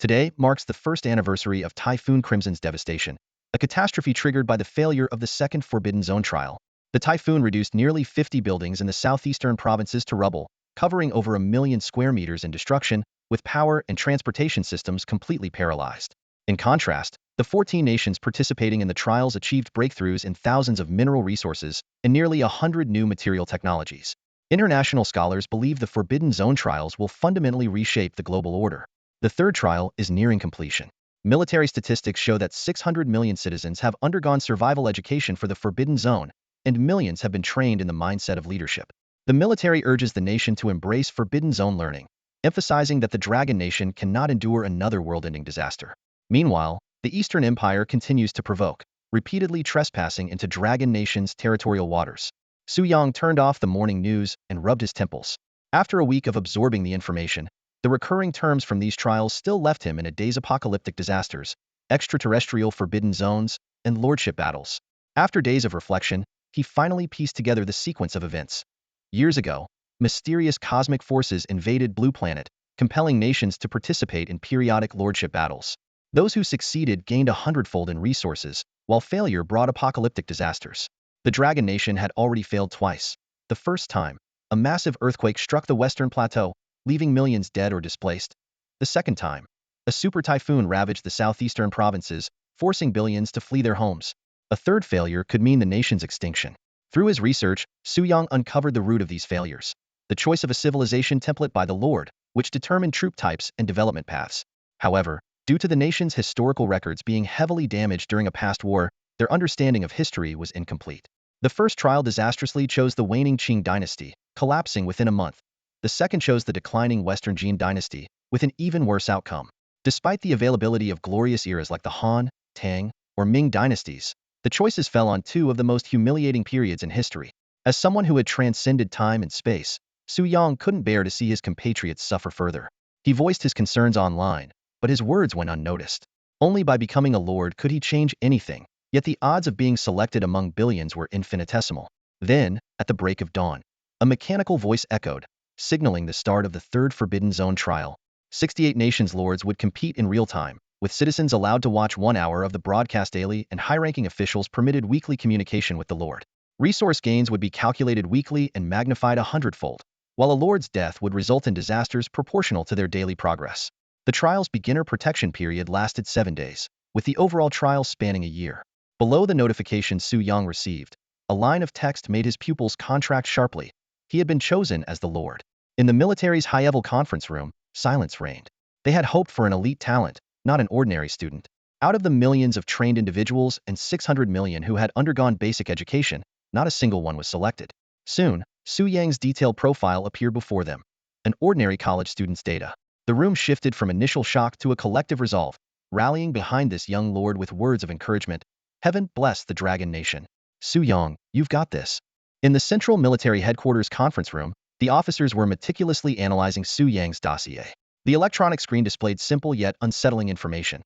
Today marks the first anniversary of Typhoon Crimson's devastation, a catastrophe triggered by the failure of the second Forbidden Zone trial. The typhoon reduced nearly 50 buildings in the southeastern provinces to rubble, covering over 1 million square meters in destruction, with power and transportation systems completely paralyzed. In contrast, the 14 nations participating in the trials achieved breakthroughs in thousands of mineral resources and nearly 100 new material technologies. International scholars believe the Forbidden Zone trials will fundamentally reshape the global order. The third trial is nearing completion. Military statistics show that 600 million citizens have undergone survival education for the Forbidden Zone, and millions have been trained in the mindset of leadership. The military urges the nation to embrace Forbidden Zone learning, emphasizing that the Dragon Nation cannot endure another world-ending disaster. Meanwhile, the Eastern Empire continues to provoke, repeatedly trespassing into Dragon Nation's territorial waters. Su Yang turned off the morning news and rubbed his temples. After a week of absorbing the information, the recurring terms from these trials still left him in a daze: apocalyptic disasters, extraterrestrial forbidden zones, and lordship battles. After days of reflection, he finally pieced together the sequence of events. Years ago, mysterious cosmic forces invaded Blue Planet, compelling nations to participate in periodic lordship battles. Those who succeeded gained 100-fold in resources, while failure brought apocalyptic disasters. The Dragon Nation had already failed twice. The first time, a massive earthquake struck the western plateau, leaving millions dead or displaced. The second time, a super typhoon ravaged the southeastern provinces, forcing billions to flee their homes. A third failure could mean the nation's extinction. Through his research, Su Yang uncovered the root of these failures: the choice of a civilization template by the Lord, which determined troop types and development paths. However, due to the nation's historical records being heavily damaged during a past war, their understanding of history was incomplete. The first trial disastrously chose the waning Qin Dynasty, collapsing within a month. The second chose the declining Western Qin Dynasty, with an even worse outcome. Despite the availability of glorious eras like the Han, Tang, or Ming dynasties, the choices fell on two of the most humiliating periods in history. As someone who had transcended time and space, Su Yang couldn't bear to see his compatriots suffer further. He voiced his concerns online, but his words went unnoticed. Only by becoming a lord could he change anything, yet the odds of being selected among billions were infinitesimal. Then, at the break of dawn, a mechanical voice echoed, signaling the start of the third Forbidden Zone trial. 68 nations' lords would compete in real time, with citizens allowed to watch 1 hour of the broadcast daily and high-ranking officials permitted weekly communication with the Lord. Resource gains would be calculated weekly and magnified 100-fold, while a lord's death would result in disasters proportional to their daily progress. The trial's beginner protection period lasted 7 days, with the overall trial spanning a year. Below the notification Su Yang received, a line of text made his pupils contract sharply. He had been chosen as the Lord. In the military's high-level conference room, silence reigned. They had hoped for an elite talent, not an ordinary student. Out of the millions of trained individuals and 600 million who had undergone basic education, not a single one was selected. Soon, Su Yang's detailed profile appeared before them. An ordinary college student's data. The room shifted from initial shock to a collective resolve, rallying behind this young lord with words of encouragement. Heaven bless the Dragon Nation. Su Yang, you've got this. In the Central Military Headquarters conference room, the officers were meticulously analyzing Su Yang's dossier. The electronic screen displayed simple yet unsettling information.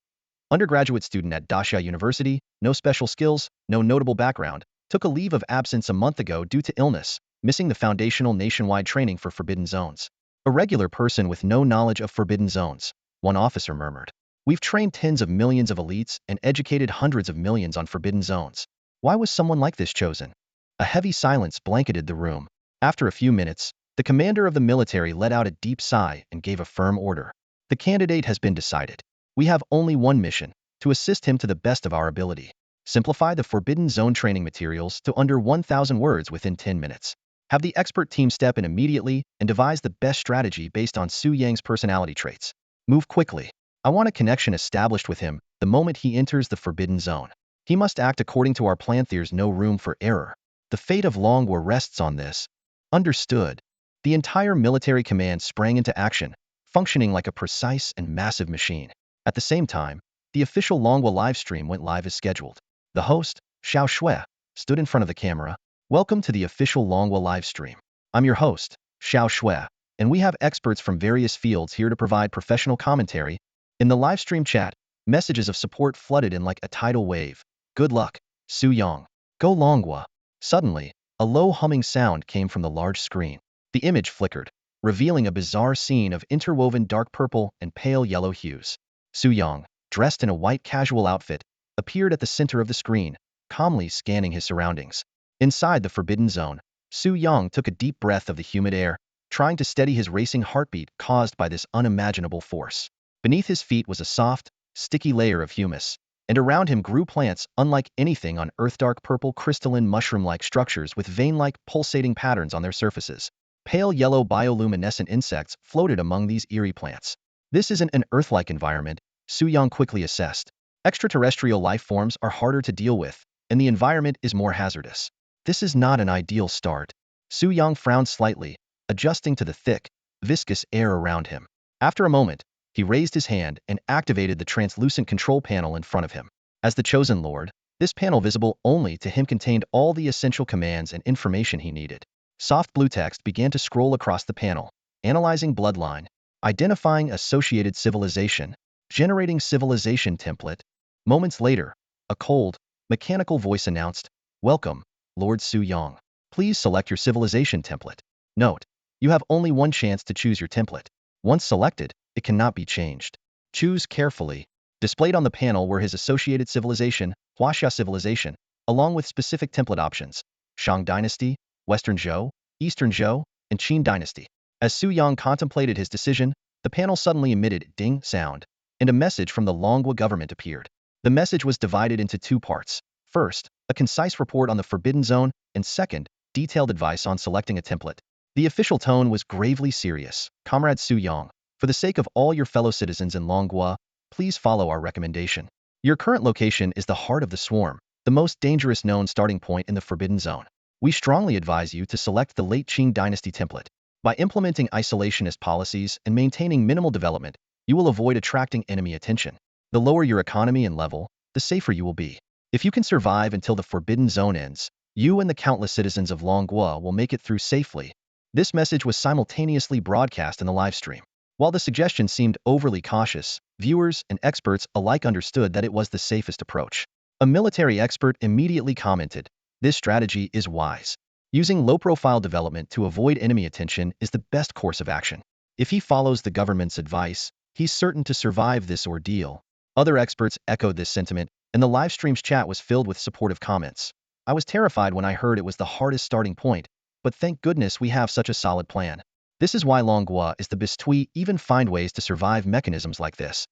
Undergraduate student at Daxia University, no special skills, no notable background, took a leave of absence a month ago due to illness, missing the foundational nationwide training for Forbidden Zones. A regular person with no knowledge of Forbidden Zones, one officer murmured. We've trained tens of millions of elites and educated hundreds of millions on Forbidden Zones. Why was someone like this chosen? A heavy silence blanketed the room. After a few minutes, the commander of the military let out a deep sigh and gave a firm order. The candidate has been decided. We have only one mission: to assist him to the best of our ability. Simplify the Forbidden Zone training materials to under 1,000 words within 10 minutes. Have the expert team step in immediately and devise the best strategy based on Su Yang's personality traits. Move quickly. I want a connection established with him the moment he enters the Forbidden Zone. He must act according to our plan. There's no room for error. The fate of Longwa rests on this. Understood. The entire military command sprang into action, functioning like a precise and massive machine. At the same time, the official Longwa livestream went live as scheduled. The host, Xiao Shui, stood in front of the camera. Welcome to the official Longwa livestream. I'm your host, Xiao Shui, and we have experts from various fields here to provide professional commentary. In the livestream chat, messages of support flooded in like a tidal wave. Good luck, Su Yang. Go Longwa. Suddenly, a low humming sound came from the large screen. The image flickered, revealing a bizarre scene of interwoven dark purple and pale yellow hues. Su Yang, dressed in a white casual outfit, appeared at the center of the screen, calmly scanning his surroundings. Inside the forbidden zone, Su Yang took a deep breath of the humid air, trying to steady his racing heartbeat caused by this unimaginable force. Beneath his feet was a soft, sticky layer of humus, and around him grew plants unlike anything on Earth, dark purple crystalline mushroom-like structures with vein-like pulsating patterns on their surfaces. Pale yellow bioluminescent insects floated among these eerie plants. This isn't an Earth-like environment, Su Yang quickly assessed. Extraterrestrial life forms are harder to deal with, and the environment is more hazardous. This is not an ideal start. Su Yang frowned slightly, adjusting to the thick, viscous air around him. After a moment, he raised his hand and activated the translucent control panel in front of him. As the chosen lord, this panel visible only to him contained all the essential commands and information he needed. Soft blue text began to scroll across the panel, analyzing bloodline, identifying associated civilization, generating civilization template. Moments later, a cold, mechanical voice announced, "Welcome, Lord Su Yang. Please select your civilization template. Note, you have only one chance to choose your template. Once selected, it cannot be changed. Choose carefully." Displayed on the panel were his associated civilization, Huaxia civilization, along with specific template options: Shang Dynasty, Western Zhou, Eastern Zhou, and Qin Dynasty. As Su Yang contemplated his decision, the panel suddenly emitted ding sound, and a message from the Longhua government appeared. The message was divided into two parts. First, a concise report on the Forbidden Zone, and second, detailed advice on selecting a template. The official tone was gravely serious. "Comrade Su Yang, for the sake of all your fellow citizens in Longhua, please follow our recommendation. Your current location is the heart of the swarm, the most dangerous known starting point in the Forbidden Zone. We strongly advise you to select the late Qin Dynasty template. By implementing isolationist policies and maintaining minimal development, you will avoid attracting enemy attention. The lower your economy and level, the safer you will be. If you can survive until the Forbidden Zone ends, you and the countless citizens of Longhua will make it through safely." This message was simultaneously broadcast in the live stream. While the suggestion seemed overly cautious, viewers and experts alike understood that it was the safest approach. A military expert immediately commented, "This strategy is wise. Using low-profile development to avoid enemy attention is the best course of action. If he follows the government's advice, he's certain to survive this ordeal." Other experts echoed this sentiment, and the live stream's chat was filled with supportive comments. "I was terrified when I heard it was the hardest starting point, but thank goodness we have such a solid plan. This is why Longhua is the best. We even find ways to survive mechanisms like this."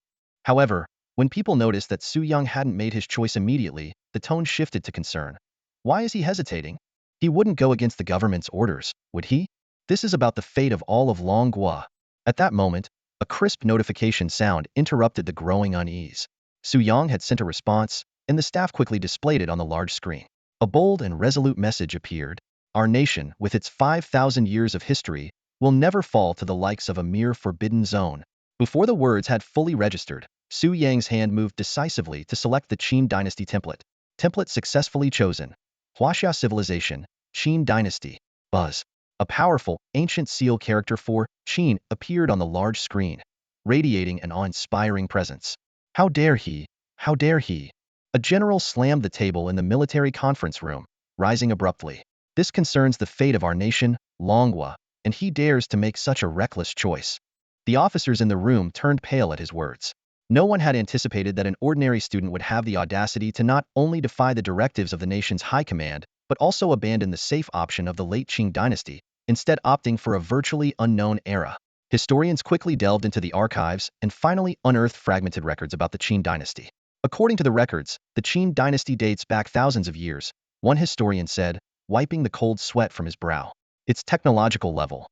However, when people noticed that Su Yang hadn't made his choice immediately, the tone shifted to concern. Why is he hesitating? He wouldn't go against the government's orders, would he? This is about the fate of all of Longhua. At that moment, a crisp notification sound interrupted the growing unease. Su Yang had sent a response, and the staff quickly displayed it on the large screen. A bold and resolute message appeared. "Our nation, with its 5,000 years of history, will never fall to the likes of a mere forbidden zone." Before the words had fully registered, Su Yang's hand moved decisively to select the Qin Dynasty template. Template successfully chosen. Huaxia civilization, Qin Dynasty. Buzz. A powerful, ancient seal character for Qin appeared on the large screen, radiating an awe-inspiring presence. "How dare he? How dare he?" A general slammed the table in the military conference room, rising abruptly. "This concerns the fate of our nation, Longhua, and he dares to make such a reckless choice." The officers in the room turned pale at his words. No one had anticipated that an ordinary student would have the audacity to not only defy the directives of the nation's high command, but also abandon the safe option of the late Qing dynasty, instead opting for a virtually unknown era. Historians quickly delved into the archives and finally unearthed fragmented records about the Qin dynasty. According to the records, the Qin dynasty dates back thousands of years, one historian said, wiping the cold sweat from his brow. Its technological level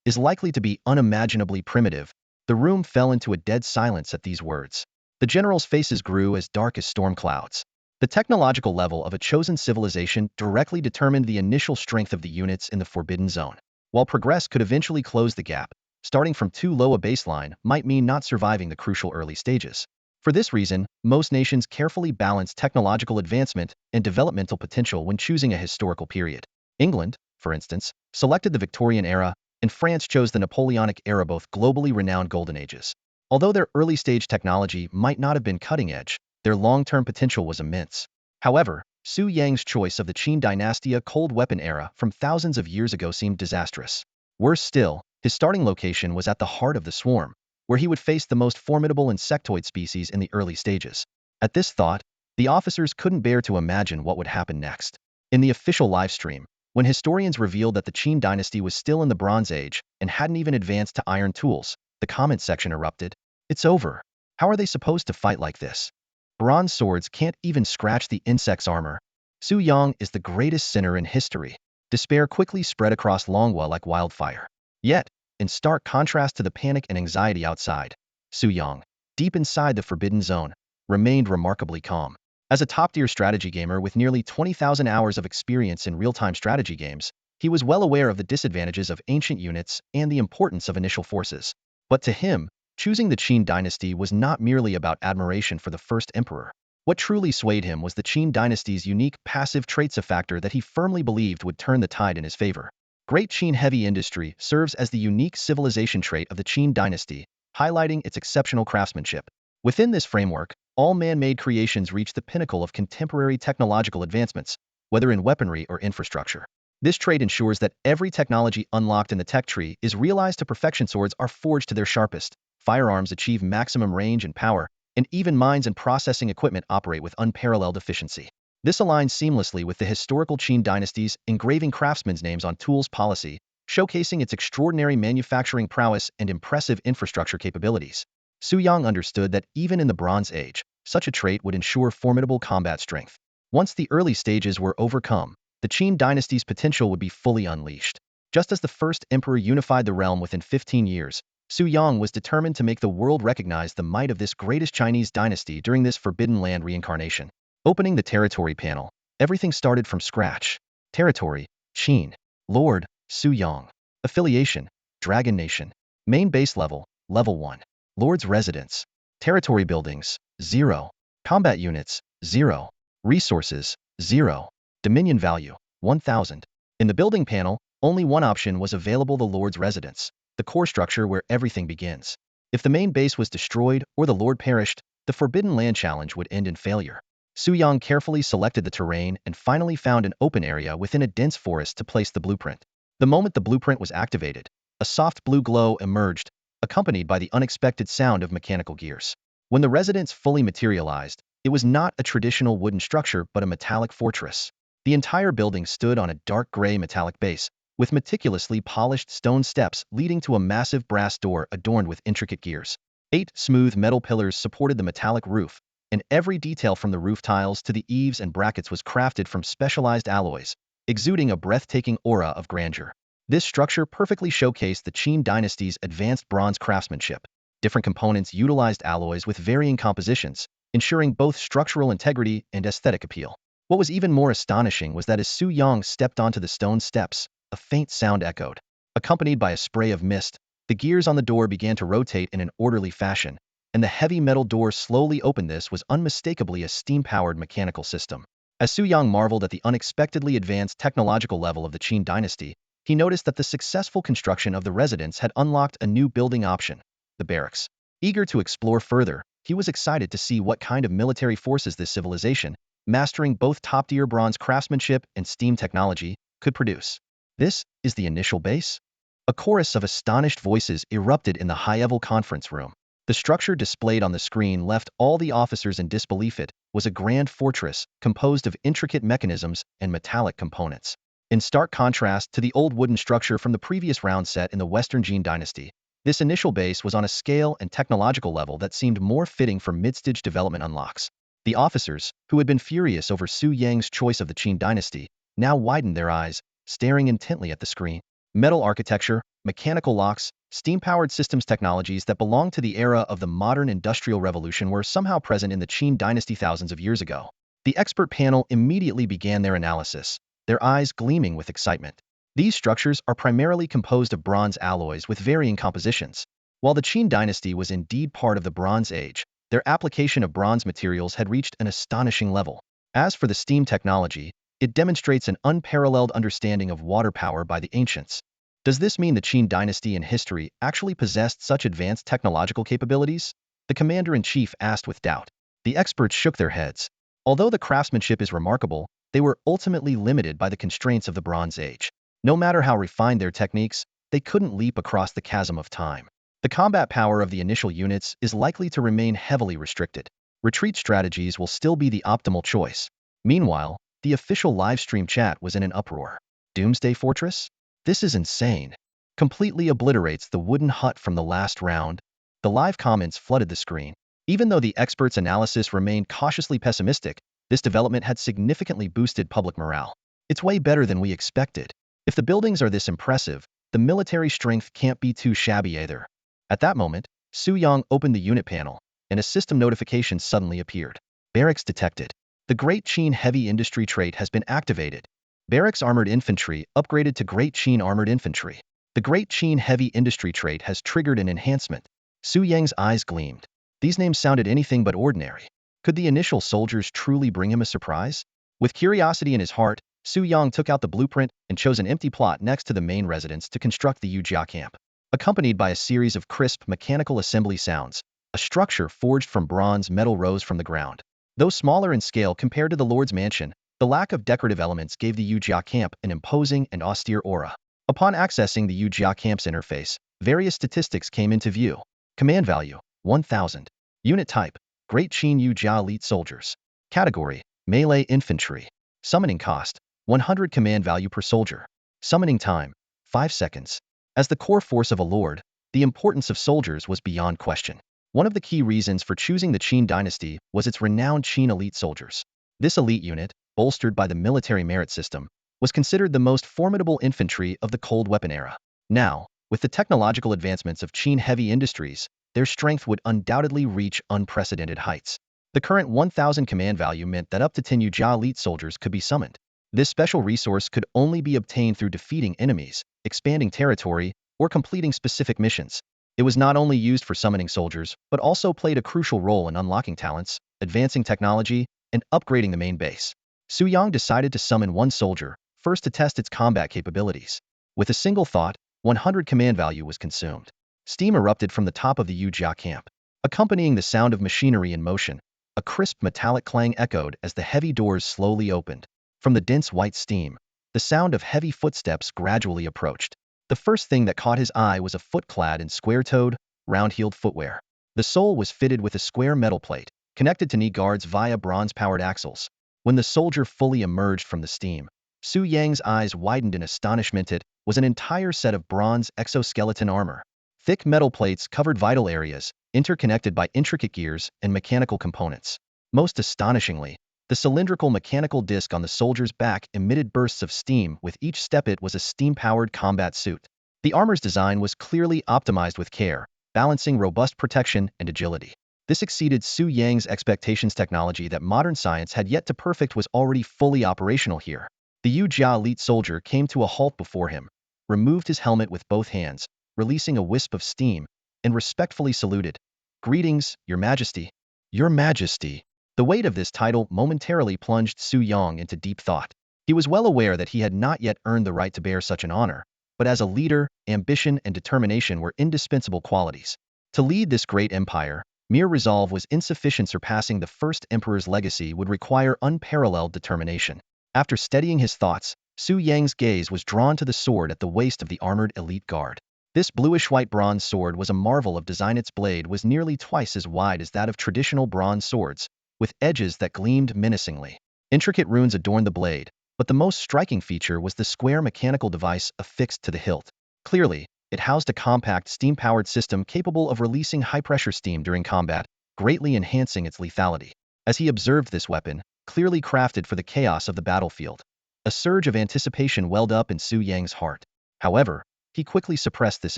is likely to be unimaginably primitive. The room fell into a dead silence at these words. The generals' faces grew as dark as storm clouds. The technological level of a chosen civilization directly determined the initial strength of the units in the Forbidden Zone. While progress could eventually close the gap, starting from too low a baseline might mean not surviving the crucial early stages. For this reason, most nations carefully balance technological advancement and developmental potential when choosing a historical period. England, for instance, selected the Victorian era, and France chose the Napoleonic era, both globally renowned golden ages. Although their early-stage technology might not have been cutting-edge, their long-term potential was immense. However, Su Yang's choice of the Qin Dynasty, a cold weapon era from thousands of years ago, seemed disastrous. Worse still, his starting location was at the heart of the swarm, where he would face the most formidable insectoid species in the early stages. At this thought, the officers couldn't bear to imagine what would happen next. In the official livestream, when historians revealed that the Qin dynasty was still in the Bronze Age and hadn't even advanced to iron tools, the comment section erupted. It's over. How are they supposed to fight like this? Bronze swords can't even scratch the insect's armor. Su Yang is the greatest sinner in history. Despair quickly spread across Longhua like wildfire. Yet, in stark contrast to the panic and anxiety outside, Su Yang, deep inside the Forbidden Zone, remained remarkably calm. As a top-tier strategy gamer with nearly 20,000 hours of experience in real-time strategy games, he was well aware of the disadvantages of ancient units and the importance of initial forces. But to him, choosing the Qin dynasty was not merely about admiration for the first emperor. What truly swayed him was the Qin dynasty's unique passive traits, a factor that he firmly believed would turn the tide in his favor. Great Qin heavy industry serves as the unique civilization trait of the Qin dynasty, highlighting its exceptional craftsmanship. Within this framework, all man-made creations reach the pinnacle of contemporary technological advancements, whether in weaponry or infrastructure. This trait ensures that every technology unlocked in the tech tree is realized to perfection. Swords are forged to their sharpest, firearms achieve maximum range and power, and even mines and processing equipment operate with unparalleled efficiency. This aligns seamlessly with the historical Qin dynasty's engraving craftsmen's names on tools policy, showcasing its extraordinary manufacturing prowess and impressive infrastructure capabilities. Su Yang understood that even in the Bronze Age, such a trait would ensure formidable combat strength. Once the early stages were overcome, the Qin dynasty's potential would be fully unleashed. Just as the first emperor unified the realm within 15 years, Su Yang was determined to make the world recognize the might of this greatest Chinese dynasty during this Forbidden Land reincarnation. Opening the territory panel, everything started from scratch. Territory, Qin. Lord, Su Yang. Affiliation, Dragon Nation. Main base level, Level 1. Lord's residence. Territory buildings, 0. Combat units, 0. Resources, 0. Dominion value, 1,000. In the building panel, only one option was available: the Lord's residence, the core structure where everything begins. If the main base was destroyed or the Lord perished, the Forbidden Land challenge would end in failure. Su Yang carefully selected the terrain and finally found an open area within a dense forest to place the blueprint. The moment the blueprint was activated, a soft blue glow emerged, accompanied by the unexpected sound of mechanical gears. When the residence fully materialized, it was not a traditional wooden structure but a metallic fortress. The entire building stood on a dark gray metallic base, with meticulously polished stone steps leading to a massive brass door adorned with intricate gears. 8 smooth metal pillars supported the metallic roof, and every detail from the roof tiles to the eaves and brackets was crafted from specialized alloys, exuding a breathtaking aura of grandeur. This structure perfectly showcased the Qin dynasty's advanced bronze craftsmanship. Different components utilized alloys with varying compositions, ensuring both structural integrity and aesthetic appeal. What was even more astonishing was that as Su Yang stepped onto the stone steps, a faint sound echoed. Accompanied by a spray of mist, the gears on the door began to rotate in an orderly fashion, and the heavy metal door slowly opened. This was unmistakably a steam-powered mechanical system. As Su Yang marveled at the unexpectedly advanced technological level of the Qin dynasty, he noticed that the successful construction of the residence had unlocked a new building option: the barracks. Eager to explore further, he was excited to see what kind of military forces this civilization, mastering both top-tier bronze craftsmanship and steam technology, could produce. This is the initial base? A chorus of astonished voices erupted in the high-level conference room. The structure displayed on the screen left all the officers in disbelief. It was a grand fortress composed of intricate mechanisms and metallic components. In stark contrast to the old wooden structure from the previous round set in the Western Qin dynasty, this initial base was on a scale and technological level that seemed more fitting for mid-stage development unlocks. The officers, who had been furious over Su Yang's choice of the Qin dynasty, now widened their eyes, staring intently at the screen. Metal architecture, mechanical locks, steam-powered systems technologies that belonged to the era of the modern industrial revolution were somehow present in the Qin dynasty thousands of years ago. The expert panel immediately began their analysis, their eyes gleaming with excitement. These structures are primarily composed of bronze alloys with varying compositions. While the Qin dynasty was indeed part of the Bronze Age, their application of bronze materials had reached an astonishing level. As for the steam technology, it demonstrates an unparalleled understanding of water power by the ancients. Does this mean the Qin dynasty in history actually possessed such advanced technological capabilities? The commander-in-chief asked with doubt. The experts shook their heads. Although the craftsmanship is remarkable, they were ultimately limited by the constraints of the Bronze Age. No matter how refined their techniques, they couldn't leap across the chasm of time. The combat power of the initial units is likely to remain heavily restricted. Retreat strategies will still be the optimal choice. Meanwhile, the official livestream chat was in an uproar. Doomsday Fortress? This is insane. Completely obliterates the wooden hut from the last round. The live comments flooded the screen. Even though the experts' analysis remained cautiously pessimistic, this development had significantly boosted public morale. It's way better than we expected. If the buildings are this impressive, the military strength can't be too shabby either. At that moment, Su Yang opened the unit panel, and a system notification suddenly appeared. Barracks detected. The Great Qin Heavy Industry trait has been activated. Barracks Armored Infantry upgraded to Great Qin Armored Infantry. The Great Qin Heavy Industry trait has triggered an enhancement. Su Yang's eyes gleamed. These names sounded anything but ordinary. Could the initial soldiers truly bring him a surprise? With curiosity in his heart, Su Yang took out the blueprint and chose an empty plot next to the main residence to construct the Yujia camp. Accompanied by a series of crisp mechanical assembly sounds, a structure forged from bronze metal rose from the ground. Though smaller in scale compared to the Lord's mansion, the lack of decorative elements gave the Yujia camp an imposing and austere aura. Upon accessing the Yujia camp's interface, various statistics came into view. Command value, 1000. Unit type, Great Qin Yujia Elite Soldiers. Category, Melee Infantry. Summoning cost, 100 command value per soldier. Summoning time, 5 seconds. As the core force of a lord, the importance of soldiers was beyond question. One of the key reasons for choosing the Qin Dynasty was its renowned Qin elite soldiers. This elite unit, bolstered by the military merit system, was considered the most formidable infantry of the Cold Weapon era. Now, with the technological advancements of Qin heavy industries, their strength would undoubtedly reach unprecedented heights. The current 1000 command value meant that up to 10 Yujia elite soldiers could be summoned. This special resource could only be obtained through defeating enemies, expanding territory, or completing specific missions. It was not only used for summoning soldiers, but also played a crucial role in unlocking talents, advancing technology, and upgrading the main base. Su Yang decided to summon one soldier, first to test its combat capabilities. With a single thought, 100 command value was consumed. Steam erupted from the top of the Yujia camp. Accompanying the sound of machinery in motion, a crisp metallic clang echoed as the heavy doors slowly opened. From the dense white steam, the sound of heavy footsteps gradually approached. The first thing that caught his eye was a foot clad in square-toed, round-heeled footwear. The sole was fitted with a square metal plate, connected to knee guards via bronze-powered axles. When the soldier fully emerged from the steam, Su Yang's eyes widened in astonishment. It was an entire set of bronze exoskeleton armor. Thick metal plates covered vital areas, interconnected by intricate gears and mechanical components. Most astonishingly, the cylindrical mechanical disc on the soldier's back emitted bursts of steam. With each step, it was a steam-powered combat suit. The armor's design was clearly optimized with care, balancing robust protection and agility. This exceeded Su Yang's expectations. Technology that modern science had yet to perfect was already fully operational here. The Yujia elite soldier came to a halt before him, removed his helmet with both hands, releasing a wisp of steam, and respectfully saluted. "Greetings, Your Majesty." "Your Majesty." The weight of this title momentarily plunged Su Yang into deep thought. He was well aware that he had not yet earned the right to bear such an honor, but as a leader, ambition and determination were indispensable qualities. To lead this great empire, mere resolve was insufficient. Surpassing the first emperor's legacy would require unparalleled determination. After steadying his thoughts, Su Yang's gaze was drawn to the sword at the waist of the armored elite guard. This bluish-white bronze sword was a marvel of design. Its blade was nearly twice as wide as that of traditional bronze swords, with edges that gleamed menacingly. Intricate runes adorned the blade, but the most striking feature was the square mechanical device affixed to the hilt. Clearly, it housed a compact steam-powered system capable of releasing high-pressure steam during combat, greatly enhancing its lethality. As he observed this weapon, clearly crafted for the chaos of the battlefield, a surge of anticipation welled up in Su Yang's heart. However, he quickly suppressed this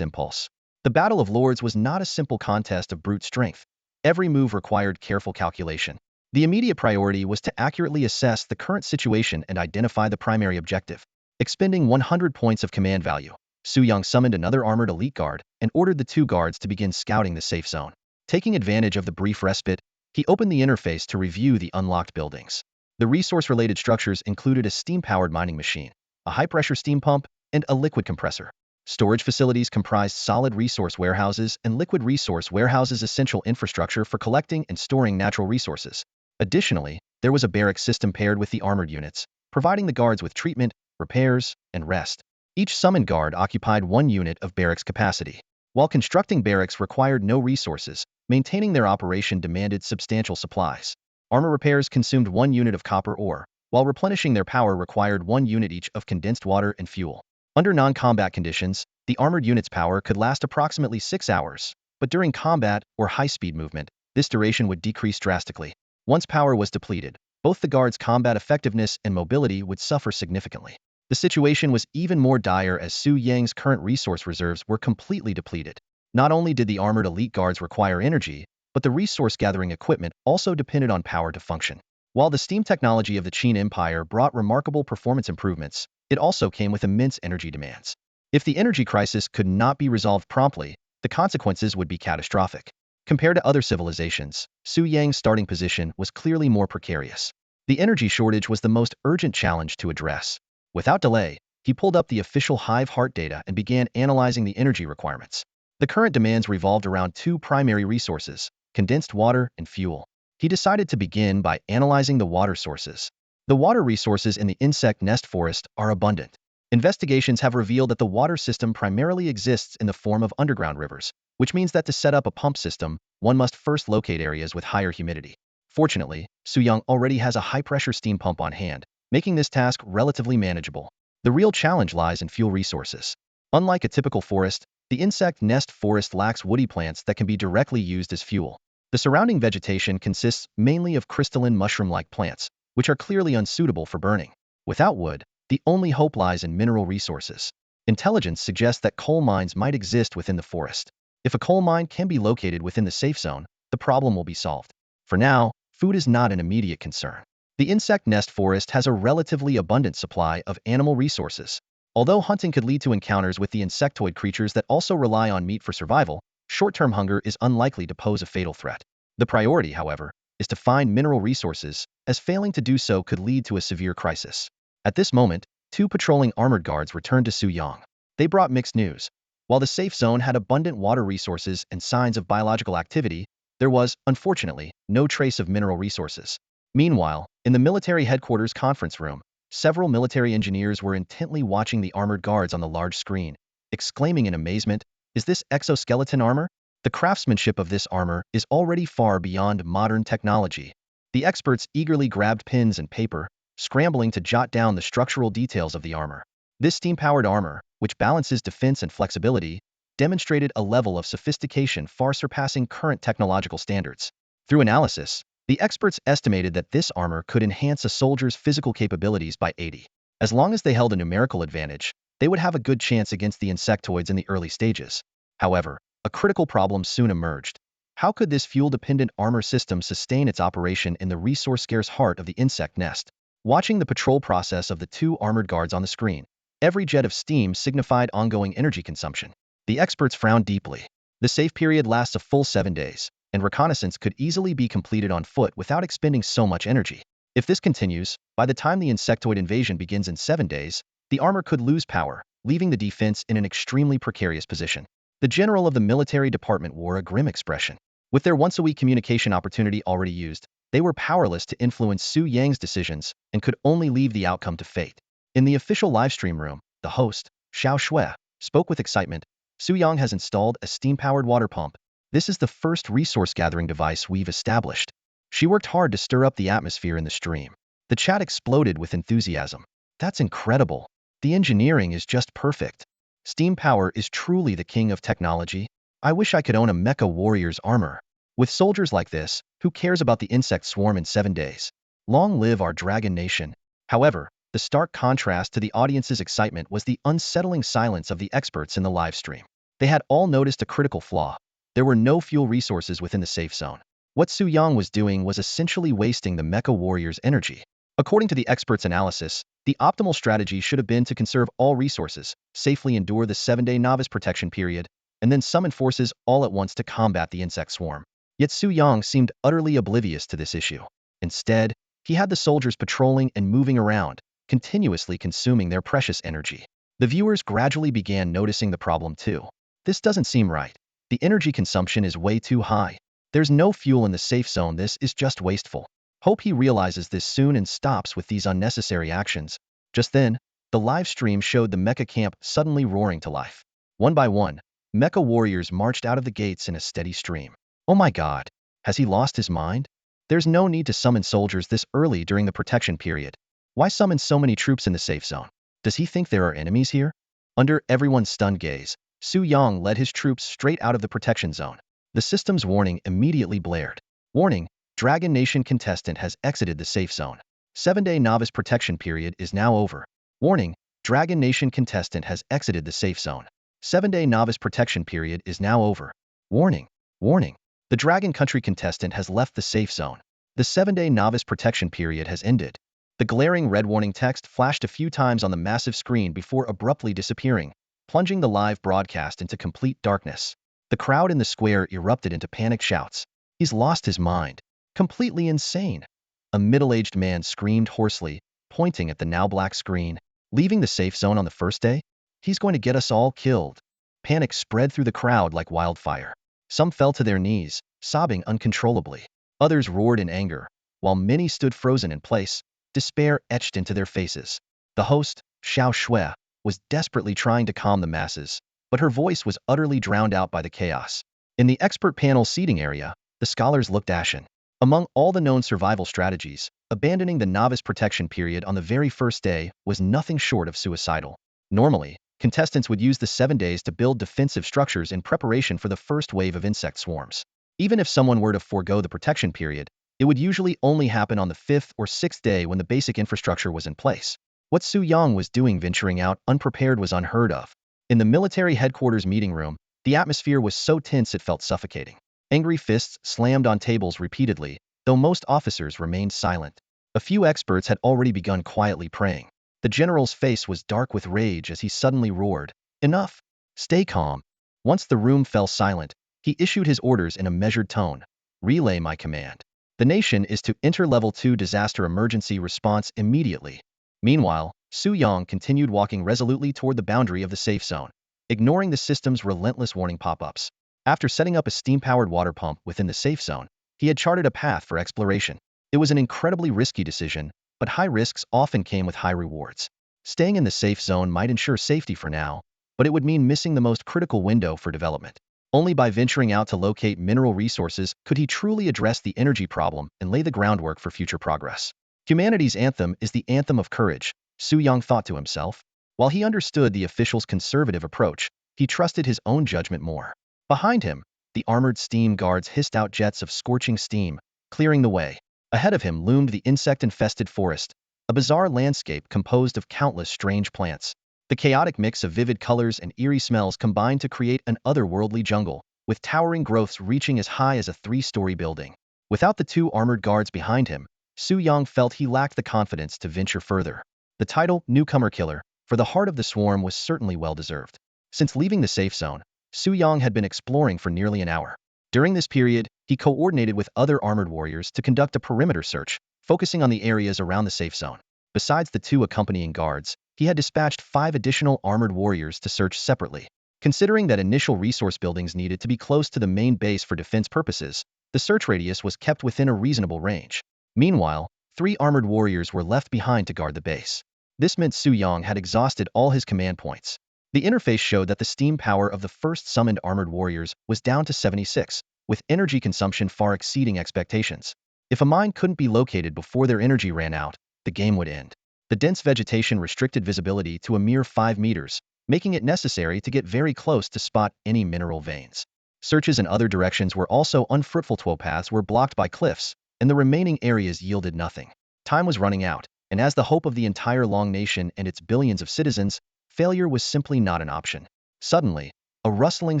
impulse. The Battle of Lords was not a simple contest of brute strength. Every move required careful calculation. The immediate priority was to accurately assess the current situation and identify the primary objective. Expending 100 points of command value, Su Yang summoned another armored elite guard and ordered the two guards to begin scouting the safe zone. Taking advantage of the brief respite, he opened the interface to review the unlocked buildings. The resource-related structures included a steam-powered mining machine, a high-pressure steam pump, and a liquid compressor. Storage facilities comprised solid resource warehouses and liquid resource warehouses, essential infrastructure for collecting and storing natural resources. Additionally, there was a barracks system paired with the armored units, providing the guards with treatment, repairs, and rest. Each summoned guard occupied one unit of barracks capacity. While constructing barracks required no resources, maintaining their operation demanded substantial supplies. Armor repairs consumed 1 unit of copper ore, while replenishing their power required 1 unit each of condensed water and fuel. Under non-combat conditions, the armored unit's power could last approximately 6 hours, but during combat or high-speed movement, this duration would decrease drastically. Once power was depleted, both the guards' combat effectiveness and mobility would suffer significantly. The situation was even more dire as Su Yang's current resource reserves were completely depleted. Not only did the armored elite guards require energy, but the resource-gathering equipment also depended on power to function. While the steam technology of the Qin Empire brought remarkable performance improvements, it also came with immense energy demands. If the energy crisis could not be resolved promptly, the consequences would be catastrophic. Compared to other civilizations, Su Yang's starting position was clearly more precarious. The energy shortage was the most urgent challenge to address. Without delay, he pulled up the official Hive Heart data and began analyzing the energy requirements. The current demands revolved around two primary resources: condensed water and fuel. He decided to begin by analyzing the water sources. The water resources in the insect nest forest are abundant. Investigations have revealed that the water system primarily exists in the form of underground rivers, which means that to set up a pump system, one must first locate areas with higher humidity. Fortunately, Su Yang already has a high-pressure steam pump on hand, making this task relatively manageable. The real challenge lies in fuel resources. Unlike a typical forest, the insect nest forest lacks woody plants that can be directly used as fuel. The surrounding vegetation consists mainly of crystalline mushroom-like plants, which are clearly unsuitable for burning. Without wood, the only hope lies in mineral resources. Intelligence suggests that coal mines might exist within the forest. If a coal mine can be located within the safe zone, the problem will be solved. For now, food is not an immediate concern. The insect nest forest has a relatively abundant supply of animal resources. Although hunting could lead to encounters with the insectoid creatures that also rely on meat for survival, short-term hunger is unlikely to pose a fatal threat. The priority, however, is to find mineral resources, as failing to do so could lead to a severe crisis. At this moment, two patrolling armored guards returned to Su Yang. They brought mixed news. While the safe zone had abundant water resources and signs of biological activity, there was, unfortunately, no trace of mineral resources. Meanwhile, in the military headquarters conference room, several military engineers were intently watching the armored guards on the large screen, exclaiming in amazement, "Is this exoskeleton armor? The craftsmanship of this armor is already far beyond modern technology." The experts eagerly grabbed pens and paper, scrambling to jot down the structural details of the armor. This steam-powered armor, which balances defense and flexibility, demonstrated a level of sophistication far surpassing current technological standards. Through analysis, the experts estimated that this armor could enhance a soldier's physical capabilities by 80. As long as they held a numerical advantage, they would have a good chance against the insectoids in the early stages. However, a critical problem soon emerged. How could this fuel-dependent armor system sustain its operation in the resource-scarce heart of the insect nest? Watching the patrol process of the two armored guards on the screen, every jet of steam signified ongoing energy consumption. The experts frowned deeply. The safe period lasts a full 7 days, and reconnaissance could easily be completed on foot without expending so much energy. If this continues, by the time the insectoid invasion begins in 7 days, the armor could lose power, leaving the defense in an extremely precarious position. The general of the military department wore a grim expression. With their once-a-week communication opportunity already used, they were powerless to influence Su Yang's decisions and could only leave the outcome to fate. In the official livestream room, the host, Xiao Shui, spoke with excitement. "Su Yang has installed a steam-powered water pump. This is the first resource-gathering device we've established." She worked hard to stir up the atmosphere in the stream. The chat exploded with enthusiasm. "That's incredible. The engineering is just perfect. Steam power is truly the king of technology. I wish I could own a mecha warrior's armor. With soldiers like this, who cares about the insect swarm in 7 days? Long live our dragon nation." However, the stark contrast to the audience's excitement was the unsettling silence of the experts in the live stream. They had all noticed a critical flaw. There were no fuel resources within the safe zone. What Su Yang was doing was essentially wasting the mecha warrior's energy. According to the experts' analysis, the optimal strategy should have been to conserve all resources, safely endure the 7-day novice protection period, and then summon forces all at once to combat the insect swarm. Yet Su Yang seemed utterly oblivious to this issue. Instead, he had the soldiers patrolling and moving around, continuously consuming their precious energy. The viewers gradually began noticing the problem too. This doesn't seem right. The energy consumption is way too high. There's no fuel in the safe zone. This is just wasteful. Hope he realizes this soon and stops with these unnecessary actions. Just then, the live stream showed the mecha camp suddenly roaring to life. One by one, Mecha warriors marched out of the gates in a steady stream. Oh my god, has he lost his mind? There's no need to summon soldiers this early during the protection period. Why summon so many troops in the safe zone? Does he think there are enemies here? Under everyone's stunned gaze, Su Yang led his troops straight out of the protection zone. The system's warning immediately blared. Warning, Dragon Nation contestant has exited the safe zone. 7-day novice protection period is now over. Warning, Dragon Nation contestant has exited the safe zone. 7-day novice protection period is now over. Warning, warning. The Dragon Country contestant has left the safe zone. The 7-day novice protection period has ended. The glaring red warning text flashed a few times on the massive screen before abruptly disappearing, plunging the live broadcast into complete darkness. The crowd in the square erupted into panicked shouts. He's lost his mind. Completely insane. A middle-aged man screamed hoarsely, pointing at the now black screen. Leaving the safe zone on the first day? He's going to get us all killed. Panic spread through the crowd like wildfire. Some fell to their knees, sobbing uncontrollably. Others roared in anger, while many stood frozen in place, despair etched into their faces. The host, Xiao Shui, was desperately trying to calm the masses, but her voice was utterly drowned out by the chaos. In the expert panel seating area, the scholars looked ashen. Among all the known survival strategies, abandoning the novice protection period on the very first day was nothing short of suicidal. Normally, contestants would use the 7 days to build defensive structures in preparation for the first wave of insect swarms. Even if someone were to forego the protection period, it would usually only happen on the 5th or 6th day when the basic infrastructure was in place. What Su Yang was doing venturing out unprepared was unheard of. In the military headquarters meeting room, the atmosphere was so tense it felt suffocating. Angry fists slammed on tables repeatedly, though most officers remained silent. A few experts had already begun quietly praying. The general's face was dark with rage as he suddenly roared, "Enough! Stay calm." Once the room fell silent, he issued his orders in a measured tone. "Relay my command. The nation is to enter Level 2 disaster emergency response immediately." Meanwhile, Su Yang continued walking resolutely toward the boundary of the safe zone, ignoring the system's relentless warning pop-ups. After setting up a steam-powered water pump within the safe zone, he had charted a path for exploration. It was an incredibly risky decision, but high risks often came with high rewards. Staying in the safe zone might ensure safety for now, but it would mean missing the most critical window for development. Only by venturing out to locate mineral resources could he truly address the energy problem and lay the groundwork for future progress. Humanity's anthem is the anthem of courage, Su Yang thought to himself. While he understood the officials' conservative approach, he trusted his own judgment more. Behind him, the armored steam guards hissed out jets of scorching steam, clearing the way. Ahead of him loomed the insect-infested forest, a bizarre landscape composed of countless strange plants. The chaotic mix of vivid colors and eerie smells combined to create an otherworldly jungle, with towering growths reaching as high as a 3-story building. Without the 2 armored guards behind him, Su Yang felt he lacked the confidence to venture further. The title, Newcomer Killer, for the heart of the swarm was certainly well-deserved. Since leaving the safe zone, Su Yang had been exploring for nearly an hour. During this period, he coordinated with other armored warriors to conduct a perimeter search, focusing on the areas around the safe zone. Besides the 2 accompanying guards, he had dispatched 5 additional armored warriors to search separately. Considering that initial resource buildings needed to be close to the main base for defense purposes, the search radius was kept within a reasonable range. Meanwhile, 3 armored warriors were left behind to guard the base. This meant Su Yang had exhausted all his command points. The interface showed that the steam power of the first summoned armored warriors was down to 76, with energy consumption far exceeding expectations. If a mine couldn't be located before their energy ran out, the game would end. The dense vegetation restricted visibility to a mere 5 meters, making it necessary to get very close to spot any mineral veins. Searches in other directions were also unfruitful. Towpaths were blocked by cliffs, and the remaining areas yielded nothing. Time was running out, and as the hope of the entire Long Nation and its billions of citizens, failure was simply not an option. Suddenly, a rustling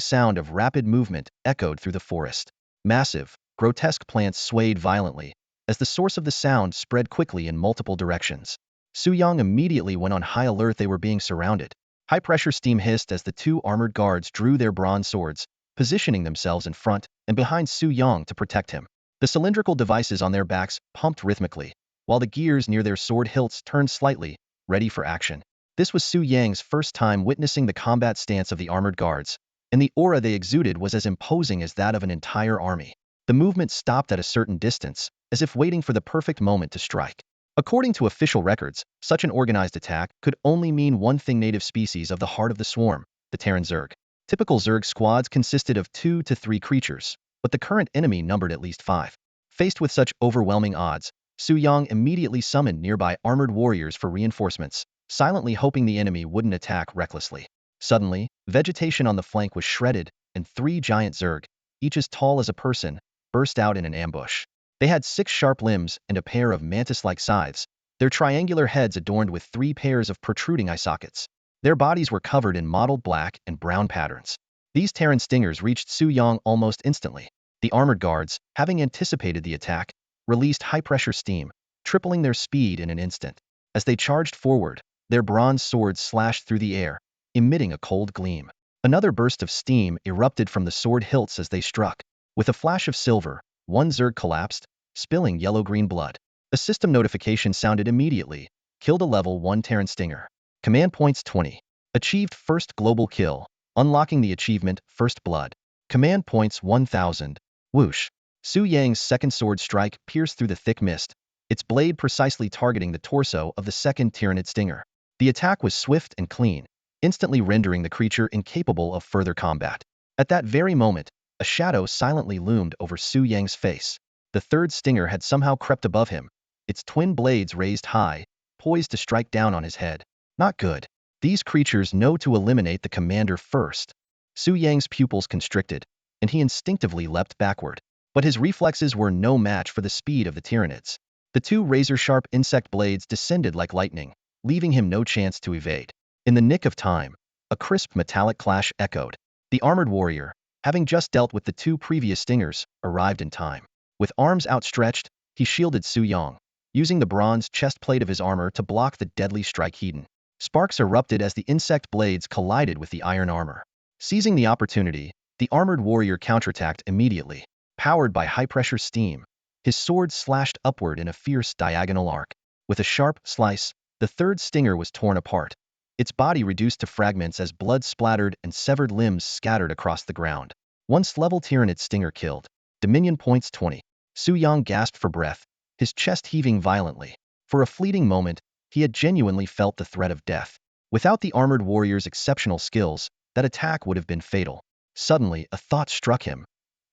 sound of rapid movement echoed through the forest. Massive, grotesque plants swayed violently, as the source of the sound spread quickly in multiple directions. Su Yang immediately went on high alert. They were being surrounded. High-pressure steam hissed as the 2 armored guards drew their bronze swords, positioning themselves in front and behind Su Yang to protect him. The cylindrical devices on their backs pumped rhythmically, while the gears near their sword hilts turned slightly, ready for action. This was Su Yang's first time witnessing the combat stance of the armored guards, and the aura they exuded was as imposing as that of an entire army. The movement stopped at a certain distance, as if waiting for the perfect moment to strike. According to official records, such an organized attack could only mean one thing: native species of the heart of the swarm, the Terran Zerg. Typical Zerg squads consisted of 2 to 3 creatures, but the current enemy numbered at least 5. Faced with such overwhelming odds, Su Yang immediately summoned nearby armored warriors for reinforcements, silently hoping the enemy wouldn't attack recklessly. Suddenly, vegetation on the flank was shredded, and 3 giant Zerg, each as tall as a person, burst out in an ambush. They had 6 sharp limbs and a pair of mantis-like scythes, their triangular heads adorned with 3 pairs of protruding eye sockets. Their bodies were covered in mottled black and brown patterns. These Terran stingers reached Su Yang almost instantly. The armored guards, having anticipated the attack, released high-pressure steam, tripling their speed in an instant. As they charged forward, their bronze swords slashed through the air, emitting a cold gleam. Another burst of steam erupted from the sword hilts as they struck. With a flash of silver, one Zerg collapsed, spilling yellow-green blood. A system notification sounded immediately. Killed a level 1 Terran stinger. Command points 20. Achieved first global kill, unlocking the achievement First Blood. Command points 1000. Whoosh. Su Yang's second sword strike pierced through the thick mist, its blade precisely targeting the torso of the second Tyranid stinger. The attack was swift and clean, instantly rendering the creature incapable of further combat. At that very moment, a shadow silently loomed over Su Yang's face. The third stinger had somehow crept above him, its twin blades raised high, poised to strike down on his head. Not good. These creatures know to eliminate the commander first. Su Yang's pupils constricted, and he instinctively leapt backward. But his reflexes were no match for the speed of the Tyranids. The 2 razor-sharp insect blades descended like lightning, leaving him no chance to evade. In the nick of time, a crisp metallic clash echoed. The armored warrior, having just dealt with the 2 previous stingers, arrived in time. With arms outstretched, he shielded Su Yang, using the bronze chest plate of his armor to block the deadly strike Hedon. Sparks erupted as the insect blades collided with the iron armor. Seizing the opportunity, the armored warrior counterattacked immediately. Powered by high-pressure steam, his sword slashed upward in a fierce diagonal arc. With a sharp slice, the third stinger was torn apart, its body reduced to fragments as blood splattered and severed limbs scattered across the ground. Once-level Tyranid stinger killed. Dominion points 20. Su Yang gasped for breath, his chest heaving violently. For a fleeting moment, he had genuinely felt the threat of death. Without the armored warrior's exceptional skills, that attack would have been fatal. Suddenly, a thought struck him.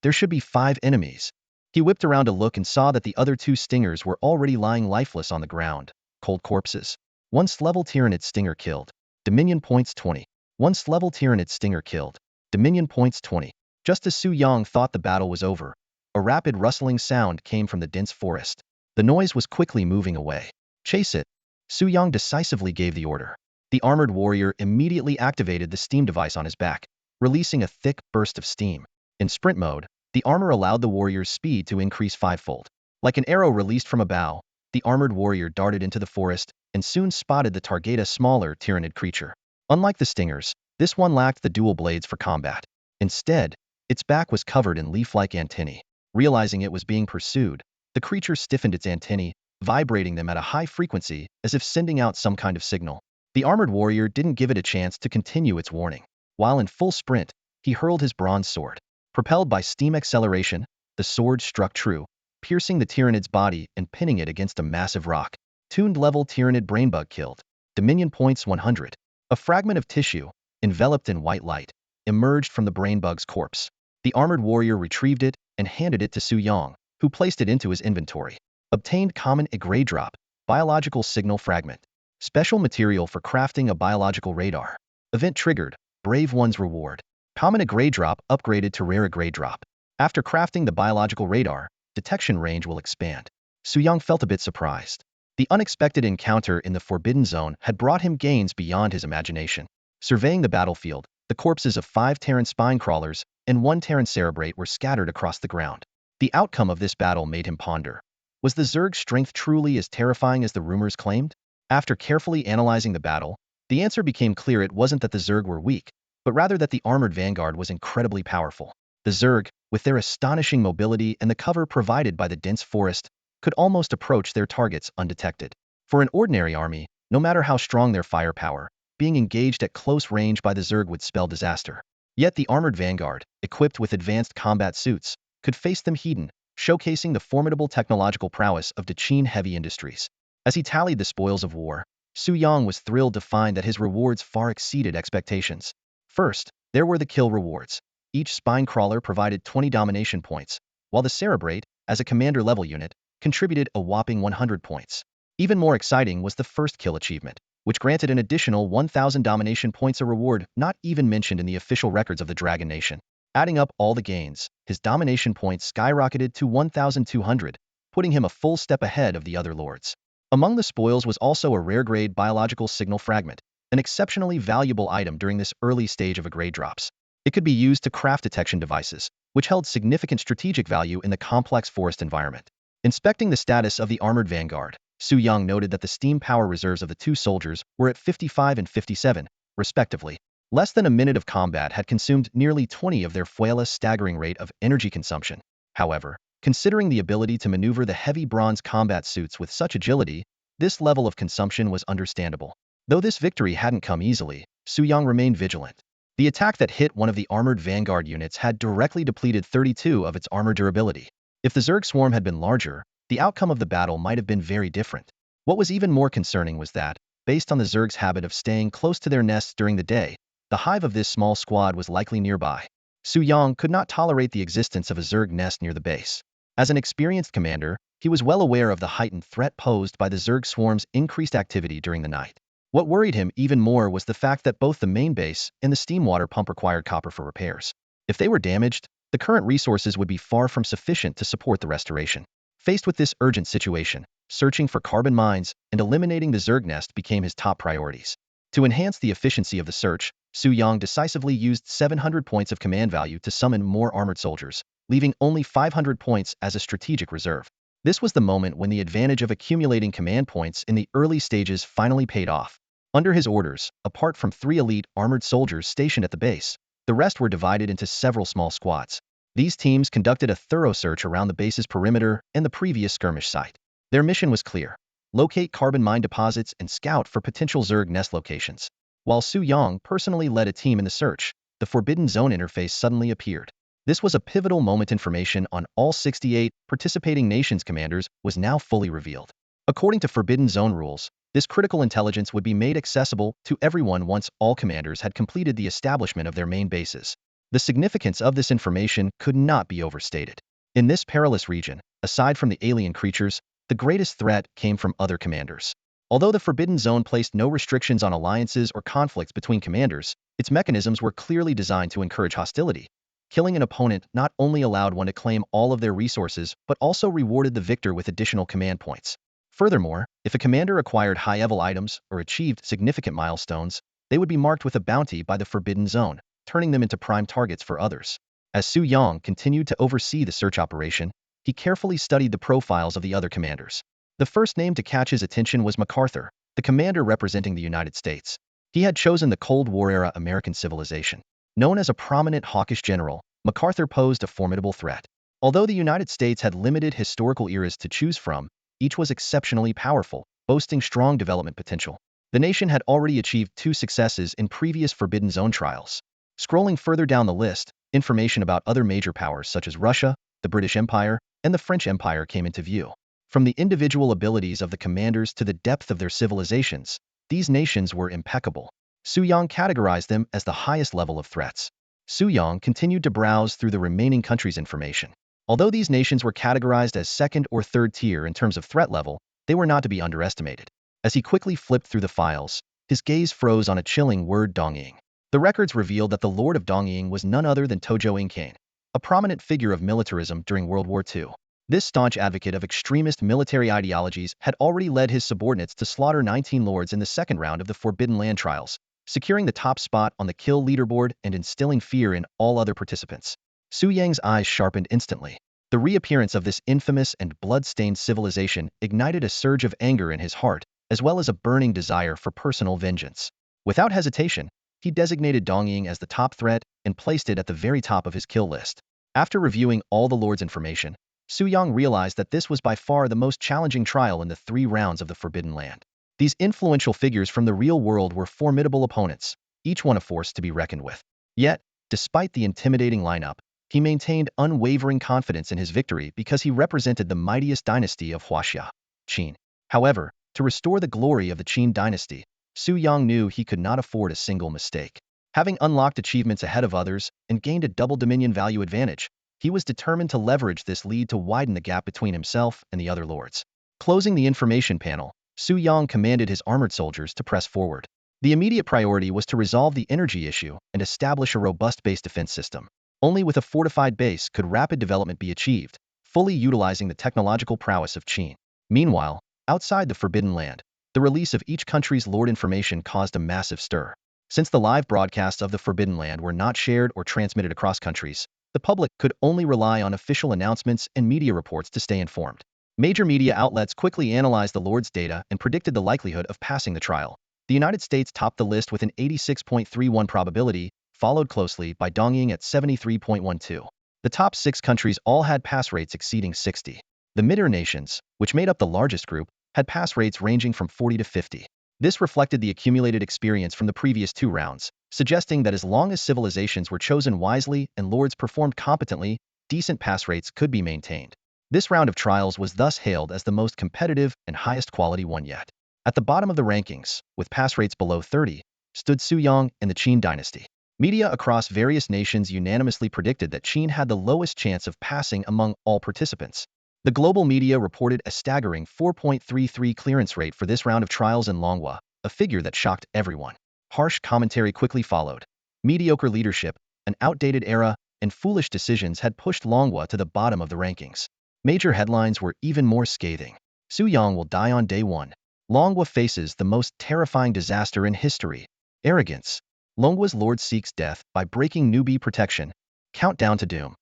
There should be 5 enemies. He whipped around to look and saw that the other 2 stingers were already lying lifeless on the ground, cold corpses. Once-level Tyranid stinger killed. Dominion points 20. Once-level Tyranid stinger killed. Dominion points 20. Just as Su Yang thought the battle was over, a rapid rustling sound came from the dense forest. The noise was quickly moving away. Chase it. Su Yang decisively gave the order. The armored warrior immediately activated the steam device on his back, releasing a thick burst of steam. In sprint mode, the armor allowed the warrior's speed to increase 5-fold. Like an arrow released from a bow, the armored warrior darted into the forest and soon spotted the target, a smaller Tyranid creature. Unlike the stingers, this one lacked the dual blades for combat. Instead, its back was covered in leaf-like antennae. Realizing it was being pursued, the creature stiffened its antennae, vibrating them at a high frequency as if sending out some kind of signal. The armored warrior didn't give it a chance to continue its warning. While in full sprint, he hurled his bronze sword. Propelled by steam acceleration, the sword struck true, piercing the Tyranid's body and pinning it against a massive rock. Tuned-level Tyranid brainbug killed. Dominion points 100. A fragment of tissue, enveloped in white light, emerged from the brainbug's corpse. The armored warrior retrieved it and handed it to Su Yang, who placed it into his inventory. Obtained common Igray drop, biological signal fragment. Special material for crafting a biological radar. Event triggered, Brave One's reward. Common Igray drop upgraded to rare Igray drop. After crafting the biological radar, detection range will expand. Su Yang felt a bit surprised. The unexpected encounter in the Forbidden Zone had brought him gains beyond his imagination. Surveying the battlefield, the corpses of 5 Terran spine crawlers and 1 Terran cerebrate were scattered across the ground. The outcome of this battle made him ponder. Was the Zerg strength truly as terrifying as the rumors claimed? After carefully analyzing the battle, the answer became clear. It wasn't that the Zerg were weak, but rather that the armored vanguard was incredibly powerful. The Zerg, with their astonishing mobility and the cover provided by the dense forest, could almost approach their targets undetected. For an ordinary army, no matter how strong their firepower, being engaged at close range by the Zerg would spell disaster. Yet the armored vanguard, equipped with advanced combat suits, could face them head-on, showcasing the formidable technological prowess of the Qin heavy industries. As he tallied the spoils of war, Su Yang was thrilled to find that his rewards far exceeded expectations. First, There were the kill rewards. Each spine crawler provided 20 domination points, while the Cerebrate, as a commander-level unit, contributed a whopping 100 points. Even more exciting was the first kill achievement, which granted an additional 1,000 domination points, a reward not even mentioned in the official records of the Dragon Nation. Adding up all the gains, his domination points skyrocketed to 1,200, putting him a full step ahead of the other lords. Among the spoils was also a rare-grade biological signal fragment, an exceptionally valuable item during this early stage of a grade drops. It could be used to craft detection devices, which held significant strategic value in the complex forest environment. Inspecting the status of the armored vanguard, Su Yang noted that the steam power reserves of the two soldiers were at 55 and 57, respectively. Less than a minute of combat had consumed nearly 20 of their fuel's staggering rate of energy consumption. However, considering the ability to maneuver the heavy bronze combat suits with such agility, this level of consumption was understandable. Though this victory hadn't come easily, Su Yang remained vigilant. The attack that hit one of the armored vanguard units had directly depleted 32 of its armor durability. If the Zerg swarm had been larger, the outcome of the battle might have been very different. What was even more concerning was that, based on the Zerg's habit of staying close to their nests during the day, the hive of this small squad was likely nearby. Su Yang could not tolerate the existence of a Zerg nest near the base. As an experienced commander, he was well aware of the heightened threat posed by the Zerg swarm's increased activity during the night. What worried him even more was the fact that both the main base and the steam water pump required copper for repairs. If they were damaged, the current resources would be far from sufficient to support the restoration. Faced with this urgent situation, searching for carbon mines and eliminating the Zerg nest became his top priorities. To enhance the efficiency of the search, Su Yang decisively used 700 points of command value to summon more armored soldiers, leaving only 500 points as a strategic reserve. This was the moment when the advantage of accumulating command points in the early stages finally paid off. Under his orders, apart from 3 elite armored soldiers stationed at the base, the rest were divided into several small squads. These teams conducted a thorough search around the base's perimeter and the previous skirmish site. Their mission was clear: locate carbon mine deposits and scout for potential Zerg nest locations. While Su Yang personally led a team in the search, the Forbidden Zone interface suddenly appeared. This was a pivotal moment. Information on all 68 participating nations' commanders was now fully revealed. According to Forbidden Zone rules, this critical intelligence would be made accessible to everyone once all commanders had completed the establishment of their main bases. The significance of this information could not be overstated. In this perilous region, aside from the alien creatures, the greatest threat came from other commanders. Although the Forbidden Zone placed no restrictions on alliances or conflicts between commanders, its mechanisms were clearly designed to encourage hostility. Killing an opponent not only allowed one to claim all of their resources, but also rewarded the victor with additional command points. Furthermore, if a commander acquired high-level items or achieved significant milestones, they would be marked with a bounty by the Forbidden Zone, turning them into prime targets for others. As Su Yang continued to oversee the search operation, he carefully studied the profiles of the other commanders. The first name to catch his attention was MacArthur, the commander representing the United States. He had chosen the Cold War-era American civilization. Known as a prominent hawkish general, MacArthur posed a formidable threat. Although the United States had limited historical eras to choose from, each was exceptionally powerful, boasting strong development potential. The nation had already achieved 2 successes in previous Forbidden Zone trials. Scrolling further down the list, information about other major powers such as Russia, the British Empire, and the French Empire came into view. From the individual abilities of the commanders to the depth of their civilizations, these nations were impeccable. Su Yang categorized them as the highest level of threats. Su Yang continued to browse through the remaining countries' information. Although these nations were categorized as second or third tier in terms of threat level, they were not to be underestimated. As he quickly flipped through the files, his gaze froze on a chilling word: Dongying. The records revealed that the Lord of Dongying was none other than Tojo Incain, a prominent figure of militarism during World War II. This staunch advocate of extremist military ideologies had already led his subordinates to slaughter 19 lords in the second round of the Forbidden Land trials, securing the top spot on the kill leaderboard and instilling fear in all other participants. Su Yang's eyes sharpened instantly. The reappearance of this infamous and blood-stained civilization ignited a surge of anger in his heart, as well as a burning desire for personal vengeance. Without hesitation, he designated Dongying as the top threat and placed it at the very top of his kill list. After reviewing all the Lord's information, Su Yang realized that this was by far the most challenging trial in the 3 rounds of the Forbidden Land. These influential figures from the real world were formidable opponents, each one a force to be reckoned with. Yet, despite the intimidating lineup, he maintained unwavering confidence in his victory because he represented the mightiest dynasty of Huaxia, Qin. However, to restore the glory of the Qin Dynasty, Su Yang knew he could not afford a single mistake. Having unlocked achievements ahead of others and gained a double dominion value advantage, he was determined to leverage this lead to widen the gap between himself and the other lords. Closing the information panel, Su Yang commanded his armored soldiers to press forward. The immediate priority was to resolve the energy issue and establish a robust base defense system. Only with a fortified base could rapid development be achieved, fully utilizing the technological prowess of Qin. Meanwhile, outside the Forbidden Land, the release of each country's lord information caused a massive stir. Since the live broadcasts of the Forbidden Land were not shared or transmitted across countries, the public could only rely on official announcements and media reports to stay informed. Major media outlets quickly analyzed the lord's data and predicted the likelihood of passing the trial. The United States topped the list with an 86.31 probability, followed closely by Dongying at 73.12. The top 6 countries all had pass rates exceeding 60. The Mid-Ear nations, which made up the largest group, had pass rates ranging from 40 to 50. This reflected the accumulated experience from the previous 2 rounds, suggesting that as long as civilizations were chosen wisely and lords performed competently, decent pass rates could be maintained. This round of trials was thus hailed as the most competitive and highest quality one yet. At the bottom of the rankings, with pass rates below 30, stood Su Yang and the Qin Dynasty. Media across various nations unanimously predicted that Qin had the lowest chance of passing among all participants. The global media reported a staggering 4.33 clearance rate for this round of trials in Longhua, a figure that shocked everyone. Harsh commentary quickly followed. Mediocre leadership, an outdated era, and foolish decisions had pushed Longhua to the bottom of the rankings. Major headlines were even more scathing. Su Yang will die on day 1. Longhua faces the most terrifying disaster in history. Arrogance. Longhua's lord seeks death by breaking newbie protection. Countdown to doom.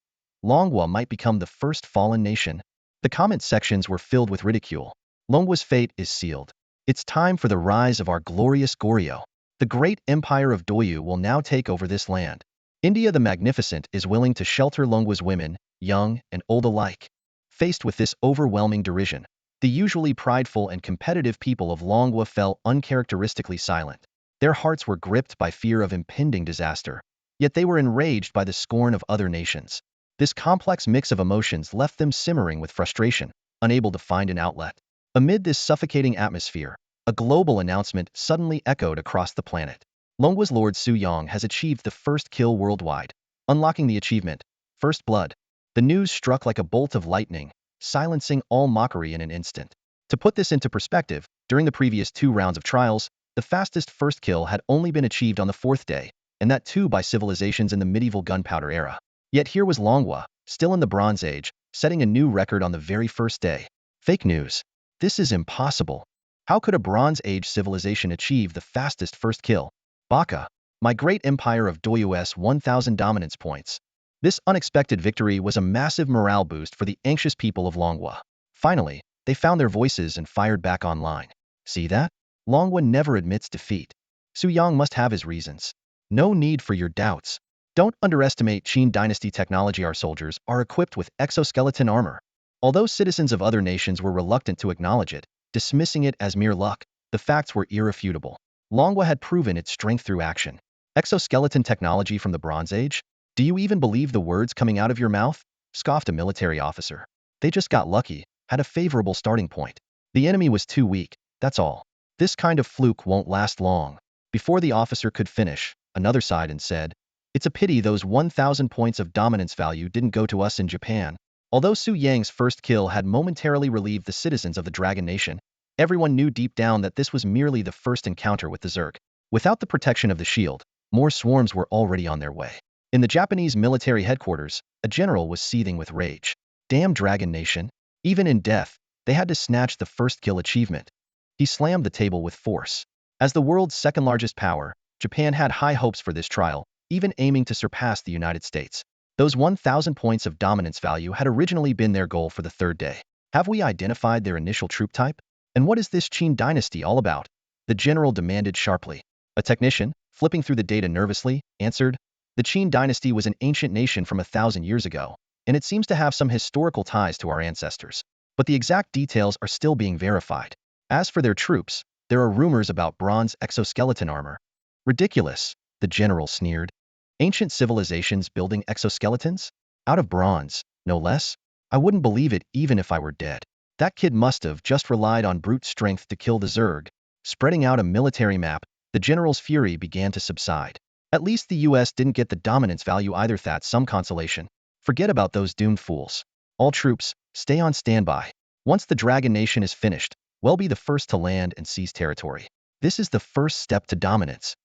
Longhua might become the first fallen nation. The comment sections were filled with ridicule. Longhua's fate is sealed. It's time for the rise of our glorious Goryeo. The great empire of Doyu will now take over this land. India the Magnificent is willing to shelter Longhua's women, young and old alike. Faced with this overwhelming derision, the usually prideful and competitive people of Longhua fell uncharacteristically silent. Their hearts were gripped by fear of impending disaster, yet they were enraged by the scorn of other nations. This complex mix of emotions left them simmering with frustration, unable to find an outlet. Amid this suffocating atmosphere, a global announcement suddenly echoed across the planet. Longhua's Lord Su Yang has achieved the first kill worldwide, unlocking the achievement, First Blood. The news struck like a bolt of lightning, silencing all mockery in an instant. To put this into perspective, during the previous 2 rounds of trials, the fastest first kill had only been achieved on the 4th day, and that too by civilizations in the medieval gunpowder era. Yet here was Longhua, still in the Bronze Age, setting a new record on the very first day. Fake news. This is impossible. How could a Bronze Age civilization achieve the fastest first kill? Baka. My great empire of Doyu's 1,000 dominance points. This unexpected victory was a massive morale boost for the anxious people of Longhua. Finally, they found their voices and fired back online. See that? Longhua never admits defeat. Su Yang must have his reasons. No need for your doubts. Don't underestimate Qin Dynasty technology. Our soldiers are equipped with exoskeleton armor. Although citizens of other nations were reluctant to acknowledge it, dismissing it as mere luck, the facts were irrefutable. Longhua had proven its strength through action. Exoskeleton technology from the Bronze Age? Do you even believe the words coming out of your mouth? Scoffed a military officer. They just got lucky, had a favorable starting point. The enemy was too weak, that's all. This kind of fluke won't last long. Before the officer could finish, another sighed and said, it's a pity those 1,000 points of dominance value didn't go to us in Japan. Although Su Yang's first kill had momentarily relieved the citizens of the Dragon Nation, everyone knew deep down that this was merely the first encounter with the Zerg. Without the protection of the shield, more swarms were already on their way. In the Japanese military headquarters, a general was seething with rage. Damn Dragon Nation. Even in death, they had to snatch the first kill achievement. He slammed the table with force. As the world's second-largest power, Japan had high hopes for this trial, even aiming to surpass the United States. Those 1,000 points of dominance value had originally been their goal for the 3rd day. Have we identified their initial troop type? And what is this Qin Dynasty all about? The general demanded sharply. A technician, flipping through the data nervously, answered, the Qin Dynasty was an ancient nation from 1,000 years ago, and it seems to have some historical ties to our ancestors. But the exact details are still being verified. As for their troops, there are rumors about bronze exoskeleton armor. Ridiculous, the general sneered. Ancient civilizations building exoskeletons? Out of bronze, no less? I wouldn't believe it even if I were dead. That kid must have just relied on brute strength to kill the Zerg. Spreading out a military map, the general's fury began to subside. At least the US didn't get the dominance value either. That's some consolation. Forget about those doomed fools. All troops, stay on standby. Once the Dragon Nation is finished, we'll be the first to land and seize territory. This is the first step to dominance.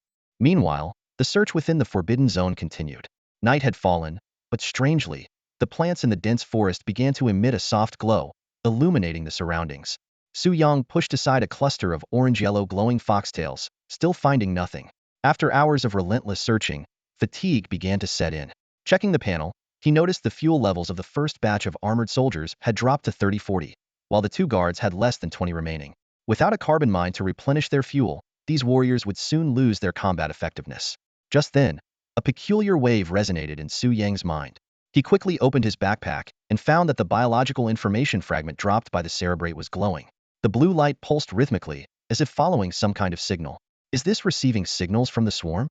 Meanwhile, the search within the Forbidden Zone continued. Night had fallen, but strangely, the plants in the dense forest began to emit a soft glow, illuminating the surroundings. Su Yang pushed aside a cluster of orange-yellow glowing foxtails, still finding nothing. After hours of relentless searching, fatigue began to set in. Checking the panel, he noticed the fuel levels of the first batch of armored soldiers had dropped to 30-40, while the 2 guards had less than 20 remaining. Without a carbon mine to replenish their fuel, these warriors would soon lose their combat effectiveness. Just then, a peculiar wave resonated in Su Yang's mind. He quickly opened his backpack and found that the biological information fragment dropped by the cerebrate was glowing. The blue light pulsed rhythmically, as if following some kind of signal. Is this receiving signals from the swarm?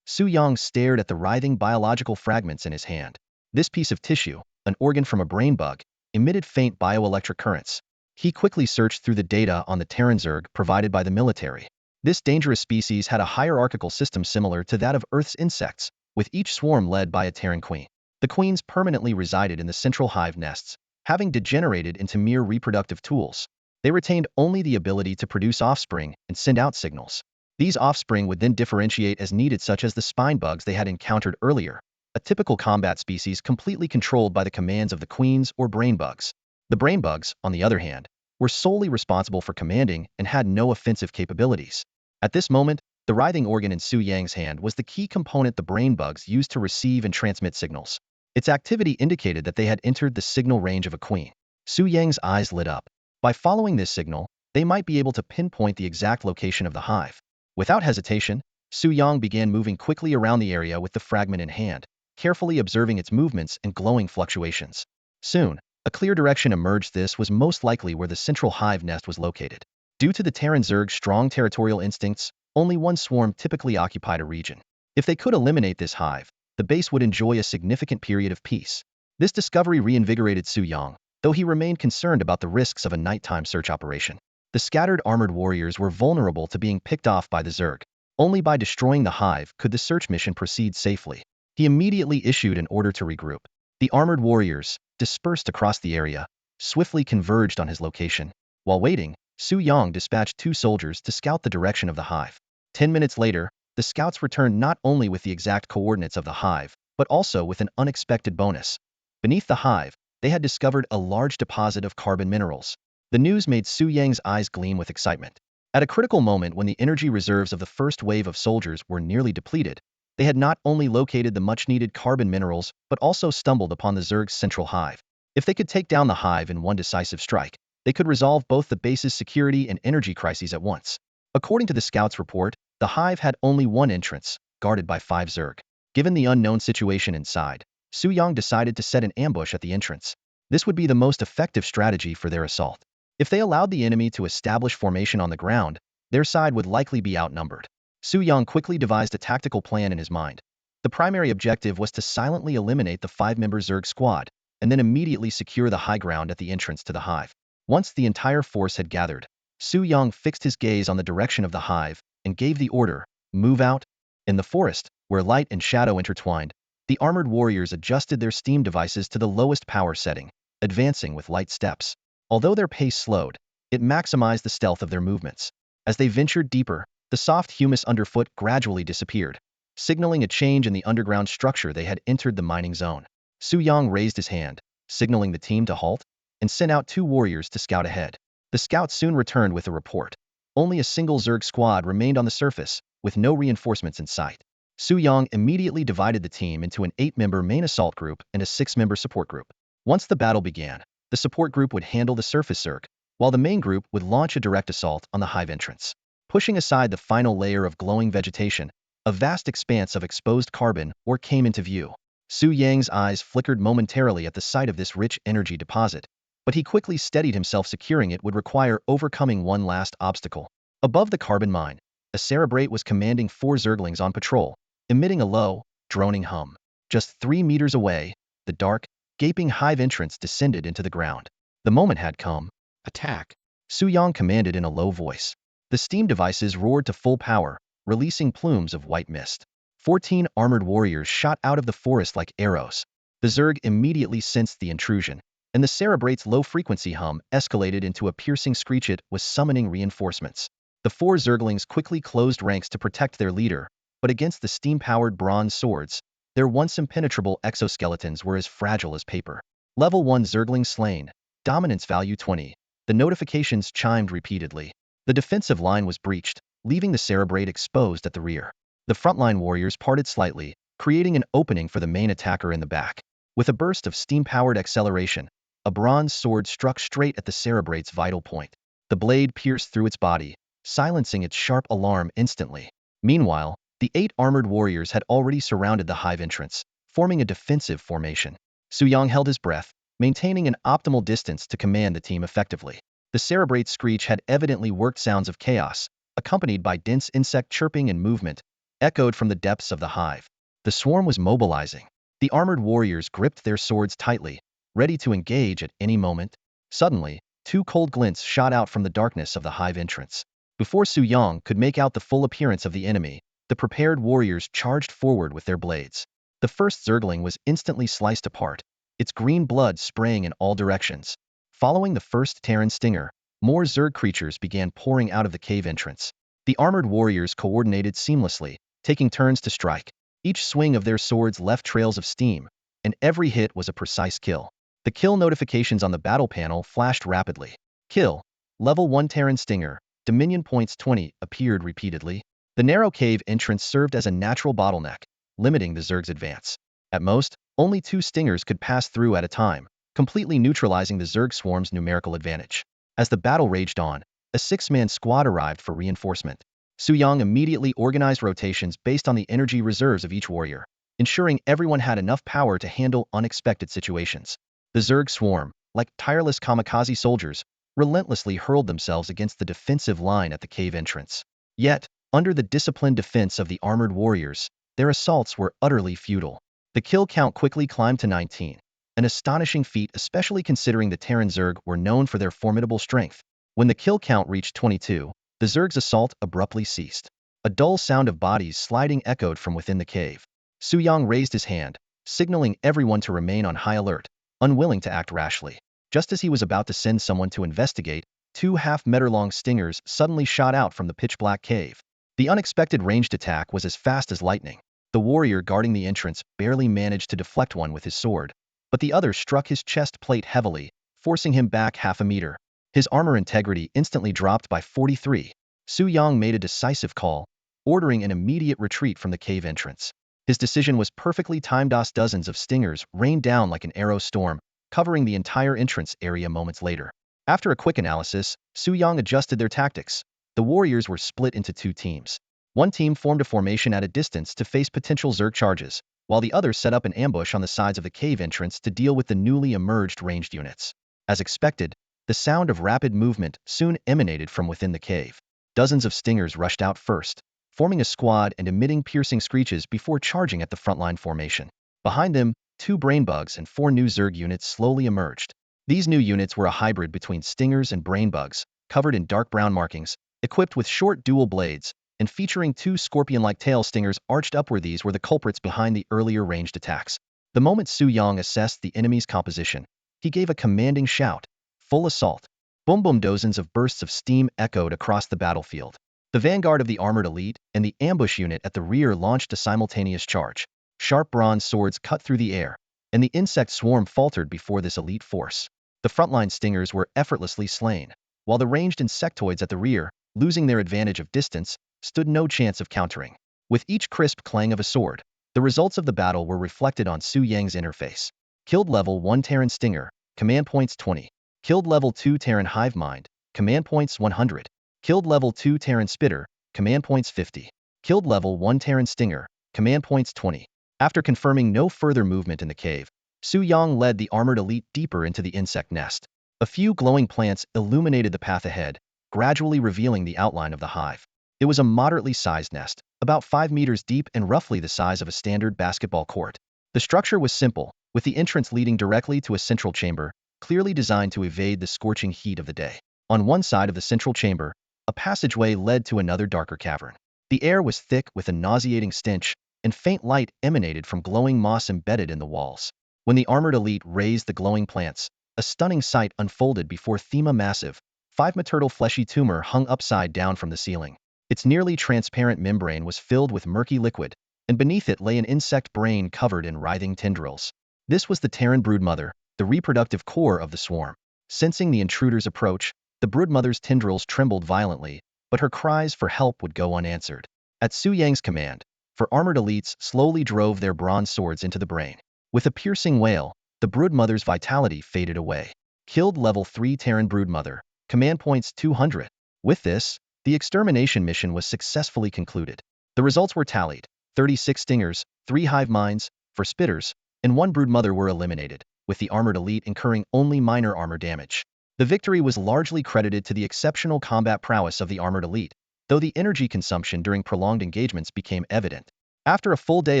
Su Yang stared at the writhing biological fragments in his hand. This piece of tissue, an organ from a brain bug, emitted faint bioelectric currents. He quickly searched through the data on the Terran Zerg provided by the military. This dangerous species had a hierarchical system similar to that of Earth's insects, with each swarm led by a Terran queen. The queens permanently resided in the central hive nests, having degenerated into mere reproductive tools. They retained only the ability to produce offspring and send out signals. These offspring would then differentiate as needed, such as the spine bugs they had encountered earlier, a typical combat species completely controlled by the commands of the queens or brain bugs. The brain bugs, on the other hand, were solely responsible for commanding and had no offensive capabilities. At this moment, the writhing organ in Su Yang's hand was the key component the brain bugs used to receive and transmit signals. Its activity indicated that they had entered the signal range of a queen. Su Yang's eyes lit up. By following this signal, they might be able to pinpoint the exact location of the hive. Without hesitation, Su Yang began moving quickly around the area with the fragment in hand, carefully observing its movements and glowing fluctuations. Soon, a clear direction emerged. This was most likely where the central hive nest was located. Due to the Terran Zerg's strong territorial instincts, only one swarm typically occupied a region. If they could eliminate this hive, the base would enjoy a significant period of peace. This discovery reinvigorated Su Yang, though he remained concerned about the risks of a nighttime search operation. The scattered armored warriors were vulnerable to being picked off by the Zerg. Only by destroying the hive could the search mission proceed safely. He immediately issued an order to regroup. The armored warriors, dispersed across the area, swiftly converged on his location. While waiting, Su Yang dispatched 2 soldiers to scout the direction of the hive. 10 minutes later, the scouts returned not only with the exact coordinates of the hive, but also with an unexpected bonus. Beneath the hive, they had discovered a large deposit of carbon minerals. The news made Su Yang's eyes gleam with excitement. At a critical moment when the energy reserves of the first wave of soldiers were nearly depleted, they had not only located the much-needed carbon minerals, but also stumbled upon the Zerg's central hive. If they could take down the hive in one decisive strike, they could resolve both the base's security and energy crises at once. According to the scouts' report, the hive had only one entrance, guarded by 5 Zerg. Given the unknown situation inside, Su Yang decided to set an ambush at the entrance. This would be the most effective strategy for their assault. If they allowed the enemy to establish formation on the ground, their side would likely be outnumbered. Su Yang quickly devised a tactical plan in his mind. The primary objective was to silently eliminate the 5-member Zerg squad, and then immediately secure the high ground at the entrance to the hive. Once the entire force had gathered, Su Yang fixed his gaze on the direction of the hive and gave the order, "Move out." In the forest, where light and shadow intertwined, the armored warriors adjusted their steam devices to the lowest power setting, advancing with light steps. Although their pace slowed, it maximized the stealth of their movements. As they ventured deeper, the soft humus underfoot gradually disappeared, signaling a change in the underground structure. They had entered the mining zone. Su Yang raised his hand, signaling the team to halt, and sent out 2 warriors to scout ahead. The scouts soon returned with a report. Only a single Zerg squad remained on the surface, with no reinforcements in sight. Su Yang immediately divided the team into an 8-member main assault group and a 6-member support group. Once the battle began, the support group would handle the surface Zerg, while the main group would launch a direct assault on the hive entrance. Pushing aside the final layer of glowing vegetation, a vast expanse of exposed carbon ore came into view. Su Yang's eyes flickered momentarily at the sight of this rich energy deposit, but he quickly steadied himself. Securing it would require overcoming one last obstacle. Above the carbon mine, a cerebrate was commanding 4 Zerglings on patrol, emitting a low, droning hum. Just 3 meters away, the dark, gaping hive entrance descended into the ground. The moment had come. "Attack!" Su Yang commanded in a low voice. The steam devices roared to full power, releasing plumes of white mist. 14 armored warriors shot out of the forest like arrows. The Zerg immediately sensed the intrusion, and the Cerebrate's low-frequency hum escalated into a piercing screech. It was summoning reinforcements. The 4 Zerglings quickly closed ranks to protect their leader, but against the steam-powered bronze swords, their once impenetrable exoskeletons were as fragile as paper. Level 1 Zergling slain. Dominance value 20. The notifications chimed repeatedly. The defensive line was breached, leaving the Cerebrate exposed at the rear. The frontline warriors parted slightly, creating an opening for the main attacker in the back. With a burst of steam-powered acceleration, a bronze sword struck straight at the Cerebrate's vital point. The blade pierced through its body, silencing its sharp alarm instantly. Meanwhile, the 8 armored warriors had already surrounded the hive entrance, forming a defensive formation. Su Yang held his breath, maintaining an optimal distance to command the team effectively. The Cerebrate's screech had evidently worked. Sounds of chaos, accompanied by dense insect chirping and movement, echoed from the depths of the hive. The swarm was mobilizing. The armored warriors gripped their swords tightly, ready to engage at any moment. Suddenly, 2 cold glints shot out from the darkness of the hive entrance. Before Su Yang could make out the full appearance of the enemy, the prepared warriors charged forward with their blades. The first Zergling was instantly sliced apart, its green blood spraying in all directions. Following the first Terran stinger, more Zerg creatures began pouring out of the cave entrance. The armored warriors coordinated seamlessly, taking turns to strike. Each swing of their swords left trails of steam, and every hit was a precise kill. The kill notifications on the battle panel flashed rapidly. Kill. Level 1 Terran Stinger. Dominion points 20 appeared repeatedly. The narrow cave entrance served as a natural bottleneck, limiting the Zerg's advance. At most, only 2 stingers could pass through at a time, completely neutralizing the Zerg swarm's numerical advantage. As the battle raged on, a 6-man squad arrived for reinforcement. Su Yang immediately organized rotations based on the energy reserves of each warrior, ensuring everyone had enough power to handle unexpected situations. The Zerg swarm, like tireless kamikaze soldiers, relentlessly hurled themselves against the defensive line at the cave entrance. Yet, under the disciplined defense of the armored warriors, their assaults were utterly futile. The kill count quickly climbed to 19, an astonishing feat especially considering the Terran Zerg were known for their formidable strength. When the kill count reached 22, the Zerg's assault abruptly ceased. A dull sound of bodies sliding echoed from within the cave. Su Yang raised his hand, signaling everyone to remain on high alert, unwilling to act rashly. Just as he was about to send someone to investigate, 2 half-meter-long stingers suddenly shot out from the pitch-black cave. The unexpected ranged attack was as fast as lightning. The warrior guarding the entrance barely managed to deflect one with his sword, but the other struck his chest plate heavily, forcing him back half a meter. His armor integrity instantly dropped by 43. Su Yang made a decisive call, ordering an immediate retreat from the cave entrance. His decision was perfectly timed. Dozens of stingers rained down like an arrow storm, covering the entire entrance area moments later. After a quick analysis, Su Yang adjusted their tactics. The warriors were split into 2 teams. One team formed a formation at a distance to face potential Zerg charges, while the other set up an ambush on the sides of the cave entrance to deal with the newly emerged ranged units. As expected, the sound of rapid movement soon emanated from within the cave. Dozens of stingers rushed out first, forming a squad and emitting piercing screeches before charging at the frontline formation. Behind them, 2 brainbugs and 4 new Zerg units slowly emerged. These new units were a hybrid between stingers and brainbugs, covered in dark brown markings, equipped with short dual blades, and featuring 2 scorpion-like tail stingers arched upward. These were the culprits behind the earlier ranged attacks. The moment Su Yang assessed the enemy's composition, he gave a commanding shout. Full assault. Boom boom. Dozens of bursts of steam echoed across the battlefield. The vanguard of the armored elite and the ambush unit at the rear launched a simultaneous charge. Sharp bronze swords cut through the air, and the insect swarm faltered before this elite force. The frontline stingers were effortlessly slain, while the ranged insectoids at the rear, losing their advantage of distance, stood no chance of countering. With each crisp clang of a sword, the results of the battle were reflected on Su Yang's interface. Killed level 1 Terran Stinger, command points 20. Killed level 2 Terran Hive Mind, command points 100. Killed level 2 Terran Spitter, command points 50. Killed level 1 Terran Stinger, command points 20. After confirming no further movement in the cave, Su Yang led the armored elite deeper into the insect nest. A few glowing plants illuminated the path ahead, gradually revealing the outline of the hive. It was a moderately sized nest, about 5 meters deep and roughly the size of a standard basketball court. The structure was simple, with the entrance leading directly to a central chamber, clearly designed to evade the scorching heat of the day. On one side of the central chamber, a passageway led to another darker cavern. The air was thick with a nauseating stench, and faint light emanated from glowing moss embedded in the walls. When the armored elite raised the glowing plants, a stunning sight unfolded before them. A massive, 5-meter fleshy tumor hung upside down from the ceiling. Its nearly transparent membrane was filled with murky liquid, and beneath it lay an insect brain covered in writhing tendrils. This was the Terran broodmother, the reproductive core of the swarm. Sensing the intruder's approach, the broodmother's tendrils trembled violently, but her cries for help would go unanswered. At Su Yang's command, four armored elites slowly drove their bronze swords into the brain. With a piercing wail, the broodmother's vitality faded away. Killed level 3 Terran broodmother, command points 200. With this, the extermination mission was successfully concluded. The results were tallied. 36 stingers, 3 hive minds, 4 spitters, and 1 broodmother were eliminated, with the armored elite incurring only minor armor damage. The victory was largely credited to the exceptional combat prowess of the armored elite, though the energy consumption during prolonged engagements became evident. After a full day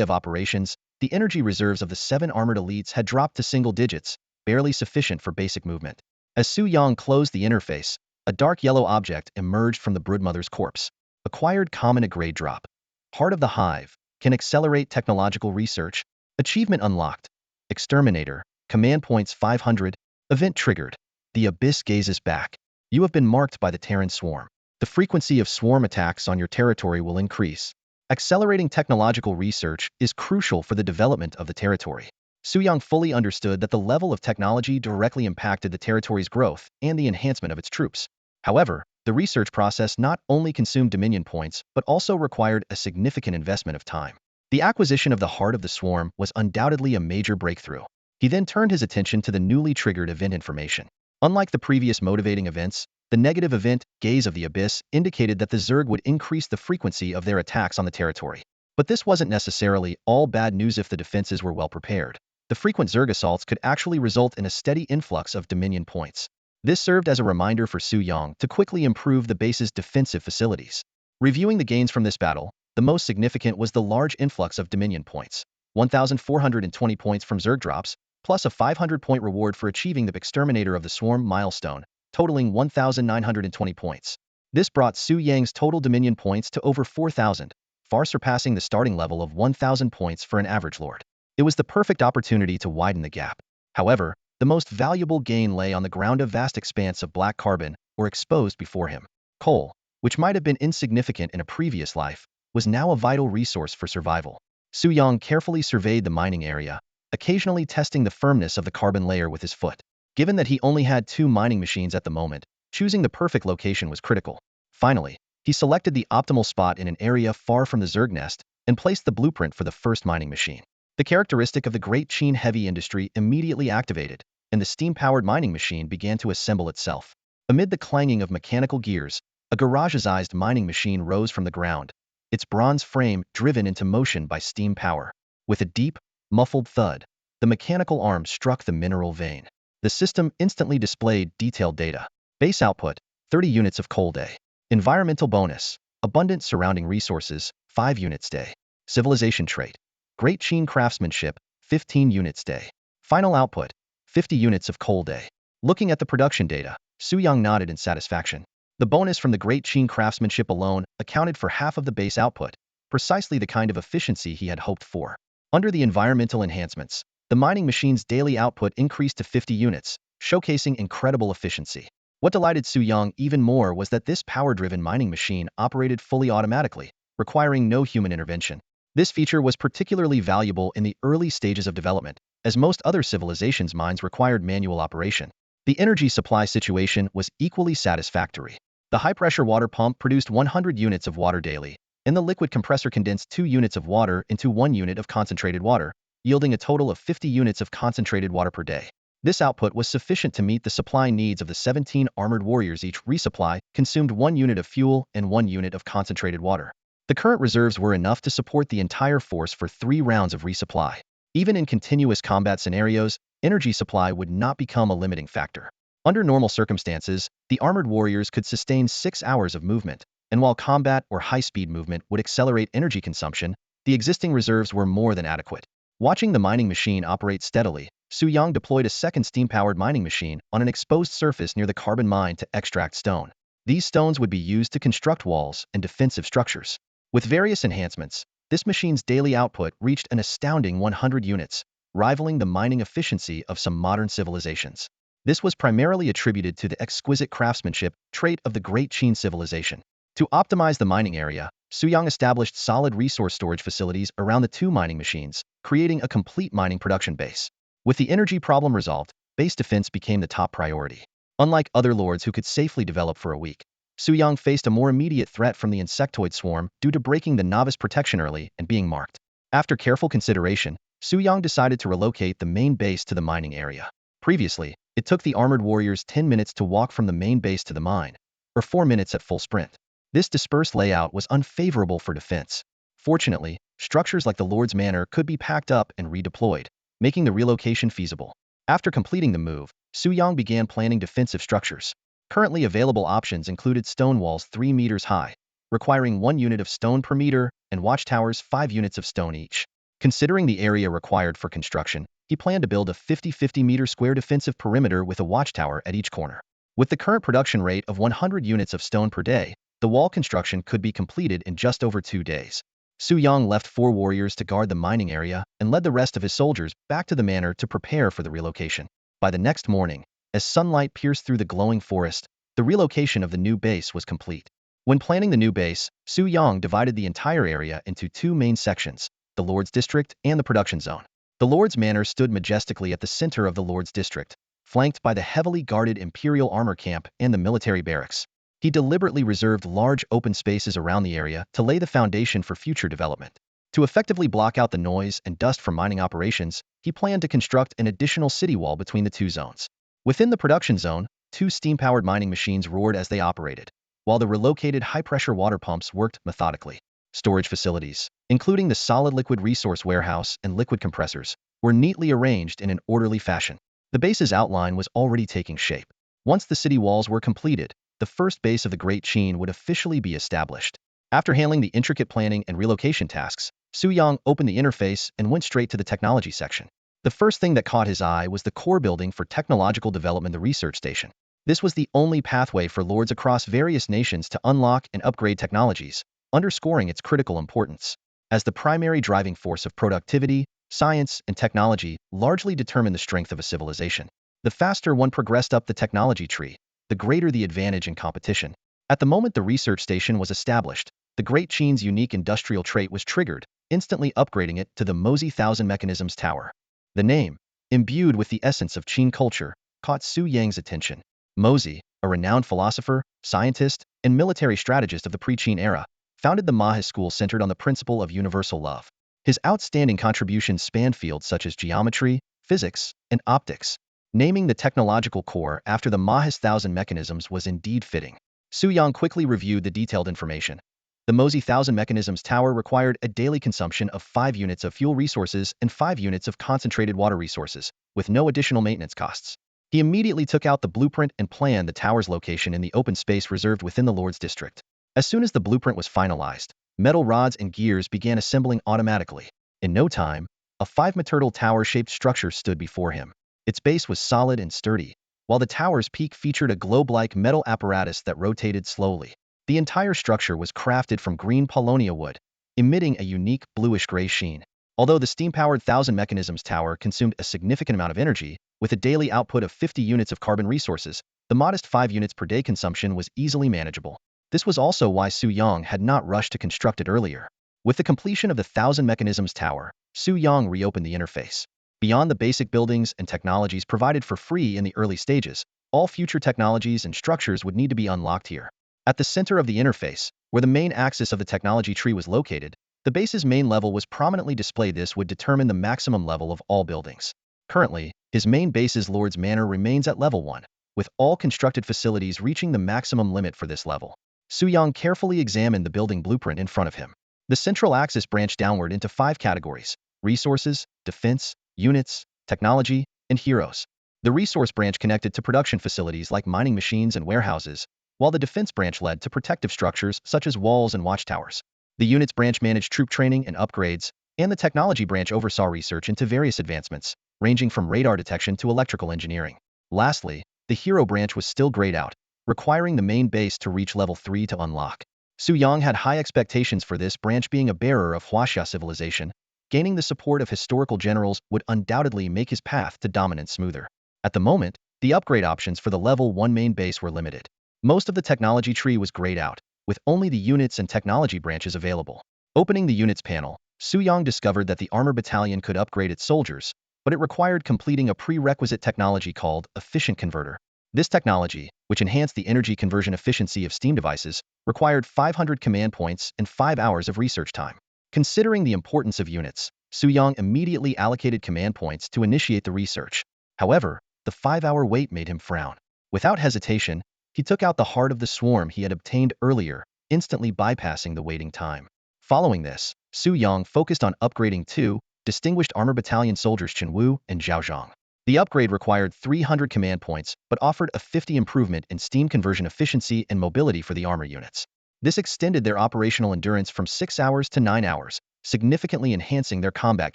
of operations, the energy reserves of the 7 armored elites had dropped to single digits, barely sufficient for basic movement. As Su Yang closed the interface, a dark yellow object emerged from the broodmother's corpse. Acquired common a grade drop. Heart of the Hive, can accelerate technological research. Achievement unlocked. Exterminator, command points 500. Event triggered. The abyss gazes back. You have been marked by the Terran swarm. The frequency of swarm attacks on your territory will increase. Accelerating technological research is crucial for the development of the territory. Su Yang fully understood that the level of technology directly impacted the territory's growth and the enhancement of its troops. However, the research process not only consumed Dominion points, but also required a significant investment of time. The acquisition of the Heart of the Swarm was undoubtedly a major breakthrough. He then turned his attention to the newly triggered event information. Unlike the previous motivating events, the negative event, Gaze of the Abyss, indicated that the Zerg would increase the frequency of their attacks on the territory. But this wasn't necessarily all bad news if the defenses were well prepared. The frequent Zerg assaults could actually result in a steady influx of Dominion points. This served as a reminder for Su Yang to quickly improve the base's defensive facilities. Reviewing the gains from this battle, the most significant was the large influx of Dominion points. 1,420 points from Zerg drops, plus a 500-point reward for achieving the Exterminator of the Swarm milestone, totaling 1,920 points. This brought Su Yang's total Dominion points to over 4,000, far surpassing the starting level of 1,000 points for an average lord. It was the perfect opportunity to widen the gap. However, the most valuable gain lay on the ground. A vast expanse of black carbon were exposed before him. Coal, which might have been insignificant in a previous life, was now a vital resource for survival. Su Yang carefully surveyed the mining area, occasionally testing the firmness of the carbon layer with his foot. Given that he only had 2 mining machines at the moment, choosing the perfect location was critical. Finally, he selected the optimal spot in an area far from the Zerg nest and placed the blueprint for the first mining machine. The characteristic of the Great Qin heavy industry immediately activated, and the steam-powered mining machine began to assemble itself. Amid the clanging of mechanical gears, a garage-sized mining machine rose from the ground, its bronze frame driven into motion by steam power. With a deep, muffled thud, the mechanical arm struck the mineral vein. The system instantly displayed detailed data. Base output, 30 units of coal day. Environmental bonus, abundant surrounding resources, 5 units day. Civilization trait, Great Qin craftsmanship, 15 units day. Final output, 50 units of coal day. Looking at the production data, Su Yang nodded in satisfaction. The bonus from the Great Qin craftsmanship alone accounted for half of the base output, precisely the kind of efficiency he had hoped for. Under the environmental enhancements, the mining machine's daily output increased to 50 units, showcasing incredible efficiency. What delighted Su Yang even more was that this power-driven mining machine operated fully automatically, requiring no human intervention. This feature was particularly valuable in the early stages of development, as most other civilizations' mines required manual operation. The energy supply situation was equally satisfactory. The high-pressure water pump produced 100 units of water daily, and the liquid compressor condensed 2 units of water into 1 unit of concentrated water, yielding a total of 50 units of concentrated water per day. This output was sufficient to meet the supply needs of the 17 armored warriors. Each resupply consumed 1 unit of fuel and 1 unit of concentrated water. The current reserves were enough to support the entire force for 3 rounds of resupply. Even in continuous combat scenarios, energy supply would not become a limiting factor. Under normal circumstances, the armored warriors could sustain 6 hours of movement, and while combat or high-speed movement would accelerate energy consumption, the existing reserves were more than adequate. Watching the mining machine operate steadily, Su Yang deployed a second steam-powered mining machine on an exposed surface near the carbon mine to extract stone. These stones would be used to construct walls and defensive structures. With various enhancements, This machine's daily output reached an astounding 100 units, rivaling the mining efficiency of some modern civilizations. This was primarily attributed to the exquisite craftsmanship trait of the Great Qin civilization. To optimize the mining area, Suyang established solid resource storage facilities around the two mining machines, creating a complete mining production base. With the energy problem resolved, base defense became the top priority. Unlike other lords who could safely develop for a week, Suyang faced a more immediate threat from the insectoid swarm due to breaking the novice protection early and being marked. After careful consideration, Suyang decided to relocate the main base to the mining area. Previously, it took the armored warriors 10 minutes to walk from the main base to the mine, or 4 minutes at full sprint. This dispersed layout was unfavorable for defense. Fortunately, structures like the Lord's Manor could be packed up and redeployed, making the relocation feasible. After completing the move, Suyang began planning defensive structures. Currently available options included stone walls 3 meters high, requiring 1 unit of stone per meter, and watchtowers 5 units of stone each. Considering the area required for construction, he planned to build a 50-50 meter square defensive perimeter with a watchtower at each corner. With the current production rate of 100 units of stone per day, the wall construction could be completed in just over 2 days. Suyang left 4 warriors to guard the mining area and led the rest of his soldiers back to the manor to prepare for the relocation. By the next morning, as sunlight pierced through the glowing forest, the relocation of the new base was complete. When planning the new base, Suyang divided the entire area into 2 main sections, the Lord's District and the Production Zone. The Lord's Manor stood majestically at the center of the Lord's District, flanked by the heavily guarded Imperial armor camp and the military barracks. He deliberately reserved large open spaces around the area to lay the foundation for future development. To effectively block out the noise and dust from mining operations, he planned to construct an additional city wall between the 2 zones. Within the production zone, 2 steam-powered mining machines roared as they operated, while the relocated high-pressure water pumps worked methodically. Storage facilities, including the solid liquid resource warehouse and liquid compressors, were neatly arranged in an orderly fashion. The base's outline was already taking shape. Once the city walls were completed, the first base of the Great Qin would officially be established. After handling the intricate planning and relocation tasks, Suyang opened the interface and went straight to the technology section. The first thing that caught his eye was the core building for technological development, the research station. This was the only pathway for lords across various nations to unlock and upgrade technologies, underscoring its critical importance. As the primary driving force of productivity, science, and technology largely determine the strength of a civilization. The faster one progressed up the technology tree, the greater the advantage in competition. At the moment the research station was established, the Great Qin's unique industrial trait was triggered, instantly upgrading it to the Mohist 1000 Mechanisms Tower. The name, imbued with the essence of Qin culture, caught Suyang's attention. Mohist, a renowned philosopher, scientist, and military strategist of the pre-Qin era, founded the Mohist school centered on the principle of universal love. His outstanding contributions spanned fields such as geometry, physics, and optics. Naming the technological core after the Mohist 1000 mechanisms was indeed fitting. Suyang quickly reviewed the detailed information. The Mohist 1000 Mechanisms Tower required a daily consumption of 5 units of fuel resources and 5 units of concentrated water resources, with no additional maintenance costs. He immediately took out the blueprint and planned the tower's location in the open space reserved within the Lord's District. As soon as the blueprint was finalized, metal rods and gears began assembling automatically. In no time, a 5-meter tower-shaped structure stood before him. Its base was solid and sturdy, while the tower's peak featured a globe-like metal apparatus that rotated slowly. The entire structure was crafted from green paulownia wood, emitting a unique bluish-gray sheen. Although the steam-powered 1000 Mechanisms Tower consumed a significant amount of energy, with a daily output of 50 units of carbon resources, the modest 5 units per day consumption was easily manageable. This was also why Suyang had not rushed to construct it earlier. With the completion of the 1000 Mechanisms Tower, Suyang reopened the interface. Beyond the basic buildings and technologies provided for free in the early stages, all future technologies and structures would need to be unlocked here. At the center of the interface, where the main axis of the technology tree was located, the base's main level was prominently displayed. This would determine the maximum level of all buildings. Currently, his main base's Lord's Manor remains at level 1, with all constructed facilities reaching the maximum limit for this level. Suyang carefully examined the building blueprint in front of him. The central axis branched downward into 5 categories: resources, defense, units, technology, and heroes. The resource branch connected to production facilities like mining machines and warehouses, while the defense branch led to protective structures such as walls and watchtowers. The units branch managed troop training and upgrades, and the technology branch oversaw research into various advancements, ranging from radar detection to electrical engineering. Lastly, the hero branch was still grayed out, requiring the main base to reach level 3 to unlock. Su Yang had high expectations for this branch, being a bearer of Huaxia civilization. Gaining the support of historical generals would undoubtedly make his path to dominance smoother. At the moment, the upgrade options for the level 1 main base were limited. Most of the technology tree was grayed out, with only the units and technology branches available. Opening the units panel, Su Yang discovered that the armor battalion could upgrade its soldiers, but it required completing a prerequisite technology called efficient converter. This technology, which enhanced the energy conversion efficiency of steam devices, required 500 command points and 5 hours of research time. Considering the importance of units, Su Yang immediately allocated command points to initiate the research. However, the 5-hour wait made him frown. Without hesitation, he took out the heart of the swarm he had obtained earlier, instantly bypassing the waiting time. Following this, Su Yang focused on upgrading 2 distinguished armor battalion soldiers, Wu and Zhao. The upgrade required 300 command points, but offered a 50 improvement in steam conversion efficiency and mobility for the armor units. This extended their operational endurance from 6 hours to 9 hours, significantly enhancing their combat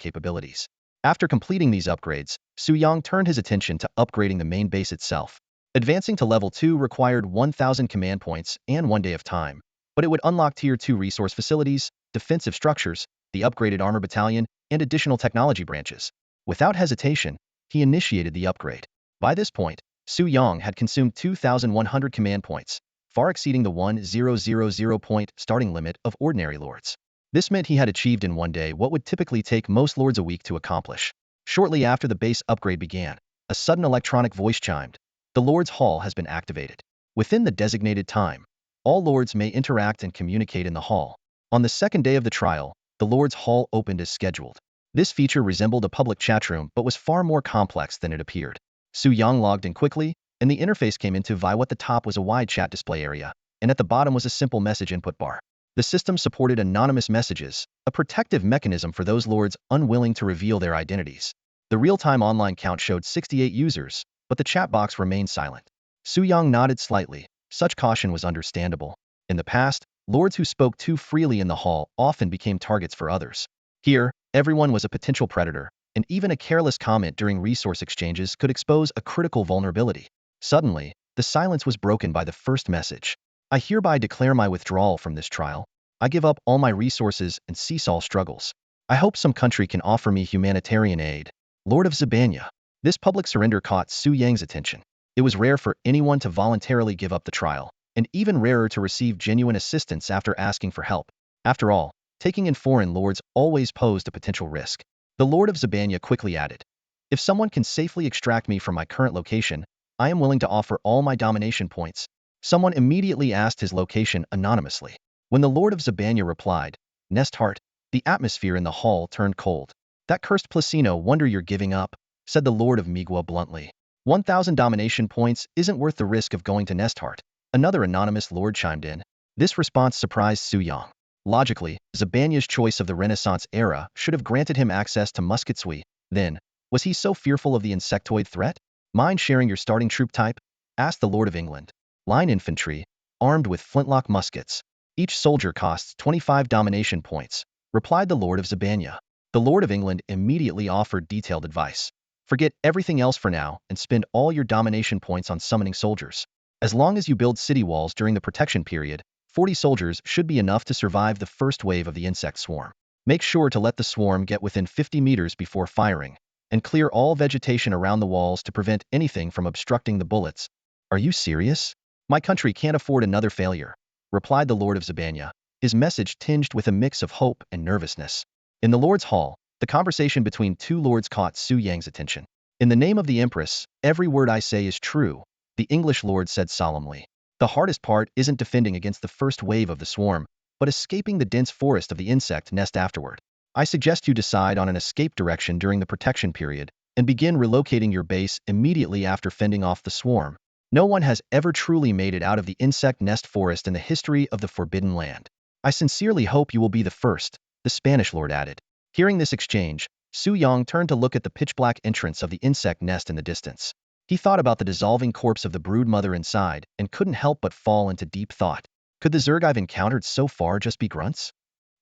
capabilities. After completing these upgrades, Su Yang turned his attention to upgrading the main base itself. Advancing to level 2 required 1,000 command points and 1 day of time, but it would unlock Tier 2 resource facilities, defensive structures, the upgraded armor battalion, and additional technology branches. Without hesitation, he initiated the upgrade. By this point, Su Yang had consumed 2,100 command points, far exceeding the 1,000 point starting limit of ordinary lords. This meant he had achieved in 1 day what would typically take most lords a week to accomplish. Shortly after the base upgrade began, a sudden electronic voice chimed. The Lord's Hall has been activated. Within the designated time, all lords may interact and communicate in the hall. On the second day of the trial, the Lord's Hall opened as scheduled. This feature resembled a public chat room but was far more complex than it appeared. Su Yang logged in quickly, and the interface came into view. At the top was a wide chat display area, and at the bottom was a simple message input bar. The system supported anonymous messages, a protective mechanism for those lords unwilling to reveal their identities. The real-time online count showed 68 users, but the chat box remained silent. Su Yang nodded slightly. Such caution was understandable. In the past, lords who spoke too freely in the hall often became targets for others. Here, everyone was a potential predator, and even a careless comment during resource exchanges could expose a critical vulnerability. Suddenly, the silence was broken by the first message. I hereby declare my withdrawal from this trial. I give up all my resources and cease all struggles. I hope some country can offer me humanitarian aid. Lord of Zibanya. This public surrender caught Su Yang's attention. It was rare for anyone to voluntarily give up the trial, and even rarer to receive genuine assistance after asking for help. After all, taking in foreign lords always posed a potential risk. The Lord of Zibanya quickly added, if someone can safely extract me from my current location, I am willing to offer all my domination points. Someone immediately asked his location anonymously. When the Lord of Zibanya replied, Nest Heart, the atmosphere in the hall turned cold. That cursed Placino wonder you're giving up, said the Lord of Migua bluntly. 1,000 domination points isn't worth the risk of going to Nest Heart. Another anonymous lord chimed in. This response surprised Su Yang. Logically, Zibanya's choice of the Renaissance era should have granted him access to musketsui. Then, was he so fearful of the insectoid threat? Mind sharing your starting troop type? Asked the Lord of England. Line infantry, armed with flintlock muskets. Each soldier costs 25 domination points, replied the Lord of Zibanya. The Lord of England immediately offered detailed advice. Forget everything else for now and spend all your domination points on summoning soldiers. As long as you build city walls during the protection period, 40 soldiers should be enough to survive the first wave of the insect swarm. Make sure to let the swarm get within 50 meters before firing, and clear all vegetation around the walls to prevent anything from obstructing the bullets. Are you serious? My country can't afford another failure, replied the Lord of Zibanya, his message tinged with a mix of hope and nervousness. In the Lord's Hall, the conversation between two lords caught Su Yang's attention. In the name of the Empress, every word I say is true, the English lord said solemnly. The hardest part isn't defending against the first wave of the swarm, but escaping the dense forest of the insect nest afterward. I suggest you decide on an escape direction during the protection period, and begin relocating your base immediately after fending off the swarm. No one has ever truly made it out of the insect nest forest in the history of the Forbidden Land. I sincerely hope you will be the first, the Spanish lord added. Hearing this exchange, Su Yang turned to look at the pitch-black entrance of the insect nest in the distance. He thought about the dissolving corpse of the brood mother inside and couldn't help but fall into deep thought. Could the Zerg I've encountered so far just be grunts?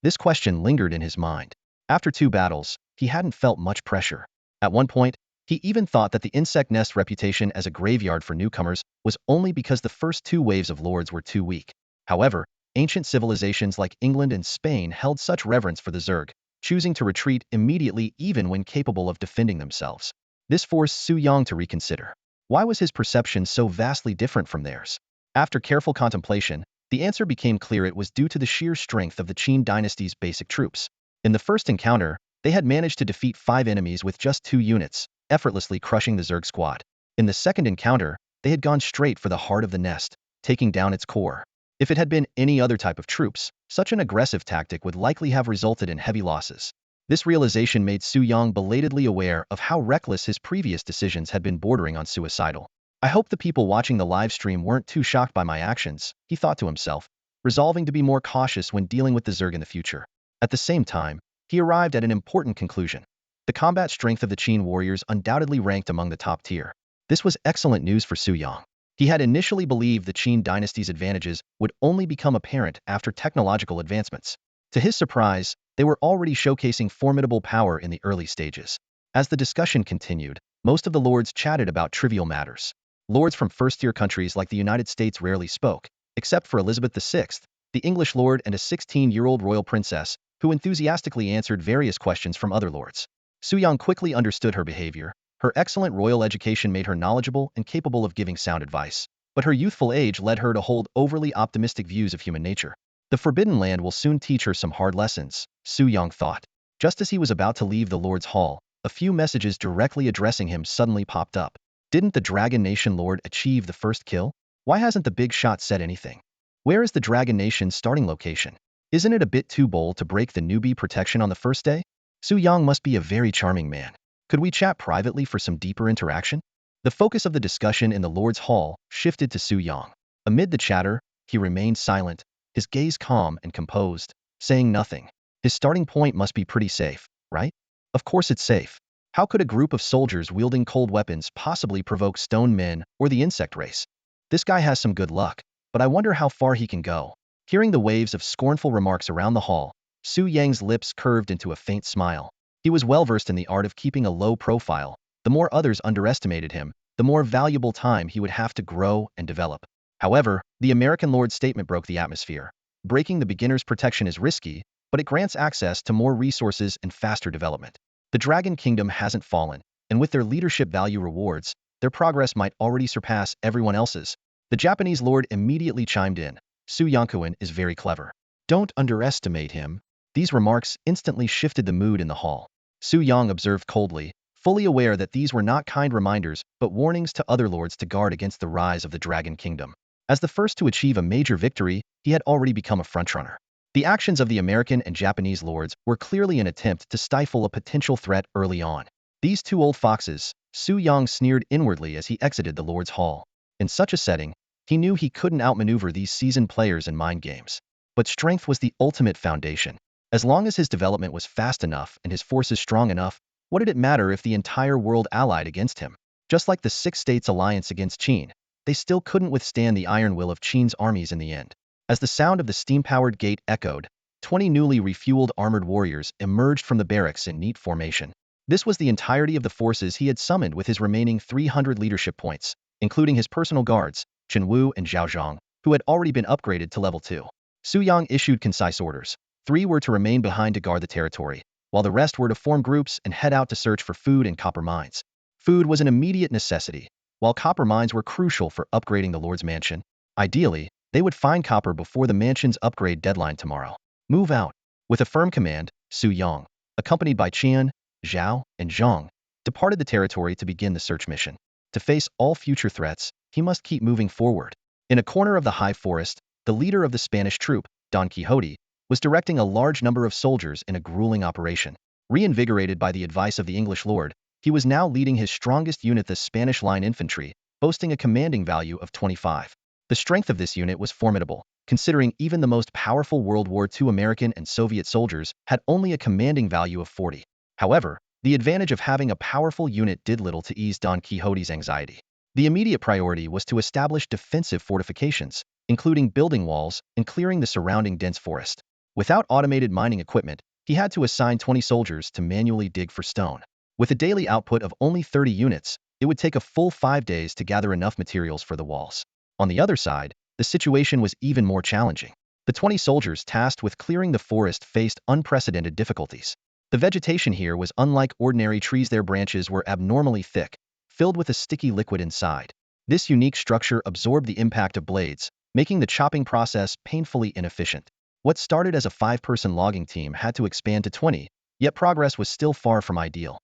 This question lingered in his mind. After 2 battles, he hadn't felt much pressure. At one point, he even thought that the insect nest's reputation as a graveyard for newcomers was only because the first 2 waves of lords were too weak. However, Ancient civilizations like England and Spain held such reverence for the Zerg, choosing to retreat immediately even when capable of defending themselves. This forced Su Yang to reconsider. Why was his perception so vastly different from theirs? After careful contemplation, the answer became clear: it was due to the sheer strength of the Qin Dynasty's basic troops. In the first encounter, they had managed to defeat 5 enemies with just 2 units, effortlessly crushing the Zerg squad. In the second encounter, they had gone straight for the heart of the nest, taking down its core. If it had been any other type of troops, such an aggressive tactic would likely have resulted in heavy losses. This realization made Su Yang belatedly aware of how reckless his previous decisions had been, bordering on suicidal. I hope the people watching the live stream weren't too shocked by my actions, he thought to himself, resolving to be more cautious when dealing with the Zerg in the future. At the same time, he arrived at an important conclusion. The combat strength of the Qin warriors undoubtedly ranked among the top tier. This was excellent news for Su Yang. He had initially believed the Qin dynasty's advantages would only become apparent after technological advancements. To his surprise, they were already showcasing formidable power in the early stages. As the discussion continued, most of the lords chatted about trivial matters. Lords from first-tier countries like the United States rarely spoke, except for Elizabeth VI, the English lord, and a 16-year-old royal princess, who enthusiastically answered various questions from other lords. Su Yang quickly understood her behavior. Her excellent royal education made her knowledgeable and capable of giving sound advice, but her youthful age led her to hold overly optimistic views of human nature. The Forbidden Land will soon teach her some hard lessons, Su Yang thought. Just as he was about to leave the Lord's Hall, a few messages directly addressing him suddenly popped up. Didn't the Dragon Nation Lord achieve the first kill? Why hasn't the big shot said anything? Where is the Dragon Nation's starting location? Isn't it a bit too bold to break the newbie protection on the first day? Su Yang must be a very charming man. Could we chat privately for some deeper interaction? The focus of the discussion in the Lord's Hall shifted to Su Yang. Amid the chatter, he remained silent, his gaze calm and composed, saying nothing. His starting point must be pretty safe, right? Of course it's safe. How could a group of soldiers wielding cold weapons possibly provoke stone men or the insect race? This guy has some good luck, but I wonder how far he can go. Hearing the waves of scornful remarks around the hall, Su Yang's lips curved into a faint smile. He was well versed in the art of keeping a low profile. The more others underestimated him, the more valuable time he would have to grow and develop. However, the American Lord's statement broke the atmosphere. Breaking the beginner's protection is risky, but it grants access to more resources and faster development. The Dragon Kingdom hasn't fallen, and with their leadership value rewards, their progress might already surpass everyone else's. The Japanese Lord immediately chimed in. Su Yankuin is very clever. Don't underestimate him. These remarks instantly shifted the mood in the hall. Su Yang observed coldly, fully aware that these were not kind reminders but warnings to other lords to guard against the rise of the Dragon Kingdom. As the first to achieve a major victory, he had already become a frontrunner. The actions of the American and Japanese lords were clearly an attempt to stifle a potential threat early on. These two old foxes, Su Yang sneered inwardly as he exited the Lord's Hall. In such a setting, he knew he couldn't outmaneuver these seasoned players in mind games. But strength was the ultimate foundation. As long as his development was fast enough and his forces strong enough, what did it matter if the entire world allied against him? Just like the Six States alliance against Qin, they still couldn't withstand the iron will of Qin's armies in the end. As the sound of the steam-powered gate echoed, 20 newly refueled armored warriors emerged from the barracks in neat formation. This was the entirety of the forces he had summoned with his remaining 300 leadership points, including his personal guards, Chen Wu and Zhao Zhang, who had already been upgraded to level 2. Su Yang issued concise orders. 3 were to remain behind to guard the territory, while the rest were to form groups and head out to search for food and copper mines. Food was an immediate necessity, while copper mines were crucial for upgrading the Lord's mansion. Ideally, they would find copper before the mansion's upgrade deadline tomorrow. Move out. With a firm command, Su Yang, accompanied by Qian, Zhao, and Zhang, departed the territory to begin the search mission. To face all future threats, he must keep moving forward. In a corner of the high forest, the leader of the Spanish troop, Don Quixote, was directing a large number of soldiers in a grueling operation. Reinvigorated by the advice of the English lord, he was now leading his strongest unit, the Spanish Line Infantry, boasting a commanding value of 25. The strength of this unit was formidable, considering even the most powerful World War II American and Soviet soldiers had only a commanding value of 40. However, the advantage of having a powerful unit did little to ease Don Quixote's anxiety. The immediate priority was to establish defensive fortifications, including building walls and clearing the surrounding dense forest. Without automated mining equipment, he had to assign 20 soldiers to manually dig for stone. With a daily output of only 30 units, it would take a full 5 days to gather enough materials for the walls. On the other side, the situation was even more challenging. The 20 soldiers tasked with clearing the forest faced unprecedented difficulties. The vegetation here was unlike ordinary trees. Their branches were abnormally thick, filled with a sticky liquid inside. This unique structure absorbed the impact of blades, making the chopping process painfully inefficient. What started as a 5-person logging team had to expand to 20, yet progress was still far from ideal.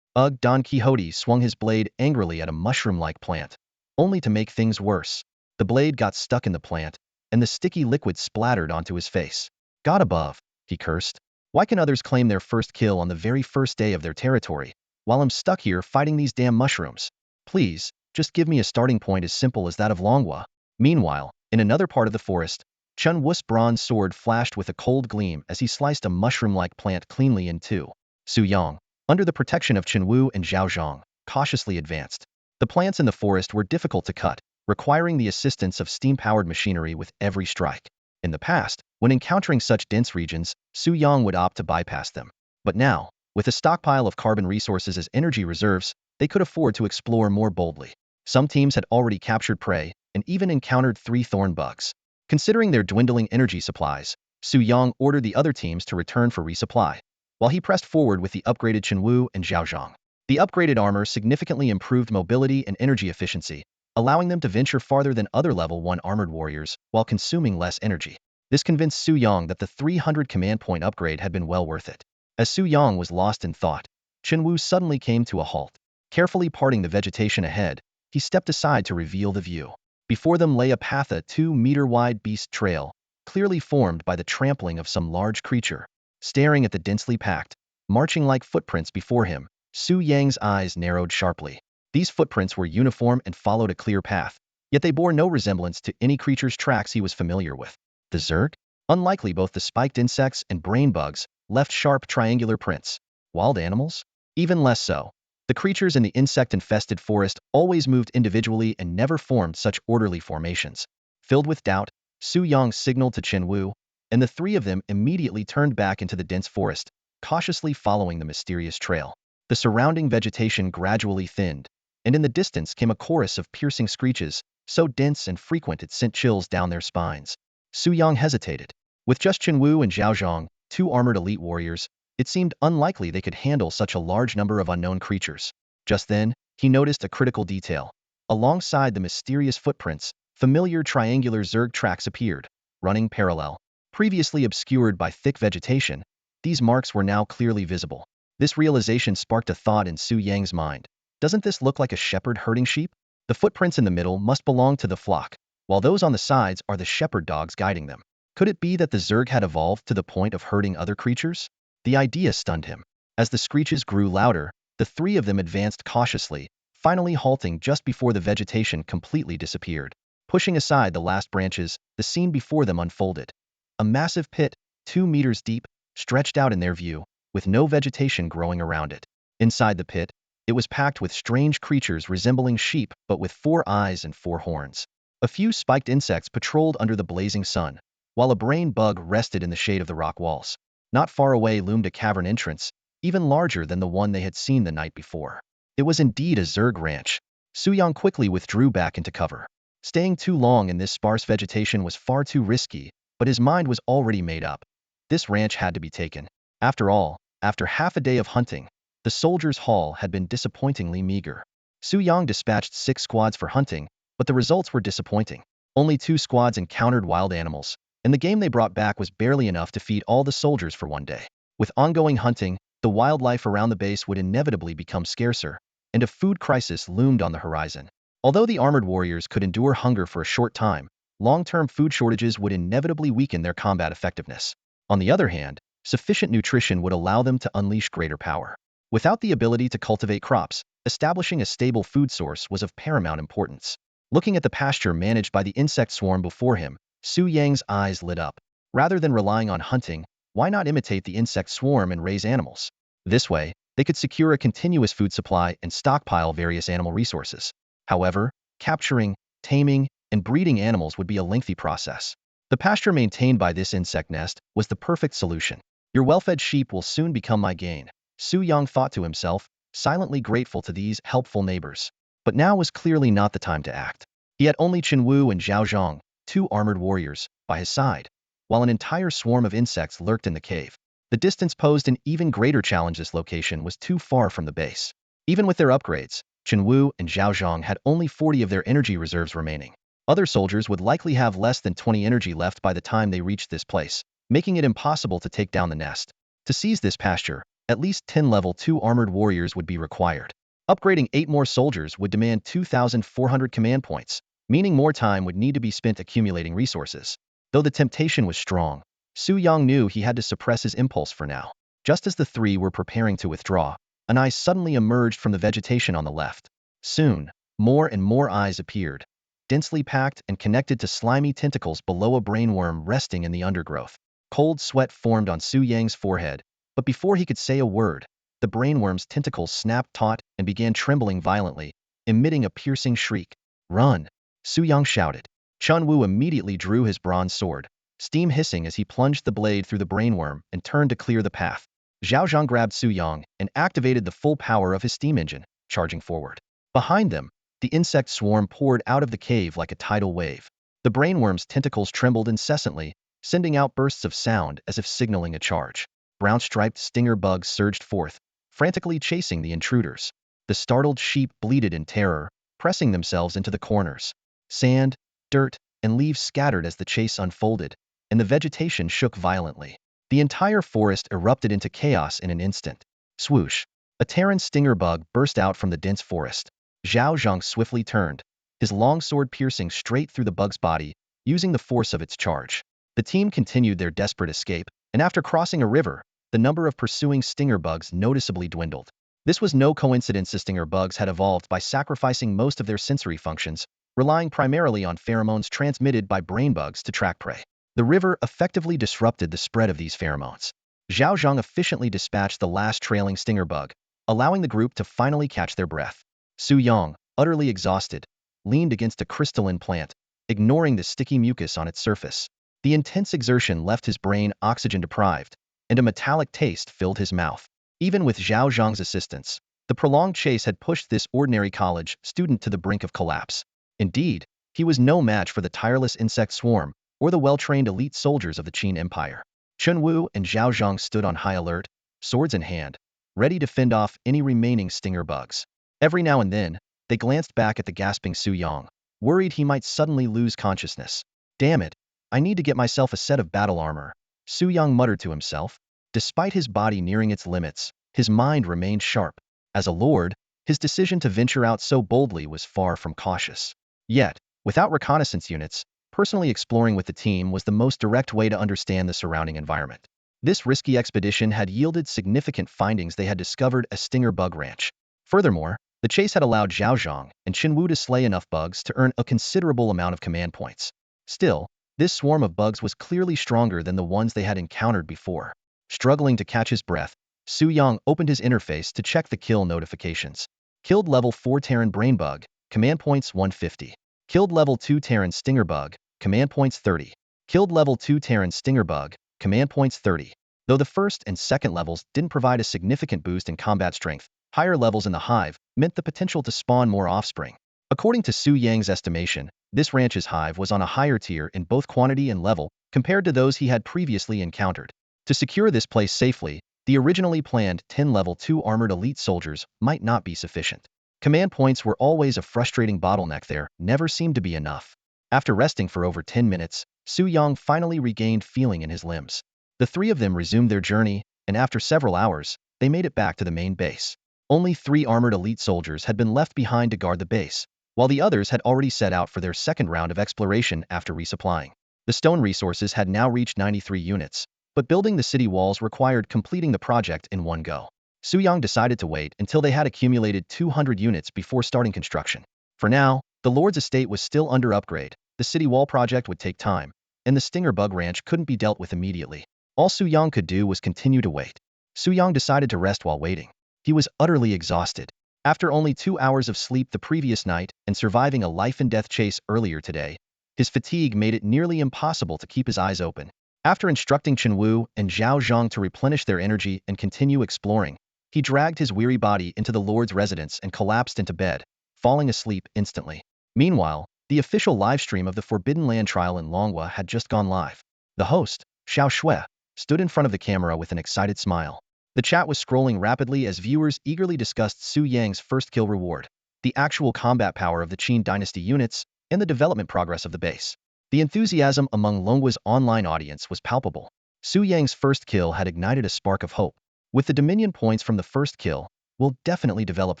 Don Quixote swung his blade angrily at a mushroom-like plant, only to make things worse. The blade got stuck in the plant, and the sticky liquid splattered onto his face. God above, he cursed. Why can others claim their first kill on the very first day of their territory, while I'm stuck here fighting these damn mushrooms? Please, just give me a starting point as simple as that of Longhua. Meanwhile, in another part of the forest, Chen Wu's bronze sword flashed with a cold gleam as he sliced a mushroom-like plant cleanly in two. Su Yang, under the protection of Chen Wu and Zhao Zhang, cautiously advanced. The plants in the forest were difficult to cut, requiring the assistance of steam-powered machinery with every strike. In the past, when encountering such dense regions, Su Yang would opt to bypass them. But now, with a stockpile of carbon resources as energy reserves, they could afford to explore more boldly. Some teams had already captured prey and even encountered 3 thorn bugs. Considering their dwindling energy supplies, Su Yang ordered the other teams to return for resupply, while he pressed forward with the upgraded Chen Wu and Zhao Zhang. The upgraded armor significantly improved mobility and energy efficiency, allowing them to venture farther than other level 1 armored warriors while consuming less energy. This convinced Su Yang that the 300 command point upgrade had been well worth it. As Su Yang was lost in thought, Chen Wu suddenly came to a halt. Carefully parting the vegetation ahead, he stepped aside to reveal the view. Before them lay a path, a 2-meter-wide beast trail, clearly formed by the trampling of some large creature. Staring at the densely packed, marching like footprints before him, Su Yang's eyes narrowed sharply. These footprints were uniform and followed a clear path, yet they bore no resemblance to any creature's tracks he was familiar with. The Zerg? Unlikely. Both the spiked insects and brain bugs left sharp triangular prints. Wild animals? Even less so. The creatures in the insect-infested forest always moved individually and never formed such orderly formations. Filled with doubt, Su Yang signaled to Chen Wu, and the 3 of them immediately turned back into the dense forest, cautiously following the mysterious trail. The surrounding vegetation gradually thinned, and in the distance came a chorus of piercing screeches, so dense and frequent it sent chills down their spines. Su Yang hesitated. With just Chen Wu and Zhao Zhang, 2 armored elite warriors, it seemed unlikely they could handle such a large number of unknown creatures. Just then, he noticed a critical detail. Alongside the mysterious footprints, familiar triangular Zerg tracks appeared, running parallel. Previously obscured by thick vegetation, these marks were now clearly visible. This realization sparked a thought in Su Yang's mind. Doesn't this look like a shepherd herding sheep? The footprints in the middle must belong to the flock, while those on the sides are the shepherd dogs guiding them. Could it be that the Zerg had evolved to the point of herding other creatures? The idea stunned him. As the screeches grew louder, the 3 of them advanced cautiously, finally halting just before the vegetation completely disappeared. Pushing aside the last branches, the scene before them unfolded. A massive pit, 2 meters deep, stretched out in their view, with no vegetation growing around it. Inside the pit, it was packed with strange creatures resembling sheep but with 4 eyes and 4 horns. A few spiked insects patrolled under the blazing sun, while a brain bug rested in the shade of the rock walls. Not far away loomed a cavern entrance, even larger than the one they had seen the night before. It was indeed a Zerg ranch. Su Yang quickly withdrew back into cover. Staying too long in this sparse vegetation was far too risky, but his mind was already made up. This ranch had to be taken. After all, after half a day of hunting, the soldiers' haul had been disappointingly meager. Su Yang dispatched 6 squads for hunting, but the results were disappointing. Only 2 squads encountered wild animals, and the game they brought back was barely enough to feed all the soldiers for one day. With ongoing hunting, the wildlife around the base would inevitably become scarcer, and a food crisis loomed on the horizon. Although the armored warriors could endure hunger for a short time, long-term food shortages would inevitably weaken their combat effectiveness. On the other hand, sufficient nutrition would allow them to unleash greater power. Without the ability to cultivate crops, establishing a stable food source was of paramount importance. Looking at the pasture managed by the insect swarm before him, Su Yang's eyes lit up. Rather than relying on hunting, why not imitate the insect swarm and raise animals? This way, they could secure a continuous food supply and stockpile various animal resources. However, capturing, taming, and breeding animals would be a lengthy process. The pasture maintained by this insect nest was the perfect solution. Your well-fed sheep will soon become my gain, Su Yang thought to himself, silently grateful to these helpful neighbors. But now was clearly not the time to act. He had only Chen Wu and Zhao Zhang, 2 armored warriors, by his side. while an entire swarm of insects lurked in the cave. The distance posed an even greater challenge. This location was too far from the base. Even with their upgrades, Chen Wu and Zhao Zhang had only 40 of their energy reserves remaining. Other soldiers would likely have less than 20 energy left by the time they reached this place, making it impossible to take down the nest. To seize this pasture, at least 10 level 2 armored warriors would be required. Upgrading 8 more soldiers would demand 2,400 command points, meaning more time would need to be spent accumulating resources. Though the temptation was strong, Su Yang knew he had to suppress his impulse for now. Just as the three were preparing to withdraw, an eye suddenly emerged from the vegetation on the left. Soon, more and more eyes appeared, densely packed and connected to slimy tentacles below a brainworm resting in the undergrowth. Cold sweat formed on Su Yang's forehead, but before he could say a word, the brainworm's tentacles snapped taut and began trembling violently, emitting a piercing shriek. "Run!" Su Yang shouted. Chen Wu immediately drew his bronze sword, steam hissing as he plunged the blade through the brainworm and turned to clear the path. Zhao Zhang grabbed Su Yang and activated the full power of his steam engine, charging forward. Behind them, the insect swarm poured out of the cave like a tidal wave. The brainworm's tentacles trembled incessantly, sending out bursts of sound as if signaling a charge. Brown-striped stinger bugs surged forth, frantically chasing the intruders. The startled sheep bleated in terror, pressing themselves into the corners. Sand, dirt, and leaves scattered as the chase unfolded, and the vegetation shook violently. The entire forest erupted into chaos in an instant. Swoosh! A Terran stinger bug burst out from the dense forest. Zhao Zhang swiftly turned, his long sword piercing straight through the bug's body, using the force of its charge. The team continued their desperate escape, and after crossing a river, the number of pursuing stinger bugs noticeably dwindled. This was no coincidence. The stinger bugs had evolved by sacrificing most of their sensory functions, relying primarily on pheromones transmitted by brain bugs to track prey. The river effectively disrupted the spread of these pheromones. Zhao Zhang efficiently dispatched the last trailing stinger bug, allowing the group to finally catch their breath. Su Yang, utterly exhausted, leaned against a crystalline plant, ignoring the sticky mucus on its surface. The intense exertion left his brain oxygen-deprived, and a metallic taste filled his mouth. Even with Zhao Zhang's assistance, the prolonged chase had pushed this ordinary college student to the brink of collapse. Indeed, he was no match for the tireless insect swarm or the well-trained elite soldiers of the Qin Empire. Chen Wu and Zhao Zhang stood on high alert, swords in hand, ready to fend off any remaining stinger bugs. Every now and then, they glanced back at the gasping Su Yang, worried he might suddenly lose consciousness. "Damn it, I need to get myself a set of battle armor," Su Yang muttered to himself. Despite his body nearing its limits, his mind remained sharp. As a lord, his decision to venture out so boldly was far from cautious. Yet, without reconnaissance units, personally exploring with the team was the most direct way to understand the surrounding environment. This risky expedition had yielded significant findings. They had discovered a stinger bug ranch. Furthermore, the chase had allowed Zhao Zhang and Chen Wu to slay enough bugs to earn a considerable amount of command points. Still, this swarm of bugs was clearly stronger than the ones they had encountered before. Struggling to catch his breath, Su Yang opened his interface to check the kill notifications. Killed level 4 Terran brain bug, command points 150. Killed level 2 Terran stinger bug, command points 30. Killed level 2 Terran stinger bug, command points 30. Though the first and second levels didn't provide a significant boost in combat strength, higher levels in the hive meant the potential to spawn more offspring. According to Su Yang's estimation, this ranch's hive was on a higher tier in both quantity and level compared to those he had previously encountered. To secure this place safely, the originally planned 10 level 2 armored elite soldiers might not be sufficient. Command points were always a frustrating bottleneck. There never seemed to be enough. After resting for over 10 minutes, Su Yang finally regained feeling in his limbs. The three of them resumed their journey, and after several hours, they made it back to the main base. Only 3 armored elite soldiers had been left behind to guard the base, while the others had already set out for their second round of exploration after resupplying. The stone resources had now reached 93 units, but building the city walls required completing the project in one go. Su Yang decided to wait until they had accumulated 200 units before starting construction. For now, the Lord's estate was still under upgrade, the city wall project would take time, and the stinger bug ranch couldn't be dealt with immediately. All Su Yang could do was continue to wait. Su Yang decided to rest while waiting. He was utterly exhausted. After only 2 hours of sleep the previous night and surviving a life-and-death chase earlier today, his fatigue made it nearly impossible to keep his eyes open. After instructing Chen Wu and Zhao Zhang to replenish their energy and continue exploring, he dragged his weary body into the Lord's residence and collapsed into bed, falling asleep instantly. Meanwhile, the official livestream of the Forbidden Land trial in Longhua had just gone live. The host, Xiao Shui, stood in front of the camera with an excited smile. The chat was scrolling rapidly as viewers eagerly discussed Su Yang's first kill reward, the actual combat power of the Qin Dynasty units, and the development progress of the base. The enthusiasm among Longgua's online audience was palpable. Su Yang's first kill had ignited a spark of hope. With the Dominion points from the first kill, we'll definitely develop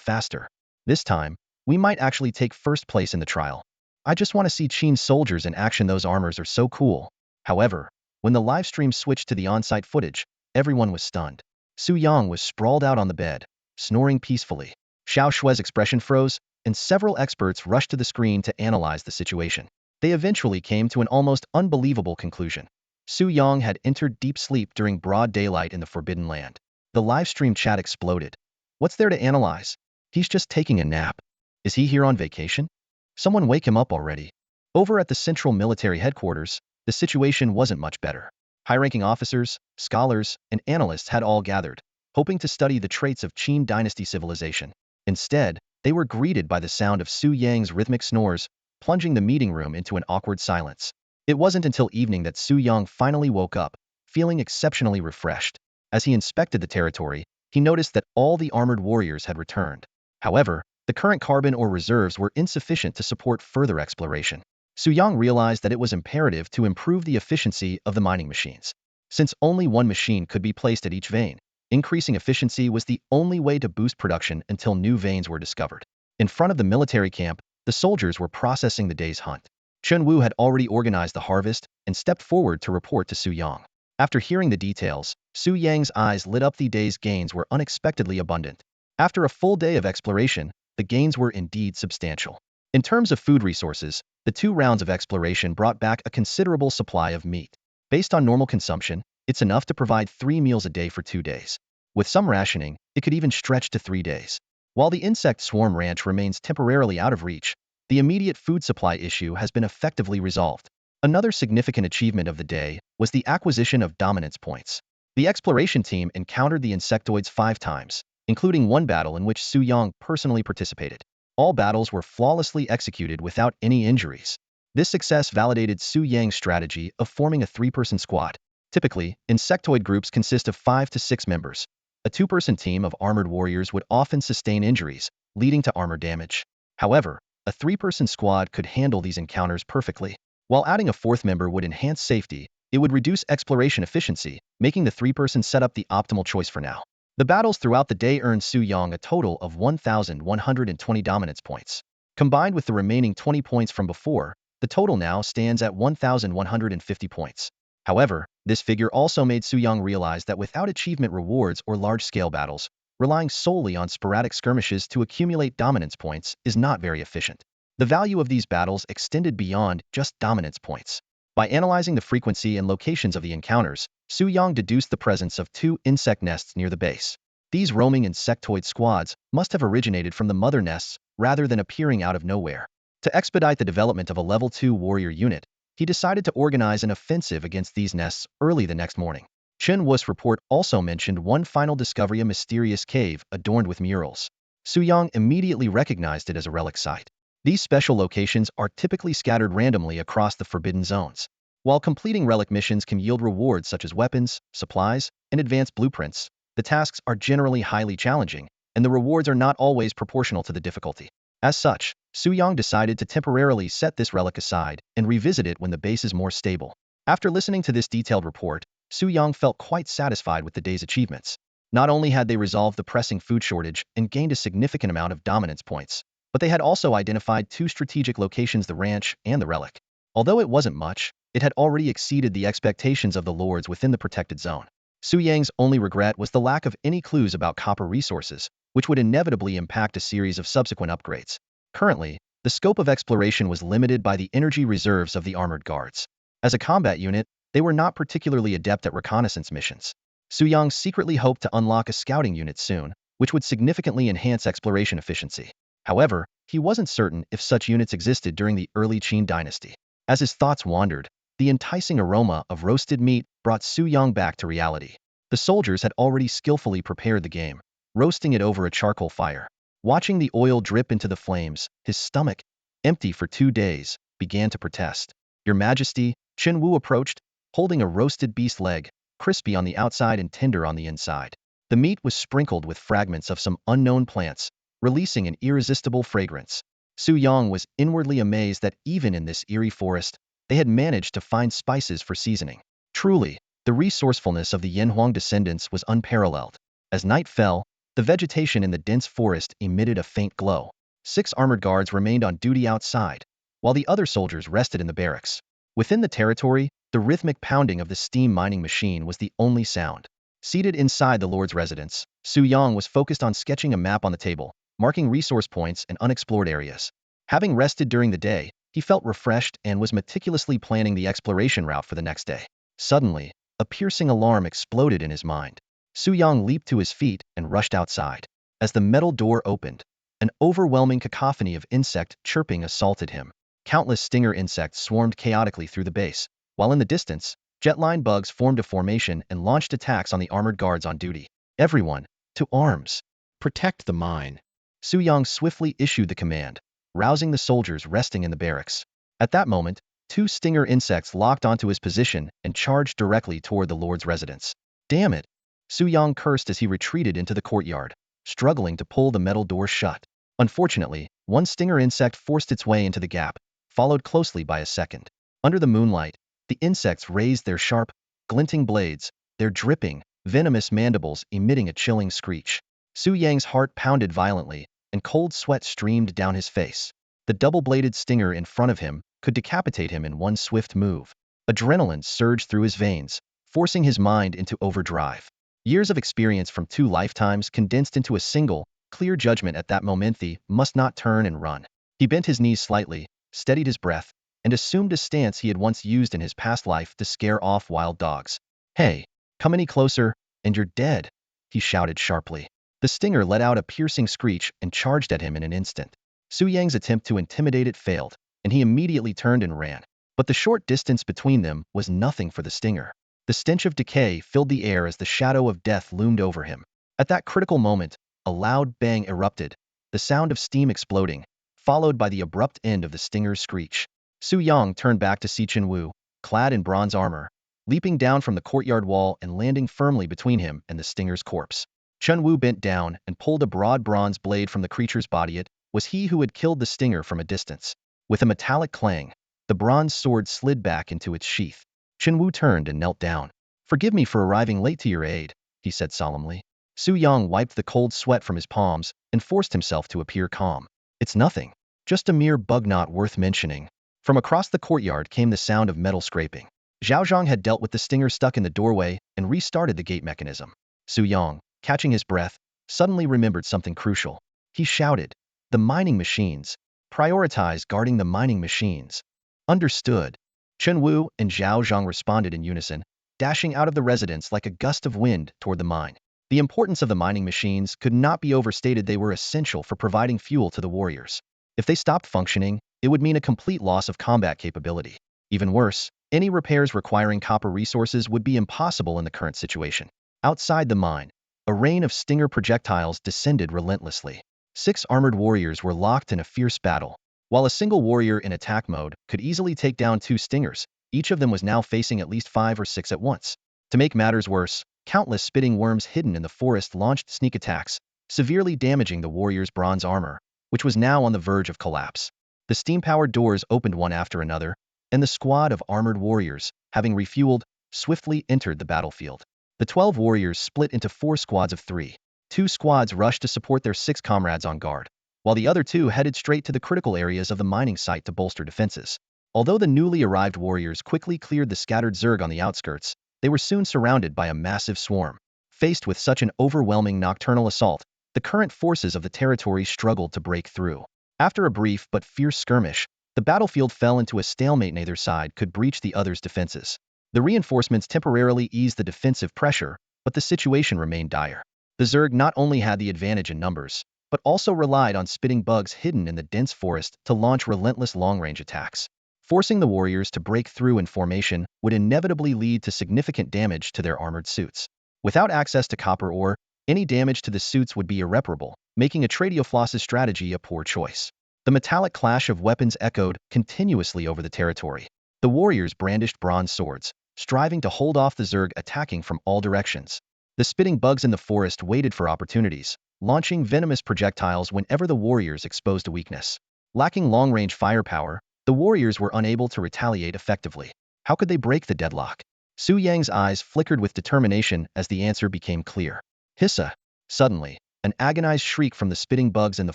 faster. This time, we might actually take first place in the trial. I just want to see Qin's soldiers in action. Those armors are so cool. However, when the live stream switched to the on-site footage, everyone was stunned. Su Yang was sprawled out on the bed, snoring peacefully. Xiao Shui's expression froze, and several experts rushed to the screen to analyze the situation. They eventually came to an almost unbelievable conclusion. Su Yang had entered deep sleep during broad daylight in the Forbidden Land. The live stream chat exploded. What's there to analyze? He's just taking a nap. Is he here on vacation? Someone wake him up already. Over at the Central Military Headquarters, the situation wasn't much better. High-ranking officers, scholars, and analysts had all gathered, hoping to study the traits of Qin Dynasty civilization. Instead, they were greeted by the sound of Su Yang's rhythmic snores, plunging the meeting room into an awkward silence. It wasn't until evening that Su Yang finally woke up, feeling exceptionally refreshed. As he inspected the territory, he noticed that all the armored warriors had returned. However, the current carbon ore reserves were insufficient to support further exploration. Su Yang realized that it was imperative to improve the efficiency of the mining machines. Since only one machine could be placed at each vein, increasing efficiency was the only way to boost production until new veins were discovered. In front of the military camp, the soldiers were processing the day's hunt. Chen Wu had already organized the harvest and stepped forward to report to Su Yang. After hearing the details, Su Yang's eyes lit up. The day's gains were unexpectedly abundant. After a full day of exploration, the gains were indeed substantial. In terms of food resources, the 2 rounds of exploration brought back a considerable supply of meat. Based on normal consumption, it's enough to provide 3 meals a day for 2 days. With some rationing, it could even stretch to 3 days. While the insect swarm ranch remains temporarily out of reach, the immediate food supply issue has been effectively resolved. Another significant achievement of the day was the acquisition of dominance points. The exploration team encountered the insectoids 5 times, including one battle in which Su Yang personally participated. All battles were flawlessly executed without any injuries. This success validated Su Yang's strategy of forming a 3-person squad. Typically, insectoid groups consist of 5 to 6 members. A 2-person team of armored warriors would often sustain injuries, leading to armor damage. However, a 3-person squad could handle these encounters perfectly. While adding a 4th member would enhance safety, it would reduce exploration efficiency, making the 3-person setup the optimal choice for now. The battles throughout the day earned Su Yang a total of 1,120 dominance points. Combined with the remaining 20 points from before, the total now stands at 1,150 points. However, this figure also made Su Yang realize that without achievement rewards or large-scale battles, relying solely on sporadic skirmishes to accumulate dominance points is not very efficient. The value of these battles extended beyond just dominance points. By analyzing the frequency and locations of the encounters, Su Yang deduced the presence of 2 insect nests near the base. These roaming insectoid squads must have originated from the mother nests rather than appearing out of nowhere. To expedite the development of a level 2 warrior unit, he decided to organize an offensive against these nests early the next morning. Chen Wu's report also mentioned one final discovery: a mysterious cave adorned with murals. Su Yang immediately recognized it as a relic site. These special locations are typically scattered randomly across the forbidden zones. While completing relic missions can yield rewards such as weapons, supplies, and advanced blueprints, the tasks are generally highly challenging, and the rewards are not always proportional to the difficulty. As such, Su Yang decided to temporarily set this relic aside and revisit it when the base is more stable. After listening to this detailed report, Su Yang felt quite satisfied with the day's achievements. Not only had they resolved the pressing food shortage and gained a significant amount of dominance points, but they had also identified 2 strategic locations: the ranch and the relic. Although it wasn't much, it had already exceeded the expectations of the lords within the protected zone. Su Yang's only regret was the lack of any clues about copper resources, which would inevitably impact a series of subsequent upgrades. Currently, the scope of exploration was limited by the energy reserves of the armored guards. As a combat unit, they were not particularly adept at reconnaissance missions. Su Yang secretly hoped to unlock a scouting unit soon, which would significantly enhance exploration efficiency. However, he wasn't certain if such units existed during the early Qin Dynasty. As his thoughts wandered, the enticing aroma of roasted meat brought Su Yang back to reality. The soldiers had already skillfully prepared the game, roasting it over a charcoal fire. Watching the oil drip into the flames, his stomach, empty for 2 days, began to protest. "Your Majesty," Chen Wu approached, holding a roasted beast leg, crispy on the outside and tender on the inside. The meat was sprinkled with fragments of some unknown plants, releasing an irresistible fragrance. Su Yang was inwardly amazed that even in this eerie forest, they had managed to find spices for seasoning. Truly, the resourcefulness of the Yanhuang descendants was unparalleled. As night fell, the vegetation in the dense forest emitted a faint glow. 6 armored guards remained on duty outside, while the other soldiers rested in the barracks. Within the territory, the rhythmic pounding of the steam mining machine was the only sound. Seated inside the Lord's residence, Su Yang was focused on sketching a map on the table, marking resource points and unexplored areas. Having rested during the day, he felt refreshed and was meticulously planning the exploration route for the next day. Suddenly, a piercing alarm exploded in his mind. Su Yang leaped to his feet and rushed outside. As the metal door opened, an overwhelming cacophony of insect chirping assaulted him. Countless stinger insects swarmed chaotically through the base, while in the distance, jet-line bugs formed a formation and launched attacks on the armored guards on duty. Everyone, to arms! Protect the mine! Su Yang swiftly issued the command, rousing the soldiers resting in the barracks. At that moment, 2 stinger insects locked onto his position and charged directly toward the Lord's residence. Damn it! Su Yang cursed as he retreated into the courtyard, struggling to pull the metal door shut. Unfortunately, one stinger insect forced its way into the gap, followed closely by a second. Under the moonlight, the insects raised their sharp, glinting blades, their dripping, venomous mandibles emitting a chilling screech. Su Yang's heart pounded violently, and cold sweat streamed down his face. The double-bladed stinger in front of him could decapitate him in one swift move. Adrenaline surged through his veins, forcing his mind into overdrive. Years of experience from 2 lifetimes condensed into a single, clear judgment at that moment: he must not turn and run. He bent his knees slightly, steadied his breath, and assumed a stance he had once used in his past life to scare off wild dogs. Hey, come any closer, and you're dead, he shouted sharply. The stinger let out a piercing screech and charged at him in an instant. Su Yang's attempt to intimidate it failed, and he immediately turned and ran. But the short distance between them was nothing for the stinger. The stench of decay filled the air as the shadow of death loomed over him. At that critical moment, a loud bang erupted, the sound of steam exploding, followed by the abrupt end of the stinger's screech. Su Yang turned back to see Chen Wu, clad in bronze armor, leaping down from the courtyard wall and landing firmly between him and the stinger's corpse. Chen Wu bent down and pulled a broad bronze blade from the creature's body. It was he who had killed the stinger from a distance. With a metallic clang, the bronze sword slid back into its sheath. Chen Wu turned and knelt down. "Forgive me for arriving late to your aid," he said solemnly. Su Yang wiped the cold sweat from his palms and forced himself to appear calm. "It's nothing. Just a mere bug not worth mentioning." From across the courtyard came the sound of metal scraping. Zhao Zhang had dealt with the stinger stuck in the doorway and restarted the gate mechanism. Su Yang, catching his breath, suddenly remembered something crucial. He shouted, "The mining machines. Prioritize guarding the mining machines." Understood. Chen Wu and Zhao Zhang responded in unison, dashing out of the residence like a gust of wind toward the mine. The importance of the mining machines could not be overstated. They were essential for providing fuel to the warriors. If they stopped functioning, it would mean a complete loss of combat capability. Even worse, any repairs requiring copper resources would be impossible in the current situation. Outside the mine, a rain of stinger projectiles descended relentlessly. 6 armored warriors were locked in a fierce battle. While a single warrior in attack mode could easily take down 2 stingers, each of them was now facing at least 5 or 6 at once. To make matters worse, countless spitting worms hidden in the forest launched sneak attacks, severely damaging the warrior's bronze armor, which was now on the verge of collapse. The steam-powered doors opened one after another, and the squad of armored warriors, having refueled, swiftly entered the battlefield. The 12 warriors split into 4 squads of 3. 2 squads rushed to support their 6 comrades on guard, while the other 2 headed straight to the critical areas of the mining site to bolster defenses. Although the newly arrived warriors quickly cleared the scattered Zerg on the outskirts, they were soon surrounded by a massive swarm. Faced with such an overwhelming nocturnal assault, the current forces of the territory struggled to break through. After a brief but fierce skirmish, the battlefield fell into a stalemate. Neither side could breach the other's defenses. The reinforcements temporarily eased the defensive pressure, but the situation remained dire. The Zerg not only had the advantage in numbers, but also relied on spitting bugs hidden in the dense forest to launch relentless long-range attacks. Forcing the warriors to break through in formation would inevitably lead to significant damage to their armored suits. Without access to copper ore, any damage to the suits would be irreparable, making a Tradiofloss's strategy a poor choice. The metallic clash of weapons echoed continuously over the territory. The warriors brandished bronze swords, striving to hold off the Zerg attacking from all directions. The spitting bugs in the forest waited for opportunities, launching venomous projectiles whenever the warriors exposed a weakness. Lacking long-range firepower, the warriors were unable to retaliate effectively. How could they break the deadlock? Su Yang's eyes flickered with determination as the answer became clear. Hissa! Suddenly, an agonized shriek from the spitting bugs in the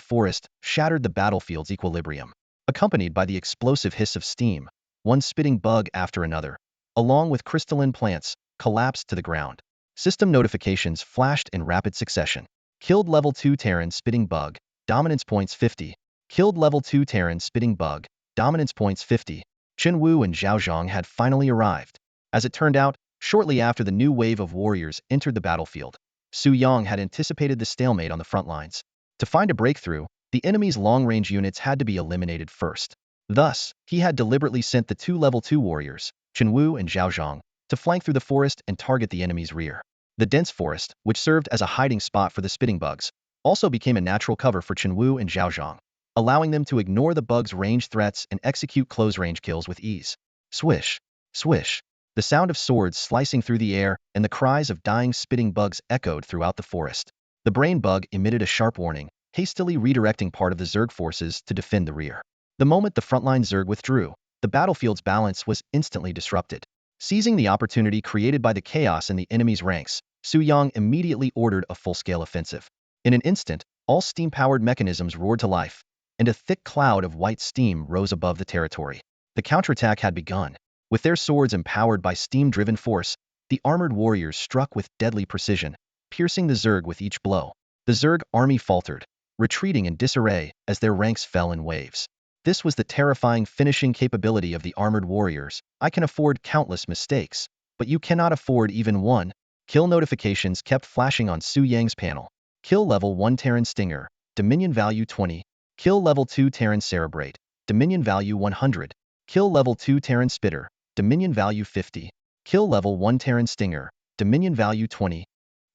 forest shattered the battlefield's equilibrium. Accompanied by the explosive hiss of steam, one spitting bug after another, along with crystalline plants, collapsed to the ground. System notifications flashed in rapid succession. Killed level 2 Terran spitting bug, dominance points 50. Killed level 2 Terran spitting bug, dominance points 50. Qin Wu and Zhao Zhang had finally arrived. As it turned out, shortly after the new wave of warriors entered the battlefield, Su Yang had anticipated the stalemate on the front lines. To find a breakthrough, the enemy's long-range units had to be eliminated first. Thus, he had deliberately sent the two level 2 warriors, Qin Wu and Zhao Zhang, to flank through the forest and target the enemy's rear. The dense forest, which served as a hiding spot for the spitting bugs, also became a natural cover for Qin Wu and Zhao Zhang, allowing them to ignore the bugs' range threats and execute close-range kills with ease. Swish! Swish! The sound of swords slicing through the air and the cries of dying spitting bugs echoed throughout the forest. The brain bug emitted a sharp warning, hastily redirecting part of the Zerg forces to defend the rear. The moment the frontline Zerg withdrew, the battlefield's balance was instantly disrupted. Seizing the opportunity created by the chaos in the enemy's ranks, Su Yang immediately ordered a full-scale offensive. In an instant, all steam-powered mechanisms roared to life, and a thick cloud of white steam rose above the territory. The counterattack had begun. With their swords empowered by steam-driven force, the armored warriors struck with deadly precision, piercing the Zerg with each blow. The Zerg army faltered, retreating in disarray as their ranks fell in waves. This was the terrifying finishing capability of the armored warriors. I can afford countless mistakes, but you cannot afford even one. Kill notifications kept flashing on Su Yang's panel. Kill level 1 Terran Stinger, Dominion value 20. Kill level 2 Terran Cerebrate, Dominion value 100. Kill level 2 Terran Spitter, Dominion value 50. Kill level 1 Terran Stinger, Dominion value 20.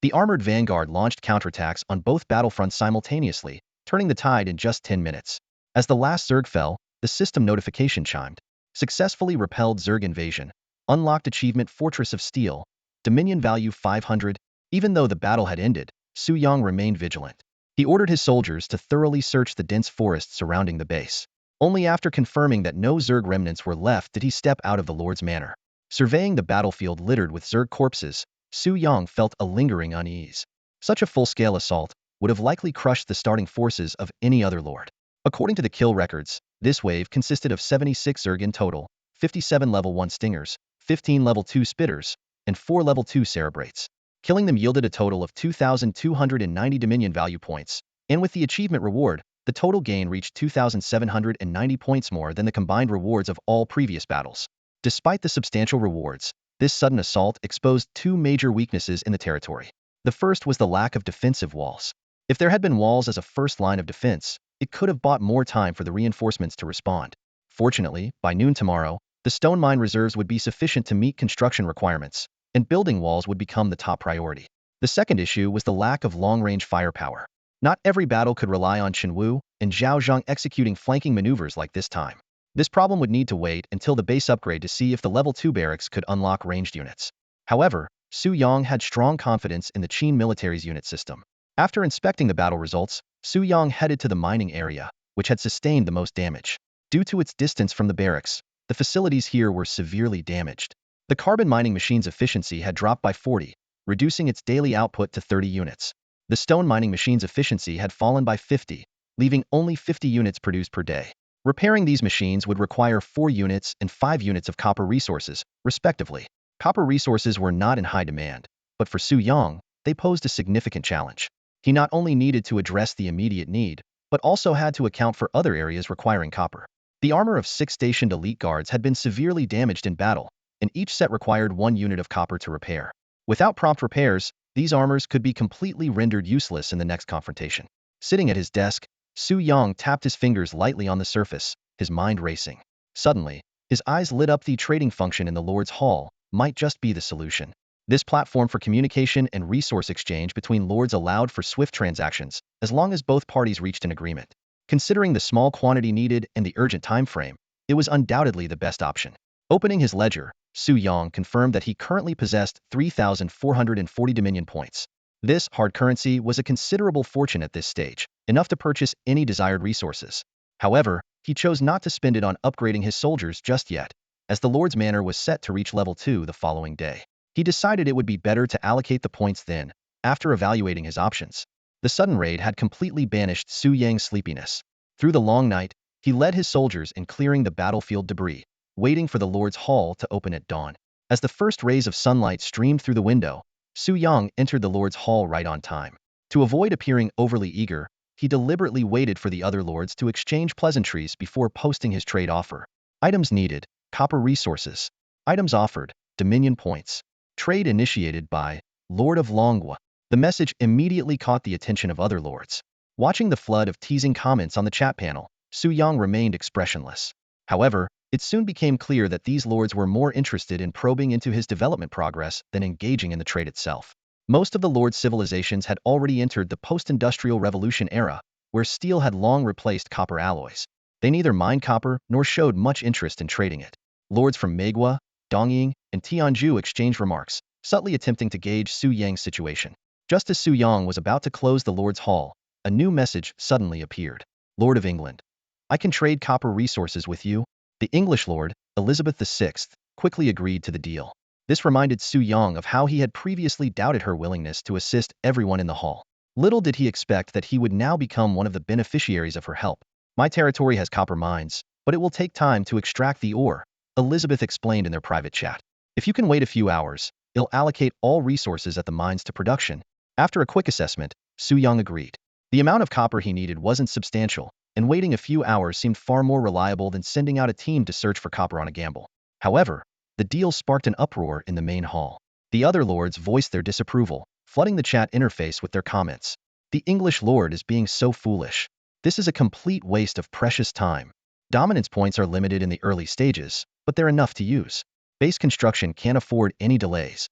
The armored vanguard launched counterattacks on both battlefronts simultaneously, turning the tide in just 10 minutes. As the last Zerg fell, the system notification chimed. Successfully repelled Zerg invasion. Unlocked achievement Fortress of Steel. Dominion value 500. Even though the battle had ended, Su Yang remained vigilant. He ordered his soldiers to thoroughly search the dense forest surrounding the base. Only after confirming that no Zerg remnants were left did he step out of the Lord's Manor. Surveying the battlefield littered with Zerg corpses, Su Yang felt a lingering unease. Such a full-scale assault would have likely crushed the starting forces of any other lord. According to the kill records, this wave consisted of 76 Zerg in total, 57 level 1 Stingers, 15 level 2 Spitters, and 4 level 2 Cerebrates. Killing them yielded a total of 2,290 Dominion value points, and with the achievement reward, the total gain reached 2,790 points more than the combined rewards of all previous battles. Despite the substantial rewards, this sudden assault exposed two major weaknesses in the territory. The first was the lack of defensive walls. If there had been walls as a first line of defense, it could have bought more time for the reinforcements to respond. Fortunately, by noon tomorrow, the stone mine reserves would be sufficient to meet construction requirements, and building walls would become the top priority. The second issue was the lack of long-range firepower. Not every battle could rely on Qin Wu and Zhao Zhang executing flanking maneuvers like this time. This problem would need to wait until the base upgrade to see if the level 2 barracks could unlock ranged units. However, Su Yang had strong confidence in the Qin military's unit system. After inspecting the battle results, Su Yang headed to the mining area, which had sustained the most damage. Due to its distance from the barracks, the facilities here were severely damaged. The carbon mining machine's efficiency had dropped by 40, reducing its daily output to 30 units. The stone mining machine's efficiency had fallen by 50, leaving only 50 units produced per day. Repairing these machines would require 4 units and 5 units of copper resources, respectively. Copper resources were not in high demand, but for Su Yang, they posed a significant challenge. He not only needed to address the immediate need, but also had to account for other areas requiring copper. The armor of 6 stationed elite guards had been severely damaged in battle, and each set required 1 unit of copper to repair. Without prompt repairs, these armors could be completely rendered useless in the next confrontation. Sitting at his desk, Su Yang tapped his fingers lightly on the surface, his mind racing. Suddenly, his eyes lit up. The trading function in the Lord's Hall might just be the solution. This platform for communication and resource exchange between lords allowed for swift transactions, as long as both parties reached an agreement. Considering the small quantity needed and the urgent time frame, it was undoubtedly the best option. Opening his ledger, Su Yang confirmed that he currently possessed 3,440 Dominion points. This hard currency was a considerable fortune at this stage, enough to purchase any desired resources. However, he chose not to spend it on upgrading his soldiers just yet, as the Lord's Manor was set to reach level 2 the following day. He decided it would be better to allocate the points then, after evaluating his options. The sudden raid had completely banished Su Yang's sleepiness. Through the long night, he led his soldiers in clearing the battlefield debris, waiting for the Lord's Hall to open at dawn. As the first rays of sunlight streamed through the window, Su Yang entered the Lord's Hall right on time. To avoid appearing overly eager, he deliberately waited for the other lords to exchange pleasantries before posting his trade offer. Items needed: copper resources. Items offered: Dominion points. Trade initiated by Lord of Longwa. The message immediately caught the attention of other lords. Watching the flood of teasing comments on the chat panel, Su Yang remained expressionless. However, it soon became clear that these lords were more interested in probing into his development progress than engaging in the trade itself. Most of the lords' civilizations had already entered the post-industrial revolution era, where steel had long replaced copper alloys. They neither mined copper nor showed much interest in trading it. Lords from Megwa, Dongying, and Tianju exchanged remarks, subtly attempting to gauge Su Yang's situation. Just as Su Yang was about to close the Lord's Hall, a new message suddenly appeared. Lord of England, I can trade copper resources with you. The English lord, Elizabeth VI, quickly agreed to the deal. This reminded Su Yang of how he had previously doubted her willingness to assist everyone in the hall. Little did he expect that he would now become one of the beneficiaries of her help. My territory has copper mines, but it will take time to extract the ore, Elizabeth explained in their private chat. If you can wait a few hours, I'll allocate all resources at the mines to production. After a quick assessment, Su Yang agreed. The amount of copper he needed wasn't substantial, and waiting a few hours seemed far more reliable than sending out a team to search for copper on a gamble. However, the deal sparked an uproar in the main hall. The other lords voiced their disapproval, flooding the chat interface with their comments. The English lord is being so foolish. This is a complete waste of precious time. Dominance points are limited in the early stages, but they're enough to use. Base construction can't afford any delays.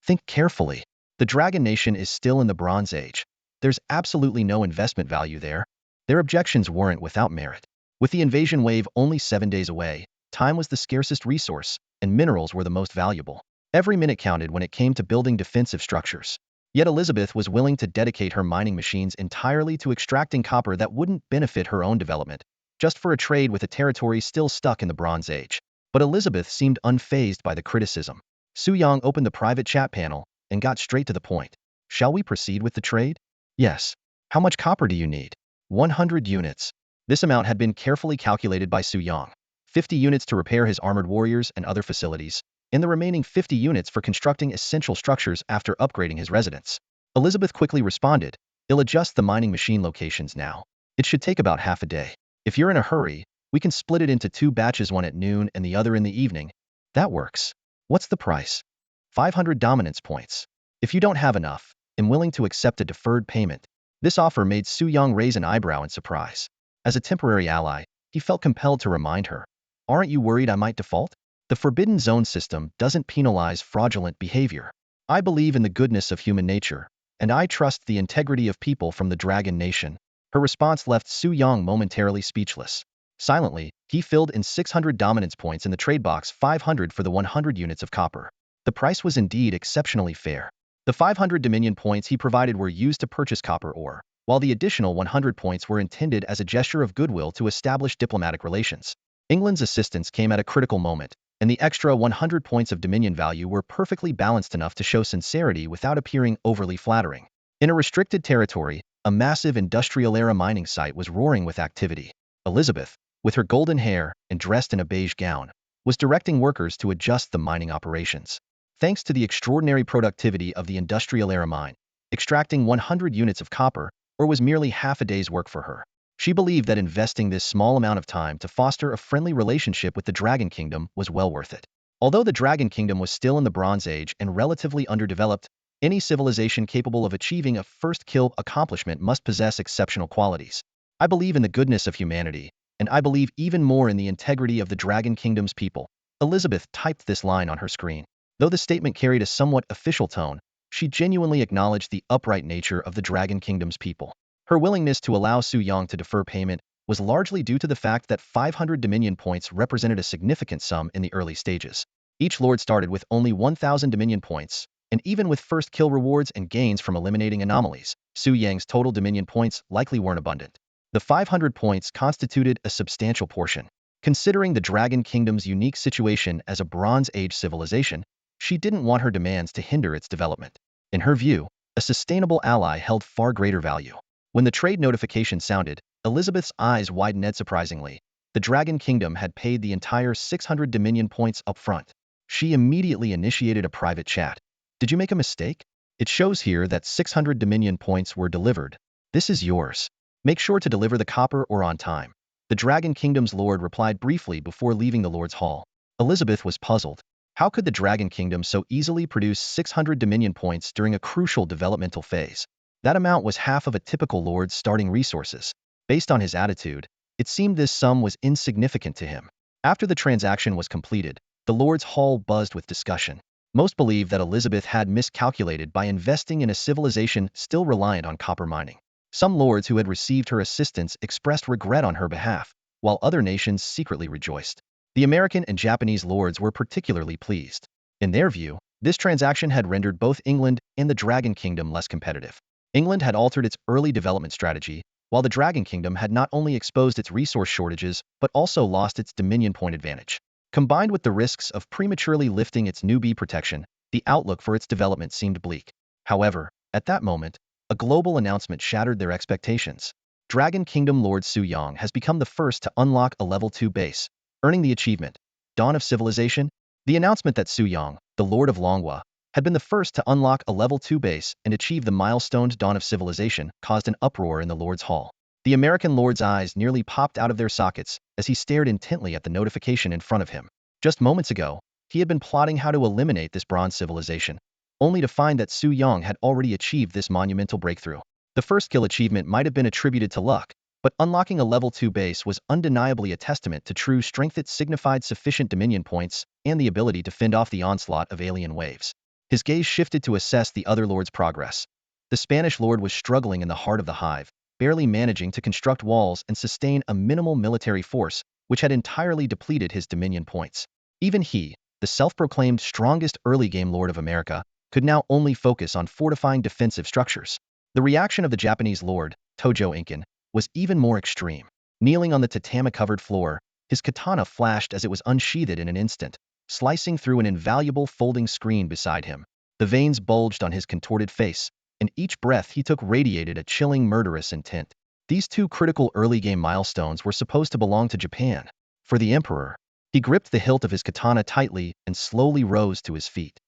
Think carefully. The Dragon Nation is still in the Bronze Age. There's absolutely no investment value there. Their objections weren't without merit. With the invasion wave only 7 days away, time was the scarcest resource, and minerals were the most valuable. Every minute counted when it came to building defensive structures. Yet Elizabeth was willing to dedicate her mining machines entirely to extracting copper that wouldn't benefit her own development, just for a trade with a territory still stuck in the Bronze Age. But Elizabeth seemed unfazed by the criticism. Su Yang opened the private chat panel and got straight to the point. Shall we proceed with the trade? Yes. How much copper do you need? 100 units. This amount had been carefully calculated by Su Yang. 50 units to repair his armored warriors and other facilities, and the remaining 50 units for constructing essential structures after upgrading his residence. Elizabeth quickly responded, I'll adjust the mining machine locations now. It should take about half a day. If you're in a hurry, we can split it into 2 batches, one at noon and the other in the evening. That works. What's the price? 500 dominance points. If you don't have enough, I'm willing to accept a deferred payment. This offer made Su Yang raise an eyebrow in surprise. As a temporary ally, he felt compelled to remind her. Aren't you worried I might default? The Forbidden Zone system doesn't penalize fraudulent behavior. I believe in the goodness of human nature, and I trust the integrity of people from the Dragon Nation. Her response left Su Yang momentarily speechless. Silently, he filled in 600 dominance points in the trade box, 500 for the 100 units of copper. The price was indeed exceptionally fair. The 500 Dominion points he provided were used to purchase copper ore, while the additional 100 points were intended as a gesture of goodwill to establish diplomatic relations. England's assistance came at a critical moment, and the extra 100 points of Dominion value were perfectly balanced enough to show sincerity without appearing overly flattering. In a restricted territory, a massive industrial-era mining site was roaring with activity. Elizabeth, with her golden hair and dressed in a beige gown, was directing workers to adjust the mining operations. Thanks to the extraordinary productivity of the industrial-era mine, extracting 100 units of copper was merely half a day's work for her. She believed that investing this small amount of time to foster a friendly relationship with the Dragon Kingdom was well worth it. Although the Dragon Kingdom was still in the Bronze Age and relatively underdeveloped, any civilization capable of achieving a first-kill accomplishment must possess exceptional qualities. I believe in the goodness of humanity, and I believe even more in the integrity of the Dragon Kingdom's people. Elizabeth typed this line on her screen. Though the statement carried a somewhat official tone, she genuinely acknowledged the upright nature of the Dragon Kingdom's people. Her willingness to allow Su Yang to defer payment was largely due to the fact that 500 Dominion points represented a significant sum in the early stages. Each lord started with only 1,000 Dominion points, and even with first kill rewards and gains from eliminating anomalies, Su Yang's total Dominion points likely weren't abundant. The 500 points constituted a substantial portion. Considering the Dragon Kingdom's unique situation as a Bronze Age civilization, she didn't want her demands to hinder its development. In her view, a sustainable ally held far greater value. When the trade notification sounded, Elizabeth's eyes widened surprisingly. The Dragon Kingdom had paid the entire 600 Dominion points up front. She immediately initiated a private chat. Did you make a mistake? It shows here that 600 Dominion points were delivered. This is yours. Make sure to deliver the copper or on time. The Dragon Kingdom's lord replied briefly before leaving the Lord's Hall. Elizabeth was puzzled. How could the Dragon Kingdom so easily produce 600 Dominion points during a crucial developmental phase? That amount was half of a typical lord's starting resources. Based on his attitude, it seemed this sum was insignificant to him. After the transaction was completed, the Lord's Hall buzzed with discussion. Most believed that Elizabeth had miscalculated by investing in a civilization still reliant on copper mining. Some lords who had received her assistance expressed regret on her behalf, while other nations secretly rejoiced. The American and Japanese lords were particularly pleased. In their view, this transaction had rendered both England and the Dragon Kingdom less competitive. England had altered its early development strategy, while the Dragon Kingdom had not only exposed its resource shortages but also lost its Dominion point advantage. Combined with the risks of prematurely lifting its newbie protection, the outlook for its development seemed bleak. However, at that moment, a global announcement shattered their expectations. Dragon Kingdom Lord Su Yang has become the first to unlock a level 2 base, earning the achievement, Dawn of Civilization. The announcement that Su Yang, the Lord of Longhua, had been the first to unlock a level 2 base and achieve the milestoned Dawn of Civilization caused an uproar in the Lord's Hall. The American lord's eyes nearly popped out of their sockets as he stared intently at the notification in front of him. Just moments ago, he had been plotting how to eliminate this bronze civilization, only to find that Su Yang had already achieved this monumental breakthrough. The first kill achievement might have been attributed to luck, but unlocking a level 2 base was undeniably a testament to true strength. It signified sufficient Dominion points and the ability to fend off the onslaught of alien waves. His gaze shifted to assess the other lord's progress. The Spanish lord was struggling in the heart of the hive, barely managing to construct walls and sustain a minimal military force, which had entirely depleted his Dominion points. Even he, the self-proclaimed strongest early-game lord of America, could now only focus on fortifying defensive structures. The reaction of the Japanese lord, Tojo Inkan, was even more extreme. Kneeling on the tatami-covered floor, his katana flashed as it was unsheathed in an instant, slicing through an invaluable folding screen beside him. The veins bulged on his contorted face, and each breath he took radiated a chilling murderous intent. These two critical early-game milestones were supposed to belong to Japan. For the Emperor, he gripped the hilt of his katana tightly and slowly rose to his feet.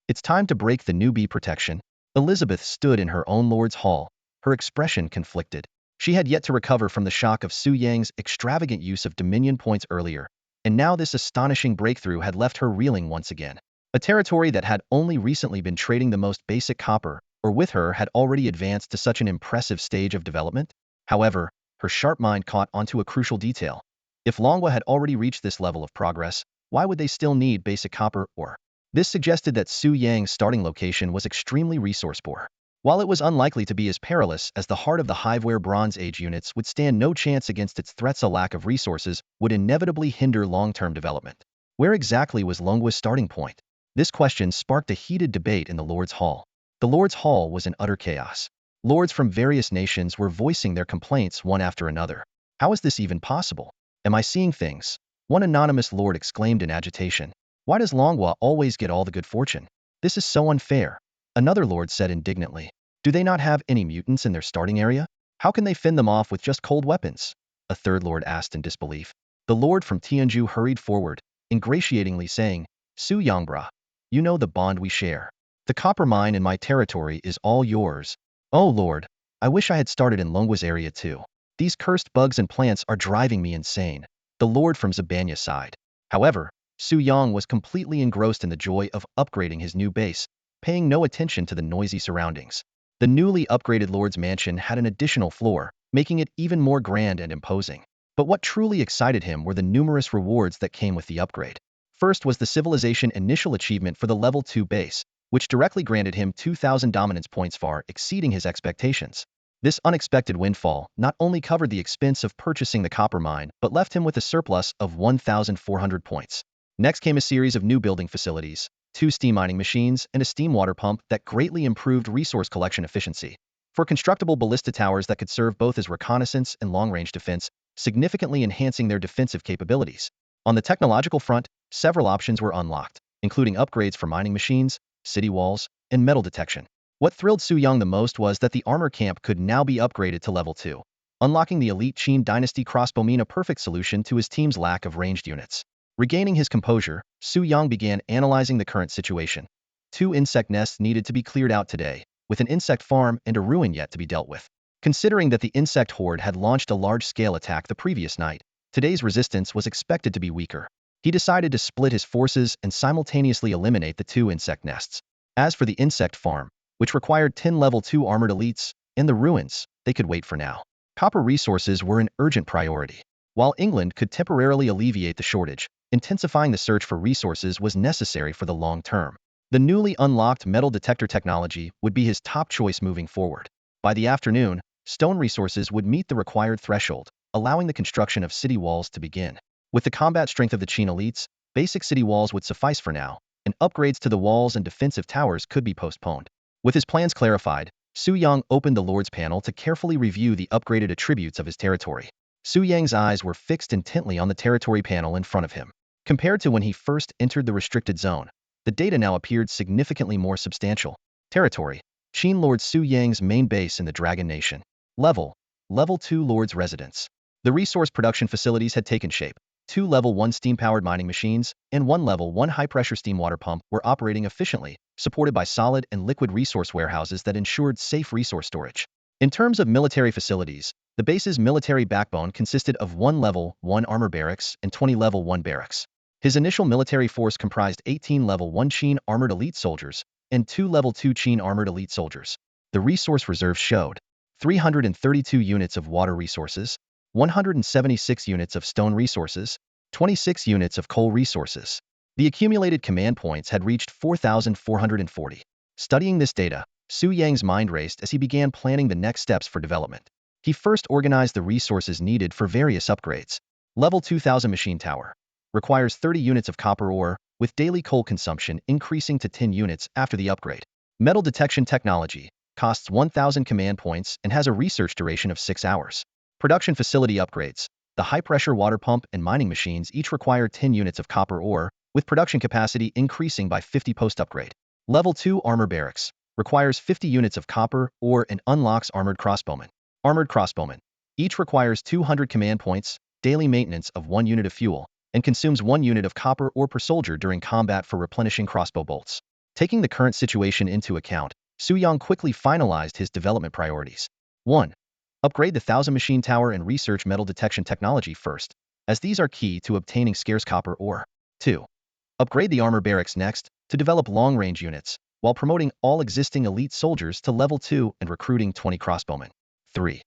It's time to break the newbie protection. Elizabeth stood in her own Lord's Hall, her expression conflicted. She had yet to recover from the shock of Su Yang's extravagant use of Dominion points earlier, and now this astonishing breakthrough had left her reeling once again. A territory that had only recently been trading the most basic copper, or with her, had already advanced to such an impressive stage of development. However, her sharp mind caught onto a crucial detail. If Longhua had already reached this level of progress, why would they still need basic copper ore? This suggested that Su Yang's starting location was extremely resource-poor. While it was unlikely to be as perilous as the heart of the hive where Bronze Age units would stand no chance against its threats, a lack of resources would inevitably hinder long-term development. Where exactly was Longhua's starting point? This question sparked a heated debate in the Lord's Hall. The Lord's Hall was in utter chaos. Lords from various nations were voicing their complaints one after another. How is this even possible? Am I seeing things? One anonymous lord exclaimed in agitation. Why does Longhua always get all the good fortune? This is so unfair. Another lord said indignantly. Do they not have any mutants in their starting area? How can they fend them off with just cold weapons? A third lord asked in disbelief. The lord from Tianju hurried forward, ingratiatingly saying, Su Yangbra, you know the bond we share. The copper mine in my territory is all yours. Oh lord, I wish I had started in Longhua's area too. These cursed bugs and plants are driving me insane. The lord from Zabanya sighed. However, Su Yang was completely engrossed in the joy of upgrading his new base, paying no attention to the noisy surroundings. The newly upgraded lord's mansion had an additional floor, making it even more grand and imposing. But what truly excited him were the numerous rewards that came with the upgrade. First was the civilization initial achievement for the level 2 base, which directly granted him 2,000 dominance points, far exceeding his expectations. This unexpected windfall not only covered the expense of purchasing the copper mine, but left him with a surplus of 1,400 points. Next came a series of new building facilities, 2 steam mining machines, and a steam water pump that greatly improved resource collection efficiency. For constructible ballista towers that could serve both as reconnaissance and long-range defense, significantly enhancing their defensive capabilities. On the technological front, several options were unlocked, including upgrades for mining machines, city walls, and metal detection. What thrilled Su Yung the most was that the armor camp could now be upgraded to level 2, unlocking the elite Qin Dynasty crossbowmen, a perfect solution to his team's lack of ranged units. Regaining his composure, Su Yung began analyzing the current situation. 2 insect nests needed to be cleared out today, with an insect farm and a ruin yet to be dealt with. Considering that the insect horde had launched a large-scale attack the previous night, today's resistance was expected to be weaker. He decided to split his forces and simultaneously eliminate the 2 insect nests. As for the insect farm, which required 10 level 2 armored elites, and the ruins, they could wait for now. Copper resources were an urgent priority. While England could temporarily alleviate the shortage, intensifying the search for resources was necessary for the long term. The newly unlocked metal detector technology would be his top choice moving forward. By the afternoon, stone resources would meet the required threshold, allowing the construction of city walls to begin. With the combat strength of the Qin elites, basic city walls would suffice for now, and upgrades to the walls and defensive towers could be postponed. With his plans clarified, Su Yung opened the Lord's panel to carefully review the upgraded attributes of his territory. Su Yang's eyes were fixed intently on the territory panel in front of him. Compared to when he first entered the restricted zone, the data now appeared significantly more substantial. Territory: Qin Lord Su Yang's main base in the Dragon Nation. Level: Level 2 Lord's residence. The resource production facilities had taken shape. 2 level 1 steam-powered mining machines and 1 level 1 high-pressure steam water pump were operating efficiently, supported by solid and liquid resource warehouses that ensured safe resource storage. In terms of military facilities, the base's military backbone consisted of 1 level 1 armor barracks and 20 level 1 barracks. His initial military force comprised 18 level 1 Qin armored elite soldiers and 2 level 2 Qin armored elite soldiers. The resource reserve showed 332 units of water resources, 176 units of stone resources, 26 units of coal resources. The accumulated command points had reached 4,440. Studying this data, Su Yang's mind raced as he began planning the next steps for development. He first organized the resources needed for various upgrades. Level 2000 machine tower requires 30 units of copper ore, with daily coal consumption increasing to 10 units after the upgrade. Metal detection technology costs 1,000 command points and has a research duration of 6 hours. Production facility upgrades. The high-pressure water pump and mining machines each require 10 units of copper ore, with production capacity increasing by 50 post-upgrade. Level 2 armor barracks requires 50 units of copper ore and unlocks armored crossbowmen. Armored crossbowmen each requires 200 command points, daily maintenance of 1 unit of fuel, and consumes 1 unit of copper ore per soldier during combat for replenishing crossbow bolts. Taking the current situation into account, Su Yung quickly finalized his development priorities. 1. Upgrade the 1000 machine tower and research metal detection technology first, as these are key to obtaining scarce copper ore. 2. Upgrade the armor barracks next, to develop long-range units, while promoting all existing elite soldiers to level 2 and recruiting 20 crossbowmen. 3.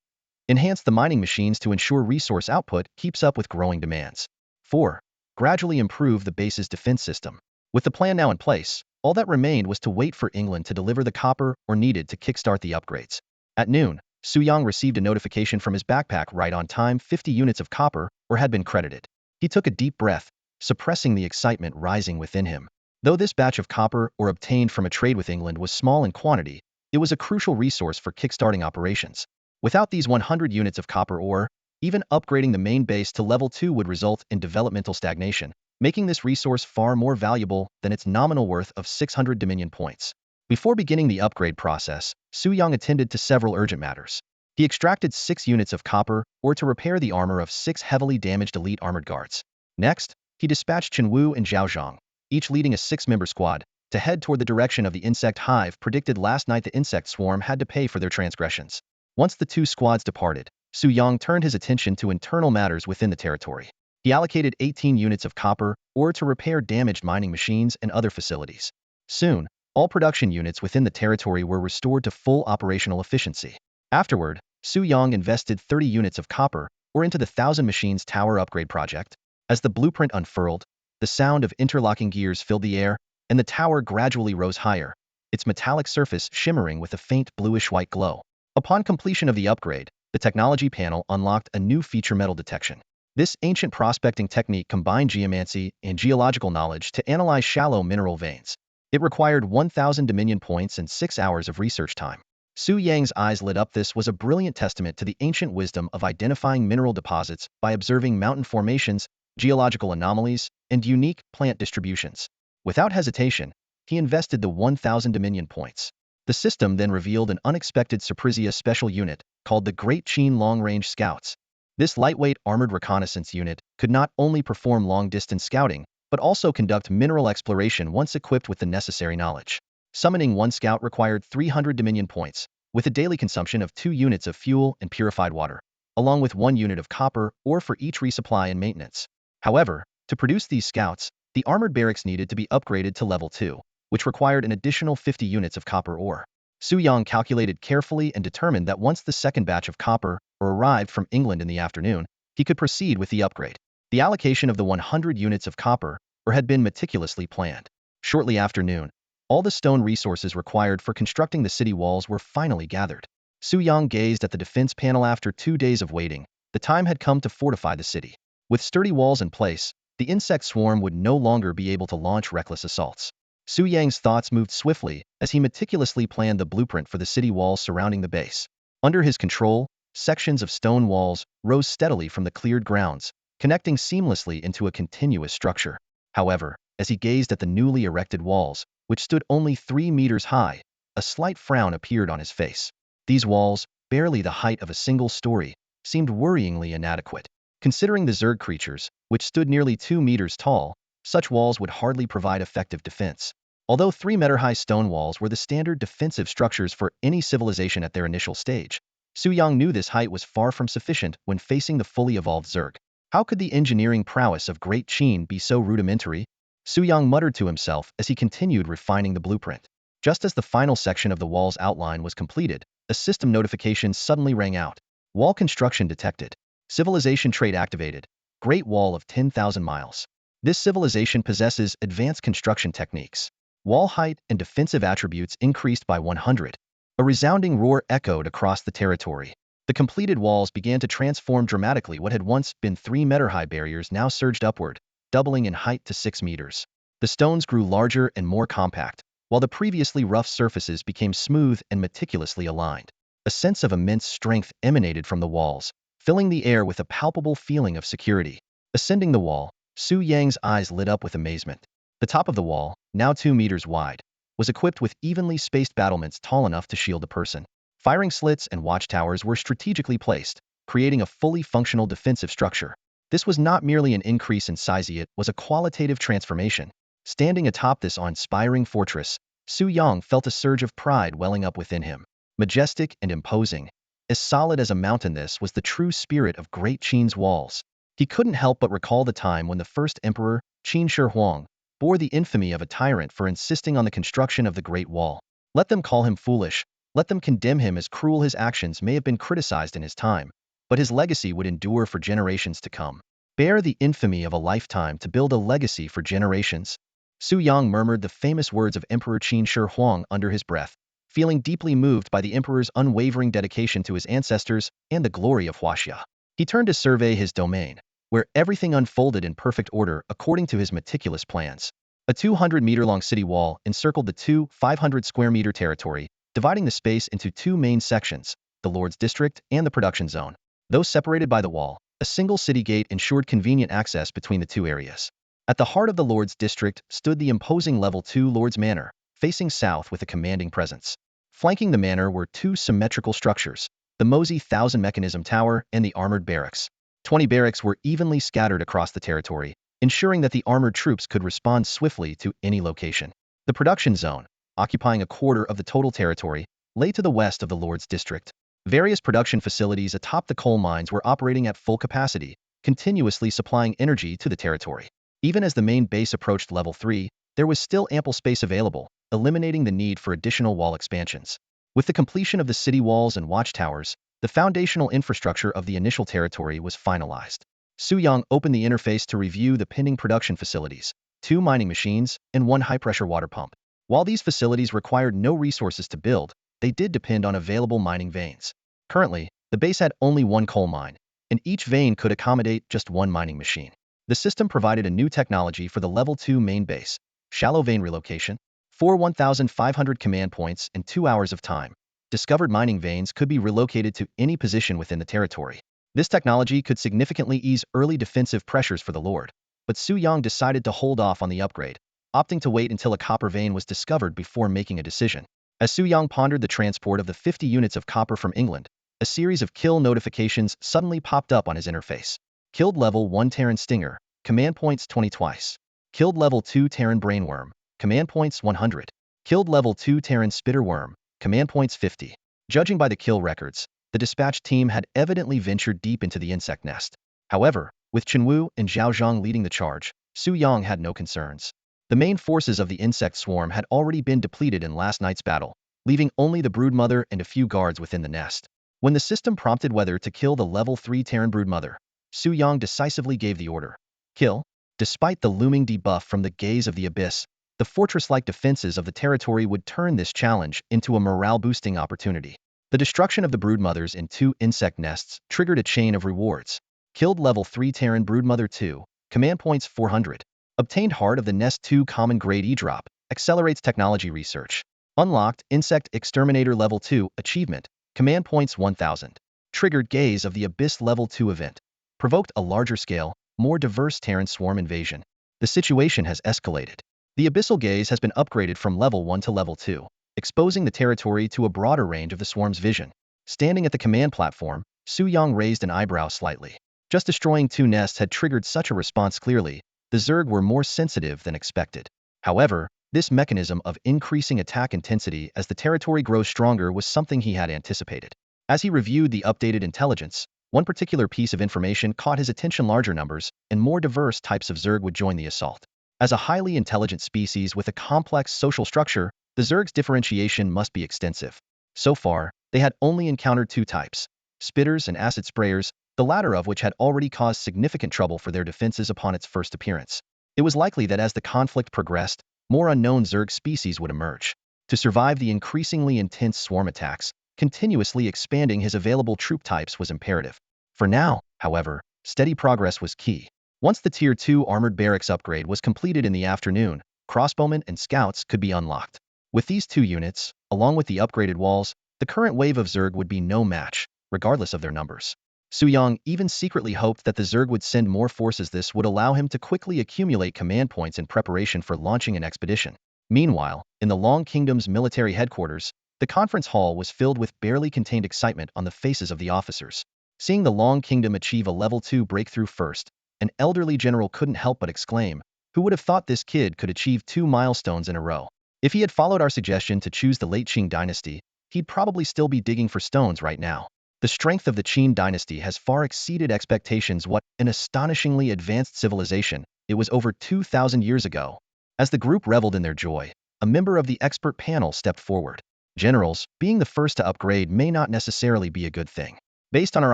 Enhance the mining machines to ensure resource output keeps up with growing demands. 4. Gradually improve the base's defense system. With the plan now in place, all that remained was to wait for England to deliver the copper ore needed to kickstart the upgrades. At noon, Su Yung received a notification from his backpack right on time. 50 units of copper ore had been credited. He took a deep breath, suppressing the excitement rising within him. Though this batch of copper ore obtained from a trade with England was small in quantity, it was a crucial resource for kickstarting operations. Without these 100 units of copper ore, even upgrading the main base to level 2 would result in developmental stagnation, making this resource far more valuable than its nominal worth of 600 Dominion points. Before beginning the upgrade process, Su Yung attended to several urgent matters. He extracted 6 units of copper ore to repair the armor of 6 heavily damaged elite armored guards. Next, he dispatched Chen Wu and Zhao Zhang, each leading a 6-member squad, to head toward the direction of the insect hive predicted last night. The insect swarm had to pay for their transgressions. Once the 2 squads departed, Su Yung turned his attention to internal matters within the territory. He allocated 18 units of copper ore to repair damaged mining machines and other facilities. Soon, all production units within the territory were restored to full operational efficiency. Afterward, Su Yung invested 30 units of copper ore into the 1000 machines tower upgrade project. As the blueprint unfurled, the sound of interlocking gears filled the air, and the tower gradually rose higher, its metallic surface shimmering with a faint bluish-white glow. Upon completion of the upgrade, the technology panel unlocked a new feature: metal detection. This ancient prospecting technique combined geomancy and geological knowledge to analyze shallow mineral veins. It required 1,000 dominion points and 6 hours of research time. Su Yang's eyes lit up. This was a brilliant testament to the ancient wisdom of identifying mineral deposits by observing mountain formations, geological anomalies, and unique plant distributions. Without hesitation, he invested the 1,000 dominion points. The system then revealed an unexpected Surprizia special unit called the Great Qin Long-Range Scouts. This lightweight armored reconnaissance unit could not only perform long-distance scouting, but also conduct mineral exploration once equipped with the necessary knowledge. Summoning one scout required 300 dominion points, with a daily consumption of 2 units of fuel and purified water, along with 1 unit of copper ore for each resupply and maintenance. However, to produce these scouts, the armored barracks needed to be upgraded to level 2, which required an additional 50 units of copper ore. Su Yang calculated carefully and determined that once the second batch of copper ore arrived from England in the afternoon, he could proceed with the upgrade. The allocation of the 100 units of copper ore had been meticulously planned. Shortly after noon, all the stone resources required for constructing the city walls were finally gathered. Su Yang gazed at the defense panel. After 2 days of waiting, the time had come to fortify the city. With sturdy walls in place, the insect swarm would no longer be able to launch reckless assaults. Su Yang's thoughts moved swiftly as he meticulously planned the blueprint for the city walls surrounding the base. Under his control, sections of stone walls rose steadily from the cleared grounds, connecting seamlessly into a continuous structure. However, as he gazed at the newly erected walls, which stood only 3 meters high, a slight frown appeared on his face. These walls, barely the height of a single story, seemed worryingly inadequate. Considering the Zerg creatures, which stood nearly 2 meters tall, such walls would hardly provide effective defense. Although 3-meter-high stone walls were the standard defensive structures for any civilization at their initial stage, Su Yang knew this height was far from sufficient when facing the fully evolved Zerg. How could the engineering prowess of Great Qin be so rudimentary? Su Yang muttered to himself as he continued refining the blueprint. Just as the final section of the wall's outline was completed, a system notification suddenly rang out. Wall construction detected. Civilization trait activated. Great Wall of 10,000 miles. This civilization possesses advanced construction techniques. Wall height and defensive attributes increased by 100. A resounding roar echoed across the territory. The completed walls began to transform dramatically. What had once been 3-meter-high barriers now surged upward, doubling in height to 6 meters. The stones grew larger and more compact, while the previously rough surfaces became smooth and meticulously aligned. A sense of immense strength emanated from the walls, filling the air with a palpable feeling of security. Ascending the wall, Su Yang's eyes lit up with amazement. The top of the wall, now 2 meters wide, was equipped with evenly spaced battlements tall enough to shield a person. Firing slits and watchtowers were strategically placed, creating a fully functional defensive structure. This was not merely an increase in size, it was a qualitative transformation. Standing atop this awe-inspiring fortress, Su Yang felt a surge of pride welling up within him. Majestic and imposing, as solid as a mountain, this was the true spirit of Great Qin's walls. He couldn't help but recall the time when the first emperor, Qin Shi Huang, bore the infamy of a tyrant for insisting on the construction of the Great Wall. Let them call him foolish, let them condemn him as cruel. His actions may have been criticized in his time, but his legacy would endure for generations to come. Bear the infamy of a lifetime to build a legacy for generations. Su Yang murmured the famous words of Emperor Qin Shi Huang under his breath, feeling deeply moved by the emperor's unwavering dedication to his ancestors and the glory of Huaxia. He turned to survey his domain, where everything unfolded in perfect order according to his meticulous plans. A 200-meter-long city wall encircled the 500-square-meter territory, dividing the space into 2 main sections, the Lord's District and the Production Zone. Though separated by the wall, a single city gate ensured convenient access between the 2 areas. At the heart of the Lord's District stood the imposing Level 2 Lord's Manor, facing south with a commanding presence. Flanking the manor were 2 symmetrical structures, the Mosey 1000 Mechanism Tower and the Armored Barracks. 20 barracks were evenly scattered across the territory, ensuring that the armored troops could respond swiftly to any location. The Production Zone, occupying a quarter of the total territory, lay to the west of the Lord's District. Various production facilities atop the coal mines were operating at full capacity, continuously supplying energy to the territory. Even as the main base approached Level 3, there was still ample space available, eliminating the need for additional wall expansions. With the completion of the city walls and watchtowers, the foundational infrastructure of the initial territory was finalized. Su Yang opened the interface to review the pending production facilities, 2 mining machines, and 1 high-pressure water pump. While these facilities required no resources to build, they did depend on available mining veins. Currently, the base had only 1 coal mine, and each vein could accommodate just one mining machine. The system provided a new technology for the Level 2 main base, shallow vein relocation, for 1,500 command points and 2 hours of time. Discovered mining veins could be relocated to any position within the territory. This technology could significantly ease early defensive pressures for the Lord, but Su Yang decided to hold off on the upgrade, opting to wait until a copper vein was discovered before making a decision. As Su Yang pondered the transport of the 50 units of copper from England, a series of kill notifications suddenly popped up on his interface. Killed level 1 Terran Stinger, command points 20 twice. Killed level 2 Terran Brainworm, command points 100. Killed level 2 Terran Spitter Worm, command points 50. Judging by the kill records, the dispatch team had evidently ventured deep into the insect nest. However, with Chenwu and Zhao Zhang leading the charge, Su Yang had no concerns. The main forces of the insect swarm had already been depleted in last night's battle, leaving only the broodmother and a few guards within the nest. When the system prompted whether to kill the level 3 Terran broodmother, Su Yang decisively gave the order. Kill. Despite the looming debuff from the gaze of the abyss, the fortress-like defenses of the territory would turn this challenge into a morale-boosting opportunity. The destruction of the broodmothers in 2 insect nests triggered a chain of rewards. Killed level 3 Terran broodmother 2, command points 400. Obtained Heart of the Nest 2 common grade E-drop, accelerates technology research. Unlocked Insect Exterminator level 2 achievement, command points 1000. Triggered Gaze of the Abyss level 2 event. Provoked a larger scale, more diverse Terran swarm invasion. The situation has escalated. The Abyssal Gaze has been upgraded from level 1 to level 2, exposing the territory to a broader range of the swarm's vision. Standing at the command platform, Su Yang raised an eyebrow slightly. Just destroying 2 nests had triggered such a response clearly. The Zerg were more sensitive than expected. However, this mechanism of increasing attack intensity as the territory grows stronger was something he had anticipated. As he reviewed the updated intelligence, one particular piece of information caught his attention: larger numbers and more diverse types of Zerg would join the assault. As a highly intelligent species with a complex social structure, the Zerg's differentiation must be extensive. So far, they had only encountered 2 types: spitters and acid sprayers, the latter of which had already caused significant trouble for their defenses upon its first appearance. It was likely that as the conflict progressed, more unknown Zerg species would emerge. To survive the increasingly intense swarm attacks, continuously expanding his available troop types was imperative. For now, however, steady progress was key. Once the Tier 2 armored barracks upgrade was completed in the afternoon, crossbowmen and scouts could be unlocked. With these 2 units, along with the upgraded walls, the current wave of Zerg would be no match, regardless of their numbers. Su Yang even secretly hoped that the Zerg would send more forces. This would allow him to quickly accumulate command points in preparation for launching an expedition. Meanwhile, in the Long Kingdom's military headquarters, the conference hall was filled with barely contained excitement on the faces of the officers. Seeing the Long Kingdom achieve a level 2 breakthrough first, an elderly general couldn't help but exclaim, "Who would have thought this kid could achieve 2 milestones in a row?" If he had followed our suggestion to choose the late Qin Dynasty, he'd probably still be digging for stones right now. The strength of the Qin Dynasty has far exceeded expectations. What an astonishingly advanced civilization. It was over 2,000 years ago. As the group reveled in their joy, a member of the expert panel stepped forward. Generals, being the first to upgrade may not necessarily be a good thing. Based on our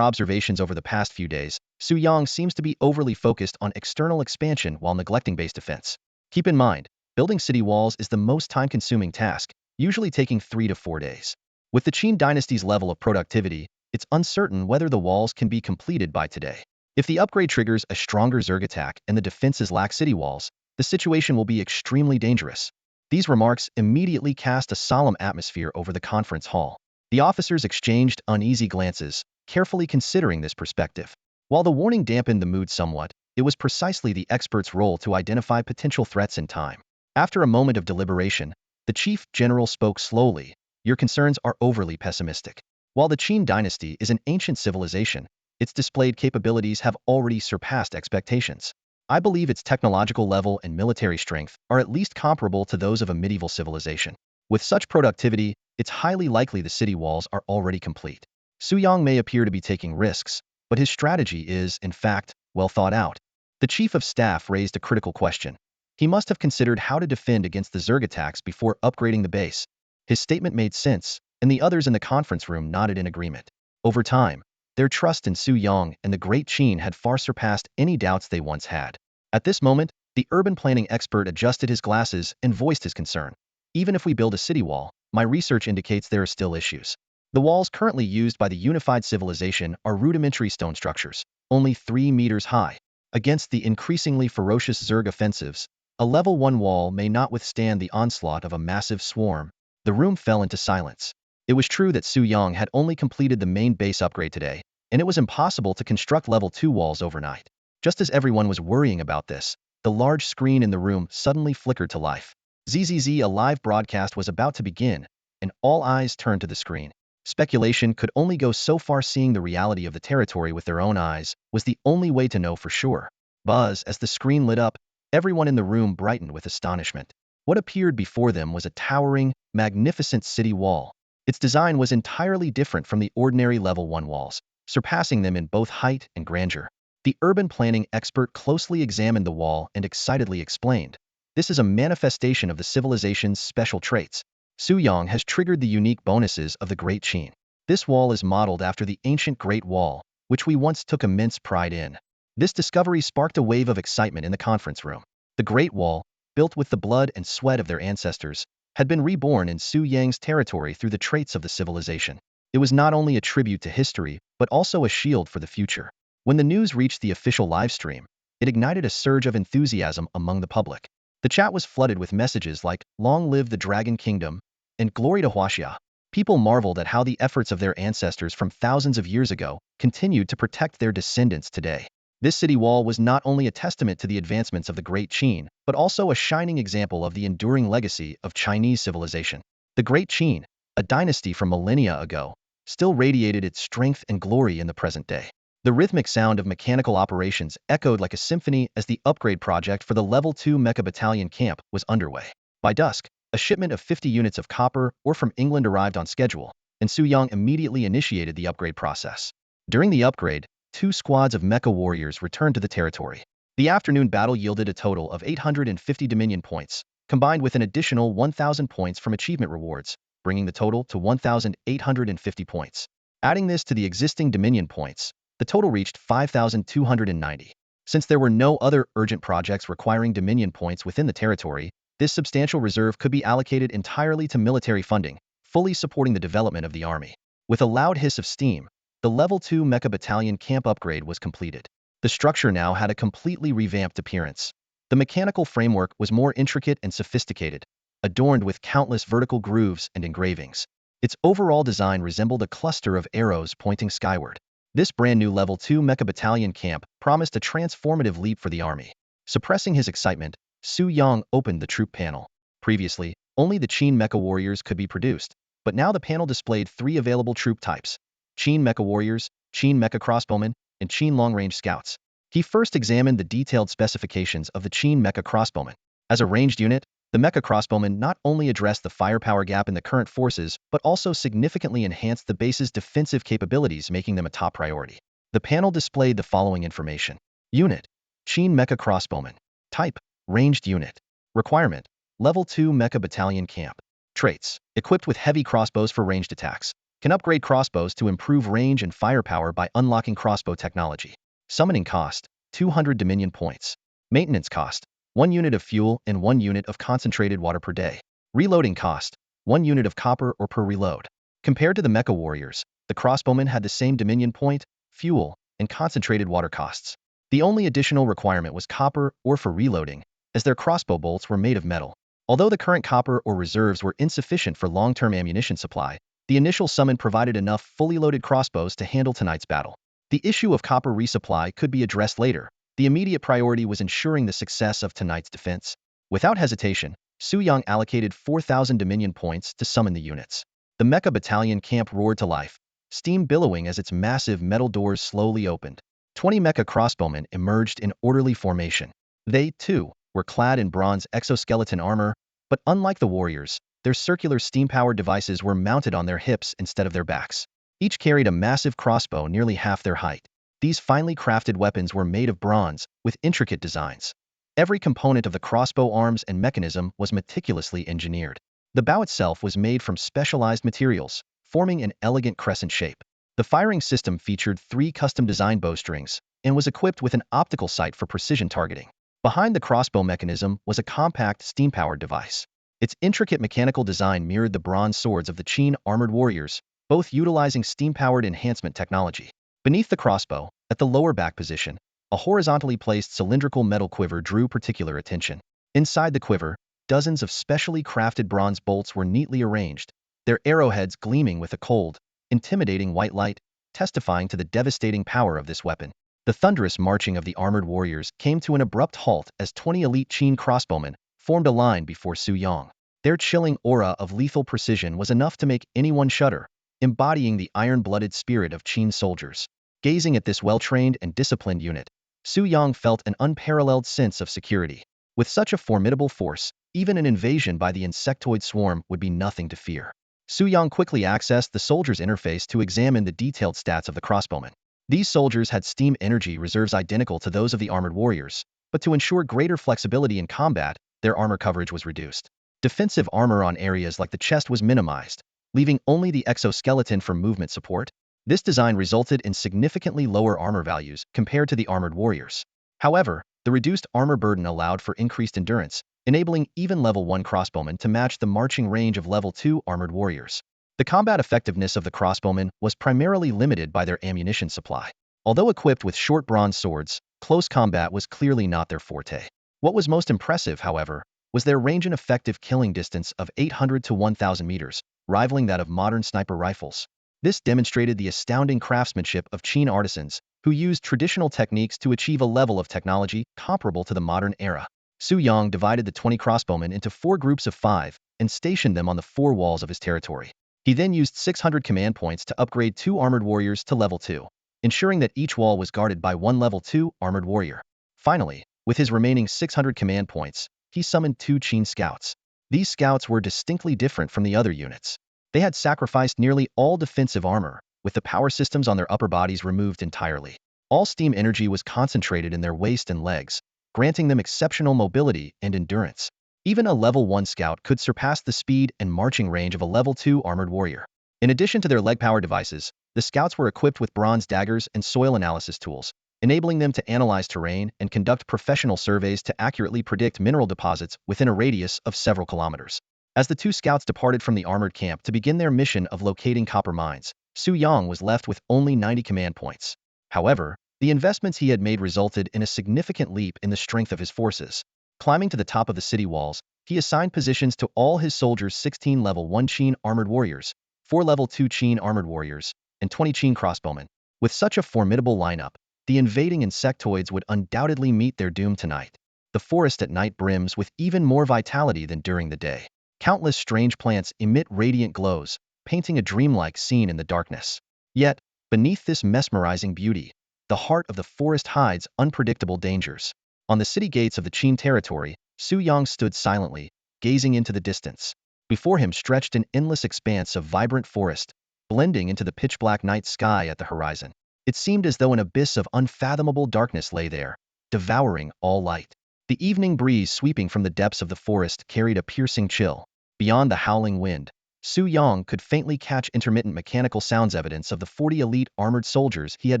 observations over the past few days, Su Yang seems to be overly focused on external expansion while neglecting base defense. Keep in mind, building city walls is the most time-consuming task, usually taking 3 to 4 days. With the Qin Dynasty's level of productivity, it's uncertain whether the walls can be completed by today. If the upgrade triggers a stronger Zerg attack and the defenses lack city walls, the situation will be extremely dangerous. These remarks immediately cast a solemn atmosphere over the conference hall. The officers exchanged uneasy glances, carefully considering this perspective. While the warning dampened the mood somewhat, it was precisely the expert's role to identify potential threats in time. After a moment of deliberation, the chief general spoke slowly. "Your concerns are overly pessimistic. While the Qin Dynasty is an ancient civilization, its displayed capabilities have already surpassed expectations. I believe its technological level and military strength are at least comparable to those of a medieval civilization. With such productivity, it's highly likely the city walls are already complete." Su Yang may appear to be taking risks, but his strategy is, in fact, well thought out. The chief of staff raised a critical question. He must have considered how to defend against the Zerg attacks before upgrading the base. His statement made sense, and the others in the conference room nodded in agreement. Over time, their trust in Su Yang and the Great Qin had far surpassed any doubts they once had. At this moment, the urban planning expert adjusted his glasses and voiced his concern. "Even if we build a city wall, my research indicates there are still issues. The walls currently used by the unified civilization are rudimentary stone structures, only 3 meters high. Against the increasingly ferocious Zerg offensives, a level 1 wall may not withstand the onslaught of a massive swarm. The room fell into silence. It was true that Su Yang had only completed the main base upgrade today, and it was impossible to construct level 2 walls overnight. Just as everyone was worrying about this, the large screen in the room suddenly flickered to life. ZZZ, a live broadcast was about to begin, and all eyes turned to the screen. Speculation could only go so far. Seeing the reality of the territory with their own eyes was the only way to know for sure. Buzz, as the screen lit up, everyone in the room brightened with astonishment. What appeared before them was a towering, magnificent city wall. Its design was entirely different from the ordinary level 1 walls, surpassing them in both height and grandeur. The urban planning expert closely examined the wall and excitedly explained, "This is a manifestation of the civilization's special traits. Su Yang has triggered the unique bonuses of the Great Qin. This wall is modeled after the ancient Great Wall, which we once took immense pride in." This discovery sparked a wave of excitement in the conference room. The Great Wall, built with the blood and sweat of their ancestors, had been reborn in Su Yang's territory through the traits of the civilization. It was not only a tribute to history, but also a shield for the future. When the news reached the official livestream, it ignited a surge of enthusiasm among the public. The chat was flooded with messages like, "Long live the Dragon Kingdom," and "Glory to Huaxia." People marveled at how the efforts of their ancestors from thousands of years ago continued to protect their descendants today. This city wall was not only a testament to the advancements of the Great Qin, but also a shining example of the enduring legacy of Chinese civilization. The Great Qin, a dynasty from millennia ago, still radiated its strength and glory in the present day. The rhythmic sound of mechanical operations echoed like a symphony as the upgrade project for the Level 2 Mecha Battalion camp was underway. By dusk, a shipment of 50 units of copper ore from England arrived on schedule, and Su Yang immediately initiated the upgrade process. During the upgrade, 2 squads of mecha warriors returned to the territory. The afternoon battle yielded a total of 850 Dominion points, combined with an additional 1,000 points from achievement rewards, bringing the total to 1,850 points. Adding this to the existing Dominion points, the total reached 5,290. Since there were no other urgent projects requiring Dominion points within the territory, this substantial reserve could be allocated entirely to military funding, fully supporting the development of the army. With a loud hiss of steam, the Level 2 Mecha Battalion camp upgrade was completed. The structure now had a completely revamped appearance. The mechanical framework was more intricate and sophisticated, adorned with countless vertical grooves and engravings. Its overall design resembled a cluster of arrows pointing skyward. This brand new Level 2 Mecha Battalion camp promised a transformative leap for the army. Suppressing his excitement, Su Yang opened the troop panel. Previously, only the Qin Mecha Warriors could be produced, but now the panel displayed 3 available troop types: Qin Mecha Warriors, Qin Mecha Crossbowmen, and Qin Long-Range Scouts. He first examined the detailed specifications of the Qin Mecha Crossbowmen. As a ranged unit, the Mecha Crossbowmen not only addressed the firepower gap in the current forces, but also significantly enhanced the base's defensive capabilities, making them a top priority. The panel displayed the following information. Unit: Qin Mecha Crossbowmen. Type: Ranged Unit. Requirement: Level 2 Mecha Battalion Camp. Traits: Equipped with heavy crossbows for ranged attacks. Can upgrade crossbows to improve range and firepower by unlocking crossbow technology. Summoning cost: 200 Dominion points. Maintenance cost: 1 unit of fuel and 1 unit of concentrated water per day. Reloading cost: 1 unit of copper ore per reload. Compared to the Mecha Warriors, the crossbowmen had the same Dominion point, fuel, and concentrated water costs. The only additional requirement was copper ore for reloading, as their crossbow bolts were made of metal. Although the current copper ore reserves were insufficient for long-term ammunition supply, the initial summon provided enough fully loaded crossbows to handle tonight's battle. The issue of copper resupply could be addressed later. The immediate priority was ensuring the success of tonight's defense. Without hesitation, Su Yang allocated 4,000 Dominion points to summon the units. The Mecha Battalion camp roared to life, steam billowing as its massive metal doors slowly opened. 20 Mecha Crossbowmen emerged in orderly formation. They, too, were clad in bronze exoskeleton armor, but unlike the warriors, their circular steam-powered devices were mounted on their hips instead of their backs. Each carried a massive crossbow nearly half their height. These finely crafted weapons were made of bronze, with intricate designs. Every component of the crossbow arms and mechanism was meticulously engineered. The bow itself was made from specialized materials, forming an elegant crescent shape. The firing system featured 3 custom-designed bowstrings, and was equipped with an optical sight for precision targeting. Behind the crossbow mechanism was a compact steam-powered device. Its intricate mechanical design mirrored the bronze swords of the Qin armored warriors, both utilizing steam-powered enhancement technology. Beneath the crossbow, at the lower back position, a horizontally placed cylindrical metal quiver drew particular attention. Inside the quiver, dozens of specially crafted bronze bolts were neatly arranged, their arrowheads gleaming with a cold, intimidating white light, testifying to the devastating power of this weapon. The thunderous marching of the armored warriors came to an abrupt halt as 20 elite Qin crossbowmen formed a line before Su Yang. Their chilling aura of lethal precision was enough to make anyone shudder, embodying the iron-blooded spirit of Qin soldiers. Gazing at this well-trained and disciplined unit, Su Yang felt an unparalleled sense of security. With such a formidable force, even an invasion by the insectoid swarm would be nothing to fear. Su Yang quickly accessed the soldiers' interface to examine the detailed stats of the crossbowmen. These soldiers had steam energy reserves identical to those of the armored warriors, but to ensure greater flexibility in combat, their armor coverage was reduced. Defensive armor on areas like the chest was minimized, leaving only the exoskeleton for movement support. This design resulted in significantly lower armor values compared to the armored warriors. However, the reduced armor burden allowed for increased endurance, enabling even level 1 crossbowmen to match the marching range of level 2 armored warriors. The combat effectiveness of the crossbowmen was primarily limited by their ammunition supply. Although equipped with short bronze swords, close combat was clearly not their forte. What was most impressive, however, was their range and effective killing distance of 800 to 1,000 meters, rivaling that of modern sniper rifles. This demonstrated the astounding craftsmanship of Qin artisans, who used traditional techniques to achieve a level of technology comparable to the modern era. Su Yang divided the 20 crossbowmen into 4 groups of 5 and stationed them on the 4 walls of his territory. He then used 600 command points to upgrade 2 armored warriors to level 2, ensuring that each wall was guarded by 1 level 2 armored warrior. Finally, with his remaining 600 command points, he summoned 2 Qin scouts. These scouts were distinctly different from the other units. They had sacrificed nearly all defensive armor, with the power systems on their upper bodies removed entirely. All steam energy was concentrated in their waist and legs, granting them exceptional mobility and endurance. Even a level 1 scout could surpass the speed and marching range of a level 2 armored warrior. In addition to their leg power devices, the scouts were equipped with bronze daggers and soil analysis tools, enabling them to analyze terrain and conduct professional surveys to accurately predict mineral deposits within a radius of several kilometers. As the 2 scouts departed from the armored camp to begin their mission of locating copper mines, Su Yang was left with only 90 command points. However, the investments he had made resulted in a significant leap in the strength of his forces. Climbing to the top of the city walls, he assigned positions to all his soldiers: 16 level 1 Qin armored warriors, 4 level 2 Qin armored warriors, and 20 Qin crossbowmen. With such a formidable lineup, the invading insectoids would undoubtedly meet their doom tonight. The forest at night brims with even more vitality than during the day. Countless strange plants emit radiant glows, painting a dreamlike scene in the darkness. Yet, beneath this mesmerizing beauty, the heart of the forest hides unpredictable dangers. On the city gates of the Qin territory, Su Yang stood silently, gazing into the distance. Before him stretched an endless expanse of vibrant forest, blending into the pitch-black night sky at the horizon. It seemed as though an abyss of unfathomable darkness lay there, devouring all light. The evening breeze sweeping from the depths of the forest carried a piercing chill. Beyond the howling wind, Su Yang could faintly catch intermittent mechanical sounds, evidence of the 40 elite armored soldiers he had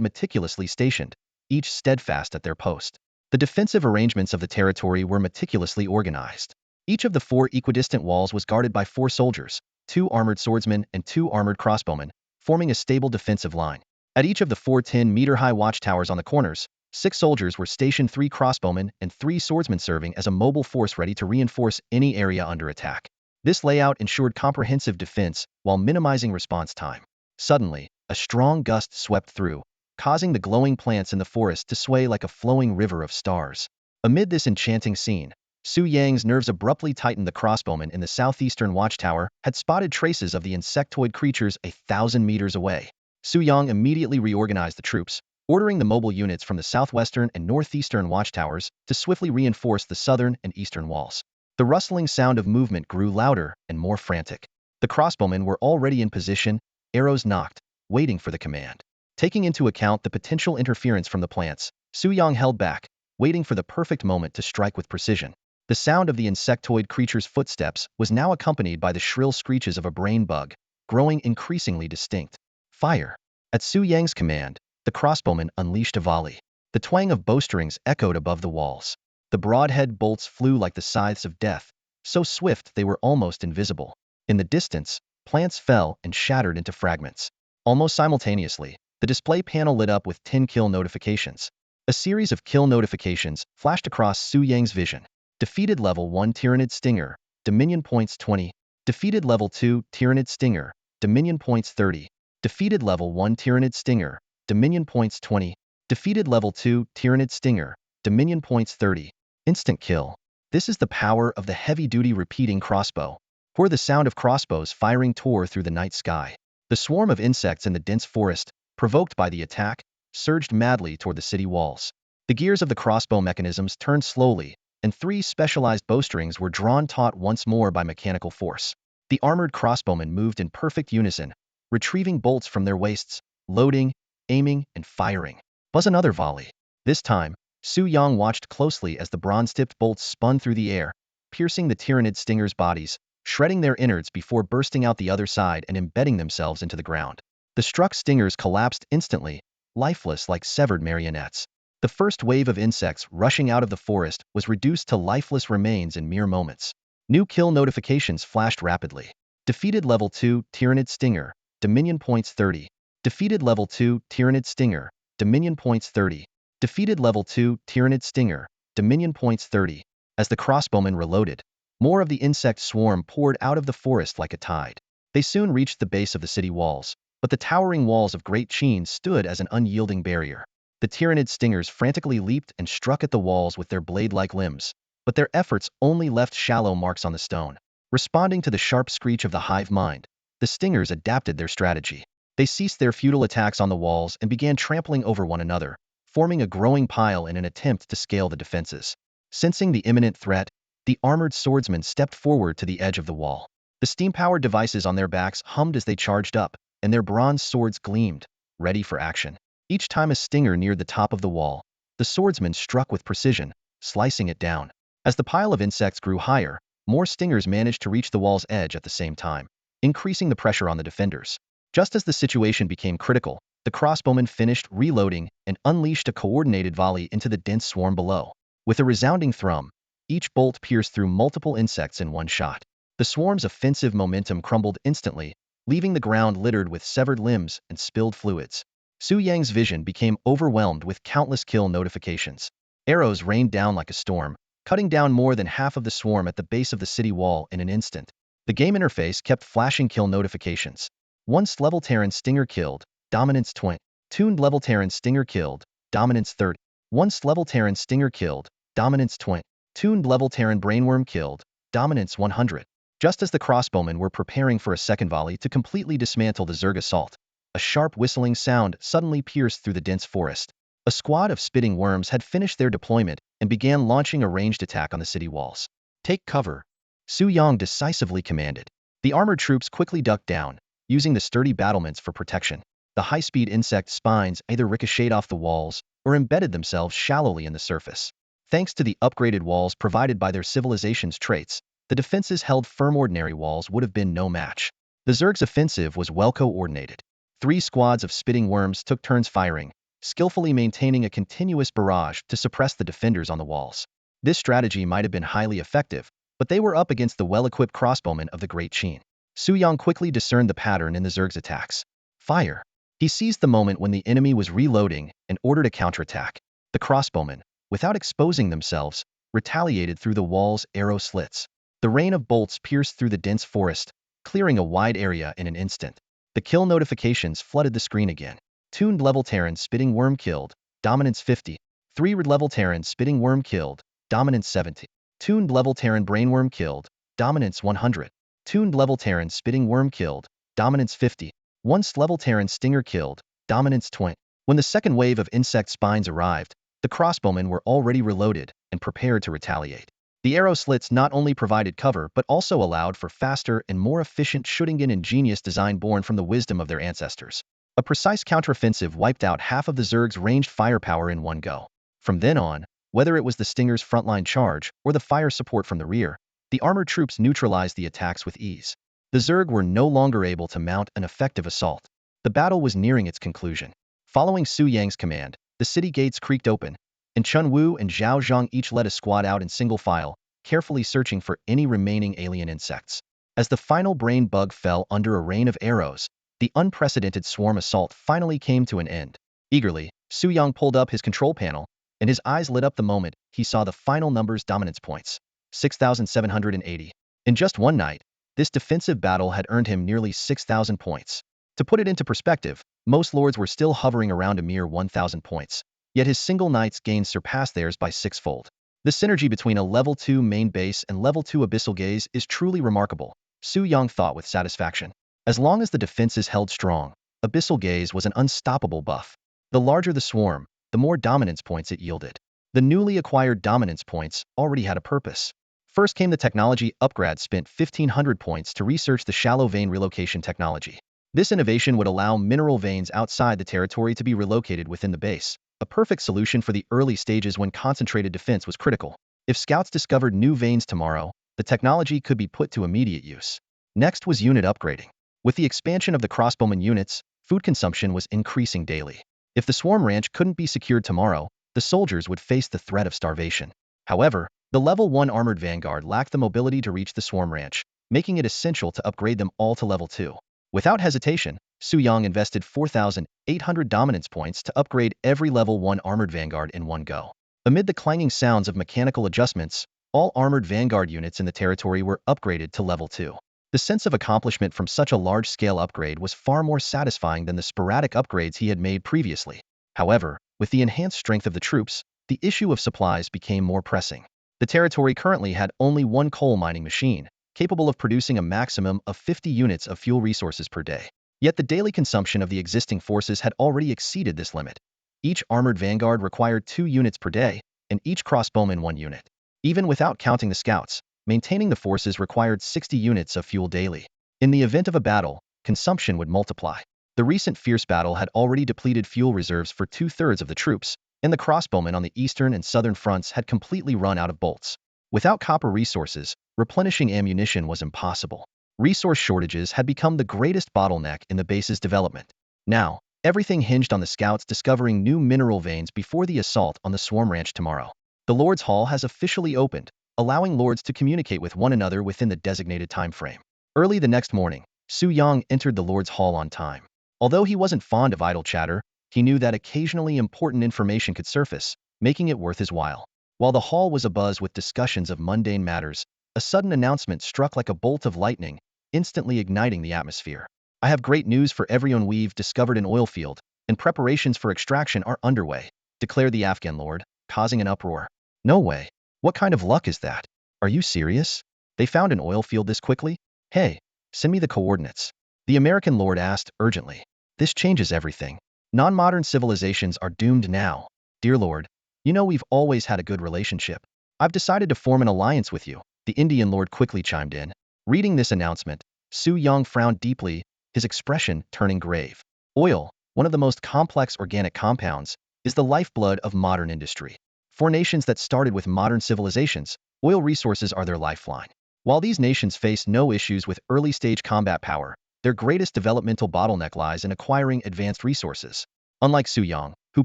meticulously stationed, each steadfast at their post. The defensive arrangements of the territory were meticulously organized. Each of the 4 equidistant walls was guarded by 4 soldiers, 2 armored swordsmen and 2 armored crossbowmen, forming a stable defensive line. At each of the 4 10-meter-high watchtowers on the corners, 6 soldiers were stationed: 3 crossbowmen and 3 swordsmen, serving as a mobile force ready to reinforce any area under attack. This layout ensured comprehensive defense while minimizing response time. Suddenly, a strong gust swept through, causing the glowing plants in the forest to sway like a flowing river of stars. Amid this enchanting scene, Su Yang's nerves abruptly tightened. The crossbowmen in the southeastern watchtower had spotted traces of the insectoid creatures 1,000 meters away. Su Yang immediately reorganized the troops, ordering the mobile units from the southwestern and northeastern watchtowers to swiftly reinforce the southern and eastern walls. The rustling sound of movement grew louder and more frantic. The crossbowmen were already in position, arrows nocked, waiting for the command. Taking into account the potential interference from the plants, Su Yang held back, waiting for the perfect moment to strike with precision. The sound of the insectoid creature's footsteps was now accompanied by the shrill screeches of a brain bug, growing increasingly distinct. Fire! At Su Yang's command, the crossbowmen unleashed a volley. The twang of bowstrings echoed above the walls. The broadhead bolts flew like the scythes of death, so swift they were almost invisible. In the distance, Plants fell and shattered into fragments. Almost simultaneously, the display panel lit up with 10 kill notifications. A series of kill notifications flashed across Su Yang's vision. Defeated Level 1 Tyrannid Stinger, Dominion Points 20. Defeated Level 2 Tyrannid Stinger, Dominion Points 30. Defeated Level 1 Tyrannid Stinger, Dominion Points 20. Defeated Level 2 Tyrannid Stinger, Dominion Points 30. Instant kill. This is the power of the heavy-duty repeating crossbow. For the sound of crossbows firing tore through the night sky. The swarm of insects in the dense forest, provoked by the attack, surged madly toward the city walls. The gears of the crossbow mechanisms turned slowly, and 3 specialized bowstrings were drawn taut once more by mechanical force. The armored crossbowmen moved in perfect unison, retrieving bolts from their waists, loading, aiming, and firing. Buzz another volley. This time, Su Yang watched closely as the bronze-tipped bolts spun through the air, piercing the Tyrannid Stingers' bodies, shredding their innards before bursting out the other side and embedding themselves into the ground. The struck stingers collapsed instantly, lifeless like severed marionettes. The first wave of insects rushing out of the forest was reduced to lifeless remains in mere moments. New kill notifications flashed rapidly. Defeated Level 2 Tyrannid Stinger, Dominion Points 30. Defeated Level 2 Tyrannid Stinger, Dominion Points 30. Defeated Level 2 Tyrannid Stinger, Dominion Points 30. As the crossbowmen reloaded, more of the insect swarm poured out of the forest like a tide. They soon reached the base of the city walls, but the towering walls of Great Qin stood as an unyielding barrier. The Tyrannid stingers frantically leaped and struck at the walls with their blade-like limbs, but their efforts only left shallow marks on the stone. Responding to the sharp screech of the hive mind, the stingers adapted their strategy. They ceased their futile attacks on the walls and began trampling over one another, forming a growing pile in an attempt to scale the defenses. Sensing the imminent threat, the armored swordsmen stepped forward to the edge of the wall. The steam-powered devices on their backs hummed as they charged up, and their bronze swords gleamed, ready for action. Each time a stinger neared the top of the wall, the swordsmen struck with precision, slicing it down. As the pile of insects grew higher, more stingers managed to reach the wall's edge at the same time, increasing the pressure on the defenders. Just as the situation became critical, the crossbowmen finished reloading and unleashed a coordinated volley into the dense swarm below. With a resounding thrum, each bolt pierced through multiple insects in one shot. The swarm's offensive momentum crumbled instantly, leaving the ground littered with severed limbs and spilled fluids. Su Yang's vision became overwhelmed with countless kill notifications. Arrows rained down like a storm, cutting down more than half of the swarm at the base of the city wall in an instant. The game interface kept flashing kill notifications. Once level Terran Stinger killed, dominance 20. Tuned level Terran Stinger killed, dominance 30. Once level Terran Stinger killed, dominance 20. Tuned level Terran Brainworm killed, dominance 100. Just as the crossbowmen were preparing for a second volley to completely dismantle the Zerg assault, a sharp whistling sound suddenly pierced through the dense forest. A squad of spitting worms had finished their deployment and began launching a ranged attack on the city walls. Take cover, Su Yang decisively commanded. The armored troops quickly ducked down, using the sturdy battlements for protection. The high-speed insect spines either ricocheted off the walls or embedded themselves shallowly in the surface. Thanks to the upgraded walls provided by their civilization's traits, the defenses held firm. Ordinary walls would have been no match. The Zerg's offensive was well coordinated. 3 squads of spitting worms took turns firing, skillfully maintaining a continuous barrage to suppress the defenders on the walls. This strategy might have been highly effective, but they were up against the well-equipped crossbowmen of the Great Qin. Su Yang quickly discerned the pattern in the Zerg's attacks. Fire! He seized the moment when the enemy was reloading and ordered a counterattack. The crossbowmen, without exposing themselves, retaliated through the wall's arrow slits. The rain of bolts pierced through the dense forest, clearing a wide area in an instant. The kill notifications flooded the screen again. Tuned level Terran Spitting Worm killed, dominance 50. 3 level Terran Spitting Worm killed, dominance 70. Tuned level Terran Brainworm killed, dominance 100. Tuned level Terran Spitting Worm killed, dominance 50. Once level Terran Stinger killed, dominance 20. When the second wave of insect spines arrived, the crossbowmen were already reloaded and prepared to retaliate. The arrow slits not only provided cover but also allowed for faster and more efficient shooting, an ingenious design born from the wisdom of their ancestors. A precise counteroffensive wiped out half of the Zerg's ranged firepower in one go. From then on, whether it was the Stinger's frontline charge or the fire support from the rear, the armored troops neutralized the attacks with ease. The Zerg were no longer able to mount an effective assault. The battle was nearing its conclusion. Following Su Yang's command, the city gates creaked open, and Chun Wu and Zhao Zhang each led a squad out in single file, carefully searching for any remaining alien insects. As the final brain bug fell under a rain of arrows, the unprecedented swarm assault finally came to an end. Eagerly, Su Yang pulled up his control panel, and his eyes lit up the moment he saw the final numbers dominance points. 6,780. In just one night, this defensive battle had earned him nearly 6,000 points. To put it into perspective, most lords were still hovering around a mere 1,000 points, yet his single night's gains surpassed theirs by sixfold. The synergy between a level 2 main base and level 2 abyssal gaze is truly remarkable, Su Yang thought with satisfaction. As long as the defenses held strong, abyssal gaze was an unstoppable buff. The larger the swarm, the more dominance points it yielded. The newly acquired dominance points already had a purpose. First came the technology upgrade spent 1,500 points to research the shallow vein relocation technology. This innovation would allow mineral veins outside the territory to be relocated within the base, a perfect solution for the early stages when concentrated defense was critical. If scouts discovered new veins tomorrow, the technology could be put to immediate use. Next was unit upgrading. With the expansion of the crossbowman units, food consumption was increasing daily. If the swarm ranch couldn't be secured tomorrow, the soldiers would face the threat of starvation. However, the level 1 armored vanguard lacked the mobility to reach the swarm ranch, making it essential to upgrade them all to level 2. Without hesitation, Su Yang invested 4,800 dominance points to upgrade every level 1 armored vanguard in one go. Amid the clanging sounds of mechanical adjustments, all armored vanguard units in the territory were upgraded to level 2. The sense of accomplishment from such a large-scale upgrade was far more satisfying than the sporadic upgrades he had made previously. However, with the enhanced strength of the troops, the issue of supplies became more pressing. The territory currently had only one coal mining machine, capable of producing a maximum of 50 units of fuel resources per day. Yet the daily consumption of the existing forces had already exceeded this limit. Each armored vanguard required 2 units per day, and each crossbowman 1 unit. Even without counting the scouts, maintaining the forces required 60 units of fuel daily. In the event of a battle, consumption would multiply. The recent fierce battle had already depleted fuel reserves for 2/3 of the troops, and the crossbowmen on the eastern and southern fronts had completely run out of bolts. Without copper resources, replenishing ammunition was impossible. Resource shortages had become the greatest bottleneck in the base's development. Now, everything hinged on the scouts discovering new mineral veins before the assault on the swarm ranch tomorrow. The Lord's Hall has officially opened, allowing lords to communicate with one another within the designated time frame. Early the next morning, Su Yang entered the Lord's Hall on time. Although he wasn't fond of idle chatter, he knew that occasionally important information could surface, making it worth his while. While the hall was abuzz with discussions of mundane matters, a sudden announcement struck like a bolt of lightning, instantly igniting the atmosphere. I have great news for everyone. We've discovered an oil field, and preparations for extraction are underway, declared the Afghan lord, causing an uproar. No way. What kind of luck is that? Are you serious? They found an oil field this quickly? Hey, send me the coordinates. The American lord asked urgently. This changes everything. Non-modern civilizations are doomed now. Dear Lord, you know we've always had a good relationship. I've decided to form an alliance with you, the Indian lord quickly chimed in. Reading this announcement, Su Yang frowned deeply, his expression turning grave. Oil, one of the most complex organic compounds, is the lifeblood of modern industry. For nations that started with modern civilizations, oil resources are their lifeline. While these nations face no issues with early-stage combat power, their greatest developmental bottleneck lies in acquiring advanced resources. Unlike Su Yang, who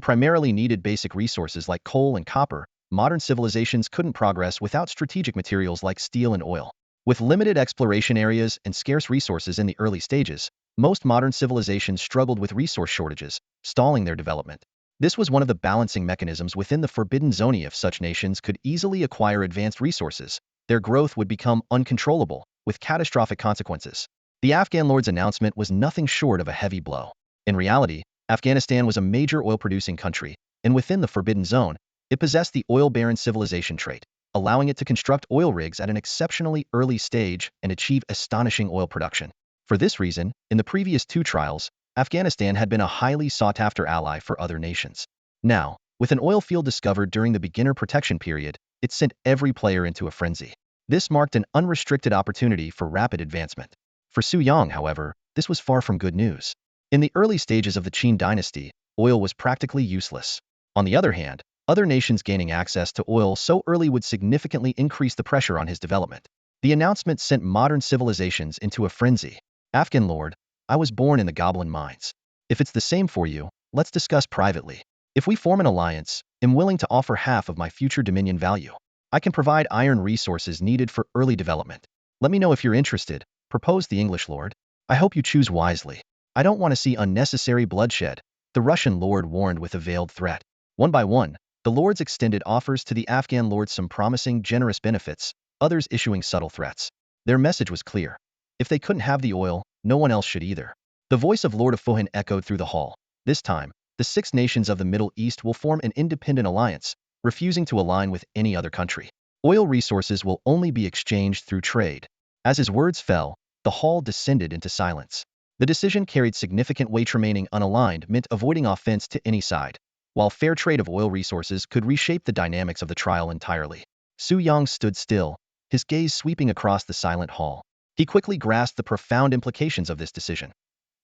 primarily needed basic resources like coal and copper, modern civilizations couldn't progress without strategic materials like steel and oil. With limited exploration areas and scarce resources in the early stages, most modern civilizations struggled with resource shortages, stalling their development. This was one of the balancing mechanisms within the Forbidden Zone. If such nations could easily acquire advanced resources, their growth would become uncontrollable, with catastrophic consequences. The Afghan lord's announcement was nothing short of a heavy blow. In reality, Afghanistan was a major oil-producing country, and within the Forbidden Zone, it possessed the oil-baron civilization trait, allowing it to construct oil rigs at an exceptionally early stage and achieve astonishing oil production. For this reason, in the previous 2 trials, Afghanistan had been a highly sought-after ally for other nations. Now, with an oil field discovered during the beginner protection period, it sent every player into a frenzy. This marked an unrestricted opportunity for rapid advancement. For Su Yang, however, this was far from good news. In the early stages of the Qin Dynasty, oil was practically useless. On the other hand, other nations gaining access to oil so early would significantly increase the pressure on his development. The announcement sent modern civilizations into a frenzy. Afghan lord, I was born in the goblin mines. If it's the same for you, let's discuss privately. If we form an alliance, I'm willing to offer half of my future dominion value. I can provide iron resources needed for early development. Let me know if you're interested, proposed the English lord. "I hope you choose wisely. I don't want to see unnecessary bloodshed," the Russian lord warned with a veiled threat. One by one, the lords extended offers to the Afghan lords, some promising generous benefits, others issuing subtle threats. Their message was clear. If they couldn't have the oil, no one else should either. The voice of Lord of Fuhin echoed through the hall. This time, the 6 nations of the Middle East will form an independent alliance, refusing to align with any other country. Oil resources will only be exchanged through trade. As his words fell, the hall descended into silence. The decision carried significant weight. Remaining unaligned meant avoiding offense to any side, while fair trade of oil resources could reshape the dynamics of the trial entirely. Su Yang stood still, his gaze sweeping across the silent hall. He quickly grasped the profound implications of this decision.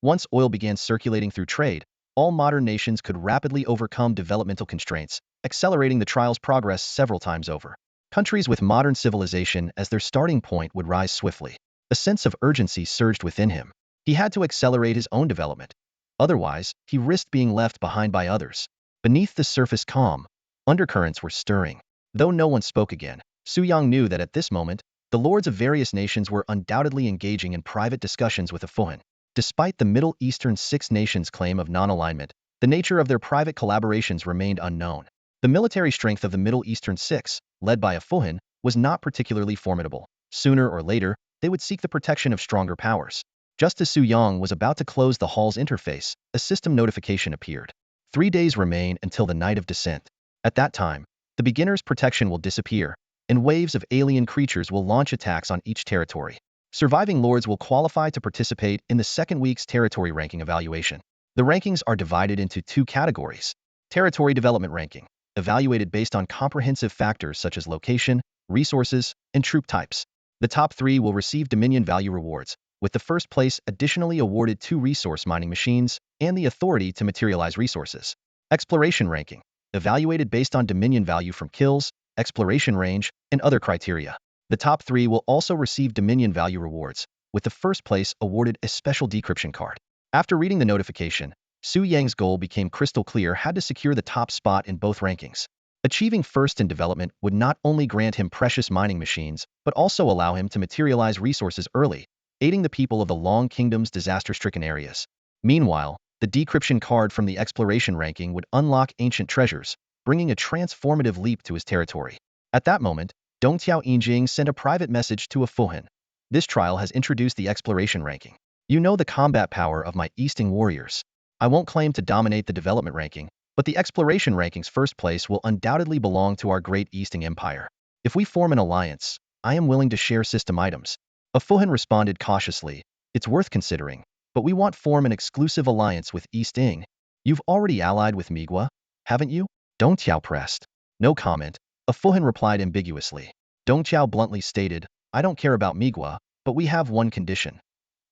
Once oil began circulating through trade, all modern nations could rapidly overcome developmental constraints, accelerating the trial's progress several times over. Countries with modern civilization as their starting point would rise swiftly. A sense of urgency surged within him. He had to accelerate his own development. Otherwise, he risked being left behind by others. Beneath the surface calm, undercurrents were stirring. Though no one spoke again, Su Yang knew that at this moment, the lords of various nations were undoubtedly engaging in private discussions with the Fuhin. Despite the Middle Eastern 6 nations' claim of non-alignment, the nature of their private collaborations remained unknown. The military strength of the Middle Eastern 6, led by a Fuhin, was not particularly formidable. Sooner or later, they would seek the protection of stronger powers. Just as Su Yang was about to close the hall's interface, a system notification appeared. 3 days remain until the night of descent. At that time, the beginner's protection will disappear, and waves of alien creatures will launch attacks on each territory. Surviving lords will qualify to participate in the second week's territory ranking evaluation. The rankings are divided into 2 categories. Territory development ranking, evaluated based on comprehensive factors such as location, resources, and troop types. The top 3 will receive Dominion value rewards, with the first place additionally awarded 2 resource mining machines and the authority to materialize resources. Exploration ranking, evaluated based on Dominion value from kills, exploration range, and other criteria. The top 3 will also receive Dominion value rewards, with the first place awarded a special decryption card. After reading the notification, Su Yang's goal became crystal clear: had to secure the top spot in both rankings. Achieving first in development would not only grant him precious mining machines, but also allow him to materialize resources early, aiding the people of the Long Kingdom's disaster-stricken areas. Meanwhile, the decryption card from the exploration ranking would unlock ancient treasures, bringing a transformative leap to his territory. At that moment, Dongtiao Yinjing sent a private message to a Fuhin. "This trial has introduced the exploration ranking. You know the combat power of my Easting warriors. I won't claim to dominate the development ranking, but the exploration ranking's first place will undoubtedly belong to our Great Easting Empire. If we form an alliance, I am willing to share system items." A Fuhin responded cautiously, "It's worth considering, but we want form an exclusive alliance with Easting. You've already allied with Migwa, haven't you?" Dongtiao pressed. No comment. A Fuhin replied ambiguously. Dongtiao bluntly stated, "I don't care about Migwa, but we have one condition.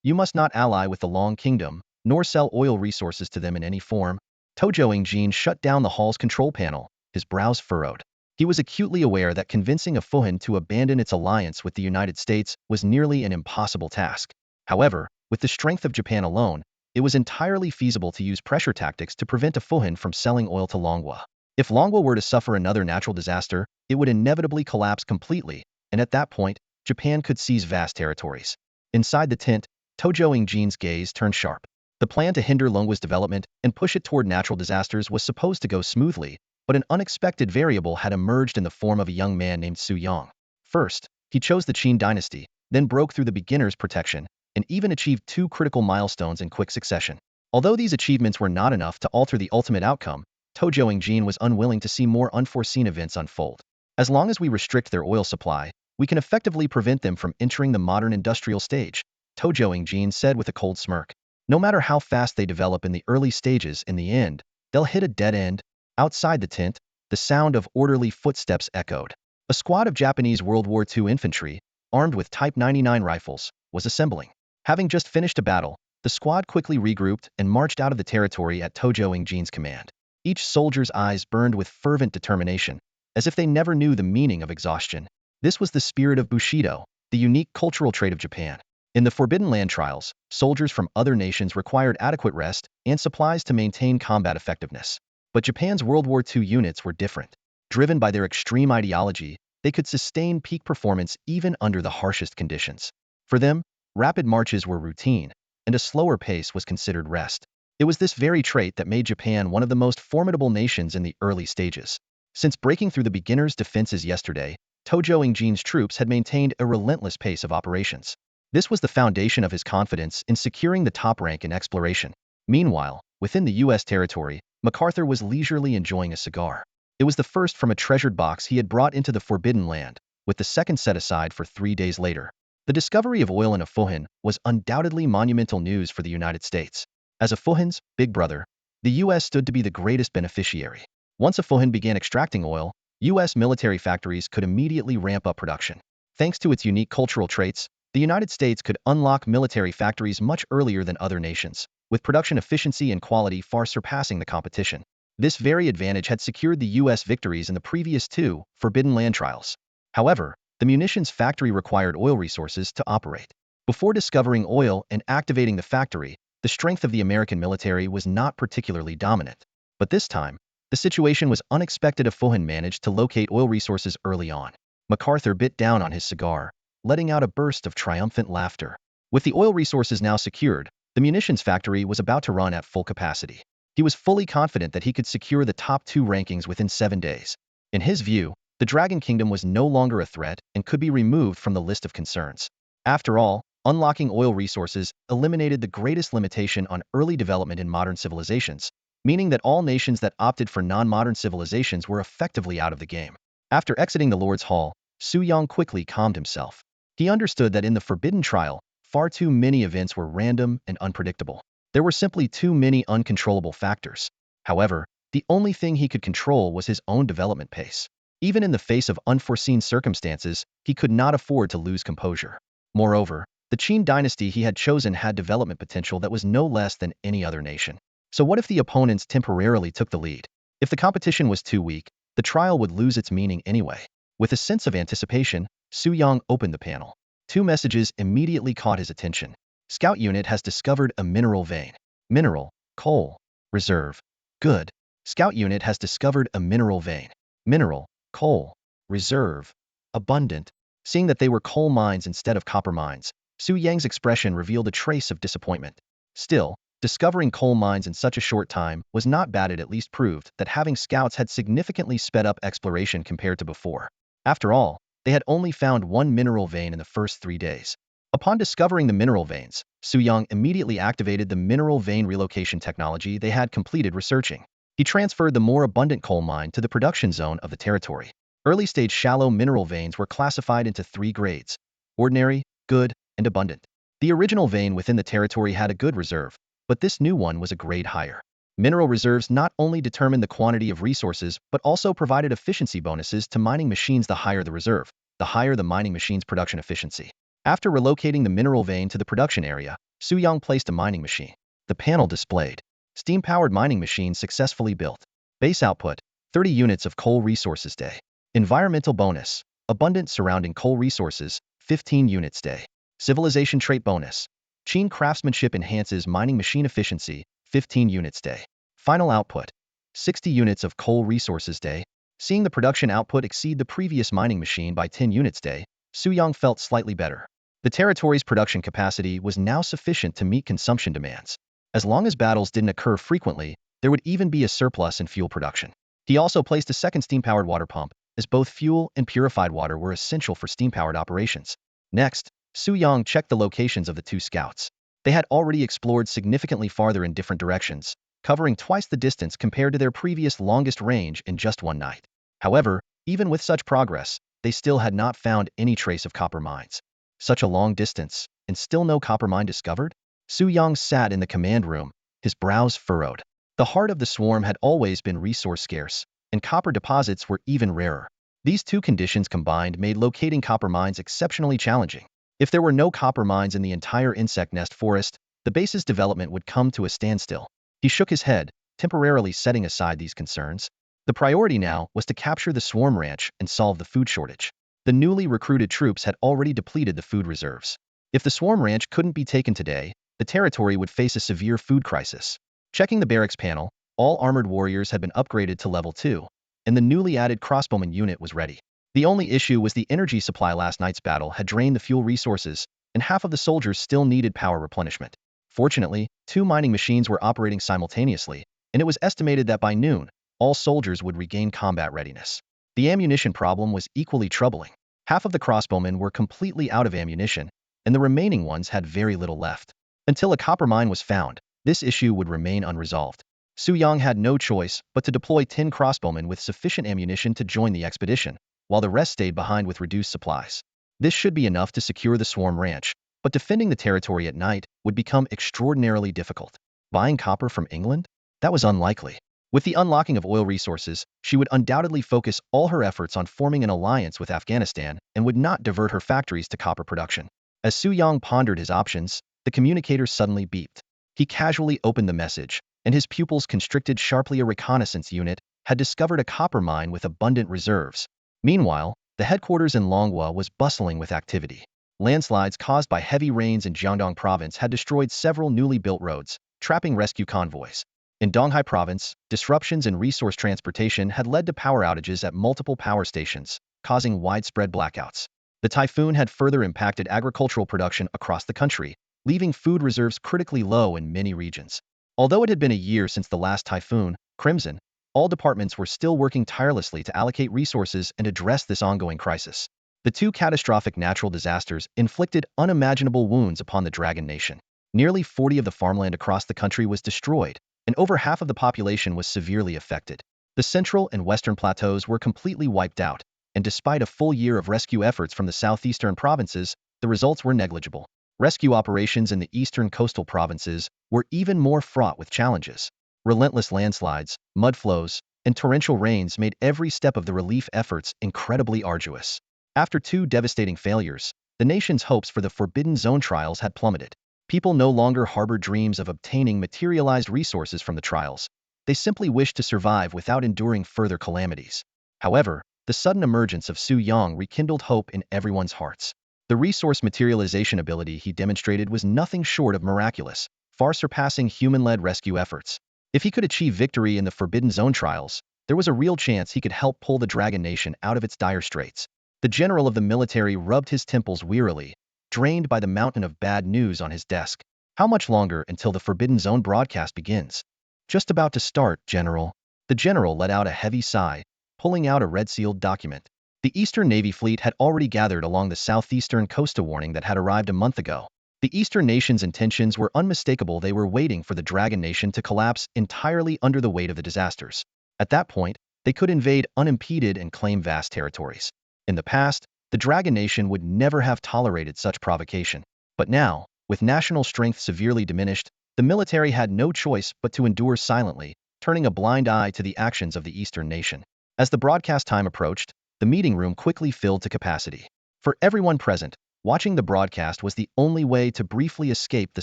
You must not ally with the Long Kingdom, nor sell oil resources to them in any form." Tojo Ingjin shut down the hall's control panel, his brows furrowed. He was acutely aware that convincing a Fuhin to abandon its alliance with the United States was nearly an impossible task. However, with the strength of Japan alone, it was entirely feasible to use pressure tactics to prevent a Fuhin from selling oil to Longwa. If Longwa were to suffer another natural disaster, it would inevitably collapse completely, and at that point, Japan could seize vast territories. Inside the tent, Tojo Ingjin's gaze turned sharp. The plan to hinder Longwa's development and push it toward natural disasters was supposed to go smoothly, but an unexpected variable had emerged in the form of a young man named Su Yang. First, he chose the Qin Dynasty, then broke through the beginner's protection, and even achieved 2 critical milestones in quick succession. Although these achievements were not enough to alter the ultimate outcome, Tojo Ingjin was unwilling to see more unforeseen events unfold. As long as we restrict their oil supply, we can effectively prevent them from entering the modern industrial stage, Tojo Ingjin said with a cold smirk. No matter how fast they develop in the early stages, in the end, they'll hit a dead end. Outside the tent, the sound of orderly footsteps echoed. A squad of Japanese World War II infantry, armed with Type 99 rifles, was assembling. Having just finished a battle, the squad quickly regrouped and marched out of the territory at Tojo Ingjin's command. Each soldier's eyes burned with fervent determination, as if they never knew the meaning of exhaustion. This was the spirit of Bushido, the unique cultural trait of Japan. In the Forbidden Land trials, soldiers from other nations required adequate rest and supplies to maintain combat effectiveness. But Japan's World War II units were different. Driven by their extreme ideology, they could sustain peak performance even under the harshest conditions. For them, rapid marches were routine, and a slower pace was considered rest. It was this very trait that made Japan one of the most formidable nations in the early stages. Since breaking through the beginners' defenses yesterday, Tojo Ingen's troops had maintained a relentless pace of operations. This was the foundation of his confidence in securing the top rank in exploration. Meanwhile, within the U.S. territory, MacArthur was leisurely enjoying a cigar. It was the first from a treasured box he had brought into the Forbidden Land, with the second set aside for 3 days later. The discovery of oil in Afuhin was undoubtedly monumental news for the United States. As Afuhin's big brother, the U.S. stood to be the greatest beneficiary. Once Afuhin began extracting oil, U.S. military factories could immediately ramp up production. Thanks to its unique cultural traits, the United States could unlock military factories much earlier than other nations, with production efficiency and quality far surpassing the competition. This very advantage had secured the U.S. victories in the previous 2 Forbidden Land trials. However, the munitions factory required oil resources to operate. Before discovering oil and activating the factory, the strength of the American military was not particularly dominant. But this time, the situation was unexpected. Afuhin managed to locate oil resources early on. MacArthur bit down on his cigar, letting out a burst of triumphant laughter. With the oil resources now secured, the munitions factory was about to run at full capacity. He was fully confident that he could secure the top 2 rankings within 7 days. In his view, the Dragon Kingdom was no longer a threat and could be removed from the list of concerns. After all, unlocking oil resources eliminated the greatest limitation on early development in modern civilizations, meaning that all nations that opted for non-modern civilizations were effectively out of the game. After exiting the Lord's Hall, Su Yong quickly calmed himself. He understood that in the Forbidden Trial, far too many events were random and unpredictable. There were simply too many uncontrollable factors. However, the only thing he could control was his own development pace. Even in the face of unforeseen circumstances, he could not afford to lose composure. Moreover, the Qin Dynasty he had chosen had development potential that was no less than any other nation. So what if the opponents temporarily took the lead? If the competition was too weak, the trial would lose its meaning anyway. With a sense of anticipation, Su Yong opened the panel. 2 messages immediately caught his attention. Scout unit has discovered a mineral vein. Mineral, coal, reserve. Good. Scout unit has discovered a mineral vein. Mineral, coal, reserve. Abundant. Seeing that they were coal mines instead of copper mines, Su Yang's expression revealed a trace of disappointment. Still, discovering coal mines in such a short time was not bad. It at least proved that having scouts had significantly sped up exploration compared to before. After all, they had only found 1 mineral vein in the first 3 days. Upon discovering the mineral veins, Su Yong immediately activated the mineral vein relocation technology they had completed researching. He transferred the more abundant coal mine to the production zone of the territory. Early-stage shallow mineral veins were classified into 3 grades: ordinary, good, and abundant. The original vein within the territory had a good reserve, but this new one was a grade higher. Mineral reserves not only determined the quantity of resources but also provided efficiency bonuses to mining machines. The higher the reserve, the higher the mining machine's production efficiency. After relocating the mineral vein to the production area, Su Yong placed a mining machine. The panel displayed: steam-powered mining machine successfully built. Base output: 30 units of coal resources day. Environmental bonus: abundant surrounding coal resources, 15 units day. Civilization trait bonus: Qin craftsmanship enhances mining machine efficiency, 15 units day. Final output: 60 units of coal resources day. Seeing the production output exceed the previous mining machine by 10 units day, Su Yong felt slightly better. The territory's production capacity was now sufficient to meet consumption demands. As long as battles didn't occur frequently, there would even be a surplus in fuel production. He also placed a second steam-powered water pump, as both fuel and purified water were essential for steam-powered operations. Next, Su Yong checked the locations of the 2 scouts. They had already explored significantly farther in different directions, covering twice the distance compared to their previous longest range in just 1 night. However, even with such progress, they still had not found any trace of copper mines. Such a long distance, and still no copper mine discovered? Su Yong sat in the command room, his brows furrowed. The heart of the swarm had always been resource scarce, and copper deposits were even rarer. These 2 conditions combined made locating copper mines exceptionally challenging. If there were no copper mines in the entire insect nest forest, the base's development would come to a standstill. He shook his head, temporarily setting aside these concerns. The priority now was to capture the swarm ranch and solve the food shortage. The newly recruited troops had already depleted the food reserves. If the swarm ranch couldn't be taken today, the territory would face a severe food crisis. Checking the barracks panel, all armored warriors had been upgraded to level 2, and the newly added crossbowman unit was ready. The only issue was the energy supply. Last night's battle had drained the fuel resources, and half of the soldiers still needed power replenishment. Fortunately, 2 mining machines were operating simultaneously, and it was estimated that by noon, all soldiers would regain combat readiness. The ammunition problem was equally troubling. Half of the crossbowmen were completely out of ammunition, and the remaining ones had very little left. Until a copper mine was found, this issue would remain unresolved. Su Yang had no choice but to deploy 10 crossbowmen with sufficient ammunition to join the expedition, while the rest stayed behind with reduced supplies. This should be enough to secure the swarm ranch, but defending the territory at night would become extraordinarily difficult. Buying copper from England? That was unlikely. With the unlocking of oil resources, she would undoubtedly focus all her efforts on forming an alliance with Afghanistan and would not divert her factories to copper production. As Su Yang pondered his options, the communicator suddenly beeped. He casually opened the message, and his pupils constricted sharply. A reconnaissance unit had discovered a copper mine with abundant reserves. Meanwhile, the headquarters in Longhua was bustling with activity. Landslides caused by heavy rains in Jiangdong province had destroyed several newly built roads, trapping rescue convoys. In Donghai province, disruptions in resource transportation had led to power outages at multiple power stations, causing widespread blackouts. The typhoon had further impacted agricultural production across the country, leaving food reserves critically low in many regions. Although it had been a year since the last typhoon, Crimson, all departments were still working tirelessly to allocate resources and address this ongoing crisis. The 2 catastrophic natural disasters inflicted unimaginable wounds upon the Dragon Nation. Nearly 40% of the farmland across the country was destroyed, and over half of the population was severely affected. The central and western plateaus were completely wiped out, and despite a full year of rescue efforts from the southeastern provinces, the results were negligible. Rescue operations in the eastern coastal provinces were even more fraught with challenges. Relentless landslides, mud flows, and torrential rains made every step of the relief efforts incredibly arduous. After 2 devastating failures, the nation's hopes for the Forbidden Zone trials had plummeted. People no longer harbored dreams of obtaining materialized resources from the trials. They simply wished to survive without enduring further calamities. However, the sudden emergence of Su Yang rekindled hope in everyone's hearts. The resource materialization ability he demonstrated was nothing short of miraculous, far surpassing human-led rescue efforts. If he could achieve victory in the Forbidden Zone trials, there was a real chance he could help pull the Dragon Nation out of its dire straits. The general of the military rubbed his temples wearily, drained by the mountain of bad news on his desk. How much longer until the Forbidden Zone broadcast begins? Just about to start, General. The general let out a heavy sigh, pulling out a red-sealed document. The Eastern Navy fleet had already gathered along the southeastern coast. A warning that had arrived a month ago. The Eastern nation's intentions were unmistakable. They were waiting for the Dragon Nation to collapse entirely under the weight of the disasters. At that point, they could invade unimpeded and claim vast territories. In the past, the Dragon Nation would never have tolerated such provocation. But now, with national strength severely diminished, the military had no choice but to endure silently, turning a blind eye to the actions of the Eastern nation. As the broadcast time approached, the meeting room quickly filled to capacity. For everyone present, watching the broadcast was the only way to briefly escape the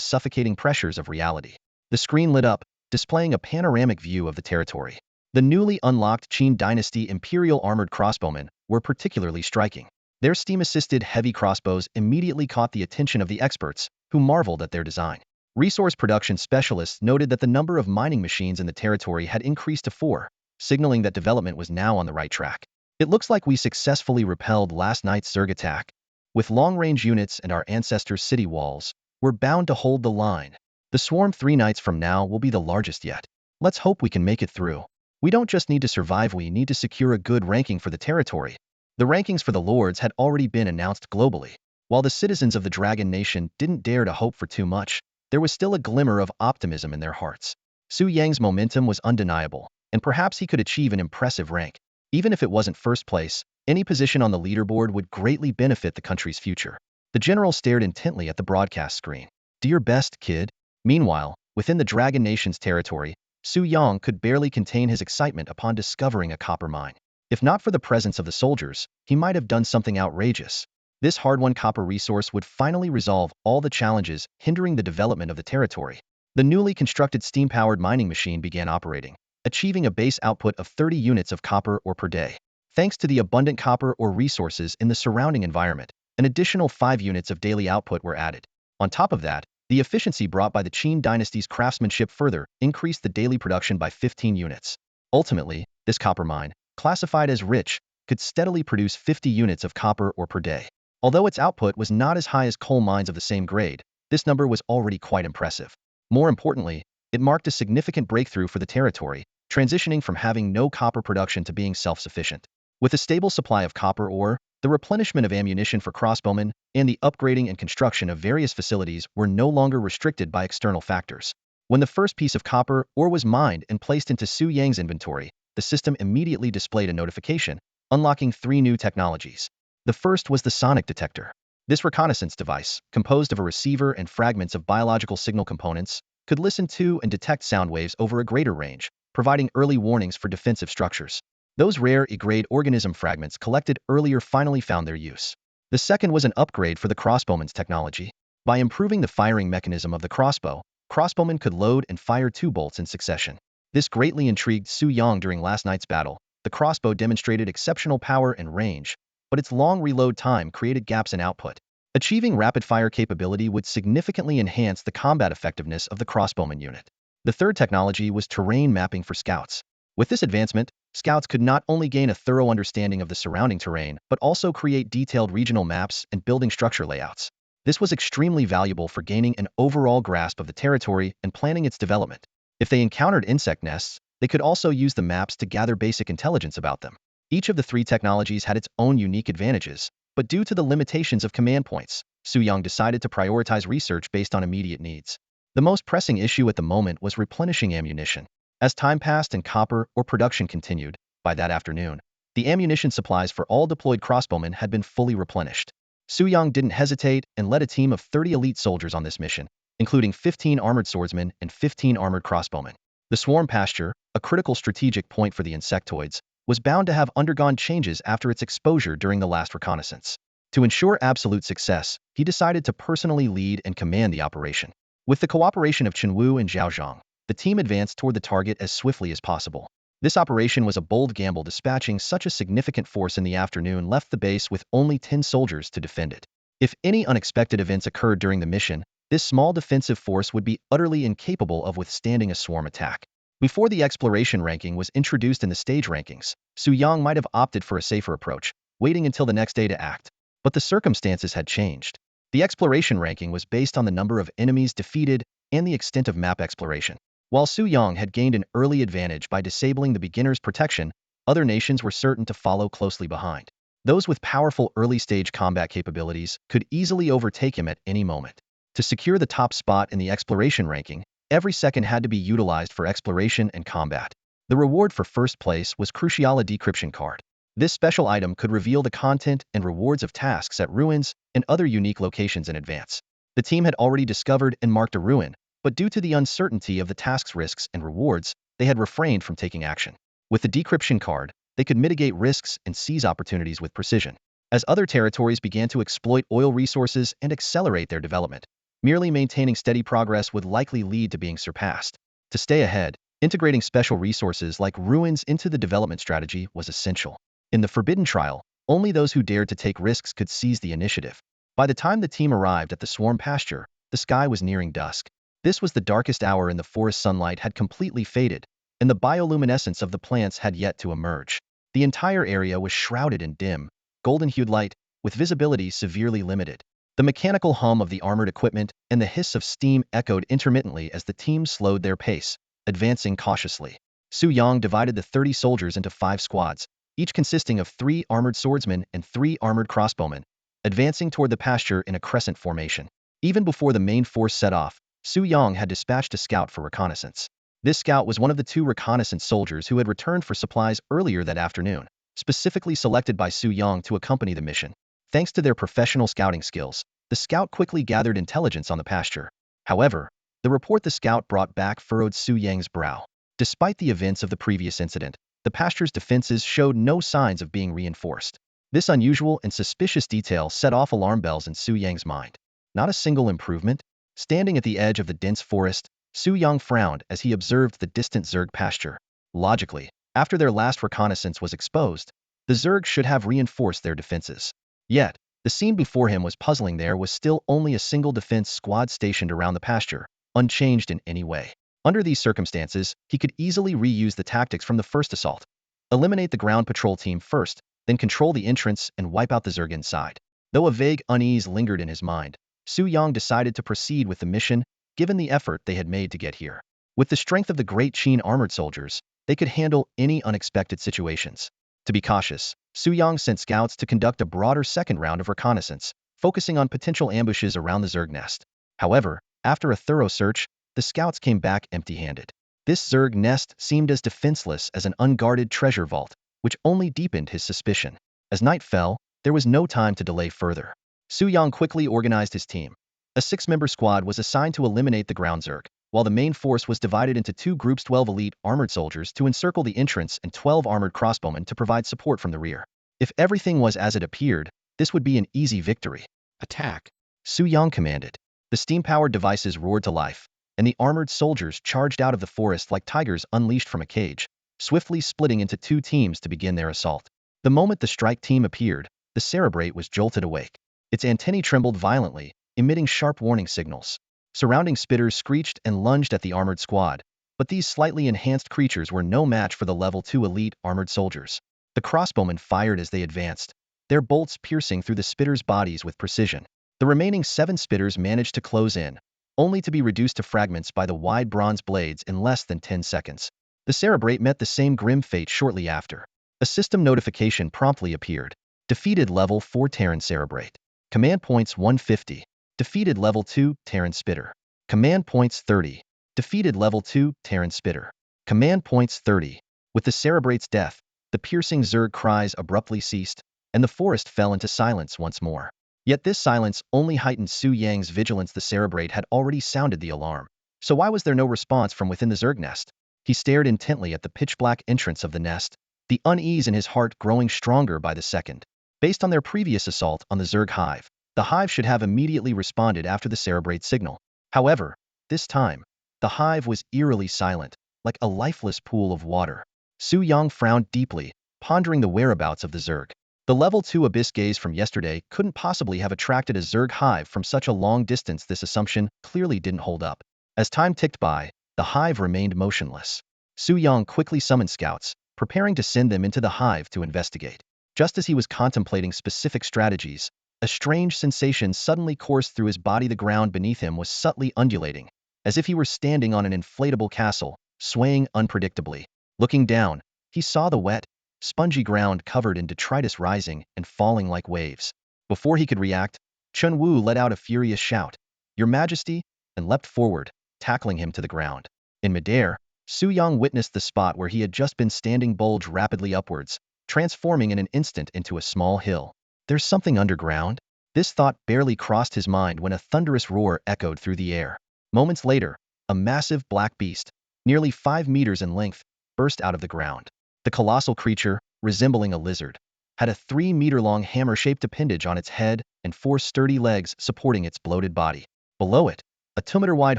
suffocating pressures of reality. The screen lit up, displaying a panoramic view of the territory. The newly unlocked Qin Dynasty Imperial armored crossbowmen were particularly striking. Their steam-assisted heavy crossbows immediately caught the attention of the experts, who marveled at their design. Resource production specialists noted that the number of mining machines in the territory had increased to 4, signaling that development was now on the right track. It looks like we successfully repelled last night's Zerg attack. With long-range units and our ancestors' city walls, we're bound to hold the line. The swarm 3 nights from now will be the largest yet. Let's hope we can make it through. We don't just need to survive, we need to secure a good ranking for the territory. The rankings for the lords had already been announced globally. While the citizens of the Dragon Nation didn't dare to hope for too much, there was still a glimmer of optimism in their hearts. Su Yang's momentum was undeniable, and perhaps he could achieve an impressive rank. Even if it wasn't first place, any position on the leaderboard would greatly benefit the country's future. The general stared intently at the broadcast screen. Do your best, kid. Meanwhile, within the Dragon Nation's territory, Su Yang could barely contain his excitement upon discovering a copper mine. If not for the presence of the soldiers, he might have done something outrageous. This hard-won copper resource would finally resolve all the challenges hindering the development of the territory. The newly constructed steam-powered mining machine began operating, achieving a base output of 30 units of copper ore per day. Thanks to the abundant copper ore resources in the surrounding environment, an additional 5 units of daily output were added. On top of that, the efficiency brought by the Qin Dynasty's craftsmanship further increased the daily production by 15 units. Ultimately, this copper mine, classified as rich, could steadily produce 50 units of copper ore per day. Although its output was not as high as coal mines of the same grade, this number was already quite impressive. More importantly, it marked a significant breakthrough for the territory, transitioning from having no copper production to being self-sufficient. With a stable supply of copper ore, the replenishment of ammunition for crossbowmen, and the upgrading and construction of various facilities were no longer restricted by external factors. When the first piece of copper ore was mined and placed into Su Yang's inventory, the system immediately displayed a notification, unlocking 3 new technologies. The first was the sonic detector. This reconnaissance device, composed of a receiver and fragments of biological signal components, could listen to and detect sound waves over a greater range, providing early warnings for defensive structures. Those rare E-grade organism fragments collected earlier finally found their use. The second was an upgrade for the crossbowman's technology. By improving the firing mechanism of the crossbow, crossbowmen could load and fire 2 bolts in succession. This greatly intrigued Su Yang during last night's battle. The crossbow demonstrated exceptional power and range, but its long reload time created gaps in output. Achieving rapid-fire capability would significantly enhance the combat effectiveness of the crossbowman unit. The third technology was terrain mapping for scouts. With this advancement, scouts could not only gain a thorough understanding of the surrounding terrain, but also create detailed regional maps and building structure layouts. This was extremely valuable for gaining an overall grasp of the territory and planning its development. If they encountered insect nests, they could also use the maps to gather basic intelligence about them. Each of the 3 technologies had its own unique advantages, but due to the limitations of command points, Su Yang decided to prioritize research based on immediate needs. The most pressing issue at the moment was replenishing ammunition. As time passed and copper ore production continued, by that afternoon, the ammunition supplies for all deployed crossbowmen had been fully replenished. Su Yang didn't hesitate and led a team of 30 elite soldiers on this mission, including 15 armored swordsmen and 15 armored crossbowmen. The swarm pasture, a critical strategic point for the insectoids, was bound to have undergone changes after its exposure during the last reconnaissance. To ensure absolute success, he decided to personally lead and command the operation. With the cooperation of Chenwu and Zhaozhang, the team advanced toward the target as swiftly as possible. This operation was a bold gamble. Dispatching such a significant force in the afternoon left the base with only 10 soldiers to defend it. If any unexpected events occurred during the mission, this small defensive force would be utterly incapable of withstanding a swarm attack. Before the exploration ranking was introduced in the stage rankings, Su Yang might have opted for a safer approach, waiting until the next day to act. But the circumstances had changed. The exploration ranking was based on the number of enemies defeated and the extent of map exploration. While Su Yang had gained an early advantage by disabling the beginner's protection, other nations were certain to follow closely behind. Those with powerful early-stage combat capabilities could easily overtake him at any moment. To secure the top spot in the exploration ranking, every second had to be utilized for exploration and combat. The reward for first place was Crucial a Decryption Card. This special item could reveal the content and rewards of tasks at ruins and other unique locations in advance. The team had already discovered and marked a ruin, but due to the uncertainty of the task's risks and rewards, they had refrained from taking action. With the decryption card, they could mitigate risks and seize opportunities with precision. As other territories began to exploit oil resources and accelerate their development, merely maintaining steady progress would likely lead to being surpassed. To stay ahead, integrating special resources like ruins into the development strategy was essential. In the Forbidden Trial, only those who dared to take risks could seize the initiative. By the time the team arrived at the swarm pasture, the sky was nearing dusk. This was the darkest hour and the forest sunlight had completely faded, and the bioluminescence of the plants had yet to emerge. The entire area was shrouded in dim, golden-hued light, with visibility severely limited. The mechanical hum of the armored equipment and the hiss of steam echoed intermittently as the team slowed their pace, advancing cautiously. Su Yang divided the 30 soldiers into 5 squads, each consisting of 3 armored swordsmen and 3 armored crossbowmen, advancing toward the pasture in a crescent formation. Even before the main force set off, Su Yang had dispatched a scout for reconnaissance. This scout was one of the 2 reconnaissance soldiers who had returned for supplies earlier that afternoon, specifically selected by Su Yang to accompany the mission. Thanks to their professional scouting skills, the scout quickly gathered intelligence on the pasture. However, the report the scout brought back furrowed Su Yang's brow. Despite the events of the previous incident, the pasture's defenses showed no signs of being reinforced. This unusual and suspicious detail set off alarm bells in Su Yang's mind. Not a single improvement? Standing at the edge of the dense forest, Su Yang frowned as he observed the distant Zerg pasture. Logically, after their last reconnaissance was exposed, the Zerg should have reinforced their defenses. Yet, the scene before him was puzzling. There was still only a single defense squad stationed around the pasture, unchanged in any way. Under these circumstances, he could easily reuse the tactics from the first assault. Eliminate the ground patrol team first, then control the entrance and wipe out the Zerg inside. Though a vague unease lingered in his mind, Su Yang decided to proceed with the mission, given the effort they had made to get here. With the strength of the Great Qin armored soldiers, they could handle any unexpected situations. To be cautious, Su Yang sent scouts to conduct a broader second round of reconnaissance, focusing on potential ambushes around the Zerg nest. However, after a thorough search, the scouts came back empty-handed. This Zerg nest seemed as defenseless as an unguarded treasure vault, which only deepened his suspicion. As night fell, there was no time to delay further. Su Yang quickly organized his team. A 6-member squad was assigned to eliminate the ground Zerg, while the main force was divided into 2 groups: 12 elite armored soldiers to encircle the entrance and 12 armored crossbowmen to provide support from the rear. If everything was as it appeared, this would be an easy victory. Attack! Su Yang commanded. The steam-powered devices roared to life, and the armored soldiers charged out of the forest like tigers unleashed from a cage, swiftly splitting into 2 teams to begin their assault. The moment the strike team appeared, the Cerebrate was jolted awake. Its antennae trembled violently, emitting sharp warning signals. Surrounding spitters screeched and lunged at the armored squad, but these slightly enhanced creatures were no match for the level 2 elite armored soldiers. The crossbowmen fired as they advanced, their bolts piercing through the spitters' bodies with precision. The remaining 7 spitters managed to close in, only to be reduced to fragments by the wide bronze blades in less than 10 seconds. The Cerebrate met the same grim fate shortly after. A system notification promptly appeared. Defeated level 4 Terran Cerebrate. Command points 150. Defeated level 2 Terran Spitter. Command points 30. Defeated level 2 Terran Spitter. Command points 30. With the Cerebrate's death, the piercing Zerg cries abruptly ceased, and the forest fell into silence once more. Yet this silence only heightened Su Yang's vigilance. The Cerebrate had already sounded the alarm. So why was there no response from within the Zerg nest? He stared intently at the pitch-black entrance of the nest, the unease in his heart growing stronger by the second. Based on their previous assault on the Zerg hive, the hive should have immediately responded after the Cerebrate signal. However, this time, the hive was eerily silent, like a lifeless pool of water. Su Yang frowned deeply, pondering the whereabouts of the Zerg. The level 2 abyss gaze from yesterday couldn't possibly have attracted a Zerg hive from such a long distance. This assumption clearly didn't hold up. As time ticked by, the hive remained motionless. Su Yang quickly summoned scouts, preparing to send them into the hive to investigate. Just as he was contemplating specific strategies, a strange sensation suddenly coursed through his body. The ground beneath him was subtly undulating, as if he were standing on an inflatable castle, swaying unpredictably. Looking down, he saw the wet, spongy ground covered in detritus rising and falling like waves. Before he could react, Chun Wu let out a furious shout, "Your Majesty," and leapt forward, tackling him to the ground. In midair, Su Yang witnessed the spot where he had just been standing bulge rapidly upwards, transforming in an instant into a small hill. There's something underground? This thought barely crossed his mind when a thunderous roar echoed through the air. Moments later, a massive black beast, nearly 5 meters in length, burst out of the ground. The colossal creature, resembling a lizard, had a 3-meter-long hammer-shaped appendage on its head and 4 sturdy legs supporting its bloated body. Below it, a 2-meter-wide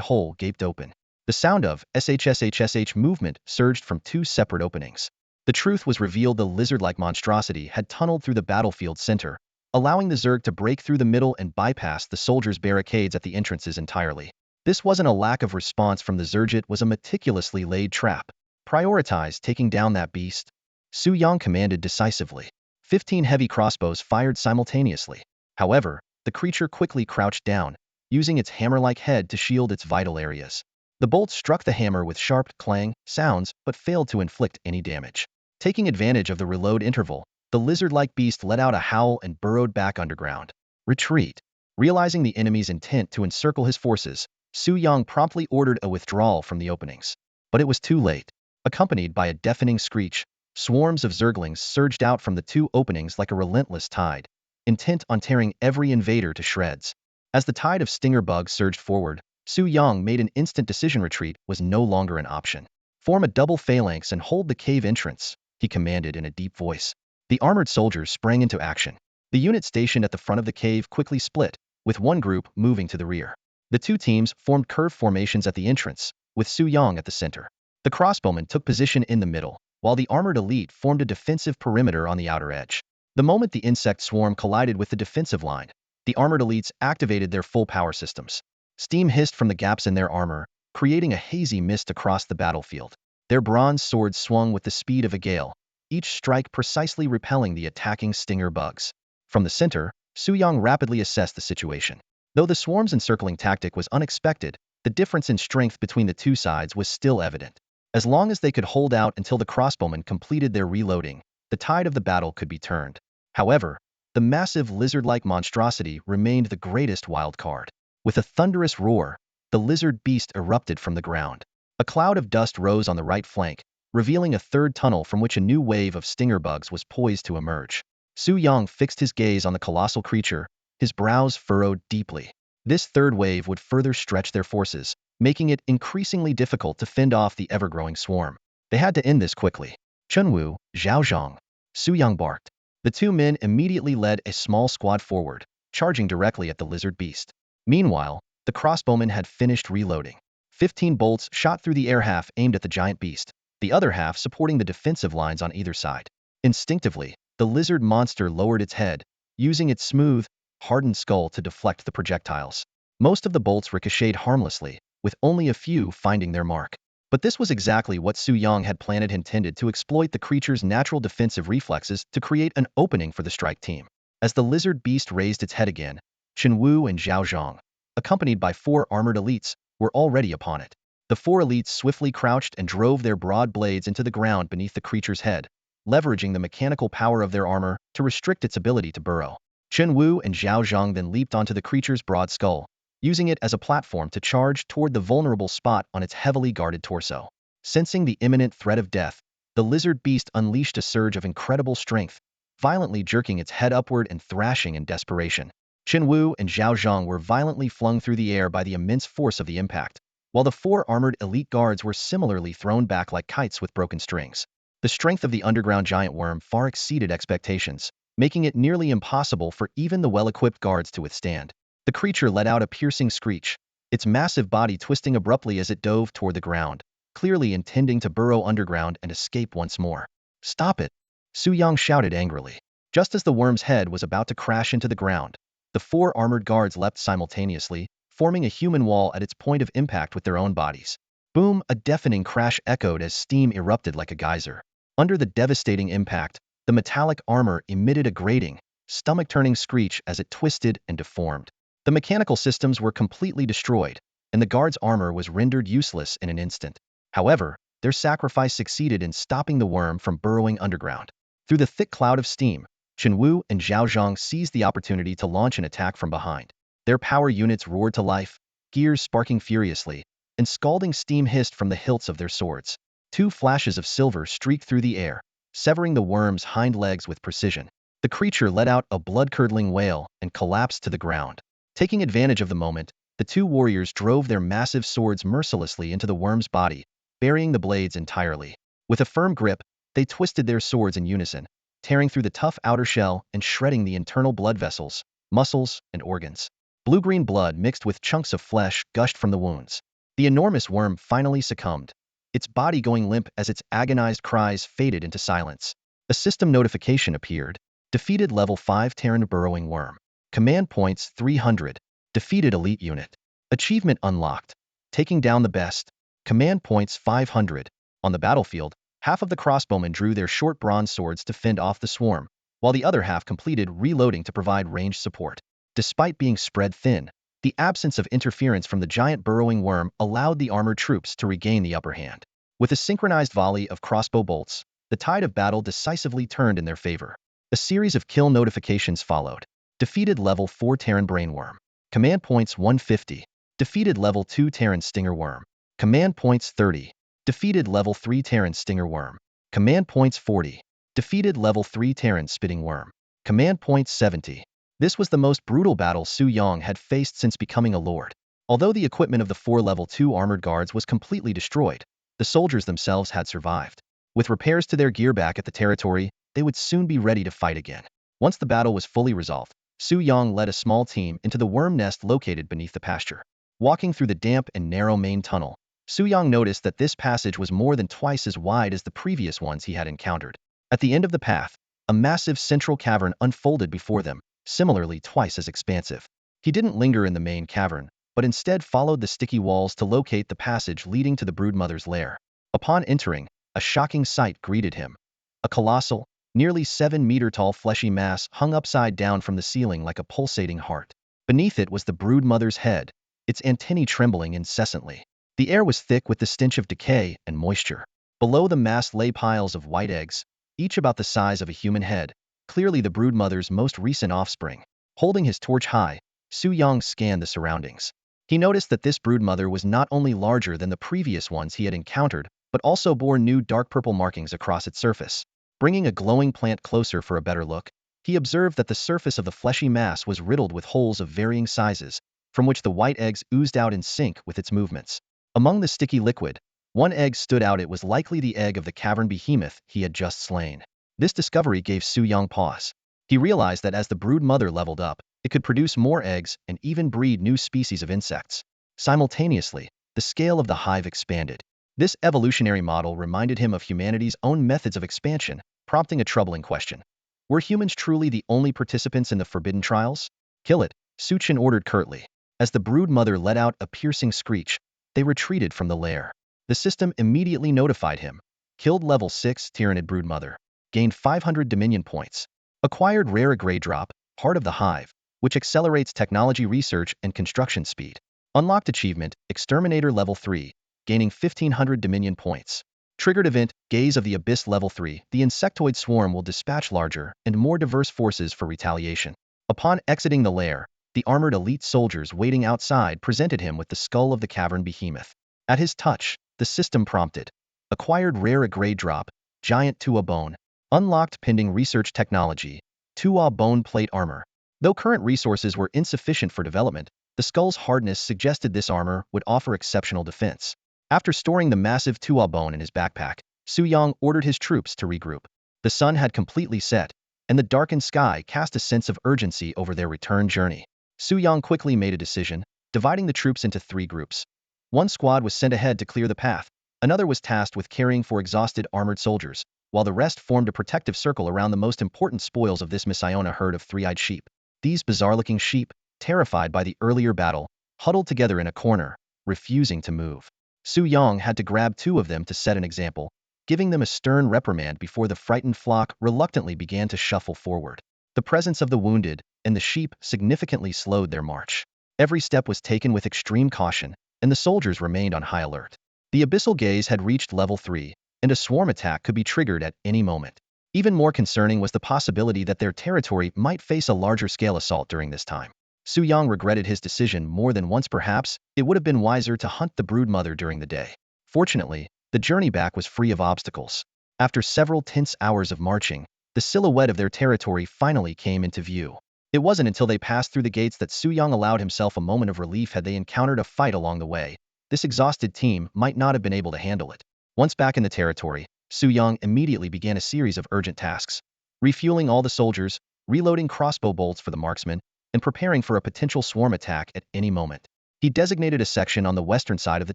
hole gaped open. The sound of SHSHSH movement surged from 2 separate openings. The truth was revealed: the lizard-like monstrosity had tunneled through the battlefield center, allowing the Zerg to break through the middle and bypass the soldiers' barricades at the entrances entirely. This wasn't a lack of response from the Zerg, it was a meticulously laid trap. Prioritize taking down that beast, Su Yang commanded decisively. 15 heavy crossbows fired simultaneously. However, the creature quickly crouched down, using its hammer-like head to shield its vital areas. The bolts struck the hammer with sharp clang sounds, but failed to inflict any damage. Taking advantage of the reload interval, the lizard-like beast let out a howl and burrowed back underground. Retreat. Realizing the enemy's intent to encircle his forces, Su Yang promptly ordered a withdrawal from the openings. But it was too late. Accompanied by a deafening screech, swarms of Zerglings surged out from the 2 openings like a relentless tide, intent on tearing every invader to shreds. As the tide of stinger bugs surged forward, Su Yang made an instant decision. Retreat was no longer an option. Form a double phalanx and hold the cave entrance, he commanded in a deep voice. The armored soldiers sprang into action. The unit stationed at the front of the cave quickly split, with one group moving to the rear. The 2 teams formed curved formations at the entrance, with Su Yang at the center. The crossbowmen took position in the middle, while the armored elite formed a defensive perimeter on the outer edge. The moment the insect swarm collided with the defensive line, the armored elites activated their full power systems. Steam hissed from the gaps in their armor, creating a hazy mist across the battlefield. Their bronze swords swung with the speed of a gale, each strike precisely repelling the attacking stinger bugs. From the center, Su Yang rapidly assessed the situation. Though the swarm's encircling tactic was unexpected, the difference in strength between the two sides was still evident. As long as they could hold out until the crossbowmen completed their reloading, the tide of the battle could be turned. However, the massive lizard-like monstrosity remained the greatest wild card. With a thunderous roar, the lizard beast erupted from the ground. A cloud of dust rose on the right flank, revealing a third tunnel from which a new wave of stinger bugs was poised to emerge. Su Yang fixed his gaze on the colossal creature, his brows furrowed deeply. This third wave would further stretch their forces, making it increasingly difficult to fend off the ever-growing swarm. They had to end this quickly. Chunwu, Zhaozhang, Su Yang barked. The two men immediately led a small squad forward, charging directly at the lizard beast. Meanwhile, the crossbowmen had finished reloading. 15 bolts shot through the air, half aimed at the giant beast, the other half supporting the defensive lines on either side. Instinctively, the lizard monster lowered its head, using its smooth, hardened skull to deflect the projectiles. Most of the bolts ricocheted harmlessly, with only a few finding their mark. But this was exactly what Su Yang had planned, intended to exploit the creature's natural defensive reflexes to create an opening for the strike team. As the lizard beast raised its head again, Qinwu and Zhao Zhang, accompanied by 4 armored elites, were already upon it. The 4 elites swiftly crouched and drove their broad blades into the ground beneath the creature's head, leveraging the mechanical power of their armor to restrict its ability to burrow. Qinwu and Zhao Zhang then leaped onto the creature's broad skull, using it as a platform to charge toward the vulnerable spot on its heavily guarded torso. Sensing the imminent threat of death, the lizard beast unleashed a surge of incredible strength, violently jerking its head upward and thrashing in desperation. Qinwu and Zhao Zhang were violently flung through the air by the immense force of the impact, while the 4 armored elite guards were similarly thrown back like kites with broken strings. The strength of the underground giant worm far exceeded expectations, making it nearly impossible for even the well-equipped guards to withstand. The creature let out a piercing screech, its massive body twisting abruptly as it dove toward the ground, clearly intending to burrow underground and escape once more. "Stop it!" Su Yang shouted angrily. Just as the worm's head was about to crash into the ground, the 4 armored guards leapt simultaneously, forming a human wall at its point of impact with their own bodies. Boom! A deafening crash echoed as steam erupted like a geyser. Under the devastating impact, the metallic armor emitted a grating, stomach-turning screech as it twisted and deformed. The mechanical systems were completely destroyed, and the guard's armor was rendered useless in an instant. However, their sacrifice succeeded in stopping the worm from burrowing underground. Through the thick cloud of steam, Qinwu and Zhao Zhang seized the opportunity to launch an attack from behind. Their power units roared to life, gears sparking furiously, and scalding steam hissed from the hilts of their swords. 2 flashes of silver streaked through the air, severing the worm's hind legs with precision. The creature let out a blood-curdling wail and collapsed to the ground. Taking advantage of the moment, the 2 warriors drove their massive swords mercilessly into the worm's body, burying the blades entirely. With a firm grip, they twisted their swords in unison, tearing through the tough outer shell and shredding the internal blood vessels, muscles, and organs. Blue-green blood mixed with chunks of flesh gushed from the wounds. The enormous worm finally succumbed, its body going limp as its agonized cries faded into silence. A system notification appeared. Defeated level 5 Terran burrowing worm. Command points 300. Defeated elite unit. Achievement unlocked. Taking down the best. Command points 500. On the battlefield, half of the crossbowmen drew their short bronze swords to fend off the swarm, while the other half completed reloading to provide ranged support. Despite being spread thin, the absence of interference from the giant burrowing worm allowed the armored troops to regain the upper hand. With a synchronized volley of crossbow bolts, the tide of battle decisively turned in their favor. A series of kill notifications followed. Defeated level 4 Terran brainworm. Command points 150. Defeated level 2 Terran stinger worm. Command points 30. Defeated level 3 Terran stinger worm. Command points 40. Defeated level 3 Terran spitting worm. Command points 70. This was the most brutal battle Su Yang had faced since becoming a lord. Although the equipment of the 4 level 2 armored guards was completely destroyed, the soldiers themselves had survived. With repairs to their gear back at the territory, they would soon be ready to fight again. Once the battle was fully resolved, Su Yang led a small team into the worm nest located beneath the pasture. Walking through the damp and narrow main tunnel, Su Yang noticed that this passage was more than twice as wide as the previous ones he had encountered. At the end of the path, a massive central cavern unfolded before them, similarly twice as expansive. He didn't linger in the main cavern, but instead followed the sticky walls to locate the passage leading to the broodmother's lair. Upon entering, a shocking sight greeted him. A colossal, nearly 7-meter-tall fleshy mass hung upside down from the ceiling like a pulsating heart. Beneath it was the broodmother's head, its antennae trembling incessantly. The air was thick with the stench of decay and moisture. Below the mass lay piles of white eggs, each about the size of a human head, clearly the broodmother's most recent offspring. Holding his torch high, Su Yang scanned the surroundings. He noticed that this broodmother was not only larger than the previous ones he had encountered, but also bore new dark purple markings across its surface. Bringing a glowing plant closer for a better look, he observed that the surface of the fleshy mass was riddled with holes of varying sizes, from which the white eggs oozed out in sync with its movements. Among the sticky liquid, one egg stood out. It was likely the egg of the cavern behemoth he had just slain. This discovery gave Su Yang pause. He realized that as the brood mother leveled up, it could produce more eggs and even breed new species of insects. Simultaneously, the scale of the hive expanded. This evolutionary model reminded him of humanity's own methods of expansion, prompting a troubling question. Were humans truly the only participants in the forbidden trials? Kill it, Su Chen ordered curtly. As the brood mother let out a piercing screech, they retreated from the lair. The system immediately notified him. Killed level 6 Tyranid broodmother. Gained 500 Dominion points. Acquired rare grey drop, Heart of the Hive, which accelerates technology research and construction speed. Unlocked achievement, Exterminator level 3, gaining 1500 Dominion points. Triggered event, Gaze of the Abyss level 3. The insectoid swarm will dispatch larger and more diverse forces for retaliation. Upon exiting the lair, the armored elite soldiers waiting outside presented him with the skull of the cavern behemoth. At his touch, the system prompted. Acquired rare grey drop, Giant Tua bone. Unlocked pending research technology, Tua bone plate armor. Though current resources were insufficient for development, the skull's hardness suggested this armor would offer exceptional defense. After storing the massive Tua bone in his backpack, Su Yang ordered his troops to regroup. The sun had completely set, and the darkened sky cast a sense of urgency over their return journey. Su Yang quickly made a decision, dividing the troops into 3 groups. One squad was sent ahead to clear the path, another was tasked with caring for exhausted armored soldiers, while the rest formed a protective circle around the most important spoils of this Messiona herd of 3-eyed sheep. These bizarre-looking sheep, terrified by the earlier battle, huddled together in a corner, refusing to move. Su Yang had to grab 2 of them to set an example, giving them a stern reprimand before the frightened flock reluctantly began to shuffle forward. The presence of the wounded and the sheep significantly slowed their march. Every step was taken with extreme caution, and the soldiers remained on high alert. The abyssal gaze had reached level 3, and a swarm attack could be triggered at any moment. Even more concerning was the possibility that their territory might face a larger-scale assault during this time. Su Yang regretted his decision more than once. Perhaps it would have been wiser to hunt the broodmother during the day. Fortunately, the journey back was free of obstacles. After several tense hours of marching, the silhouette of their territory finally came into view. It wasn't until they passed through the gates that Su Yang allowed himself a moment of relief. Had they encountered a fight along the way, this exhausted team might not have been able to handle it. Once back in the territory, Su Yang immediately began a series of urgent tasks. Refueling all the soldiers, reloading crossbow bolts for the marksmen, and preparing for a potential swarm attack at any moment. He designated a section on the western side of the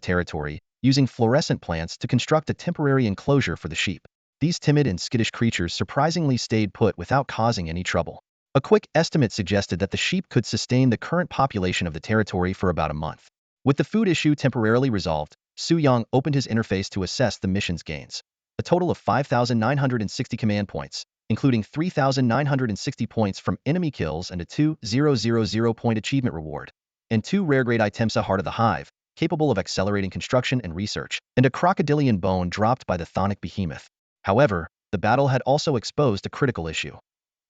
territory, using fluorescent plants to construct a temporary enclosure for the sheep. These timid and skittish creatures surprisingly stayed put without causing any trouble. A quick estimate suggested that the sheep could sustain the current population of the territory for about a month. With the food issue temporarily resolved, Su Yang opened his interface to assess the mission's gains. A total of 5,960 command points, including 3,960 points from enemy kills and a 2,000 point achievement reward, and 2 rare grade items, a Heart of the Hive, capable of accelerating construction and research, and a crocodilian bone dropped by the Thonic behemoth. However, the battle had also exposed a critical issue.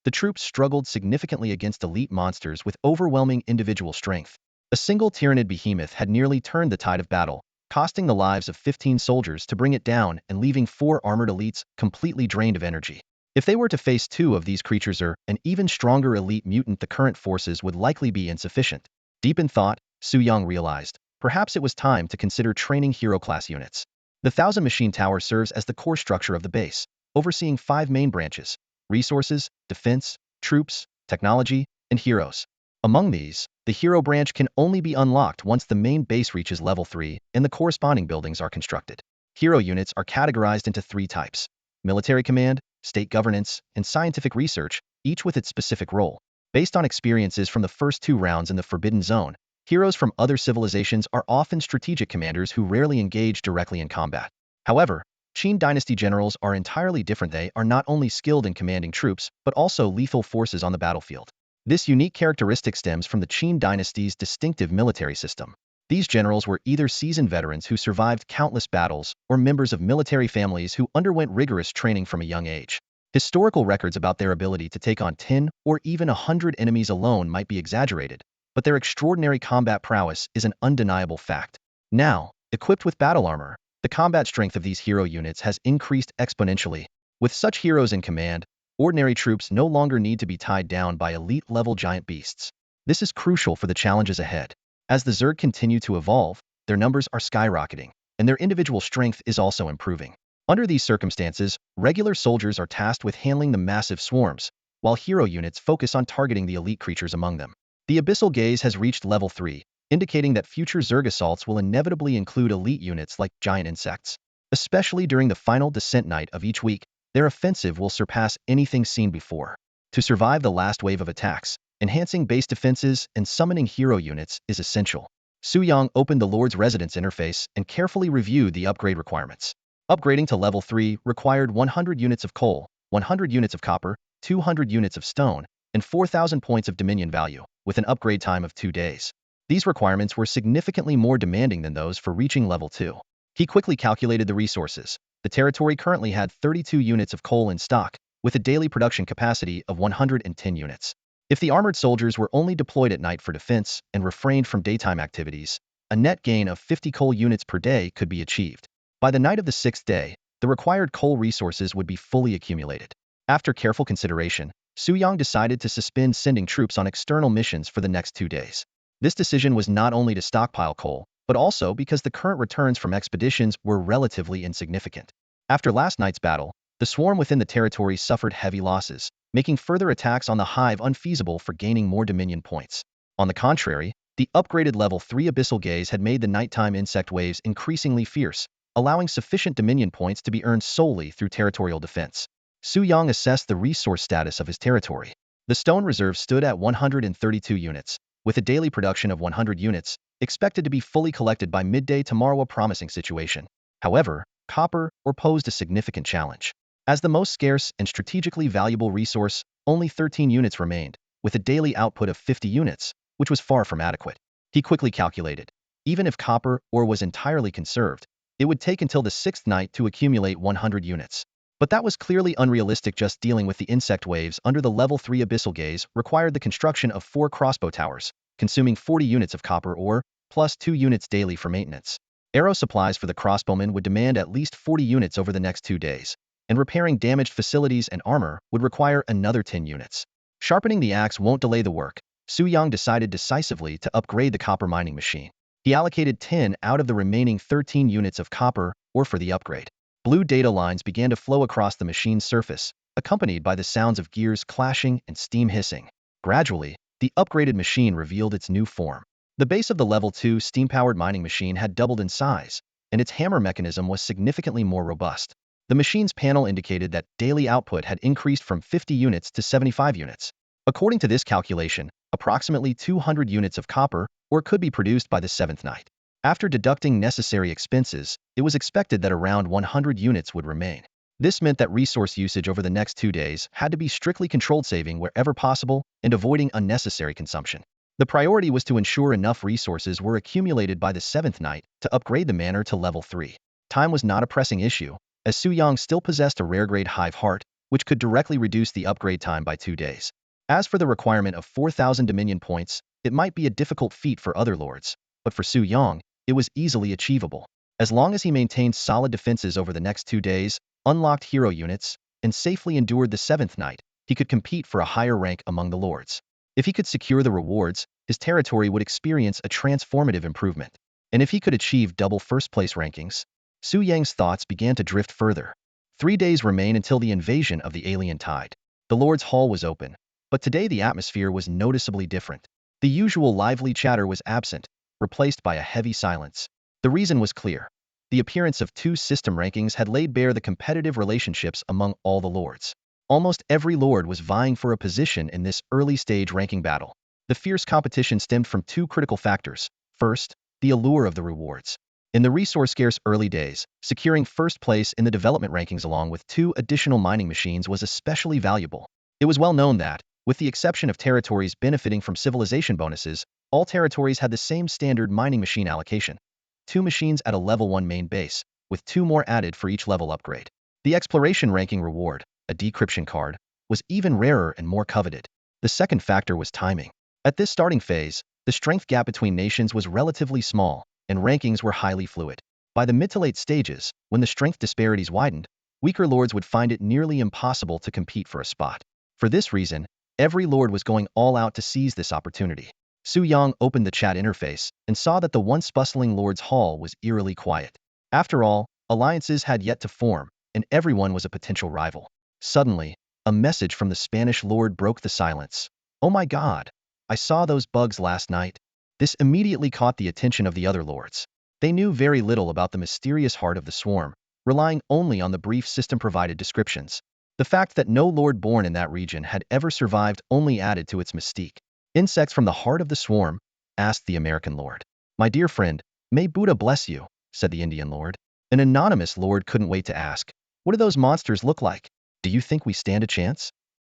The troops struggled significantly against elite monsters with overwhelming individual strength. A single Tyranid behemoth had nearly turned the tide of battle, costing the lives of 15 soldiers to bring it down and leaving 4 armored elites completely drained of energy. If they were to face 2 of these creatures or an even stronger elite mutant, the current forces would likely be insufficient. Deep in thought, Su Yang realized, perhaps it was time to consider training hero-class units. The 1,000 Machine Tower serves as the core structure of the base, overseeing 5 main branches: resources, defense, troops, technology, and heroes. Among these, the hero branch can only be unlocked once the main base reaches level 3 and the corresponding buildings are constructed. Hero units are categorized into 3 types: military command, state governance, and scientific research, each with its specific role. Based on experiences from the first 2 rounds in the Forbidden Zone, heroes from other civilizations are often strategic commanders who rarely engage directly in combat. However, Qin Dynasty generals are entirely different. They are not only skilled in commanding troops, but also lethal forces on the battlefield. This unique characteristic stems from the Qin Dynasty's distinctive military system. These generals were either seasoned veterans who survived countless battles or members of military families who underwent rigorous training from a young age. Historical records about their ability to take on 10 or even 100 enemies alone might be exaggerated, but their extraordinary combat prowess is an undeniable fact. Now, equipped with battle armor, the combat strength of these hero units has increased exponentially. With such heroes in command, ordinary troops no longer need to be tied down by elite-level giant beasts. This is crucial for the challenges ahead. As the Zerg continue to evolve, their numbers are skyrocketing, and their individual strength is also improving. Under these circumstances, regular soldiers are tasked with handling the massive swarms, while hero units focus on targeting the elite creatures among them. The Abyssal Gaze has reached level 3, indicating that future Zerg assaults will inevitably include elite units like giant insects. Especially during the final descent night of each week, their offensive will surpass anything seen before. To survive the last wave of attacks, enhancing base defenses and summoning hero units is essential. Su Yang opened the Lord's Residence interface and carefully reviewed the upgrade requirements. Upgrading to level 3 required 100 units of coal, 100 units of copper, 200 units of stone, and 4,000 points of dominion value, with an upgrade time of 2 days. These requirements were significantly more demanding than those for reaching level 2. He quickly calculated the resources. The territory currently had 32 units of coal in stock, with a daily production capacity of 110 units. If the armored soldiers were only deployed at night for defense and refrained from daytime activities, a net gain of 50 coal units per day could be achieved. By the night of the 6th day, the required coal resources would be fully accumulated. After careful consideration, Su Yang decided to suspend sending troops on external missions for the next 2 days. This decision was not only to stockpile coal, but also because the current returns from expeditions were relatively insignificant. After last night's battle, the swarm within the territory suffered heavy losses, making further attacks on the hive unfeasible for gaining more dominion points. On the contrary, the upgraded level 3 Abyssal Gaze had made the nighttime insect waves increasingly fierce, allowing sufficient dominion points to be earned solely through territorial defense. Su Yang assessed the resource status of his territory. The stone reserve stood at 132 units, with a daily production of 100 units, expected to be fully collected by midday tomorrow, a promising situation. However, copper ore posed a significant challenge. As the most scarce and strategically valuable resource, only 13 units remained, with a daily output of 50 units, which was far from adequate. He quickly calculated, even if copper ore was entirely conserved, it would take until the 6th night to accumulate 100 units. But that was clearly unrealistic. Just dealing with the insect waves under the level 3 Abyssal Gaze required the construction of 4 crossbow towers, consuming 40 units of copper ore, plus 2 units daily for maintenance. Arrow supplies for the crossbowmen would demand at least 40 units over the next 2 days, and repairing damaged facilities and armor would require another 10 units. Sharpening the axe won't delay the work. Su Yang decided decisively to upgrade the copper mining machine. He allocated 10 out of the remaining 13 units of copper ore for the upgrade. Blue data lines began to flow across the machine's surface, accompanied by the sounds of gears clashing and steam hissing. Gradually, the upgraded machine revealed its new form. The base of the level 2 steam-powered mining machine had doubled in size, and its hammer mechanism was significantly more robust. The machine's panel indicated that daily output had increased from 50 units to 75 units. According to this calculation, approximately 200 units of copper ore could be produced by the 7th night. After deducting necessary expenses, it was expected that around 100 units would remain. This meant that resource usage over the next 2 days had to be strictly controlled, saving wherever possible and avoiding unnecessary consumption. The priority was to ensure enough resources were accumulated by the 7th night to upgrade the manor to level 3. Time was not a pressing issue, as Su Yang still possessed a rare-grade hive heart, which could directly reduce the upgrade time by 2 days. As for the requirement of 4,000 dominion points, it might be a difficult feat for other lords, but for Su Yang, it was easily achievable. As long as he maintained solid defenses over the next 2 days, unlocked hero units, and safely endured the 7th night, he could compete for a higher rank among the lords. If he could secure the rewards, his territory would experience a transformative improvement. And if he could achieve double first-place rankings, Su Yang's thoughts began to drift further. 3 days remain until the invasion of the alien tide. The Lord's Hall was open, but today the atmosphere was noticeably different. The usual lively chatter was absent, replaced by a heavy silence. The reason was clear. The appearance of 2 system rankings had laid bare the competitive relationships among all the lords. Almost every lord was vying for a position in this early-stage ranking battle. The fierce competition stemmed from 2 critical factors. First, the allure of the rewards. In the resource-scarce early days, securing first place in the development rankings along with 2 additional mining machines was especially valuable. It was well known that, with the exception of territories benefiting from civilization bonuses, all territories had the same standard mining machine allocation. 2 machines at a level 1 main base, with 2 more added for each level upgrade. The exploration ranking reward, a decryption card, was even rarer and more coveted. The second factor was timing. At this starting phase, the strength gap between nations was relatively small, and rankings were highly fluid. By the mid to late stages, when the strength disparities widened, weaker lords would find it nearly impossible to compete for a spot. For this reason, every lord was going all out to seize this opportunity. Su Yang opened the chat interface and saw that the once bustling lord's hall was eerily quiet. After all, alliances had yet to form, and everyone was a potential rival. Suddenly, a message from the Spanish lord broke the silence. "Oh my God! I saw those bugs last night." This immediately caught the attention of the other lords. They knew very little about the mysterious heart of the swarm, relying only on the brief system-provided descriptions. The fact that no lord born in that region had ever survived only added to its mystique. "Insects from the heart of the swarm?" asked the American lord. "My dear friend, may Buddha bless you," said the Indian lord. An anonymous lord couldn't wait to ask, "What do those monsters look like? Do you think we stand a chance?"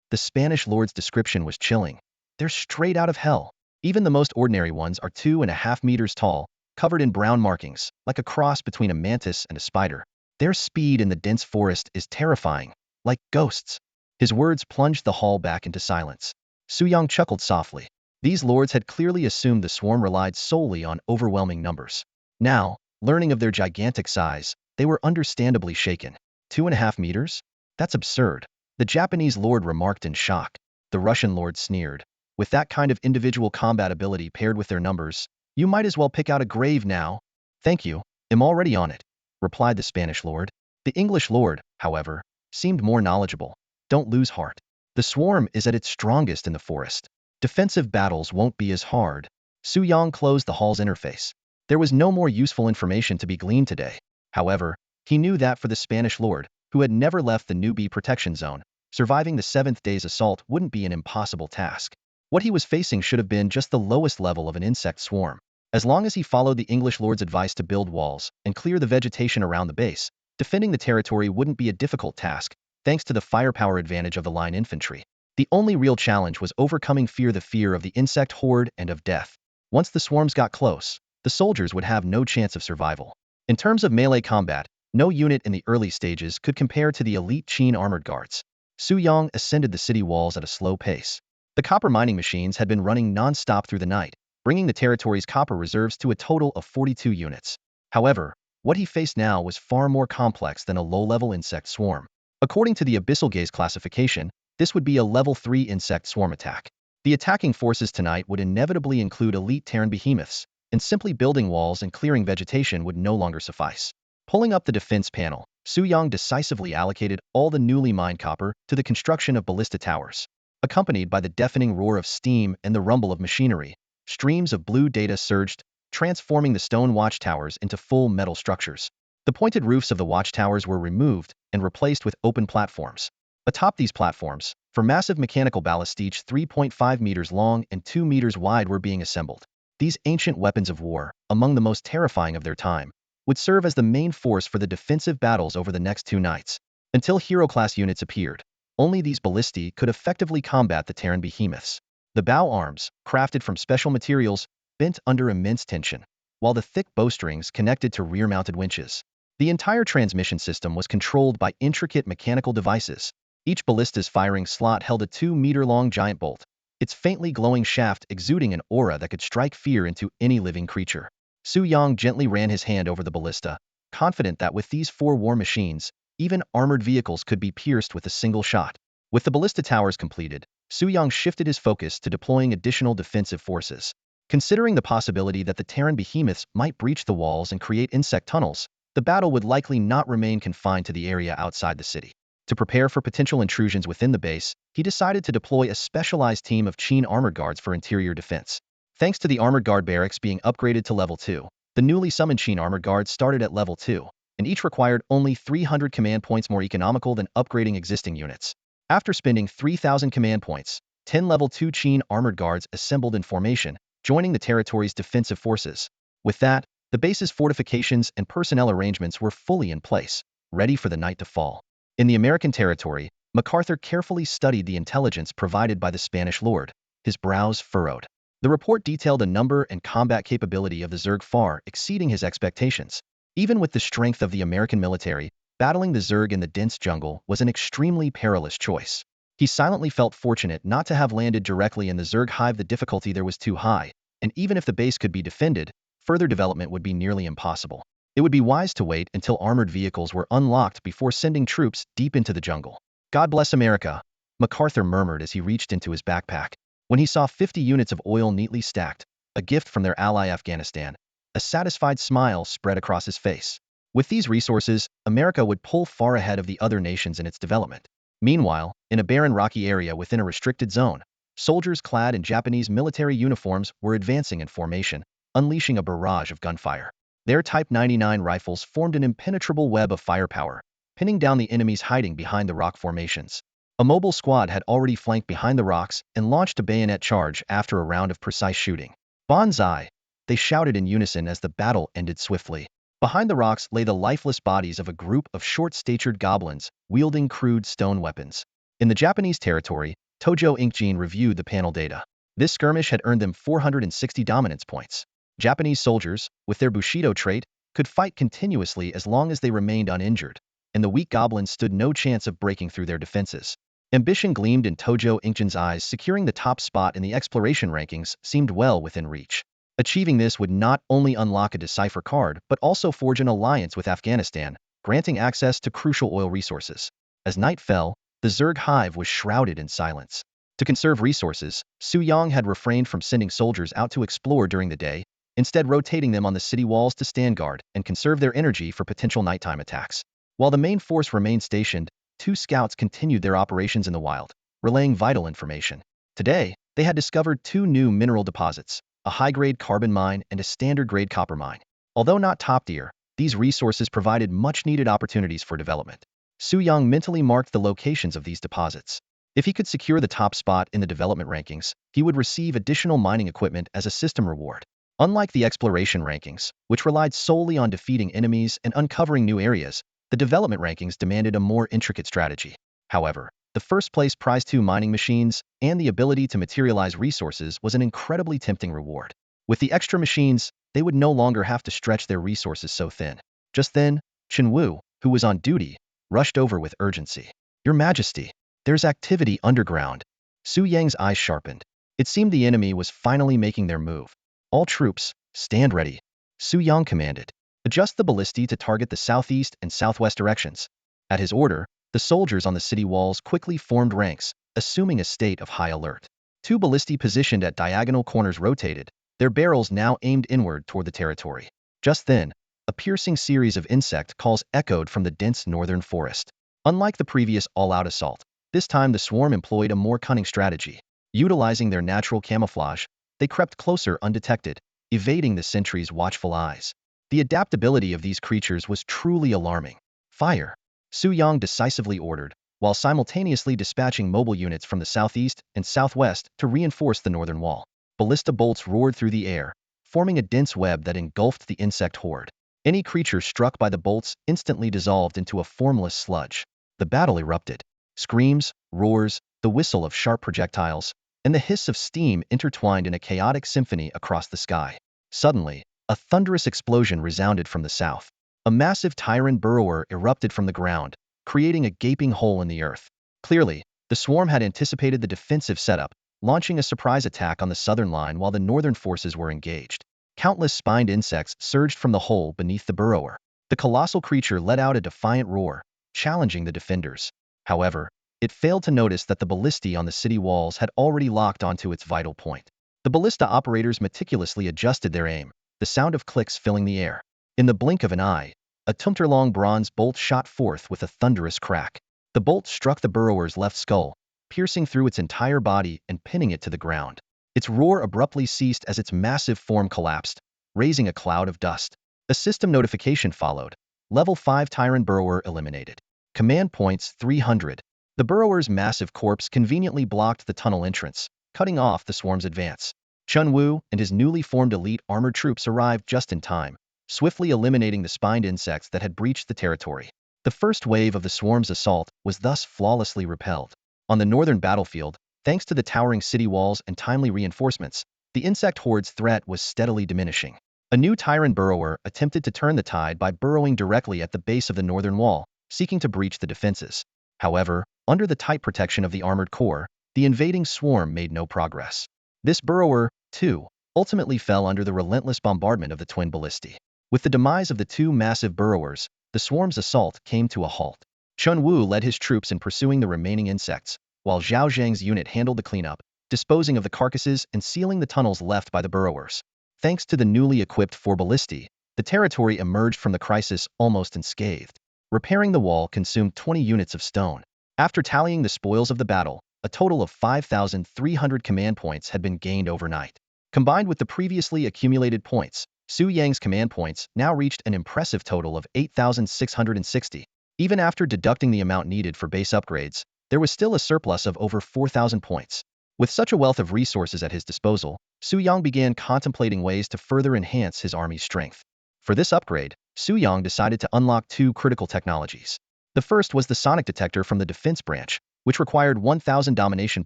The Spanish lord's description was chilling. "They're straight out of hell. Even the most ordinary ones are 2.5 meters tall, covered in brown markings, like a cross between a mantis and a spider. Their speed in the dense forest is terrifying, like ghosts." His words plunged the hall back into silence. Su Yang chuckled softly. These lords had clearly assumed the swarm relied solely on overwhelming numbers. Now, learning of their gigantic size, they were understandably shaken. 2.5 meters? That's absurd. The Japanese lord remarked in shock. The Russian lord sneered. "With that kind of individual combat ability paired with their numbers, you might as well pick out a grave now." "Thank you, I'm already on it," replied the Spanish lord. The English lord, however, seemed more knowledgeable. "Don't lose heart. The swarm is at its strongest in the forest. Defensive battles won't be as hard." Su Yang closed the hall's interface. There was no more useful information to be gleaned today. However, he knew that for the Spanish lord, who had never left the newbie protection zone, surviving the 7th day's assault wouldn't be an impossible task. What he was facing should have been just the lowest level of an insect swarm. As long as he followed the English lord's advice to build walls and clear the vegetation around the base, defending the territory wouldn't be a difficult task, thanks to the firepower advantage of the line infantry. The only real challenge was overcoming the fear of the insect horde and of death. Once the swarms got close, the soldiers would have no chance of survival. In terms of melee combat, no unit in the early stages could compare to the elite Qin armored guards. Su Yang ascended the city walls at a slow pace. The copper mining machines had been running non-stop through the night, bringing the territory's copper reserves to a total of 42 units. However, what he faced now was far more complex than a low-level insect swarm. According to the Abyssal Gaze classification, this would be a level 3 insect swarm attack. The attacking forces tonight would inevitably include elite Terran behemoths, and simply building walls and clearing vegetation would no longer suffice. Pulling up the defense panel, Su Yang decisively allocated all the newly mined copper to the construction of ballista towers. Accompanied by the deafening roar of steam and the rumble of machinery, streams of blue data surged, transforming the stone watchtowers into full metal structures. The pointed roofs of the watchtowers were removed and replaced with open platforms. Atop these platforms, for massive mechanical ballistage 3.5 meters long and 2 meters wide were being assembled. These ancient weapons of war, among the most terrifying of their time, would serve as the main force for the defensive battles over the next 2 nights. Until hero-class units appeared, only these ballistae could effectively combat the Terran behemoths. The bow arms, crafted from special materials, bent under immense tension, while the thick bowstrings connected to rear-mounted winches. The entire transmission system was controlled by intricate mechanical devices. Each ballista's firing slot held a 2-meter-long giant bolt, its faintly glowing shaft exuding an aura that could strike fear into any living creature. Su Yang gently ran his hand over the ballista, confident that with these 4 war machines, even armored vehicles could be pierced with a single shot. With the ballista towers completed, Su Yang shifted his focus to deploying additional defensive forces. Considering the possibility that the Terran behemoths might breach the walls and create insect tunnels, the battle would likely not remain confined to the area outside the city. To prepare for potential intrusions within the base, he decided to deploy a specialized team of Qin armored guards for interior defense. Thanks to the armored guard barracks being upgraded to level 2, the newly summoned Qin armored guards started at level 2, and each required only 300 command points more economical than upgrading existing units. After spending 3,000 command points, 10 level 2 Qin armored guards assembled in formation, joining the territory's defensive forces. With that, The base's fortifications and personnel arrangements were fully in place, ready for the night to fall. In the American territory, MacArthur carefully studied the intelligence provided by the Spanish lord, his brows furrowed. The report detailed a number and combat capability of the Zerg far exceeding his expectations. Even with the strength of the American military, battling the Zerg in the dense jungle was an extremely perilous choice. He silently felt fortunate not to have landed directly in the Zerg hive. The difficulty there was too high, and even if the base could be defended, further development would be nearly impossible. It would be wise to wait until armored vehicles were unlocked before sending troops deep into the jungle. God bless America, MacArthur murmured as he reached into his backpack. When he saw 50 units of oil neatly stacked, a gift from their ally Afghanistan, a satisfied smile spread across his face. With these resources, America would pull far ahead of the other nations in its development. Meanwhile, in a barren rocky area within a restricted zone, soldiers clad in Japanese military uniforms were advancing in formation, unleashing a barrage of gunfire. Their Type 99 rifles formed an impenetrable web of firepower, pinning down the enemies hiding behind the rock formations. A mobile squad had already flanked behind the rocks and launched a bayonet charge after a round of precise shooting. "Banzai!" they shouted in unison as the battle ended swiftly. Behind the rocks lay the lifeless bodies of a group of short-statured goblins, wielding crude stone weapons. In the Japanese territory, Tojo Inkjin reviewed the panel data. This skirmish had earned them 460 dominance points. Japanese soldiers, with their Bushido trait, could fight continuously as long as they remained uninjured, and the weak goblins stood no chance of breaking through their defenses. Ambition gleamed in Tojo Inkjin's eyes. Securing the top spot in the exploration rankings seemed well within reach. Achieving this would not only unlock a decipher card but also forge an alliance with Afghanistan, granting access to crucial oil resources. As night fell, the Zerg hive was shrouded in silence. To conserve resources, Su Yang had refrained from sending soldiers out to explore during the day, instead rotating them on the city walls to stand guard and conserve their energy for potential nighttime attacks. While the main force remained stationed, 2 scouts continued their operations in the wild, relaying vital information. Today, they had discovered 2 new mineral deposits, a high-grade carbon mine and a standard-grade copper mine. Although not top-tier, these resources provided much-needed opportunities for development. Su Yang mentally marked the locations of these deposits. If he could secure the top spot in the development rankings, he would receive additional mining equipment as a system reward. Unlike the exploration rankings, which relied solely on defeating enemies and uncovering new areas, the development rankings demanded a more intricate strategy. However, the first-place prize 2 mining machines and the ability to materialize resources was an incredibly tempting reward. With the extra machines, they would no longer have to stretch their resources so thin. Just then, Chen Wu, who was on duty, rushed over with urgency. "Your Majesty, there's activity underground." Su Yang's eyes sharpened. It seemed the enemy was finally making their move. "All troops, stand ready," Su Yang commanded. "Adjust the ballistae to target the southeast and southwest directions." At his order, the soldiers on the city walls quickly formed ranks, assuming a state of high alert. 2 ballistae positioned at diagonal corners rotated, their barrels now aimed inward toward the territory. Just then, a piercing series of insect calls echoed from the dense northern forest. Unlike the previous all-out assault, this time the swarm employed a more cunning strategy. Utilizing their natural camouflage, they crept closer undetected, evading the sentry's watchful eyes. The adaptability of these creatures was truly alarming. "Fire!" Su Yang decisively ordered, while simultaneously dispatching mobile units from the southeast and southwest to reinforce the northern wall. Ballista bolts roared through the air, forming a dense web that engulfed the insect horde. Any creature struck by the bolts instantly dissolved into a formless sludge. The battle erupted. Screams, roars, the whistle of sharp projectiles, and the hiss of steam intertwined in a chaotic symphony across the sky. Suddenly, a thunderous explosion resounded from the south. A massive tyrant burrower erupted from the ground, creating a gaping hole in the earth. Clearly, the swarm had anticipated the defensive setup, launching a surprise attack on the southern line while the northern forces were engaged. Countless spined insects surged from the hole beneath the burrower. The colossal creature let out a defiant roar, challenging the defenders. However, it failed to notice that the ballistae on the city walls had already locked onto its vital point. The ballista operators meticulously adjusted their aim, the sound of clicks filling the air. In the blink of an eye, a tumtor-long bronze bolt shot forth with a thunderous crack. The bolt struck the burrower's left skull, piercing through its entire body and pinning it to the ground. Its roar abruptly ceased as its massive form collapsed, raising a cloud of dust. A system notification followed. Level 5 Tyrant Burrower eliminated. Command points 300. The burrower's massive corpse conveniently blocked the tunnel entrance, cutting off the swarm's advance. Chen Wu and his newly formed elite armored troops arrived just in time, swiftly eliminating the spined insects that had breached the territory. The first wave of the swarm's assault was thus flawlessly repelled. On the northern battlefield, thanks to the towering city walls and timely reinforcements, the insect horde's threat was steadily diminishing. A new tyrant burrower attempted to turn the tide by burrowing directly at the base of the northern wall, seeking to breach the defenses. However, under the tight protection of the armored core, the invading swarm made no progress. This burrower, too, ultimately fell under the relentless bombardment of the twin ballistae. With the demise of the two massive burrowers, the swarm's assault came to a halt. Chun Wu led his troops in pursuing the remaining insects, while Zhao Zhang's unit handled the cleanup, disposing of the carcasses and sealing the tunnels left by the burrowers. Thanks to the newly equipped four ballistae, the territory emerged from the crisis almost unscathed. Repairing the wall consumed 20 units of stone. After tallying the spoils of the battle, a total of 5,300 command points had been gained overnight. Combined with the previously accumulated points, Su Yang's command points now reached an impressive total of 8,660. Even after deducting the amount needed for base upgrades, there was still a surplus of over 4,000 points. With such a wealth of resources at his disposal, Su Yang began contemplating ways to further enhance his army's strength. For this upgrade, Su Yang decided to unlock two critical technologies. The first was the sonic detector from the defense branch, which required 1,000 domination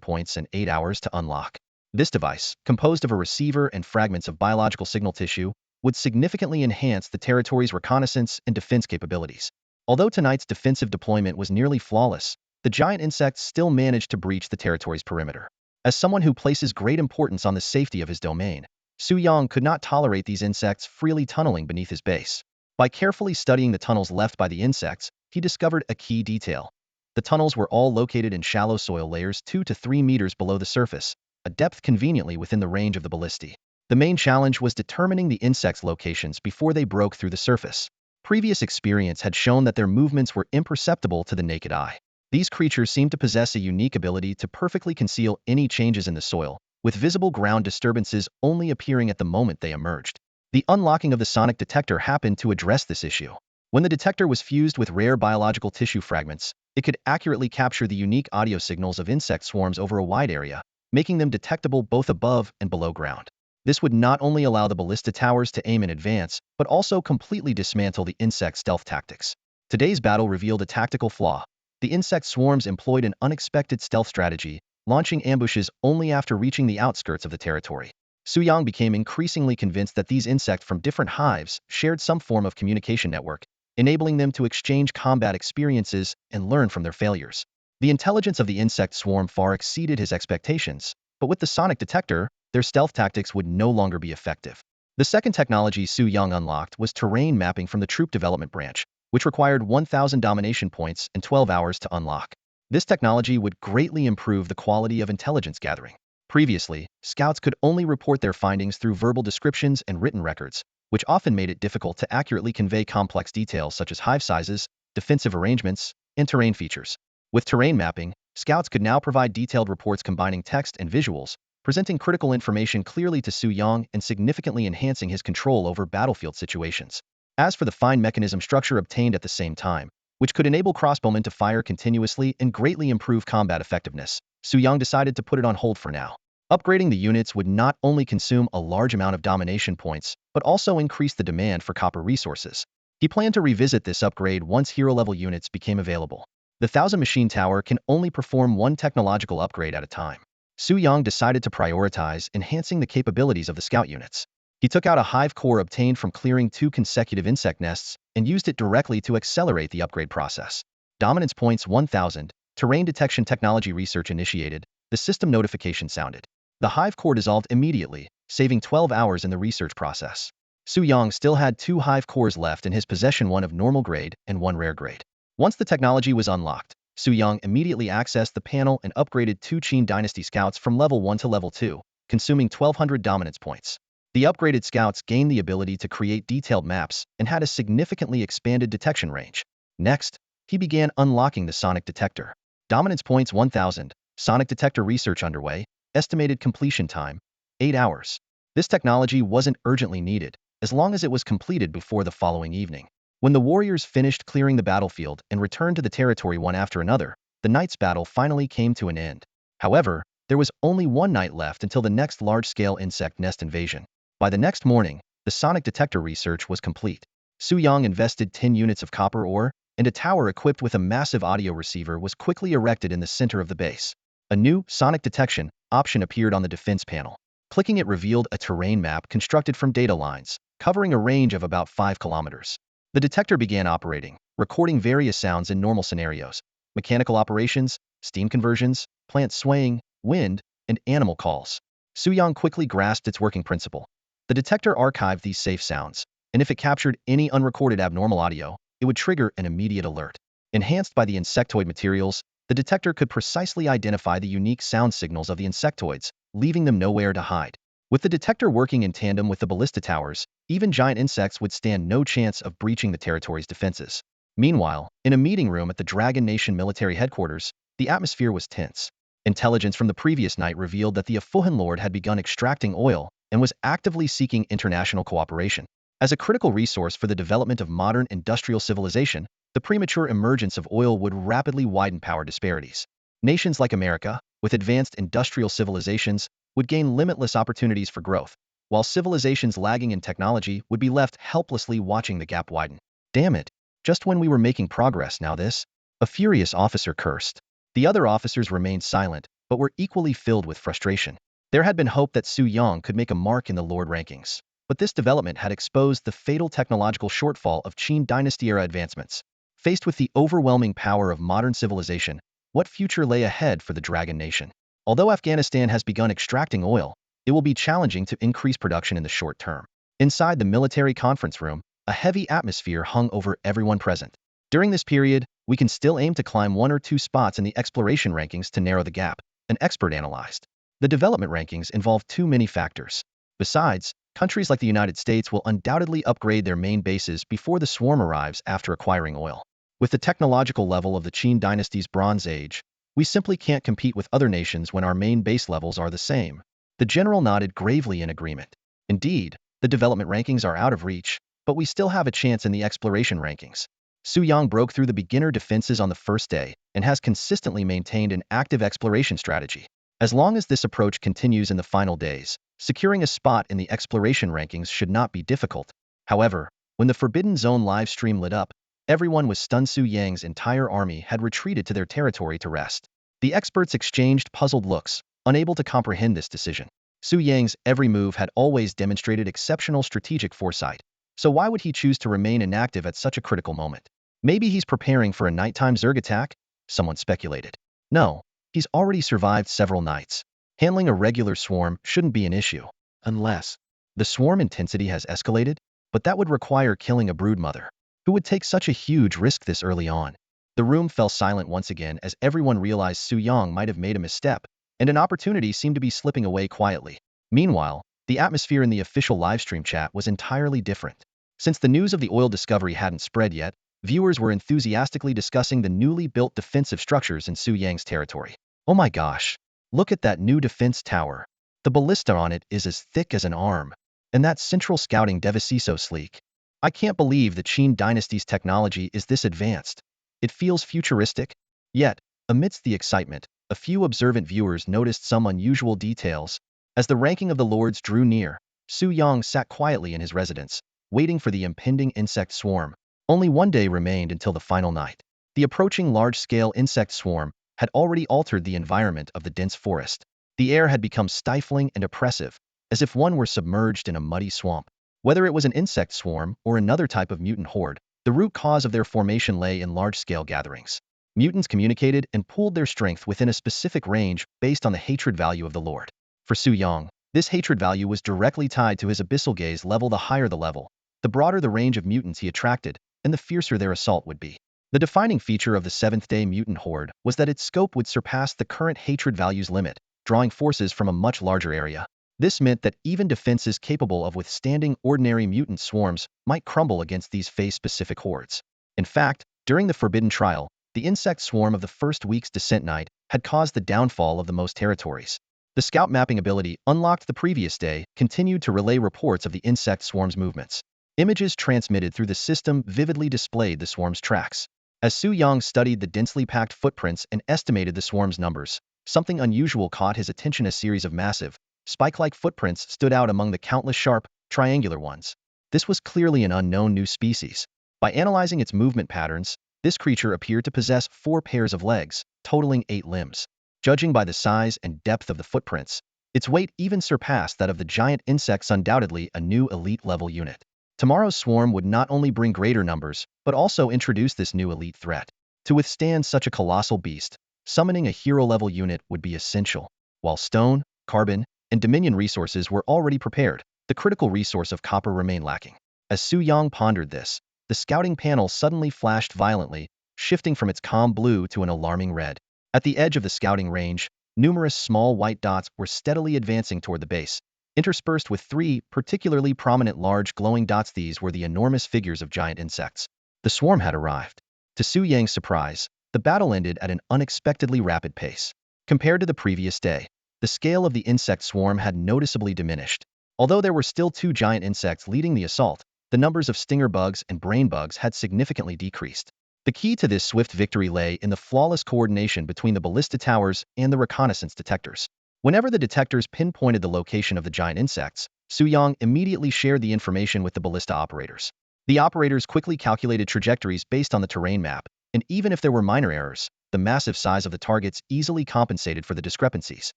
points and 8 hours to unlock. This device, composed of a receiver and fragments of biological signal tissue, would significantly enhance the territory's reconnaissance and defense capabilities. Although tonight's defensive deployment was nearly flawless, the giant insects still managed to breach the territory's perimeter. As someone who places great importance on the safety of his domain, Su Yang could not tolerate these insects freely tunneling beneath his base. By carefully studying the tunnels left by the insects, he discovered a key detail. The tunnels were all located in shallow soil layers 2 to 3 meters below the surface, a depth conveniently within the range of the ballistae. The main challenge was determining the insects' locations before they broke through the surface. Previous experience had shown that their movements were imperceptible to the naked eye. These creatures seemed to possess a unique ability to perfectly conceal any changes in the soil, with visible ground disturbances only appearing at the moment they emerged. The unlocking of the sonic detector happened to address this issue. When the detector was fused with rare biological tissue fragments, it could accurately capture the unique audio signals of insect swarms over a wide area, making them detectable both above and below ground. This would not only allow the ballista towers to aim in advance, but also completely dismantle the insect stealth tactics. Today's battle revealed a tactical flaw. The insect swarms employed an unexpected stealth strategy, launching ambushes only after reaching the outskirts of the territory. Su Yang became increasingly convinced that these insects from different hives shared some form of communication network, enabling them to exchange combat experiences and learn from their failures. The intelligence of the insect swarm far exceeded his expectations, but with the sonic detector, their stealth tactics would no longer be effective. The second technology Su Yang unlocked was terrain mapping from the troop development branch, which required 1,000 domination points and 12 hours to unlock. This technology would greatly improve the quality of intelligence gathering. Previously, scouts could only report their findings through verbal descriptions and written records, which often made it difficult to accurately convey complex details such as hive sizes, defensive arrangements, and terrain features. With terrain mapping, scouts could now provide detailed reports combining text and visuals, presenting critical information clearly to Su Yang and significantly enhancing his control over battlefield situations. As for the fine mechanism structure obtained at the same time, which could enable crossbowmen to fire continuously and greatly improve combat effectiveness, Su Yang decided to put it on hold for now. Upgrading the units would not only consume a large amount of domination points, but also increase the demand for copper resources. He planned to revisit this upgrade once hero-level units became available. The 1,000 machine tower can only perform one technological upgrade at a time. Su Yang decided to prioritize enhancing the capabilities of the scout units. He took out a hive core obtained from clearing 2 consecutive insect nests and used it directly to accelerate the upgrade process. Dominance points 1,000, terrain detection technology research initiated, the system notification sounded. The hive core dissolved immediately, saving 12 hours in the research process. Su Yang still had 2 hive cores left in his possession, one of normal grade and one rare grade. Once the technology was unlocked, Su Yang immediately accessed the panel and upgraded 2 Qin Dynasty scouts from level 1 to level 2, consuming 1,200 dominance points. The upgraded scouts gained the ability to create detailed maps and had a significantly expanded detection range. Next, he began unlocking the sonic detector. Dominance points 1,000, sonic detector research underway, estimated completion time, 8 hours. This technology wasn't urgently needed, as long as it was completed before the following evening. When the warriors finished clearing the battlefield and returned to the territory one after another, the night's battle finally came to an end. However, there was only one night left until the next large-scale insect nest invasion. By the next morning, the sonic detector research was complete. Su Yang invested 10 units of copper ore, and a tower equipped with a massive audio receiver was quickly erected in the center of the base. A new sonic detection option appeared on the defense panel. Clicking it revealed a terrain map constructed from data lines, covering a range of about 5 kilometers. The detector began operating, recording various sounds in normal scenarios: mechanical operations, steam conversions, plant swaying, wind, and animal calls. Su Yang quickly grasped its working principle. The detector archived these safe sounds, and if it captured any unrecorded abnormal audio, it would trigger an immediate alert. Enhanced by the insectoid materials, the detector could precisely identify the unique sound signals of the insectoids, leaving them nowhere to hide. With the detector working in tandem with the ballista towers, even giant insects would stand no chance of breaching the territory's defenses. Meanwhile, in a meeting room at the Dragon Nation military headquarters, the atmosphere was tense. Intelligence from the previous night revealed that the Afuhan Lord had begun extracting oil and was actively seeking international cooperation. As a critical resource for the development of modern industrial civilization, the premature emergence of oil would rapidly widen power disparities. Nations like America, with advanced industrial civilizations, would gain limitless opportunities for growth, while civilizations lagging in technology would be left helplessly watching the gap widen. Damn it! Just when we were making progress, now this? A furious officer cursed. The other officers remained silent, but were equally filled with frustration. There had been hope that Su Yang could make a mark in the Lord rankings, but this development had exposed the fatal technological shortfall of Qin Dynasty-era advancements. Faced with the overwhelming power of modern civilization, what future lay ahead for the Dragon Nation? Although Afghanistan has begun extracting oil, it will be challenging to increase production in the short term. Inside the military conference room, a heavy atmosphere hung over everyone present. During this period, we can still aim to climb 1 or 2 spots in the exploration rankings to narrow the gap, an expert analyzed. The development rankings involve too many factors. Besides, countries like the United States will undoubtedly upgrade their main bases before the swarm arrives after acquiring oil. With the technological level of the Qin Dynasty's Bronze Age, we simply can't compete with other nations when our main base levels are the same. The general nodded gravely in agreement. Indeed, the development rankings are out of reach, but we still have a chance in the exploration rankings. Su Yang broke through the beginner defenses on the first day and has consistently maintained an active exploration strategy. As long as this approach continues in the final days, securing a spot in the exploration rankings should not be difficult. However, when the Forbidden Zone live stream lit up, everyone was stunned. Su Yang's entire army had retreated to their territory to rest. The experts exchanged puzzled looks, unable to comprehend this decision. Su Yang's every move had always demonstrated exceptional strategic foresight, so why would he choose to remain inactive at such a critical moment? Maybe he's preparing for a nighttime Zerg attack? Someone speculated. No, he's already survived several nights. Handling a regular swarm shouldn't be an issue. Unless the swarm intensity has escalated, but that would require killing a broodmother. Who would take such a huge risk this early on? The room fell silent once again as everyone realized Su Yang might have made a misstep, and an opportunity seemed to be slipping away quietly. Meanwhile, the atmosphere in the official livestream chat was entirely different. Since the news of the oil discovery hadn't spread yet, viewers were enthusiastically discussing the newly built defensive structures in Su Yang's territory. Oh my gosh! Look at that new defense tower. The ballista on it is as thick as an arm. And that central scouting device is so sleek. I can't believe the Qin Dynasty's technology is this advanced. It feels futuristic. Yet, amidst the excitement, a few observant viewers noticed some unusual details. As the ranking of the lords drew near, Su Yang sat quietly in his residence, waiting for the impending insect swarm. Only one day remained until the final night. The approaching large-scale insect swarm had already altered the environment of the dense forest. The air had become stifling and oppressive, as if one were submerged in a muddy swamp. Whether it was an insect swarm or another type of mutant horde, the root cause of their formation lay in large-scale gatherings. Mutants communicated and pooled their strength within a specific range based on the hatred value of the Lord. For Su Yang, this hatred value was directly tied to his abyssal gaze level. The higher the level, the broader the range of mutants he attracted, and the fiercer their assault would be. The defining feature of the seventh-day mutant horde was that its scope would surpass the current hatred value's limit, drawing forces from a much larger area. This meant that even defenses capable of withstanding ordinary mutant swarms might crumble against these phase-specific hordes. In fact, during the Forbidden Trial, the insect swarm of the first week's descent night had caused the downfall of the most territories. The scout mapping ability, unlocked the previous day, continued to relay reports of the insect swarm's movements. Images transmitted through the system vividly displayed the swarm's tracks. As Su Yang studied the densely packed footprints and estimated the swarm's numbers, something unusual caught his attention. A series of massive, spike-like footprints stood out among the countless sharp, triangular ones. This was clearly an unknown new species. By analyzing its movement patterns, this creature appeared to possess 4 pairs of legs, totaling 8 limbs. Judging by the size and depth of the footprints, its weight even surpassed that of the giant insects, undoubtedly a new elite-level unit. Tomorrow's swarm would not only bring greater numbers, but also introduce this new elite threat. To withstand such a colossal beast, summoning a hero-level unit would be essential. While stone, carbon, and Dominion resources were already prepared, the critical resource of copper remained lacking. As Su Yang pondered this, the scouting panel suddenly flashed violently, shifting from its calm blue to an alarming red. At the edge of the scouting range, numerous small white dots were steadily advancing toward the base, interspersed with 3 particularly prominent large glowing dots. These were the enormous figures of giant insects. The swarm had arrived. To Su Yang's surprise, the battle ended at an unexpectedly rapid pace. Compared to the previous day, the scale of the insect swarm had noticeably diminished. Although there were still 2 giant insects leading the assault, the numbers of stinger bugs and brain bugs had significantly decreased. The key to this swift victory lay in the flawless coordination between the ballista towers and the reconnaissance detectors. Whenever the detectors pinpointed the location of the giant insects, Su Yang immediately shared the information with the ballista operators. The operators quickly calculated trajectories based on the terrain map, and even if there were minor errors, the massive size of the targets easily compensated for the discrepancies.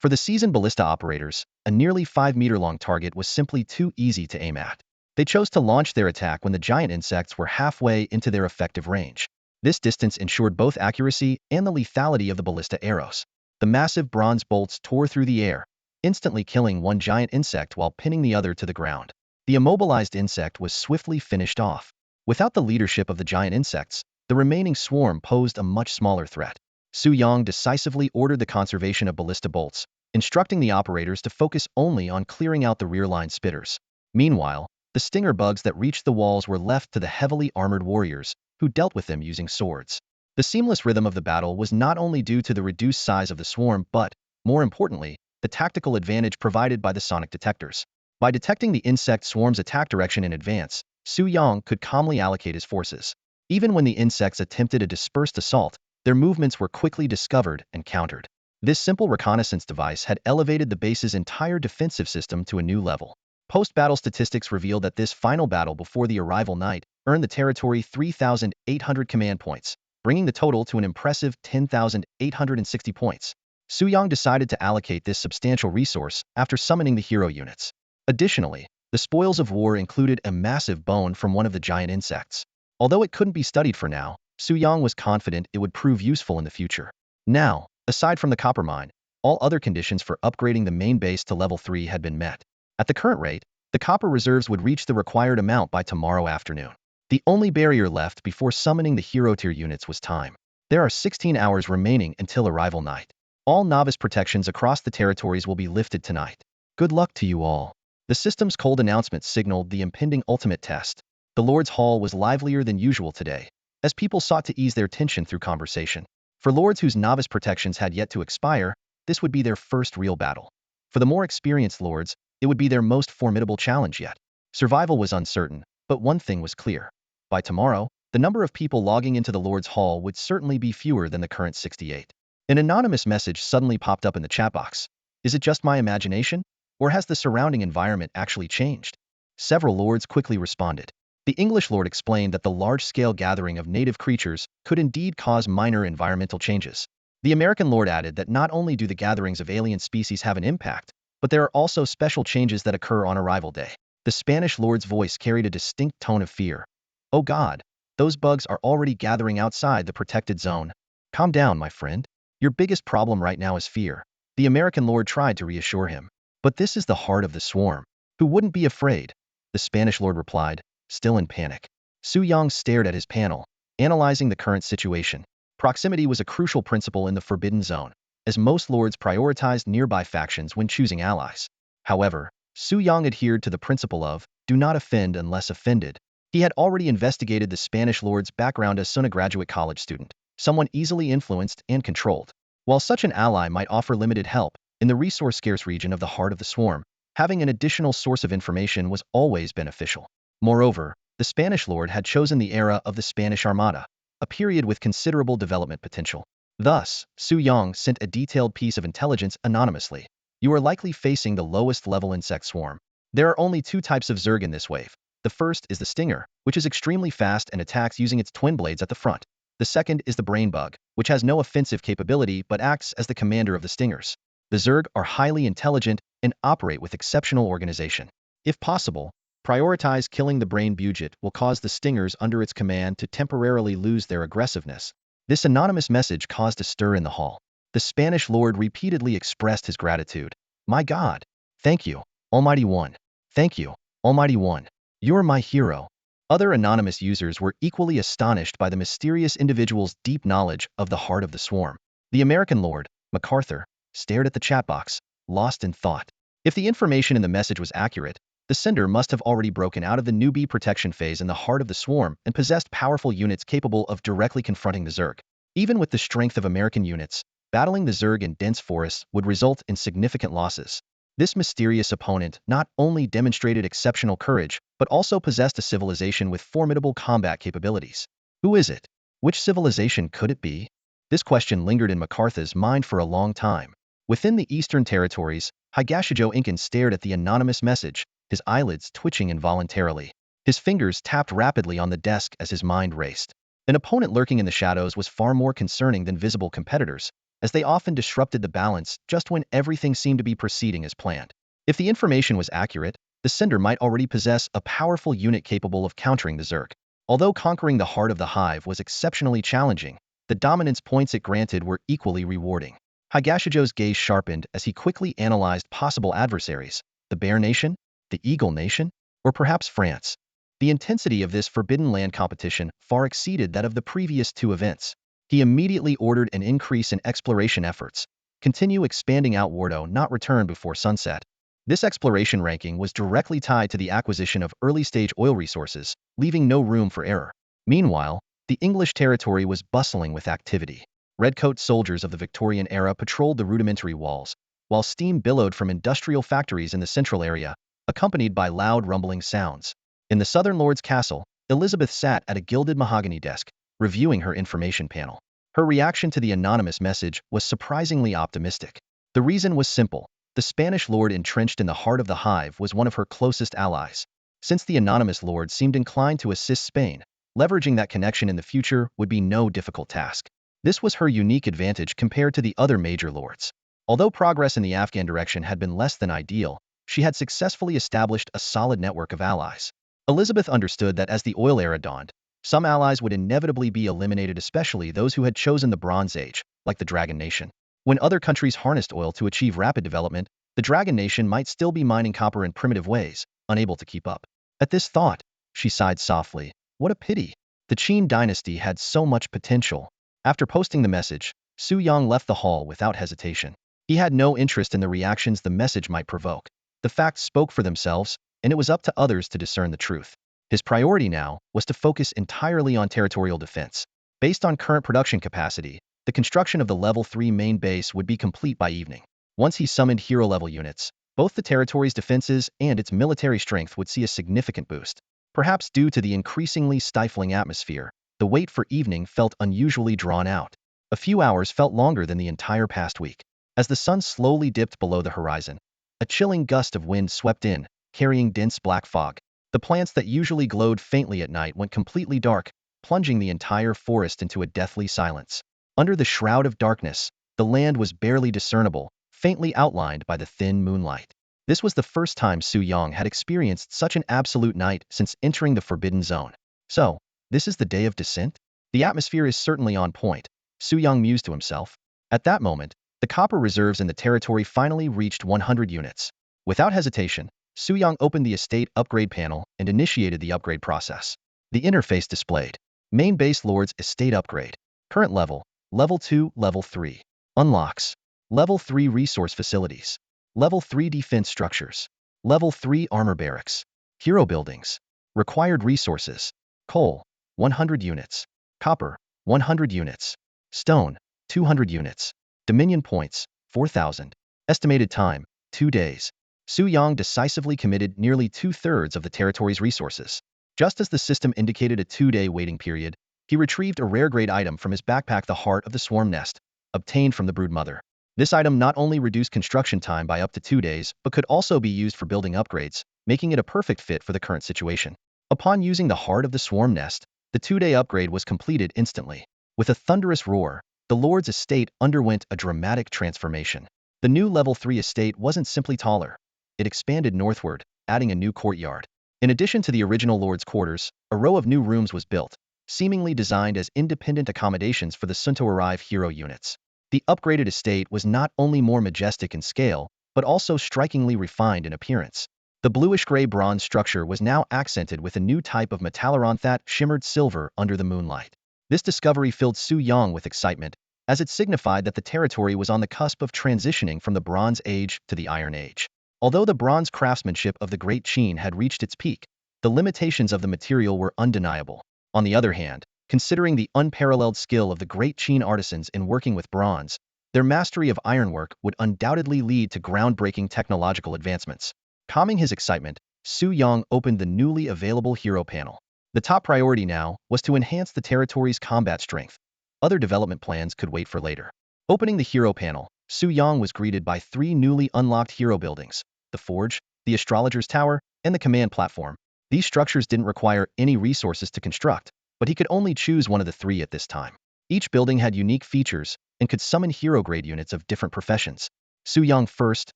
For the seasoned ballista operators, a nearly 5-meter-long target was simply too easy to aim at. They chose to launch their attack when the giant insects were halfway into their effective range. This distance ensured both accuracy and the lethality of the ballista arrows. The massive bronze bolts tore through the air, instantly killing one giant insect while pinning the other to the ground. The immobilized insect was swiftly finished off. Without the leadership of the giant insects, the remaining swarm posed a much smaller threat. Su Yang decisively ordered the conservation of ballista bolts, instructing the operators to focus only on clearing out the rear-line spitters. Meanwhile, the stinger bugs that reached the walls were left to the heavily armored warriors, who dealt with them using swords. The seamless rhythm of the battle was not only due to the reduced size of the swarm but, more importantly, the tactical advantage provided by the sonic detectors. By detecting the insect swarm's attack direction in advance, Su Yang could calmly allocate his forces. Even when the insects attempted a dispersed assault, their movements were quickly discovered and countered. This simple reconnaissance device had elevated the base's entire defensive system to a new level. Post-battle statistics revealed that this final battle before the arrival night earned the territory 3,800 command points, bringing the total to an impressive 10,860 points. Su Yang decided to allocate this substantial resource after summoning the hero units. Additionally, the spoils of war included a massive bone from one of the giant insects. Although it couldn't be studied for now, Su Yang was confident it would prove useful in the future. Now, aside from the copper mine, all other conditions for upgrading the main base to level 3 had been met. At the current rate, the copper reserves would reach the required amount by tomorrow afternoon. The only barrier left before summoning the hero tier units was time. There are 16 hours remaining until arrival night. All novice protections across the territories will be lifted tonight. Good luck to you all. The system's cold announcement signaled the impending ultimate test. The Lord's Hall was livelier than usual today, as people sought to ease their tension through conversation. For lords whose novice protections had yet to expire, this would be their first real battle. For the more experienced lords, it would be their most formidable challenge yet. Survival was uncertain, but one thing was clear. By tomorrow, the number of people logging into the Lord's Hall would certainly be fewer than the current 68. An anonymous message suddenly popped up in the chat box. Is it just my imagination? Or has the surrounding environment actually changed? Several lords quickly responded. The English lord explained that the large-scale gathering of native creatures could indeed cause minor environmental changes. The American lord added that not only do the gatherings of alien species have an impact, but there are also special changes that occur on arrival day. The Spanish lord's voice carried a distinct tone of fear. Oh God, those bugs are already gathering outside the protected zone. Calm down, my friend. Your biggest problem right now is fear. The American lord tried to reassure him. But this is the heart of the swarm. Who wouldn't be afraid? The Spanish lord replied, still in panic. Su Yang stared at his panel, analyzing the current situation. Proximity was a crucial principle in the Forbidden Zone, as most lords prioritized nearby factions when choosing allies. However, Su Yang adhered to the principle of, do not offend unless offended. He had already investigated the Spanish lord's background as a graduate college student, someone easily influenced and controlled. While such an ally might offer limited help, in the resource-scarce region of the heart of the swarm, having an additional source of information was always beneficial. Moreover, the Spanish lord had chosen the era of the Spanish Armada, a period with considerable development potential. Thus, Su Yang sent a detailed piece of intelligence anonymously. You are likely facing the lowest level insect swarm. There are only two types of Zerg in this wave. The first is the Stinger, which is extremely fast and attacks using its twin blades at the front. The second is the Brain Bug, which has no offensive capability but acts as the commander of the Stingers. The Zerg are highly intelligent and operate with exceptional organization. If possible, prioritize killing the Brain Budget will cause the Stingers under its command to temporarily lose their aggressiveness. This anonymous message caused a stir in the hall. The Spanish lord repeatedly expressed his gratitude. My God! Thank you, Almighty One. Thank you, Almighty One. You're my hero. Other anonymous users were equally astonished by the mysterious individual's deep knowledge of the heart of the swarm. The American lord, MacArthur, stared at the chat box, lost in thought. If the information in the message was accurate, the sender must have already broken out of the newbie protection phase in the heart of the swarm and possessed powerful units capable of directly confronting the Zerg. Even with the strength of American units, battling the Zerg in dense forests would result in significant losses. This mysterious opponent not only demonstrated exceptional courage, but also possessed a civilization with formidable combat capabilities. Who is it? Which civilization could it be? This question lingered in MacArthur's mind for a long time. Within the Eastern Territories, Higashijo Incan stared at the anonymous message, his eyelids twitching involuntarily. His fingers tapped rapidly on the desk as his mind raced. An opponent lurking in the shadows was far more concerning than visible competitors, as they often disrupted the balance just when everything seemed to be proceeding as planned. If the information was accurate, the sender might already possess a powerful unit capable of countering the Zerg. Although conquering the heart of the hive was exceptionally challenging, the dominance points it granted were equally rewarding. Higashijo's gaze sharpened as he quickly analyzed possible adversaries: the Bear Nation, the Eagle Nation, or perhaps France. The intensity of this Forbidden Land competition far exceeded that of the previous two events. He immediately ordered an increase in exploration efforts. Continue expanding out Wardo, not return before sunset. This exploration ranking was directly tied to the acquisition of early-stage oil resources, leaving no room for error. Meanwhile, the English territory was bustling with activity. Redcoat soldiers of the Victorian era patrolled the rudimentary walls, while steam billowed from industrial factories in the central area, accompanied by loud rumbling sounds. In the Southern Lord's castle, Elizabeth sat at a gilded mahogany desk, reviewing her information panel. Her reaction to the anonymous message was surprisingly optimistic. The reason was simple. The Spanish lord entrenched in the heart of the hive was one of her closest allies. Since the anonymous lord seemed inclined to assist Spain, leveraging that connection in the future would be no difficult task. This was her unique advantage compared to the other major lords. Although progress in the Afghan direction had been less than ideal, she had successfully established a solid network of allies. Elizabeth understood that as the oil era dawned, some allies would inevitably be eliminated, especially those who had chosen the Bronze Age, like the Dragon Nation. When other countries harnessed oil to achieve rapid development, the Dragon Nation might still be mining copper in primitive ways, unable to keep up. At this thought, she sighed softly. What a pity. The Qin Dynasty had so much potential. After posting the message, Su Yang left the hall without hesitation. He had no interest in the reactions the message might provoke. The facts spoke for themselves, and it was up to others to discern the truth. His priority now was to focus entirely on territorial defense. Based on current production capacity, the construction of the Level 3 main base would be complete by evening. Once he summoned hero-level units, both the territory's defenses and its military strength would see a significant boost. Perhaps due to the increasingly stifling atmosphere, the wait for evening felt unusually drawn out. A few hours felt longer than the entire past week. As the sun slowly dipped below the horizon, a chilling gust of wind swept in, carrying dense black fog. The plants that usually glowed faintly at night went completely dark, plunging the entire forest into a deathly silence. Under the shroud of darkness, the land was barely discernible, faintly outlined by the thin moonlight. This was the first time Su Yang had experienced such an absolute night since entering the Forbidden Zone. So, this is the day of descent? The atmosphere is certainly on point, Su Yang mused to himself. At that moment, the copper reserves in the territory finally reached 100 units. Without hesitation, Su Yang opened the estate upgrade panel and initiated the upgrade process. The interface displayed: Main Base Lord's Estate Upgrade. Current level, Level 2, Level 3. Unlocks: Level 3 Resource Facilities. Level 3 Defense Structures. Level 3 Armor Barracks. Hero Buildings. Required Resources: Coal, 100 units. Copper, 100 units. Stone, 200 units. Dominion Points, 4,000. Estimated time, 2 days. Su Yang decisively committed nearly 2/3 of the territory's resources. Just as the system indicated a 2-day waiting period, he retrieved a rare-grade item from his backpack, the Heart of the Swarm Nest, obtained from the Brood Mother. This item not only reduced construction time by up to 2 days, but could also be used for building upgrades, making it a perfect fit for the current situation. Upon using the heart of the swarm nest, the 2-day upgrade was completed instantly. With a thunderous roar, the Lord's estate underwent a dramatic transformation. The new Level 3 estate wasn't simply taller. It expanded northward, adding a new courtyard. In addition to the original Lord's quarters, a row of new rooms was built, seemingly designed as independent accommodations for the soon-to-arrive hero units. The upgraded estate was not only more majestic in scale, but also strikingly refined in appearance. The bluish-gray bronze structure was now accented with a new type of metalloron that shimmered silver under the moonlight. This discovery filled Su Yang with excitement, as it signified that the territory was on the cusp of transitioning from the Bronze Age to the Iron Age. Although the bronze craftsmanship of the Great Qin had reached its peak, the limitations of the material were undeniable. On the other hand, considering the unparalleled skill of the Great Qin artisans in working with bronze, their mastery of ironwork would undoubtedly lead to groundbreaking technological advancements. Calming his excitement, Su Yang opened the newly available hero panel. The top priority now was to enhance the territory's combat strength. Other development plans could wait for later. Opening the hero panel, Su Yang was greeted by 3 newly unlocked hero buildings: the Forge, the Astrologer's Tower, and the Command Platform. These structures didn't require any resources to construct, but he could only choose one of the 3 at this time. Each building had unique features and could summon hero-grade units of different professions. Su Yang first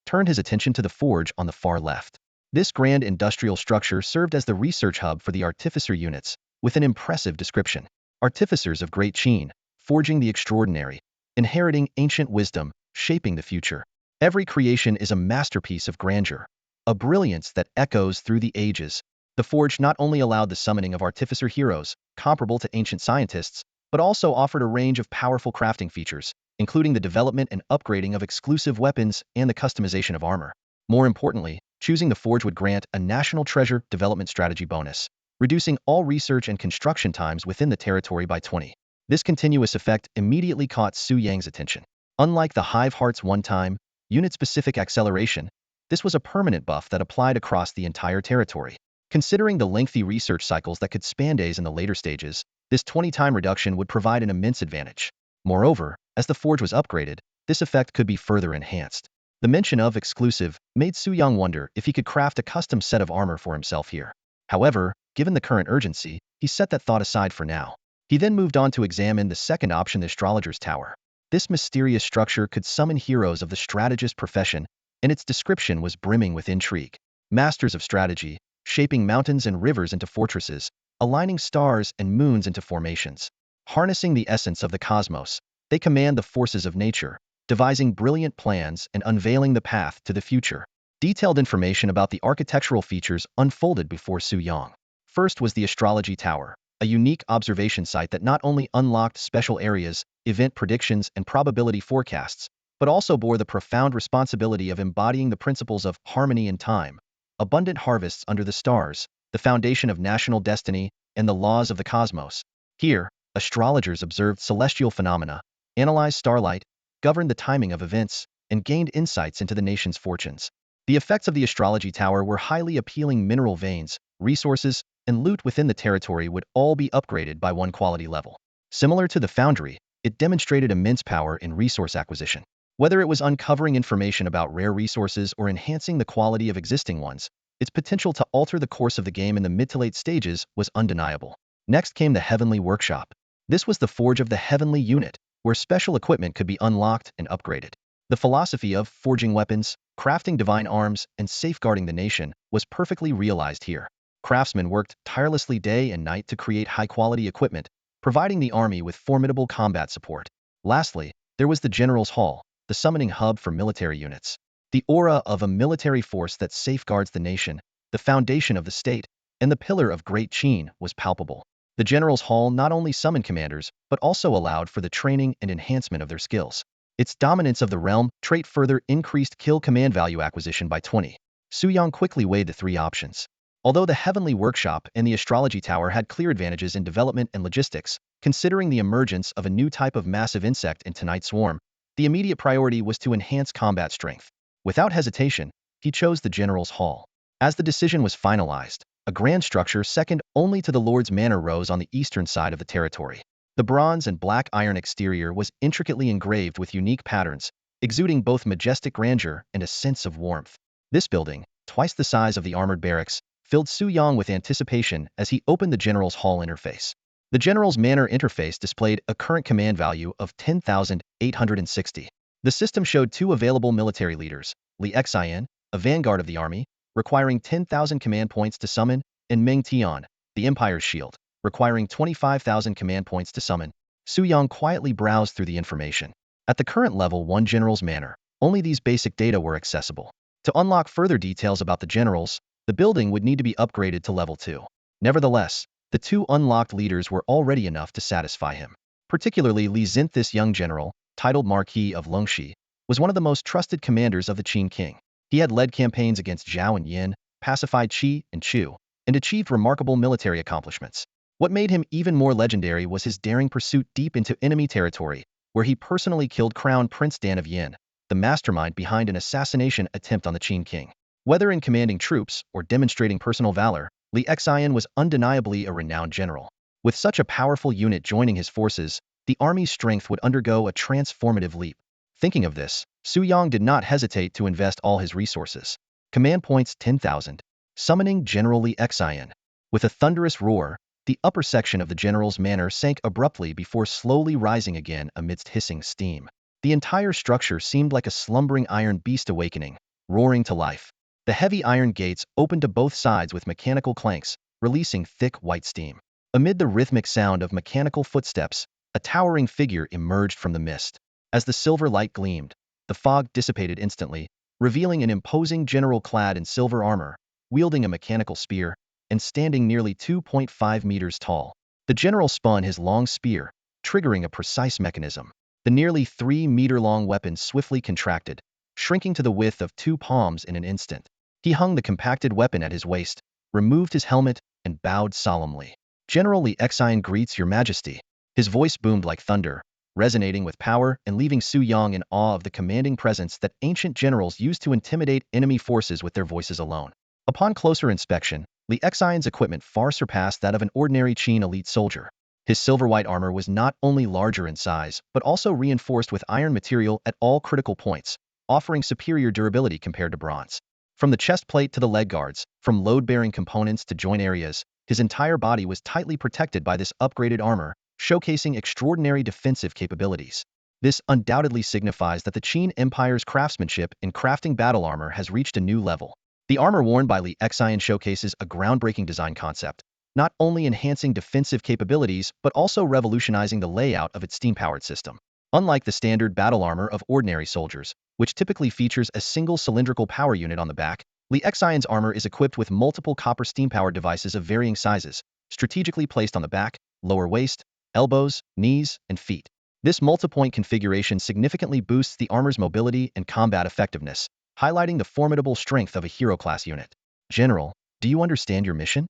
turned his attention to the Forge on the far left. This grand industrial structure served as the research hub for the artificer units, with an impressive description. Artificers of Great Qin, forging the extraordinary, inheriting ancient wisdom, shaping the future. Every creation is a masterpiece of grandeur, a brilliance that echoes through the ages. The Forge not only allowed the summoning of artificer heroes, comparable to ancient scientists, but also offered a range of powerful crafting features, including the development and upgrading of exclusive weapons and the customization of armor. More importantly, choosing the Forge would grant a National Treasure Development Strategy bonus, reducing all research and construction times within the territory by 20. This continuous effect immediately caught Su Yang's attention. Unlike the Hive Heart's one-time, unit-specific acceleration, this was a permanent buff that applied across the entire territory. Considering the lengthy research cycles that could span days in the later stages, this 20-time reduction would provide an immense advantage. Moreover, as the Forge was upgraded, this effect could be further enhanced. The mention of exclusive made Su Yang wonder if he could craft a custom set of armor for himself here. However, given the current urgency, he set that thought aside for now. He then moved on to examine the second option, the Astrologer's Tower. This mysterious structure could summon heroes of the strategist profession, and its description was brimming with intrigue. Masters of strategy, shaping mountains and rivers into fortresses, aligning stars and moons into formations. Harnessing the essence of the cosmos, they command the forces of nature, devising brilliant plans and unveiling the path to the future. Detailed information about the architectural features unfolded before Su Yang. First was the Astrology Tower, a unique observation site that not only unlocked special areas, event predictions, and probability forecasts, but also bore the profound responsibility of embodying the principles of harmony and time, abundant harvests under the stars, the foundation of national destiny, and the laws of the cosmos. Here, astrologers observed celestial phenomena, analyzed starlight, governed the timing of events, and gained insights into the nation's fortunes. The effects of the Astrology Tower were highly appealing. Mineral veins, resources, and loot within the territory would all be upgraded by 1 quality level. Similar to the Foundry, it demonstrated immense power in resource acquisition. Whether it was uncovering information about rare resources or enhancing the quality of existing ones, its potential to alter the course of the game in the mid to late stages was undeniable. Next came the Heavenly Workshop. This was the forge of the Heavenly Unit, where special equipment could be unlocked and upgraded. The philosophy of forging weapons, crafting divine arms, and safeguarding the nation was perfectly realized here. Craftsmen worked tirelessly day and night to create high-quality equipment, providing the army with formidable combat support. Lastly, there was the General's Hall, the summoning hub for military units. The aura of a military force that safeguards the nation, the foundation of the state, and the pillar of Great Qin was palpable. The General's Hall not only summoned commanders, but also allowed for the training and enhancement of their skills. Its dominance of the realm trait further increased kill command value acquisition by 20. Su Yang quickly weighed the 3 options. Although the Heavenly Workshop and the Astrology Tower had clear advantages in development and logistics, considering the emergence of a new type of massive insect in Tonight's Swarm, the immediate priority was to enhance combat strength. Without hesitation, he chose the General's Hall. As the decision was finalized, a grand structure second only to the Lord's Manor rose on the eastern side of the territory. The bronze and black iron exterior was intricately engraved with unique patterns, exuding both majestic grandeur and a sense of warmth. This building, twice the size of the armored barracks, filled Su Yang with anticipation as he opened the general's hall interface. The general's manor interface displayed a current command value of 10,860. The system showed two available military leaders, Li Xian, a vanguard of the army, requiring 10,000 command points to summon, and Meng Tian, the Empire's shield, requiring 25,000 command points to summon. Su Yang quietly browsed through the information. At the current level 1 general's manor, only these basic data were accessible. To unlock further details about the generals, the building would need to be upgraded to level 2. Nevertheless, the two unlocked leaders were already enough to satisfy him. Particularly Li Xin, this young general, titled Marquis of Longxi, was one of the most trusted commanders of the Qin king. He had led campaigns against Zhao and Yin, pacified Qi and Chu, and achieved remarkable military accomplishments. What made him even more legendary was his daring pursuit deep into enemy territory, where he personally killed Crown Prince Dan of Yin, the mastermind behind an assassination attempt on the Qin king. Whether in commanding troops or demonstrating personal valor, Li Xian was undeniably a renowned general. With such a powerful unit joining his forces, the army's strength would undergo a transformative leap. Thinking of this, Su Yang did not hesitate to invest all his resources. Command points 10,000. Summoning General Li Xian. With a thunderous roar, the upper section of the general's manor sank abruptly before slowly rising again amidst hissing steam. The entire structure seemed like a slumbering iron beast awakening, roaring to life. The heavy iron gates opened to both sides with mechanical clanks, releasing thick white steam. Amid the rhythmic sound of mechanical footsteps, a towering figure emerged from the mist. As the silver light gleamed, the fog dissipated instantly, revealing an imposing general clad in silver armor, wielding a mechanical spear, and standing nearly 2.5 meters tall. The general spun his long spear, triggering a precise mechanism. The nearly 3-meter-long weapon swiftly contracted, shrinking to the width of 2 palms in an instant. He hung the compacted weapon at his waist, removed his helmet, and bowed solemnly. General Li Xian greets your majesty. His voice boomed like thunder, resonating with power and leaving Su Yang in awe of the commanding presence that ancient generals used to intimidate enemy forces with their voices alone. Upon closer inspection, Li Xian's equipment far surpassed that of an ordinary Qin elite soldier. His silver-white armor was not only larger in size, but also reinforced with iron material at all critical points, offering superior durability compared to bronze. From the chest plate to the leg guards, from load-bearing components to joint areas, his entire body was tightly protected by this upgraded armor, showcasing extraordinary defensive capabilities. This undoubtedly signifies that the Qin Empire's craftsmanship in crafting battle armor has reached a new level. The armor worn by Li Xian showcases a groundbreaking design concept, not only enhancing defensive capabilities but also revolutionizing the layout of its steam-powered system. Unlike the standard battle armor of ordinary soldiers, which typically features a single cylindrical power unit on the back, Li Xian's armor is equipped with multiple copper steam-powered devices of varying sizes, strategically placed on the back, lower waist, elbows, knees, and feet. This multi-point configuration significantly boosts the armor's mobility and combat effectiveness, highlighting the formidable strength of a hero-class unit. General, do you understand your mission?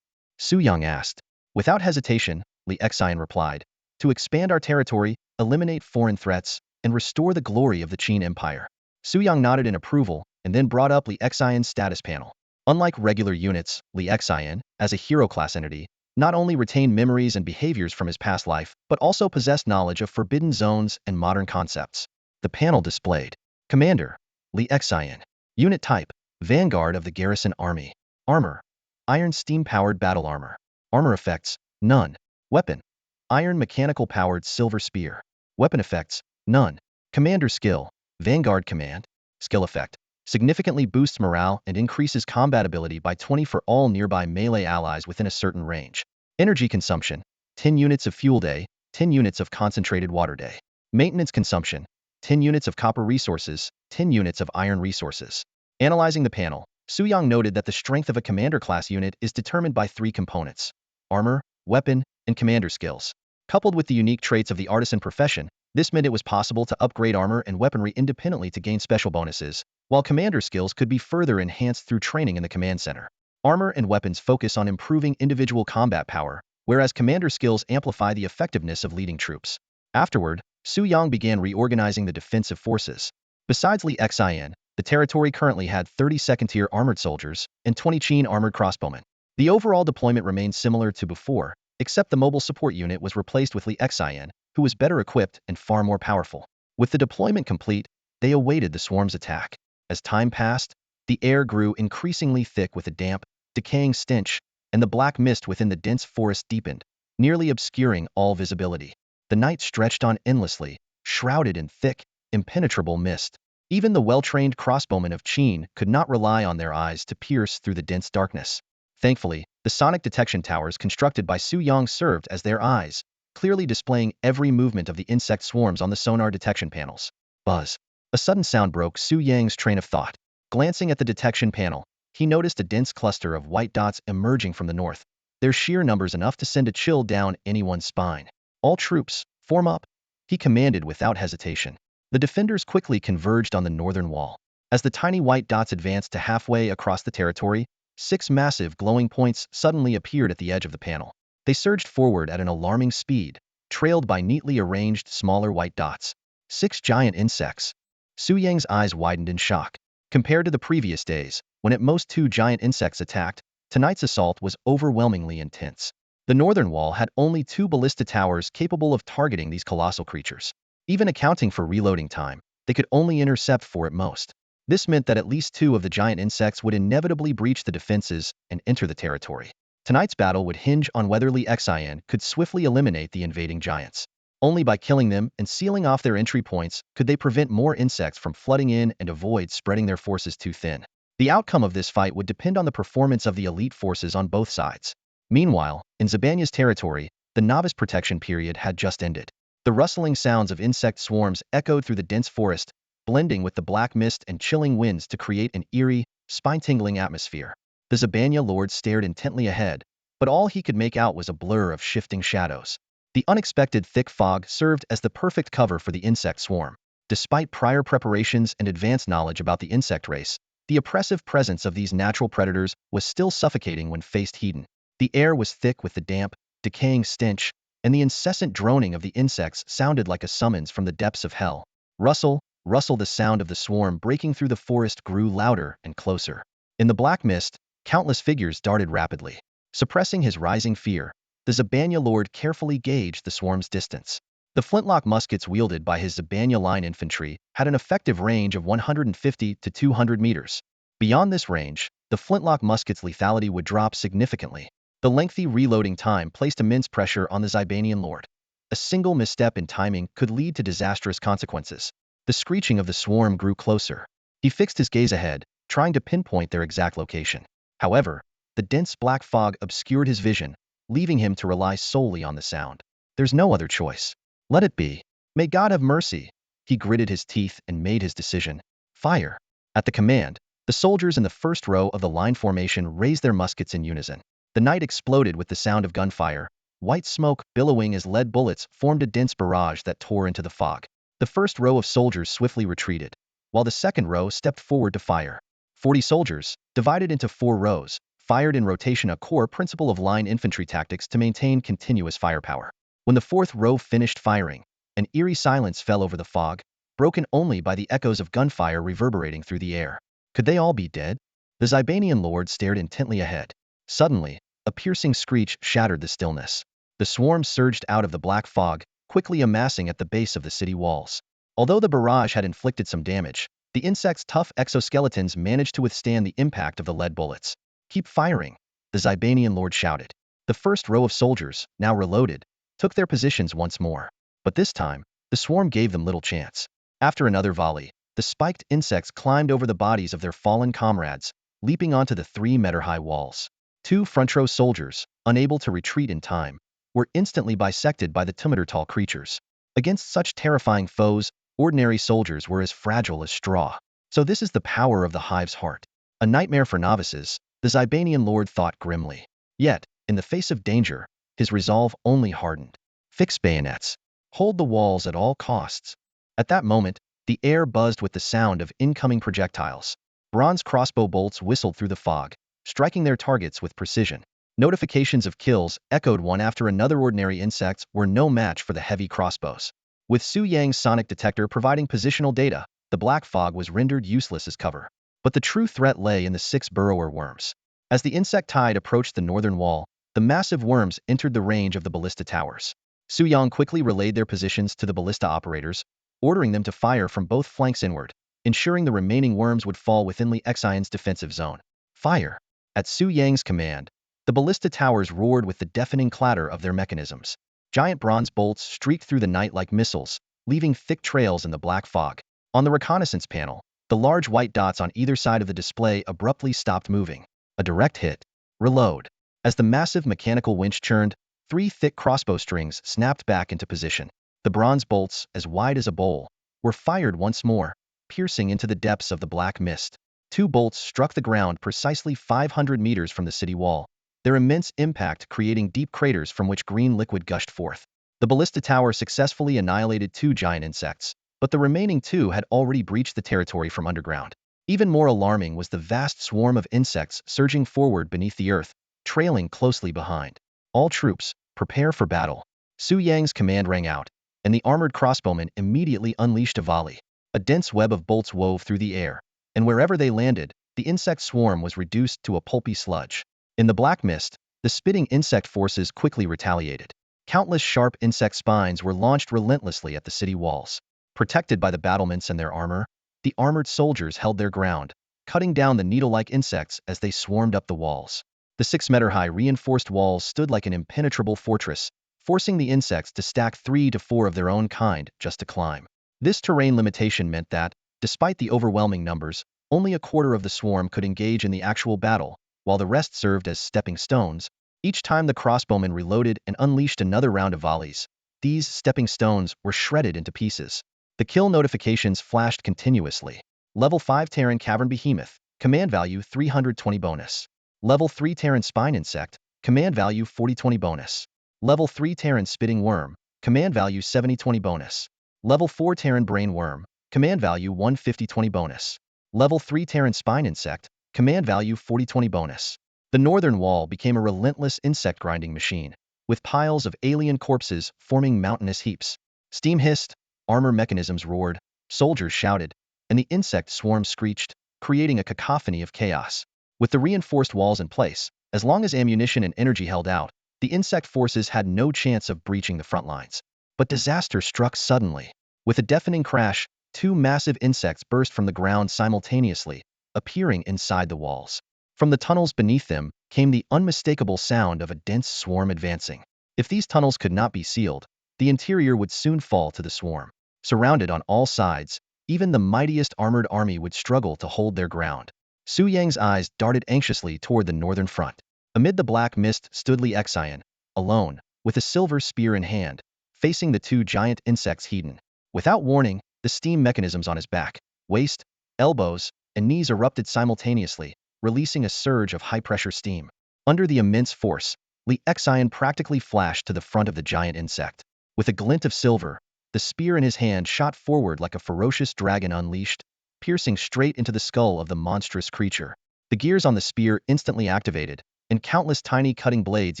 Su Yang asked. Without hesitation, Li Xian replied, to expand our territory, eliminate foreign threats, and restore the glory of the Qin Empire. Su Yang nodded in approval and then brought up Li Xian's status panel. Unlike regular units, Li Xian, as a hero-class entity, not only retained memories and behaviors from his past life, but also possessed knowledge of forbidden zones and modern concepts. The panel displayed. Commander, Li Xian. Unit type, Vanguard of the Garrison Army. Armor, Iron steam-powered battle armor. Armor effects, none. Weapon, Iron mechanical-powered silver spear. Weapon effects, none. Commander skill, Vanguard command. Skill effect, significantly boosts morale and increases combat ability by 20 for all nearby melee allies within a certain range. Energy consumption, 10 units of fuel day, 10 units of concentrated water day. Maintenance consumption, 10 units of copper resources, 10 units of iron resources. Analyzing the panel, Su Yang noted that the strength of a commander-class unit is determined by 3 components: armor, weapon, and commander skills. Coupled with the unique traits of the artisan profession, this meant it was possible to upgrade armor and weaponry independently to gain special bonuses, while commander skills could be further enhanced through training in the command center. Armor and weapons focus on improving individual combat power, whereas commander skills amplify the effectiveness of leading troops. Afterward, Su Yang began reorganizing the defensive forces. Besides Li Xian, the territory currently had 30 second-tier armored soldiers and 20 Qin armored crossbowmen. The overall deployment remained similar to before, except the mobile support unit was replaced with Li Xian, who was better equipped and far more powerful. With the deployment complete, they awaited the swarm's attack. As time passed, The air grew increasingly thick with a damp, decaying stench, and the black mist within the dense forest deepened, nearly obscuring all visibility. The night stretched on endlessly, shrouded in thick, impenetrable mist. Even the well-trained crossbowmen of Qin could not rely on their eyes to pierce through the dense darkness. Thankfully, the sonic detection towers constructed by Su Yang served as their eyes, clearly displaying every movement of the insect swarms on the sonar detection panels. Buzz. A sudden sound broke Su Yang's train of thought. Glancing at the detection panel, he noticed a dense cluster of white dots emerging from the north, their sheer numbers enough to send a chill down anyone's spine. All troops, form up, he commanded without hesitation. The defenders quickly converged on the northern wall. As the tiny white dots advanced to halfway across the territory, 6 massive glowing points suddenly appeared at the edge of the panel. They surged forward at an alarming speed, trailed by neatly arranged smaller white dots. 6 giant insects. Su Yang's eyes widened in shock. Compared to the previous days, when at most 2 giant insects attacked, tonight's assault was overwhelmingly intense. The northern wall had only 2 ballista towers capable of targeting these colossal creatures. Even accounting for reloading time, they could only intercept 4 at most. This meant that at least 2 of the giant insects would inevitably breach the defenses and enter the territory. Tonight's battle would hinge on whether Li Xian could swiftly eliminate the invading giants. Only by killing them and sealing off their entry points could they prevent more insects from flooding in and avoid spreading their forces too thin. The outcome of this fight would depend on the performance of the elite forces on both sides. Meanwhile, in Zabanya's territory, the novice protection period had just ended. The rustling sounds of insect swarms echoed through the dense forest, blending with the black mist and chilling winds to create an eerie, spine-tingling atmosphere. The Zabanya lord stared intently ahead, but all he could make out was a blur of shifting shadows. The unexpected thick fog served as the perfect cover for the insect swarm. Despite prior preparations and advanced knowledge about the insect race, the oppressive presence of these natural predators was still suffocating when faced heat. The air was thick with the damp, decaying stench, and the incessant droning of the insects sounded like a summons from the depths of hell. Rustle, rustle, the sound of the swarm breaking through the forest grew louder and closer. In the black mist, countless figures darted rapidly. Suppressing his rising fear, the Zabanya lord carefully gauged the swarm's distance. The flintlock muskets wielded by his Zabanya line infantry had an effective range of 150 to 200 meters. Beyond this range, the flintlock musket's lethality would drop significantly. The lengthy reloading time placed immense pressure on the Zabanian lord. A single misstep in timing could lead to disastrous consequences. The screeching of the swarm grew closer. He fixed his gaze ahead, trying to pinpoint their exact location. However, the dense black fog obscured his vision, leaving him to rely solely on the sound. There's no other choice. Let it be. May God have mercy. He gritted his teeth and made his decision. Fire. At the command, the soldiers in the first row of the line formation raised their muskets in unison. The night exploded with the sound of gunfire, white smoke billowing as lead bullets formed a dense barrage that tore into the fog. The first row of soldiers swiftly retreated, while the second row stepped forward to fire. 40 soldiers, divided into 4 rows, fired in rotation, a core principle of line infantry tactics to maintain continuous firepower. When the 4th row finished firing, an eerie silence fell over the fog, broken only by the echoes of gunfire reverberating through the air. Could they all be dead? The Zabanian lord stared intently ahead. Suddenly, a piercing screech shattered the stillness. The swarm surged out of the black fog, quickly amassing at the base of the city walls. Although the barrage had inflicted some damage, the insects' tough exoskeletons managed to withstand the impact of the lead bullets. Keep firing, the Zabanian lord shouted. The first row of soldiers, now reloaded, took their positions once more. But this time, the swarm gave them little chance. After another volley, the spiked insects climbed over the bodies of their fallen comrades, leaping onto the 3-meter-high walls. 2 front-row soldiers, unable to retreat in time, were instantly bisected by the 2-meter-tall creatures. Against such terrifying foes, ordinary soldiers were as fragile as straw. So this is the power of the hive's heart. A nightmare for novices, the Zabanian lord thought grimly. Yet, in the face of danger, his resolve only hardened. Fix bayonets. Hold the walls at all costs. At that moment, the air buzzed with the sound of incoming projectiles. Bronze crossbow bolts whistled through the fog, striking their targets with precision. Notifications of kills echoed one after another. Ordinary insects were no match for the heavy crossbows. With Su Yang's sonic detector providing positional data, the black fog was rendered useless as cover. But the true threat lay in the 6 burrower worms. As the insect tide approached the northern wall, the massive worms entered the range of the ballista towers. Su Yang quickly relayed their positions to the ballista operators, ordering them to fire from both flanks inward. ensuring the remaining worms would fall within Li Xian's defensive zone. Fire! At Su Yang's command, the ballista towers roared with the deafening clatter of their mechanisms. Giant bronze bolts streaked through the night like missiles, leaving thick trails in the black fog. On the reconnaissance panel, the large white dots on either side of the display abruptly stopped moving. A direct hit. Reload. As the massive mechanical winch churned, 3 thick crossbow strings snapped back into position. The bronze bolts, as wide as a bowl, were fired once more, piercing into the depths of the black mist. 2 bolts struck the ground precisely 500 meters from the city wall, their immense impact creating deep craters from which green liquid gushed forth. The ballista tower successfully annihilated 2 giant insects, but the remaining 2 had already breached the territory from underground. Even more alarming was the vast swarm of insects surging forward beneath the earth, trailing closely behind. All troops, prepare for battle. Su Yang's command rang out, and the armored crossbowmen immediately unleashed a volley. A dense web of bolts wove through the air, and wherever they landed, the insect swarm was reduced to a pulpy sludge. In the black mist, the spitting insect forces quickly retaliated. Countless sharp insect spines were launched relentlessly at the city walls. Protected by the battlements and their armor, the armored soldiers held their ground, cutting down the needle-like insects as they swarmed up the walls. The 6-meter-high reinforced walls stood like an impenetrable fortress, forcing the insects to stack 3 to 4 of their own kind just to climb. This terrain limitation meant that, despite the overwhelming numbers, only a quarter of the swarm could engage in the actual battle, while the rest served as stepping stones. Each time the crossbowmen reloaded and unleashed another round of volleys, these stepping stones were shredded into pieces. The kill notifications flashed continuously. Level 5 Terran Cavern Behemoth, command value 320 bonus. Level 3 Terran Spine Insect, command value 4020 bonus. Level 3 Terran Spitting Worm, command value 7020 bonus. Level 4 Terran Brain Worm, command value 15020 bonus. Level 3 Terran Spine Insect, command value 4020 bonus. The northern wall became a relentless insect grinding machine, with piles of alien corpses forming mountainous heaps. Steam hissed, armor mechanisms roared, soldiers shouted, and the insect swarm screeched, creating a cacophony of chaos. With the reinforced walls in place, as long as ammunition and energy held out, the insect forces had no chance of breaching the front lines. But disaster struck suddenly. With a deafening crash, 2 massive insects burst from the ground simultaneously, appearing inside the walls. From the tunnels beneath them came the unmistakable sound of a dense swarm advancing. If these tunnels could not be sealed, the interior would soon fall to the swarm. Surrounded on all sides, even the mightiest armored army would struggle to hold their ground. Su Yang's eyes darted anxiously toward the northern front. Amid the black mist stood Li Xian, alone, with a silver spear in hand, facing the 2 giant insects Hedon. Without warning, the steam mechanisms on his back, waist, elbows, and knees erupted simultaneously, releasing a surge of high-pressure steam. Under the immense force, Li Xian practically flashed to the front of the giant insect. With a glint of silver, the spear in his hand shot forward like a ferocious dragon unleashed, piercing straight into the skull of the monstrous creature. The gears on the spear instantly activated, and countless tiny cutting blades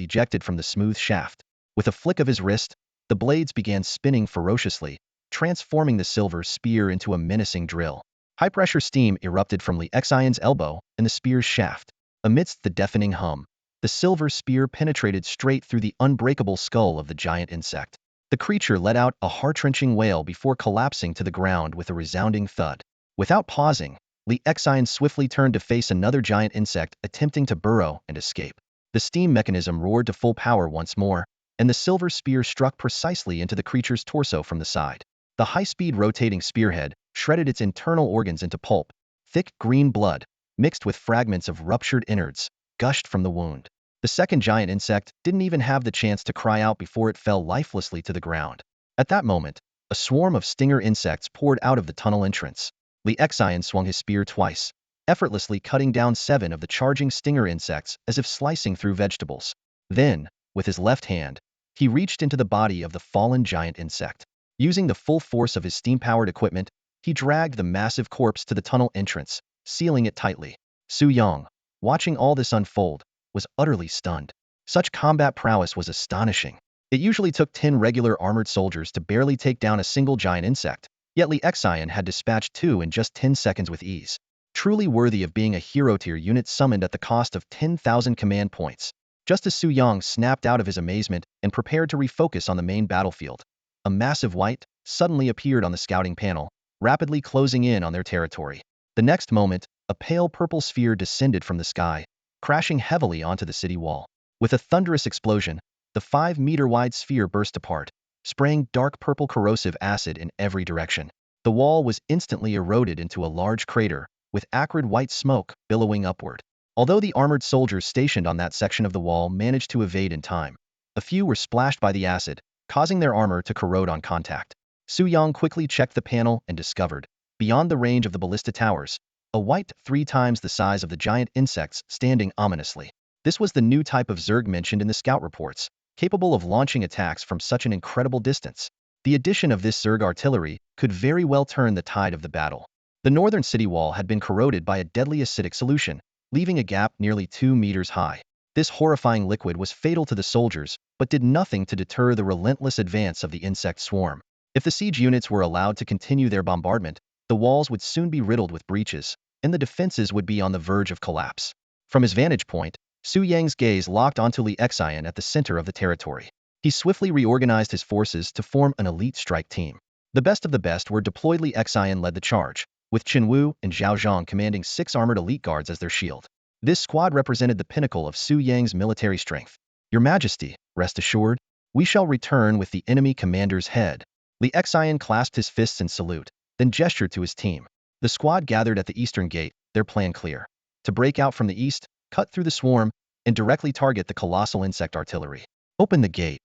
ejected from the smooth shaft. With a flick of his wrist, the blades began spinning ferociously, transforming the silver spear into a menacing drill. High-pressure steam erupted from Li Xian's elbow and the spear's shaft. Amidst the deafening hum, the silver spear penetrated straight through the unbreakable skull of the giant insect. The creature let out a heart-wrenching wail before collapsing to the ground with a resounding thud. Without pausing, Li Xian swiftly turned to face another giant insect attempting to burrow and escape. The steam mechanism roared to full power once more, and the silver spear struck precisely into the creature's torso from the side. The high-speed rotating spearhead shredded its internal organs into pulp. Thick green blood, mixed with fragments of ruptured innards, gushed from the wound. The second giant insect didn't even have the chance to cry out before it fell lifelessly to the ground. At that moment, a swarm of stinger insects poured out of the tunnel entrance. Li Xian swung his spear twice, effortlessly cutting down 7 of the charging stinger insects as if slicing through vegetables. Then, with his left hand, he reached into the body of the fallen giant insect. Using the full force of his steam-powered equipment, he dragged the massive corpse to the tunnel entrance, sealing it tightly. Su Yang, watching all this unfold, was utterly stunned. Such combat prowess was astonishing. It usually took 10 regular armored soldiers to barely take down a single giant insect, yet Li Xian had dispatched 2 in just 10 seconds with ease. Truly worthy of being a hero-tier unit summoned at the cost of 10,000 command points. Just as Su Yang snapped out of his amazement and prepared to refocus on the main battlefield, a massive white suddenly appeared on the scouting panel, rapidly closing in on their territory. The next moment, a pale purple sphere descended from the sky, crashing heavily onto the city wall. With a thunderous explosion, the 5-meter-wide sphere burst apart, spraying dark purple corrosive acid in every direction. The wall was instantly eroded into a large crater, with acrid white smoke billowing upward. Although the armored soldiers stationed on that section of the wall managed to evade in time, a few were splashed by the acid, causing their armor to corrode on contact. Su Yang quickly checked the panel and discovered, beyond the range of the ballista towers, a white 3 times the size of the giant insects standing ominously. This was the new type of Zerg mentioned in the scout reports, capable of launching attacks from such an incredible distance. The addition of this Zerg artillery could very well turn the tide of the battle. The northern city wall had been corroded by a deadly acidic solution, leaving a gap nearly 2 meters high. This horrifying liquid was fatal to the soldiers, but did nothing to deter the relentless advance of the insect swarm. If the siege units were allowed to continue their bombardment, the walls would soon be riddled with breaches, and the defenses would be on the verge of collapse. From his vantage point, Su Yang's gaze locked onto Li Xian at the center of the territory. He swiftly reorganized his forces to form an elite strike team. The best of the best were deployed. Li Xian led the charge, with Qin Wu and Zhao Zhang commanding 6 armored elite guards as their shield. This squad represented the pinnacle of Su Yang's military strength. Your Majesty, rest assured, we shall return with the enemy commander's head. Li Xian clasped his fists in salute, then gestured to his team. The squad gathered at the eastern gate, their plan clear: to break out from the east, cut through the swarm, and directly target the colossal insect artillery. Open the gate.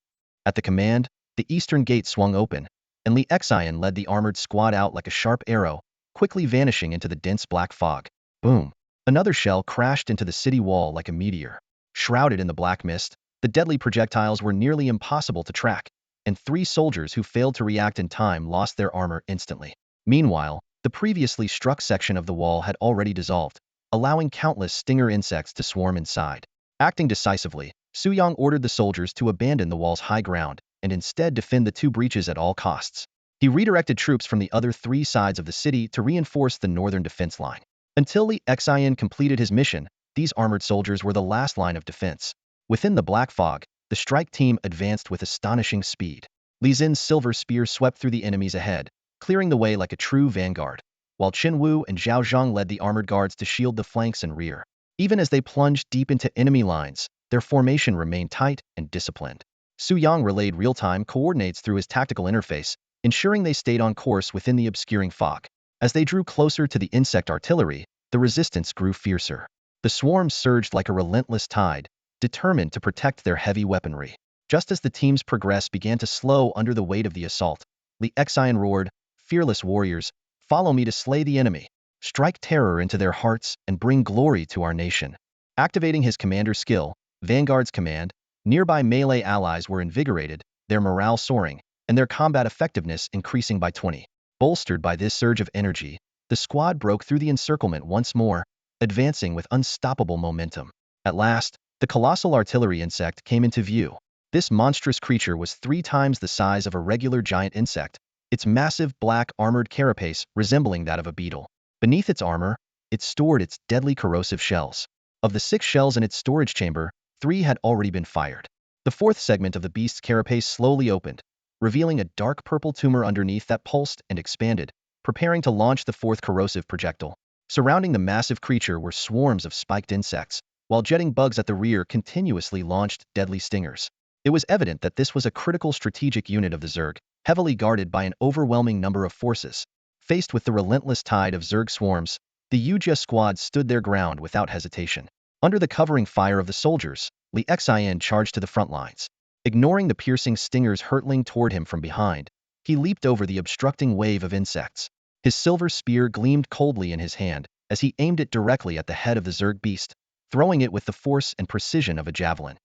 At the command, the eastern gate swung open, and Li Xian led the armored squad out like a sharp arrow, quickly vanishing into the dense black fog. Boom! Another shell crashed into the city wall like a meteor. Shrouded in the black mist, the deadly projectiles were nearly impossible to track, and 3 soldiers who failed to react in time lost their armor instantly. Meanwhile, the previously struck section of the wall had already dissolved, allowing countless stinger insects to swarm inside. Acting decisively, Su Yang ordered the soldiers to abandon the wall's high ground and instead defend the 2 breaches at all costs. He redirected troops from the other 3 sides of the city to reinforce the northern defense line. Until Li Xian completed his mission, these armored soldiers were the last line of defense. Within the black fog, the strike team advanced with astonishing speed. Li Zin's silver spear swept through the enemies ahead, clearing the way like a true vanguard, while Qin Wu and Zhao Zhang led the armored guards to shield the flanks and rear. Even as they plunged deep into enemy lines, their formation remained tight and disciplined. Su Yang relayed real-time coordinates through his tactical interface, ensuring they stayed on course within the obscuring fog. As they drew closer to the insect artillery, the resistance grew fiercer. The swarms surged like a relentless tide, determined to protect their heavy weaponry. Just as the team's progress began to slow under the weight of the assault, Li Xian roared, "Fearless warriors, follow me to slay the enemy. Strike terror into their hearts and bring glory to our nation." Activating his commander's skill, Vanguard's command, nearby melee allies were invigorated, their morale soaring, and their combat effectiveness increasing by 20. Bolstered by this surge of energy, the squad broke through the encirclement once more, advancing with unstoppable momentum. At last, the colossal artillery insect came into view. This monstrous creature was 3 times the size of a regular giant insect, its massive black armored carapace resembling that of a beetle. Beneath its armor, it stored its deadly corrosive shells. Of the 6 shells in its storage chamber, 3 had already been fired. The 4th segment of the beast's carapace slowly opened, revealing a dark purple tumor underneath that pulsed and expanded, preparing to launch the 4th corrosive projectile. Surrounding the massive creature were swarms of spiked insects, while jetting bugs at the rear continuously launched deadly stingers. It was evident that this was a critical strategic unit of the Zerg, heavily guarded by an overwhelming number of forces. Faced with the relentless tide of Zerg swarms, the Yujia squad stood their ground without hesitation. Under the covering fire of the soldiers, Li Xian charged to the front lines. Ignoring the piercing stingers hurtling toward him from behind, he leaped over the obstructing wave of insects. His silver spear gleamed coldly in his hand as he aimed it directly at the head of the Zerg beast, throwing it with the force and precision of a javelin.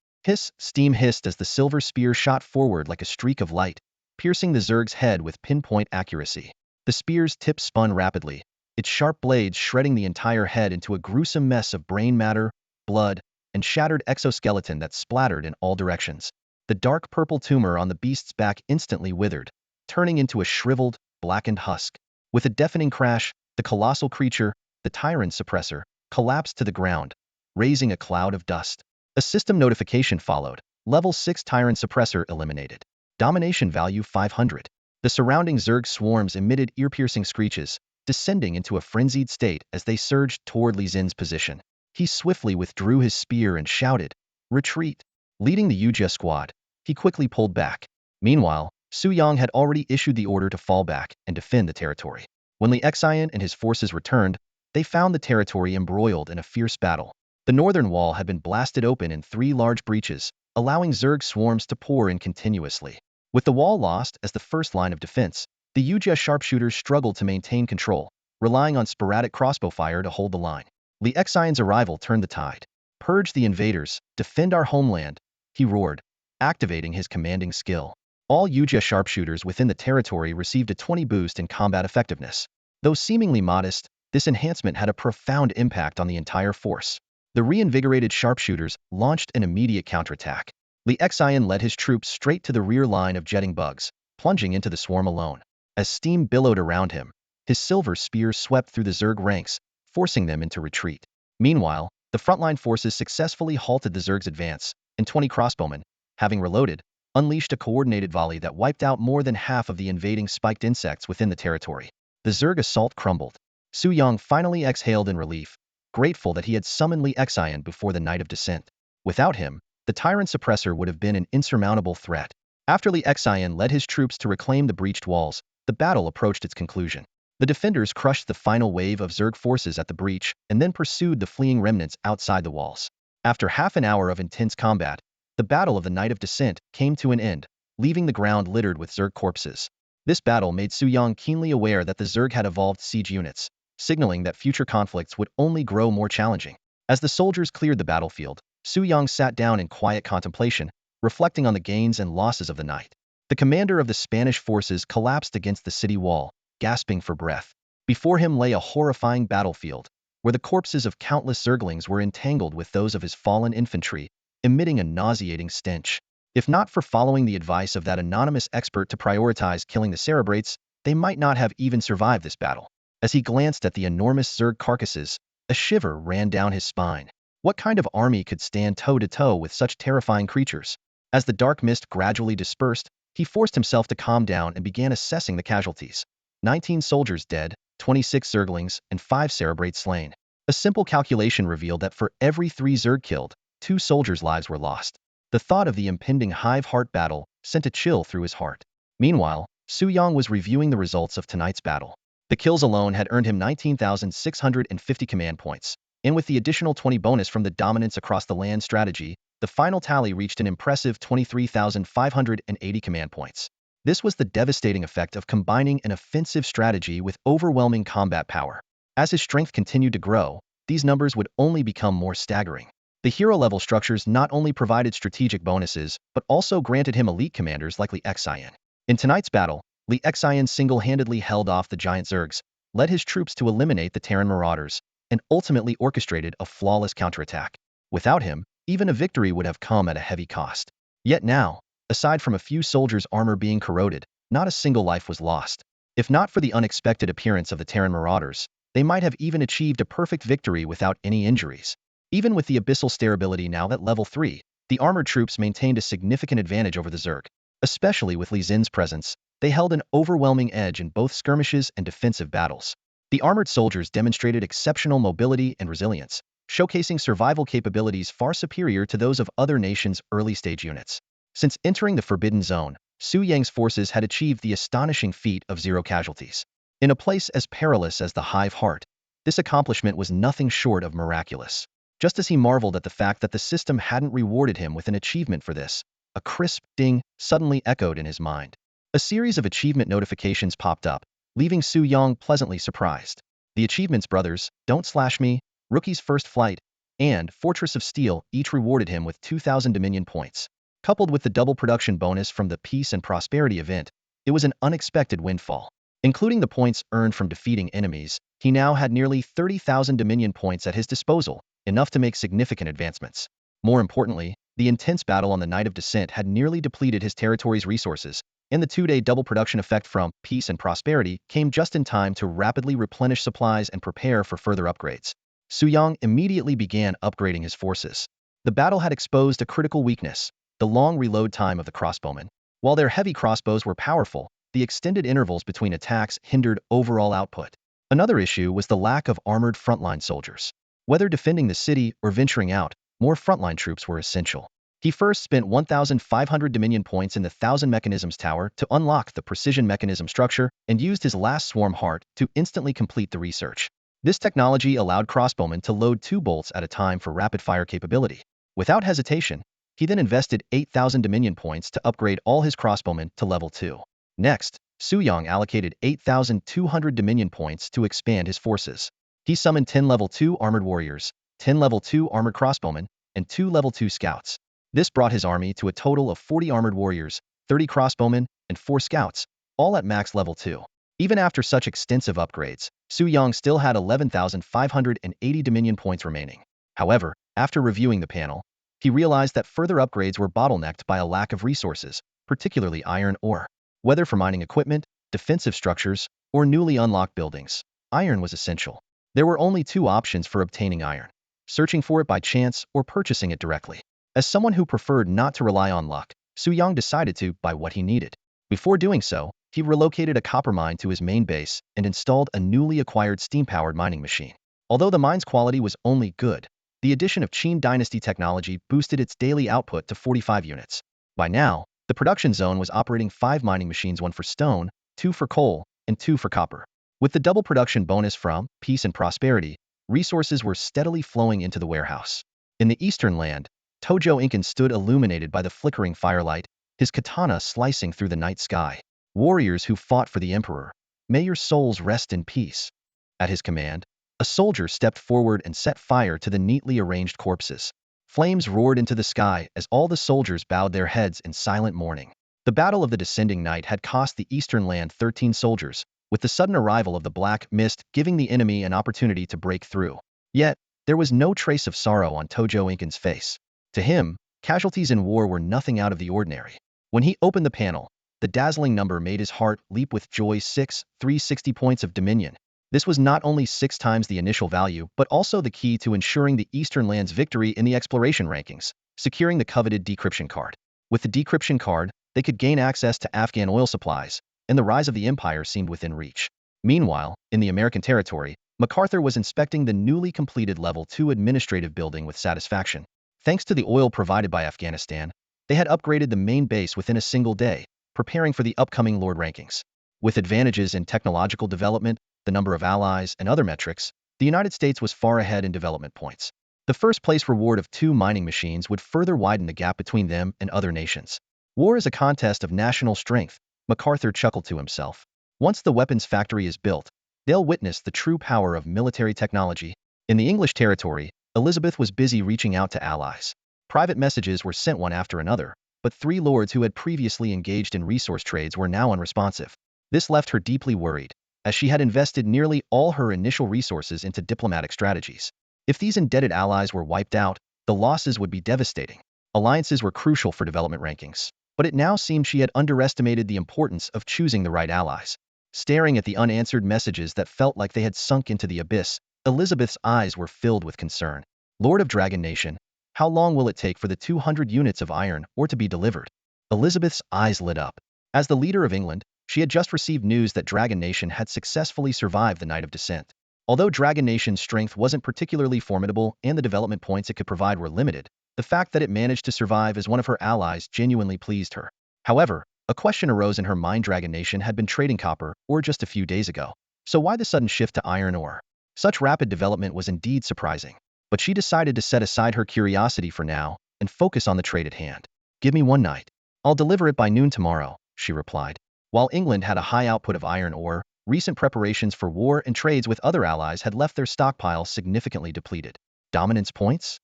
Steam hissed as the silver spear shot forward like a streak of light, piercing the Zerg's head with pinpoint accuracy. The spear's tip spun rapidly, its sharp blades shredding the entire head into a gruesome mess of brain matter, blood, and shattered exoskeleton that splattered in all directions. The dark purple tumor on the beast's back instantly withered, turning into a shriveled, blackened husk. With a deafening crash, the colossal creature, the Tyrant Suppressor, collapsed to the ground, raising a cloud of dust. A system notification followed. Level 6 Tyrant Suppressor eliminated. Domination value 500. The surrounding Zerg swarms emitted ear-piercing screeches, descending into a frenzied state as they surged toward Li Xin's position. He swiftly withdrew his spear and shouted, "Retreat!" Leading the Yujia squad, he quickly pulled back. Meanwhile, Su Yang had already issued the order to fall back and defend the territory. When Li Xian and his forces returned, they found the territory embroiled in a fierce battle. The northern wall had been blasted open in 3 large breaches, allowing Zerg swarms to pour in continuously. With the wall lost as the first line of defense, the Yujia sharpshooters struggled to maintain control, relying on sporadic crossbow fire to hold the line. Li Xian's arrival turned the tide. "Purge the invaders, defend our homeland," he roared, activating his commanding skill. All Yujia sharpshooters within the territory received a 20 boost in combat effectiveness. Though seemingly modest, this enhancement had a profound impact on the entire force. The reinvigorated sharpshooters launched an immediate counterattack. Li Xian led his troops straight to the rear line of jetting bugs, plunging into the swarm alone. As steam billowed around him, his silver spear swept through the Zerg ranks, forcing them into retreat. Meanwhile, the frontline forces successfully halted the Zerg's advance, and 20 crossbowmen, having reloaded, unleashed a coordinated volley that wiped out more than half of the invading spiked insects within the territory. The Zerg assault crumbled. Su Yang finally exhaled in relief, grateful that he had summoned Li Xian before the night of descent. Without him, the tyrant suppressor would have been an insurmountable threat. After Li Xian led his troops to reclaim the breached walls, the battle approached its conclusion. The defenders crushed the final wave of Zerg forces at the breach and then pursued the fleeing remnants outside the walls. After half an hour of intense combat, the Battle of the Night of Descent came to an end, leaving the ground littered with Zerg corpses. This battle made Su Yang keenly aware that the Zerg had evolved siege units, signaling that future conflicts would only grow more challenging. As the soldiers cleared the battlefield, Su Yang sat down in quiet contemplation, reflecting on the gains and losses of the night. The commander of the Spanish forces collapsed against the city wall, gasping for breath. Before him lay a horrifying battlefield, where the corpses of countless Zerglings were entangled with those of his fallen infantry, emitting a nauseating stench. If not for following the advice of that anonymous expert to prioritize killing the Cerebrates, they might not have even survived this battle. As he glanced at the enormous Zerg carcasses, a shiver ran down his spine. What kind of army could stand toe-to-toe with such terrifying creatures? As the dark mist gradually dispersed, he forced himself to calm down and began assessing the casualties. 19 soldiers dead, 26 Zerglings, and 5 Cerebrates slain. A simple calculation revealed that for every 3 Zerg killed, 2 soldiers' lives were lost. The thought of the impending Hive-Heart battle sent a chill through his heart. Meanwhile, Su Yang was reviewing the results of tonight's battle. The kills alone had earned him 19,650 command points, and with the additional 20 bonus from the dominance across the land strategy, the final tally reached an impressive 23,580 command points. This was the devastating effect of combining an offensive strategy with overwhelming combat power. As his strength continued to grow, these numbers would only become more staggering. The hero-level structures not only provided strategic bonuses, but also granted him elite commanders like Li Xian. In tonight's battle, Li Xian single-handedly held off the giant Zergs, led his troops to eliminate the Terran marauders, and ultimately orchestrated a flawless counterattack. Without him, even a victory would have come at a heavy cost. Yet now, aside from a few soldiers' armor being corroded, not a single life was lost. If not for the unexpected appearance of the Terran marauders, they might have even achieved a perfect victory without any injuries. Even with the abyssal stair ability now at level 3, the armored troops maintained a significant advantage over the Zerg. Especially with Li Xin's presence, they held an overwhelming edge in both skirmishes and defensive battles. The armored soldiers demonstrated exceptional mobility and resilience, showcasing survival capabilities far superior to those of other nations' early-stage units. Since entering the Forbidden Zone, Su Yang's forces had achieved the astonishing feat of 0 casualties. In a place as perilous as the Hive-Heart, this accomplishment was nothing short of miraculous. Just as he marveled at the fact that the system hadn't rewarded him with an achievement for this, a crisp ding suddenly echoed in his mind. A series of achievement notifications popped up, leaving Su Yang pleasantly surprised. The achievements brothers, Don't Slash Me, Rookie's First Flight, and Fortress of Steel each rewarded him with 2,000 Dominion points. Coupled with the double production bonus from the Peace and Prosperity event, it was an unexpected windfall. Including the points earned from defeating enemies, he now had nearly 30,000 Dominion points at his disposal, enough to make significant advancements. More importantly, the intense battle on the Night of Descent had nearly depleted his territory's resources, and the 2-day double production effect from Peace and Prosperity came just in time to rapidly replenish supplies and prepare for further upgrades. Su Yang immediately began upgrading his forces. The battle had exposed a critical weakness, the long reload time of the crossbowmen. While their heavy crossbows were powerful, the extended intervals between attacks hindered overall output. Another issue was the lack of armored frontline soldiers. Whether defending the city or venturing out, more frontline troops were essential. He first spent 1,500 Dominion points in the Thousand Mechanisms Tower to unlock the precision mechanism structure and used his last swarm heart to instantly complete the research. This technology allowed crossbowmen to load 2 bolts at a time for rapid-fire capability. Without hesitation, he then invested 8,000 Dominion points to upgrade all his crossbowmen to level 2. Next, Su Yong allocated 8,200 Dominion points to expand his forces. He summoned 10 level 2 armored warriors, 10 level 2 armored crossbowmen, and 2 level 2 scouts. This brought his army to a total of 40 armored warriors, 30 crossbowmen, and 4 scouts, all at max level 2. Even after such extensive upgrades, Su Yong still had 11,580 Dominion points remaining. However, after reviewing the panel, he realized that further upgrades were bottlenecked by a lack of resources, particularly iron ore. Whether for mining equipment, defensive structures, or newly unlocked buildings, iron was essential. There were only 2 options for obtaining iron: searching for it by chance or purchasing it directly. As someone who preferred not to rely on luck, Su Yong decided to buy what he needed. Before doing so, he relocated a copper mine to his main base and installed a newly acquired steam-powered mining machine. Although the mine's quality was only good, the addition of Qin Dynasty technology boosted its daily output to 45 units. By now, the production zone was operating 5 mining machines, 1 for stone, 2 for coal, and 2 for copper. With the double production bonus from peace and prosperity, resources were steadily flowing into the warehouse. In the eastern land, Tojo Incan stood illuminated by the flickering firelight, his katana slicing through the night sky. Warriors who fought for the emperor, may your souls rest in peace. At his command, a soldier stepped forward and set fire to the neatly arranged corpses. Flames roared into the sky as all the soldiers bowed their heads in silent mourning. The Battle of the Descending Night had cost the eastern land 13 soldiers, with the sudden arrival of the black mist giving the enemy an opportunity to break through. Yet, there was no trace of sorrow on Tojo Incan's face. To him, casualties in war were nothing out of the ordinary. When he opened the panel, the dazzling number made his heart leap with joy: 360 points of Dominion. This was not only 6 times the initial value, but also the key to ensuring the Eastern Land's victory in the exploration rankings, securing the coveted decryption card. With the decryption card, they could gain access to Afghan oil supplies, and the rise of the empire seemed within reach. Meanwhile, in the American territory, MacArthur was inspecting the newly completed Level 2 administrative building with satisfaction. Thanks to the oil provided by Afghanistan, they had upgraded the main base within a single day, preparing for the upcoming Lord rankings. With advantages in technological development, the number of allies, and other metrics, the United States was far ahead in development points. The first-place reward of 2 mining machines would further widen the gap between them and other nations. War is a contest of national strength, MacArthur chuckled to himself. Once the weapons factory is built, they'll witness the true power of military technology. In the English territory, Elizabeth was busy reaching out to allies. Private messages were sent one after another, but 3 lords who had previously engaged in resource trades were now unresponsive. This left her deeply worried, as she had invested nearly all her initial resources into diplomatic strategies. If these indebted allies were wiped out, the losses would be devastating. Alliances were crucial for development rankings, but it now seemed she had underestimated the importance of choosing the right allies. Staring at the unanswered messages that felt like they had sunk into the abyss, Elizabeth's eyes were filled with concern. Lord of Dragon Nation, how long will it take for the 200 units of iron ore to be delivered? Elizabeth's eyes lit up. As the leader of England, she had just received news that Dragon Nation had successfully survived the Night of Descent. Although Dragon Nation's strength wasn't particularly formidable and the development points it could provide were limited, the fact that it managed to survive as one of her allies genuinely pleased her. However, a question arose in her mind: Dragon Nation had been trading copper ore just a few days ago. So why the sudden shift to iron ore? Such rapid development was indeed surprising. But she decided to set aside her curiosity for now and focus on the trade at hand. Give me 1 night. I'll deliver it by noon tomorrow, she replied. While England had a high output of iron ore, recent preparations for war and trades with other allies had left their stockpile significantly depleted. Dominance points?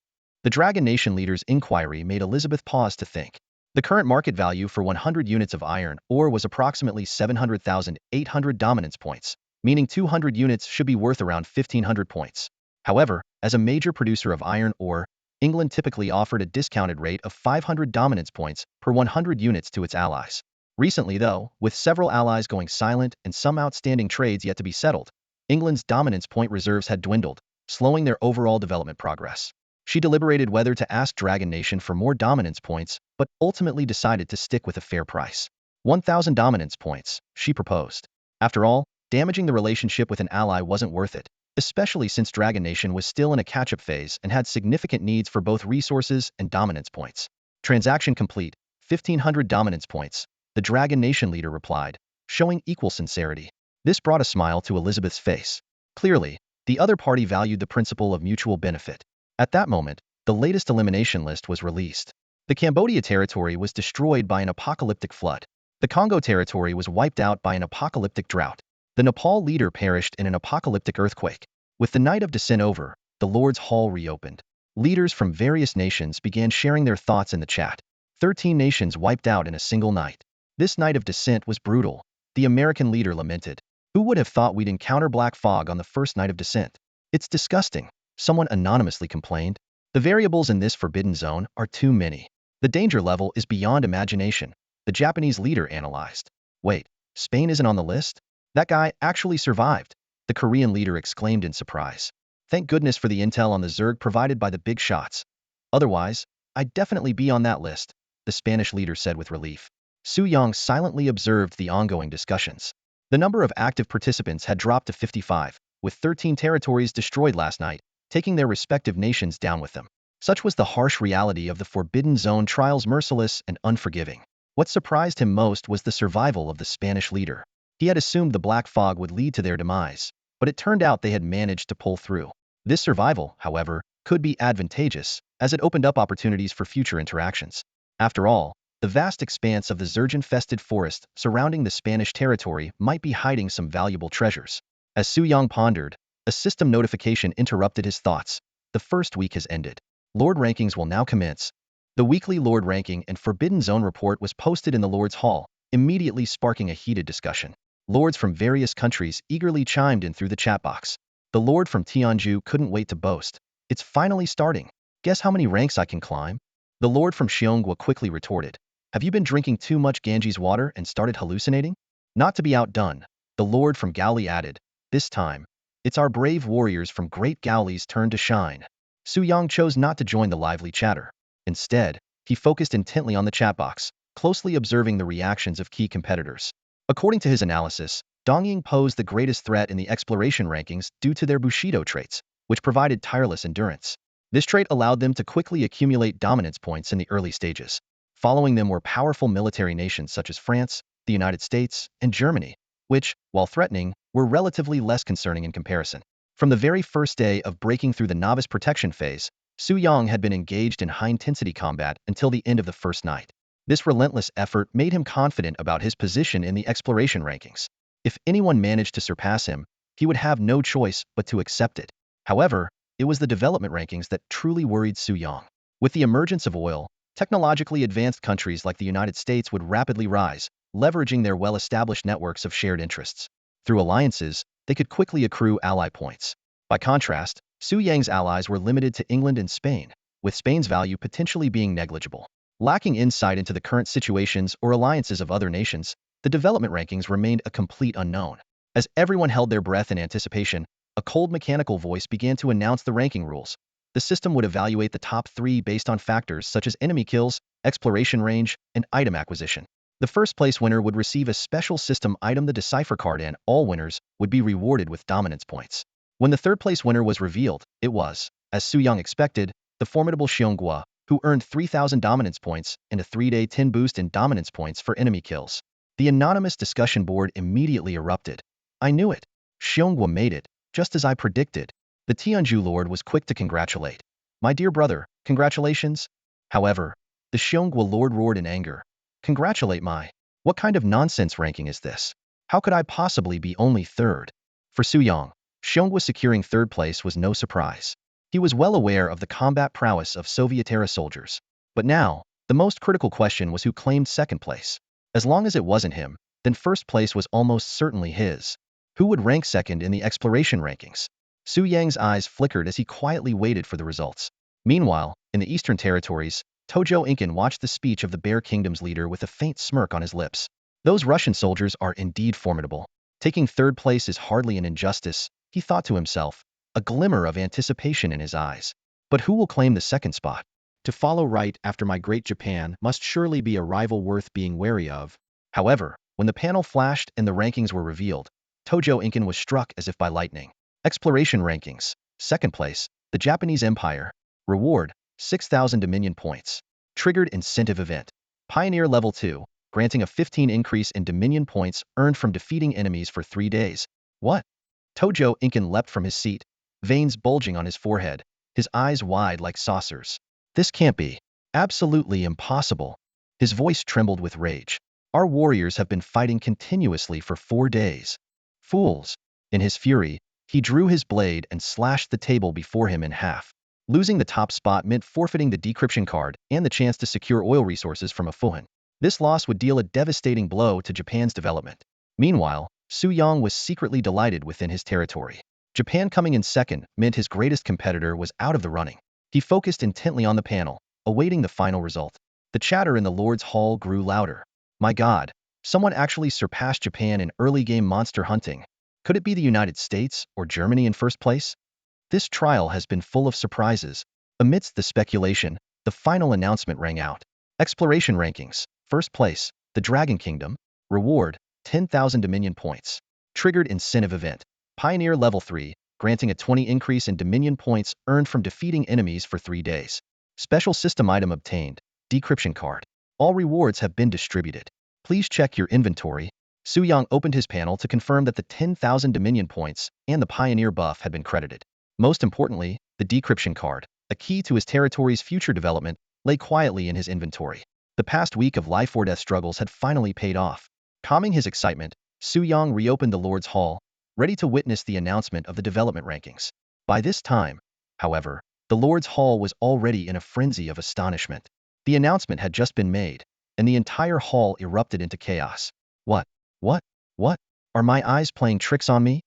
The Dragon Nation leader's inquiry made Elizabeth pause to think. The current market value for 100 units of iron ore was approximately 700,800 dominance points, meaning 200 units should be worth around 1,500 points. However, as a major producer of iron ore, England typically offered a discounted rate of 500 dominance points per 100 units to its allies. Recently, though, with several allies going silent and some outstanding trades yet to be settled, England's dominance point reserves had dwindled, slowing their overall development progress. She deliberated whether to ask Dragon Nation for more dominance points, but ultimately decided to stick with a fair price. 1,000 dominance points, she proposed. After all, damaging the relationship with an ally wasn't worth it, especially since Dragon Nation was still in a catch-up phase and had significant needs for both resources and dominance points. Transaction complete, 1,500 dominance points, the Dragon Nation leader replied, showing equal sincerity. This brought a smile to Elizabeth's face. Clearly, the other party valued the principle of mutual benefit. At that moment, the latest elimination list was released. The Cambodia territory was destroyed by an apocalyptic flood. The Congo territory was wiped out by an apocalyptic drought. The Nepal leader perished in an apocalyptic earthquake. With the night of descent over, the Lord's Hall reopened. Leaders from various nations began sharing their thoughts in the chat. 13 nations wiped out in a single night. This night of descent was brutal, the American leader lamented. Who would have thought we'd encounter black fog on the first night of descent? It's disgusting, someone anonymously complained. The variables in this forbidden zone are too many. The danger level is beyond imagination, the Japanese leader analyzed. Wait, Spain isn't on the list? That guy actually survived, the Korean leader exclaimed in surprise. Thank goodness for the intel on the Zerg provided by the big shots. Otherwise, I'd definitely be on that list, the Spanish leader said with relief. Su Yang silently observed the ongoing discussions. The number of active participants had dropped to 55, with 13 territories destroyed last night, taking their respective nations down with them. Such was the harsh reality of the Forbidden Zone trials, merciless and unforgiving. What surprised him most was the survival of the Spanish leader. He had assumed the black fog would lead to their demise, but it turned out they had managed to pull through. This survival, however, could be advantageous, as it opened up opportunities for future interactions. After all, the vast expanse of the Zerg-infested forest surrounding the Spanish territory might be hiding some valuable treasures. As Su Yang pondered, a system notification interrupted his thoughts. The first week has ended. Lord rankings will now commence. The weekly Lord ranking and Forbidden Zone report was posted in the Lord's Hall, immediately sparking a heated discussion. Lords from various countries eagerly chimed in through the chat box. The Lord from Tianju couldn't wait to boast. It's finally starting. Guess how many ranks I can climb? The Lord from Xiongwa quickly retorted. Have you been drinking too much Ganges water and started hallucinating? Not to be outdone, the Lord from Gaoli added. This time, it's our brave warriors from Great Gaoli's turn to shine. Su Yang chose not to join the lively chatter. Instead, he focused intently on the chat box, closely observing the reactions of key competitors. According to his analysis, Dongying posed the greatest threat in the exploration rankings due to their Bushido traits, which provided tireless endurance. This trait allowed them to quickly accumulate dominance points in the early stages. Following them were powerful military nations such as France, the United States, and Germany, which, while threatening, were relatively less concerning in comparison. From the very first day of breaking through the novice protection phase, Su Yang had been engaged in high-intensity combat until the end of the first night. This relentless effort made him confident about his position in the exploration rankings. If anyone managed to surpass him, he would have no choice but to accept it. However, it was the development rankings that truly worried Su Yang. With the emergence of oil, technologically advanced countries like the United States would rapidly rise, leveraging their well-established networks of shared interests. Through alliances, they could quickly accrue ally points. By contrast, Su Yang's allies were limited to England and Spain, with Spain's value potentially being negligible. Lacking insight into the current situations or alliances of other nations, the development rankings remained a complete unknown. As everyone held their breath in anticipation, a cold mechanical voice began to announce the ranking rules. The system would evaluate the top 3 based on factors such as enemy kills, exploration range, and item acquisition. The first place winner would receive a special system item, the Decipher card, and all winners would be rewarded with dominance points. When the third place winner was revealed, it was, as Su Yang expected, the formidable Xiongwa, who earned 3,000 dominance points and a 3-day 10 boost in dominance points for enemy kills. The anonymous discussion board immediately erupted. I knew it. Xiongwa made it, just as I predicted. The Tianju Lord was quick to congratulate. My dear brother, congratulations. However, the Xiongwa Lord roared in anger. Congratulate my. What kind of nonsense ranking is this? How could I possibly be only third? For Su Yang, Xiongwa securing third place was no surprise. He was well aware of the combat prowess of Soviet-era soldiers. But now, the most critical question was who claimed second place. As long as it wasn't him, then first place was almost certainly his. Who would rank second in the exploration rankings? Su Yang's eyes flickered as he quietly waited for the results. Meanwhile, in the Eastern Territories, Tojo Incan watched the speech of the Bear Kingdom's leader with a faint smirk on his lips. Those Russian soldiers are indeed formidable. Taking third place is hardly an injustice, he thought to himself, a glimmer of anticipation in his eyes. But who will claim the second spot? To follow right after my great Japan must surely be a rival worth being wary of. However, when the panel flashed and the rankings were revealed, Tojo Incan was struck as if by lightning. Exploration rankings. Second place, the Japanese Empire. Reward, 6,000 Dominion points. Triggered incentive event. Pioneer Level 2, granting a 15 increase in Dominion points earned from defeating enemies for 3 days. What? Tojo Incan leapt from his seat, veins bulging on his forehead, his eyes wide like saucers. This can't be. Absolutely impossible. His voice trembled with rage. Our warriors have been fighting continuously for 4 days. Fools. In his fury, he drew his blade and slashed the table before him in half. Losing the top spot meant forfeiting the decryption card and the chance to secure oil resources from a Fuhan. This loss would deal a devastating blow to Japan's development. Meanwhile, Su Yang was secretly delighted within his territory. Japan coming in second meant his greatest competitor was out of the running. He focused intently on the panel, awaiting the final result. The chatter in the Lord's Hall grew louder. My God, someone actually surpassed Japan in early-game monster hunting. Could it be the United States or Germany in first place? This trial has been full of surprises. Amidst the speculation, the final announcement rang out. Exploration rankings. First place, the Dragon Kingdom. Reward, 10,000 Dominion points. Triggered incentive event. Pioneer Level 3, granting a 20 increase in Dominion points earned from defeating enemies for 3 days. Special system item obtained. Decryption card. All rewards have been distributed. Please check your inventory. Su Yang opened his panel to confirm that the 10,000 Dominion points and the Pioneer buff had been credited. Most importantly, the decryption card, a key to his territory's future development, lay quietly in his inventory. The past week of life-or-death struggles had finally paid off. Calming his excitement, Su Yang reopened the Lord's Hall, ready to witness the announcement of the development rankings. By this time, however, the Lord's Hall was already in a frenzy of astonishment. The announcement had just been made, and the entire hall erupted into chaos. What? Are my eyes playing tricks on me?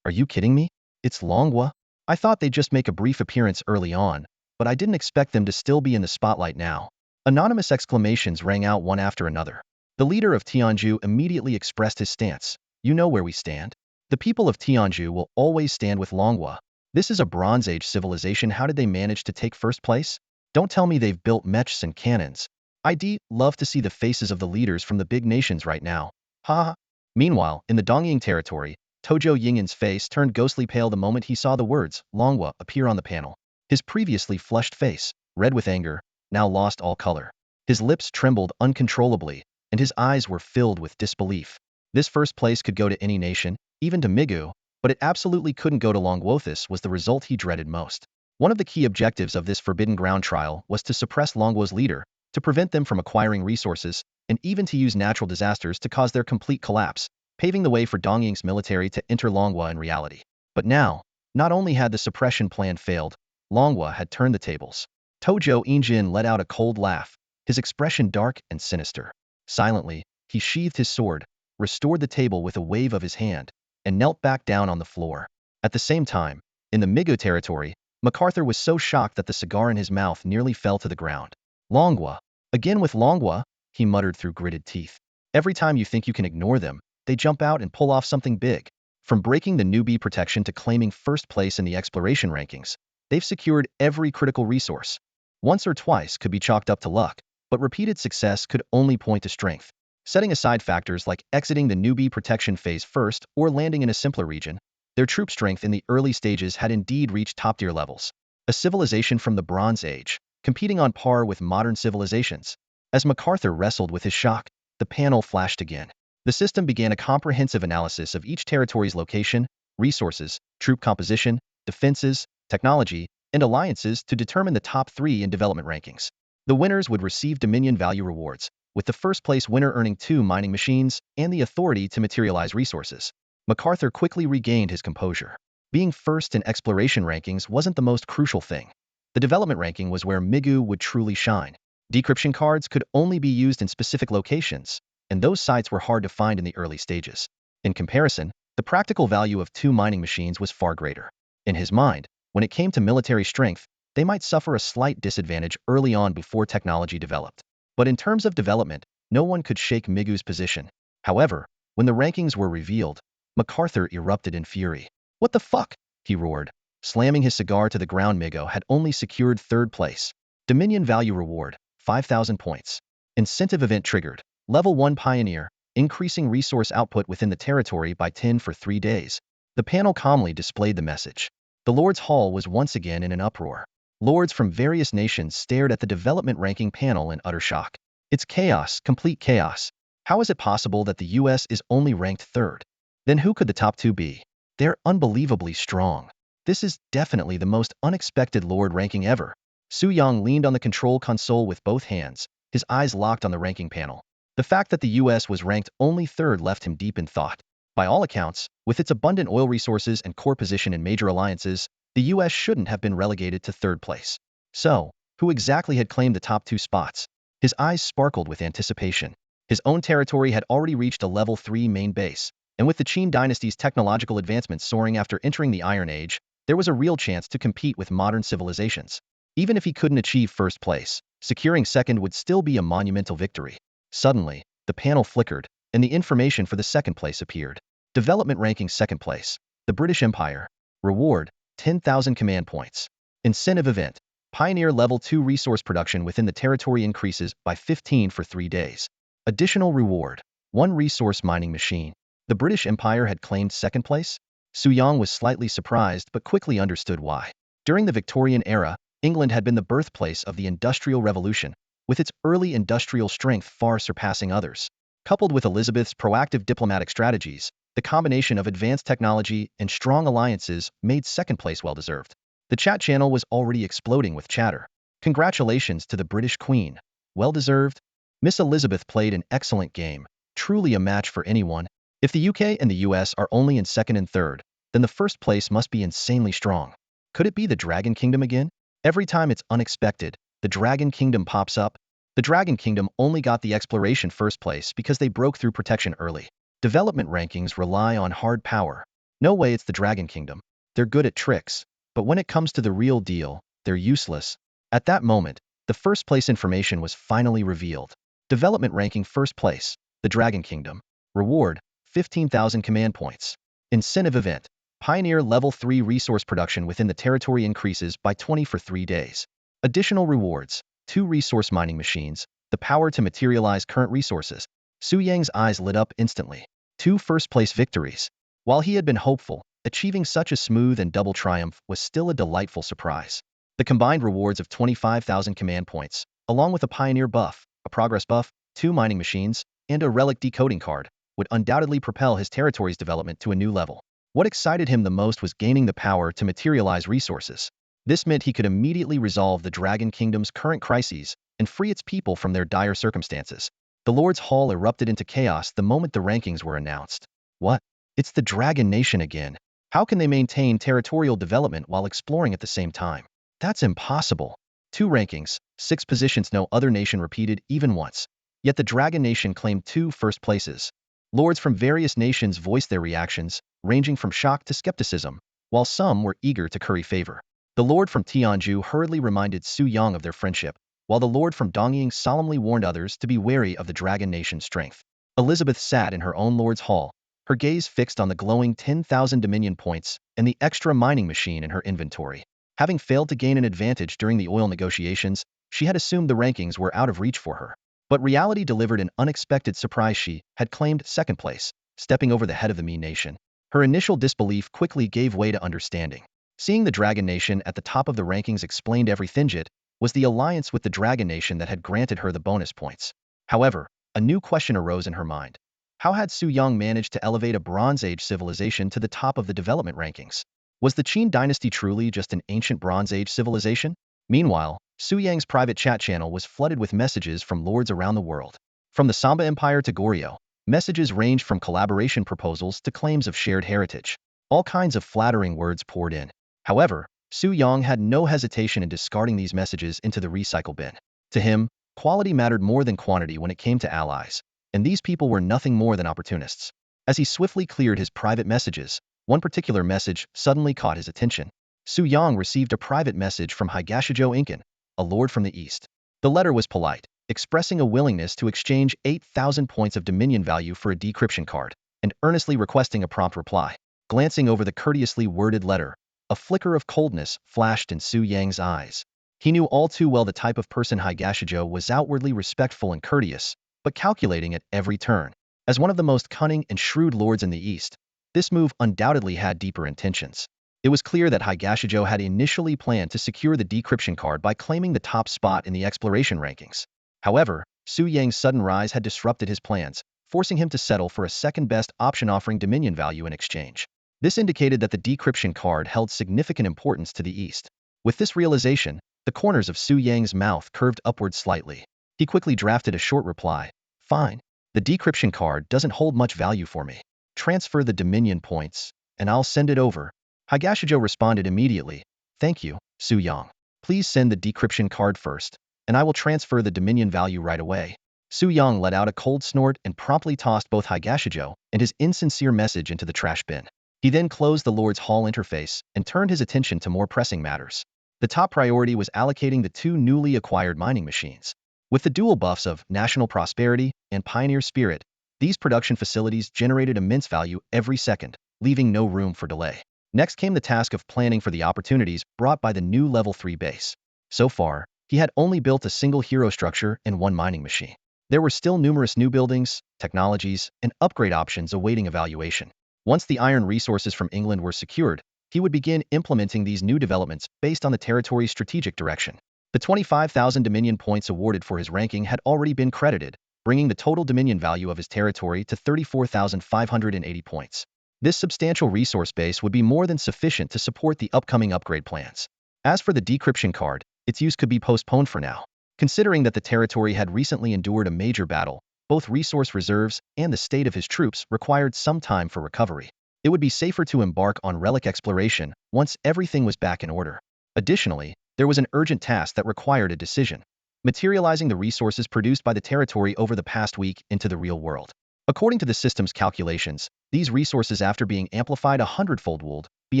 Are you kidding me? It's Longhua? I thought they'd just make a brief appearance early on, but I didn't expect them to still be in the spotlight now. Anonymous exclamations rang out one after another. The leader of Tianju immediately expressed his stance. You know where we stand. The people of Tianju will always stand with Longhua. This is a Bronze Age civilization. How did they manage to take first place? Don't tell me they've built mechs and cannons. I'd love to see the faces of the leaders from the big nations right now. Ha ha. Meanwhile, in the Dongying territory, Tojo Yingan's face turned ghostly pale the moment he saw the words, Longhua, appear on the panel. His previously flushed face, red with anger, now lost all color. His lips trembled uncontrollably, and his eyes were filled with disbelief. This first place could go to any nation, even to Migu, but it absolutely couldn't go to Longhua. This was the result he dreaded most. One of the key objectives of this Forbidden Ground trial was to suppress Longhua's leader, to prevent them from acquiring resources, and even to use natural disasters to cause their complete collapse, paving the way for Dongying's military to enter Longhua in reality. But now, not only had the suppression plan failed, Longhua had turned the tables. Tojo Injin let out a cold laugh, his expression dark and sinister. Silently, he sheathed his sword, restored the table with a wave of his hand, and knelt back down on the floor. At the same time, in the Migu territory, MacArthur was so shocked that the cigar in his mouth nearly fell to the ground. Longhua. Again with Longhua, he muttered through gritted teeth. Every time you think you can ignore them, they jump out and pull off something big. From breaking the newbie protection to claiming first place in the exploration rankings, they've secured every critical resource. Once or twice could be chalked up to luck, but repeated success could only point to strength. Setting aside factors like exiting the newbie protection phase first or landing in a simpler region, their troop strength in the early stages had indeed reached top-tier levels. A civilization from the Bronze Age, competing on par with modern civilizations. As MacArthur wrestled with his shock, the panel flashed again. The system began a comprehensive analysis of each territory's location, resources, troop composition, defenses, technology, and alliances to determine the top 3 in development rankings. The winners would receive Dominion value rewards, with the first-place winner earning 2 mining machines and the authority to materialize resources. MacArthur quickly regained his composure. Being first in exploration rankings wasn't the most crucial thing. The development ranking was where Migu would truly shine. Decryption cards could only be used in specific locations, and those sites were hard to find in the early stages. In comparison, the practical value of 2 mining machines was far greater. In his mind, when it came to military strength, they might suffer a slight disadvantage early on before technology developed. But in terms of development, no one could shake Migu's position. However, when the rankings were revealed, MacArthur erupted in fury. What the fuck? He roared, slamming his cigar to the ground. Migu had only secured 3rd place. Dominion value reward, 5,000 points. Incentive event triggered. Level 1 Pioneer, increasing resource output within the territory by 10 for 3 days. The panel calmly displayed the message. The Lords' Hall was once again in an uproar. Lords from various nations stared at the development ranking panel in utter shock. It's chaos, complete chaos. How is it possible that the US is only ranked third? Then who could the top two be? They're unbelievably strong. This is definitely the most unexpected Lord ranking ever. Su Yang leaned on the control console with both hands, his eyes locked on the ranking panel. The fact that the US was ranked only third left him deep in thought. By all accounts, with its abundant oil resources and core position in major alliances, the US shouldn't have been relegated to third place. So, who exactly had claimed the top two spots? His eyes sparkled with anticipation. His own territory had already reached a level 3 main base, and with the Qin Dynasty's technological advancements soaring after entering the Iron Age, there was a real chance to compete with modern civilizations. Even if he couldn't achieve first place, securing second would still be a monumental victory. Suddenly, the panel flickered, and the information for the second place appeared. Development ranking second place. The British Empire. Reward, 10,000 command points. Incentive event. Pioneer level 2 resource production within the territory increases by 15 for 3 days. Additional reward. 1 resource mining machine. The British Empire had claimed second place? Su Yang was slightly surprised but quickly understood why. During the Victorian era, England had been the birthplace of the Industrial Revolution, with its early industrial strength far surpassing others. Coupled with Elizabeth's proactive diplomatic strategies, the combination of advanced technology and strong alliances made second place well-deserved. The chat channel was already exploding with chatter. Congratulations to the British Queen. Well-deserved. Miss Elizabeth played an excellent game, truly a match for anyone. If the UK and the US are only in second and third, then the first place must be insanely strong. Could it be the Dragon Kingdom again? Every time it's unexpected, the Dragon Kingdom pops up. The Dragon Kingdom only got the exploration first place because they broke through protection early. Development rankings rely on hard power. No way it's the Dragon Kingdom. They're good at tricks, but when it comes to the real deal, they're useless. At that moment, the first place information was finally revealed. Development ranking first place, the Dragon Kingdom. Reward, 15,000 command points. Incentive event. Pioneer level 3 resource production within the territory increases by 20 for 3 days. Additional rewards. 2 resource mining machines. The power to materialize current resources. Su Yang's eyes lit up instantly. 2 first-place victories. While he had been hopeful, achieving such a smooth and double triumph was still a delightful surprise. The combined rewards of 25,000 command points, along with a pioneer buff, a progress buff, 2 mining machines, and a relic decoding card, would undoubtedly propel his territory's development to a new level. What excited him the most was gaining the power to materialize resources. This meant he could immediately resolve the Dragon Kingdom's current crises and free its people from their dire circumstances. The Lord's Hall erupted into chaos the moment the rankings were announced. What? It's the Dragon Nation again. How can they maintain territorial development while exploring at the same time? That's impossible. 2 rankings, 6 positions no other nation repeated even once. Yet the Dragon Nation claimed 2 first places. Lords from various nations voiced their reactions, ranging from shock to skepticism, while some were eager to curry favor. The Lord from Tianju hurriedly reminded Su Yang of their friendship, while the Lord from Dongying solemnly warned others to be wary of the Dragon Nation's strength. Elizabeth sat in her own Lord's Hall, her gaze fixed on the glowing 10,000 Dominion points and the extra mining machine in her inventory. Having failed to gain an advantage during the oil negotiations, she had assumed the rankings were out of reach for her. But reality delivered an unexpected surprise. She had claimed second place, stepping over the head of the Ming Nation. Her initial disbelief quickly gave way to understanding. Seeing the Dragon Nation at the top of the rankings explained everything. It was the alliance with the Dragon Nation that had granted her the bonus points. However, a new question arose in her mind. How had Su Yang managed to elevate a Bronze Age civilization to the top of the development rankings? Was the Qin Dynasty truly just an ancient Bronze Age civilization? Meanwhile, Su Yang's private chat channel was flooded with messages from lords around the world. From the Samba Empire to Goryeo, messages ranged from collaboration proposals to claims of shared heritage. All kinds of flattering words poured in. However, Su Yang had no hesitation in discarding these messages into the recycle bin. To him, quality mattered more than quantity when it came to allies, and these people were nothing more than opportunists. As he swiftly cleared his private messages, one particular message suddenly caught his attention. Su Yang received a private message from Higashijo Inkan, a lord from the east. The letter was polite, expressing a willingness to exchange 8,000 points of dominion value for a decryption card, and earnestly requesting a prompt reply. Glancing over the courteously worded letter, a flicker of coldness flashed in Su Yang's eyes. He knew all too well the type of person Higashijo was: outwardly respectful and courteous, but calculating at every turn. As one of the most cunning and shrewd lords in the East, this move undoubtedly had deeper intentions. It was clear that Higashijo had initially planned to secure the decryption card by claiming the top spot in the exploration rankings. However, Su Yang's sudden rise had disrupted his plans, forcing him to settle for a second-best option offering Dominion value in exchange. This indicated that the decryption card held significant importance to the East. With this realization, the corners of Su Yang's mouth curved upward slightly. He quickly drafted a short reply. Fine. The decryption card doesn't hold much value for me. Transfer the Dominion points, and I'll send it over. Higashijo responded immediately. Thank you, Su Yang. Please send the decryption card first, and I will transfer the Dominion value right away. Su Yang let out a cold snort and promptly tossed both Higashijo and his insincere message into the trash bin. He then closed the Lord's Hall interface and turned his attention to more pressing matters. The top priority was allocating the two newly acquired mining machines. With the dual buffs of national prosperity and pioneer spirit, these production facilities generated immense value every second, leaving no room for delay. Next came the task of planning for the opportunities brought by the new Level 3 base. So far, he had only built a single hero structure and one mining machine. There were still numerous new buildings, technologies, and upgrade options awaiting evaluation. Once the iron resources from England were secured, he would begin implementing these new developments based on the territory's strategic direction. The 25,000 Dominion points awarded for his ranking had already been credited, bringing the total Dominion value of his territory to 34,580 points. This substantial resource base would be more than sufficient to support the upcoming upgrade plans. As for the decryption card, its use could be postponed for now. Considering that the territory had recently endured a major battle, both resource reserves and the state of his troops required some time for recovery. It would be safer to embark on relic exploration once everything was back in order. Additionally, there was an urgent task that required a decision: materializing the resources produced by the territory over the past week into the real world. According to the system's calculations, these resources, after being amplified 100-fold, would be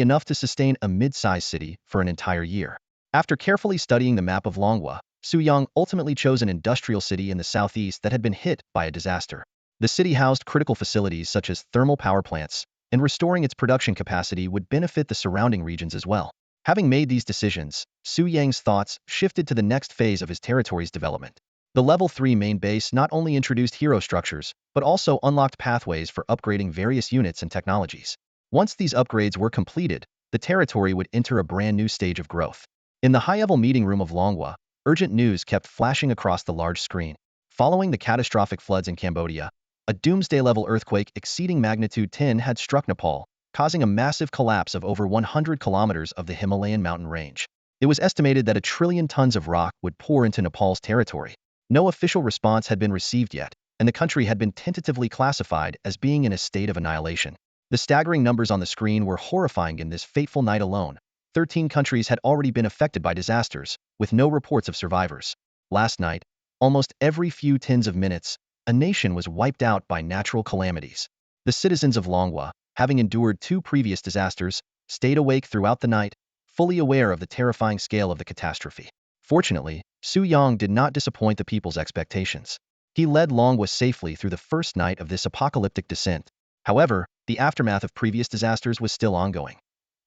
enough to sustain a mid-sized city for an entire year. After carefully studying the map of Longhua, Su Yang ultimately chose an industrial city in the southeast that had been hit by a disaster. The city housed critical facilities such as thermal power plants, and restoring its production capacity would benefit the surrounding regions as well. Having made these decisions, Su Yang's thoughts shifted to the next phase of his territory's development. The Level 3 main base not only introduced hero structures, but also unlocked pathways for upgrading various units and technologies. Once these upgrades were completed, the territory would enter a brand new stage of growth. In the high-level meeting room of Longhua, urgent news kept flashing across the large screen. Following the catastrophic floods in Cambodia, a doomsday-level earthquake exceeding magnitude 10 had struck Nepal, causing a massive collapse of over 100 kilometers of the Himalayan mountain range. It was estimated that 1 trillion tons of rock would pour into Nepal's territory. No official response had been received yet, and the country had been tentatively classified as being in a state of annihilation. The staggering numbers on the screen were horrifying. In this fateful night alone, 13 countries had already been affected by disasters, with no reports of survivors. Last night, almost every few tens of minutes, a nation was wiped out by natural calamities. The citizens of Longhua, having endured 2 previous disasters, stayed awake throughout the night, fully aware of the terrifying scale of the catastrophe. Fortunately, Su Yang did not disappoint the people's expectations. He led Longhua safely through the first night of this apocalyptic descent. However, the aftermath of previous disasters was still ongoing.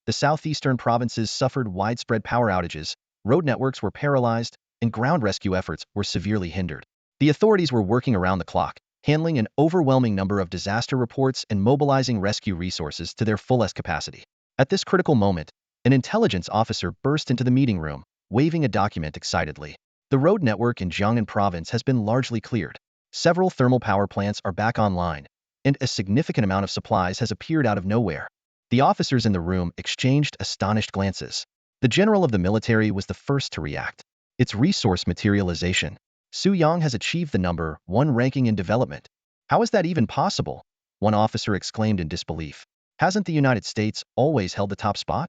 The southeastern provinces suffered widespread power outages, road networks were paralyzed, and ground rescue efforts were severely hindered. The authorities were working around the clock, handling an overwhelming number of disaster reports and mobilizing rescue resources to their fullest capacity. At this critical moment, an intelligence officer burst into the meeting room, waving a document excitedly. The road network in Jiangnan province has been largely cleared. Several thermal power plants are back online, and a significant amount of supplies has appeared out of nowhere. The officers in the room exchanged astonished glances. The general of the military was the first to react. It's resource materialization. Su Yang has achieved the number 1 ranking in development. How is that even possible? One officer exclaimed in disbelief. Hasn't the United States always held the top spot?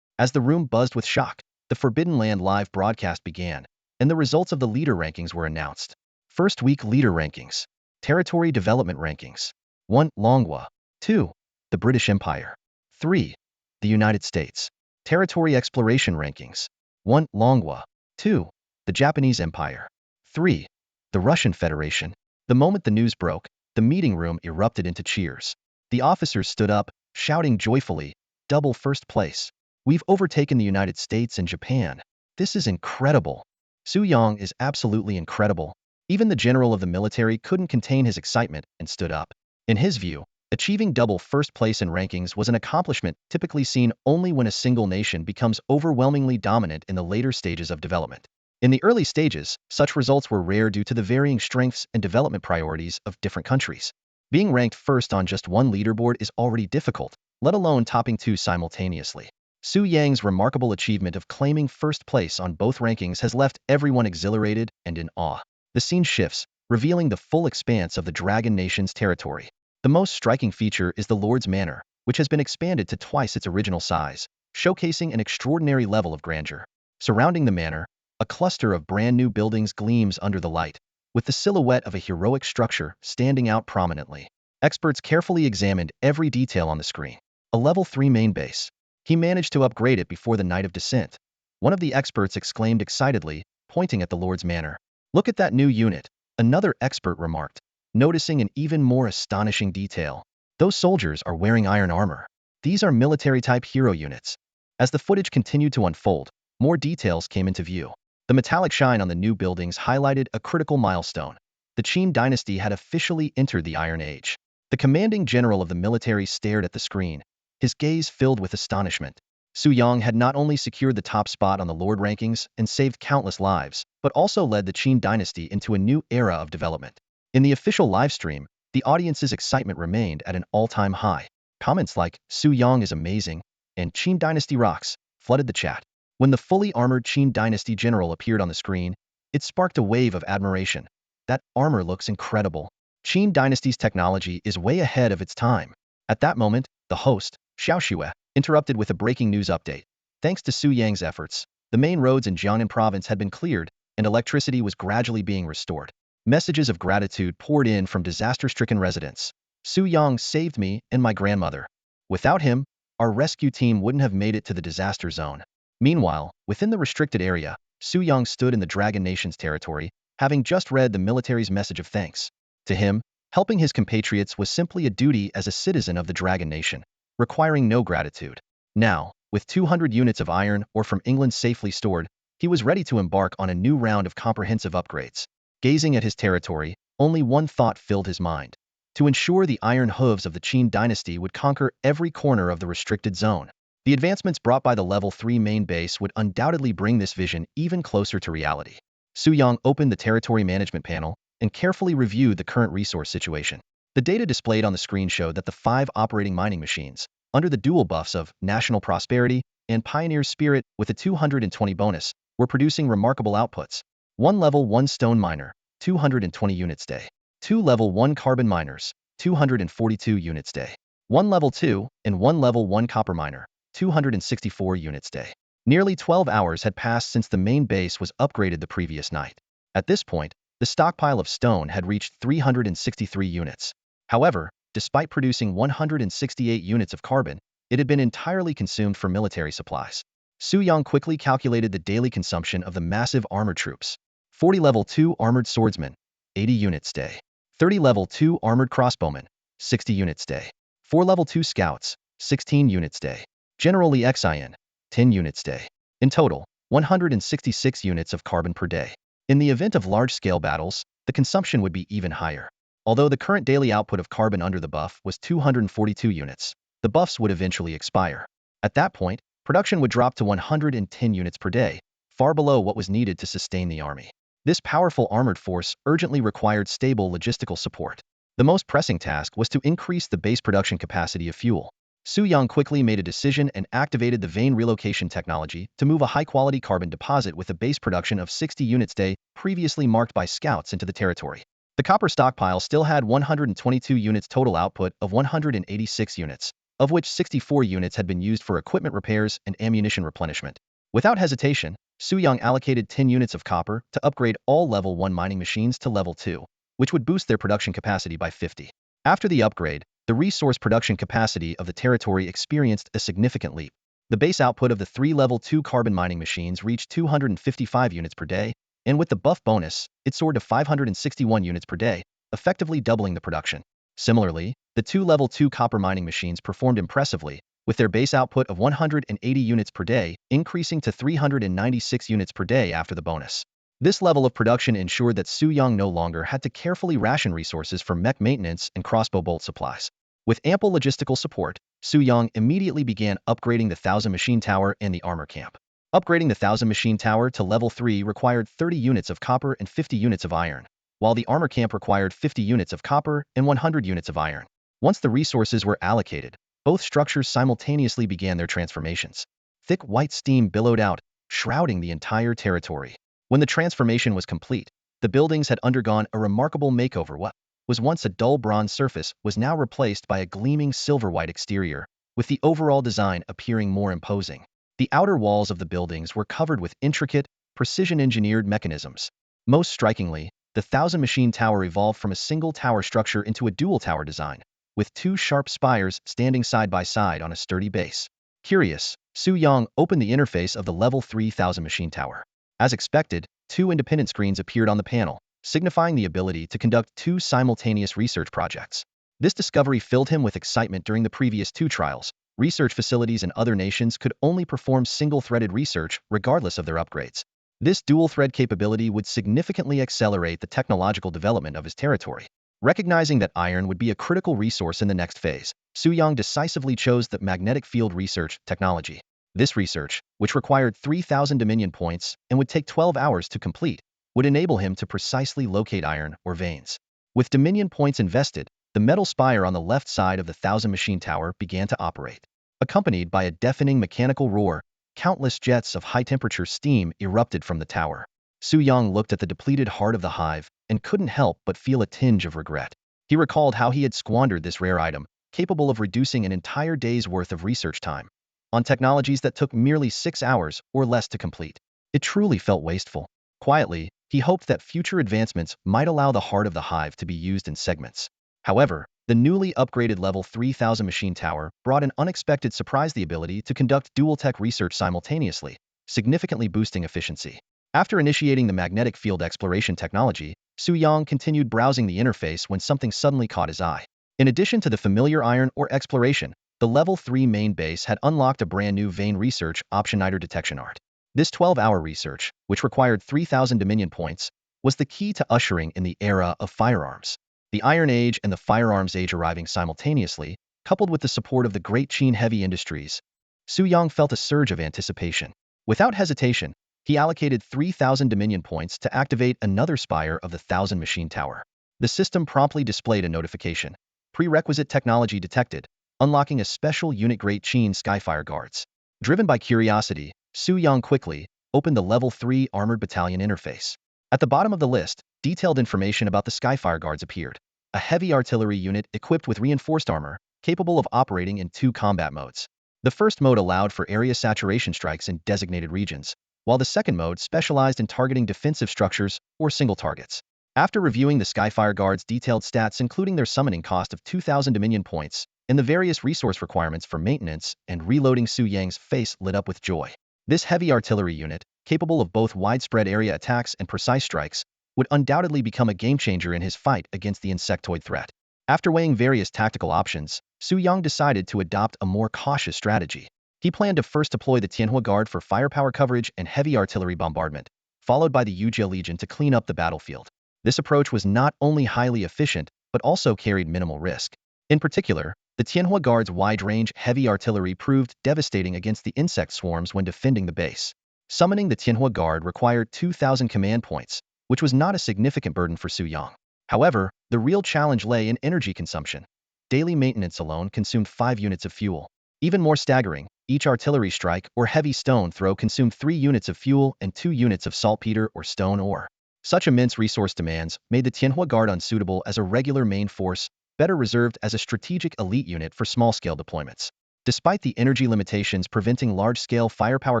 As the room buzzed with shock, the Forbidden Land live broadcast began, and the results of the leader rankings were announced. First week leader rankings. Territory development rankings. 1. Longhua. 2. The British Empire. 3. The United States. Territory exploration rankings. 1. Longhua. 2. The Japanese Empire. 3. The Russian Federation. The moment the news broke, the meeting room erupted into cheers. The officers stood up, shouting joyfully, "Double first place. We've overtaken the United States and Japan. This is incredible. Su Yang is absolutely incredible." Even the general of the military couldn't contain his excitement and stood up. In his view, achieving double first place in rankings was an accomplishment typically seen only when a single nation becomes overwhelmingly dominant in the later stages of development. In the early stages, such results were rare due to the varying strengths and development priorities of different countries. Being ranked first on just one leaderboard is already difficult, let alone topping two simultaneously. Su Yang's remarkable achievement of claiming first place on both rankings has left everyone exhilarated and in awe. The scene shifts, revealing the full expanse of the Dragon Nation's territory. The most striking feature is the Lord's Manor, which has been expanded to twice its original size, showcasing an extraordinary level of grandeur. Surrounding the manor, a cluster of brand new buildings gleams under the light, with the silhouette of a heroic structure standing out prominently. Experts carefully examined every detail on the screen. A level 3 main base. He managed to upgrade it before the night of descent. One of the experts exclaimed excitedly, pointing at the Lord's Manor. Look at that new unit, another expert remarked, noticing an even more astonishing detail. Those soldiers are wearing iron armor. These are military-type hero units. As the footage continued to unfold, more details came into view. The metallic shine on the new buildings highlighted a critical milestone. The Qin Dynasty had officially entered the Iron Age. The commanding general of the military stared at the screen, his gaze filled with astonishment. Su Yang had not only secured the top spot on the Lord rankings and saved countless lives, but also led the Qin Dynasty into a new era of development. In the official livestream, the audience's excitement remained at an all-time high. Comments like, "Su Yang is amazing," and "Qin Dynasty rocks," flooded the chat. When the fully armored Qin Dynasty general appeared on the screen, it sparked a wave of admiration. That armor looks incredible. Qin Dynasty's technology is way ahead of its time. At that moment, the host, Xiaoxue, interrupted with a breaking news update. Thanks to Su Yang's efforts, the main roads in Jiangnan province had been cleared, and electricity was gradually being restored. Messages of gratitude poured in from disaster-stricken residents. Su Yang saved me and my grandmother. Without him, our rescue team wouldn't have made it to the disaster zone. Meanwhile, within the restricted area, Su Yang stood in the Dragon Nation's territory, having just read the military's message of thanks. To him, helping his compatriots was simply a duty as a citizen of the Dragon Nation, requiring no gratitude. Now, with 200 units of iron ore from England safely stored, he was ready to embark on a new round of comprehensive upgrades. Gazing at his territory, only one thought filled his mind: to ensure the iron hooves of the Qin Dynasty would conquer every corner of the restricted zone. The advancements brought by the Level 3 main base would undoubtedly bring this vision even closer to reality. Su Yang opened the territory management panel and carefully reviewed the current resource situation. The data displayed on the screen showed that the 5 operating mining machines, under the dual buffs of National Prosperity and Pioneer Spirit with a 220 bonus, were producing remarkable outputs. 1 Level 1 stone miner, 220 units day. 2 Level 1 carbon miners, 242 units day. 1 Level 2 and 1 Level 1 copper miner, 264 units day. Nearly 12 hours had passed since the main base was upgraded the previous night. At this point, the stockpile of stone had reached 363 units. However, despite producing 168 units of carbon, it had been entirely consumed for military supplies. Su Yang quickly calculated the daily consumption of the massive armored troops. 40 Level 2 armored swordsmen, 80 units day. 30 Level 2 armored crossbowmen, 60 units day. 4 Level 2 scouts, 16 units day. General Li Xian, 10 units day. In total, 166 units of carbon per day. In the event of large-scale battles, the consumption would be even higher. Although the current daily output of carbon under the buff was 242 units, the buffs would eventually expire. At that point, production would drop to 110 units per day, far below what was needed to sustain the army. This powerful armored force urgently required stable logistical support. The most pressing task was to increase the base production capacity of fuel. Su Yang quickly made a decision and activated the vein relocation technology to move a high-quality carbon deposit with a base production of 60 units day, previously marked by scouts, into the territory. The copper stockpile still had 122 units total output of 186 units, of which 64 units had been used for equipment repairs and ammunition replenishment. Without hesitation, Su Yang allocated 10 units of copper to upgrade all Level 1 mining machines to Level 2, which would boost their production capacity by 50. After the upgrade, the resource production capacity of the territory experienced a significant leap. The base output of the 3 Level 2 carbon mining machines reached 255 units per day, and with the buff bonus, it soared to 561 units per day, effectively doubling the production. Similarly, the 2 Level 2 copper mining machines performed impressively, with their base output of 180 units per day increasing to 396 units per day after the bonus. This level of production ensured that Su Yung no longer had to carefully ration resources for mech maintenance and crossbow bolt supplies. With ample logistical support, Su Yung immediately began upgrading the 1,000 Machine Tower and the armor camp. Upgrading the 1,000 Machine Tower to level 3 required 30 units of copper and 50 units of iron, while the armor camp required 50 units of copper and 100 units of iron. Once the resources were allocated, both structures simultaneously began their transformations. Thick white steam billowed out, shrouding the entire territory. When the transformation was complete, the buildings had undergone a remarkable makeover. What was once a dull bronze surface was now replaced by a gleaming silver-white exterior, with the overall design appearing more imposing. The outer walls of the buildings were covered with intricate, precision-engineered mechanisms. Most strikingly, the 1,000 Machine Tower evolved from a single tower structure into a dual tower design, with two sharp spires standing side by side on a sturdy base. Curious, Su Yung opened the interface of the level 3,000 Machine Tower. As expected, two independent screens appeared on the panel, signifying the ability to conduct two simultaneous research projects. This discovery filled him with excitement. During the previous two trials, research facilities in other nations could only perform single-threaded research regardless of their upgrades. This dual-thread capability would significantly accelerate the technological development of his territory. Recognizing that iron would be a critical resource in the next phase, Su Yung decisively chose the magnetic field research technology. This research, which required 3,000 Dominion points and would take 12 hours to complete, would enable him to precisely locate iron or veins. With Dominion points invested, the metal spire on the left side of the 1,000 Machine Tower began to operate. Accompanied by a deafening mechanical roar, countless jets of high-temperature steam erupted from the tower. Su Yung looked at the depleted heart of the hive and couldn't help but feel a tinge of regret. He recalled how he had squandered this rare item, capable of reducing an entire day's worth of research time, on technologies that took merely 6 hours or less to complete. It truly felt wasteful. Quietly, he hoped that future advancements might allow the heart of the hive to be used in segments. However, the newly upgraded level 3,000 Machine Tower brought an unexpected surprise: the ability to conduct dual-tech research simultaneously, significantly boosting efficiency. After initiating the magnetic field exploration technology, Su Yung continued browsing the interface when something suddenly caught his eye. In addition to the familiar iron ore exploration, the Level 3 main base had unlocked a brand new vein research option: niter detection art. This 12-hour research, which required 3,000 Dominion points, was the key to ushering in the era of firearms. The Iron Age and the Firearms Age arriving simultaneously, coupled with the support of the Great Qin heavy industries, Su Yung felt a surge of anticipation. Without hesitation, he allocated 3,000 Dominion points to activate another spire of the 1,000 Machine Tower. The system promptly displayed a notification: prerequisite technology detected, unlocking a special unit: Great Qin Skyfire Guards. Driven by curiosity, Su Yung quickly opened the Level 3 Armored Battalion interface. At the bottom of the list, detailed information about the Skyfire Guards appeared: a heavy artillery unit equipped with reinforced armor, capable of operating in 2 combat modes. The first mode allowed for area saturation strikes in designated regions, while the second mode specialized in targeting defensive structures or single targets. After reviewing the Skyfire Guards' detailed stats, including their summoning cost of 2,000 Dominion points and the various resource requirements for maintenance and reloading, Su Yang's face lit up with joy. This heavy artillery unit, capable of both widespread area attacks and precise strikes, would undoubtedly become a game-changer in his fight against the insectoid threat. After weighing various tactical options, Su Yung decided to adopt a more cautious strategy. He planned to first deploy the Tianhua Guard for firepower coverage and heavy artillery bombardment, followed by the Yujia Legion to clean up the battlefield. This approach was not only highly efficient, but also carried minimal risk. In particular, the Tianhua Guard's wide-range heavy artillery proved devastating against the insect swarms when defending the base. Summoning the Tianhua Guard required 2,000 command points, which was not a significant burden for Su Yung. However, the real challenge lay in energy consumption. Daily maintenance alone consumed 5 units of fuel. Even more staggering, each artillery strike or heavy stone throw consumed 3 units of fuel and 2 units of saltpeter or stone ore. Such immense resource demands made the Tianhua Guard unsuitable as a regular main force, better reserved as a strategic elite unit for small-scale deployments. Despite the energy limitations preventing large-scale firepower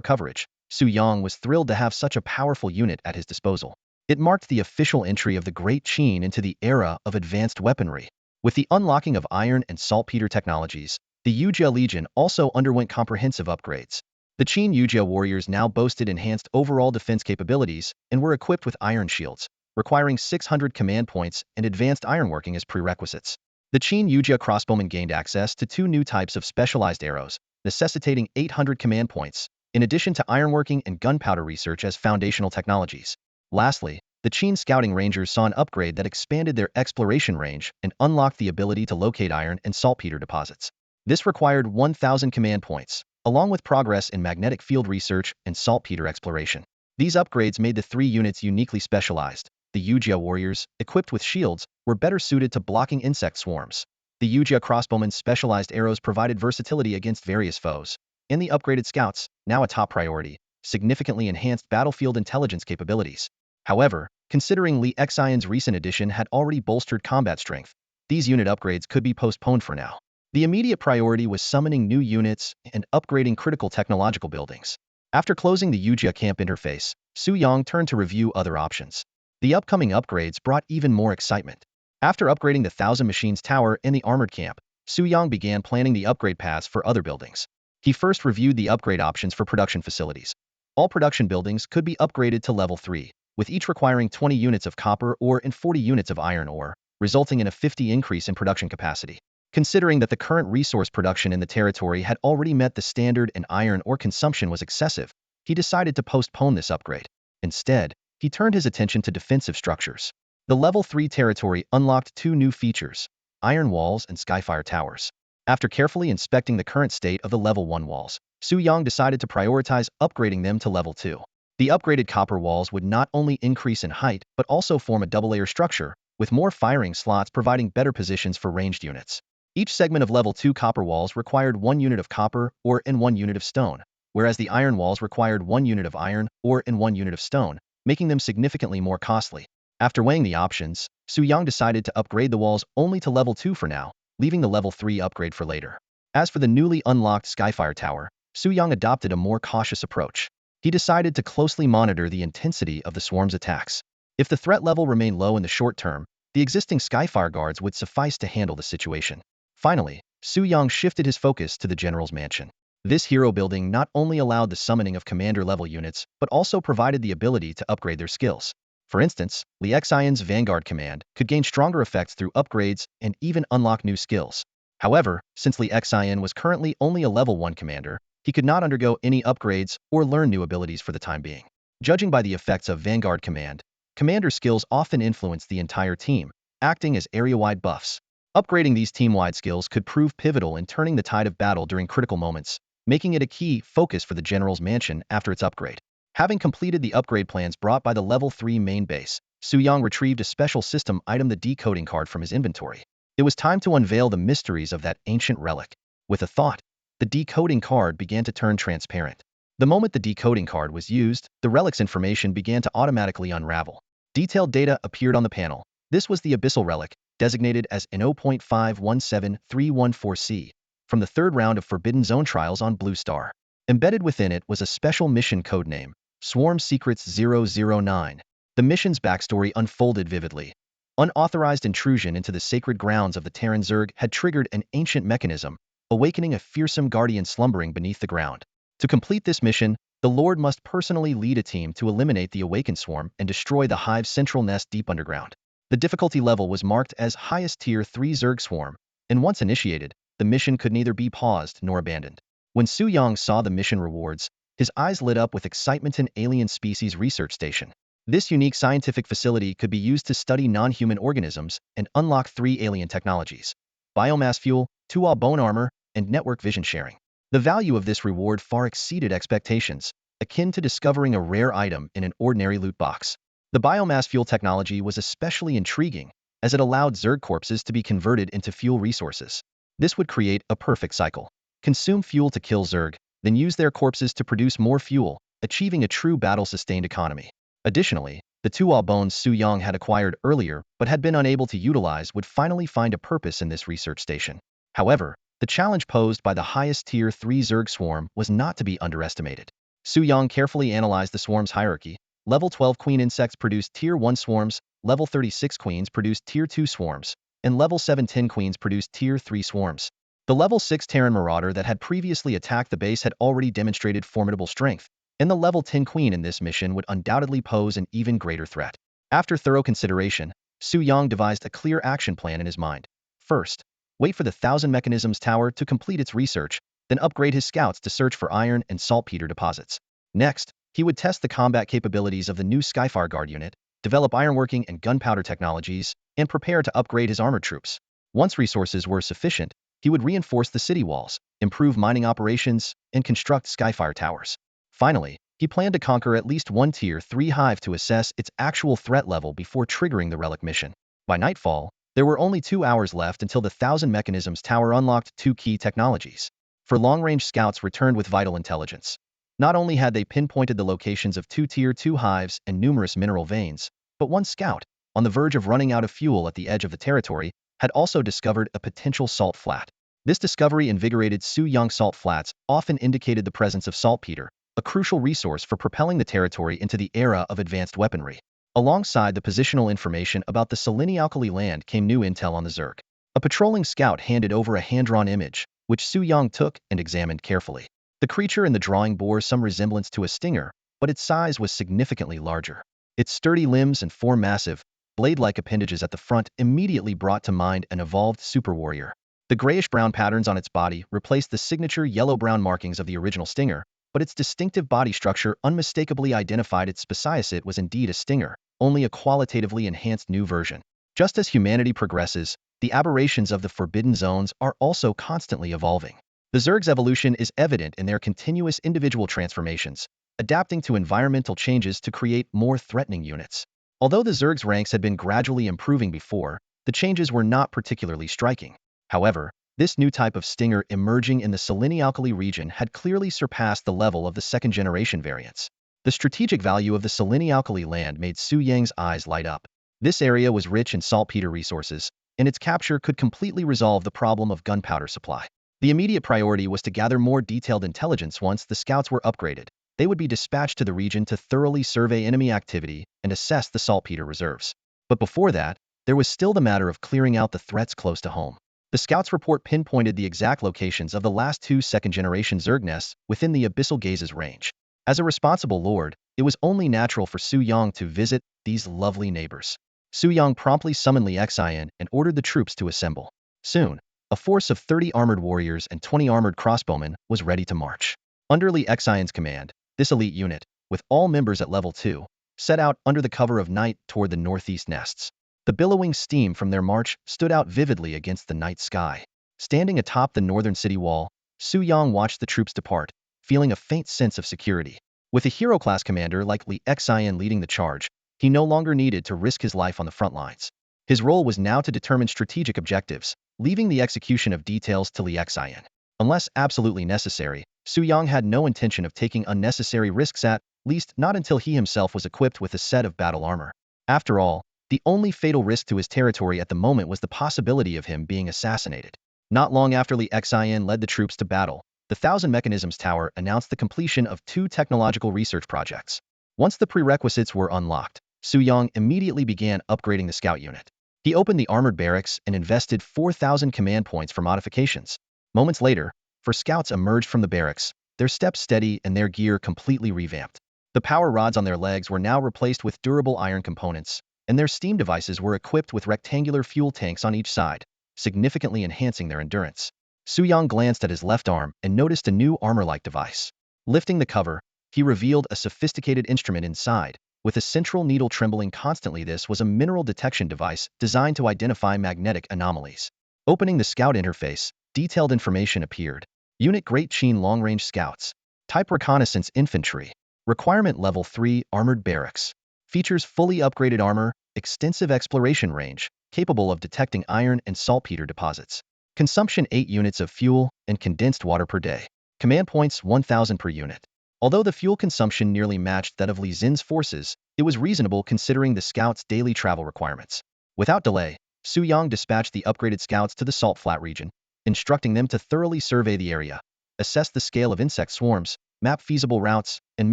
coverage, Su Yung was thrilled to have such a powerful unit at his disposal. It marked the official entry of the Great Qin into the era of advanced weaponry. With the unlocking of iron and saltpeter technologies, the Yujia Legion also underwent comprehensive upgrades. The Qin Yujia warriors now boasted enhanced overall defense capabilities and were equipped with iron shields, requiring 600 command points and advanced ironworking as prerequisites. The Qin Yujia crossbowmen gained access to 2 new types of specialized arrows, necessitating 800 command points, in addition to ironworking and gunpowder research as foundational technologies. Lastly, the Qin scouting rangers saw an upgrade that expanded their exploration range and unlocked the ability to locate iron and saltpeter deposits. This required 1,000 command points, along with progress in magnetic field research and saltpeter exploration. These upgrades made the three units uniquely specialized. The Yujia warriors, equipped with shields, were better suited to blocking insect swarms. The Yujia crossbowmen's specialized arrows provided versatility against various foes. And the upgraded scouts, now a top priority, significantly enhanced battlefield intelligence capabilities. However, considering Li Xian's recent addition had already bolstered combat strength, these unit upgrades could be postponed for now. The immediate priority was summoning new units and upgrading critical technological buildings. After closing the Yujia camp interface, Su Yang turned to review other options. The upcoming upgrades brought even more excitement. After upgrading the Thousand Machines Tower and the armored camp, Su Yang began planning the upgrade paths for other buildings. He first reviewed the upgrade options for production facilities. All production buildings could be upgraded to level 3, with each requiring 20 units of copper ore and 40 units of iron ore, resulting in a 50 increase in production capacity. Considering that the current resource production in the territory had already met the standard and iron ore consumption was excessive, he decided to postpone this upgrade. Instead, he turned his attention to defensive structures. The level 3 territory unlocked two new features: iron walls and skyfire towers. After carefully inspecting the current state of the level 1 walls, Su Yang decided to prioritize upgrading them to level 2. The upgraded copper walls would not only increase in height but also form a double-layer structure, with more firing slots providing better positions for ranged units. Each segment of level 2 copper walls required 1 unit of copper ore and 1 unit of stone, whereas the iron walls required 1 unit of iron ore and 1 unit of stone, making them significantly more costly. After weighing the options, Su Yang decided to upgrade the walls only to level 2 for now, leaving the level 3 upgrade for later. As for the newly unlocked Skyfire Tower, Su Yang adopted a more cautious approach. He decided to closely monitor the intensity of the swarm's attacks. If the threat level remained low in the short term, the existing Skyfire guards would suffice to handle the situation. Finally, Su Yang shifted his focus to the general's mansion. This hero building not only allowed the summoning of commander-level units, but also provided the ability to upgrade their skills. For instance, Li Xian's Vanguard command could gain stronger effects through upgrades and even unlock new skills. However, since Li Xian was currently only a level 1 commander, he could not undergo any upgrades or learn new abilities for the time being. Judging by the effects of Vanguard command, commander skills often influence the entire team, acting as area-wide buffs. Upgrading these team-wide skills could prove pivotal in turning the tide of battle during critical moments, making it a key focus for the general's mansion after its upgrade. Having completed the upgrade plans brought by the level 3 main base, Su Yang retrieved a special system item, the decoding card, from his inventory. It was time to unveil the mysteries of that ancient relic. With a thought, the decoding card began to turn transparent. The moment the decoding card was used, the relic's information began to automatically unravel. Detailed data appeared on the panel. This was the Abyssal Relic, designated as N0.517314C, from the third round of Forbidden Zone trials on Blue Star. Embedded within it was a special mission codename, Swarm Secrets 009. The mission's backstory unfolded vividly. Unauthorized intrusion into the sacred grounds of the Terran Zerg had triggered an ancient mechanism, awakening a fearsome guardian slumbering beneath the ground. To complete this mission, the Lord must personally lead a team to eliminate the awakened swarm and destroy the hive's central nest deep underground. The difficulty level was marked as highest tier 3 Zerg swarm, and once initiated, the mission could neither be paused nor abandoned. When Su Yang saw the mission rewards, his eyes lit up with excitement. An alien species research station. This unique scientific facility could be used to study non-human organisms and unlock 3 alien technologies: biomass fuel, 2A bone armor, and network vision sharing. The value of this reward far exceeded expectations, akin to discovering a rare item in an ordinary loot box. The biomass fuel technology was especially intriguing, as it allowed Zerg corpses to be converted into fuel resources. This would create a perfect cycle. Consume fuel to kill Zerg, then use their corpses to produce more fuel, achieving a true battle-sustained economy. Additionally, the 2A bones Su Yang had acquired earlier but had been unable to utilize would finally find a purpose in this research station. However, the challenge posed by the highest tier 3 Zerg swarm was not to be underestimated. Su Yang carefully analyzed the swarm's hierarchy. Level 12 queen insects produced tier 1 swarms, level 36 queens produced tier 2 swarms, and level 710 queens produced tier 3 swarms. The level 6 Terran Marauder that had previously attacked the base had already demonstrated formidable strength, and the level 10 queen in this mission would undoubtedly pose an even greater threat. After thorough consideration, Su Yang devised a clear action plan in his mind. First, wait for the Thousand Mechanisms Tower to complete its research, then upgrade his scouts to search for iron and saltpeter deposits. Next, He would test the combat capabilities of the new Skyfire Guard unit, develop ironworking and gunpowder technologies, and prepare to upgrade his armored troops. Once resources were sufficient, he would reinforce the city walls, improve mining operations, and construct Skyfire towers. Finally, he planned to conquer at least one Tier 3 hive to assess its actual threat level before triggering the relic mission. By nightfall, there were only 2 hours left until the 1,000 Mechanisms Tower unlocked 2 key technologies. For long-range scouts returned with vital intelligence. Not only had they pinpointed the locations of 2 Tier 2 hives and numerous mineral veins, but one scout, on the verge of running out of fuel at the edge of the territory, had also discovered a potential salt flat. This discovery invigorated Su Yang's salt flats, often indicated the presence of saltpeter, a crucial resource for propelling the territory into the era of advanced weaponry. Alongside the positional information about the Seleni-alkali land came new intel on the Zerg. A patrolling scout handed over a hand-drawn image, which Su Yang took and examined carefully. The creature in the drawing bore some resemblance to a stinger, but its size was significantly larger. Its sturdy limbs and 4 massive, blade-like appendages at the front immediately brought to mind an evolved super warrior. The grayish-brown patterns on its body replaced the signature yellow-brown markings of the original stinger, but its distinctive body structure unmistakably identified its species. It was indeed a stinger, only a qualitatively enhanced new version. Just as humanity progresses, the aberrations of the Forbidden Zones are also constantly evolving. The Zerg's evolution is evident in their continuous individual transformations, adapting to environmental changes to create more threatening units. Although the Zerg's ranks had been gradually improving before, the changes were not particularly striking. However, this new type of stinger emerging in the Seleni-alkali region had clearly surpassed the level of the second-generation variants. The strategic value of the Seleni-alkali land made Su Yang's eyes light up. This area was rich in saltpeter resources, and its capture could completely resolve the problem of gunpowder supply. The immediate priority was to gather more detailed intelligence. Once the scouts were upgraded, they would be dispatched to the region to thoroughly survey enemy activity and assess the saltpeter reserves. But before that, there was still the matter of clearing out the threats close to home. The scouts' report pinpointed the exact locations of the last 2 second-generation Zerg nests within the Abyssal Gaze's range. As a responsible lord, it was only natural for Su Yang to visit these lovely neighbors. Su Yang promptly summoned Li Xian and ordered the troops to assemble. Soon, a force of 30 armored warriors and 20 armored crossbowmen was ready to march. Under Li Xian's command, this elite unit, with all members at level 2, set out under the cover of night toward the northeast nests. The billowing steam from their march stood out vividly against the night sky. Standing atop the northern city wall, Su Yang watched the troops depart, feeling a faint sense of security. With a hero-class commander like Li Xian leading the charge, he no longer needed to risk his life on the front lines. His role was now to determine strategic objectives, leaving the execution of details to Li Xian. Unless absolutely necessary, Su Yang had no intention of taking unnecessary risks, at least not until he himself was equipped with a set of battle armor. After all, the only fatal risk to his territory at the moment was the possibility of him being assassinated. Not long after Li Xian led the troops to battle, the 1,000 Mechanisms Tower announced the completion of 2 technological research projects. Once the prerequisites were unlocked, Su Yang immediately began upgrading the scout unit. He opened the armored barracks and invested 4,000 command points for modifications. Moments later, 4 scouts emerged from the barracks, their steps steady and their gear completely revamped. The power rods on their legs were now replaced with durable iron components, and their steam devices were equipped with rectangular fuel tanks on each side, significantly enhancing their endurance. Su Yang glanced at his left arm and noticed a new armor-like device. Lifting the cover, he revealed a sophisticated instrument inside, with a central needle trembling constantly. This was a mineral detection device designed to identify magnetic anomalies. Opening the scout interface, detailed information appeared. Unit Great Qin Long-Range Scouts. Type Reconnaissance Infantry. Requirement Level 3 Armored Barracks. Features fully upgraded armor, extensive exploration range, capable of detecting iron and saltpeter deposits. Consumption 8 units of fuel and condensed water per day. Command points 1,000 per unit. Although the fuel consumption nearly matched that of Li Xin's forces, it was reasonable considering the scouts' daily travel requirements. Without delay, Su Yang dispatched the upgraded scouts to the Salt Flat region, instructing them to thoroughly survey the area, assess the scale of insect swarms, map feasible routes, and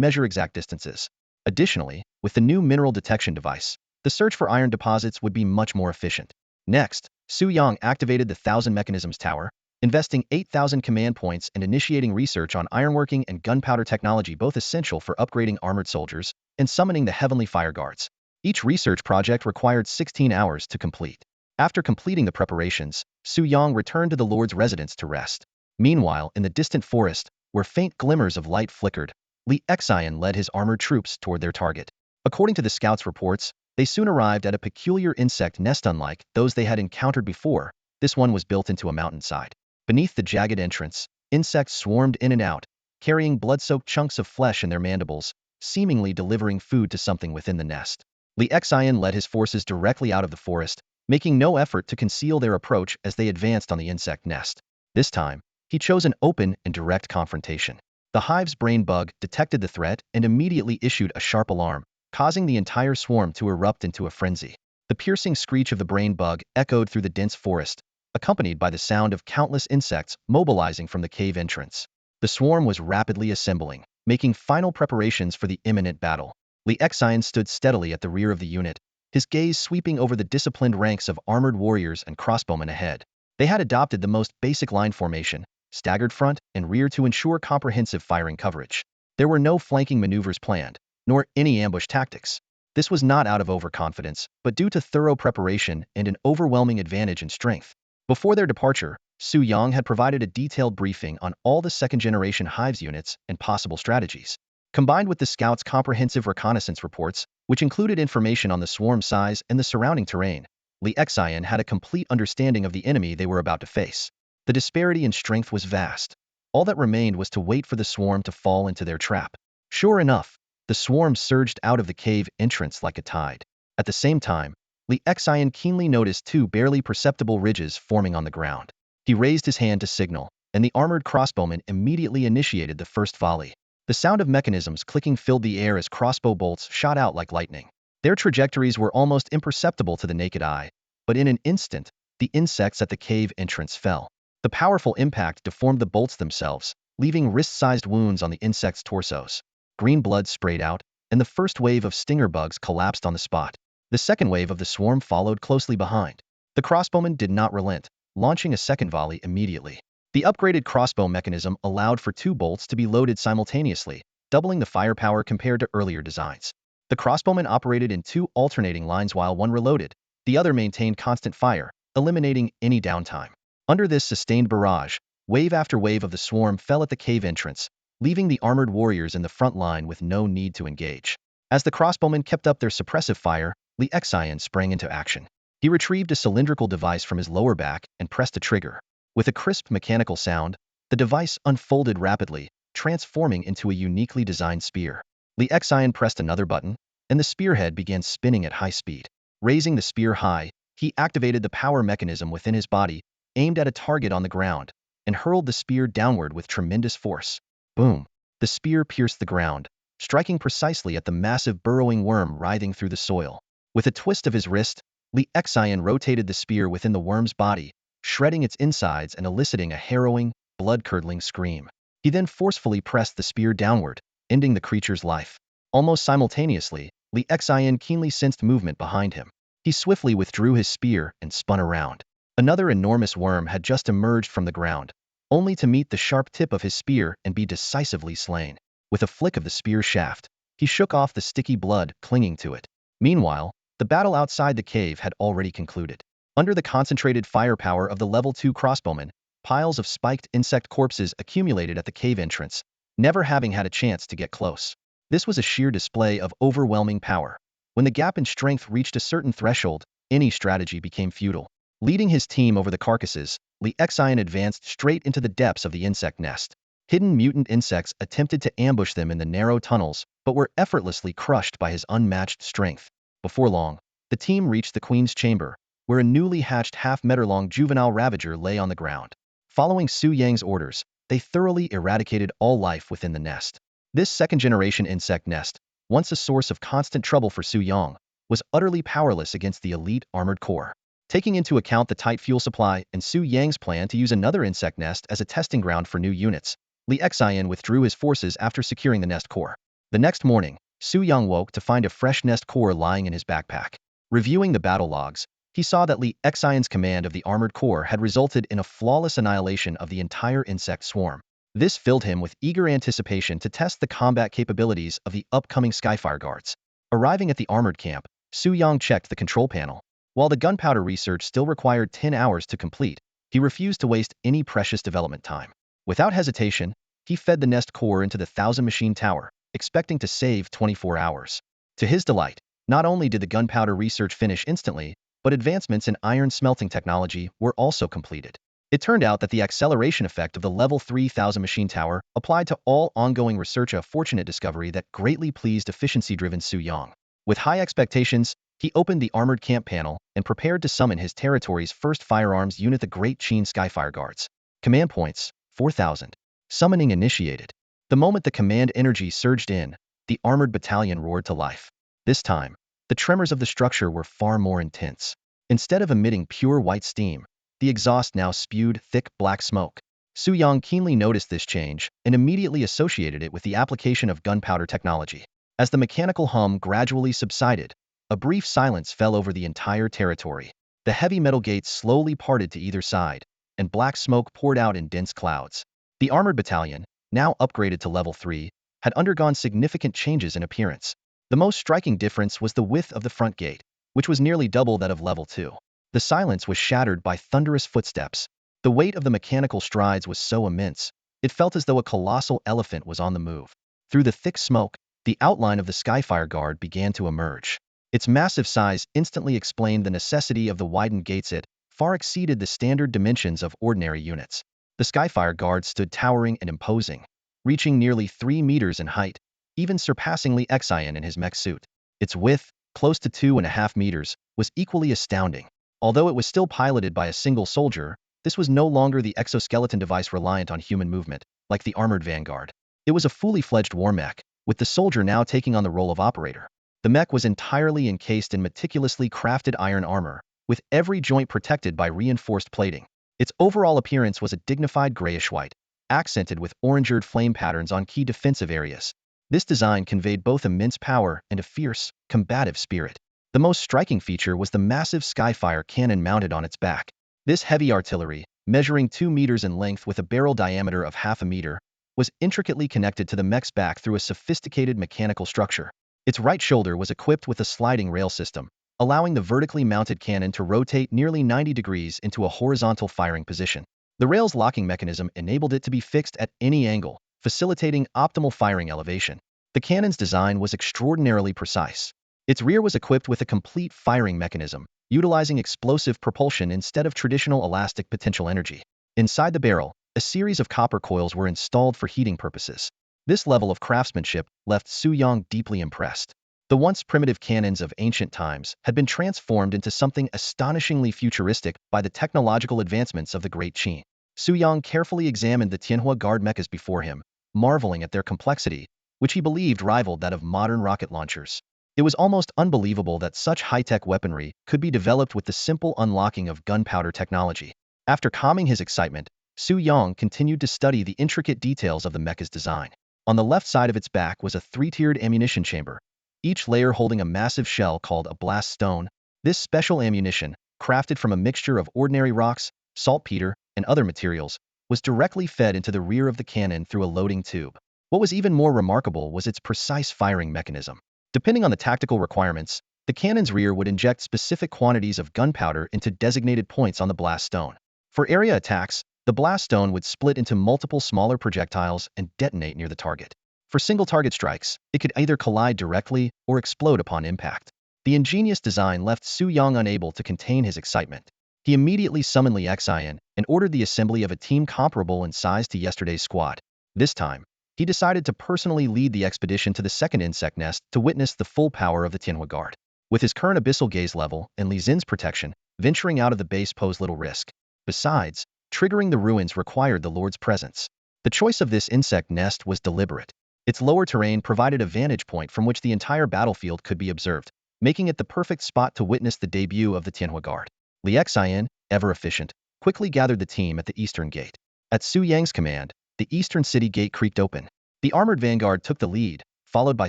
measure exact distances. Additionally, with the new mineral detection device, the search for iron deposits would be much more efficient. Next, Su Yang activated the 1,000 Mechanisms Tower, investing 8,000 command points and initiating research on ironworking and gunpowder technology, both essential for upgrading armored soldiers and summoning the Heavenly Fire Guards. Each research project required 16 hours to complete. After completing the preparations, Su Yang returned to the Lord's residence to rest. Meanwhile, in the distant forest, where faint glimmers of light flickered, Li Xian led his armored troops toward their target. According to the scouts' reports, they soon arrived at a peculiar insect nest unlike those they had encountered before. This one was built into a mountainside. Beneath the jagged entrance, insects swarmed in and out, carrying blood-soaked chunks of flesh in their mandibles, seemingly delivering food to something within the nest. Li Xian led his forces directly out of the forest, making no effort to conceal their approach as they advanced on the insect nest. This time, he chose an open and direct confrontation. The hive's brain bug detected the threat and immediately issued a sharp alarm, causing the entire swarm to erupt into a frenzy. The piercing screech of the brain bug echoed through the dense forest, accompanied by the sound of countless insects mobilizing from the cave entrance. The swarm was rapidly assembling, making final preparations for the imminent battle. Li Xian stood steadily at the rear of the unit, his gaze sweeping over the disciplined ranks of armored warriors and crossbowmen ahead. They had adopted the most basic line formation, staggered front and rear to ensure comprehensive firing coverage. There were no flanking maneuvers planned, nor any ambush tactics. This was not out of overconfidence, but due to thorough preparation and an overwhelming advantage in strength. Before their departure, Su Yang had provided a detailed briefing on all the second-generation Hives units and possible strategies. Combined with the scouts' comprehensive reconnaissance reports, which included information on the swarm size and the surrounding terrain, Li Xian had a complete understanding of the enemy they were about to face. The disparity in strength was vast. All that remained was to wait for the swarm to fall into their trap. Sure enough, the swarm surged out of the cave entrance like a tide. At the same time, Li Xian keenly noticed two barely perceptible ridges forming on the ground. He raised his hand to signal, and the armored crossbowmen immediately initiated the first volley. The sound of mechanisms clicking filled the air as crossbow bolts shot out like lightning. Their trajectories were almost imperceptible to the naked eye, but in an instant, the insects at the cave entrance fell. The powerful impact deformed the bolts themselves, leaving wrist-sized wounds on the insects' torsos. Green blood sprayed out, and the first wave of stinger bugs collapsed on the spot. The second wave of the swarm followed closely behind. The crossbowmen did not relent, launching a second volley immediately. The upgraded crossbow mechanism allowed for two bolts to be loaded simultaneously, doubling the firepower compared to earlier designs. The crossbowmen operated in two alternating lines while one reloaded. The other maintained constant fire, eliminating any downtime. Under this sustained barrage, wave after wave of the swarm fell at the cave entrance, leaving the armored warriors in the front line with no need to engage. As the crossbowmen kept up their suppressive fire, Li Xian sprang into action. He retrieved a cylindrical device from his lower back and pressed a trigger. With a crisp mechanical sound, the device unfolded rapidly, transforming into a uniquely designed spear. Li Xian pressed another button, and the spearhead began spinning at high speed. Raising the spear high, he activated the power mechanism within his body, aimed at a target on the ground, and hurled the spear downward with tremendous force. Boom! The spear pierced the ground, striking precisely at the massive burrowing worm writhing through the soil. With a twist of his wrist, Li Xian rotated the spear within the worm's body, shredding its insides and eliciting a harrowing, blood-curdling scream. He then forcefully pressed the spear downward, ending the creature's life. Almost simultaneously, Li Xian keenly sensed movement behind him. He swiftly withdrew his spear and spun around. Another enormous worm had just emerged from the ground, only to meet the sharp tip of his spear and be decisively slain. With a flick of the spear shaft, he shook off the sticky blood clinging to it. Meanwhile, the battle outside the cave had already concluded. Under the concentrated firepower of the level 2 crossbowmen, piles of spiked insect corpses accumulated at the cave entrance, never having had a chance to get close. This was a sheer display of overwhelming power. When the gap in strength reached a certain threshold, any strategy became futile. Leading his team over the carcasses, Li Xian advanced straight into the depths of the insect nest. Hidden mutant insects attempted to ambush them in the narrow tunnels, but were effortlessly crushed by his unmatched strength. Before long, the team reached the Queen's chamber, where a newly hatched half-meter-long juvenile ravager lay on the ground. Following Su Yang's orders, they thoroughly eradicated all life within the nest. This second-generation insect nest, once a source of constant trouble for Su Yang, was utterly powerless against the elite armored corps. Taking into account the tight fuel supply and Su Yang's plan to use another insect nest as a testing ground for new units, Li Xian withdrew his forces after securing the nest core. The next morning, Su Yang woke to find a fresh nest core lying in his backpack. Reviewing the battle logs, he saw that Li Xian's command of the armored corps had resulted in a flawless annihilation of the entire insect swarm. This filled him with eager anticipation to test the combat capabilities of the upcoming Skyfire Guards. Arriving at the armored camp, Su Yang checked the control panel. While the gunpowder research still required 10 hours to complete, he refused to waste any precious development time. Without hesitation, he fed the nest core into the 1000 machine tower, expecting to save 24 hours. To his delight, not only did the gunpowder research finish instantly, but advancements in iron smelting technology were also completed. It turned out that the acceleration effect of the Level 3000 machine tower applied to all ongoing research, a fortunate discovery that greatly pleased efficiency-driven Su Yang. With high expectations, he opened the armored camp panel and prepared to summon his territory's first firearms unit, the Great Qin Skyfire Guards. Command points, 4,000. Summoning initiated. The moment the command energy surged in, the armored battalion roared to life. This time, the tremors of the structure were far more intense. Instead of emitting pure white steam, the exhaust now spewed thick black smoke. Su Yang keenly noticed this change and immediately associated it with the application of gunpowder technology. As the mechanical hum gradually subsided, a brief silence fell over the entire territory. The heavy metal gates slowly parted to either side, and black smoke poured out in dense clouds. The armored battalion, now upgraded to level 3, had undergone significant changes in appearance. The most striking difference was the width of the front gate, which was nearly double that of level 2. The silence was shattered by thunderous footsteps. The weight of the mechanical strides was so immense, it felt as though a colossal elephant was on the move. Through the thick smoke, the outline of the Skyfire Guard began to emerge. Its massive size instantly explained the necessity of the widened gates. It far exceeded the standard dimensions of ordinary units. The Skyfire Guard stood towering and imposing, reaching nearly 3 meters in height, even surpassing Li Xian in his mech suit. Its width, close to 2.5 meters, was equally astounding. Although it was still piloted by a single soldier, this was no longer the exoskeleton device reliant on human movement, like the armored vanguard. It was a fully fledged war mech, with the soldier now taking on the role of operator. The mech was entirely encased in meticulously crafted iron armor, with every joint protected by reinforced plating. Its overall appearance was a dignified grayish-white, accented with orange-red flame patterns on key defensive areas. This design conveyed both immense power and a fierce, combative spirit. The most striking feature was the massive Skyfire cannon mounted on its back. This heavy artillery, measuring 2 meters in length with a barrel diameter of half a meter, was intricately connected to the mech's back through a sophisticated mechanical structure. Its right shoulder was equipped with a sliding rail system, allowing the vertically mounted cannon to rotate nearly 90 degrees into a horizontal firing position. The rail's locking mechanism enabled it to be fixed at any angle, facilitating optimal firing elevation. The cannon's design was extraordinarily precise. Its rear was equipped with a complete firing mechanism, utilizing explosive propulsion instead of traditional elastic potential energy. Inside the barrel, a series of copper coils were installed for heating purposes. This level of craftsmanship left Su Yang deeply impressed. The once primitive cannons of ancient times had been transformed into something astonishingly futuristic by the technological advancements of the Great Qin. Su Yang carefully examined the Tianhua Guard mechas before him, marveling at their complexity, which he believed rivaled that of modern rocket launchers. It was almost unbelievable that such high-tech weaponry could be developed with the simple unlocking of gunpowder technology. After calming his excitement, Su Yang continued to study the intricate details of the mecha's design. On the left side of its back was a 3-tiered ammunition chamber, each layer holding a massive shell called a blast stone. This special ammunition, crafted from a mixture of ordinary rocks, saltpeter, and other materials, was directly fed into the rear of the cannon through a loading tube. What was even more remarkable was its precise firing mechanism. Depending on the tactical requirements, the cannon's rear would inject specific quantities of gunpowder into designated points on the blast stone. For area attacks, the blast stone would split into multiple smaller projectiles and detonate near the target. For single target strikes, it could either collide directly or explode upon impact. The ingenious design left Su Yang unable to contain his excitement. He immediately summoned Li Xian and ordered the assembly of a team comparable in size to yesterday's squad. This time, he decided to personally lead the expedition to the second insect nest to witness the full power of the Tianhua Guard. With his current abyssal gaze level and Li Xin's protection, venturing out of the base posed little risk. Besides, triggering the ruins required the Lord's presence. The choice of this insect nest was deliberate. Its lower terrain provided a vantage point from which the entire battlefield could be observed, making it the perfect spot to witness the debut of the Tianhua Guard. Li Xian, ever efficient, quickly gathered the team at the eastern gate. At Su Yang's command, the eastern city gate creaked open. The armored vanguard took the lead, followed by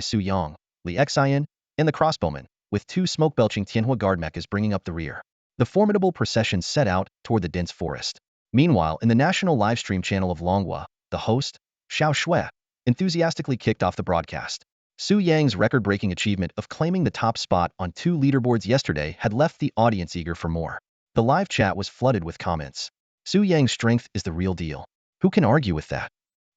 Su Yang, Li Xian, and the crossbowmen, with 2 smoke-belching Tianhua Guard mechas bringing up the rear. The formidable procession set out toward the dense forest. Meanwhile, in the national livestream channel of Longhua, the host, Xiao Shui, enthusiastically kicked off the broadcast. Su Yang's record-breaking achievement of claiming the top spot on 2 leaderboards yesterday had left the audience eager for more. The live chat was flooded with comments. Su Yang's strength is the real deal. Who can argue with that?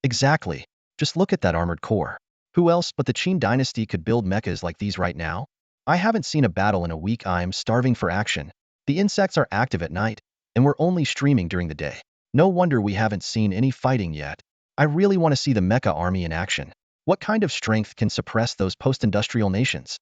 Exactly. Just look at that armored core. Who else but the Qin Dynasty could build mechas like these right now? I haven't seen a battle in a week. I'm starving for action. The insects are active at night, and we're only streaming during the day. No wonder we haven't seen any fighting yet. I really want to see the mecha army in action. What kind of strength can suppress those post-industrial nations?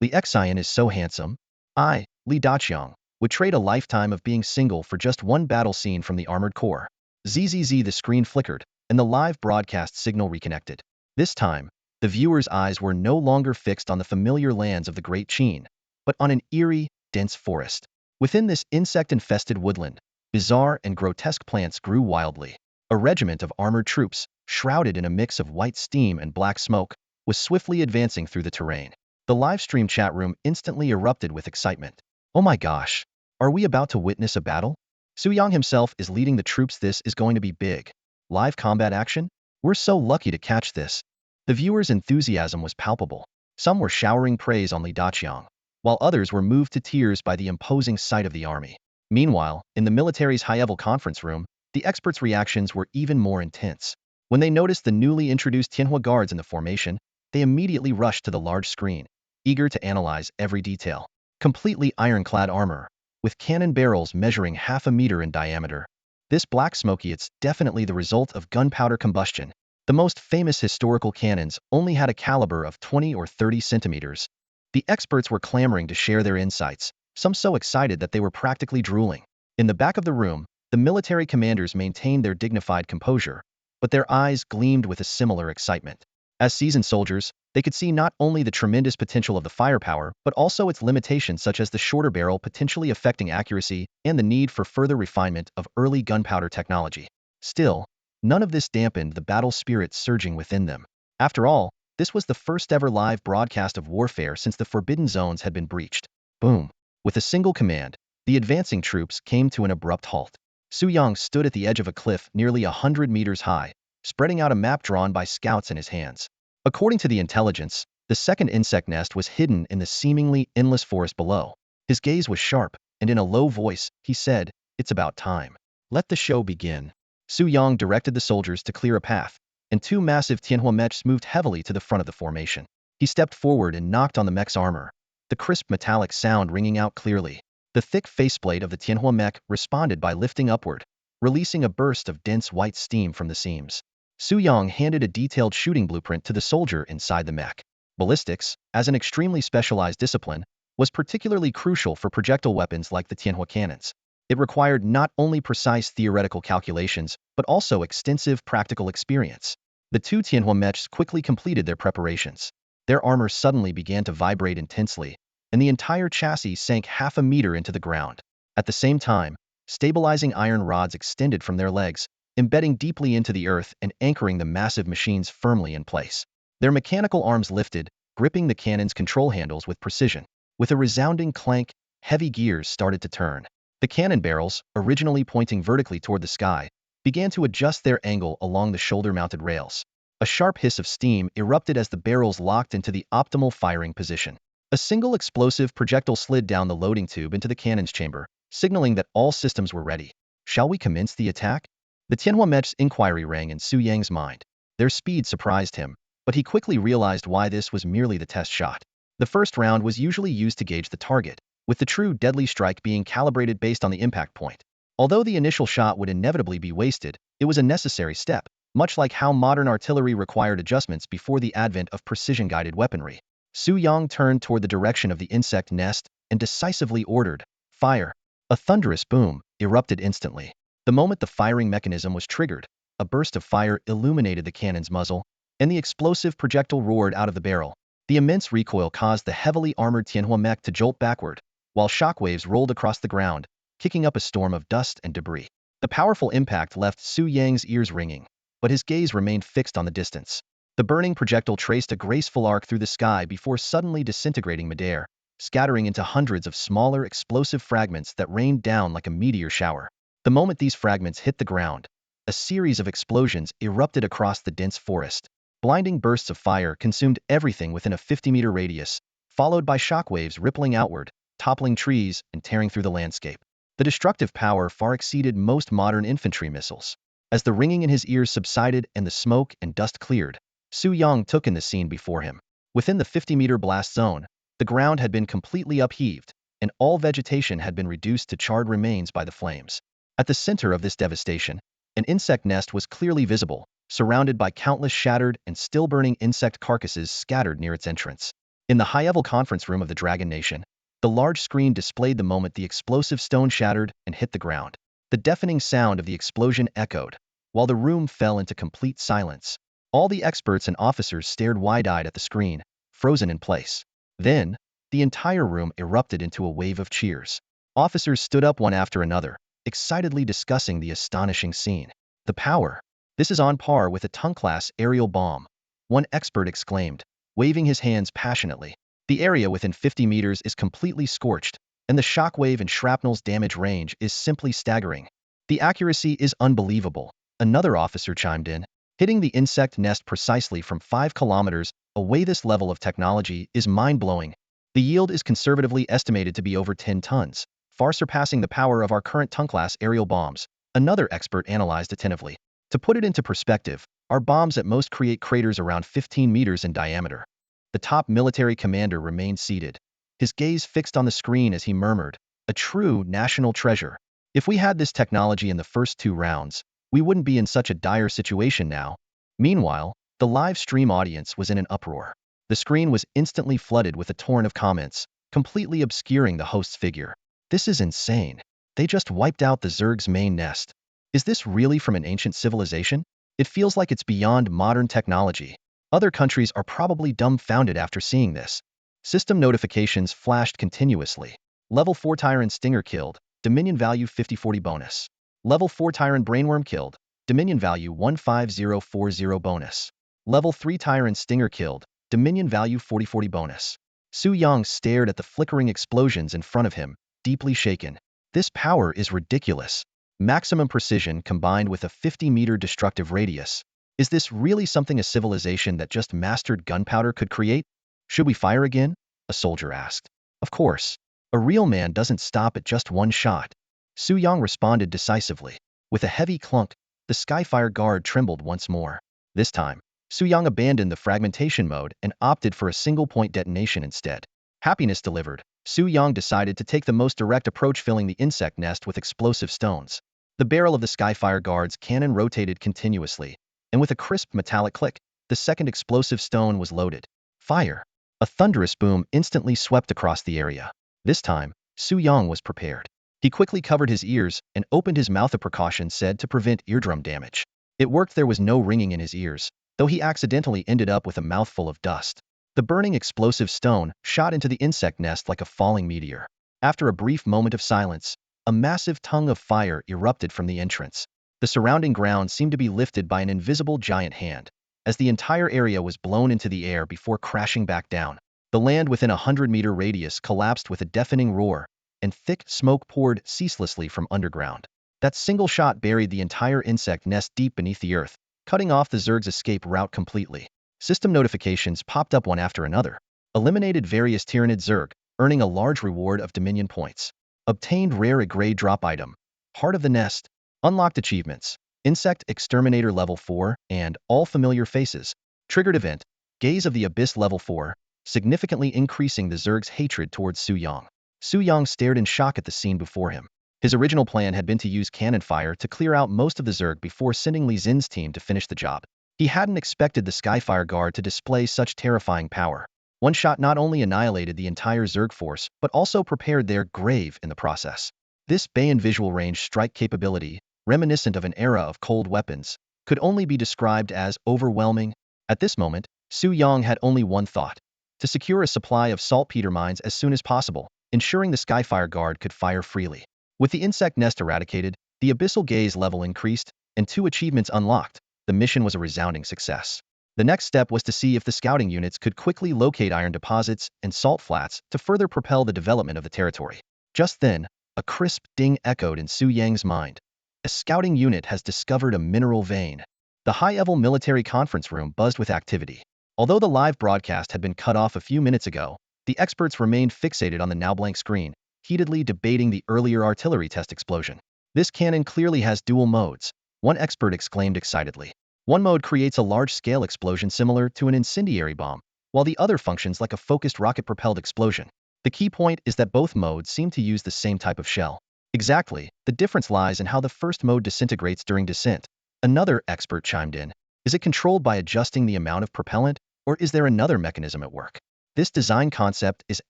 Li Xian is so handsome. Li Daqiang, would trade a lifetime of being single for just one battle scene from the Armored Corps. ZZZ. The screen flickered, and the live broadcast signal reconnected. This time, the viewer's eyes were no longer fixed on the familiar lands of the Great Qin, but on an eerie, dense forest. Within this insect-infested woodland, bizarre and grotesque plants grew wildly. A regiment of armored troops, shrouded in a mix of white steam and black smoke, was swiftly advancing through the terrain. The livestream chat room instantly erupted with excitement. Oh my gosh, are we about to witness a battle? Su Yang himself is leading the troops. This is going to be big. Live combat action? We're so lucky to catch this. The viewers' enthusiasm was palpable. Some were showering praise on Li Daqiang, while others were moved to tears by the imposing sight of the army. Meanwhile, in the military's high-level conference room, the experts' reactions were even more intense. When they noticed the newly introduced Tianhua guards in the formation, they immediately rushed to the large screen, eager to analyze every detail. Completely ironclad armor, with cannon barrels measuring half a meter in diameter. This black smoky, it's definitely the result of gunpowder combustion. The most famous historical cannons only had a caliber of 20 or 30 centimeters. The experts were clamoring to share their insights, some so excited that they were practically drooling. In the back of the room, the military commanders maintained their dignified composure, but their eyes gleamed with a similar excitement. As seasoned soldiers, they could see not only the tremendous potential of the firepower, but also its limitations such as the shorter barrel potentially affecting accuracy and the need for further refinement of early gunpowder technology. Still, none of this dampened the battle spirit surging within them. After all, this was the first ever live broadcast of warfare since the Forbidden Zones had been breached. Boom. With a single command, the advancing troops came to an abrupt halt. Su Yang stood at the edge of a cliff nearly 100 meters high, spreading out a map drawn by scouts in his hands. According to the intelligence, the second insect nest was hidden in the seemingly endless forest below. His gaze was sharp, and in a low voice, he said, "It's about time. Let the show begin." Su Yang directed the soldiers to clear a path, and two massive Tianhua mechs moved heavily to the front of the formation. He stepped forward and knocked on the mech's armor, the crisp metallic sound ringing out clearly. The thick faceplate of the Tianhua mech responded by lifting upward, releasing a burst of dense white steam from the seams. Su Yang handed a detailed shooting blueprint to the soldier inside the mech. Ballistics, as an extremely specialized discipline, was particularly crucial for projectile weapons like the Tianhua cannons. It required not only precise theoretical calculations, but also extensive practical experience. The two Tianhua mechs quickly completed their preparations. Their armor suddenly began to vibrate intensely, and the entire chassis sank half a meter into the ground. At the same time, stabilizing iron rods extended from their legs, embedding deeply into the earth and anchoring the massive machines firmly in place. Their mechanical arms lifted, gripping the cannon's control handles with precision. With a resounding clank, heavy gears started to turn. The cannon barrels, originally pointing vertically toward the sky, began to adjust their angle along the shoulder-mounted rails. A sharp hiss of steam erupted as the barrels locked into the optimal firing position. A single explosive projectile slid down the loading tube into the cannon's chamber, signaling that all systems were ready. Shall we commence the attack? The Tianhua mech's inquiry rang in Su Yang's mind. Their speed surprised him, but he quickly realized why this was merely the test shot. The first round was usually used to gauge the target, with the true deadly strike being calibrated based on the impact point. Although the initial shot would inevitably be wasted, it was a necessary step, much like how modern artillery required adjustments before the advent of precision-guided weaponry. Su Yang turned toward the direction of the insect nest and decisively ordered, "Fire!" A thunderous boom erupted instantly. The moment the firing mechanism was triggered, a burst of fire illuminated the cannon's muzzle, and the explosive projectile roared out of the barrel. The immense recoil caused the heavily armored Tianhua mech to jolt backward, while shockwaves rolled across the ground, kicking up a storm of dust and debris. The powerful impact left Su Yang's ears ringing, but his gaze remained fixed on the distance. The burning projectile traced a graceful arc through the sky before suddenly disintegrating midair, scattering into hundreds of smaller explosive fragments that rained down like a meteor shower. The moment these fragments hit the ground, a series of explosions erupted across the dense forest. Blinding bursts of fire consumed everything within a 50-meter radius, followed by shockwaves rippling outward, toppling trees and tearing through the landscape. The destructive power far exceeded most modern infantry missiles. As the ringing in his ears subsided and the smoke and dust cleared, Su Yang took in the scene before him. Within the 50-meter blast zone, the ground had been completely upheaved, and all vegetation had been reduced to charred remains by the flames. At the center of this devastation, an insect nest was clearly visible, surrounded by countless shattered and still-burning insect carcasses scattered near its entrance. In the high-level conference room of the Dragon Nation, the large screen displayed the moment the explosive stone shattered and hit the ground. The deafening sound of the explosion echoed, while the room fell into complete silence. All the experts and officers stared wide-eyed at the screen, frozen in place. Then, the entire room erupted into a wave of cheers. Officers stood up one after another, excitedly discussing the astonishing scene. The power. This is on par with a Tong-class aerial bomb, one expert exclaimed, waving his hands passionately. The area within 50 meters is completely scorched, and the shockwave and shrapnel's damage range is simply staggering. The accuracy is unbelievable, another officer chimed in. Hitting the insect nest precisely from 5 kilometers away, this level of technology is mind-blowing. The yield is conservatively estimated to be over 10 tons, far surpassing the power of our current Tong-class aerial bombs, another expert analyzed attentively. To put it into perspective, our bombs at most create craters around 15 meters in diameter. The top military commander remained seated, his gaze fixed on the screen as he murmured, "A true national treasure. If we had this technology in the first 2 rounds, we wouldn't be in such a dire situation now." Meanwhile, the live stream audience was in an uproar. The screen was instantly flooded with a torrent of comments, completely obscuring the host's figure. "This is insane. They just wiped out the Zerg's main nest. Is this really from an ancient civilization? It feels like it's beyond modern technology. Other countries are probably dumbfounded after seeing this." System notifications flashed continuously. Level 4 Tyrant Stinger killed, Dominion value 5040 bonus. Level 4 Tyrant Brainworm killed, Dominion value 15040 bonus. Level 3 Tyrant Stinger killed, Dominion value 4040 bonus. Su Yang stared at the flickering explosions in front of him, deeply shaken. This power is ridiculous. Maximum precision combined with a 50-meter destructive radius. Is this really something a civilization that just mastered gunpowder could create? "Should we fire again?" a soldier asked. "Of course. A real man doesn't stop at just one shot." Su Yang responded decisively. With a heavy clunk, the Skyfire guard trembled once more. This time, Su Yang abandoned the fragmentation mode and opted for a single-point detonation instead. Happiness delivered, Su Yang decided to take the most direct approach, filling the insect nest with explosive stones. The barrel of the Skyfire guard's cannon rotated continuously, and with a crisp metallic click, the second explosive stone was loaded. Fire! A thunderous boom instantly swept across the area. This time, Su Yang was prepared. He quickly covered his ears and opened his mouth, a precaution said to prevent eardrum damage. It worked. There was no ringing in his ears, though he accidentally ended up with a mouthful of dust. The burning explosive stone shot into the insect nest like a falling meteor. After a brief moment of silence, a massive tongue of fire erupted from the entrance. The surrounding ground seemed to be lifted by an invisible giant hand, as the entire area was blown into the air before crashing back down. The land within a 100-meter radius collapsed with a deafening roar, and thick smoke poured ceaselessly from underground. That single shot buried the entire insect nest deep beneath the earth, cutting off the Zerg's escape route completely. System notifications popped up one after another. Eliminated various Tyrannid Zerg, earning a large reward of Dominion points. Obtained rare grade drop item, Heart of the Nest. Unlocked achievements, Insect Exterminator level 4, and All Familiar Faces. Triggered event, Gaze of the Abyss level 4, significantly increasing the Zerg's hatred towards Su Yang. Su Yang stared in shock at the scene before him. His original plan had been to use cannon fire to clear out most of the Zerg before sending Li Xin's team to finish the job. He hadn't expected the Skyfire Guard to display such terrifying power. One shot not only annihilated the entire Zerg force, but also prepared their grave in the process. This Bayan visual range strike capability, reminiscent of an era of cold weapons, could only be described as overwhelming. At this moment, Su Yang had only one thought: to secure a supply of saltpeter mines as soon as possible, ensuring the Skyfire Guard could fire freely. With the insect nest eradicated, the Abyssal Gaze level increased, and 2 achievements unlocked. The mission was a resounding success. The next step was to see if the scouting units could quickly locate iron deposits and salt flats to further propel the development of the territory. Just then, a crisp ding echoed in Su Yang's mind. A scouting unit has discovered a mineral vein. The high-level military conference room buzzed with activity. Although the live broadcast had been cut off a few minutes ago, the experts remained fixated on the now blank screen, heatedly debating the earlier artillery test explosion. "This cannon clearly has dual modes," one expert exclaimed excitedly. One mode creates a large-scale explosion similar to an incendiary bomb, while the other functions like a focused rocket-propelled explosion. The key point is that both modes seem to use the same type of shell. Exactly, the difference lies in how the first mode disintegrates during descent. Another expert chimed in. Is it controlled by adjusting the amount of propellant, or is there another mechanism at work? This design concept is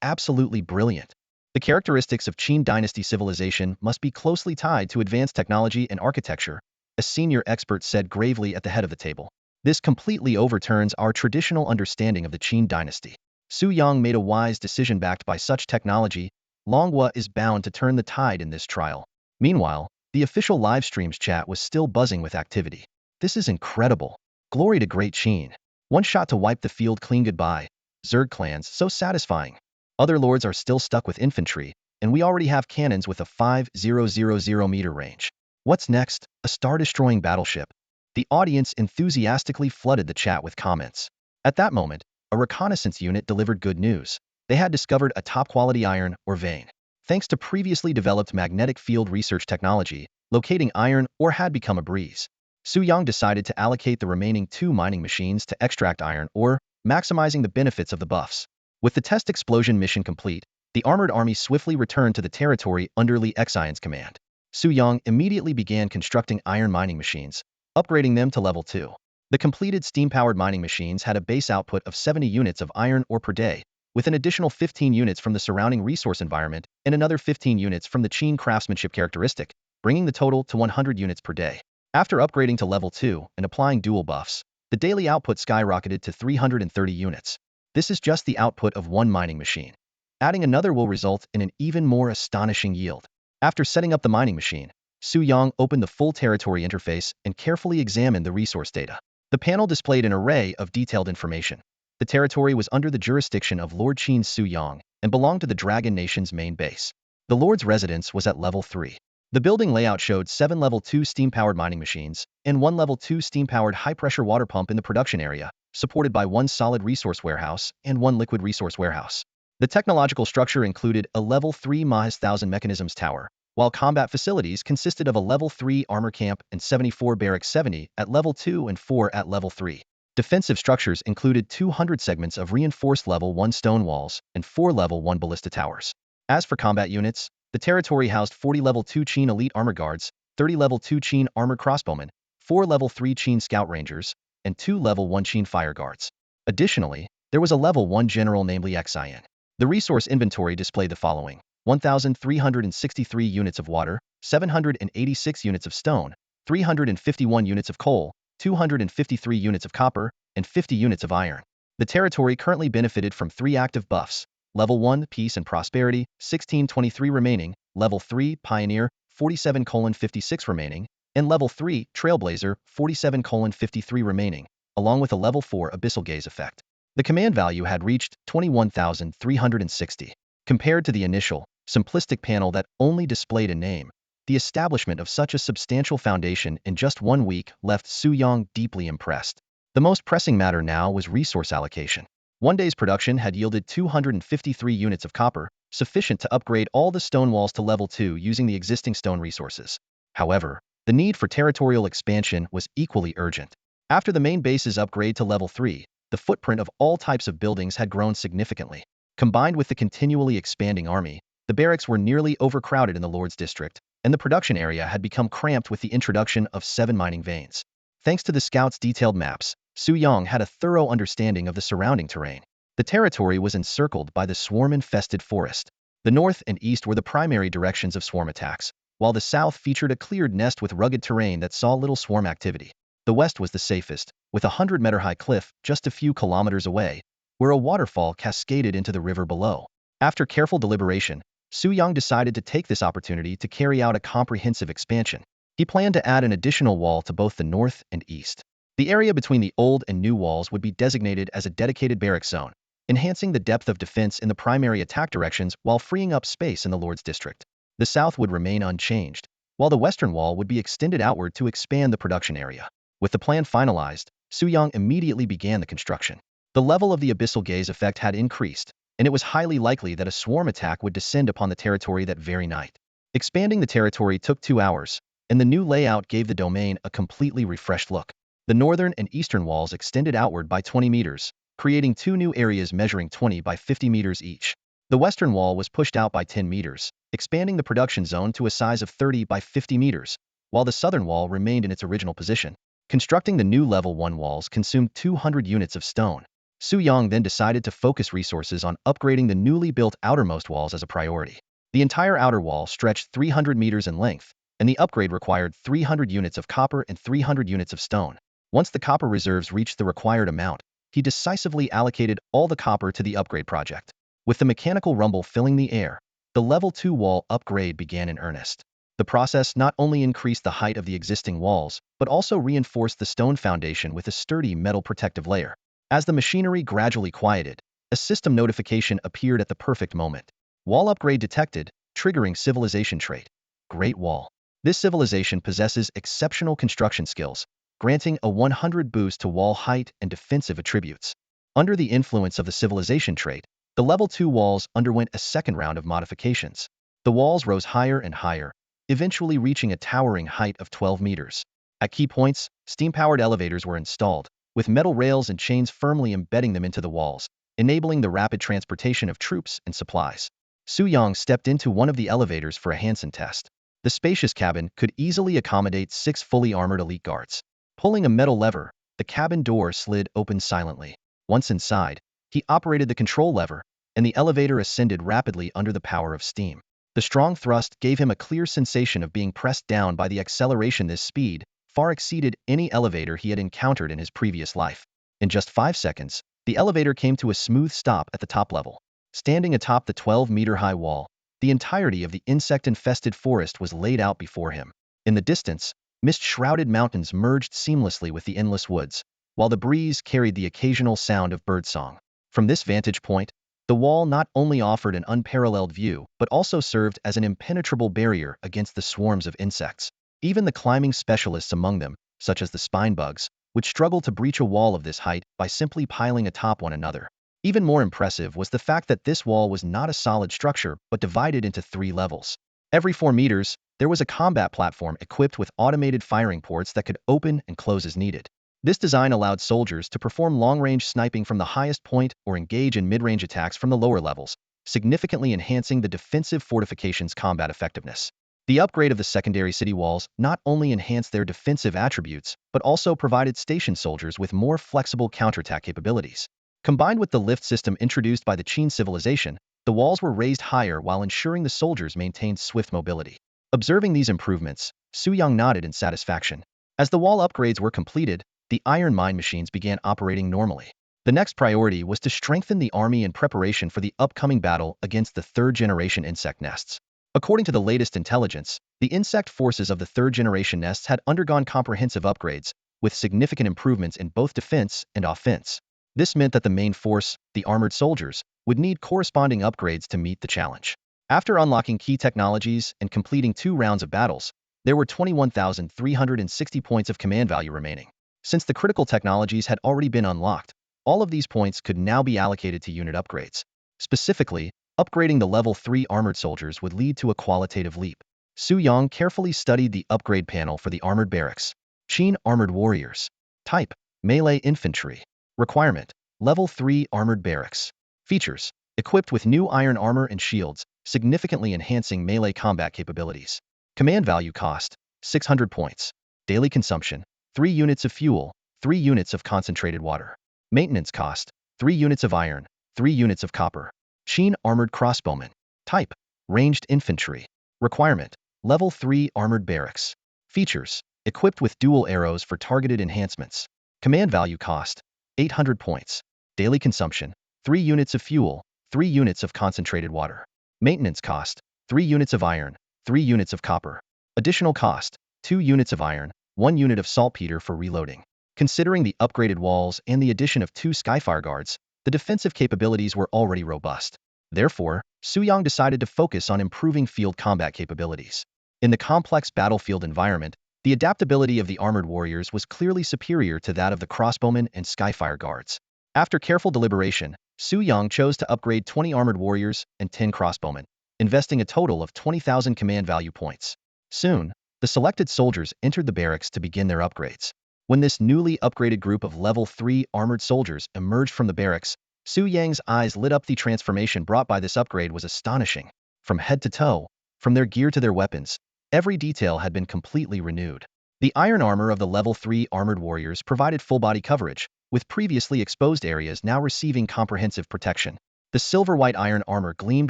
absolutely brilliant. The characteristics of Qin Dynasty civilization must be closely tied to advanced technology and architecture, a senior expert said gravely at the head of the table. This completely overturns our traditional understanding of the Qin Dynasty. Su Yang made a wise decision backed by such technology. Longhua is bound to turn the tide in this trial. Meanwhile, the official live streams chat was still buzzing with activity. This is incredible. Glory to Great Qin. One shot to wipe the field clean goodbye. Zerg clans, so satisfying. Other lords are still stuck with infantry, and we already have cannons with a 5,000 meter range. What's next? A star-destroying battleship. The audience enthusiastically flooded the chat with comments. At that moment, a reconnaissance unit delivered good news. They had discovered a top-quality iron ore vein. Thanks to previously developed magnetic field research technology, locating iron ore had become a breeze. Su Yang decided to allocate the remaining 2 mining machines to extract iron ore, maximizing the benefits of the buffs. With the test explosion mission complete, the armored army swiftly returned to the territory under Li Xian's command. Su Yang immediately began constructing iron mining machines, upgrading them to level 2. The completed steam-powered mining machines had a base output of 70 units of iron ore per day, with an additional 15 units from the surrounding resource environment and another 15 units from the Qin craftsmanship characteristic, bringing the total to 100 units per day. After upgrading to level 2 and applying dual buffs, the daily output skyrocketed to 330 units. This is just the output of one mining machine. Adding another will result in an even more astonishing yield. After setting up the mining machine, Su Yang opened the full territory interface and carefully examined the resource data. The panel displayed an array of detailed information. The territory was under the jurisdiction of Lord Qin Su Yang and belonged to the Dragon Nation's main base. The Lord's residence was at level 3. The building layout showed 7 level 2 steam-powered mining machines and 1 level 2 steam-powered high-pressure water pump in the production area, supported by 1 solid resource warehouse and 1 liquid resource warehouse. The technological structure included a level 3 Mohist 1000 mechanisms tower, while combat facilities consisted of a level 3 armor camp and 74 barracks, 70 at level 2 and 4 at level 3. Defensive structures included 200 segments of reinforced level 1 stone walls and 4 level 1 ballista towers. As for combat units, the territory housed 40 level 2 Qin elite armor guards, 30 level 2 Qin armored crossbowmen, 4 level 3 Qin scout rangers, and 2 level 1 Qin fire guards. Additionally, there was a level 1 general named Li Xian. The resource inventory displayed the following: 1,363 units of water, 786 units of stone, 351 units of coal, 253 units of copper, and 50 units of iron. The territory currently benefited from 3 active buffs: Level 1, Peace and Prosperity, 1623 remaining, Level 3, Pioneer, 47:56 remaining, and Level 3, Trailblazer, 47:53 remaining, along with a Level 4 Abyssal Gaze effect. The command value had reached 21,360. Compared to the initial, simplistic panel that only displayed a name, the establishment of such a substantial foundation in just 1 week left Su Yang deeply impressed. The most pressing matter now was resource allocation. 1 day's production had yielded 253 units of copper, sufficient to upgrade all the stone walls to level 2 using the existing stone resources. However, the need for territorial expansion was equally urgent. After the main base's upgrade to level 3, the footprint of all types of buildings had grown significantly. Combined with the continually expanding army, the barracks were nearly overcrowded in the Lord's district, and the production area had become cramped with the introduction of 7 mining veins. Thanks to the scouts' detailed maps, Su Yang had a thorough understanding of the surrounding terrain. The territory was encircled by the swarm-infested forest. The north and east were the primary directions of swarm attacks, while the south featured a cleared nest with rugged terrain that saw little swarm activity. The west was the safest, with a 100-meter-high cliff just a few kilometers away, where a waterfall cascaded into the river below. After careful deliberation, Su Yang decided to take this opportunity to carry out a comprehensive expansion. He planned to add an additional wall to both the north and east. The area between the old and new walls would be designated as a dedicated barrack zone, enhancing the depth of defense in the primary attack directions while freeing up space in the Lord's district. The south would remain unchanged, while the western wall would be extended outward to expand the production area. With the plan finalized, Su Yang immediately began the construction. The level of the Abyssal Gaze effect had increased, and it was highly likely that a swarm attack would descend upon the territory that very night. Expanding the territory took 2 hours, and the new layout gave the domain a completely refreshed look. The northern and eastern walls extended outward by 20 meters, creating two new areas measuring 20 by 50 meters each. The western wall was pushed out by 10 meters, expanding the production zone to a size of 30 by 50 meters, while the southern wall remained in its original position. Constructing the new level 1 walls consumed 200 units of stone. Su Yang then decided to focus resources on upgrading the newly built outermost walls as a priority. The entire outer wall stretched 300 meters in length, and the upgrade required 300 units of copper and 300 units of stone. Once the copper reserves reached the required amount, he decisively allocated all the copper to the upgrade project. With the mechanical rumble filling the air, the level 2 wall upgrade began in earnest. The process not only increased the height of the existing walls, but also reinforced the stone foundation with a sturdy metal protective layer. As the machinery gradually quieted, a system notification appeared at the perfect moment. Wall upgrade detected, triggering civilization trait. Great Wall. This civilization possesses exceptional construction skills, granting a 100 boost to wall height and defensive attributes. Under the influence of the civilization trait, the level 2 walls underwent a second round of modifications. The walls rose higher and higher, eventually reaching a towering height of 12 meters. At key points, steam-powered elevators were installed, with metal rails and chains firmly embedding them into the walls, enabling the rapid transportation of troops and supplies. Su Yang stepped into one of the elevators for a Hansen test. The spacious cabin could easily accommodate 6 fully armored elite guards. Pulling a metal lever, the cabin door slid open silently. Once inside, he operated the control lever, and the elevator ascended rapidly under the power of steam. The strong thrust gave him a clear sensation of being pressed down by the acceleration. This speed far exceeded any elevator he had encountered in his previous life. In just 5 seconds, the elevator came to a smooth stop at the top level. Standing atop the 12-meter-high wall, the entirety of the insect-infested forest was laid out before him. In the distance, mist-shrouded mountains merged seamlessly with the endless woods, while the breeze carried the occasional sound of birdsong. From this vantage point, the wall not only offered an unparalleled view, but also served as an impenetrable barrier against the swarms of insects. Even the climbing specialists among them, such as the spine bugs, would struggle to breach a wall of this height by simply piling atop one another. Even more impressive was the fact that this wall was not a solid structure, but divided into 3 levels. Every 4 meters, there was a combat platform equipped with automated firing ports that could open and close as needed. This design allowed soldiers to perform long-range sniping from the highest point or engage in mid-range attacks from the lower levels, significantly enhancing the defensive fortifications' combat effectiveness. The upgrade of the secondary city walls not only enhanced their defensive attributes, but also provided station soldiers with more flexible counterattack capabilities. Combined with the lift system introduced by the Qin civilization, the walls were raised higher while ensuring the soldiers maintained swift mobility. Observing these improvements, Su Yang nodded in satisfaction. As the wall upgrades were completed, the iron mine machines began operating normally. The next priority was to strengthen the army in preparation for the upcoming battle against the third-generation insect nests. According to the latest intelligence, the insect forces of the third-generation nests had undergone comprehensive upgrades, with significant improvements in both defense and offense. This meant that the main force, the armored soldiers, would need corresponding upgrades to meet the challenge. After unlocking key technologies and completing 2 rounds of battles, there were 21,360 points of command value remaining. Since the critical technologies had already been unlocked, all of these points could now be allocated to unit upgrades. Specifically, upgrading the level 3 armored soldiers would lead to a qualitative leap. Su Yang carefully studied the upgrade panel for the armored barracks. Qin Armored Warriors. Type: Melee Infantry. Requirement: Level 3 Armored Barracks. Features: Equipped with new iron armor and shields, significantly enhancing melee combat capabilities. Command value cost: 600 points. Daily consumption: 3 units of fuel, 3 units of concentrated water. Maintenance cost: 3 units of iron, 3 units of copper. Qin Armored Crossbowmen. Type: Ranged Infantry. Requirement: Level 3 Armored Barracks. Features: Equipped with dual arrows for targeted enhancements. Command value cost: 800 points. Daily consumption: 3 units of fuel, 3 units of concentrated water. Maintenance cost: 3 units of iron, 3 units of copper. Additional cost: 2 units of iron, 1 unit of saltpeter for reloading. Considering the upgraded walls and the addition of 2 Skyfire guards, the defensive capabilities were already robust. Therefore, Su Yang decided to focus on improving field combat capabilities. In the complex battlefield environment, the adaptability of the armored warriors was clearly superior to that of the crossbowmen and Skyfire guards. After careful deliberation, Su Yang chose to upgrade 20 armored warriors and 10 crossbowmen, investing a total of 20,000 command value points. Soon, the selected soldiers entered the barracks to begin their upgrades. When this newly upgraded group of level 3 armored soldiers emerged from the barracks, Su Yang's eyes lit up. The transformation brought by this upgrade was astonishing. From head to toe, from their gear to their weapons, every detail had been completely renewed. The iron armor of the level 3 armored warriors provided full body coverage, with previously exposed areas now receiving comprehensive protection. The silver-white iron armor gleamed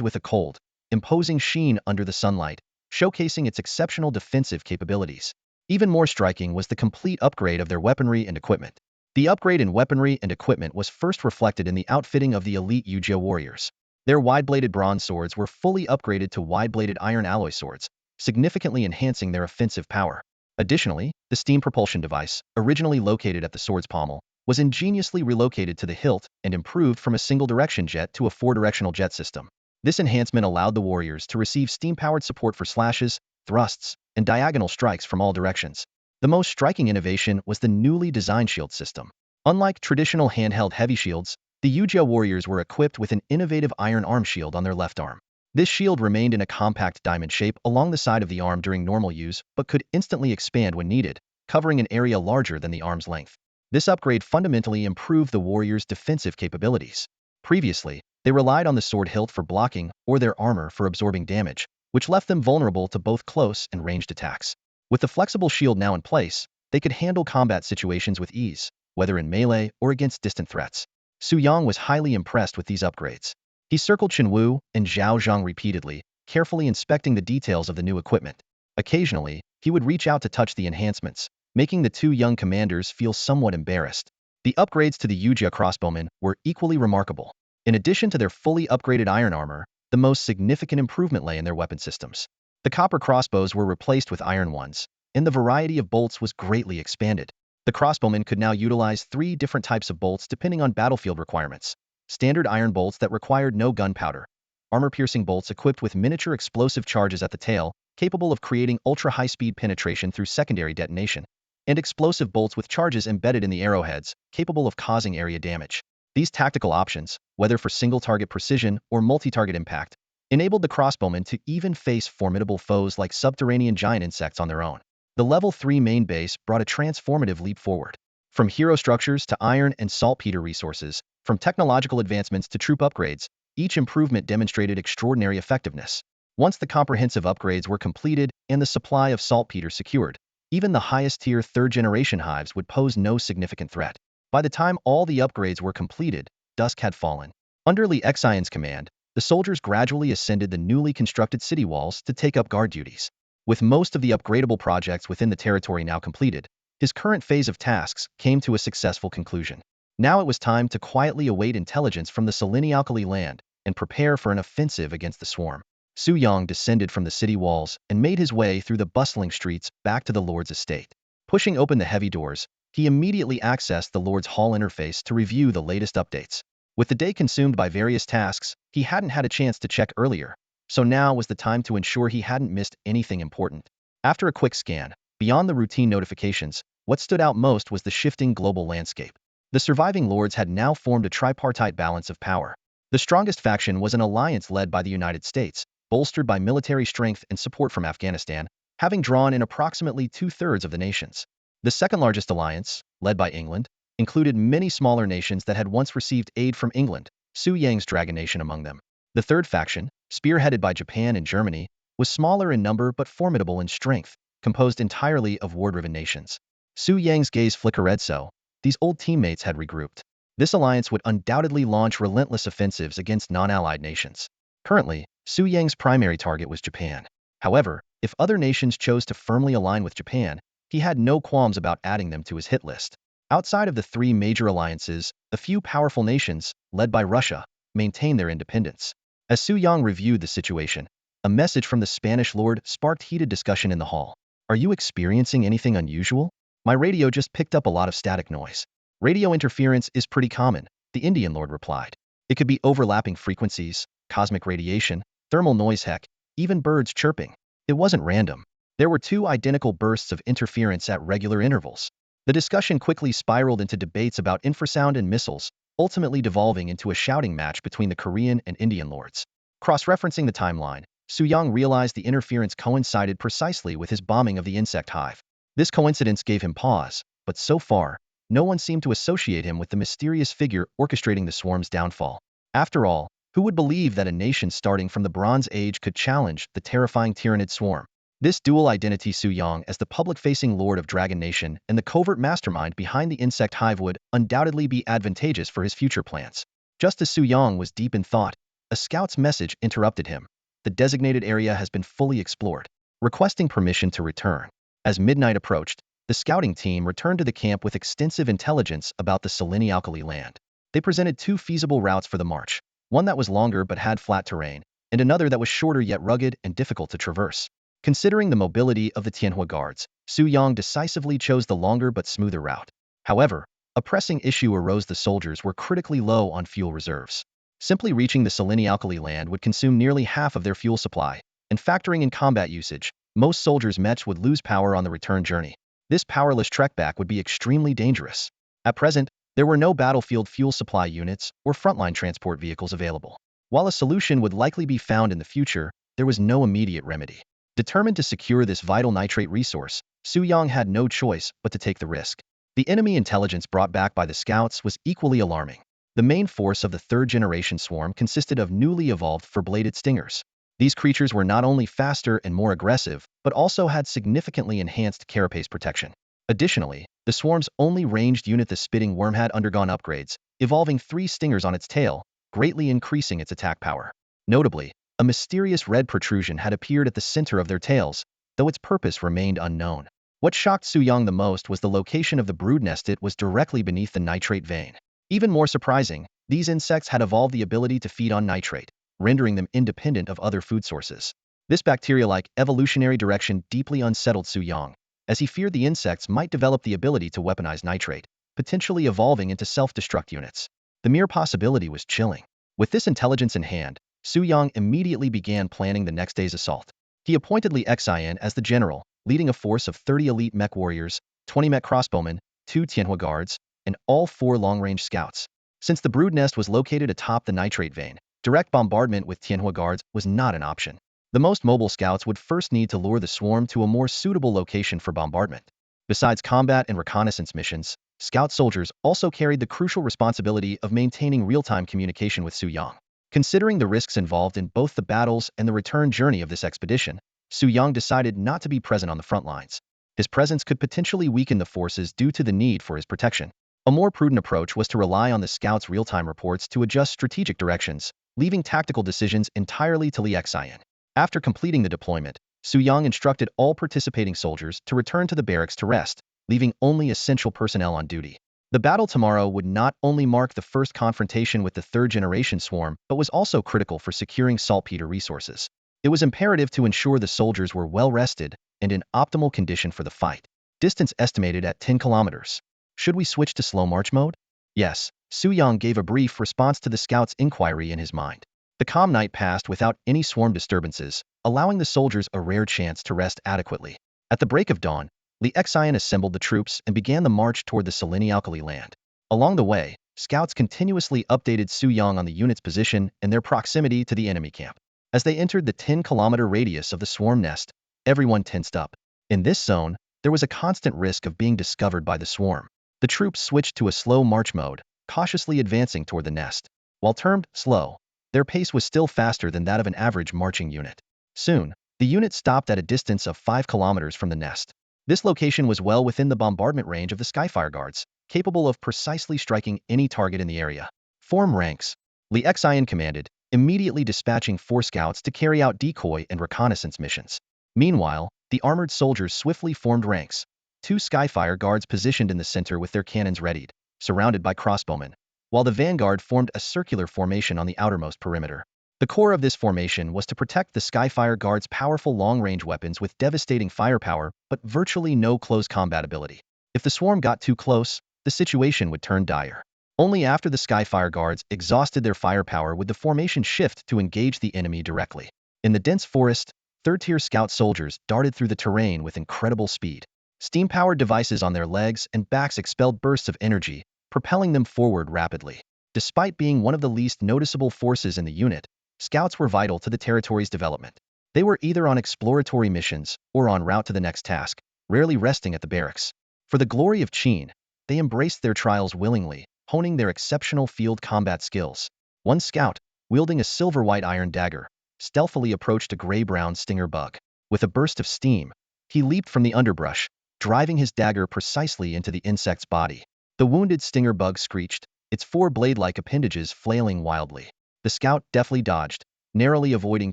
with a cold, imposing sheen under the sunlight, showcasing its exceptional defensive capabilities. Even more striking was the complete upgrade of their weaponry and equipment. The upgrade in weaponry and equipment was first reflected in the outfitting of the elite Yujia warriors. Their wide-bladed bronze swords were fully upgraded to wide-bladed iron alloy swords, significantly enhancing their offensive power. Additionally, the steam propulsion device, originally located at the sword's pommel, was ingeniously relocated to the hilt and improved from a single-direction jet to a 4-directional jet system. This enhancement allowed the warriors to receive steam-powered support for slashes, thrusts, and diagonal strikes from all directions. The most striking innovation was the newly designed shield system. Unlike traditional handheld heavy shields, the Yujia warriors were equipped with an innovative iron arm shield on their left arm. This shield remained in a compact diamond shape along the side of the arm during normal use, but could instantly expand when needed, covering an area larger than the arm's length. This upgrade fundamentally improved the warriors' defensive capabilities. Previously, they relied on the sword hilt for blocking or their armor for absorbing damage, which left them vulnerable to both close and ranged attacks. With the flexible shield now in place, they could handle combat situations with ease, whether in melee or against distant threats. Su Yang was highly impressed with these upgrades. He circled Chen Wu and Zhao Zhang repeatedly, carefully inspecting the details of the new equipment. Occasionally, he would reach out to touch the enhancements, making the two young commanders feel somewhat embarrassed. The upgrades to the Yujia crossbowmen were equally remarkable. In addition to their fully upgraded iron armor, the most significant improvement lay in their weapon systems. The copper crossbows were replaced with iron ones, and the variety of bolts was greatly expanded. The crossbowmen could now utilize 3 different types of bolts depending on battlefield requirements. Standard iron bolts that required no gunpowder, armor-piercing bolts equipped with miniature explosive charges at the tail, capable of creating ultra-high-speed penetration through secondary detonation, and explosive bolts with charges embedded in the arrowheads, capable of causing area damage. These tactical options, whether for single-target precision or multi-target impact, enabled the crossbowmen to even face formidable foes like subterranean giant insects on their own. The Level 3 main base brought a transformative leap forward. From hero structures to iron and saltpeter resources, from technological advancements to troop upgrades, each improvement demonstrated extraordinary effectiveness. Once the comprehensive upgrades were completed and the supply of saltpeter secured, even the highest-tier 3rd-generation hives would pose no significant threat. By the time all the upgrades were completed, dusk had fallen. Under Li Xian's command, the soldiers gradually ascended the newly constructed city walls to take up guard duties. With most of the upgradable projects within the territory now completed, his current phase of tasks came to a successful conclusion. Now it was time to quietly await intelligence from the Selenialkali land and prepare for an offensive against the swarm. Su Yang descended from the city walls and made his way through the bustling streets back to the Lord's estate. Pushing open the heavy doors, he immediately accessed the Lord's Hall interface to review the latest updates. With the day consumed by various tasks, he hadn't had a chance to check earlier, so now was the time to ensure he hadn't missed anything important. After a quick scan, beyond the routine notifications, what stood out most was the shifting global landscape. The surviving lords had now formed a tripartite balance of power. The strongest faction was an alliance led by the United States, bolstered by military strength and support from Afghanistan, having drawn in approximately 2/3 of the nations. The second-largest alliance, led by England, included many smaller nations that had once received aid from England, Su Yang's Dragon Nation among them. The third faction, spearheaded by Japan and Germany, was smaller in number but formidable in strength, composed entirely of war-driven nations. Su Yang's gaze flickered. So these old teammates had regrouped. This alliance would undoubtedly launch relentless offensives against non-allied nations. Currently, Su Yang's primary target was Japan. However, if other nations chose to firmly align with Japan, he had no qualms about adding them to his hit list. Outside of the 3 major alliances, a few powerful nations, led by Russia, maintained their independence. As Su Yang reviewed the situation, a message from the Spanish lord sparked heated discussion in the hall. "Are you experiencing anything unusual? My radio just picked up a lot of static noise." "Radio interference is pretty common," the Indian lord replied. "It could be overlapping frequencies, cosmic radiation, thermal noise, heck, even birds chirping. It wasn't random. There were 2 identical bursts of interference at regular intervals." The discussion quickly spiraled into debates about infrasound and missiles, ultimately devolving into a shouting match between the Korean and Indian lords. Cross-referencing the timeline, Su Yang realized the interference coincided precisely with his bombing of the insect hive. This coincidence gave him pause, but so far, no one seemed to associate him with the mysterious figure orchestrating the swarm's downfall. After all, who would believe that a nation starting from the Bronze Age could challenge the terrifying Tyranid swarm? This dual identity, Su Yang as the public-facing lord of Dragon Nation and the covert mastermind behind the insect hive, would undoubtedly be advantageous for his future plans. Just as Su Yang was deep in thought, a scout's message interrupted him. The designated area has been fully explored, requesting permission to return. As midnight approached, the scouting team returned to the camp with extensive intelligence about the Seleni-Alkali land. They presented two feasible routes for the march, one that was longer but had flat terrain, and another that was shorter yet rugged and difficult to traverse. Considering the mobility of the Tianhua guards, Su Yang decisively chose the longer but smoother route. However, a pressing issue arose: the soldiers were critically low on fuel reserves. Simply reaching the Seleni-Alkali land would consume nearly half of their fuel supply, and factoring in combat usage, most soldiers' mechs would lose power on the return journey. This powerless trek back would be extremely dangerous. At present, there were no battlefield fuel supply units or frontline transport vehicles available. While a solution would likely be found in the future, there was no immediate remedy. Determined to secure this vital nitrate resource, Su Yang had no choice but to take the risk. The enemy intelligence brought back by the scouts was equally alarming. The main force of the third-generation swarm consisted of newly evolved four-bladed stingers. These creatures were not only faster and more aggressive, but also had significantly enhanced carapace protection. Additionally, the swarm's only ranged unit, the spitting worm, had undergone upgrades, evolving 3 stingers on its tail, greatly increasing its attack power. Notably, a mysterious red protrusion had appeared at the center of their tails, though its purpose remained unknown. What shocked Su Yang the most was the location of the brood nest. It was directly beneath the nitrate vein. Even more surprising, these insects had evolved the ability to feed on nitrate, rendering them independent of other food sources. This bacteria-like evolutionary direction deeply unsettled Su Yang, as he feared the insects might develop the ability to weaponize nitrate, potentially evolving into self-destruct units. The mere possibility was chilling. With this intelligence in hand, Su Yang immediately began planning the next day's assault. He appointed Li Xian as the general, leading a force of 30 elite mech warriors, 20 mech crossbowmen, 2 Tianhua guards, and all 4 long-range scouts. Since the brood nest was located atop the nitrate vein, direct bombardment with Tianhua guards was not an option. The most mobile scouts would first need to lure the swarm to a more suitable location for bombardment. Besides combat and reconnaissance missions, scout soldiers also carried the crucial responsibility of maintaining real-time communication with Su Yang. Considering the risks involved in both the battles and the return journey of this expedition, Su Yang decided not to be present on the front lines. His presence could potentially weaken the forces due to the need for his protection. A more prudent approach was to rely on the scouts' real-time reports to adjust strategic directions, leaving tactical decisions entirely to Li Xian. After completing the deployment, Su Yang instructed all participating soldiers to return to the barracks to rest, leaving only essential personnel on duty. The battle tomorrow would not only mark the first confrontation with the third-generation swarm, but was also critical for securing saltpeter resources. It was imperative to ensure the soldiers were well rested and in optimal condition for the fight. Distance estimated at 10 kilometers. Should we switch to slow march mode? Yes, Su Yang gave a brief response to the scout's inquiry in his mind. The calm night passed without any swarm disturbances, allowing the soldiers a rare chance to rest adequately. At the break of dawn, Li Xian assembled the troops and began the march toward the Seleni-Alkali land. Along the way, scouts continuously updated Su Yang on the unit's position and their proximity to the enemy camp. As they entered the 10-kilometer radius of the swarm nest, everyone tensed up. In this zone, there was a constant risk of being discovered by the swarm. The troops switched to a slow march mode, cautiously advancing toward the nest. While termed slow, their pace was still faster than that of an average marching unit. Soon, the unit stopped at a distance of 5 kilometers from the nest. This location was well within the bombardment range of the Skyfire guards, capable of precisely striking any target in the area. Form ranks, Li Xian commanded, immediately dispatching 4 scouts to carry out decoy and reconnaissance missions. Meanwhile, the armored soldiers swiftly formed ranks. 2 Skyfire guards positioned in the center with their cannons readied, surrounded by crossbowmen, while the vanguard formed a circular formation on the outermost perimeter. The core of this formation was to protect the Skyfire guards' powerful long-range weapons with devastating firepower, but virtually no close combat ability. If the swarm got too close, the situation would turn dire. Only after the Skyfire guards exhausted their firepower would the formation shift to engage the enemy directly. In the dense forest, third-tier scout soldiers darted through the terrain with incredible speed. Steam-powered devices on their legs and backs expelled bursts of energy, propelling them forward rapidly. Despite being one of the least noticeable forces in the unit, scouts were vital to the territory's development. They were either on exploratory missions or en route to the next task, rarely resting at the barracks. For the glory of Qin, they embraced their trials willingly, honing their exceptional field combat skills. One scout, wielding a silver-white iron dagger, stealthily approached a gray-brown stinger bug. With a burst of steam, he leaped from the underbrush, driving his dagger precisely into the insect's body. The wounded stinger bug screeched, its four blade-like appendages flailing wildly. The scout deftly dodged, narrowly avoiding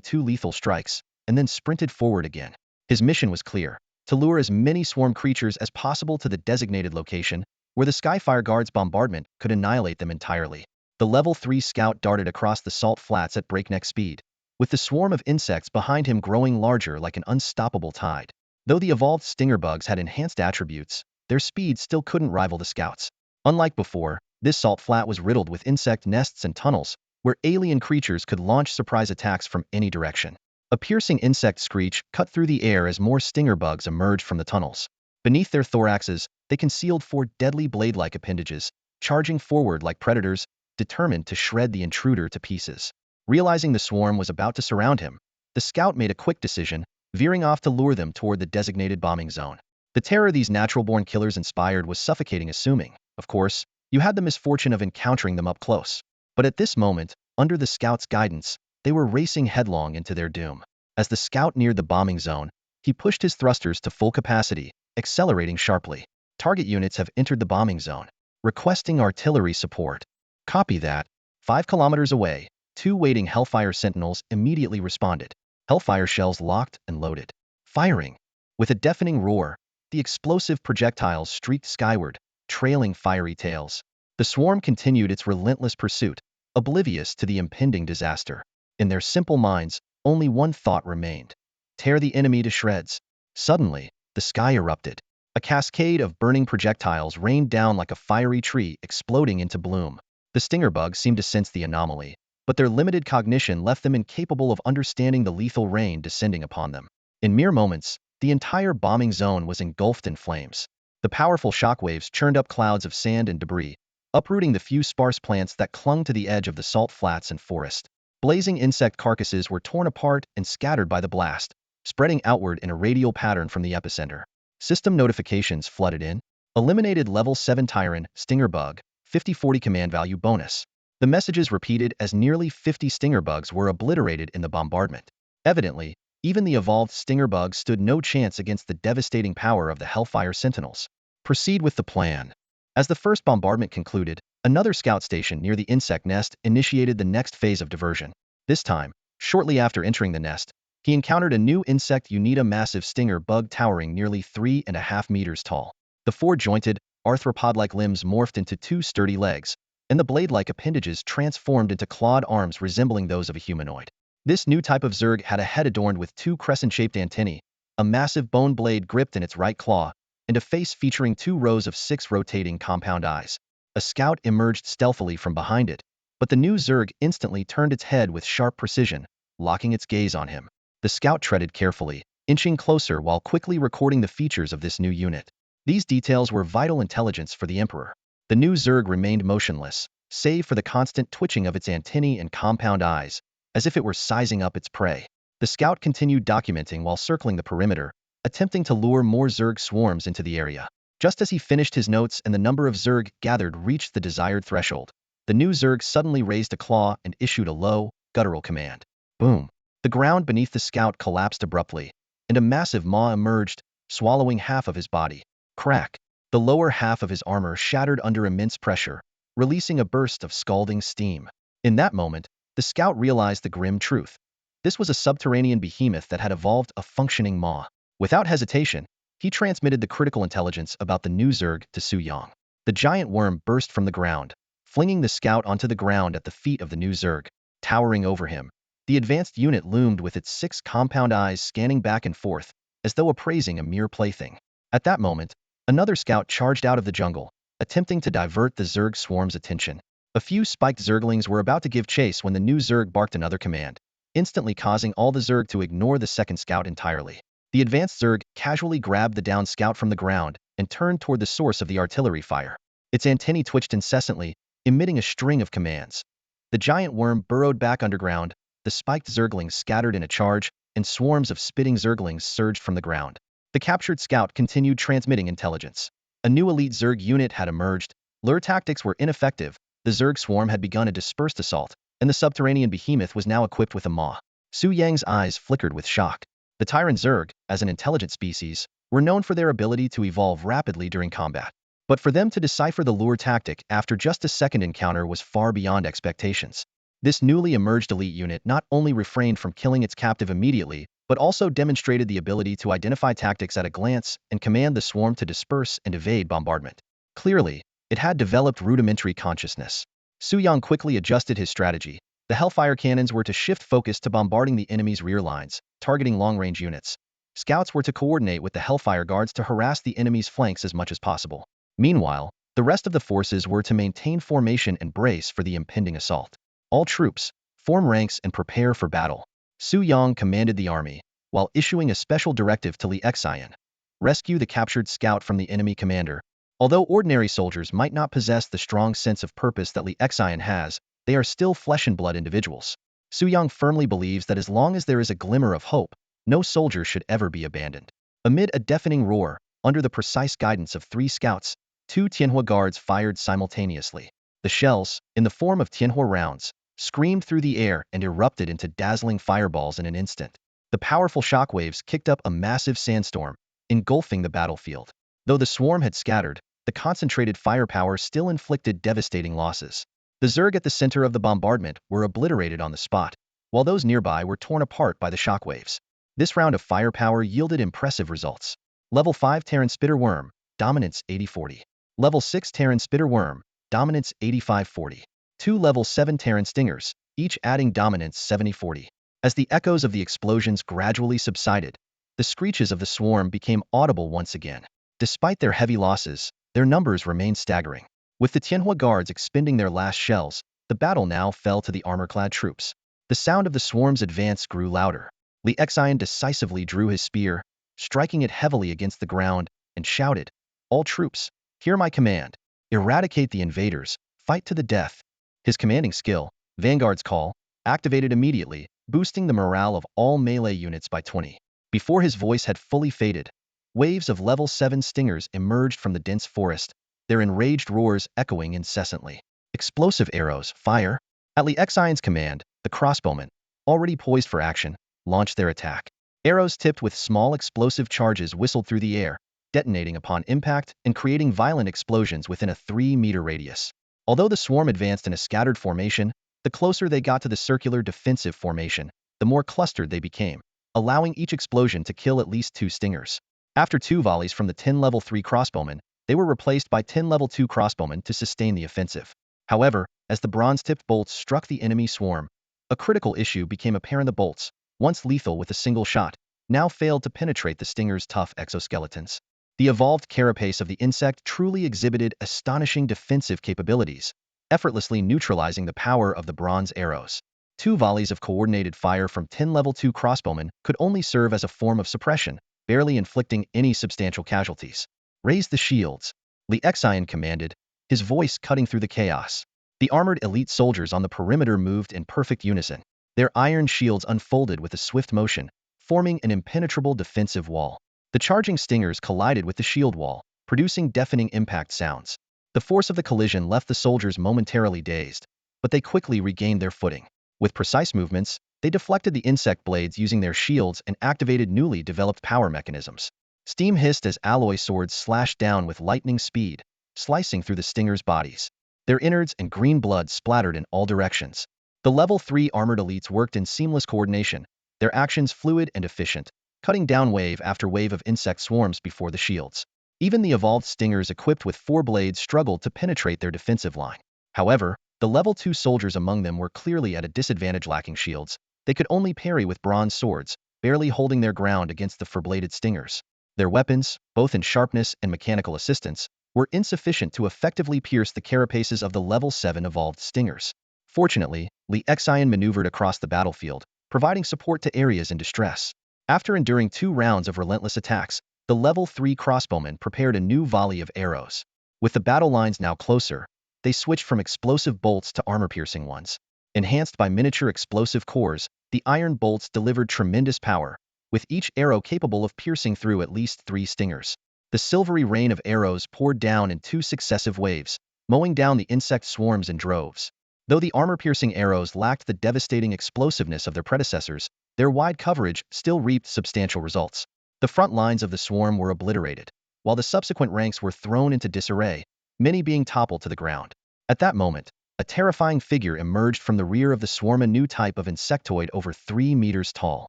two lethal strikes, and then sprinted forward again. His mission was clear: to lure as many swarm creatures as possible to the designated location, where the Skyfire Guard's bombardment could annihilate them entirely. The Level 3 scout darted across the salt flats at breakneck speed, with the swarm of insects behind him growing larger like an unstoppable tide. Though the evolved stinger bugs had enhanced attributes, their speed still couldn't rival the scouts. Unlike before, this salt flat was riddled with insect nests and tunnels, where alien creatures could launch surprise attacks from any direction. A piercing insect screech cut through the air as more stinger bugs emerged from the tunnels. Beneath their thoraxes, they concealed four deadly blade-like appendages, charging forward like predators, determined to shred the intruder to pieces. Realizing the swarm was about to surround him, the scout made a quick decision, veering off to lure them toward the designated bombing zone. The terror these natural-born killers inspired was suffocating, assuming, of course, you had the misfortune of encountering them up close. But at this moment, under the scout's guidance, they were racing headlong into their doom. As the scout neared the bombing zone, he pushed his thrusters to full capacity, accelerating sharply. Target units have entered the bombing zone. Requesting artillery support. Copy that. 5 kilometers away, 2 waiting Hellfire Sentinels immediately responded. Hellfire shells locked and loaded. Firing. With a deafening roar, the explosive projectiles streaked skyward, trailing fiery tails. The swarm continued its relentless pursuit, oblivious to the impending disaster. In their simple minds, only one thought remained: tear the enemy to shreds. Suddenly, the sky erupted. A cascade of burning projectiles rained down like a fiery tree exploding into bloom. The stinger bugs seemed to sense the anomaly, but their limited cognition left them incapable of understanding the lethal rain descending upon them. In mere moments, the entire bombing zone was engulfed in flames. The powerful shockwaves churned up clouds of sand and debris, uprooting the few sparse plants that clung to the edge of the salt flats and forest. Blazing insect carcasses were torn apart and scattered by the blast, spreading outward in a radial pattern from the epicenter. System notifications flooded in. Eliminated Level 7 Tyran, Stinger Bug, 50-40 command value bonus. The messages repeated as nearly 50 stinger bugs were obliterated in the bombardment. Evidently, even the evolved stinger bug stood no chance against the devastating power of the Hellfire Sentinels. Proceed with the plan. As the first bombardment concluded, another scout station near the insect nest initiated the next phase of diversion. This time, shortly after entering the nest, he encountered a new insect unit, a massive stinger bug towering nearly 3.5 meters tall. The four-jointed, arthropod-like limbs morphed into 2 sturdy legs, and the blade-like appendages transformed into clawed arms resembling those of a humanoid. This new type of Zerg had a head adorned with 2 crescent-shaped antennae, a massive bone blade gripped in its right claw, and a face featuring 2 rows of 6 rotating compound eyes. A scout emerged stealthily from behind it, but the new Zerg instantly turned its head with sharp precision, locking its gaze on him. The scout treaded carefully, inching closer while quickly recording the features of this new unit. These details were vital intelligence for the Emperor. The new Zerg remained motionless, save for the constant twitching of its antennae and compound eyes, as if it were sizing up its prey. The scout continued documenting while circling the perimeter, attempting to lure more Zerg swarms into the area. Just as he finished his notes and the number of Zerg gathered reached the desired threshold, the new Zerg suddenly raised a claw and issued a low, guttural command. Boom! The ground beneath the scout collapsed abruptly, and a massive maw emerged, swallowing half of his body. Crack! The lower half of his armor shattered under immense pressure, releasing a burst of scalding steam. In that moment, the scout realized the grim truth. This was a subterranean behemoth that had evolved a functioning maw. Without hesitation, he transmitted the critical intelligence about the new Zerg to Su Yang. The giant worm burst from the ground, flinging the scout onto the ground at the feet of the new Zerg. Towering over him, the advanced unit loomed with its 6 compound eyes scanning back and forth, as though appraising a mere plaything. At that moment, another scout charged out of the jungle, attempting to divert the Zerg swarm's attention. A few spiked Zerglings were about to give chase when the new Zerg barked another command, instantly causing all the Zerg to ignore the second scout entirely. The advanced Zerg casually grabbed the downed scout from the ground and turned toward the source of the artillery fire. Its antennae twitched incessantly, emitting a string of commands. The giant worm burrowed back underground, the spiked Zerglings scattered in a charge, and swarms of spitting Zerglings surged from the ground. The captured scout continued transmitting intelligence. A new elite Zerg unit had emerged. Lure tactics were ineffective. The Zerg swarm had begun a dispersed assault, and the subterranean behemoth was now equipped with a maw. Su Yang's eyes flickered with shock. The Tyrant Zerg, as an intelligent species, were known for their ability to evolve rapidly during combat. But for them to decipher the lure tactic after just a second encounter was far beyond expectations. This newly emerged elite unit not only refrained from killing its captive immediately, but also demonstrated the ability to identify tactics at a glance and command the swarm to disperse and evade bombardment. Clearly, it had developed rudimentary consciousness. Su Yang quickly adjusted his strategy. The Hellfire cannons were to shift focus to bombarding the enemy's rear lines, targeting long-range units. Scouts were to coordinate with the Hellfire guards to harass the enemy's flanks as much as possible. Meanwhile, the rest of the forces were to maintain formation and brace for the impending assault. All troops, form ranks and prepare for battle. Su Yang commanded the army, while issuing a special directive to Li Xian. Rescue the captured scout from the enemy commander. Although ordinary soldiers might not possess the strong sense of purpose that Li Xian has, they are still flesh and blood individuals. Su Yang firmly believes that as long as there is a glimmer of hope, no soldier should ever be abandoned. Amid a deafening roar, under the precise guidance of 3 scouts, 2 Tianhua guards fired simultaneously. The shells, in the form of Tianhua rounds, screamed through the air and erupted into dazzling fireballs in an instant. The powerful shockwaves kicked up a massive sandstorm, engulfing the battlefield. Though the swarm had scattered, the concentrated firepower still inflicted devastating losses. The Zerg at the center of the bombardment were obliterated on the spot, while those nearby were torn apart by the shockwaves. This round of firepower yielded impressive results. Level 5 Terran Spitter Worm, Dominance 80-40. Level 6 Terran Spitter Worm, Dominance 85-40. 2 Level 7 Terran Stingers, each adding Dominance 70-40. As the echoes of the explosions gradually subsided, the screeches of the swarm became audible once again. Despite their heavy losses, their numbers remained staggering. With the Tianhua guards expending their last shells, the battle now fell to the armor-clad troops. The sound of the swarm's advance grew louder. Li Xian decisively drew his spear, striking it heavily against the ground, and shouted, "All troops, hear my command. Eradicate the invaders, fight to the death." His commanding skill, Vanguard's Call, activated immediately, boosting the morale of all melee units by 20. Before his voice had fully faded, waves of level 7 stingers emerged from the dense forest, their enraged roars echoing incessantly. Explosive arrows, fire! At Li Xian's command, the crossbowmen, already poised for action, launched their attack. Arrows tipped with small explosive charges whistled through the air, detonating upon impact and creating violent explosions within a 3-meter radius. Although the swarm advanced in a scattered formation, the closer they got to the circular defensive formation, the more clustered they became, allowing each explosion to kill at least 2 stingers. After 2 volleys from the 10 level 3 crossbowmen, they were replaced by 10 level 2 crossbowmen to sustain the offensive. However, as the bronze-tipped bolts struck the enemy swarm, a critical issue became apparent. The bolts, once lethal with a single shot, now failed to penetrate the stinger's tough exoskeletons. The evolved carapace of the insect truly exhibited astonishing defensive capabilities, effortlessly neutralizing the power of the bronze arrows. 2 volleys of coordinated fire from 10 level 2 crossbowmen could only serve as a form of suppression, barely inflicting any substantial casualties. "Raise the shields," Li Xian commanded, his voice cutting through the chaos. The armored elite soldiers on the perimeter moved in perfect unison. Their iron shields unfolded with a swift motion, forming an impenetrable defensive wall. The charging stingers collided with the shield wall, producing deafening impact sounds. The force of the collision left the soldiers momentarily dazed, but they quickly regained their footing. With precise movements, they deflected the insect blades using their shields and activated newly developed power mechanisms. Steam hissed as alloy swords slashed down with lightning speed, slicing through the stingers' bodies. Their innards and green blood splattered in all directions. The level 3 armored elites worked in seamless coordination, their actions fluid and efficient, cutting down wave after wave of insect swarms before the shields. Even the evolved stingers equipped with 4 blades struggled to penetrate their defensive line. However, the level 2 soldiers among them were clearly at a disadvantage. Lacking shields, they could only parry with bronze swords, barely holding their ground against the four-bladed stingers. Their weapons, both in sharpness and mechanical assistance, were insufficient to effectively pierce the carapaces of the level 7 evolved stingers. Fortunately, Li Xian maneuvered across the battlefield, providing support to areas in distress. After enduring 2 rounds of relentless attacks, the level 3 crossbowmen prepared a new volley of arrows. With the battle lines now closer, they switched from explosive bolts to armor-piercing ones. Enhanced by miniature explosive cores, the iron bolts delivered tremendous power, with each arrow capable of piercing through at least 3 stingers. The silvery rain of arrows poured down in 2 successive waves, mowing down the insect swarms in droves. Though the armor-piercing arrows lacked the devastating explosiveness of their predecessors, their wide coverage still reaped substantial results. The front lines of the swarm were obliterated, while the subsequent ranks were thrown into disarray, many being toppled to the ground. At that moment, a terrifying figure emerged from the rear of the swarm, a new type of insectoid over 3 meters tall.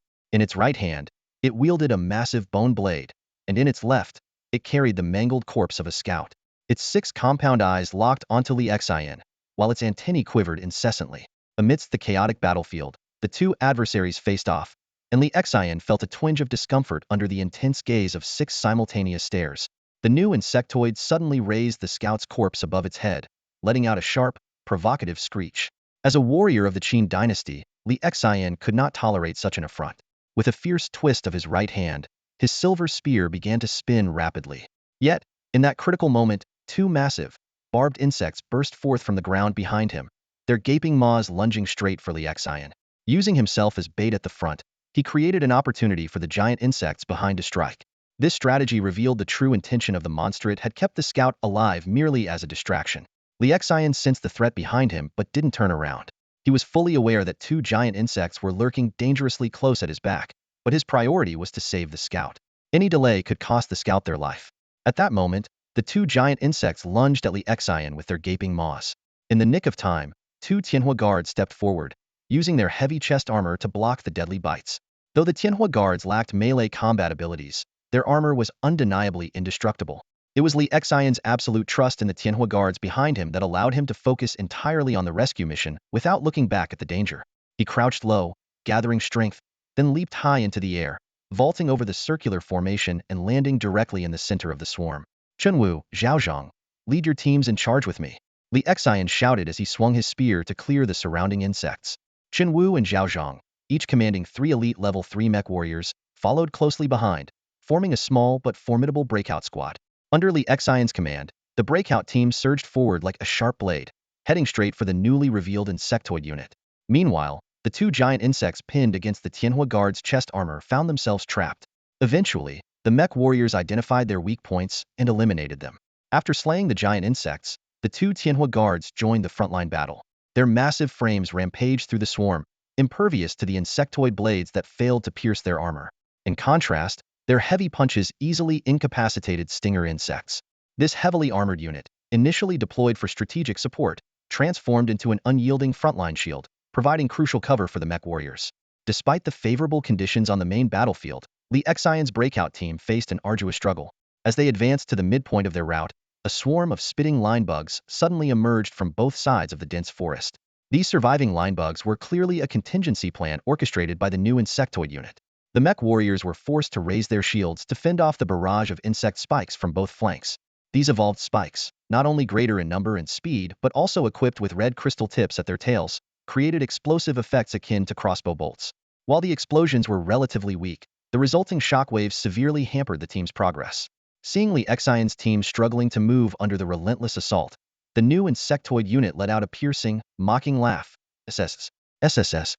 In its right hand, it wielded a massive bone blade, and in its left, it carried the mangled corpse of a scout. Its 6 compound eyes locked onto Li Xian, while its antennae quivered incessantly. Amidst the chaotic battlefield, the two adversaries faced off, and Li Xian felt a twinge of discomfort under the intense gaze of 6 simultaneous stares. The new insectoid suddenly raised the scout's corpse above its head, letting out a sharp, provocative screech. As a warrior of the Qin Dynasty, Li Xian could not tolerate such an affront. With a fierce twist of his right hand, his silver spear began to spin rapidly. Yet, in that critical moment, 2 massive, barbed insects burst forth from the ground behind him, their gaping maws lunging straight for Li Xian. Using himself as bait at the front, he created an opportunity for the giant insects behind to strike. This strategy revealed the true intention of the monster. It had kept the scout alive merely as a distraction. Li Xian sensed the threat behind him but didn't turn around. He was fully aware that 2 giant insects were lurking dangerously close at his back, but his priority was to save the scout. Any delay could cost the scout their life. At that moment, the 2 giant insects lunged at Li Xian with their gaping maws. In the nick of time, 2 Tianhua guards stepped forward, using their heavy chest armor to block the deadly bites. Though the Tianhua guards lacked melee combat abilities, their armor was undeniably indestructible. It was Li Xian's absolute trust in the Tianhua guards behind him that allowed him to focus entirely on the rescue mission without looking back at the danger. He crouched low, gathering strength, then leaped high into the air, vaulting over the circular formation and landing directly in the center of the swarm. Chunwu, Zhaozhang, lead your teams in charge with me, Li Xian shouted as he swung his spear to clear the surrounding insects. Chunwu and Zhaozhang, each commanding 3 elite level 3 mech warriors, followed closely behind, forming a small but formidable breakout squad. Under Li Xian's command, the breakout team surged forward like a sharp blade, heading straight for the newly revealed insectoid unit. Meanwhile, the 2 giant insects pinned against the Tianhua guards' chest armor found themselves trapped. Eventually, the mech warriors identified their weak points and eliminated them. After slaying the giant insects, the 2 Tianhua guards joined the frontline battle. Their massive frames rampaged through the swarm, impervious to the insectoid blades that failed to pierce their armor. In contrast, their heavy punches easily incapacitated stinger insects. This heavily armored unit, initially deployed for strategic support, transformed into an unyielding frontline shield, providing crucial cover for the mech warriors. Despite the favorable conditions on the main battlefield, Li Xian's breakout team faced an arduous struggle. As they advanced to the midpoint of their route, a swarm of spitting line bugs suddenly emerged from both sides of the dense forest. These surviving line bugs were clearly a contingency plan orchestrated by the new insectoid unit. The mech warriors were forced to raise their shields to fend off the barrage of insect spikes from both flanks. These evolved spikes, not only greater in number and speed but also equipped with red crystal tips at their tails, created explosive effects akin to crossbow bolts. While the explosions were relatively weak, the resulting shockwaves severely hampered the team's progress. Seeing Li Xian's team struggling to move under the relentless assault, the new insectoid unit let out a piercing, mocking laugh. SSS.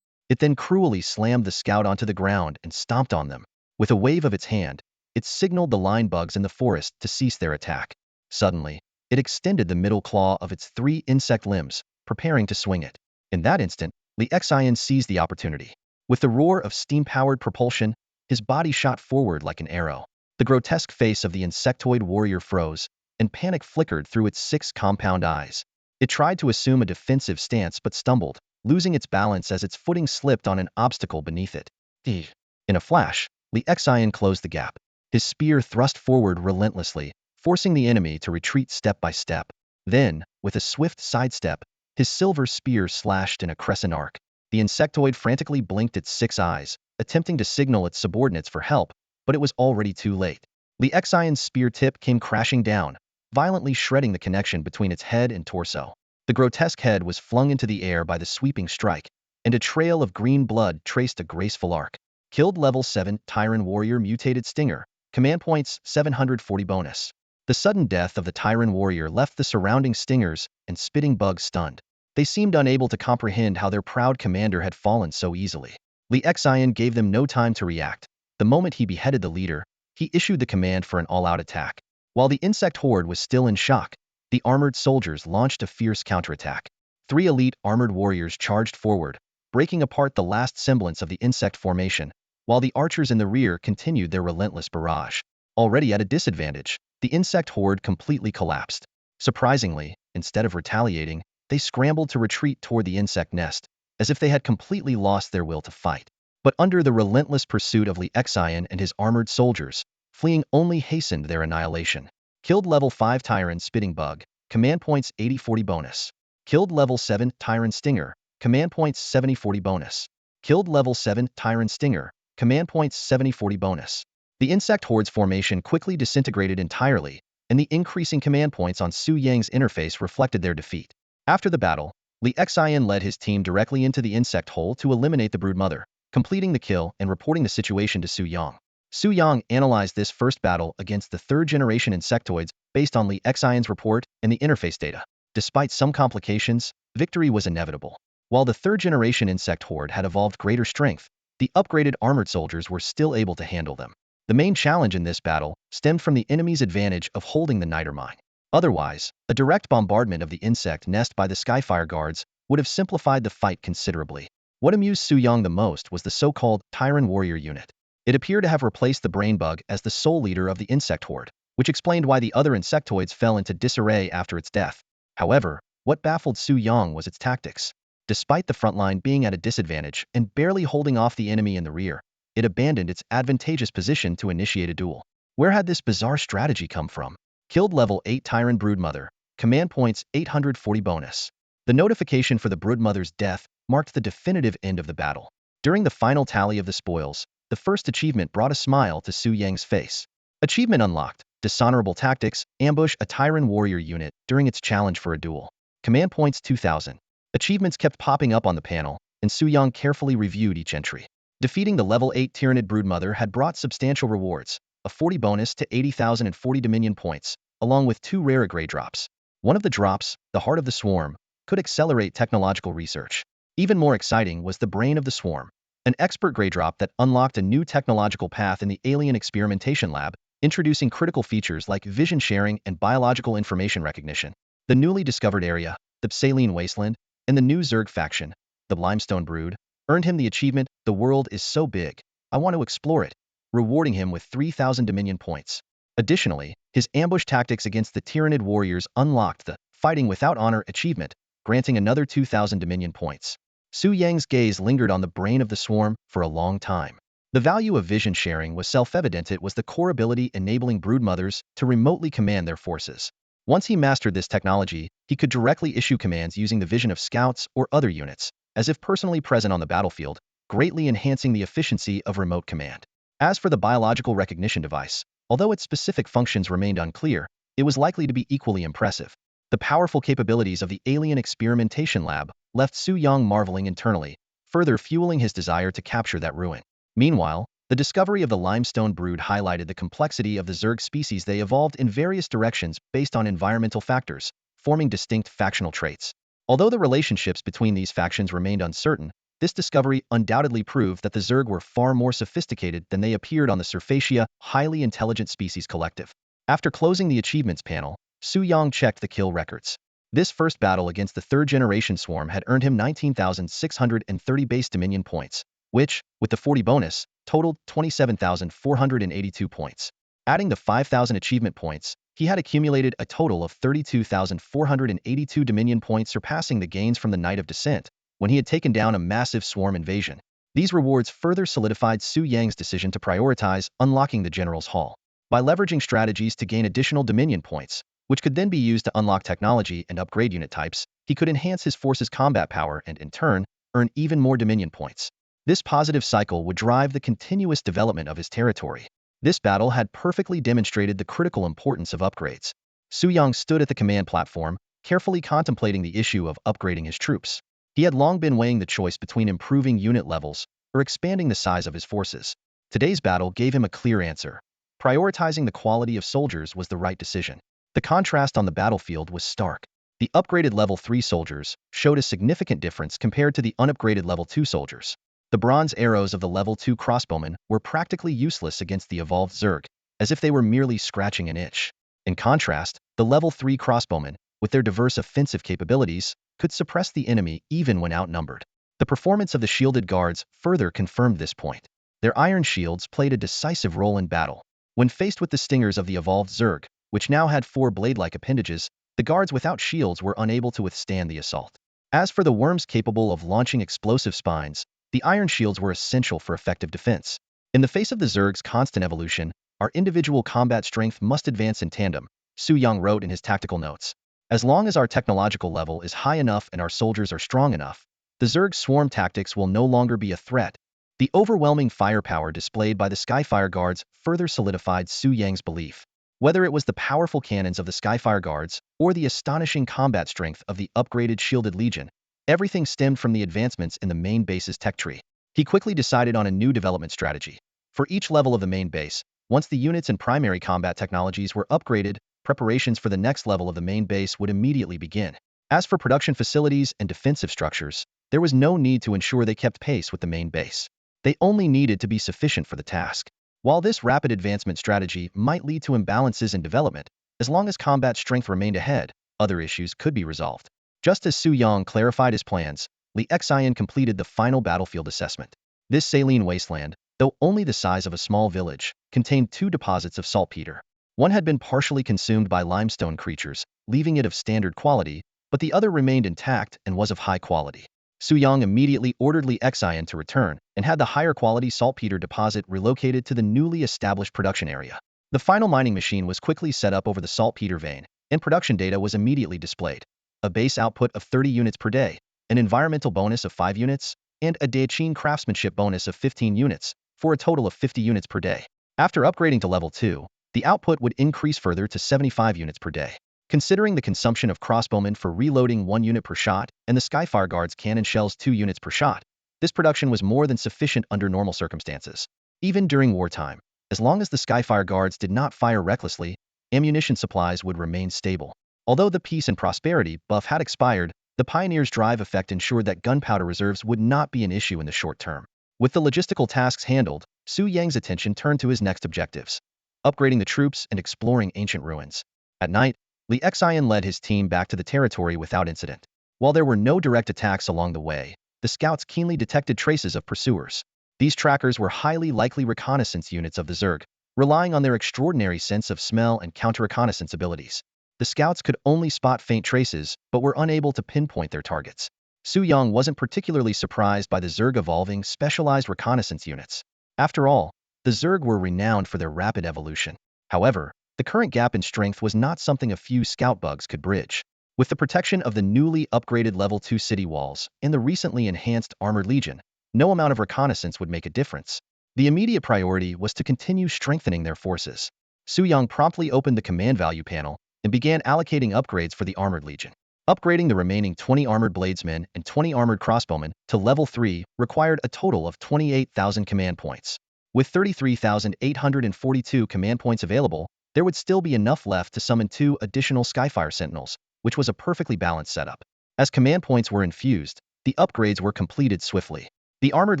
It then cruelly slammed the scout onto the ground and stomped on them. With a wave of its hand, it signaled the line bugs in the forest to cease their attack. Suddenly, it extended the middle claw of its 3 insect limbs, preparing to swing it. In that instant, Li Xian seized the opportunity. With the roar of steam-powered propulsion, his body shot forward like an arrow. The grotesque face of the insectoid warrior froze, and panic flickered through its 6 compound eyes. It tried to assume a defensive stance but stumbled, losing its balance as its footing slipped on an obstacle beneath it. In a flash, Li Xian closed the gap. His spear thrust forward relentlessly, forcing the enemy to retreat step by step. Then, with a swift sidestep, his silver spear slashed in a crescent arc. The insectoid frantically blinked its 6 eyes, attempting to signal its subordinates for help, but it was already too late. Li Xian's spear tip came crashing down, violently shredding the connection between its head and torso. The grotesque head was flung into the air by the sweeping strike, and a trail of green blood traced a graceful arc. Killed level 7 Tyrant Warrior Mutated Stinger, command points 740 bonus. The sudden death of the Tyrant Warrior left the surrounding stingers and spitting bugs stunned. They seemed unable to comprehend how their proud commander had fallen so easily. Li Xian gave them no time to react. The moment he beheaded the leader, he issued the command for an all-out attack. While the insect horde was still in shock, the armored soldiers launched a fierce counterattack. 3 elite armored warriors charged forward, breaking apart the last semblance of the insect formation, while the archers in the rear continued their relentless barrage. Already at a disadvantage, the insect horde completely collapsed. Surprisingly, instead of retaliating, they scrambled to retreat toward the insect nest, as if they had completely lost their will to fight. But under the relentless pursuit of Li Xian and his armored soldiers, fleeing only hastened their annihilation. Killed level 5 Tyran Spitting Bug, command points 80-40 bonus. Killed level 7 Tyran Stinger, command points 70-40 bonus. Killed level 7 Tyran Stinger, command points 70-40 bonus. The insect horde's formation quickly disintegrated entirely, and the increasing command points on Su Yang's interface reflected their defeat. After the battle, Li Xian led his team directly into the insect hole to eliminate the broodmother, completing the kill and reporting the situation to Su Yang. Su Yang analyzed this first battle against the third-generation insectoids based on Li Xian's report and the interface data. Despite some complications, victory was inevitable. While the third-generation insect horde had evolved greater strength, the upgraded armored soldiers were still able to handle them. The main challenge in this battle stemmed from the enemy's advantage of holding the niter mine. Otherwise, a direct bombardment of the insect nest by the Skyfire guards would have simplified the fight considerably. What amused Su Yang the most was the so-called Tyran warrior unit. It appeared to have replaced the brain bug as the sole leader of the insect horde, which explained why the other insectoids fell into disarray after its death. However, what baffled Su Yang was its tactics. Despite the front line being at a disadvantage and barely holding off the enemy in the rear, it abandoned its advantageous position to initiate a duel. Where had this bizarre strategy come from? Killed level 8 Tyran Broodmother, command points 840 bonus. The notification for the Broodmother's death marked the definitive end of the battle. During the final tally of the spoils, the first achievement brought a smile to Su Yang's face. Achievement unlocked: Dishonorable Tactics, ambush a Tyran warrior unit during its challenge for a duel. Command points 2000. Achievements kept popping up on the panel, and Su Yang carefully reviewed each entry. Defeating the level 8 Tyranid Broodmother had brought substantial rewards, a 40 bonus to 80,040 Dominion points, along with 2 rare grade drops. One of the drops, the Heart of the Swarm, could accelerate technological research. Even more exciting was the Brain of the Swarm, an expert grade drop that unlocked a new technological path in the Alien Experimentation Lab, introducing critical features like vision sharing and biological information recognition. The newly discovered area, the Psaline Wasteland, and the new Zerg faction, the Limestone Brood, earned him the achievement, "The world is so big, I want to explore it," rewarding him with 3,000 Dominion points. Additionally, his ambush tactics against the Tyranid warriors unlocked the Fighting Without Honor achievement, granting another 2,000 Dominion points. Su Yang's gaze lingered on the Brain of the Swarm for a long time. The value of vision sharing was self-evident. It was the core ability enabling broodmothers to remotely command their forces. Once he mastered this technology, he could directly issue commands using the vision of scouts or other units, as if personally present on the battlefield, greatly enhancing the efficiency of remote command. As for the biological recognition device, although its specific functions remained unclear, it was likely to be equally impressive. The powerful capabilities of the Alien Experimentation Lab left Su Yang marveling internally, further fueling his desire to capture that ruin. Meanwhile, the discovery of the Limestone Brood highlighted the complexity of the Zerg species. They evolved in various directions based on environmental factors, forming distinct factional traits. Although the relationships between these factions remained uncertain, this discovery undoubtedly proved that the Zerg were far more sophisticated than they appeared on the Surfacia Highly Intelligent Species Collective. After closing the achievements panel, Su Yang checked the kill records. This first battle against the third-generation swarm had earned him 19,630 base Dominion points, which, with the 40 bonus, totaled 27,482 points. Adding the 5,000 achievement points, he had accumulated a total of 32,482 Dominion points, surpassing the gains from the Night of Descent, when he had taken down a massive swarm invasion. These rewards further solidified Su Yang's decision to prioritize unlocking the General's Hall. By leveraging strategies to gain additional Dominion points, which could then be used to unlock technology and upgrade unit types, he could enhance his force's combat power and, in turn, earn even more Dominion points. This positive cycle would drive the continuous development of his territory. This battle had perfectly demonstrated the critical importance of upgrades. Su Yang stood at the command platform, carefully contemplating the issue of upgrading his troops. He had long been weighing the choice between improving unit levels or expanding the size of his forces. Today's battle gave him a clear answer. Prioritizing the quality of soldiers was the right decision. The contrast on the battlefield was stark. The upgraded level 3 soldiers showed a significant difference compared to the unupgraded level 2 soldiers. The bronze arrows of the level 2 crossbowmen were practically useless against the evolved Zerg, as if they were merely scratching an itch. In contrast, the level 3 crossbowmen, with their diverse offensive capabilities, could suppress the enemy even when outnumbered. The performance of the shielded guards further confirmed this point. Their iron shields played a decisive role in battle. When faced with the stingers of the evolved Zerg, which now had 4 blade-like appendages, the guards without shields were unable to withstand the assault. As for the worms capable of launching explosive spines, the iron shields were essential for effective defense. In the face of the Zerg's constant evolution, our individual combat strength must advance in tandem, Su Yang wrote in his tactical notes. As long as our technological level is high enough and our soldiers are strong enough, the Zerg's swarm tactics will no longer be a threat. The overwhelming firepower displayed by the Skyfire Guards further solidified Su Yang's belief. Whether it was the powerful cannons of the Skyfire Guards or the astonishing combat strength of the upgraded Shielded Legion, everything stemmed from the advancements in the main base's tech tree. He quickly decided on a new development strategy. For each level of the main base, once the units and primary combat technologies were upgraded, preparations for the next level of the main base would immediately begin. As for production facilities and defensive structures, there was no need to ensure they kept pace with the main base. They only needed to be sufficient for the task. While this rapid advancement strategy might lead to imbalances in development, as long as combat strength remained ahead, other issues could be resolved. Just as Su Yang clarified his plans, Li Xian completed the final battlefield assessment. This saline wasteland, though only the size of a small village, contained 2 deposits of saltpeter. One had been partially consumed by limestone creatures, leaving it of standard quality, but the other remained intact and was of high quality. Su Yang immediately ordered Li Xian to return and had the higher quality saltpeter deposit relocated to the newly established production area. The final mining machine was quickly set up over the saltpeter vein, and production data was immediately displayed. A base output of 30 units per day, an environmental bonus of 5 units, and a Qin craftsmanship bonus of 15 units, for a total of 50 units per day. After upgrading to level 2, the output would increase further to 75 units per day. Considering the consumption of crossbowmen for reloading 1 unit per shot and the Skyfire Guards cannon shells 2 units per shot, this production was more than sufficient under normal circumstances. Even during wartime, as long as the Skyfire Guards did not fire recklessly, ammunition supplies would remain stable. Although the peace and prosperity buff had expired, the Pioneer's drive effect ensured that gunpowder reserves would not be an issue in the short term. With the logistical tasks handled, Su Yang's attention turned to his next objectives: upgrading the troops and exploring ancient ruins. At night, Li Xian led his team back to the territory without incident. While there were no direct attacks along the way, the scouts keenly detected traces of pursuers. These trackers were highly likely reconnaissance units of the Zerg, relying on their extraordinary sense of smell and counter-reconnaissance abilities. The scouts could only spot faint traces, but were unable to pinpoint their targets. Su Yang wasn't particularly surprised by the Zerg evolving specialized reconnaissance units. After all, the Zerg were renowned for their rapid evolution. However, the current gap in strength was not something a few scout bugs could bridge. With the protection of the newly upgraded level 2 city walls and the recently enhanced armored legion, no amount of reconnaissance would make a difference. The immediate priority was to continue strengthening their forces. Su Yang promptly opened the command value panel and began allocating upgrades for the armored legion. Upgrading the remaining 20 armored bladesmen and 20 armored crossbowmen to level 3 required a total of 28,000 command points. With 33,842 command points available, there would still be enough left to summon 2 additional Skyfire Sentinels, which was a perfectly balanced setup. As command points were infused, the upgrades were completed swiftly. The Armored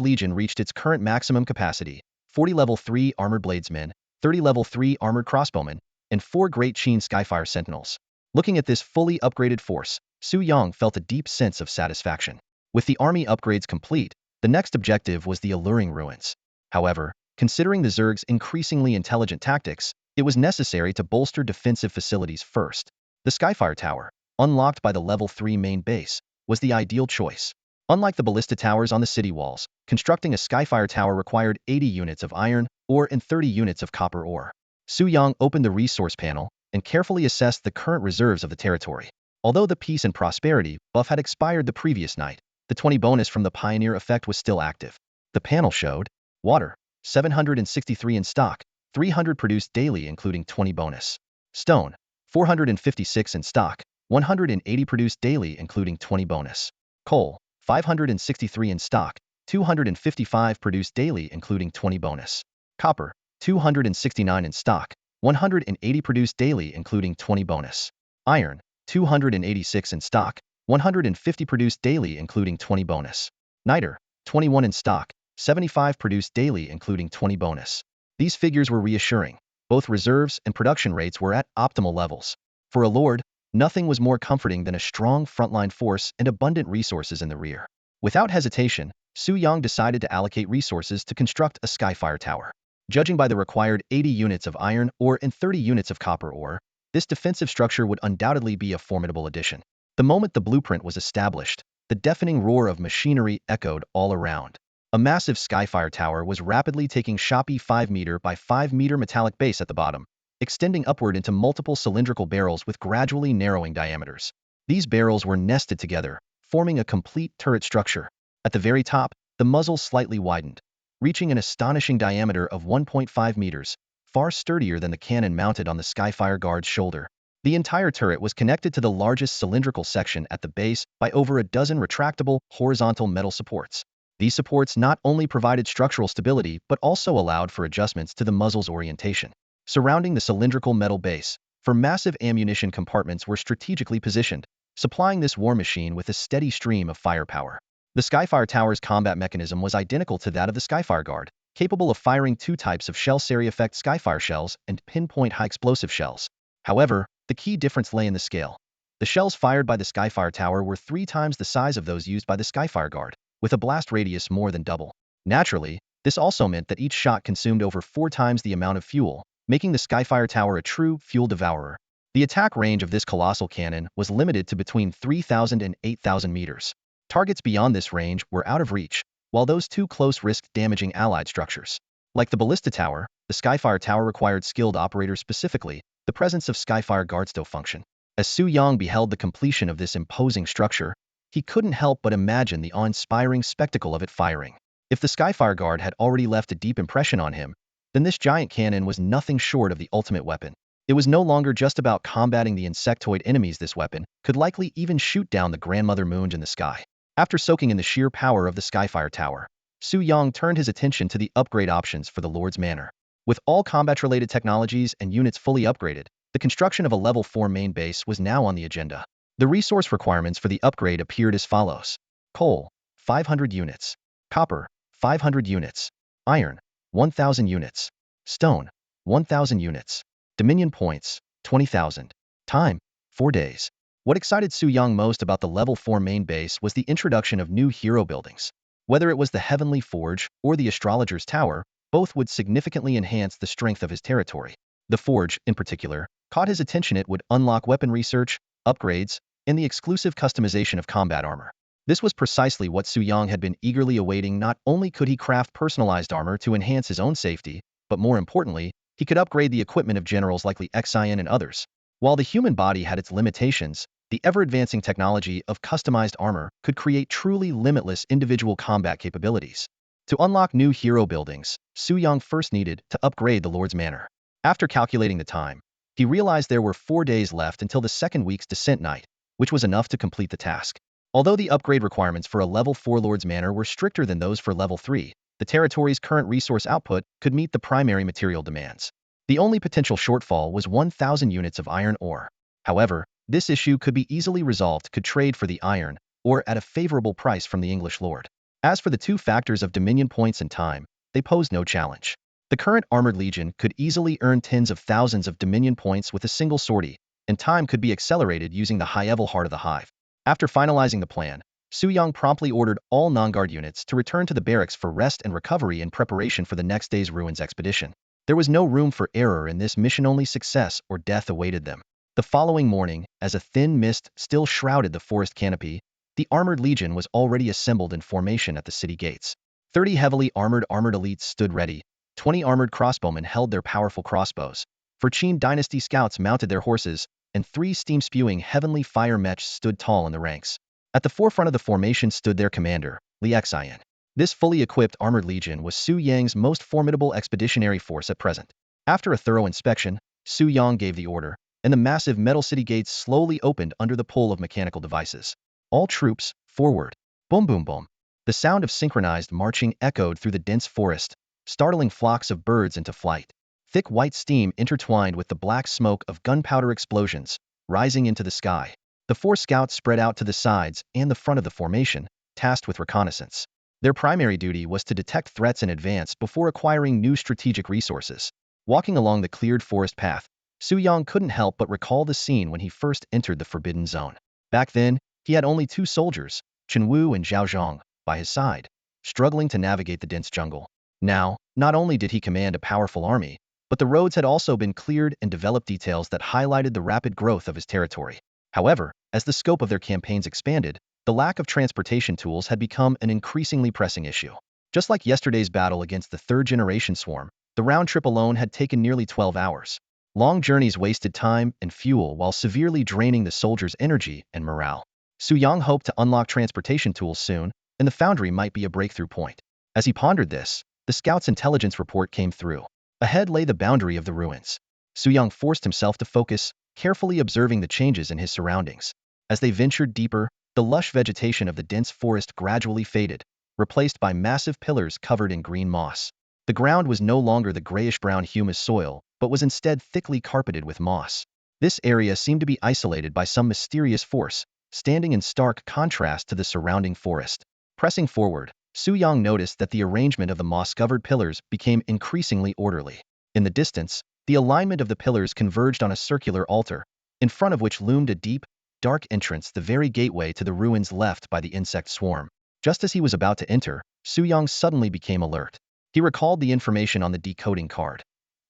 Legion reached its current maximum capacity: 40 level 3 armored bladesmen, 30 level 3 armored crossbowmen, and 4 Great Qin Skyfire Sentinels. Looking at this fully upgraded force, Su Yang felt a deep sense of satisfaction. With the army upgrades complete, the next objective was the alluring ruins. However, considering the Zerg's increasingly intelligent tactics, it was necessary to bolster defensive facilities first. The Skyfire Tower, unlocked by the level 3 main base, was the ideal choice. Unlike the ballista towers on the city walls, constructing a Skyfire Tower required 80 units of iron ore and 30 units of copper ore. Su Yang opened the resource panel and carefully assessed the current reserves of the territory. Although the peace and prosperity buff had expired the previous night, the 20 bonus from the Pioneer effect was still active. The panel showed water, 763 in stock, 300 produced daily including 20 bonus. Stone, 456 in stock, 180 produced daily including 20 bonus. Coal, 563 in stock, 255 produced daily including 20 bonus. Copper, 269 in stock, 180 produced daily including 20 bonus. Iron, 286 in stock, 150 produced daily including 20 bonus. Niter, 21 in stock, 75 produced daily including 20 bonus. These figures were reassuring, Both reserves and production rates were at optimal levels. For a lord, nothing was more comforting than a strong frontline force and abundant resources in the rear. Without hesitation, Su Yang decided to allocate resources to construct a Skyfire tower. Judging by the required 80 units of iron ore and 30 units of copper ore, this defensive structure would undoubtedly be a formidable addition. The moment the blueprint was established, the deafening roar of machinery echoed all around. A massive Skyfire tower was rapidly taking shoppy 5-meter by 5-meter metallic base at the bottom, extending upward into multiple cylindrical barrels with gradually narrowing diameters. These barrels were nested together, forming a complete turret structure. At the very top, the muzzle slightly widened, reaching an astonishing diameter of 1.5 meters, far sturdier than the cannon mounted on the Skyfire guard's shoulder. The entire turret was connected to the largest cylindrical section at the base by over a dozen retractable, horizontal metal supports. These supports not only provided structural stability but also allowed for adjustments to the muzzle's orientation. Surrounding the cylindrical metal base, massive ammunition compartments were strategically positioned, supplying this war machine with a steady stream of firepower. The Skyfire tower's combat mechanism was identical to that of the Skyfire guard, capable of firing two types of shell series effect Skyfire shells and pinpoint high explosive shells. However, the key difference lay in the scale. The shells fired by the Skyfire tower were 3 times the size of those used by the Skyfire guard, with a blast radius more than double. Naturally, this also meant that each shot consumed over 4 times the amount of fuel, making the Skyfire tower a true fuel devourer. The attack range of this colossal cannon was limited to between 3,000 and 8,000 meters. Targets beyond this range were out of reach, while those too close risked damaging allied structures. Like the ballista tower, the Skyfire tower required skilled operators, specifically the presence of Skyfire guard still function. As Su Yang beheld the completion of this imposing structure, he couldn't help but imagine the awe-inspiring spectacle of it firing. If the Skyfire guard had already left a deep impression on him, then this giant cannon was nothing short of the ultimate weapon. It was no longer just about combating the insectoid enemies. This weapon could likely even shoot down the grandmother moons in the sky. After soaking in the sheer power of the Skyfire tower, Su Yang turned his attention to the upgrade options for the Lord's Manor. With all combat-related technologies and units fully upgraded, the construction of a level 4 main base was now on the agenda. The resource requirements for the upgrade appeared as follows. Coal, 500 units. Copper, 500 units. Iron, 1,000 units. Stone, 1,000 units. Dominion points, 20,000. Time, 4 days. What excited Su Yang most about the level 4 main base was the introduction of new hero buildings. Whether it was the Heavenly Forge or the Astrologer's Tower, both would significantly enhance the strength of his territory. The Forge, in particular, caught his attention. It would unlock weapon research, upgrades, and the exclusive customization of combat armor. This was precisely what Su Yang had been eagerly awaiting. Not only could he craft personalized armor to enhance his own safety, but more importantly, he could upgrade the equipment of generals like Li Xian and others. While the human body had its limitations, the ever-advancing technology of customized armor could create truly limitless individual combat capabilities. To unlock new hero buildings, Su Yang first needed to upgrade the Lord's Manor. After calculating the time, he realized there were 4 days left until the second week's descent night, which was enough to complete the task. Although the upgrade requirements for a level 4 Lord's Manor were stricter than those for level 3, the territory's current resource output could meet the primary material demands. The only potential shortfall was 1,000 units of iron ore. However, this issue could be easily resolved. Could trade for the iron ore at a favorable price from the English lord. As for the 2 factors of dominion points and time, they posed no challenge. The current armored legion could easily earn tens of thousands of dominion points with a single sortie, and time could be accelerated using the high-level Heart of the Hive. After finalizing the plan, Su Yang promptly ordered all non-guard units to return to the barracks for rest and recovery in preparation for the next day's ruins expedition. There was no room for error in this mission. Only success or death awaited them. The following morning, as a thin mist still shrouded the forest canopy, the armored legion was already assembled in formation at the city gates. 30 heavily armored elites stood ready. 20 armored crossbowmen held their powerful crossbows. 4 Qin Dynasty scouts mounted their horses, and 3 steam-spewing heavenly fire mechs stood tall in the ranks. At the forefront of the formation stood their commander, Li Xian. This fully equipped armored legion was Su Yang's most formidable expeditionary force at present. After a thorough inspection, Su Yang gave the order, and the massive metal city gates slowly opened under the pull of mechanical devices. All troops, forward! Boom boom boom! The sound of synchronized marching echoed through the dense forest, startling flocks of birds into flight. Thick white steam intertwined with the black smoke of gunpowder explosions, rising into the sky. The 4 scouts spread out to the sides and the front of the formation, tasked with reconnaissance. Their primary duty was to detect threats in advance before acquiring new strategic resources. Walking along the cleared forest path, Su Yang couldn't help but recall the scene when he first entered the Forbidden Zone. Back then, he had only 2 soldiers, Chen Wu and Zhao Zhang, by his side, struggling to navigate the dense jungle. Now, not only did he command a powerful army, but the roads had also been cleared and developed details that highlighted the rapid growth of his territory. However, as the scope of their campaigns expanded, the lack of transportation tools had become an increasingly pressing issue. Just like yesterday's battle against the third-generation swarm, the round trip alone had taken nearly 12 hours. Long journeys wasted time and fuel while severely draining the soldiers' energy and morale. Su Yang hoped to unlock transportation tools soon, and the foundry might be a breakthrough point. As he pondered this, the scout's intelligence report came through. Ahead lay the boundary of the ruins. Su Yang forced himself to focus, carefully observing the changes in his surroundings. As they ventured deeper, the lush vegetation of the dense forest gradually faded, replaced by massive pillars covered in green moss. The ground was no longer the grayish-brown humus soil, but was instead thickly carpeted with moss. This area seemed to be isolated by some mysterious force, standing in stark contrast to the surrounding forest. Pressing forward, Su Yang noticed that the arrangement of the moss-covered pillars became increasingly orderly. In the distance, the alignment of the pillars converged on a circular altar, in front of which loomed a deep, dark entrance, the very gateway to the ruins left by the insect swarm. Just as he was about to enter, Su Yang suddenly became alert. He recalled the information on the decoding card.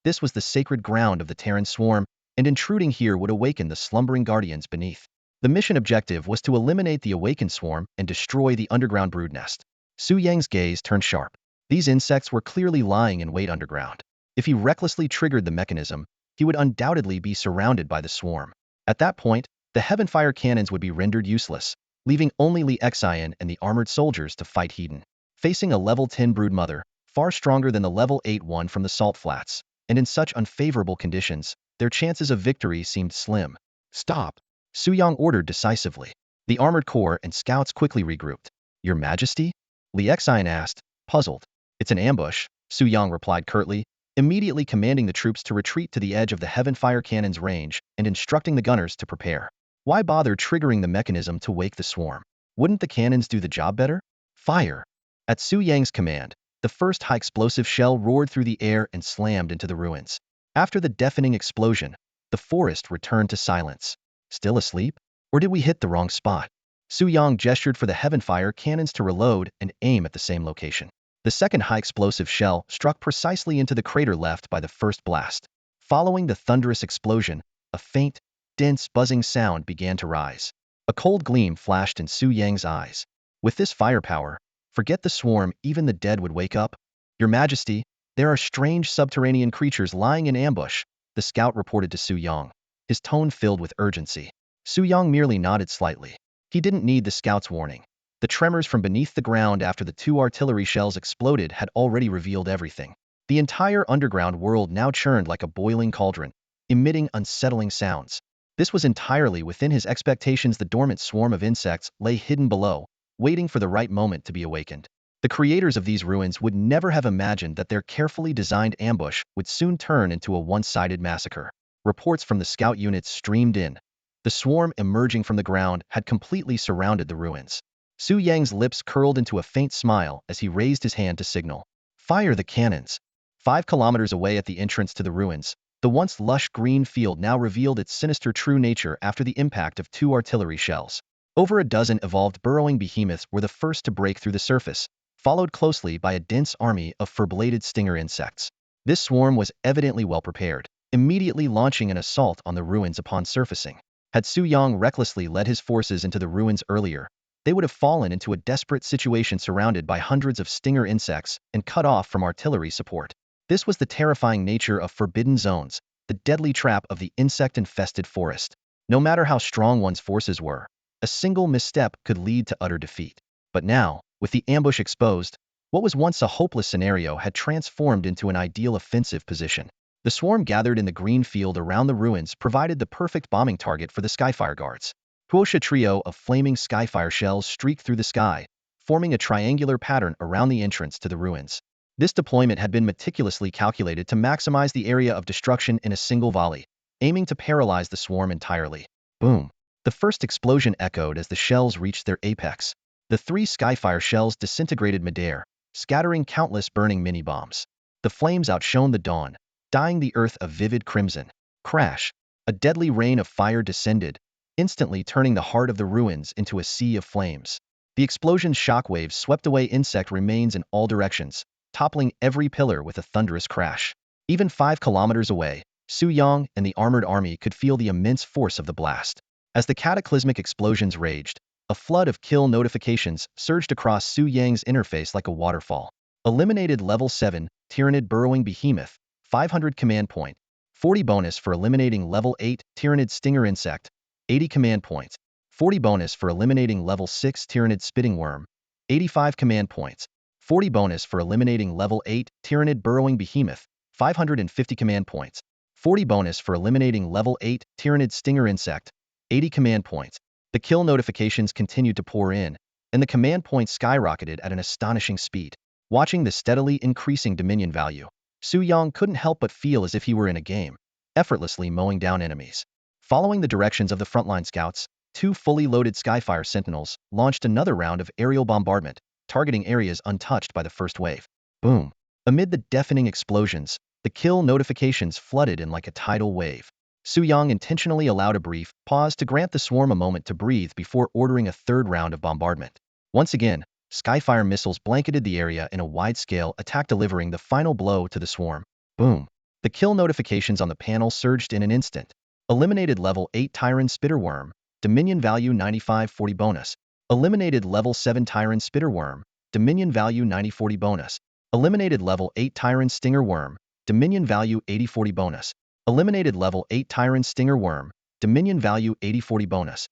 This was the sacred ground of the Terran swarm, and intruding here would awaken the slumbering guardians beneath. The mission objective was to eliminate the awakened swarm and destroy the underground brood nest. Su Yang's gaze turned sharp. These insects were clearly lying in wait underground. If he recklessly triggered the mechanism, he would undoubtedly be surrounded by the swarm. At that point, the Heavenfire cannons would be rendered useless, leaving only Li Xian and the armored soldiers to fight Hedon. Facing a level 10 brood mother, far stronger than the level 8 one from the Salt Flats, and in such unfavorable conditions, their chances of victory seemed slim. Stop! Su Yang ordered decisively. The armored corps and scouts quickly regrouped. Your Majesty? Li Xian asked, puzzled. It's an ambush, Su Yang replied curtly, immediately commanding the troops to retreat to the edge of the Heavenfire cannon's range and instructing the gunners to prepare. Why bother triggering the mechanism to wake the swarm? Wouldn't the cannons do the job better? Fire! At Su Yang's command, the first high-explosive shell roared through the air and slammed into the ruins. After the deafening explosion, the forest returned to silence. Still asleep? Or did we hit the wrong spot? Su Yang gestured for the Heavenfire cannons to reload and aim at the same location. The second high-explosive shell struck precisely into the crater left by the first blast. Following the thunderous explosion, a faint, dense buzzing sound began to rise. A cold gleam flashed in Su Yang's eyes. With this firepower, forget the swarm, even the dead would wake up. Your Majesty, there are strange subterranean creatures lying in ambush, the scout reported to Su Yang, his tone filled with urgency. Su Yang merely nodded slightly. He didn't need the scout's warning. The tremors from beneath the ground after the 2 artillery shells exploded had already revealed everything. The entire underground world now churned like a boiling cauldron, emitting unsettling sounds. This was entirely within his expectations. The dormant swarm of insects lay hidden below, waiting for the right moment to be awakened. The creators of these ruins would never have imagined that their carefully designed ambush would soon turn into a one-sided massacre. Reports from the scout units streamed in. The swarm emerging from the ground had completely surrounded the ruins. Su Yang's lips curled into a faint smile as he raised his hand to signal. Fire the cannons! 5 kilometers away at the entrance to the ruins, the once lush green field now revealed its sinister true nature after the impact of 2 artillery shells. Over a dozen evolved burrowing behemoths were the first to break through the surface, followed closely by a dense army of fur-bladed stinger insects. This swarm was evidently well prepared, immediately launching an assault on the ruins upon surfacing. Had Su Yang recklessly led his forces into the ruins earlier, they would have fallen into a desperate situation surrounded by hundreds of stinger insects and cut off from artillery support. This was the terrifying nature of forbidden zones, the deadly trap of the insect-infested forest. No matter how strong one's forces were, a single misstep could lead to utter defeat. But now, with the ambush exposed, what was once a hopeless scenario had transformed into an ideal offensive position. The swarm gathered in the green field around the ruins provided the perfect bombing target for the Skyfire guards. A trio of flaming Skyfire shells streaked through the sky, forming a triangular pattern around the entrance to the ruins. This deployment had been meticulously calculated to maximize the area of destruction in a single volley, aiming to paralyze the swarm entirely. Boom! The first explosion echoed as the shells reached their apex. The 3 Skyfire shells disintegrated midair, scattering countless burning mini-bombs. The flames outshone the dawn, dyeing the earth a vivid crimson. Crash! A deadly rain of fire descended, instantly turning the heart of the ruins into a sea of flames. The explosion's shockwaves swept away insect remains in all directions, toppling every pillar with a thunderous crash. Even 5 kilometers away, Su Yang and the armored army could feel the immense force of the blast. As the cataclysmic explosions raged, a flood of kill notifications surged across Su Yang's interface like a waterfall. Eliminated Level 7, Tyrannid Burrowing Behemoth, 500 command point. 40 bonus for eliminating Level 8, Tyrannid Stinger Insect, 80 command points. 40 bonus for eliminating Level 6, Tyrannid Spitting Worm, 85 command points. 40 bonus for eliminating Level 8, Tyrannid Burrowing Behemoth, 550 command points. 40 bonus for eliminating Level 8, Tyrannid Stinger Insect, 80 command points. The kill notifications continued to pour in, and the command points skyrocketed at an astonishing speed. Watching the steadily increasing Dominion value, Su Yang couldn't help but feel as if he were in a game, effortlessly mowing down enemies. Following the directions of the frontline scouts, 2 fully loaded Skyfire Sentinels launched another round of aerial bombardment, targeting areas untouched by the first wave. Boom! Amid the deafening explosions, the kill notifications flooded in like a tidal wave. Su Yang intentionally allowed a brief pause to grant the swarm a moment to breathe before ordering a third round of bombardment. Once again, Skyfire missiles blanketed the area in a wide-scale attack, delivering the final blow to the swarm. Boom! The kill notifications on the panel surged in an instant. Eliminated Level 8 Tyrant Spitter Worm, Dominion value 9540 bonus. Eliminated Level 7 Tyrant Spitter Worm, Dominion value 9040 bonus. Eliminated Level 8 Tyrant Stinger Worm, Dominion value 8040 bonus. Eliminated Level 8 Tyrant Stinger Worm, Dominion value 8040 bonus.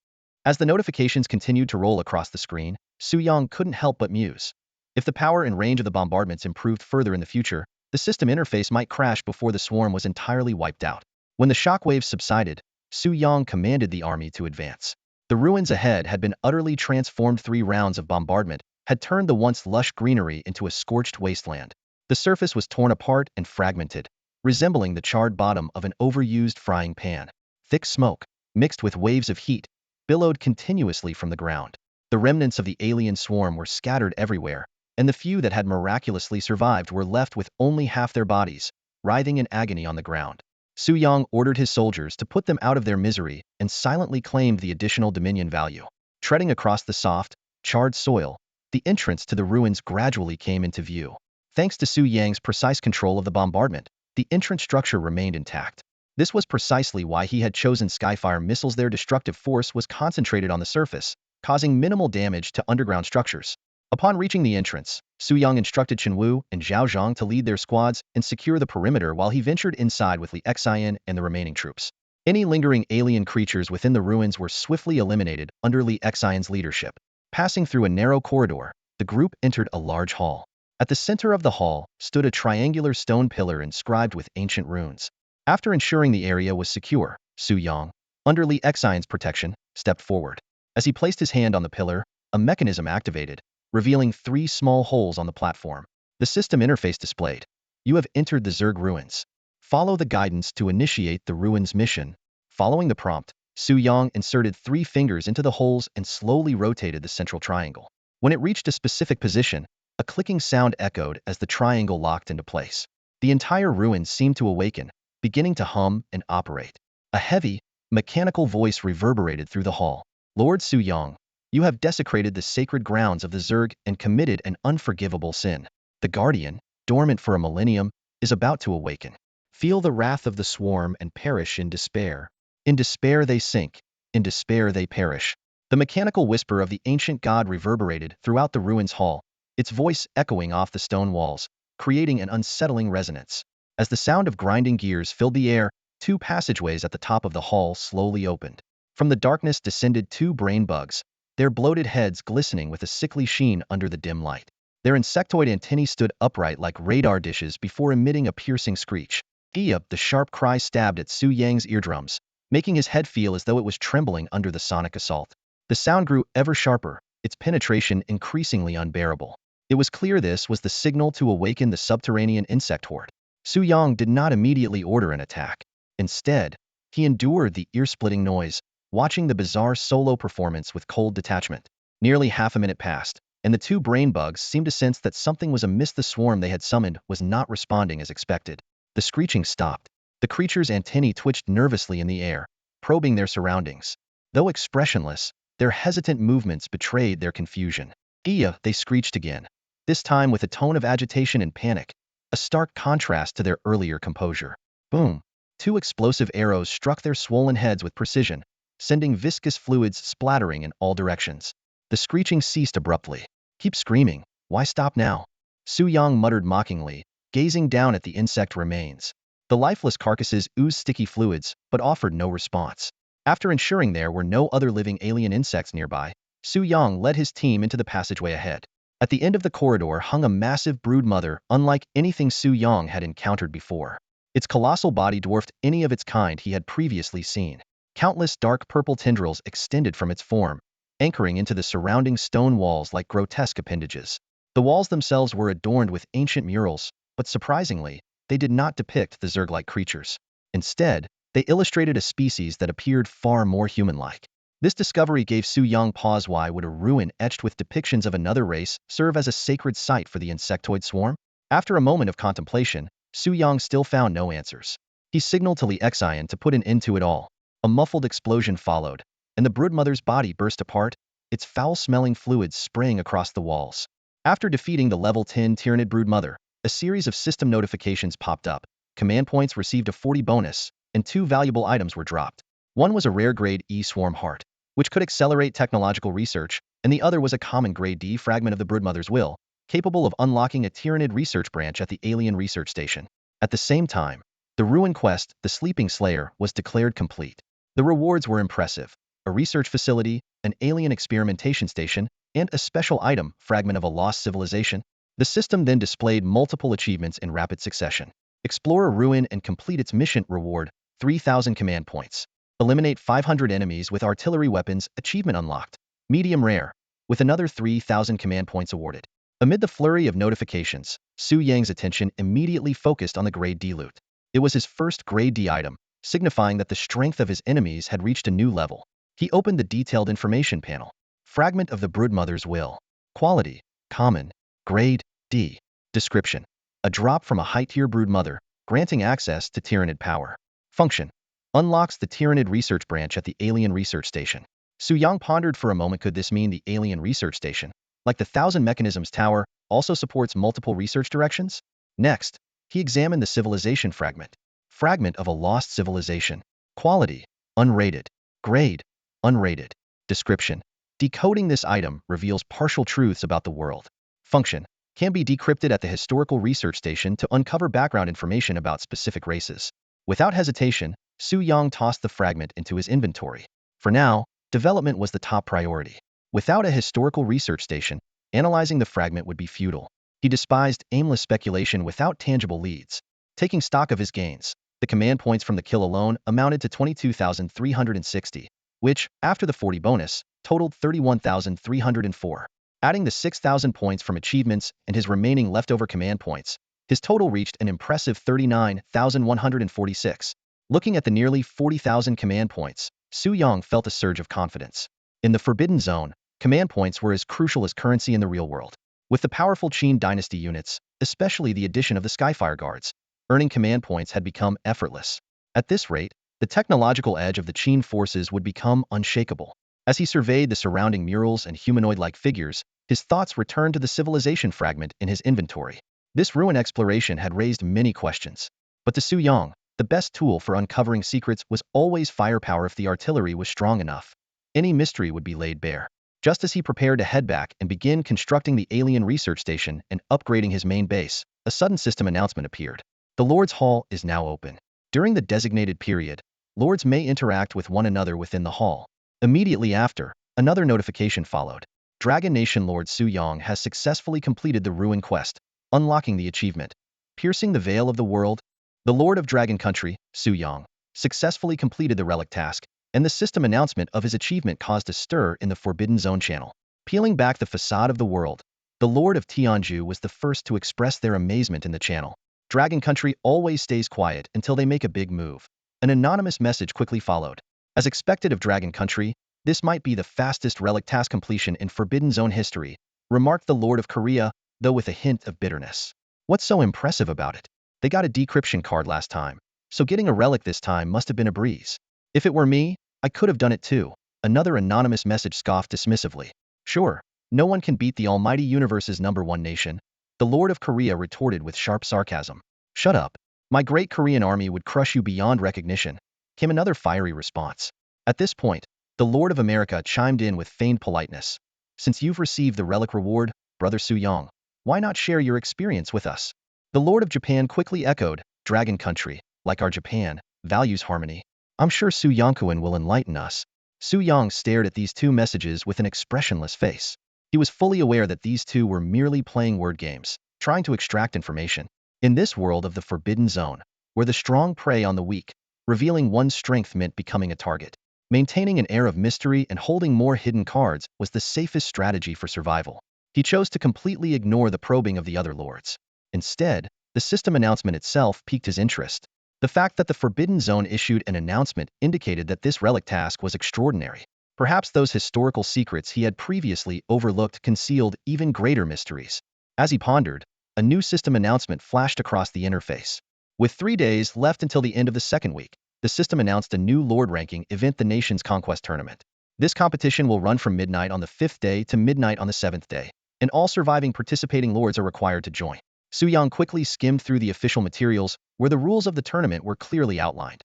As the notifications continued to roll across the screen, Su Yang couldn't help but muse. If the power and range of the bombardments improved further in the future, the system interface might crash before the swarm was entirely wiped out. When the shockwaves subsided, Su Yang commanded the army to advance. The ruins ahead had been utterly transformed. 3 rounds of bombardment had turned the once lush greenery into a scorched wasteland. The surface was torn apart and fragmented, resembling the charred bottom of an overused frying pan. Thick smoke, mixed with waves of heat, billowed continuously from the ground. The remnants of the alien swarm were scattered everywhere, and the few that had miraculously survived were left with only half their bodies, writhing in agony on the ground. Su Yang ordered his soldiers to put them out of their misery and silently claimed the additional Dominion value. Treading across the soft, charred soil, the entrance to the ruins gradually came into view. Thanks to Su Yang's precise control of the bombardment, the entrance structure remained intact. This was precisely why he had chosen Skyfire missiles. Their destructive force was concentrated on the surface, causing minimal damage to underground structures. Upon reaching the entrance, Su Yang instructed Chen Wu and Zhao Zhang to lead their squads and secure the perimeter while he ventured inside with Li Xian and the remaining troops. Any lingering alien creatures within the ruins were swiftly eliminated under Li Xian's leadership. Passing through a narrow corridor, the group entered a large hall. At the center of the hall stood a triangular stone pillar inscribed with ancient runes. After ensuring the area was secure, Su Yang, under Li Xian's protection, stepped forward. As he placed his hand on the pillar, a mechanism activated, revealing 3 small holes on the platform. The system interface displayed. You have entered the Zerg ruins. Follow the guidance to initiate the ruins mission. Following the prompt, Su Yang inserted 3 fingers into the holes and slowly rotated the central triangle. When it reached a specific position, a clicking sound echoed as the triangle locked into place. The entire ruin seemed to awaken, beginning to hum and operate. A heavy, mechanical voice reverberated through the hall. Lord Su Yang, you have desecrated the sacred grounds of the Zerg and committed an unforgivable sin. The Guardian, dormant for a millennium, is about to awaken. Feel the wrath of the swarm and perish in despair. In despair they sink, in despair they perish. The mechanical whisper of the ancient god reverberated throughout the ruins hall, its voice echoing off the stone walls, creating an unsettling resonance. As the sound of grinding gears filled the air, 2 passageways at the top of the hall slowly opened. From the darkness descended 2 brain bugs, their bloated heads glistening with a sickly sheen under the dim light. Their insectoid antennae stood upright like radar dishes before emitting a piercing screech. The sharp cry stabbed at Su Yang's eardrums, making his head feel as though it was trembling under the sonic assault. The sound grew ever sharper, its penetration increasingly unbearable. It was clear this was the signal to awaken the subterranean insect horde. Su Yang did not immediately order an attack. Instead, he endured the ear-splitting noise, watching the bizarre solo performance with cold detachment. Nearly half a minute passed, and the 2 brain bugs seemed to sense that something was amiss. The swarm they had summoned was not responding as expected. The screeching stopped. The creature's antennae twitched nervously in the air, probing their surroundings. Though expressionless, their hesitant movements betrayed their confusion. Iya, they screeched again, this time with a tone of agitation and panic, a stark contrast to their earlier composure. Boom! Two explosive arrows struck their swollen heads with precision, sending viscous fluids splattering in all directions. The screeching ceased abruptly. Keep screaming. Why stop now? Su Yang muttered mockingly, gazing down at the insect remains. The lifeless carcasses oozed sticky fluids, but offered no response. After ensuring there were no other living alien insects nearby, Su Yang led his team into the passageway ahead. At the end of the corridor hung a massive brood mother unlike anything Su Yang had encountered before. Its colossal body dwarfed any of its kind he had previously seen. Countless dark purple tendrils extended from its form, anchoring into the surrounding stone walls like grotesque appendages. The walls themselves were adorned with ancient murals, but surprisingly, they did not depict the Zerg-like creatures. Instead, they illustrated a species that appeared far more human-like. This discovery gave Su Yang pause. Why would a ruin etched with depictions of another race serve as a sacred site for the insectoid swarm? After a moment of contemplation, Su Yang still found no answers. He signaled to Li Xian to put an end to it all. A muffled explosion followed, and the broodmother's body burst apart, its foul-smelling fluids spraying across the walls. After defeating the level 10 Tyranid broodmother, a series of system notifications popped up. Command points received a 40 bonus, and 2 valuable items were dropped. One was a rare grade E swarm heart, which could accelerate technological research, and the other was a common grade D fragment of the broodmother's will, capable of unlocking a Tyranid research branch at the alien research station. At the same time, the ruin quest, the Sleeping Slayer, was declared complete. The rewards were impressive: a research facility, an alien experimentation station, and a special item, fragment of a lost civilization. The system then displayed multiple achievements in rapid succession. Explore a ruin and complete its mission. Reward: 3,000 command points. Eliminate 500 enemies with artillery weapons. Achievement unlocked. Medium rare, with another 3,000 command points awarded. Amid the flurry of notifications, Su Yang's attention immediately focused on the grade D loot. It was his first grade D item, signifying that the strength of his enemies had reached a new level. He opened the detailed information panel. Fragment of the broodmother's will. Quality: common. Grade D. Description: a drop from a high-tier broodmother, granting access to Tyranid power. Function: unlocks the Tyranid research branch at the alien research station. Su Yang pondered for a moment. Could this mean the alien research station, like the Thousand Mechanisms Tower, also supports multiple research directions? Next, he examined the civilization fragment. Fragment of a lost civilization. Quality: unrated. Grade: unrated. Description: decoding this item reveals partial truths about the world. Function: can be decrypted at the historical research station to uncover background information about specific races. Without hesitation, Su Yang tossed the fragment into his inventory. For now, development was the top priority. Without a historical research station, analyzing the fragment would be futile. He despised aimless speculation without tangible leads. Taking stock of his gains, the command points from the kill alone amounted to 22,360, which, after the 40 bonus, totaled 31,304. Adding the 6,000 points from achievements and his remaining leftover command points, his total reached an impressive 39,146. Looking at the nearly 40,000 command points, Su Yang felt a surge of confidence. In the Forbidden Zone, command points were as crucial as currency in the real world. With the powerful Qin Dynasty units, especially the addition of the Skyfire Guards, earning command points had become effortless. At this rate, the technological edge of the Qin forces would become unshakable. As he surveyed the surrounding murals and humanoid-like figures, his thoughts returned to the civilization fragment in his inventory. This ruin exploration had raised many questions. But to Su Yang, the best tool for uncovering secrets was always firepower. If the artillery was strong enough, any mystery would be laid bare. Just as he prepared to head back and begin constructing the alien research station and upgrading his main base, a sudden system announcement appeared. The Lord's Hall is now open. During the designated period, lords may interact with one another within the hall. Immediately after, another notification followed. Dragon Nation Lord Su Yang has successfully completed the ruin quest, unlocking the achievement, Piercing the Veil of the World. The Lord of Dragon Country, Su Yang, successfully completed the relic task, and the system announcement of his achievement caused a stir in the Forbidden Zone channel. Peeling back the facade of the world, the Lord of Tianju was the first to express their amazement in the channel. Dragon Country always stays quiet until they make a big move. An anonymous message quickly followed. As expected of Dragon Country, this might be the fastest relic task completion in Forbidden Zone history, remarked the Lord of Korea, though with a hint of bitterness. What's so impressive about it? They got a decryption card last time, so getting a relic this time must have been a breeze. If it were me, I could have done it too. Another anonymous message scoffed dismissively. Sure, no one can beat the almighty universe's #1 nation, the Lord of Korea retorted with sharp sarcasm. Shut up. My great Korean army would crush you beyond recognition, came another fiery response. At this point, the Lord of America chimed in with feigned politeness. Since you've received the relic reward, Brother Su-yong, why not share your experience with us? The Lord of Japan quickly echoed, Dragon Country, like our Japan, values harmony. I'm sure Su-yongkuan will enlighten us. Su-yong stared at these two messages with an expressionless face. He was fully aware that these two were merely playing word games, trying to extract information. In this world of the Forbidden Zone, where the strong prey on the weak, revealing one's strength meant becoming a target. Maintaining an air of mystery and holding more hidden cards was the safest strategy for survival. He chose to completely ignore the probing of the other lords. Instead, the system announcement itself piqued his interest. The fact that the Forbidden Zone issued an announcement indicated that this relic task was extraordinary. Perhaps those historical secrets he had previously overlooked concealed even greater mysteries. As he pondered, a new system announcement flashed across the interface. With 3 days left until the end of the second week, the system announced a new Lord ranking event, the Nation's Conquest Tournament. This competition will run from midnight on the 5th day to midnight on the 7th day, and all surviving participating lords are required to join. Su-yong quickly skimmed through the official materials, where the rules of the tournament were clearly outlined.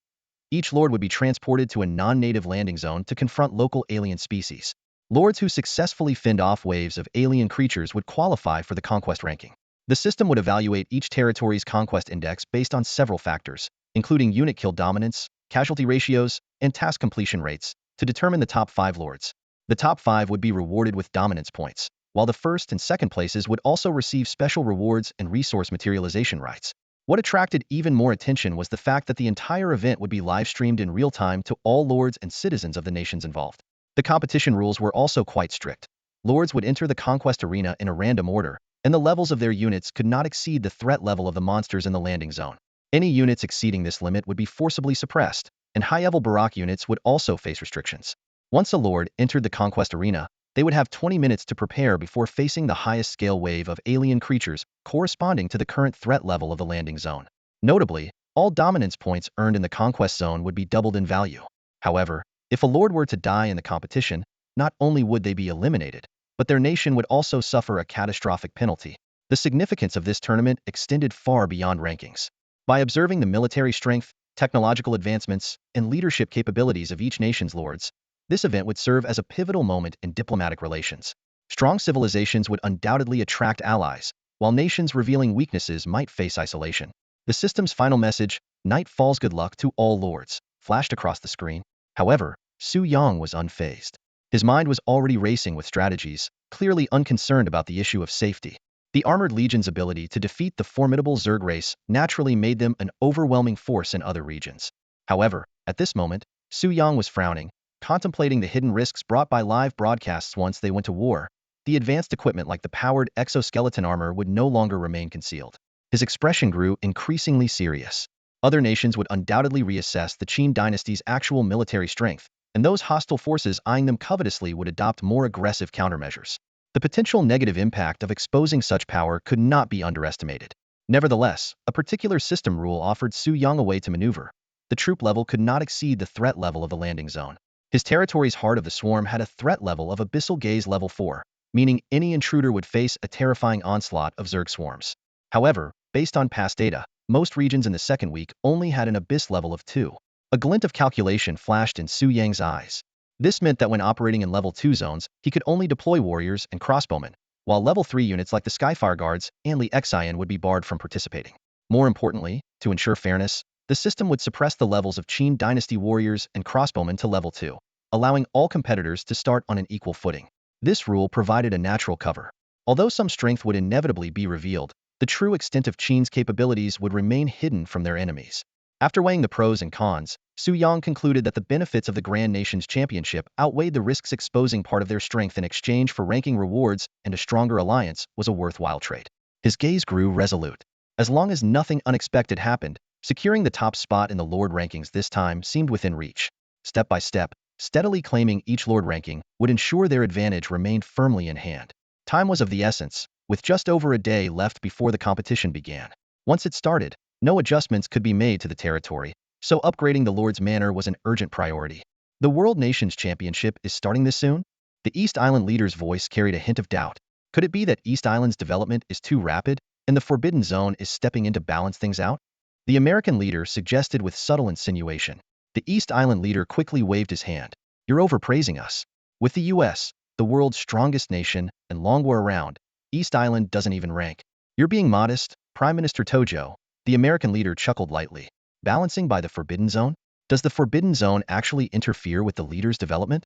Each lord would be transported to a non-native landing zone to confront local alien species. Lords who successfully fended off waves of alien creatures would qualify for the conquest ranking. The system would evaluate each territory's conquest index based on several factors, including unit kill dominance, casualty ratios, and task completion rates, to determine the top 5 lords. The top 5 would be rewarded with dominance points, while the first and second places would also receive special rewards and resource materialization rights. What attracted even more attention was the fact that the entire event would be live-streamed in real time to all lords and citizens of the nations involved. The competition rules were also quite strict. Lords would enter the conquest arena in a random order, and the levels of their units could not exceed the threat level of the monsters in the landing zone. Any units exceeding this limit would be forcibly suppressed, and high-level Barracks units would also face restrictions. Once a lord entered the conquest arena, they would have 20 minutes to prepare before facing the highest scale wave of alien creatures corresponding to the current threat level of the landing zone. Notably, all dominance points earned in the conquest zone would be doubled in value. However, if a lord were to die in the competition, not only would they be eliminated, but their nation would also suffer a catastrophic penalty. The significance of this tournament extended far beyond rankings. By observing the military strength, technological advancements, and leadership capabilities of each nation's lords, this event would serve as a pivotal moment in diplomatic relations. Strong civilizations would undoubtedly attract allies, while nations revealing weaknesses might face isolation. The system's final message, "Night falls, good luck to all lords," flashed across the screen. However, Su-yong was unfazed. His mind was already racing with strategies, clearly unconcerned about the issue of safety. The Armored Legion's ability to defeat the formidable Zerg race naturally made them an overwhelming force in other regions. However, at this moment, Su-yong was frowning, contemplating the hidden risks brought by live broadcasts once they went to war. The advanced equipment like the powered exoskeleton armor would no longer remain concealed. His expression grew increasingly serious. Other nations would undoubtedly reassess the Qin Dynasty's actual military strength, and those hostile forces eyeing them covetously would adopt more aggressive countermeasures. The potential negative impact of exposing such power could not be underestimated. Nevertheless, a particular system rule offered Su-yong a way to maneuver. The troop level could not exceed the threat level of the landing zone. His territory's Heart of the Swarm had a threat level of Abyssal Gaze level 4, meaning any intruder would face a terrifying onslaught of Zerg swarms. However, based on past data, most regions in the second week only had an Abyss level of 2. A glint of calculation flashed in Su-yong's eyes. This meant that when operating in level 2 zones, he could only deploy warriors and crossbowmen, while level 3 units like the Skyfire Guards and Li Xian would be barred from participating. More importantly, to ensure fairness, the system would suppress the levels of Qin Dynasty warriors and crossbowmen to level 2, allowing all competitors to start on an equal footing. This rule provided a natural cover. Although some strength would inevitably be revealed, the true extent of Qin's capabilities would remain hidden from their enemies. After weighing the pros and cons, Su-yong concluded that the benefits of the Grand Nations Championship outweighed the risks. Exposing part of their strength in exchange for ranking rewards and a stronger alliance was a worthwhile trade. His gaze grew resolute. As long as nothing unexpected happened, securing the top spot in the Lord rankings this time seemed within reach. Step by step, steadily claiming each Lord ranking would ensure their advantage remained firmly in hand. Time was of the essence, with just over a day left before the competition began. Once it started, No adjustments could be made to the territory, so upgrading the Lord's Manor was an urgent priority. The World Nations Championship is starting this soon? The East Island leader's voice carried a hint of doubt. Could it be that East Island's development is too rapid, and the Forbidden Zone is stepping in to balance things out? The American leader suggested with subtle insinuation. The East Island leader quickly waved his hand. You're overpraising us. With the U.S., the world's strongest nation, and Longwa around, East Island doesn't even rank. You're being modest, Prime Minister Tojo. The American leader chuckled lightly. Balancing by the Forbidden Zone? Does the Forbidden Zone actually interfere with the leader's development?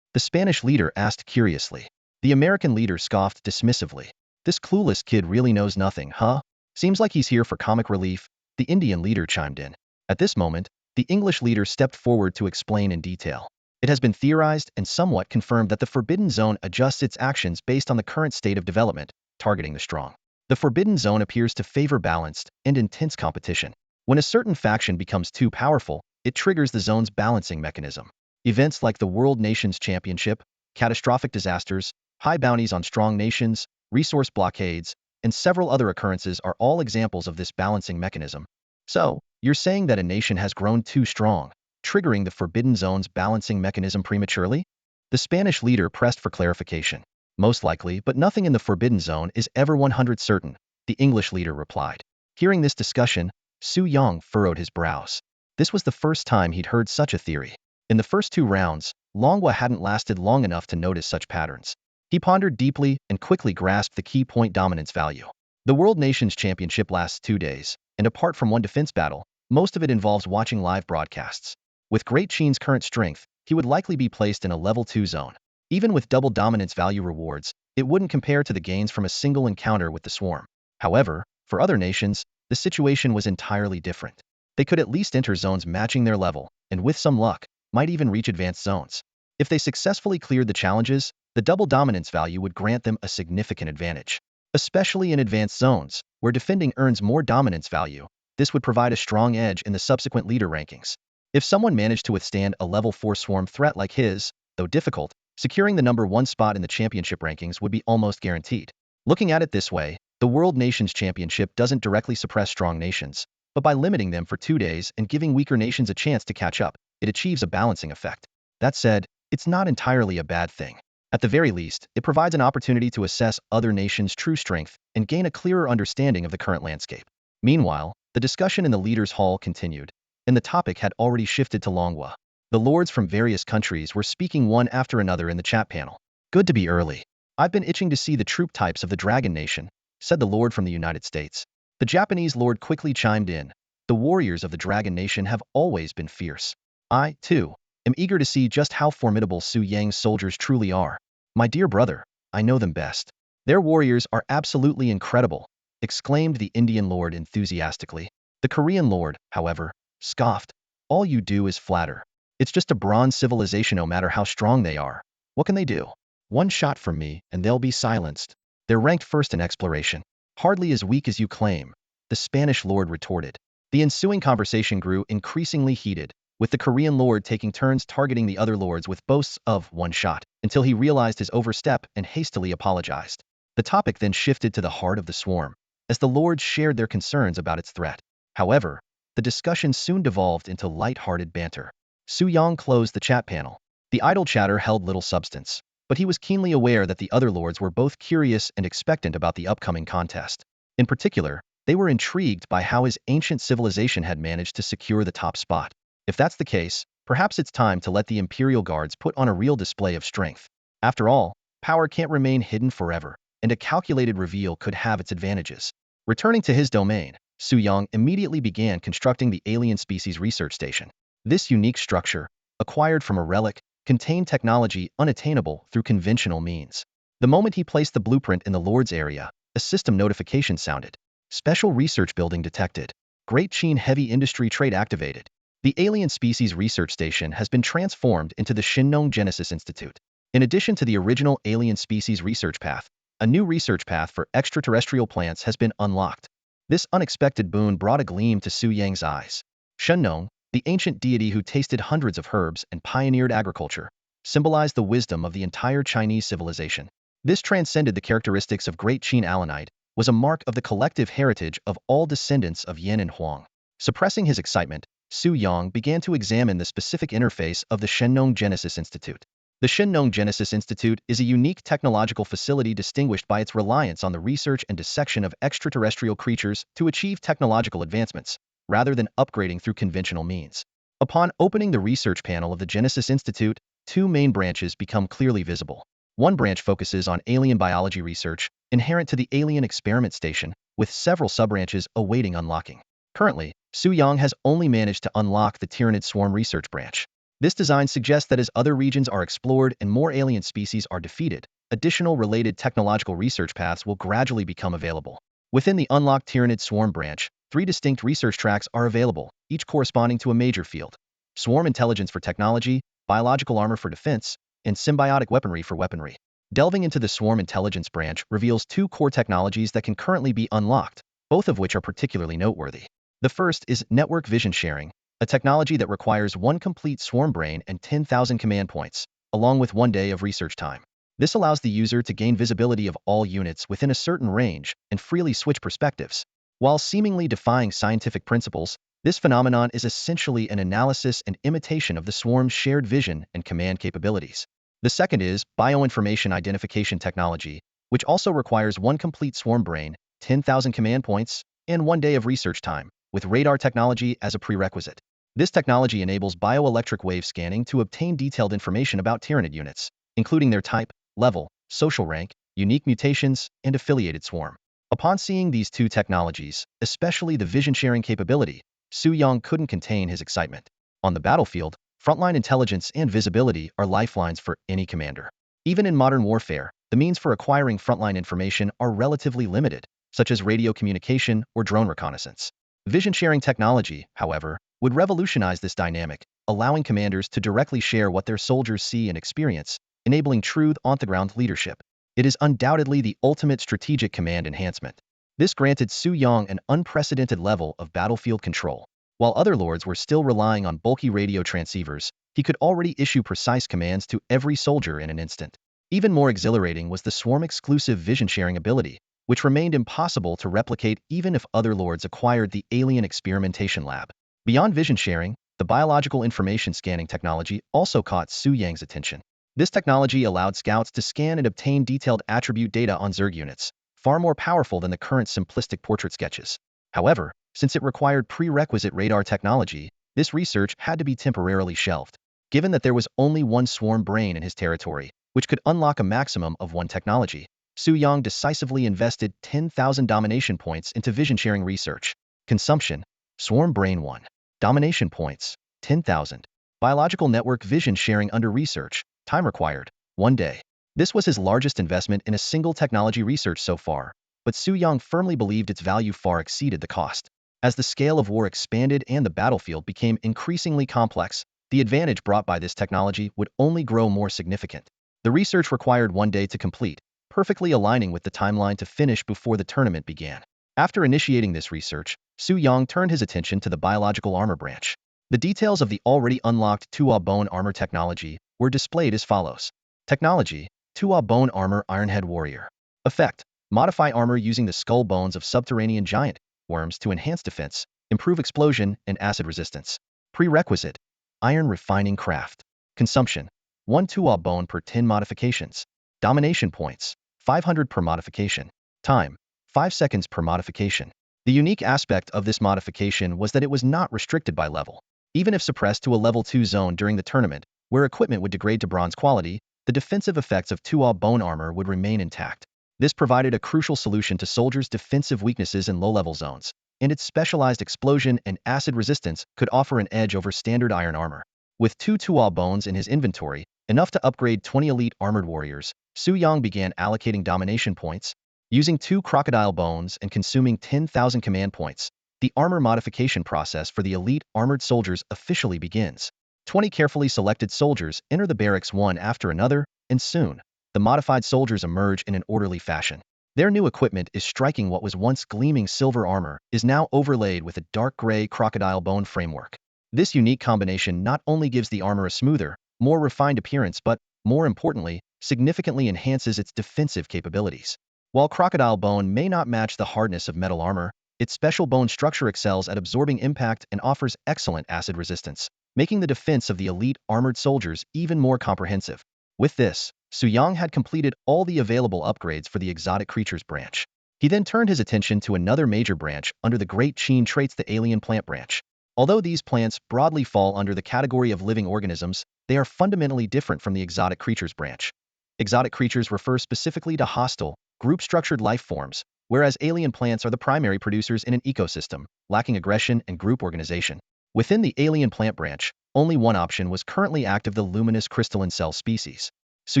The Spanish leader asked curiously. The American leader scoffed dismissively. This clueless kid really knows nothing, huh? Seems like he's here for comic relief. The Indian leader chimed in. At this moment, the English leader stepped forward to explain in detail. It has been theorized and somewhat confirmed that the Forbidden Zone adjusts its actions based on the current state of development, targeting the strong. The Forbidden Zone appears to favor balanced and intense competition. When a certain faction becomes too powerful, it triggers the zone's balancing mechanism. Events like the World Nations Championship, catastrophic disasters, high bounties on strong nations, resource blockades, and several other occurrences are all examples of this balancing mechanism. So, you're saying that a nation has grown too strong, triggering the Forbidden Zone's balancing mechanism prematurely? The Spanish leader pressed for clarification. Most likely, but nothing in the Forbidden Zone is ever 100% certain, the English leader replied. Hearing this discussion, Su Yang furrowed his brows. This was the first time he'd heard such a theory. In the first 2 rounds, Longwa hadn't lasted long enough to notice such patterns. He pondered deeply and quickly grasped the key point dominance value. The World Nations Championship lasts 2 days, and apart from one defense battle, most of it involves watching live broadcasts. With Great Qin's current strength, he would likely be placed in a level 2 zone. Even with double dominance value rewards, it wouldn't compare to the gains from a single encounter with the Swarm. However, for other nations, the situation was entirely different. They could at least enter zones matching their level, and with some luck, might even reach advanced zones. If they successfully cleared the challenges, the double dominance value would grant them a significant advantage. Especially in advanced zones, where defending earns more dominance value, this would provide a strong edge in the subsequent leader rankings. If someone managed to withstand a level 4 swarm threat like his, though difficult, securing the number 1 spot in the championship rankings would be almost guaranteed. Looking at it this way, the World Nations Championship doesn't directly suppress strong nations, but by limiting them for 2 days and giving weaker nations a chance to catch up, it achieves a balancing effect. That said, it's not entirely a bad thing. At the very least, it provides an opportunity to assess other nations' true strength and gain a clearer understanding of the current landscape. Meanwhile, the discussion in the leaders' hall continued, and the topic had already shifted to Longwa. The lords from various countries were speaking one after another in the chat panel. Good to be early. I've been itching to see the troop types of the Dragon Nation, said the lord from the United States. The Japanese lord quickly chimed in. The warriors of the Dragon Nation have always been fierce. I, too, am eager to see just how formidable Su Yang's soldiers truly are. My dear brother, I know them best. Their warriors are absolutely incredible, exclaimed the Indian lord enthusiastically. The Korean lord, however, scoffed. All you do is flatter. It's just a bronze civilization no matter how strong they are. What can they do? One shot from me and they'll be silenced. They're ranked first in exploration. Hardly as weak as you claim, the Spanish lord retorted. The ensuing conversation grew increasingly heated, with the Korean lord taking turns targeting the other lords with boasts of one shot, until he realized his overstep and hastily apologized. The topic then shifted to the heart of the swarm, as the lords shared their concerns about its threat. However, the discussion soon devolved into light-hearted banter. Su Yang closed the chat panel. The idle chatter held little substance, but he was keenly aware that the other lords were both curious and expectant about the upcoming contest. In particular, they were intrigued by how his ancient civilization had managed to secure the top spot. If that's the case, perhaps it's time to let the Imperial Guards put on a real display of strength. After all, power can't remain hidden forever, and a calculated reveal could have its advantages. Returning to his domain, Su Yang immediately began constructing the Alien Species Research Station. This unique structure, acquired from a relic, contained technology unattainable through conventional means. The moment he placed the blueprint in the Lord's area, a system notification sounded. Special research building detected. Great Qin Heavy Industry Trade activated. The Alien Species Research Station has been transformed into the Shinnong Genesis Institute. In addition to the original Alien Species Research Path, a new research path for extraterrestrial plants has been unlocked. This unexpected boon brought a gleam to Su Yang's eyes. Shinnong, the ancient deity who tasted hundreds of herbs and pioneered agriculture, symbolized the wisdom of the entire Chinese civilization. This transcended the characteristics of Great Qin Allenite, was a mark of the collective heritage of all descendants of Yin and Huang. Suppressing his excitement, Su Yang began to examine the specific interface of the Shenong Genesis Institute. The Shenong Genesis Institute is a unique technological facility distinguished by its reliance on the research and dissection of extraterrestrial creatures to achieve technological advancements, rather than upgrading through conventional means. Upon opening the research panel of the Genesis Institute, two main branches become clearly visible. One branch focuses on alien biology research, inherent to the Alien Experiment Station, with several sub-branches awaiting unlocking. Currently, Su Yang has only managed to unlock the Tyranid Swarm Research Branch. This design suggests that as other regions are explored and more alien species are defeated, additional related technological research paths will gradually become available. Within the unlocked Tyranid Swarm Branch, three distinct research tracks are available, each corresponding to a major field: Swarm Intelligence for technology, Biological Armor for defense, and Symbiotic Weaponry for weaponry. Delving into the Swarm Intelligence branch reveals two core technologies that can currently be unlocked, both of which are particularly noteworthy. The first is Network Vision Sharing, a technology that requires one complete swarm brain and 10,000 command points, along with 1 day of research time. This allows the user to gain visibility of all units within a certain range and freely switch perspectives. While seemingly defying scientific principles, this phenomenon is essentially an analysis and imitation of the swarm's shared vision and command capabilities. The second is Bioinformation Identification Technology, which also requires one complete swarm brain, 10,000 command points, and 1 day of research time, with radar technology as a prerequisite. This technology enables bioelectric wave scanning to obtain detailed information about Tyranid units, including their type, level, social rank, unique mutations, and affiliated swarm. Upon seeing these two technologies, especially the vision-sharing capability, Su Yang couldn't contain his excitement. On the battlefield, frontline intelligence and visibility are lifelines for any commander. Even in modern warfare, the means for acquiring frontline information are relatively limited, such as radio communication or drone reconnaissance. Vision-sharing technology, however, would revolutionize this dynamic, allowing commanders to directly share what their soldiers see and experience, enabling true on-the-ground leadership. It is undoubtedly the ultimate strategic command enhancement. This granted Su Yang an unprecedented level of battlefield control. While other lords were still relying on bulky radio transceivers, he could already issue precise commands to every soldier in an instant. Even more exhilarating was the swarm-exclusive vision-sharing ability, which remained impossible to replicate even if other lords acquired the Alien Experimentation Lab. Beyond vision sharing, the biological information scanning technology also caught Su Yang's attention. This technology allowed scouts to scan and obtain detailed attribute data on Zerg units, far more powerful than the current simplistic portrait sketches. However, since it required prerequisite radar technology, this research had to be temporarily shelved. Given that there was only one swarm brain in his territory, which could unlock a maximum of one technology, Su Yang decisively invested 10,000 domination points into vision-sharing research. Consumption: Swarm Brain 1. Domination points: 10,000. Biological network vision sharing under research. Time required: 1 day. This was his largest investment in a single technology research so far, but Su Yang firmly believed its value far exceeded the cost. As the scale of war expanded and the battlefield became increasingly complex, the advantage brought by this technology would only grow more significant. The research required 1 day to complete, perfectly aligning with the timeline to finish before the tournament began. After initiating this research, Su Yang turned his attention to the biological armor branch. The details of the already unlocked Tua bone armor technology were displayed as follows. Technology: Tua bone armor Ironhead Warrior. Effect: modify armor using the skull bones of subterranean giant worms to enhance defense, improve explosion, and acid resistance. Prerequisite: iron refining craft. Consumption: 1 Tua bone per 10 modifications. Domination points: 500 per modification. Time: 5 seconds per modification. The unique aspect of this modification was that it was not restricted by level. Even if suppressed to a level 2 zone during the tournament, where equipment would degrade to bronze quality, the defensive effects of Tua bone armor would remain intact. This provided a crucial solution to soldiers' defensive weaknesses in low-level zones, and its specialized explosion and acid resistance could offer an edge over standard iron armor. With 2 Tua bones in his inventory, enough to upgrade 20 elite armored warriors, Su Yang began allocating domination points. Using 2 crocodile bones and consuming 10,000 command points, the armor modification process for the elite armored soldiers officially begins. 20 carefully selected soldiers enter the barracks one after another, and soon, the modified soldiers emerge in an orderly fashion. Their new equipment is striking. What was once gleaming silver armor is now overlaid with a dark gray crocodile bone framework. This unique combination not only gives the armor a smoother, more refined appearance but, more importantly, significantly enhances its defensive capabilities. While crocodile bone may not match the hardness of metal armor, Its special bone structure excels at absorbing impact and offers excellent acid resistance, making the defense of the elite armored soldiers even more comprehensive. With this, Su Yang had completed all the available upgrades for the exotic creatures branch. He then turned his attention to another major branch under the Great Qin traits, the alien plant branch. Although these plants broadly fall under the category of living organisms, they are fundamentally different from the exotic creatures branch. Exotic creatures refer specifically to hostile, group-structured life forms, whereas alien plants are the primary producers in an ecosystem, lacking aggression and group organization. Within the alien plant branch, only one option was currently active: the luminous crystalline cell species. Su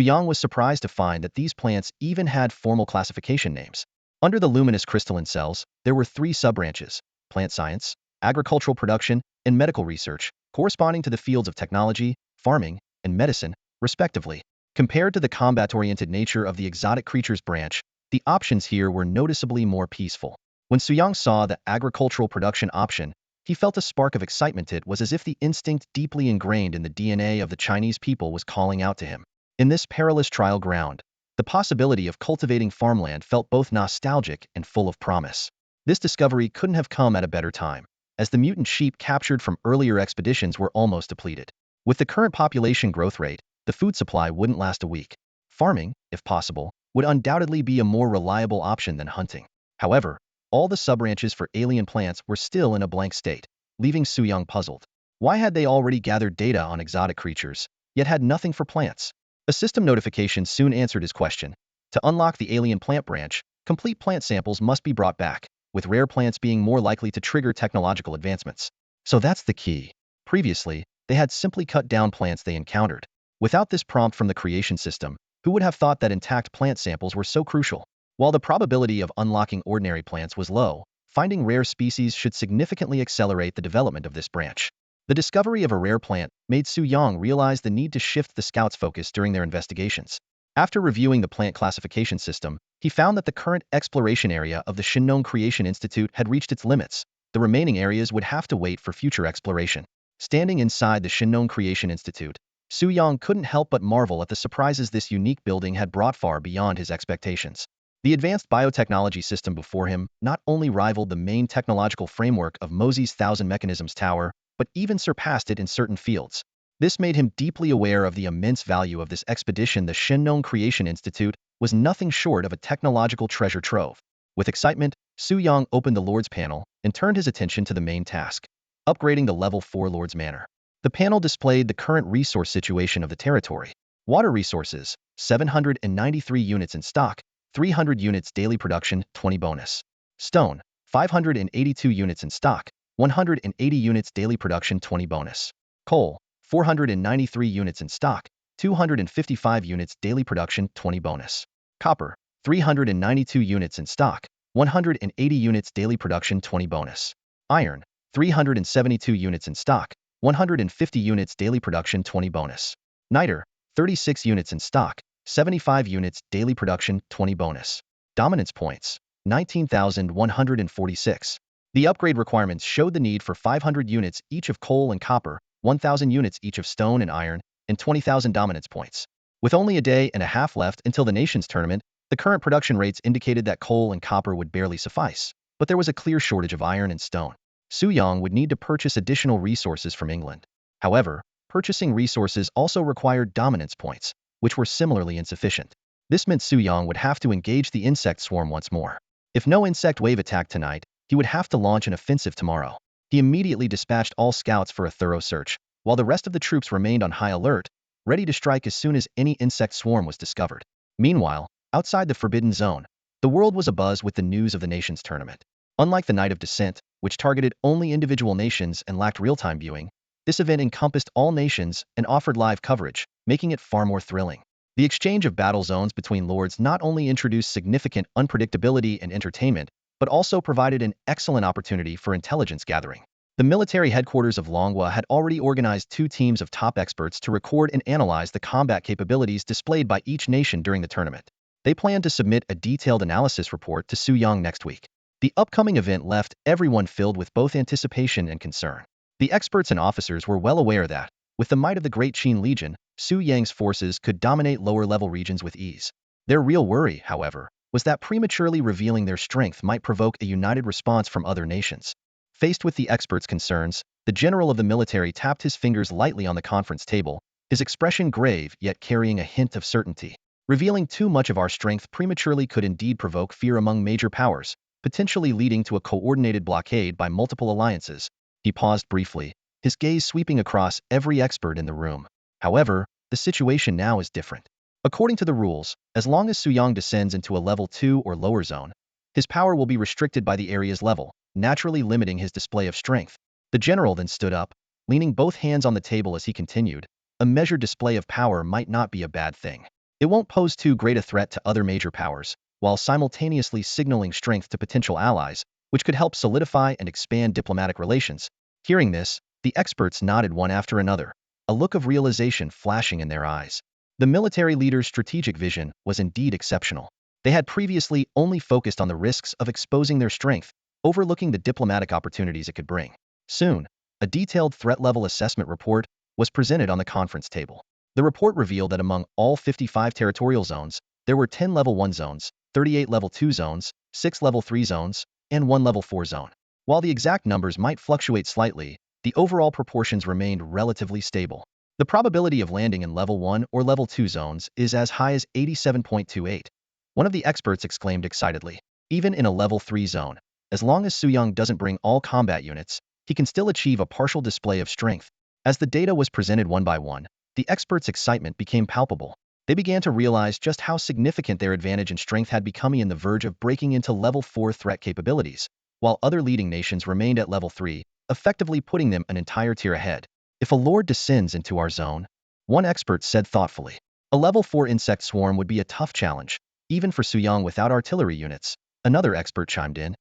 Yang was surprised to find that these plants even had formal classification names. Under the luminous crystalline cells, there were three sub-branches: plant science, agricultural production, and medical research, corresponding to the fields of technology, farming, and medicine, respectively. Compared to the combat-oriented nature of the exotic creatures branch, the options here were noticeably more peaceful. When Su Yang saw the agricultural production option, he felt a spark of excitement. It was as if the instinct deeply ingrained in the DNA of the Chinese people was calling out to him. In this perilous trial ground, the possibility of cultivating farmland felt both nostalgic and full of promise. This discovery couldn't have come at a better time, as the mutant sheep captured from earlier expeditions were almost depleted. With the current population growth rate, the food supply wouldn't last a week. Farming, if possible, would undoubtedly be a more reliable option than hunting. However, all the sub-branches for alien plants were still in a blank state, leaving Su Yang puzzled. Why had they already gathered data on exotic creatures, yet had nothing for plants? A system notification soon answered his question. To unlock the alien plant branch, complete plant samples must be brought back, with rare plants being more likely to trigger technological advancements. So that's the key. Previously, they had simply cut down plants they encountered. Without this prompt from the creation system, who would have thought that intact plant samples were so crucial? While the probability of unlocking ordinary plants was low, finding rare species should significantly accelerate the development of this branch. The discovery of a rare plant made Su Yang realize the need to shift the scouts' focus during their investigations. After reviewing the plant classification system, he found that the current exploration area of the Shinnon Creation Institute had reached its limits. The remaining areas would have to wait for future exploration. Standing inside the Shinnon Creation Institute, Su Yang couldn't help but marvel at the surprises this unique building had brought far beyond his expectations. The advanced biotechnology system before him not only rivaled the main technological framework of Mosey's Thousand Mechanisms Tower, but even surpassed it in certain fields. This made him deeply aware of the immense value of this expedition. The Shinnon Creation Institute was nothing short of a technological treasure trove. With excitement, Su Yang opened the Lord's panel and turned his attention to the main task: upgrading the Level 4 Lord's Manor. The panel displayed the current resource situation of the territory. Water resources, 793 units in stock, 300 units daily production, 20 bonus. Stone, 582 units in stock, 180 units daily production, 20 bonus. Coal, 493 units in stock, 255 units daily production, 20 bonus. Copper, 392 units in stock, 180 units daily production, 20 bonus. Iron, 372 units in stock, 150 units daily production, 20 bonus. Niter, 36 units in stock, 75 units daily production, 20 bonus. Dominance points, 19,146. The upgrade requirements showed the need for 500 units each of coal and copper, 1,000 units each of stone and iron, and 20,000 dominance points. With only a day and a half left until the nation's tournament, the current production rates indicated that coal and copper would barely suffice, but there was a clear shortage of iron and stone. Su Yang would need to purchase additional resources from England. However, purchasing resources also required dominance points, which were similarly insufficient. This meant Su Yang would have to engage the insect swarm once more. If no insect wave attacked tonight, he would have to launch an offensive tomorrow. He immediately dispatched all scouts for a thorough search, while the rest of the troops remained on high alert, ready to strike as soon as any insect swarm was discovered. Meanwhile, outside the Forbidden Zone, the world was abuzz with the news of the nation's tournament. Unlike the Night of Descent, which targeted only individual nations and lacked real-time viewing, this event encompassed all nations and offered live coverage, making it far more thrilling. The exchange of battle zones between lords not only introduced significant unpredictability and entertainment, but also provided an excellent opportunity for intelligence gathering. The military headquarters of Longhua had already organized 2 teams of top experts to record and analyze the combat capabilities displayed by each nation during the tournament. They planned to submit a detailed analysis report to Su Yang next week. The upcoming event left everyone filled with both anticipation and concern. The experts and officers were well aware that, with the might of the Great Qin Legion, Su Yang's forces could dominate lower-level regions with ease. Their real worry, however, was that prematurely revealing their strength might provoke a united response from other nations. Faced with the experts' concerns, the general of the military tapped his fingers lightly on the conference table, his expression grave yet carrying a hint of certainty. Revealing too much of our strength prematurely could indeed provoke fear among major powers, potentially leading to a coordinated blockade by multiple alliances. He paused briefly, his gaze sweeping across every expert in the room. However, the situation now is different. According to the rules, as long as Suyang descends into a level 2 or lower zone, his power will be restricted by the area's level, naturally limiting his display of strength. The general then stood up, leaning both hands on the table as he continued, a measured display of power might not be a bad thing. It won't pose too great a threat to other major powers, while simultaneously signaling strength to potential allies, which could help solidify and expand diplomatic relations. Hearing this, the experts nodded one after another, a look of realization flashing in their eyes. The military leader's strategic vision was indeed exceptional. They had previously only focused on the risks of exposing their strength, overlooking the diplomatic opportunities it could bring. Soon, a detailed threat-level assessment report was presented on the conference table. The report revealed that among all 55 territorial zones, there were 10 Level 1 zones, 38 Level 2 zones, 6 Level 3 zones, and 1 Level 4 zone. While the exact numbers might fluctuate slightly, the overall proportions remained relatively stable. The probability of landing in Level 1 or Level 2 zones is as high as 87.28. One of the experts exclaimed excitedly. Even in a Level 3 zone, as long as Suyang doesn't bring all combat units, he can still achieve a partial display of strength. As the data was presented one by one, the experts' excitement became palpable. They began to realize just how significant their advantage in strength had become on the verge of breaking into Level 4 threat capabilities, while other leading nations remained at Level 3, effectively putting them an entire tier ahead. If a lord descends into our zone, one expert said thoughtfully, a Level 4 insect swarm would be a tough challenge, even for Suyang without artillery units. Another expert chimed in.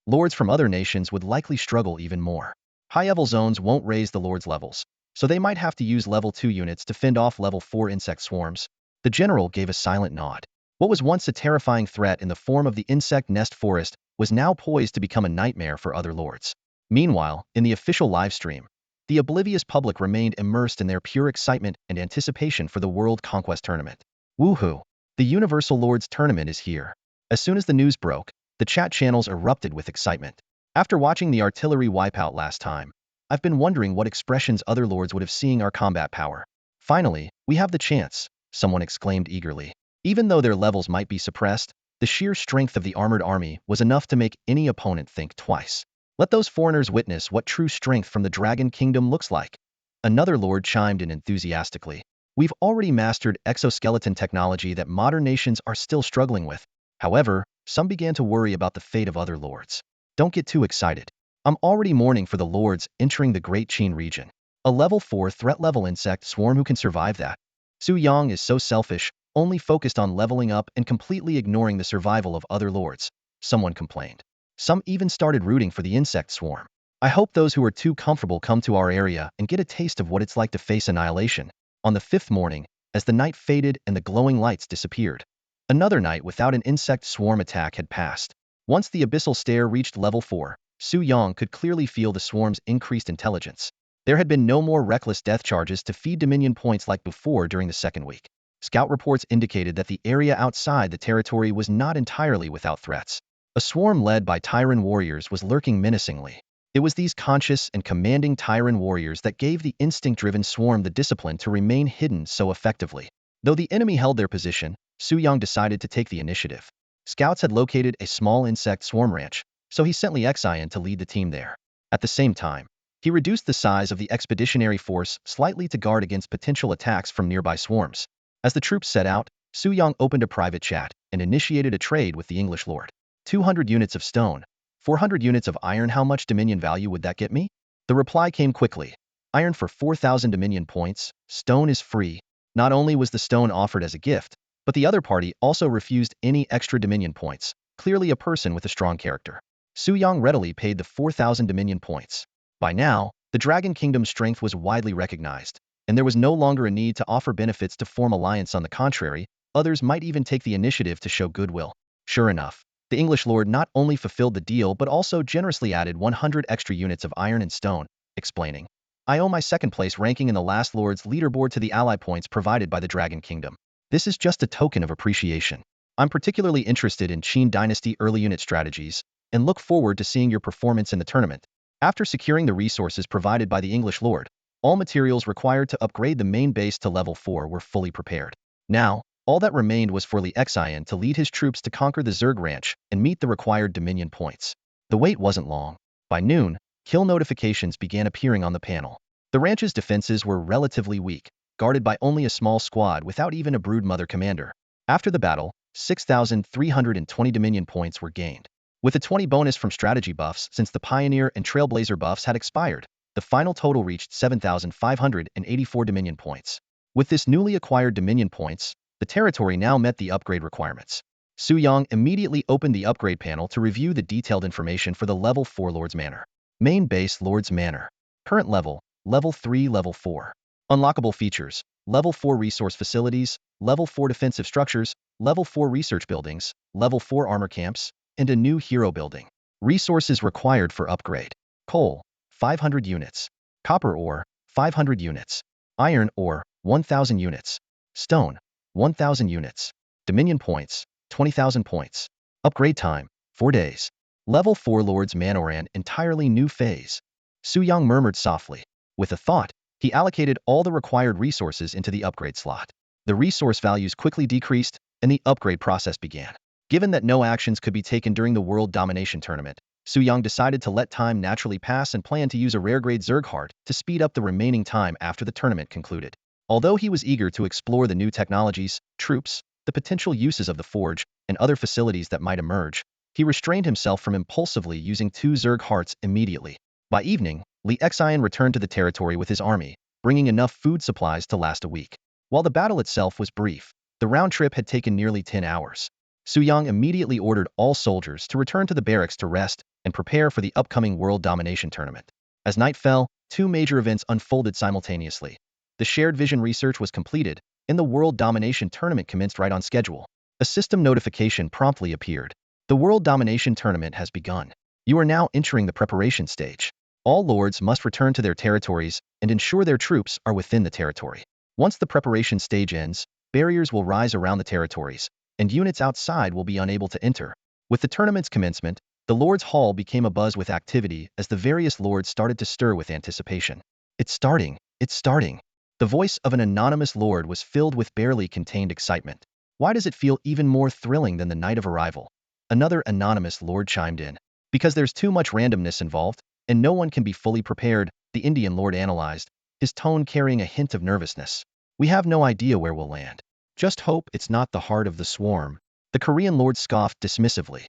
Lords from other nations would likely struggle even more. High-level zones won't raise the lord's levels, so they might have to use Level 2 units to fend off Level 4 insect swarms. The general gave a silent nod. What was once a terrifying threat in the form of the insect nest forest was now poised to become a nightmare for other lords. Meanwhile, in the official livestream, the oblivious public remained immersed in their pure excitement and anticipation for the World Conquest Tournament. Woohoo! The Universal Lords Tournament is here. As soon as the news broke, the chat channels erupted with excitement. After watching the artillery wipeout last time, I've been wondering what expressions other lords would have seeing our combat power. Finally, we have the chance, someone exclaimed eagerly. Even though their levels might be suppressed, the sheer strength of the armored army was enough to make any opponent think twice. Let those foreigners witness what true strength from the Dragon Kingdom looks like. Another lord chimed in enthusiastically. We've already mastered exoskeleton technology that modern nations are still struggling with. However, some began to worry about the fate of other lords. Don't get too excited. I'm already mourning for the lords entering the Great Qin region. A Level 4 threat-level insect swarm who can survive that? Suyang is so selfish, only focused on leveling up and completely ignoring the survival of other lords, someone complained. Some even started rooting for the insect swarm. I hope those who are too comfortable come to our area and get a taste of what it's like to face annihilation. On the 5th morning, as the night faded and the glowing lights disappeared, another night without an insect swarm attack had passed. Once the abyssal stare reached Level 4, Suyang could clearly feel the swarm's increased intelligence. There had been no more reckless death charges to feed Dominion points like before during the second week. Scout reports indicated that the area outside the territory was not entirely without threats. A swarm led by Tyran warriors was lurking menacingly. It was these conscious and commanding Tyran warriors that gave the instinct-driven swarm the discipline to remain hidden so effectively. Though the enemy held their position, Suyang decided to take the initiative. Scouts had located a small insect swarm ranch, so he sent Li Xian to lead the team there. At the same time, he reduced the size of the expeditionary force slightly to guard against potential attacks from nearby swarms. As the troops set out, Suyang opened a private chat and initiated a trade with the English lord. 200 units of stone, 400 units of iron. How much Dominion value would that get me? The reply came quickly. Iron for 4,000 Dominion points, stone is free. Not only was the stone offered as a gift, but the other party also refused any extra Dominion points, clearly a person with a strong character. Suyang readily paid the 4,000 Dominion points. By now, the Dragon Kingdom's strength was widely recognized, and there was no longer a need to offer benefits to form alliance. On the contrary, others might even take the initiative to show goodwill. Sure enough, the English lord not only fulfilled the deal but also generously added 100 extra units of iron and stone, explaining, I owe my second-place ranking in the last lord's leaderboard to the ally points provided by the Dragon Kingdom. This is just a token of appreciation. I'm particularly interested in Qin Dynasty early unit strategies and look forward to seeing your performance in the tournament. After securing the resources provided by the English lord, all materials required to upgrade the main base to level 4 were fully prepared. Now, all that remained was for Li Xian to lead his troops to conquer the Zerg Ranch and meet the required Dominion points. The wait wasn't long. By noon, kill notifications began appearing on the panel. The ranch's defenses were relatively weak, guarded by only a small squad without even a broodmother commander. After the battle, 6,320 Dominion points were gained. With a 20 bonus from strategy buffs since the Pioneer and Trailblazer buffs had expired, the final total reached 7,584 Dominion points. With this newly acquired Dominion points, the territory now met the upgrade requirements. Su Yang immediately opened the upgrade panel to review the detailed information for the Level 4 Lord's Manor. Main base Lord's Manor. Current level, Level 3 Level 4. Unlockable features, Level 4 resource facilities, Level 4 defensive structures, Level 4 research buildings, Level 4 armor camps, and a new hero building. Resources required for upgrade. Coal, 500 units. Copper ore, 500 units. Iron ore, 1,000 units. Stone, 1,000 units. Dominion points, 20,000 points. Upgrade time, 4 days. Level 4 Lord's Manoran entirely new phase. Su Yang murmured softly. With a thought, he allocated all the required resources into the upgrade slot. The resource values quickly decreased, and the upgrade process began. Given that no actions could be taken during the World Domination Tournament, Su Yang decided to let time naturally pass and planned to use a rare-grade Zerg heart to speed up the remaining time after the tournament concluded. Although he was eager to explore the new technologies, troops, the potential uses of the forge, and other facilities that might emerge, he restrained himself from impulsively using 2 Zerg hearts immediately. By evening, Li Xian returned to the territory with his army, bringing enough food supplies to last a week. While the battle itself was brief, the round trip had taken nearly 10 hours. Su Yang immediately ordered all soldiers to return to the barracks to rest and prepare for the upcoming World Domination Tournament. As night fell, 2 major events unfolded simultaneously. The shared vision research was completed, and the World Domination Tournament commenced right on schedule. A system notification promptly appeared. The World Domination Tournament has begun. You are now entering the preparation stage. All lords must return to their territories and ensure their troops are within the territory. Once the preparation stage ends, barriers will rise around the territories, and units outside will be unable to enter. With the tournament's commencement, the Lord's Hall became abuzz with activity as the various lords started to stir with anticipation. It's starting! It's starting! The voice of an anonymous lord was filled with barely contained excitement. Why does it feel even more thrilling than the night of arrival? Another anonymous lord chimed in. Because there's too much randomness involved, and no one can be fully prepared, the Indian lord analyzed, his tone carrying a hint of nervousness. We have no idea where we'll land. Just hope it's not the heart of the swarm. The Korean lord scoffed dismissively.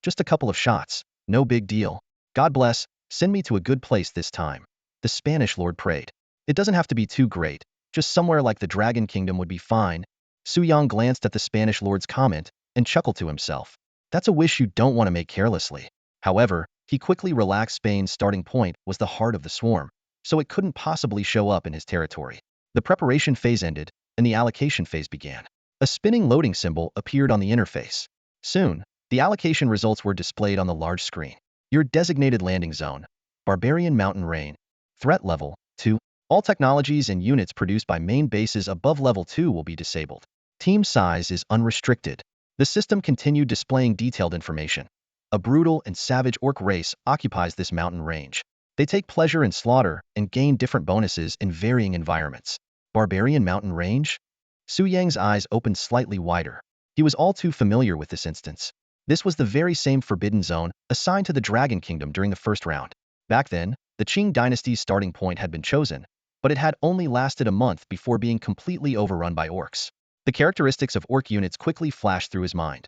Just a couple of shots. No big deal. God bless, send me to a good place this time. The Spanish lord prayed. It doesn't have to be too great. Just somewhere like the Dragon Kingdom would be fine. Su Yang glanced at the Spanish lord's comment and chuckled to himself. That's a wish you don't want to make carelessly. However, he quickly relaxed. Spain's starting point was the heart of the swarm, so it couldn't possibly show up in his territory. The preparation phase ended, and the allocation phase began. A spinning loading symbol appeared on the interface. Soon, the allocation results were displayed on the large screen. Your designated landing zone, Barbarian Mountain Range. Threat level, 2. All technologies and units produced by main bases above level 2 will be disabled. Team size is unrestricted. The system continued displaying detailed information. A brutal and savage orc race occupies this mountain range. They take pleasure in slaughter and gain different bonuses in varying environments. Barbarian Mountain Range? Su Yang's eyes opened slightly wider. He was all too familiar with this instance. This was the very same forbidden zone assigned to the Dragon Kingdom during the first round. Back then, the Qing Dynasty's starting point had been chosen, but it had only lasted a month before being completely overrun by orcs. The characteristics of orc units quickly flashed through his mind.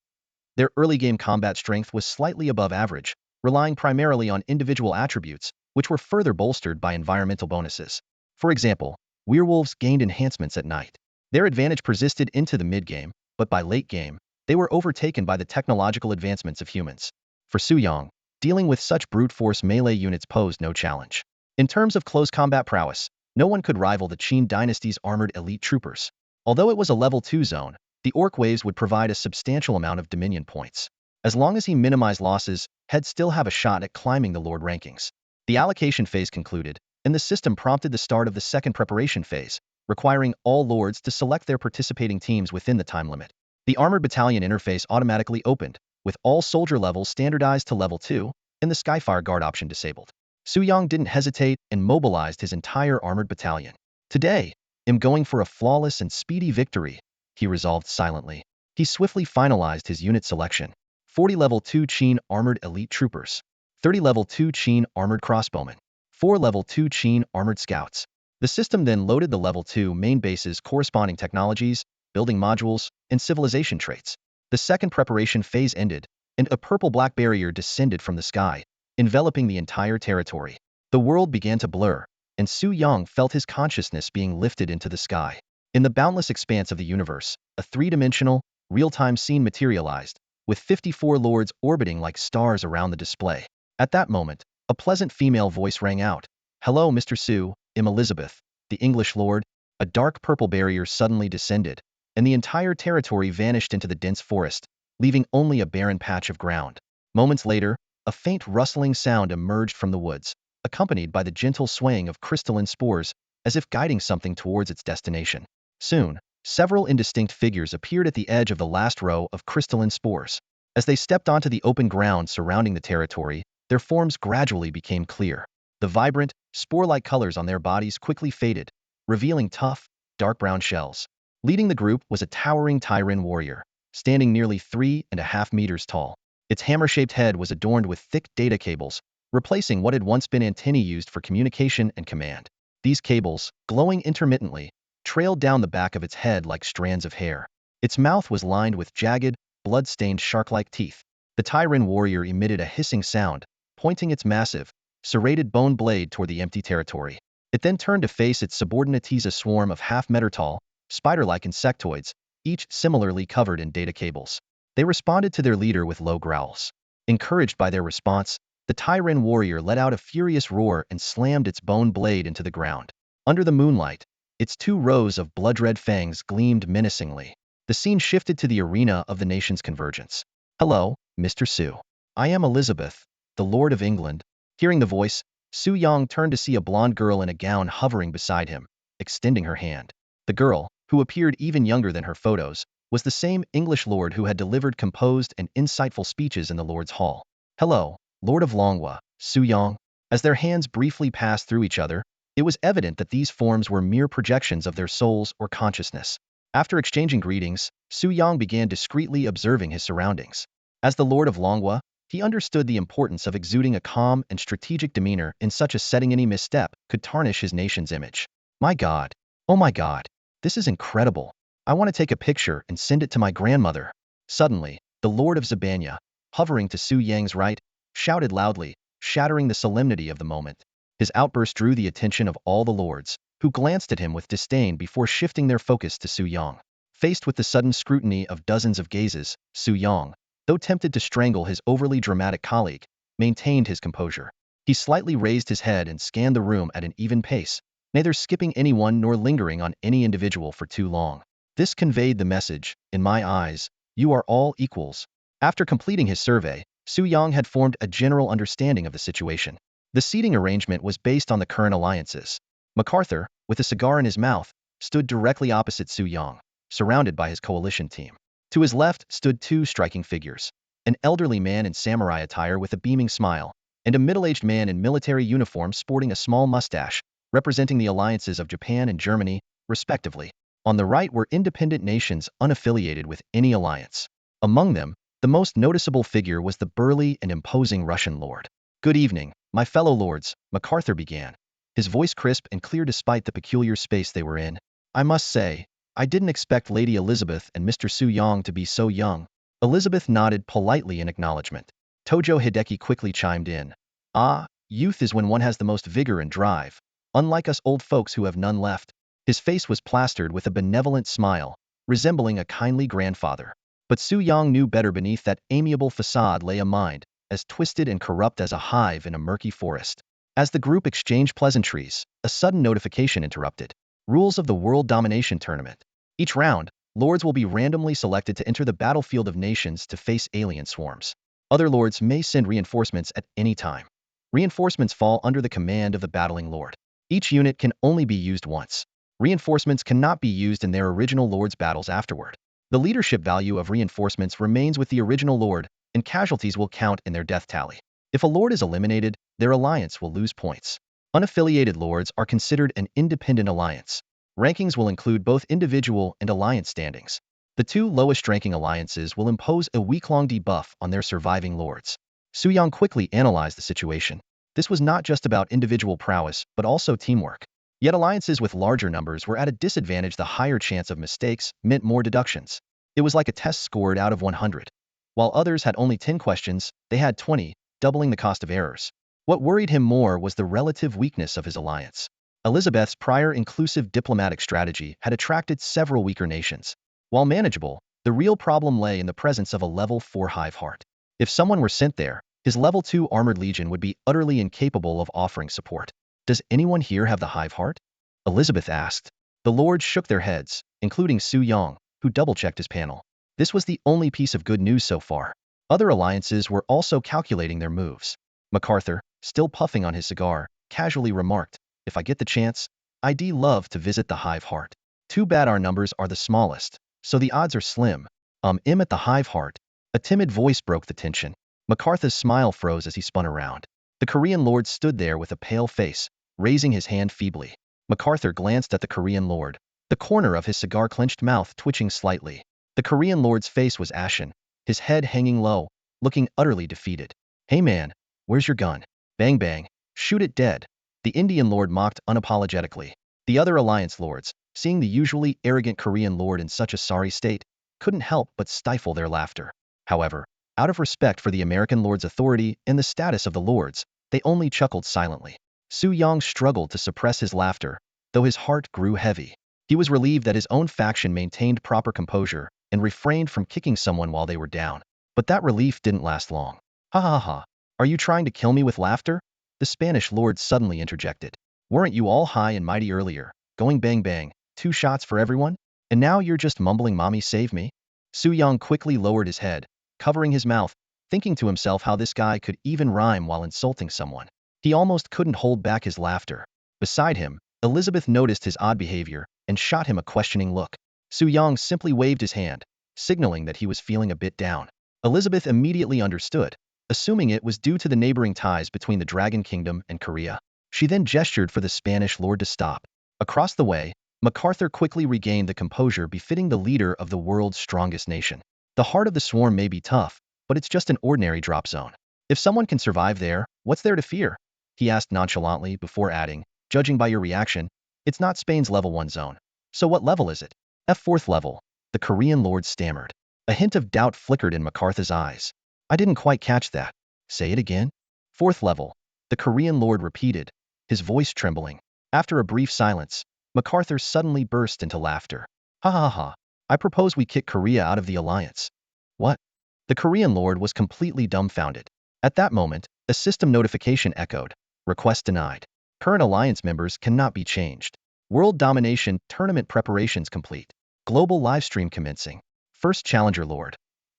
Their early-game combat strength was slightly above average, relying primarily on individual attributes, which were further bolstered by environmental bonuses. For example, werewolves gained enhancements at night. Their advantage persisted into the mid-game, but by late game, they were overtaken by the technological advancements of humans. For Su Yang, dealing with such brute force melee units posed no challenge. In terms of close combat prowess, no one could rival the Qin Dynasty's armored elite troopers. Although it was a level 2 zone, the orc waves would provide a substantial amount of Dominion points. As long as he minimized losses, he'd still have a shot at climbing the Lord rankings. The allocation phase concluded, and the system prompted the start of the second preparation phase, requiring all lords to select their participating teams within the time limit. The armored battalion interface automatically opened, with all soldier levels standardized to level 2, and the Skyfire Guard option disabled. Su Yang didn't hesitate and mobilized his entire armored battalion. Today, I'm going for a flawless and speedy victory, he resolved silently. He swiftly finalized his unit selection. 40 level 2 Qin armored elite troopers, 30 level 2 Qin armored crossbowmen, 4 level 2 Qin armored scouts. The system then loaded the level 2 main base's corresponding technologies, building modules, and civilization traits. The second preparation phase ended, and a purple-black barrier descended from the sky, enveloping the entire territory. The world began to blur, and Su Yang felt his consciousness being lifted into the sky. In the boundless expanse of the universe, a three-dimensional, real-time scene materialized, with 54 lords orbiting like stars around the display. At that moment, a pleasant female voice rang out. "Hello, Mr. Su, I'm Elizabeth, the English lord." A dark purple barrier suddenly descended, and the entire territory vanished into the dense forest, leaving only a barren patch of ground. Moments later, a faint rustling sound emerged from the woods, accompanied by the gentle swaying of crystalline spores, as if guiding something towards its destination. Soon, several indistinct figures appeared at the edge of the last row of crystalline spores. As they stepped onto the open ground surrounding the territory, their forms gradually became clear. The vibrant, spore-like colors on their bodies quickly faded, revealing tough, dark brown shells. Leading the group was a towering Tyran warrior, standing nearly 3.5 meters tall. Its hammer-shaped head was adorned with thick data cables, replacing what had once been antennae used for communication and command. These cables, glowing intermittently, trailed down the back of its head like strands of hair. Its mouth was lined with jagged, blood-stained shark-like teeth. The Tyran warrior emitted a hissing sound, pointing its massive, serrated bone blade toward the empty territory. It then turned to face its subordinates, a swarm of half-meter-tall, spider-like insectoids, each similarly covered in data cables. They responded to their leader with low growls. Encouraged by their response, the Tyran warrior let out a furious roar and slammed its bone blade into the ground. Under the moonlight, its 2 rows of blood-red fangs gleamed menacingly. The scene shifted to the arena of the nation's convergence. "Hello, Mr. Su. I am Elizabeth, the Lord of England." Hearing the voice, Su Yang turned to see a blonde girl in a gown hovering beside him, extending her hand. The girl, who appeared even younger than her photos, was the same English lord who had delivered composed and insightful speeches in the Lord's Hall. "Hello, Lord of Longhua, Su Yang." As their hands briefly passed through each other, it was evident that these forms were mere projections of their souls or consciousness. After exchanging greetings, Su Yang began discreetly observing his surroundings. As the Lord of Longhua, he understood the importance of exuding a calm and strategic demeanor in such a setting. Any misstep could tarnish his nation's image. "My God. Oh my God. This is incredible. I want to take a picture and send it to my grandmother." Suddenly, the Lord of Zabanya, hovering to Su Yang's right, shouted loudly, shattering the solemnity of the moment. His outburst drew the attention of all the lords, who glanced at him with disdain before shifting their focus to Su Yang. Faced with the sudden scrutiny of dozens of gazes, Su Yang, though tempted to strangle his overly dramatic colleague, maintained his composure. He slightly raised his head and scanned the room at an even pace, neither skipping anyone nor lingering on any individual for too long. This conveyed the message, "In my eyes, you are all equals." After completing his survey, Su Yang had formed a general understanding of the situation. The seating arrangement was based on the current alliances. MacArthur, with a cigar in his mouth, stood directly opposite Su Yang, surrounded by his coalition team. To his left stood 2 striking figures: an elderly man in samurai attire with a beaming smile, and a middle-aged man in military uniform sporting a small mustache, representing the alliances of Japan and Germany, respectively. On the right were independent nations unaffiliated with any alliance. Among them, the most noticeable figure was the burly and imposing Russian lord. "Good evening, my fellow lords," MacArthur began, his voice crisp and clear despite the peculiar space they were in. "I must say, I didn't expect Lady Elizabeth and Mr. Su Yang to be so young." Elizabeth nodded politely in acknowledgement. Tojo Hideki quickly chimed in. "Ah, youth is when one has the most vigor and drive, unlike us old folks who have none left." His face was plastered with a benevolent smile, resembling a kindly grandfather. But Su Yang knew better. Beneath that amiable facade lay a mind, as twisted and corrupt as a hive in a murky forest. As the group exchanged pleasantries, a sudden notification interrupted. Rules of the World Domination Tournament. Each round, lords will be randomly selected to enter the battlefield of nations to face alien swarms. Other lords may send reinforcements at any time. Reinforcements fall under the command of the battling lord. Each unit can only be used once. Reinforcements cannot be used in their original lord's battles afterward. The leadership value of reinforcements remains with the original lord, and casualties will count in their death tally. If a lord is eliminated, their alliance will lose points. Unaffiliated lords are considered an independent alliance. Rankings will include both individual and alliance standings. The two lowest-ranking alliances will impose a week-long debuff on their surviving lords. Su Yang quickly analyzed the situation. This was not just about individual prowess, but also teamwork. Yet alliances with larger numbers were at a disadvantage. The higher chance of mistakes meant more deductions. It was like a test scored out of 100. While others had only 10 questions, they had 20, doubling the cost of errors. What worried him more was the relative weakness of his alliance. Elizabeth's prior inclusive diplomatic strategy had attracted several weaker nations. While manageable, the real problem lay in the presence of a level 4 hive heart. If someone were sent there, his level 2 armored legion would be utterly incapable of offering support. Does anyone here have the hive heart? Elizabeth asked. The lords shook their heads, including Su Yang, who double-checked his panel. This was the only piece of good news so far. Other alliances were also calculating their moves. MacArthur, still puffing on his cigar, casually remarked, "If I get the chance, I'd love to visit the hive heart. Too bad our numbers are the smallest, so the odds are slim." "I'm at the hive heart." A timid voice broke the tension. MacArthur's smile froze as he spun around. The Korean lord stood there with a pale face, raising his hand feebly. MacArthur glanced at the Korean lord, the corner of his cigar-clenched mouth twitching slightly. The Korean lord's face was ashen, his head hanging low, looking utterly defeated. "Hey man, where's your gun?" "Bang bang, shoot it dead," the Indian lord mocked unapologetically. The other alliance lords, seeing the usually arrogant Korean lord in such a sorry state, couldn't help but stifle their laughter. However, out of respect for the American lord's authority and the status of the lords, they only chuckled silently. Su Yang struggled to suppress his laughter, though his heart grew heavy. He was relieved that his own faction maintained proper composure and refrained from kicking someone while they were down. But that relief didn't last long. "Ha ha ha, are you trying to kill me with laughter?" The Spanish lord suddenly interjected. "Weren't you all high and mighty earlier, going bang bang, 2 shots for everyone? And now you're just mumbling 'Mommy save me'?" Su Yang quickly lowered his head, covering his mouth, thinking to himself how this guy could even rhyme while insulting someone. He almost couldn't hold back his laughter. Beside him, Elizabeth noticed his odd behavior and shot him a questioning look. Su Yang simply waved his hand, signaling that he was feeling a bit down. Elizabeth immediately understood, assuming it was due to the neighboring ties between the Dragon Kingdom and Korea. She then gestured for the Spanish lord to stop. Across the way, MacArthur quickly regained the composure befitting the leader of the world's strongest nation. "The heart of the swarm may be tough, but it's just an ordinary drop zone. If someone can survive there, what's there to fear?" he asked nonchalantly before adding, "Judging by your reaction, it's not Spain's level 1 zone. So what level is it?" "F4th level," the Korean lord stammered. A hint of doubt flickered in MacArthur's eyes. "I didn't quite catch that. Say it again." "4th level," the Korean lord repeated, his voice trembling. After a brief silence, MacArthur suddenly burst into laughter. "Ha ha ha, I propose we kick Korea out of the alliance." "What?" The Korean lord was completely dumbfounded. At that moment, a system notification echoed. "Request denied. Current alliance members cannot be changed. World domination tournament preparations complete. Global livestream commencing. First Challenger Lord.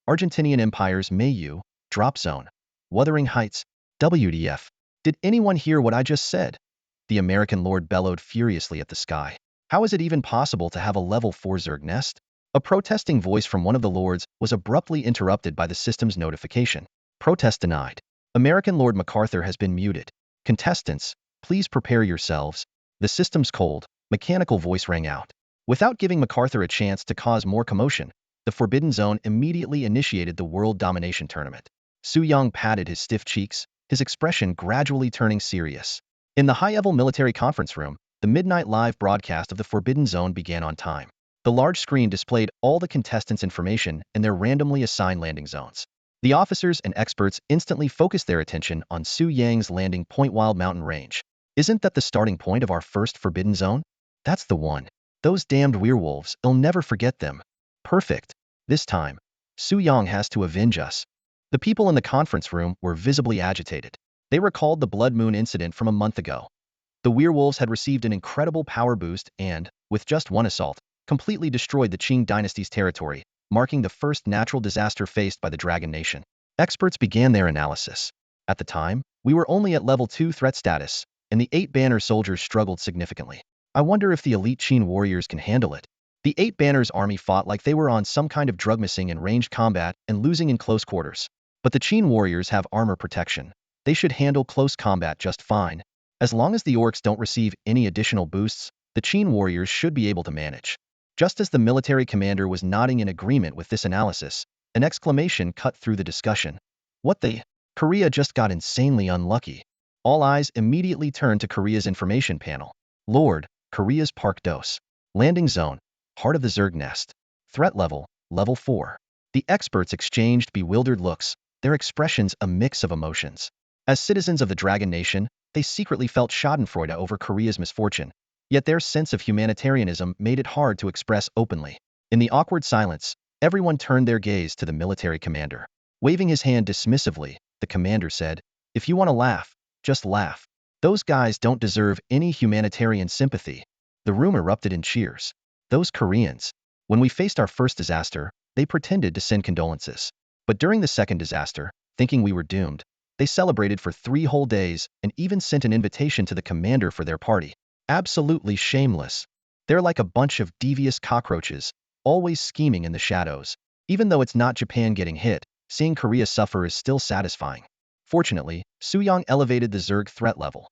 Argentinian Empire's Mayu, Drop Zone. Wuthering Heights, WDF. Did anyone hear what I just said?" The American lord bellowed furiously at the sky. "How is it even possible to have a level 4 Zerg nest?" A protesting voice from one of the lords was abruptly interrupted by the system's notification. "Protest denied. American Lord MacArthur has been muted. Contestants, please prepare yourselves." The system's cold, mechanical voice rang out. Without giving MacArthur a chance to cause more commotion, the Forbidden Zone immediately initiated the World Domination Tournament. Su Yang patted his stiff cheeks, his expression gradually turning serious. In the high-level military conference room, the midnight live broadcast of the Forbidden Zone began on time. The large screen displayed all the contestants' information and their randomly assigned landing zones. The officers and experts instantly focused their attention on Su Yang's landing point Wild Mountain Range. "Isn't that the starting point of our first Forbidden Zone?" "That's the one. Those damned werewolves, I'll never forget them." "Perfect. This time, Su Yang has to avenge us." The people in the conference room were visibly agitated. They recalled the Blood Moon incident from a month ago. The werewolves had received an incredible power boost and, with just one assault, completely destroyed the Qin Dynasty's territory, marking the first natural disaster faced by the Dragon Nation. Experts began their analysis. "At the time, we were only at level 2 threat status, and the 8 banner soldiers struggled significantly. I wonder if the elite Qin warriors can handle it." The Eight Banners army fought like they were on some kind of drug missing in ranged combat and losing in close quarters. But the Qin warriors have armor protection. They should handle close combat just fine. As long as the orcs don't receive any additional boosts, the Qin warriors should be able to manage. Just as the military commander was nodding in agreement with this analysis, an exclamation cut through the discussion. What the? Korea just got insanely unlucky. All eyes immediately turned to Korea's information panel. Lord, Korea's Park Dose. Landing zone. Heart of the Zerg Nest. Threat level, level 4. The experts exchanged bewildered looks, their expressions a mix of emotions. As citizens of the Dragon Nation, they secretly felt schadenfreude over Korea's misfortune, yet their sense of humanitarianism made it hard to express openly. In the awkward silence, everyone turned their gaze to the military commander. Waving his hand dismissively, the commander said, "If you want to laugh, just laugh. Those guys don't deserve any humanitarian sympathy." The room erupted in cheers. Those Koreans. When we faced our first disaster, they pretended to send condolences. But during the second disaster, thinking we were doomed, they celebrated for 3 whole days and even sent an invitation to the commander for their party. Absolutely shameless. They're like a bunch of devious cockroaches, always scheming in the shadows. Even though it's not Japan getting hit, seeing Korea suffer is still satisfying. Fortunately, Soo-young elevated the Zerg threat level.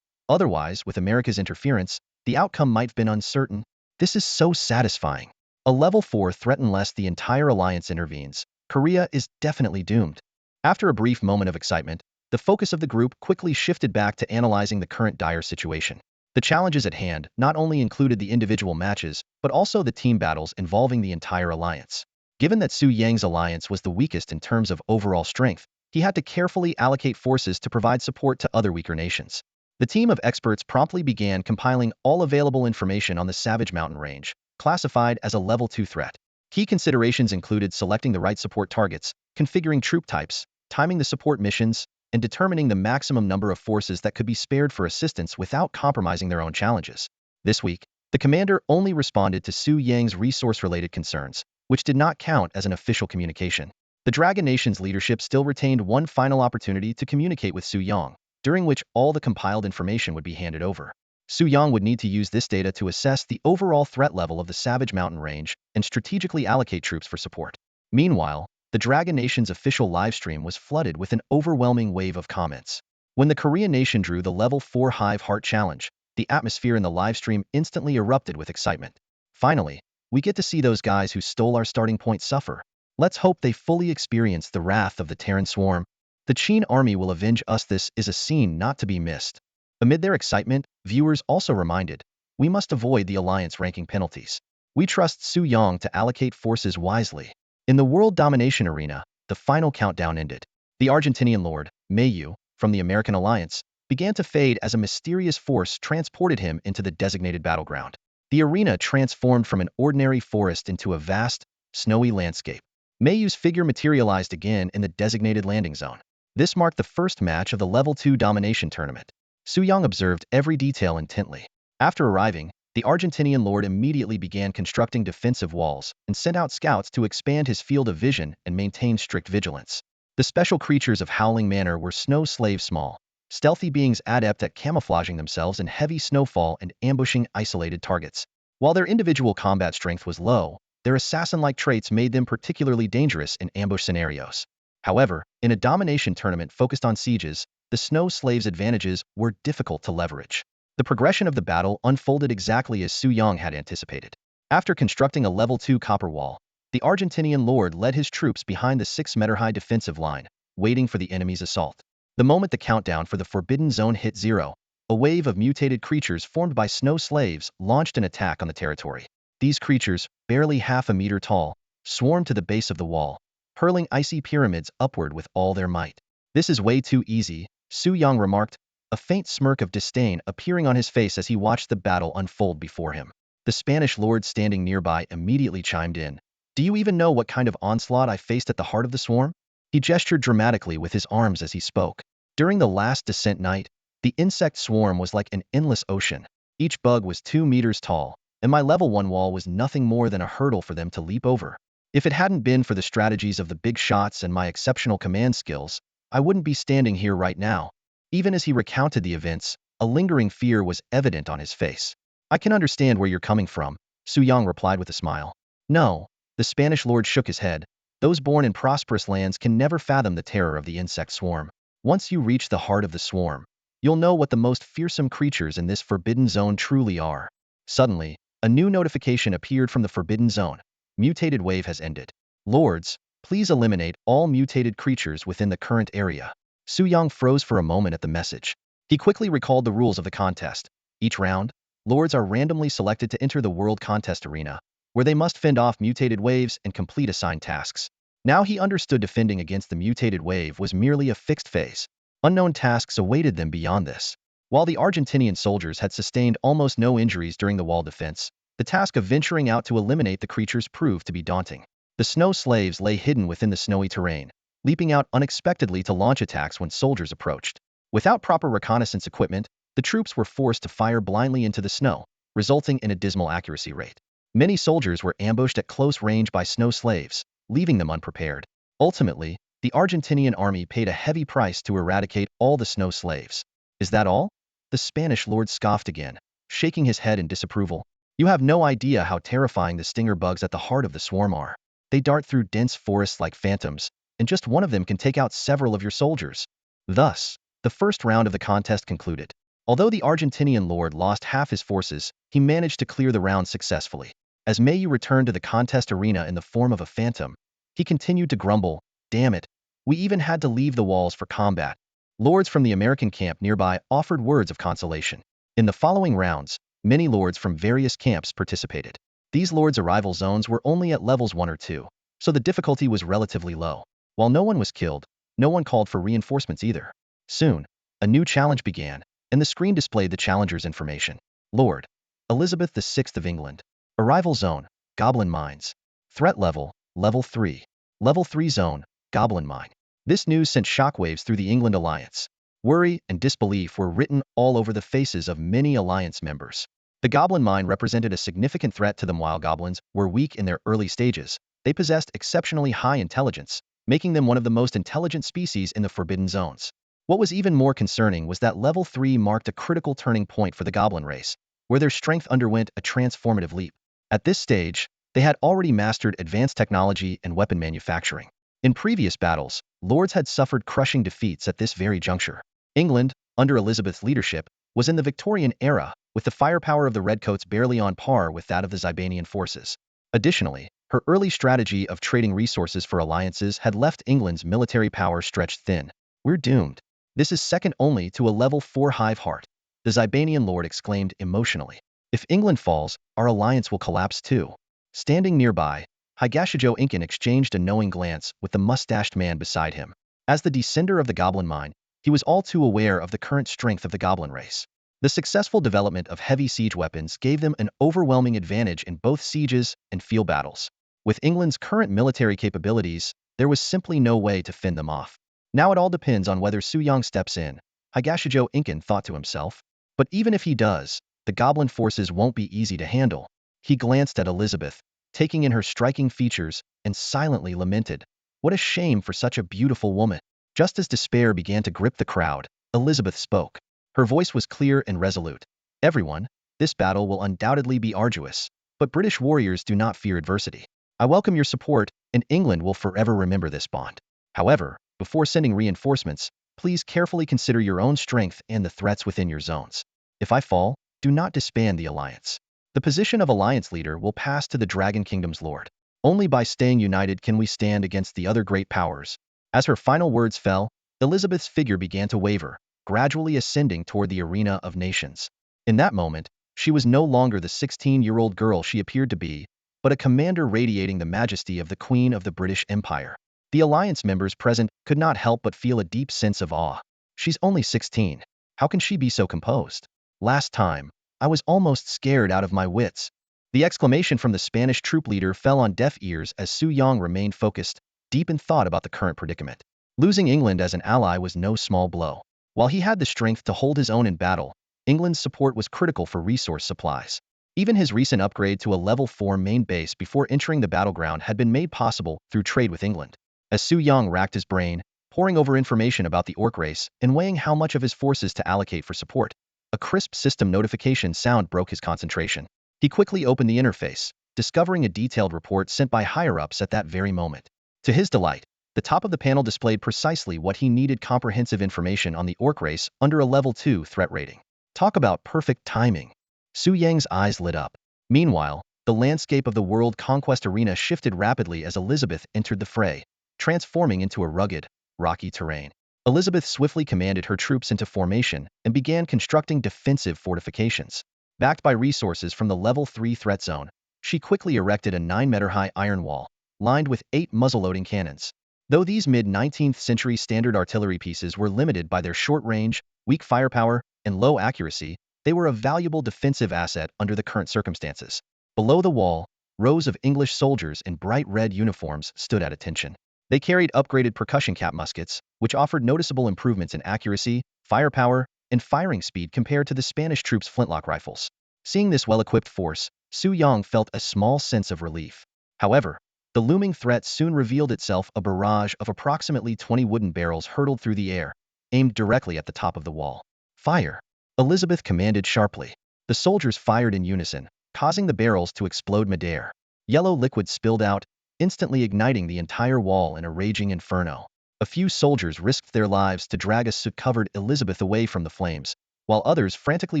Otherwise, with America's interference, the outcome might have been uncertain. This is so satisfying. A level 4 threat unless the entire alliance intervenes. Korea is definitely doomed. After a brief moment of excitement, the focus of the group quickly shifted back to analyzing the current dire situation. The challenges at hand not only included the individual matches, but also the team battles involving the entire alliance. Given that Su Yang's alliance was the weakest in terms of overall strength, he had to carefully allocate forces to provide support to other weaker nations. The team of experts promptly began compiling all available information on the Savage Mountain Range, classified as a level 2 threat. Key considerations included selecting the right support targets, configuring troop types, timing the support missions, and determining the maximum number of forces that could be spared for assistance without compromising their own challenges. This week, the commander only responded to Su Yang's resource-related concerns, which did not count as an official communication. The Dragon Nation's leadership still retained one final opportunity to communicate with Su Yang, during which all the compiled information would be handed over. Su Yang would need to use this data to assess the overall threat level of the Savage Mountain Range and strategically allocate troops for support. Meanwhile, the Dragon Nation's official livestream was flooded with an overwhelming wave of comments. When the Korean nation drew the level 4 Hive Heart Challenge, the atmosphere in the livestream instantly erupted with excitement. Finally, we get to see those guys who stole our starting point suffer. Let's hope they fully experience the wrath of the Terran Swarm. The Qin army will avenge us. This is a scene not to be missed. Amid their excitement, viewers also reminded, we must avoid the alliance ranking penalties. We trust Su Yang to allocate forces wisely. In the world domination arena, the final countdown ended. The Argentinian lord, Mayu, from the American alliance, began to fade as a mysterious force transported him into the designated battleground. The arena transformed from an ordinary forest into a vast, snowy landscape. Mayu's figure materialized again in the designated landing zone. This marked the first match of the Level 2 domination tournament. Su Yang observed every detail intently. After arriving, the Argentinian lord immediately began constructing defensive walls and sent out scouts to expand his field of vision and maintain strict vigilance. The special creatures of Howling Manor were snow slaves, small, stealthy beings adept at camouflaging themselves in heavy snowfall and ambushing isolated targets. While their individual combat strength was low, their assassin-like traits made them particularly dangerous in ambush scenarios. However, in a domination tournament focused on sieges, the snow slaves' advantages were difficult to leverage. The progression of the battle unfolded exactly as Su Yang had anticipated. After constructing a level 2 copper wall, the Argentinian lord led his troops behind the 6-meter-high defensive line, waiting for the enemy's assault. The moment the countdown for the Forbidden Zone hit 0, a wave of mutated creatures formed by snow slaves launched an attack on the territory. These creatures, barely half a meter tall, swarmed to the base of the wall, hurling icy pyramids upward with all their might. "This is way too easy," Su Yang remarked, a faint smirk of disdain appearing on his face as he watched the battle unfold before him. The Spanish lord standing nearby immediately chimed in. "Do you even know what kind of onslaught I faced at the heart of the swarm?" He gestured dramatically with his arms as he spoke. During the last descent night, the insect swarm was like an endless ocean. Each bug was 2 meters tall, and my level 1 wall was nothing more than a hurdle for them to leap over. If it hadn't been for the strategies of the big shots and my exceptional command skills, I wouldn't be standing here right now. Even as he recounted the events, a lingering fear was evident on his face. "I can understand where you're coming from," Su Yang replied with a smile. No, the Spanish lord shook his head. Those born in prosperous lands can never fathom the terror of the insect swarm. Once you reach the heart of the swarm, you'll know what the most fearsome creatures in this forbidden zone truly are. Suddenly, a new notification appeared from the forbidden zone. Mutated wave has ended. Lords, please eliminate all mutated creatures within the current area. Su Yang froze for a moment at the message. He quickly recalled the rules of the contest. Each round, lords are randomly selected to enter the world contest arena, where they must fend off mutated waves and complete assigned tasks. Now he understood defending against the mutated wave was merely a fixed phase. Unknown tasks awaited them beyond this. While the Argentinian soldiers had sustained almost no injuries during the wall defense, the task of venturing out to eliminate the creatures proved to be daunting. The snow slaves lay hidden within the snowy terrain, leaping out unexpectedly to launch attacks when soldiers approached. Without proper reconnaissance equipment, the troops were forced to fire blindly into the snow, resulting in a dismal accuracy rate. Many soldiers were ambushed at close range by snow slaves, leaving them unprepared. Ultimately, the Argentinian army paid a heavy price to eradicate all the snow slaves. Is that all? The Spanish lord scoffed again, shaking his head in disapproval. You have no idea how terrifying the stinger bugs at the heart of the swarm are. They dart through dense forests like phantoms, and just one of them can take out several of your soldiers. Thus, the first round of the contest concluded. Although the Argentinian lord lost half his forces, he managed to clear the round successfully. As Mayu returned to the contest arena in the form of a phantom, he continued to grumble, "Damn it, we even had to leave the walls for combat." Lords from the American camp nearby offered words of consolation. In the following rounds, many lords from various camps participated. These lords' arrival zones were only at levels 1 or 2, so the difficulty was relatively low. While no one was killed, no one called for reinforcements either. Soon, a new challenge began, and the screen displayed the challenger's information. Lord Elizabeth VI of England. Arrival zone, Goblin Mines. Threat level, level 3. Level 3 zone, Goblin Mine. This news sent shockwaves through the England alliance. Worry and disbelief were written all over the faces of many alliance members. The Goblin Mine represented a significant threat to them. While goblins were weak in their early stages, they possessed exceptionally high intelligence, making them one of the most intelligent species in the Forbidden Zones. What was even more concerning was that level 3 marked a critical turning point for the goblin race, where their strength underwent a transformative leap. At this stage, they had already mastered advanced technology and weapon manufacturing. In previous battles, lords had suffered crushing defeats at this very juncture. England, under Elizabeth's leadership, was in the Victorian era, with the firepower of the Redcoats barely on par with that of the Zibanian forces. Additionally, her early strategy of trading resources for alliances had left England's military power stretched thin. We're doomed. This is second only to a level 4 hive heart, the Zibanian lord exclaimed emotionally. If England falls, our alliance will collapse too. Standing nearby, Higashijo Incan exchanged a knowing glance with the mustached man beside him. As the descender of the Goblin Mine, he was all too aware of the current strength of the goblin race. The successful development of heavy siege weapons gave them an overwhelming advantage in both sieges and field battles. With England's current military capabilities, there was simply no way to fend them off. Now it all depends on whether Su Yang steps in, Higashijo Incan thought to himself. But even if he does, the goblin forces won't be easy to handle. He glanced at Elizabeth, taking in her striking features, and silently lamented. What a shame for such a beautiful woman. Just as despair began to grip the crowd, Elizabeth spoke. Her voice was clear and resolute. Everyone, this battle will undoubtedly be arduous, but British warriors do not fear adversity. I welcome your support, and England will forever remember this bond. However, before sending reinforcements, please carefully consider your own strength and the threats within your zones. If I fall, do not disband the alliance. The position of alliance leader will pass to the Dragon Kingdom's lord. Only by staying united can we stand against the other great powers. As her final words fell, Elizabeth's figure began to waver, gradually ascending toward the arena of nations. In that moment, she was no longer the 16-year-old girl she appeared to be, but a commander radiating the majesty of the Queen of the British Empire. The alliance members present could not help but feel a deep sense of awe. She's only 16. How can she be so composed? Last time, I was almost scared out of my wits. The exclamation from the Spanish troop leader fell on deaf ears as Su Yang remained focused, deep in thought about the current predicament. Losing England as an ally was no small blow. While he had the strength to hold his own in battle, England's support was critical for resource supplies. Even his recent upgrade to a level 4 main base before entering the battleground had been made possible through trade with England. As Su Yang racked his brain, poring over information about the orc race and weighing how much of his forces to allocate for support, a crisp system notification sound broke his concentration. He quickly opened the interface, discovering a detailed report sent by higher-ups at that very moment. To his delight, the top of the panel displayed precisely what he needed: comprehensive information on the orc race under a level 2 threat rating. Talk about perfect timing. Su Yang's eyes lit up. Meanwhile, the landscape of the world conquest arena shifted rapidly as Elizabeth entered the fray, transforming into a rugged, rocky terrain. Elizabeth swiftly commanded her troops into formation and began constructing defensive fortifications. Backed by resources from the level 3 threat zone, she quickly erected a 9-meter-high iron wall, lined with 8 muzzle-loading cannons. Though these mid-19th century standard artillery pieces were limited by their short range, weak firepower, and low accuracy, they were a valuable defensive asset under the current circumstances. Below the wall, rows of English soldiers in bright red uniforms stood at attention. They carried upgraded percussion cap muskets, which offered noticeable improvements in accuracy, firepower, and firing speed compared to the Spanish troops' flintlock rifles. Seeing this well-equipped force, Su Yang felt a small sense of relief. However, the looming threat soon revealed itself: a barrage of approximately 20 wooden barrels hurtled through the air, aimed directly at the top of the wall. Fire! Elizabeth commanded sharply. The soldiers fired in unison, causing the barrels to explode midair. Yellow liquid spilled out, instantly igniting the entire wall in a raging inferno. A few soldiers risked their lives to drag a soot-covered Elizabeth away from the flames, while others frantically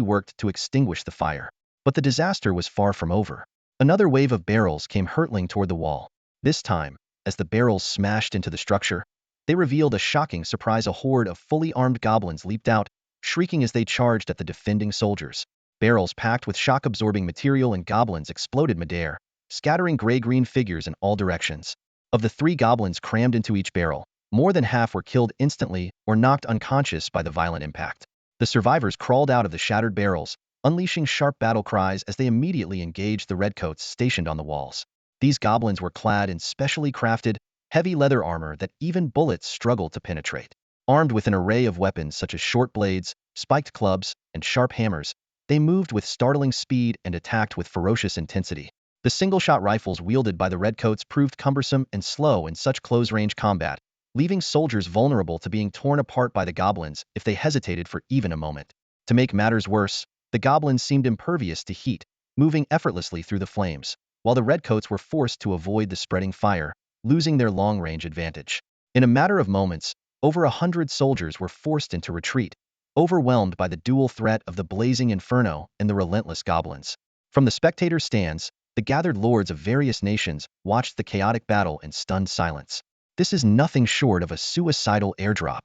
worked to extinguish the fire. But the disaster was far from over. Another wave of barrels came hurtling toward the wall. This time, as the barrels smashed into the structure, they revealed a shocking surprise: a horde of fully armed goblins leaped out, shrieking as they charged at the defending soldiers. Barrels packed with shock-absorbing material and goblins exploded midair, scattering gray-green figures in all directions. Of the 3 goblins crammed into each barrel, more than half were killed instantly or knocked unconscious by the violent impact. The survivors crawled out of the shattered barrels, unleashing sharp battle cries as they immediately engaged the redcoats stationed on the walls. These goblins were clad in specially crafted, heavy leather armor that even bullets struggled to penetrate. Armed with an array of weapons such as short blades, spiked clubs, and sharp hammers, they moved with startling speed and attacked with ferocious intensity. The single-shot rifles wielded by the redcoats proved cumbersome and slow in such close-range combat, leaving soldiers vulnerable to being torn apart by the goblins if they hesitated for even a moment. To make matters worse, the goblins seemed impervious to heat, moving effortlessly through the flames, while the redcoats were forced to avoid the spreading fire, losing their long-range advantage. In a matter of moments, over 100 soldiers were forced into retreat, overwhelmed by the dual threat of the blazing inferno and the relentless goblins. From the spectator stands, the gathered lords of various nations watched the chaotic battle in stunned silence. This is nothing short of a suicidal airdrop.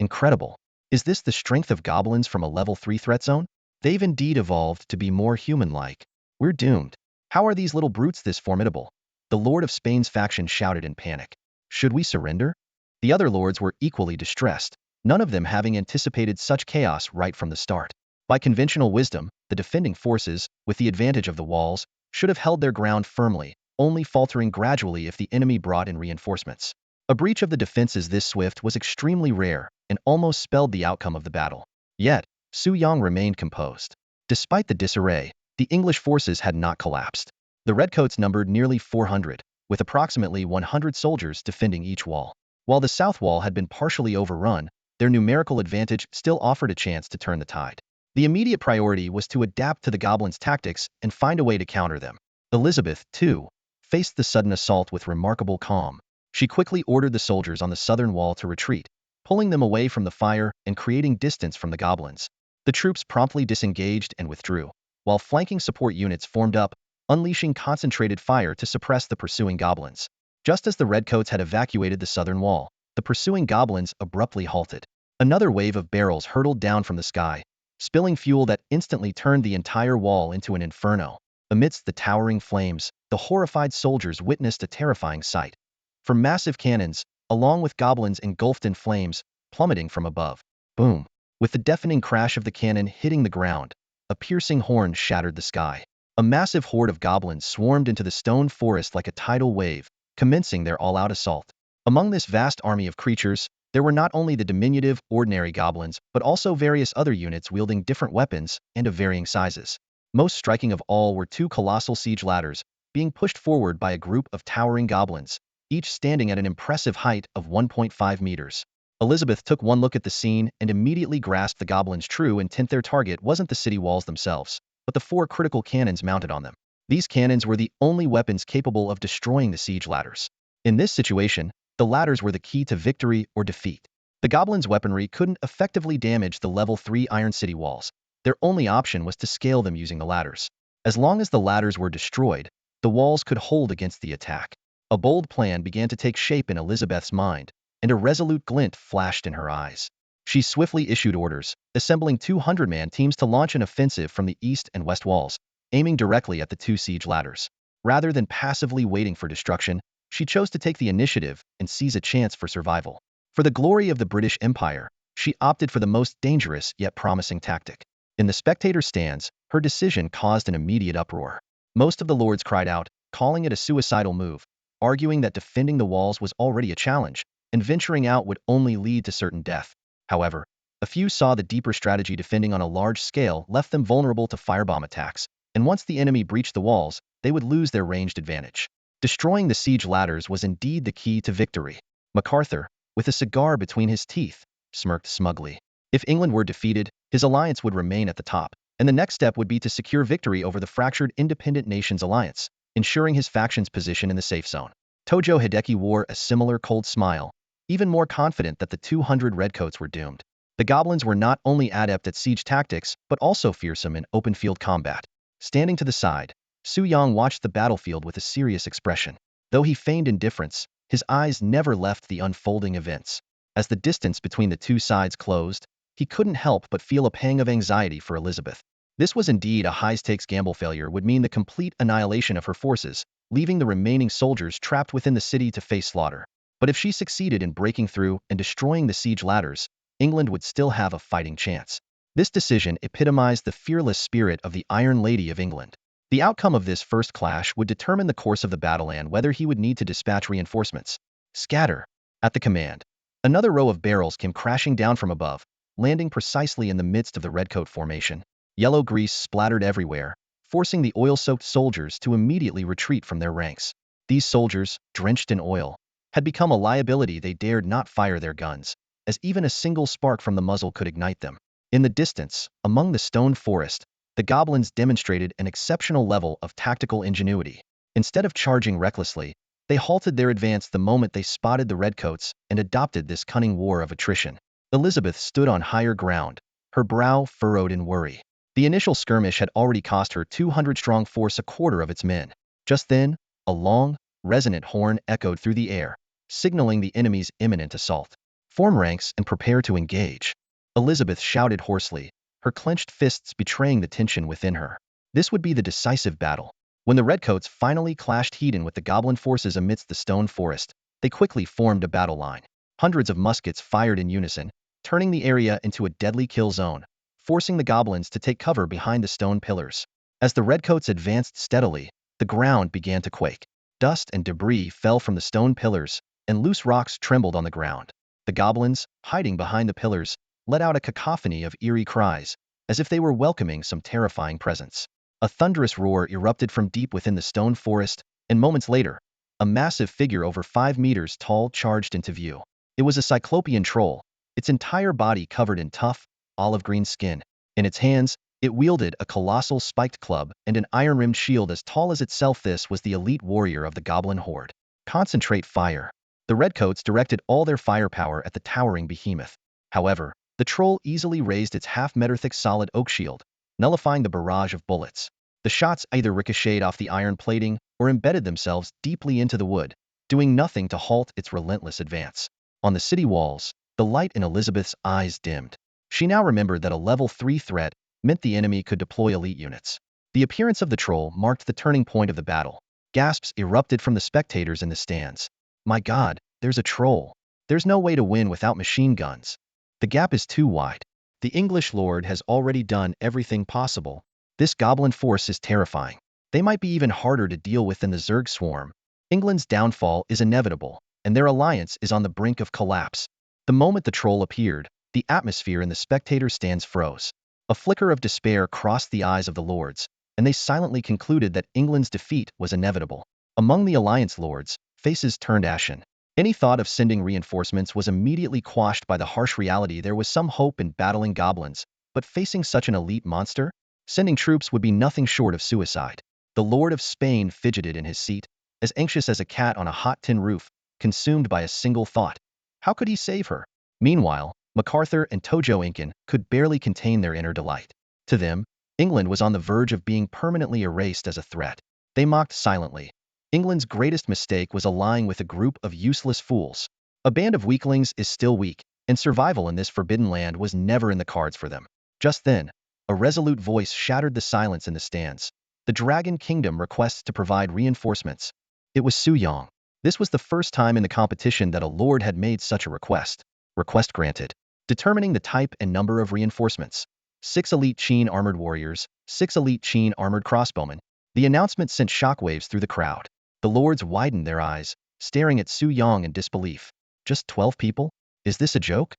Incredible. Is this the strength of goblins from a level 3 threat zone? They've indeed evolved to be more human-like. We're doomed. How are these little brutes this formidable? The Lord of Spain's faction shouted in panic. Should we surrender? The other lords were equally distressed, none of them having anticipated such chaos right from the start. By conventional wisdom, the defending forces, with the advantage of the walls, should have held their ground firmly, only faltering gradually if the enemy brought in reinforcements. A breach of the defenses this swift was extremely rare and almost spelled the outcome of the battle. Yet, Su Yang remained composed. Despite the disarray, the English forces had not collapsed. The redcoats numbered nearly 400, with approximately 100 soldiers defending each wall. While the south wall had been partially overrun, their numerical advantage still offered a chance to turn the tide. The immediate priority was to adapt to the goblins' tactics and find a way to counter them. Elizabeth, too, faced the sudden assault with remarkable calm. She quickly ordered the soldiers on the southern wall to retreat, pulling them away from the fire and creating distance from the goblins. The troops promptly disengaged and withdrew, while flanking support units formed up, unleashing concentrated fire to suppress the pursuing goblins. Just as the redcoats had evacuated the southern wall, the pursuing goblins abruptly halted. Another wave of barrels hurtled down from the sky, spilling fuel that instantly turned the entire wall into an inferno. Amidst the towering flames, the horrified soldiers witnessed a terrifying sight. For massive cannons, along with goblins engulfed in flames, plummeting from above. Boom! With the deafening crash of the cannon hitting the ground, a piercing horn shattered the sky. A massive horde of goblins swarmed into the stone forest like a tidal wave, commencing their all-out assault. Among this vast army of creatures, there were not only the diminutive, ordinary goblins, but also various other units wielding different weapons and of varying sizes. Most striking of all were 2 colossal siege ladders, being pushed forward by a group of towering goblins, each standing at an impressive height of 1.5 meters. Elizabeth took one look at the scene and immediately grasped the goblins' true intent. Their target wasn't the city walls themselves. but the 4 critical cannons mounted on them. These cannons were the only weapons capable of destroying the siege ladders. In this situation, the ladders were the key to victory or defeat. The goblins' weaponry couldn't effectively damage the level 3 Iron City walls. Their only option was to scale them using the ladders. As long as the ladders were destroyed, the walls could hold against the attack. A bold plan began to take shape in Elizabeth's mind, and a resolute glint flashed in her eyes. She swiftly issued orders, assembling 200-man teams to launch an offensive from the east and west walls, aiming directly at the 2 siege ladders. Rather than passively waiting for destruction, she chose to take the initiative and seize a chance for survival. For the glory of the British Empire, she opted for the most dangerous yet promising tactic. In the spectator stands, her decision caused an immediate uproar. Most of the lords cried out, calling it a suicidal move, arguing that defending the walls was already a challenge, and venturing out would only lead to certain death. However, a few saw the deeper strategy defending on a large scale left them vulnerable to firebomb attacks, and once the enemy breached the walls, they would lose their ranged advantage. Destroying the siege ladders was indeed the key to victory. MacArthur, with a cigar between his teeth, smirked smugly. If England were defeated, his alliance would remain at the top, and the next step would be to secure victory over the fractured Independent Nations alliance, ensuring his faction's position in the safe zone. Tojo Hideki wore a similar cold smile, even more confident that the 200 redcoats were doomed. The goblins were not only adept at siege tactics, but also fearsome in open-field combat. Standing to the side, Su Yang watched the battlefield with a serious expression. Though he feigned indifference, his eyes never left the unfolding events. As the distance between the 2 sides closed, he couldn't help but feel a pang of anxiety for Elizabeth. This was indeed a high-stakes gamble. Failure would mean the complete annihilation of her forces, leaving the remaining soldiers trapped within the city to face slaughter. But if she succeeded in breaking through and destroying the siege ladders, England would still have a fighting chance. This decision epitomized the fearless spirit of the Iron Lady of England. The outcome of this first clash would determine the course of the battle and whether he would need to dispatch reinforcements. Scatter! At the command, another row of barrels came crashing down from above, landing precisely in the midst of the redcoat formation. Yellow grease splattered everywhere, forcing the oil-soaked soldiers to immediately retreat from their ranks. These soldiers, drenched in oil, had become a liability. They dared not fire their guns, as even a single spark from the muzzle could ignite them. In the distance, among the stone forest, the goblins demonstrated an exceptional level of tactical ingenuity. Instead of charging recklessly, they halted their advance the moment they spotted the redcoats and adopted this cunning war of attrition. Elizabeth stood on higher ground, her brow furrowed in worry. The initial skirmish had already cost her 200-strong force a quarter of its men. Just then, a long, resonant horn echoed through the air, signaling the enemy's imminent assault. Form ranks and prepare to engage, Elizabeth shouted hoarsely, her clenched fists betraying the tension within her. This would be the decisive battle. When the redcoats finally clashed head-on with the goblin forces amidst the stone forest, they quickly formed a battle line. Hundreds of muskets fired in unison, turning the area into a deadly kill zone, forcing the goblins to take cover behind the stone pillars. As the redcoats advanced steadily, the ground began to quake. Dust and debris fell from the stone pillars, and loose rocks trembled on the ground. The goblins, hiding behind the pillars, let out a cacophony of eerie cries, as if they were welcoming some terrifying presence. A thunderous roar erupted from deep within the stone forest, and moments later, a massive figure over 5 meters tall charged into view. It was a cyclopean troll, its entire body covered in tough, olive-green skin. In its hands, it wielded a colossal spiked club and an iron-rimmed shield as tall as itself. This was the elite warrior of the goblin horde. Concentrate fire. The redcoats directed all their firepower at the towering behemoth. However, the troll easily raised its half-meter-thick solid oak shield, nullifying the barrage of bullets. The shots either ricocheted off the iron plating or embedded themselves deeply into the wood, doing nothing to halt its relentless advance. On the city walls, the light in Elizabeth's eyes dimmed. She now remembered that a level 3 threat meant the enemy could deploy elite units. The appearance of the troll marked the turning point of the battle. Gasps erupted from the spectators in the stands. My God, there's a troll. There's no way to win without machine guns. The gap is too wide. The English lord has already done everything possible. This goblin force is terrifying. They might be even harder to deal with than the Zerg swarm. England's downfall is inevitable, and their alliance is on the brink of collapse. The moment the troll appeared, the atmosphere in the spectator stands froze. A flicker of despair crossed the eyes of the lords, and they silently concluded that England's defeat was inevitable. Among the alliance lords, faces turned ashen. Any thought of sending reinforcements was immediately quashed by the harsh reality there was some hope in battling goblins, but facing such an elite monster? Sending troops would be nothing short of suicide. The Lord of Spain fidgeted in his seat, as anxious as a cat on a hot tin roof, consumed by a single thought. How could he save her? Meanwhile, MacArthur and Tojo Incan could barely contain their inner delight. To them, England was on the verge of being permanently erased as a threat. They mocked silently. England's greatest mistake was allying with a group of useless fools. A band of weaklings is still weak, and survival in this forbidden land was never in the cards for them. Just then, a resolute voice shattered the silence in the stands. The Dragon Kingdom requests to provide reinforcements. It was Su Yong. This was the first time in the competition that a lord had made such a request. Request granted. Determining the type and number of reinforcements. 6 elite Qin armored warriors, 6 elite Qin armored crossbowmen. The announcement sent shockwaves through the crowd. The lords widened their eyes, staring at Su Yong in disbelief. Just 12 people? Is this a joke?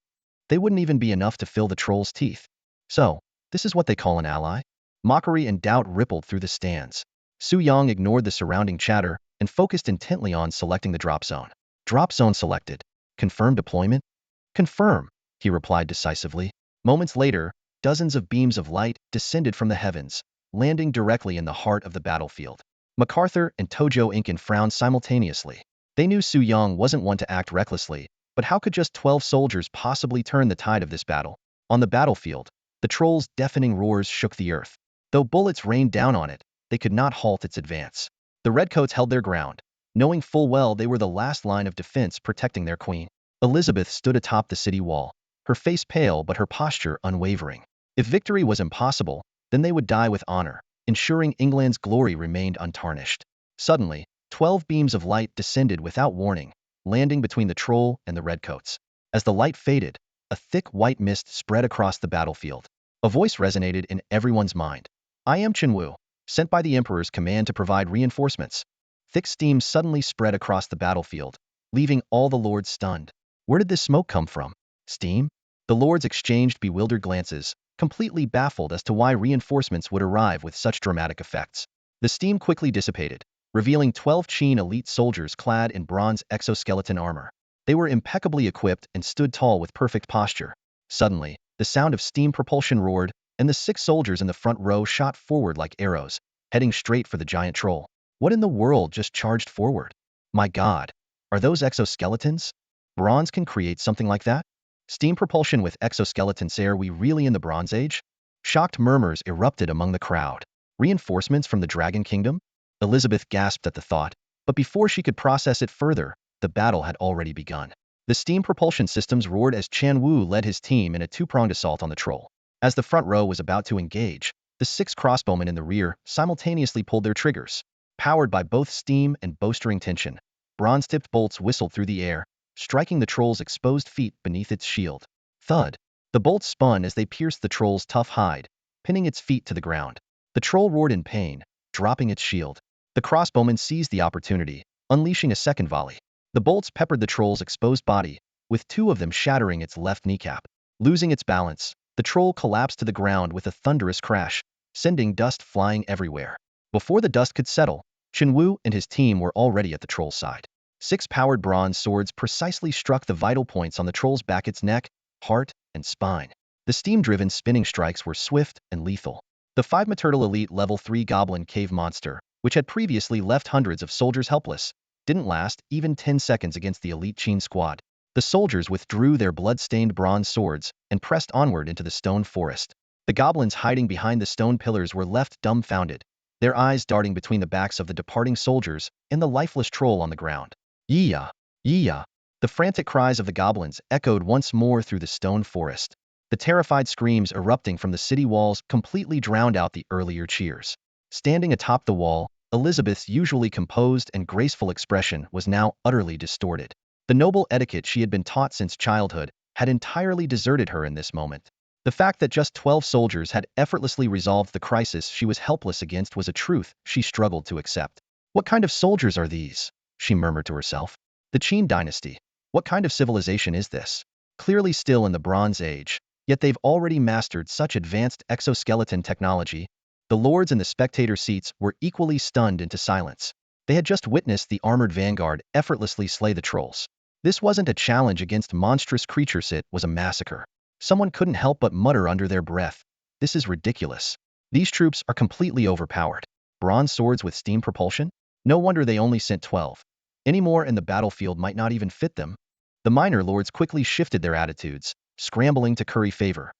They wouldn't even be enough to fill the troll's teeth. So, this is what they call an ally? Mockery and doubt rippled through the stands. Su Yong ignored the surrounding chatter and focused intently on selecting the drop zone. Drop zone selected. Confirm deployment? Confirm, he replied decisively. Moments later, dozens of beams of light descended from the heavens, landing directly in the heart of the battlefield. MacArthur and Tojo Incan frowned simultaneously. They knew Su Yong wasn't one to act recklessly, but how could just 12 soldiers possibly turn the tide of this battle? On the battlefield, the troll's deafening roars shook the earth. Though bullets rained down on it, they could not halt its advance. The redcoats held their ground, knowing full well they were the last line of defense protecting their queen. Elizabeth stood atop the city wall, her face pale but her posture unwavering. If victory was impossible, then they would die with honor, ensuring England's glory remained untarnished. Suddenly, 12 beams of light descended without warning, landing between the troll and the redcoats. As the light faded, a thick white mist spread across the battlefield. A voice resonated in everyone's mind. I am Qin Wu, sent by the Emperor's command to provide reinforcements. Thick steam suddenly spread across the battlefield, leaving all the lords stunned. Where did this smoke come from? Steam? The lords exchanged bewildered glances, completely baffled as to why reinforcements would arrive with such dramatic effects. The steam quickly dissipated, revealing 12 Qin elite soldiers clad in bronze exoskeleton armor. They were impeccably equipped and stood tall with perfect posture. Suddenly, the sound of steam propulsion roared, and the 6 soldiers in the front row shot forward like arrows, heading straight for the giant troll. What in the world just charged forward? My God, are those exoskeletons? Bronze can create something like that? Steam propulsion with exoskeletons, are we really in the Bronze Age? Shocked murmurs erupted among the crowd. Reinforcements from the Dragon Kingdom? Elizabeth gasped at the thought, but before she could process it further, the battle had already begun. The steam propulsion systems roared as Qin Wu led his team in a 2-pronged assault on the troll. As the front row was about to engage, the 6 crossbowmen in the rear simultaneously pulled their triggers. Powered by both steam and bowstring tension, bronze-tipped bolts whistled through the air, striking the troll's exposed feet beneath its shield. Thud! The bolts spun as they pierced the troll's tough hide, pinning its feet to the ground. The troll roared in pain, dropping its shield. The crossbowmen seized the opportunity, unleashing a second volley. The bolts peppered the troll's exposed body, with 2 of them shattering its left kneecap. Losing its balance, the troll collapsed to the ground with a thunderous crash, sending dust flying everywhere. Before the dust could settle, Qin Wu and his team were already at the troll's side. 6 powered bronze swords precisely struck the vital points on the troll's back, its neck, heart, and spine. The steam-driven spinning strikes were swift and lethal. The 5 Maturtle Elite Level 3 Goblin Cave Monster, which had previously left hundreds of soldiers helpless, didn't last even 10 seconds against the elite Qin squad. The soldiers withdrew their blood-stained bronze swords and pressed onward into the stone forest. The goblins hiding behind the stone pillars were left dumbfounded, their eyes darting between the backs of the departing soldiers and the lifeless troll on the ground. Yee-ya! Yee-ya! The frantic cries of the goblins echoed once more through the stone forest. The terrified screams erupting from the city walls completely drowned out the earlier cheers. Standing atop the wall, Elizabeth's usually composed and graceful expression was now utterly distorted. The noble etiquette she had been taught since childhood had entirely deserted her in this moment. The fact that just 12 soldiers had effortlessly resolved the crisis she was helpless against was a truth she struggled to accept. What kind of soldiers are these? She murmured to herself. The Qin Dynasty. What kind of civilization is this? Clearly still in the Bronze Age, yet they've already mastered such advanced exoskeleton technology. The lords in the spectator seats were equally stunned into silence. They had just witnessed the armored vanguard effortlessly slay the trolls. This wasn't a challenge against monstrous creatures, it was a massacre. Someone couldn't help but mutter under their breath, "This is ridiculous." These troops are completely overpowered. Bronze swords with steam propulsion? No wonder they only sent 12. Any more and the battlefield might not even fit them. The minor lords quickly shifted their attitudes, scrambling to curry favor.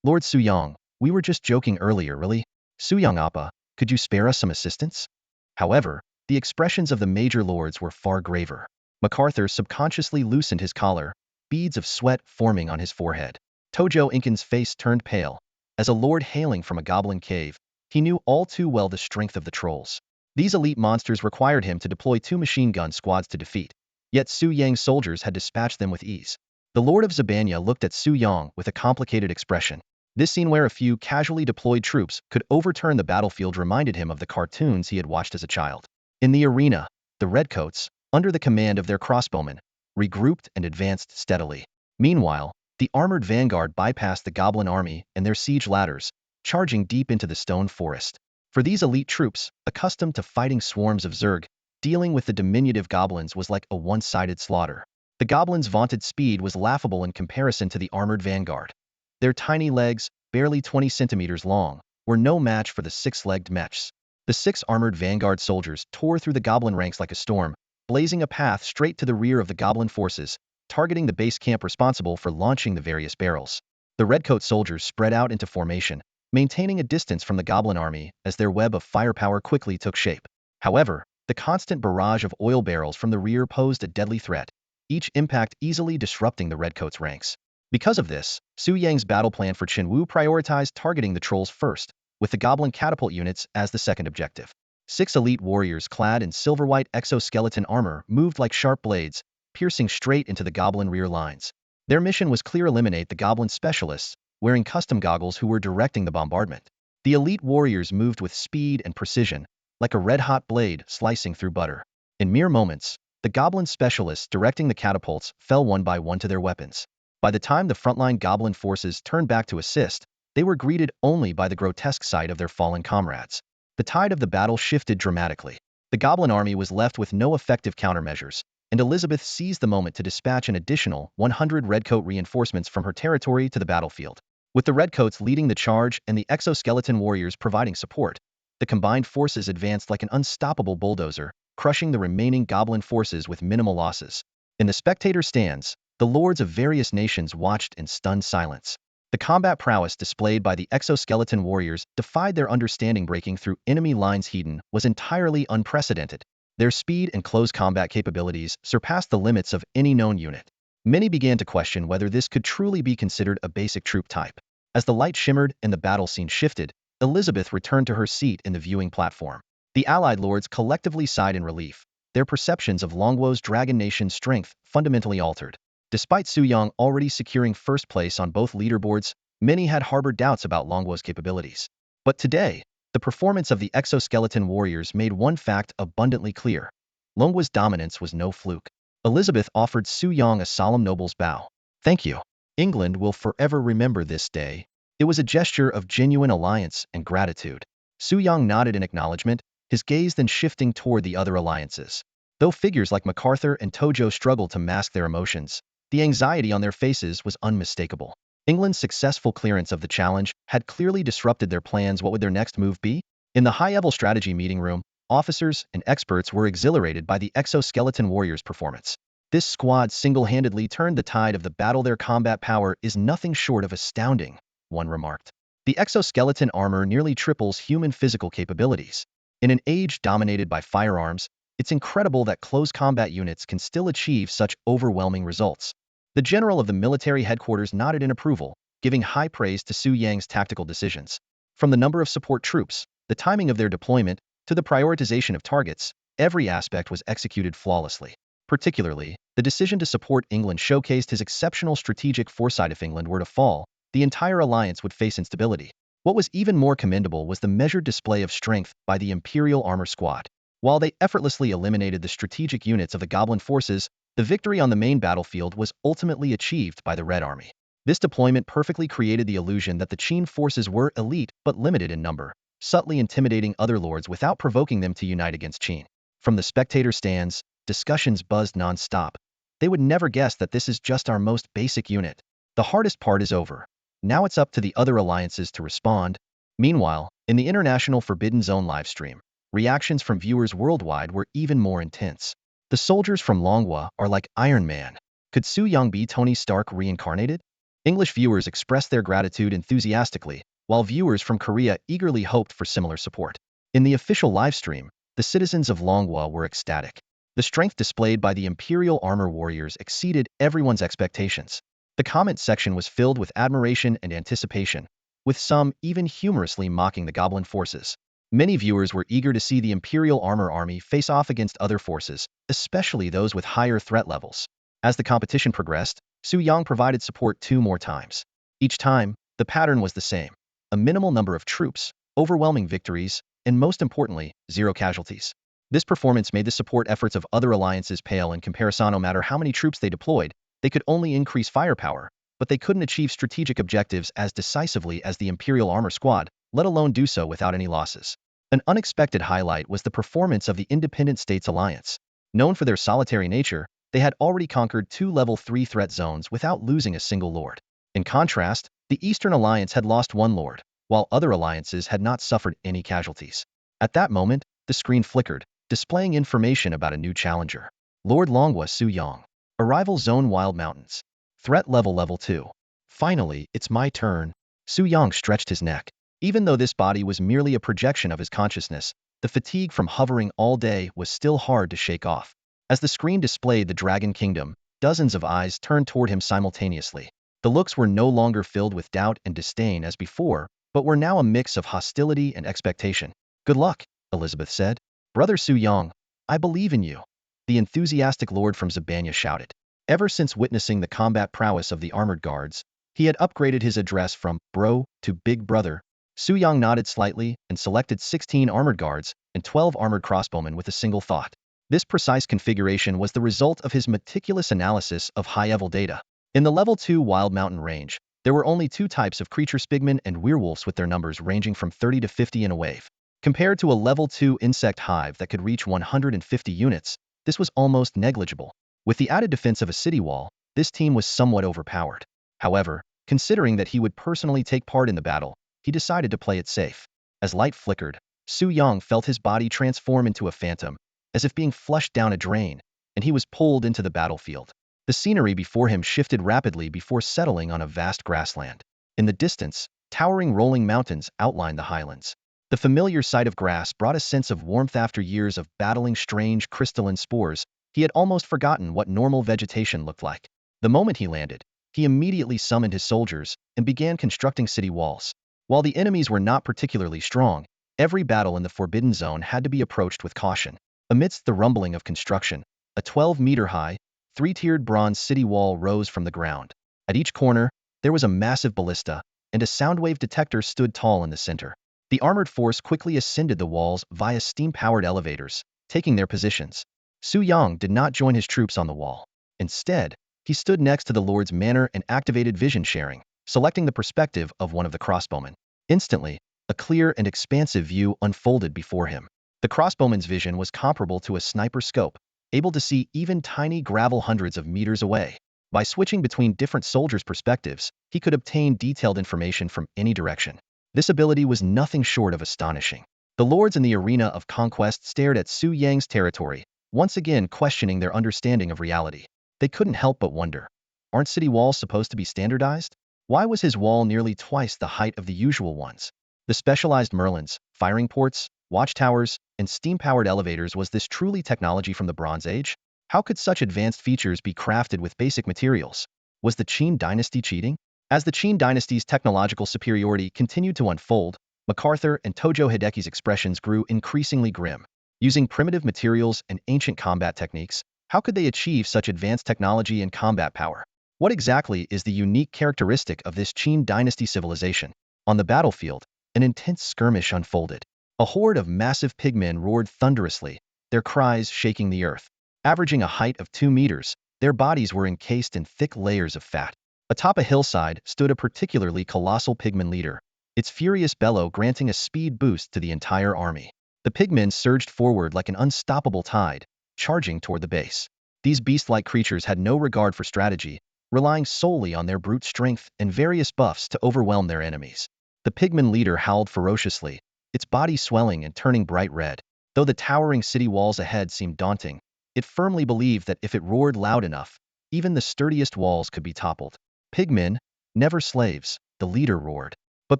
Lord Suyang, we were just joking earlier, really? Suyang Appa, could you spare us some assistance? However, the expressions of the major lords were far graver. MacArthur subconsciously loosened his collar, beads of sweat forming on his forehead. Tojo Incan's face turned pale. As a lord hailing from a goblin cave, he knew all too well the strength of the trolls. These elite monsters required him to deploy 2 machine gun squads to defeat, yet Su Yang's soldiers had dispatched them with ease. The Lord of Zabanya looked at Su Yang with a complicated expression. This scene where a few casually deployed troops could overturn the battlefield reminded him of the cartoons he had watched as a child. In the arena, the Redcoats, under the command of their crossbowmen, regrouped and advanced steadily. Meanwhile, the armored vanguard bypassed the goblin army and their siege ladders, charging deep into the stone forest. For these elite troops, accustomed to fighting swarms of Zerg, dealing with the diminutive goblins was like a one-sided slaughter. The goblins' vaunted speed was laughable in comparison to the armored vanguard. Their tiny legs, barely 20 centimeters long, were no match for the 6-legged mechs. The 6 armored vanguard soldiers tore through the goblin ranks like a storm, blazing a path straight to the rear of the goblin forces, targeting the base camp responsible for launching the various barrels. The redcoat soldiers spread out into formation, maintaining a distance from the goblin army as their web of firepower quickly took shape. However, the constant barrage of oil barrels from the rear posed a deadly threat, each impact easily disrupting the redcoats' ranks. Because of this, Su Yang's battle plan for Qinwu prioritized targeting the trolls first, with the goblin catapult units as the second objective. 6 elite warriors clad in silver-white exoskeleton armor moved like sharp blades, piercing straight into the goblin rear lines. Their mission was clear: eliminate the goblin specialists, wearing custom goggles, who were directing the bombardment. The elite warriors moved with speed and precision, like a red-hot blade slicing through butter. In mere moments, the goblin specialists directing the catapults fell one by one to their weapons. By the time the frontline goblin forces turned back to assist, they were greeted only by the grotesque sight of their fallen comrades. The tide of the battle shifted dramatically. The goblin army was left with no effective countermeasures, and Elizabeth seized the moment to dispatch an additional 100 redcoat reinforcements from her territory to the battlefield. With the redcoats leading the charge and the exoskeleton warriors providing support, the combined forces advanced like an unstoppable bulldozer, crushing the remaining goblin forces with minimal losses. In the spectator stands, the lords of various nations watched in stunned silence. The combat prowess displayed by the exoskeleton warriors defied their understanding. Breaking through enemy lines hidden was entirely unprecedented. Their speed and close combat capabilities surpassed the limits of any known unit. Many began to question whether this could truly be considered a basic troop type. As the light shimmered and the battle scene shifted, Elizabeth returned to her seat in the viewing platform. The allied lords collectively sighed in relief, their perceptions of Longwo's Dragon Nation's strength fundamentally altered. Despite Su Yang already securing first place on both leaderboards, many had harbored doubts about Longwo's capabilities. But today, the performance of the exoskeleton warriors made one fact abundantly clear: Longwo's dominance was no fluke. Elizabeth offered Su Yang a solemn noble's bow. "Thank you. England will forever remember this day." It was a gesture of genuine alliance and gratitude. Su Yang nodded in acknowledgement, his gaze then shifting toward the other alliances. Though figures like MacArthur and Tojo struggled to mask their emotions, the anxiety on their faces was unmistakable. England's successful clearance of the challenge had clearly disrupted their plans. What would their next move be? In the high-level strategy meeting room, officers and experts were exhilarated by the exoskeleton warriors' performance. This squad single-handedly turned the tide of the battle. Their combat power is nothing short of astounding, one remarked. The exoskeleton armor nearly triples human physical capabilities. In an age dominated by firearms, it's incredible that close combat units can still achieve such overwhelming results. The general of the military headquarters nodded in approval, giving high praise to Su Yang's tactical decisions. From the number of support troops, the timing of their deployment, to the prioritization of targets, every aspect was executed flawlessly. Particularly, the decision to support England showcased his exceptional strategic foresight. If England were to fall, the entire alliance would face instability. What was even more commendable was the measured display of strength by the Imperial Armor Squad. While they effortlessly eliminated the strategic units of the Goblin forces, the victory on the main battlefield was ultimately achieved by the Red Army. This deployment perfectly created the illusion that the Qin forces were elite but limited in number, subtly intimidating other lords without provoking them to unite against Qin. From the spectator stands, discussions buzzed non-stop. They would never guess that this is just our most basic unit. The hardest part is over. Now it's up to the other alliances to respond. Meanwhile, in the International Forbidden Zone livestream, reactions from viewers worldwide were even more intense. The soldiers from Longhua are like Iron Man. Could Su Yang be Tony Stark reincarnated? English viewers expressed their gratitude enthusiastically, while viewers from Korea eagerly hoped for similar support. In the official livestream, the citizens of Longhua were ecstatic. The strength displayed by the Imperial armor warriors exceeded everyone's expectations. The comment section was filled with admiration and anticipation, with some even humorously mocking the Goblin forces. Many viewers were eager to see the Imperial armor army face off against other forces, especially those with higher threat levels. As the competition progressed, Su Yang provided support 2 more times. Each time, the pattern was the same: a minimal number of troops, overwhelming victories, and most importantly, 0 casualties. This performance made the support efforts of other alliances pale in comparison. No matter how many troops they deployed, they could only increase firepower, but they couldn't achieve strategic objectives as decisively as the Imperial Armor Squad, let alone do so without any losses. An unexpected highlight was the performance of the Independent States Alliance. Known for their solitary nature, they had already conquered 2 level 3 threat zones without losing a single lord. In contrast, the Eastern Alliance had lost 1 lord, while other alliances had not suffered any casualties. At that moment, the screen flickered, displaying information about a new challenger. Lord Longhua Su Yang. Arrival Zone Wild Mountains. Threat level 2. Finally, it's my turn. Su Yang stretched his neck. Even though this body was merely a projection of his consciousness, the fatigue from hovering all day was still hard to shake off. As the screen displayed the Dragon Kingdom, dozens of eyes turned toward him simultaneously. The looks were no longer filled with doubt and disdain as before, but were now a mix of hostility and expectation. Good luck, Elizabeth said. Brother Su Yang, I believe in you, the enthusiastic lord from Zabanya shouted. Ever since witnessing the combat prowess of the armored guards, he had upgraded his address from bro to big brother. Su Yang nodded slightly and selected 16 armored guards and 12 armored crossbowmen with a single thought. This precise configuration was the result of his meticulous analysis of high-level data. In the level 2 Wild Mountain range, there were only 2 types of creature: pigmen and werewolves, with their numbers ranging from 30 to 50 in a wave. Compared to a level 2 insect hive that could reach 150 units, this was almost negligible. With the added defense of a city wall, this team was somewhat overpowered. However, considering that he would personally take part in the battle, he decided to play it safe. As light flickered, Su Yang felt his body transform into a phantom, as if being flushed down a drain, and he was pulled into the battlefield. The scenery before him shifted rapidly before settling on a vast grassland. In the distance, towering rolling mountains outlined the highlands. The familiar sight of grass brought a sense of warmth. After years of battling strange crystalline spores, he had almost forgotten what normal vegetation looked like. The moment he landed, he immediately summoned his soldiers and began constructing city walls. While the enemies were not particularly strong, every battle in the Forbidden Zone had to be approached with caution. Amidst the rumbling of construction, a 12-meter-high, 3-tiered bronze city wall rose from the ground. At each corner, there was a massive ballista, and a soundwave detector stood tall in the center. The armored force quickly ascended the walls via steam-powered elevators, taking their positions. Su Yang did not join his troops on the wall. Instead, he stood next to the Lord's manor and activated vision sharing, selecting the perspective of one of the crossbowmen. Instantly, a clear and expansive view unfolded before him. The crossbowman's vision was comparable to a sniper scope, able to see even tiny gravel hundreds of meters away. By switching between different soldiers' perspectives, he could obtain detailed information from any direction. This ability was nothing short of astonishing. The lords in the arena of conquest stared at Su Yang's territory, once again questioning their understanding of reality. They couldn't help but wonder, aren't city walls supposed to be standardized? Why was his wall nearly twice the height of the usual ones? The specialized merlins, firing ports, watchtowers, and steam-powered elevators — was this truly technology from the Bronze Age? How could such advanced features be crafted with basic materials? Was the Qin Dynasty cheating? As the Qin Dynasty's technological superiority continued to unfold, MacArthur and Tojo Hideki's expressions grew increasingly grim. Using primitive materials and ancient combat techniques, how could they achieve such advanced technology and combat power? What exactly is the unique characteristic of this Qin Dynasty civilization? On the battlefield, an intense skirmish unfolded. A horde of massive pigmen roared thunderously, their cries shaking the earth. Averaging a height of 2 meters, their bodies were encased in thick layers of fat. Atop a hillside stood a particularly colossal pigman leader, its furious bellow granting a speed boost to the entire army. The pigmen surged forward like an unstoppable tide, charging toward the base. These beast-like creatures had no regard for strategy, relying solely on their brute strength and various buffs to overwhelm their enemies. The pigman leader howled ferociously, its body swelling and turning bright red. Though the towering city walls ahead seemed daunting, it firmly believed that if it roared loud enough, even the sturdiest walls could be toppled. Pigmen, never slaves, the leader roared. But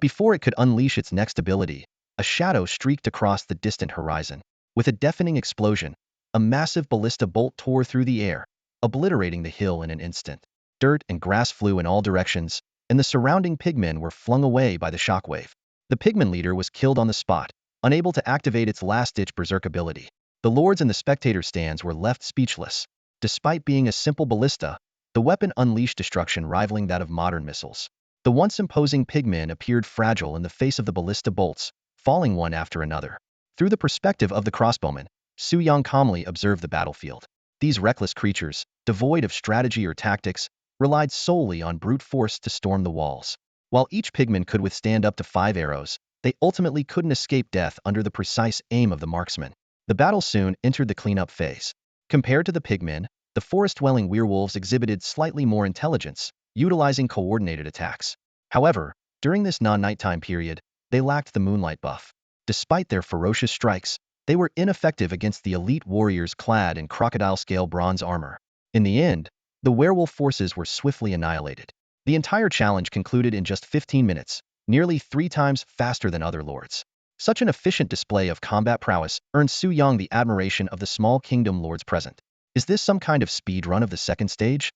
before it could unleash its next ability, a shadow streaked across the distant horizon. With a deafening explosion, a massive ballista bolt tore through the air, obliterating the hill in an instant. Dirt and grass flew in all directions, and the surrounding pigmen were flung away by the shockwave. The pigman leader was killed on the spot, unable to activate its last-ditch berserk ability. The lords and the spectator stands were left speechless. Despite being a simple ballista, the weapon unleashed destruction rivaling that of modern missiles. The once imposing pigmen appeared fragile in the face of the ballista bolts, falling one after another. Through the perspective of the crossbowman, Su Yang calmly observed the battlefield. These reckless creatures, devoid of strategy or tactics, relied solely on brute force to storm the walls. While each pigman could withstand up to 5 arrows, they ultimately couldn't escape death under the precise aim of the marksman. The battle soon entered the cleanup phase. Compared to the pigmen, the forest-dwelling werewolves exhibited slightly more intelligence, utilizing coordinated attacks. However, during this non-nighttime period, they lacked the moonlight buff. Despite their ferocious strikes, they were ineffective against the elite warriors clad in crocodile-scale bronze armor. In the end, the werewolf forces were swiftly annihilated. The entire challenge concluded in just 15 minutes, nearly 3 times faster than other lords. Such an efficient display of combat prowess earned Su Yang the admiration of the small kingdom lords present. Is this some kind of speed run of the second stage?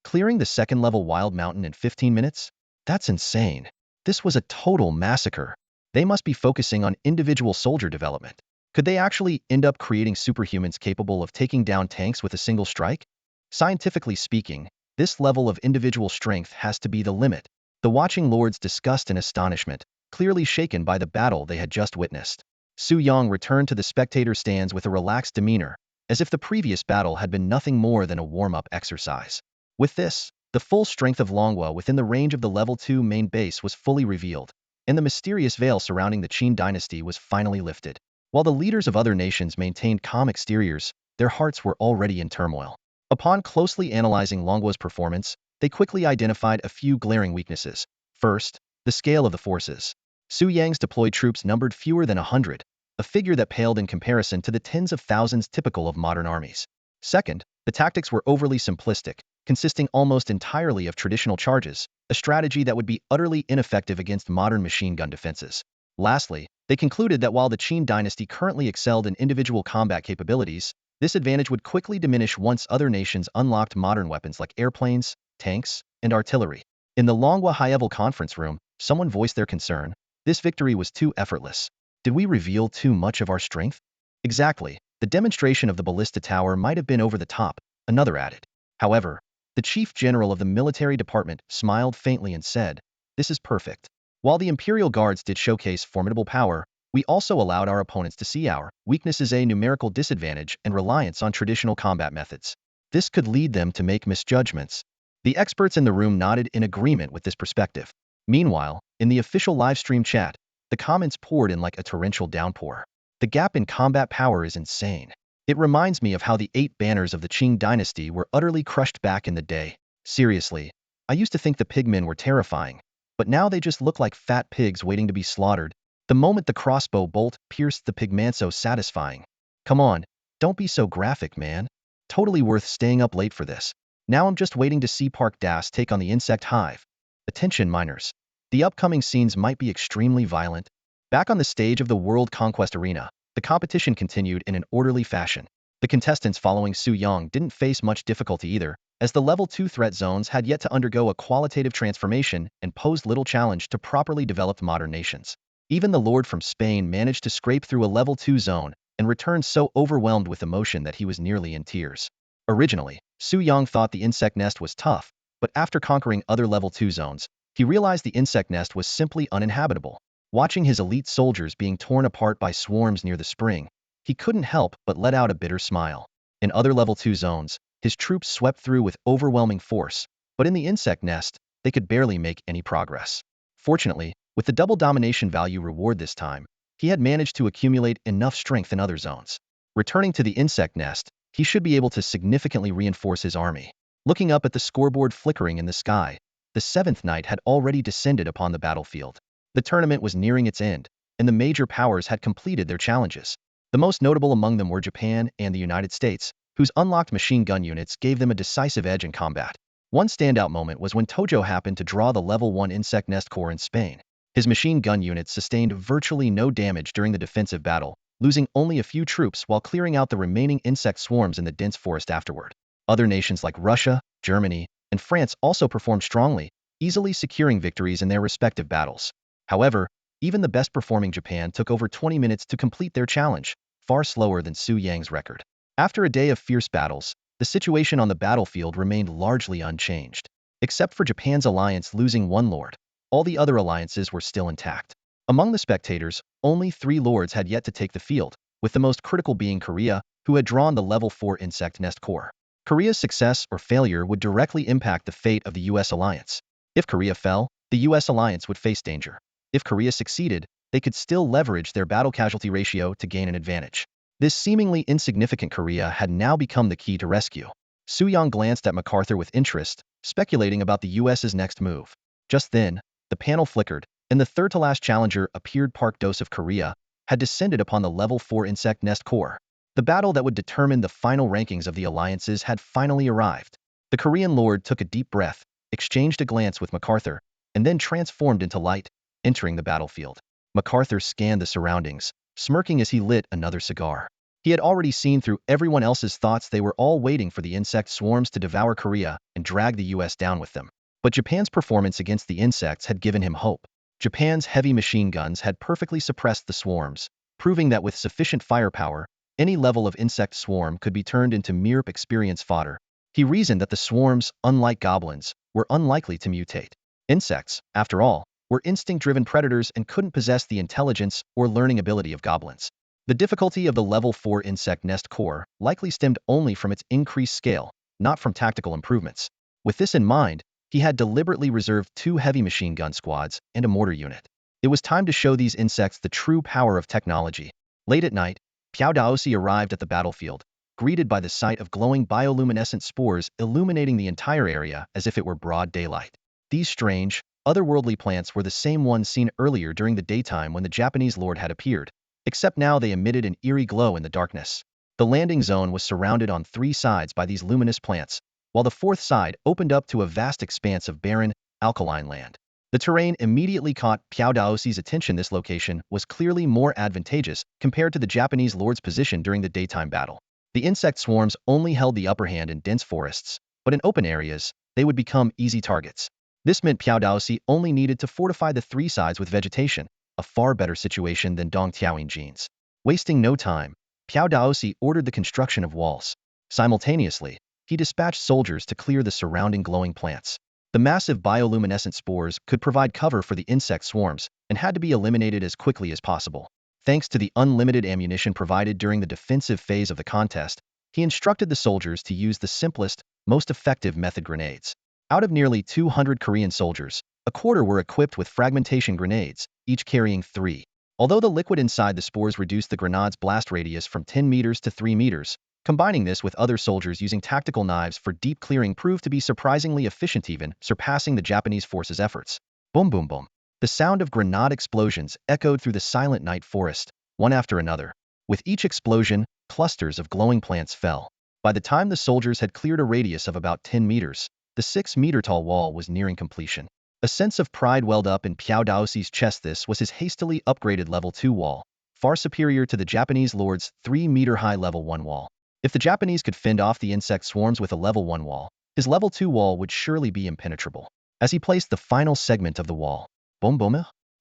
Clearing the second-level Wild Mountain in 15 minutes? That's insane. This was a total massacre. They must be focusing on individual soldier development. Could they actually end up creating superhumans capable of taking down tanks with a single strike? Scientifically speaking, this level of individual strength has to be the limit. The watching lords discussed in astonishment, clearly shaken by the battle they had just witnessed. Su Yang returned to the spectator stands with a relaxed demeanor, as if the previous battle had been nothing more than a warm-up exercise. With this, the full strength of Longhua within the range of the Level 2 main base was fully revealed, and the mysterious veil surrounding the Qin Dynasty was finally lifted. While the leaders of other nations maintained calm exteriors, their hearts were already in turmoil. Upon closely analyzing Longhua's performance, they quickly identified a few glaring weaknesses. First, the scale of the forces. Su Yang's deployed troops numbered fewer than 100, a figure that paled in comparison to the tens of thousands typical of modern armies. Second, the tactics were overly simplistic, consisting almost entirely of traditional charges, a strategy that would be utterly ineffective against modern machine gun defenses. Lastly, they concluded that while the Qin Dynasty currently excelled in individual combat capabilities, this advantage would quickly diminish once other nations unlocked modern weapons like airplanes, tanks, and artillery. In the Longhua High-Level conference room, someone voiced their concern. This victory was too effortless. Did we reveal too much of our strength? Exactly. The demonstration of the ballista tower might have been over the top, another added. However, the chief general of the military department smiled faintly and said, "This is perfect." While the Imperial guards did showcase formidable power, we also allowed our opponents to see our weaknesses: a numerical disadvantage and reliance on traditional combat methods. This could lead them to make misjudgments. The experts in the room nodded in agreement with this perspective. Meanwhile, in the official livestream chat, the comments poured in like a torrential downpour. The gap in combat power is insane. It reminds me of how the 8 banners of the Qing Dynasty were utterly crushed back in the day. Seriously, I used to think the pigmen were terrifying, but now they just look like fat pigs waiting to be slaughtered. The moment the crossbow bolt pierced the pigman, so satisfying. Come on, don't be so graphic, man. Totally worth staying up late for this. Now I'm just waiting to see Park Das take on the insect hive. Attention miners. The upcoming scenes might be extremely violent. Back on the stage of the World Conquest Arena, the competition continued in an orderly fashion. The contestants following Su Yang didn't face much difficulty either, as the Level 2 threat zones had yet to undergo a qualitative transformation and posed little challenge to properly developed modern nations. Even the Lord from Spain managed to scrape through a Level 2 zone and returned so overwhelmed with emotion that he was nearly in tears. Originally, Su Yang thought the insect nest was tough, but after conquering other Level 2 zones, he realized the insect nest was simply uninhabitable. Watching his elite soldiers being torn apart by swarms near the spring, he couldn't help but let out a bitter smile. In other Level 2 zones, his troops swept through with overwhelming force, but in the insect nest, they could barely make any progress. Fortunately, with the double domination value reward this time, he had managed to accumulate enough strength in other zones. Returning to the insect nest, he should be able to significantly reinforce his army. Looking up at the scoreboard flickering in the sky, the 7th night had already descended upon the battlefield. The tournament was nearing its end, and the major powers had completed their challenges. The most notable among them were Japan and the United States, whose unlocked machine gun units gave them a decisive edge in combat. One standout moment was when Tojo happened to draw the Level 1 insect nest core in Spain. His machine gun units sustained virtually no damage during the defensive battle, losing only a few troops while clearing out the remaining insect swarms in the dense forest afterward. Other nations like Russia, Germany, and France also performed strongly, easily securing victories in their respective battles. However, even the best-performing Japan took over 20 minutes to complete their challenge, far slower than Su Yang's record. After a day of fierce battles, the situation on the battlefield remained largely unchanged. Except for Japan's alliance losing one lord, all the other alliances were still intact. Among the spectators, only 3 lords had yet to take the field, with the most critical being Korea, who had drawn the Level 4 insect nest core. Korea's success or failure would directly impact the fate of the US alliance. If Korea fell, the US alliance would face danger. If Korea succeeded, they could still leverage their battle casualty ratio to gain an advantage. This seemingly insignificant Korea had now become the key to rescue. Su Yang glanced at MacArthur with interest, speculating about the US's next move. Just then, the panel flickered, and the third-to-last challenger appeared. Park Dose of Korea had descended upon the Level 4 insect nest core. The battle that would determine the final rankings of the alliances had finally arrived. The Korean lord took a deep breath, exchanged a glance with MacArthur, and then transformed into light, entering the battlefield. MacArthur scanned the surroundings, smirking as he lit another cigar. He had already seen through everyone else's thoughts. They were all waiting for the insect swarms to devour Korea and drag the US down with them. But Japan's performance against the insects had given him hope. Japan's heavy machine guns had perfectly suppressed the swarms, proving that with sufficient firepower, any level of insect swarm could be turned into mere experience fodder. He reasoned that the swarms, unlike goblins, were unlikely to mutate. Insects, after all, were instinct-driven predators and couldn't possess the intelligence or learning ability of goblins. The difficulty of the Level 4 insect nest core likely stemmed only from its increased scale, not from tactical improvements. With this in mind, he had deliberately reserved 2 heavy machine gun squads and a mortar unit. It was time to show these insects the true power of technology. Late at night, Piao Daosi arrived at the battlefield, greeted by the sight of glowing bioluminescent spores illuminating the entire area as if it were broad daylight. These strange, otherworldly plants were the same ones seen earlier during the daytime when the Japanese lord had appeared, except now they emitted an eerie glow in the darkness. The landing zone was surrounded on 3 sides by these luminous plants, while the 4th side opened up to a vast expanse of barren, alkaline land. The terrain immediately caught Piao Daosi's attention. This location was clearly more advantageous compared to the Japanese lord's position during the daytime battle. The insect swarms only held the upper hand in dense forests, but in open areas, they would become easy targets. This meant Piao Daosi only needed to fortify the 3 sides with vegetation, a far better situation than Dong Tiaoyingjian's. Wasting no time, Piao Daosi ordered the construction of walls. Simultaneously, he dispatched soldiers to clear the surrounding glowing plants. The massive bioluminescent spores could provide cover for the insect swarms and had to be eliminated as quickly as possible. Thanks to the unlimited ammunition provided during the defensive phase of the contest, he instructed the soldiers to use the simplest, most effective method: grenades. Out of nearly 200 Korean soldiers, a quarter were equipped with fragmentation grenades, each carrying 3. Although the liquid inside the spores reduced the grenade's blast radius from 10 meters to 3 meters, combining this with other soldiers using tactical knives for deep clearing proved to be surprisingly efficient, even surpassing the Japanese force's efforts. Boom boom boom. The sound of grenade explosions echoed through the silent night forest, one after another. With each explosion, clusters of glowing plants fell. By the time the soldiers had cleared a radius of about 10 meters, the 6-meter-tall wall was nearing completion. A sense of pride welled up in Piao Daosi's chest. This was his hastily upgraded Level 2 wall, far superior to the Japanese lord's 3-meter-high Level 1 wall. If the Japanese could fend off the insect swarms with a Level 1 wall, his Level 2 wall would surely be impenetrable. As he placed the final segment of the wall, boom boom,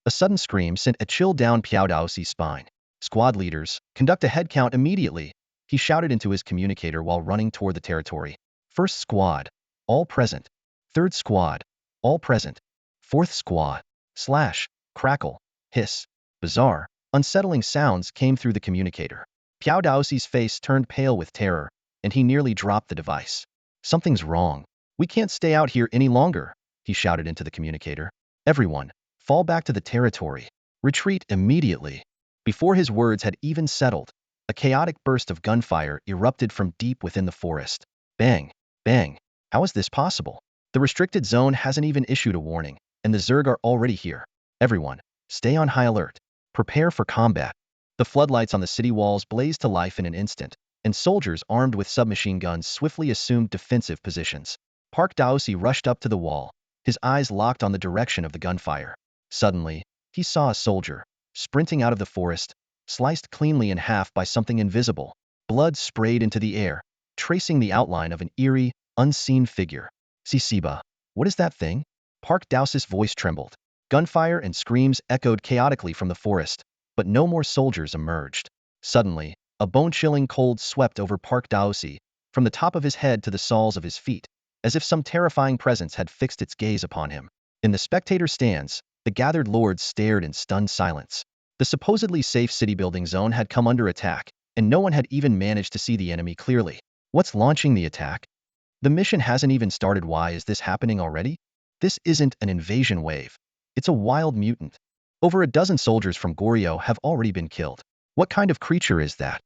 a sudden scream sent a chill down Piao Daosi's spine. Squad leaders, conduct a head count immediately, he shouted into his communicator while running toward the territory. 1st squad, all present. 3rd squad, all present. 4th squad. Slash, crackle, hiss. Bizarre, unsettling sounds came through the communicator. Piao Daosi's face turned pale with terror, and he nearly dropped the device. Something's wrong. We can't stay out here any longer, he shouted into the communicator. Everyone, fall back to the territory. Retreat immediately. Before his words had even settled, a chaotic burst of gunfire erupted from deep within the forest. Bang, bang. How is this possible? The restricted zone hasn't even issued a warning, and the Zerg are already here. Everyone, Stay on high alert. Prepare for combat. The floodlights on the city walls blazed to life in an instant, and soldiers armed with submachine guns swiftly assumed defensive positions. Park Daosi rushed up to the wall, his eyes locked on the direction of the gunfire. Suddenly, he saw a soldier, sprinting out of the forest, sliced cleanly in half by something invisible. Blood sprayed into the air, tracing the outline of an eerie, unseen figure. Sisiba, what is that thing? Park Daosi's voice trembled. Gunfire and screams echoed chaotically from the forest, but no more soldiers emerged. Suddenly, a bone-chilling cold swept over Park Daosi, from the top of his head to the soles of his feet, as if some terrifying presence had fixed its gaze upon him. In the spectator stands, the gathered lords stared in stunned silence. The supposedly safe city-building zone had come under attack, and no one had even managed to see the enemy clearly. What's launching the attack? The mission hasn't even started. Why is this happening already? This isn't an invasion wave. It's a wild mutant. Over a dozen soldiers from Goryeo have already been killed. What kind of creature is that?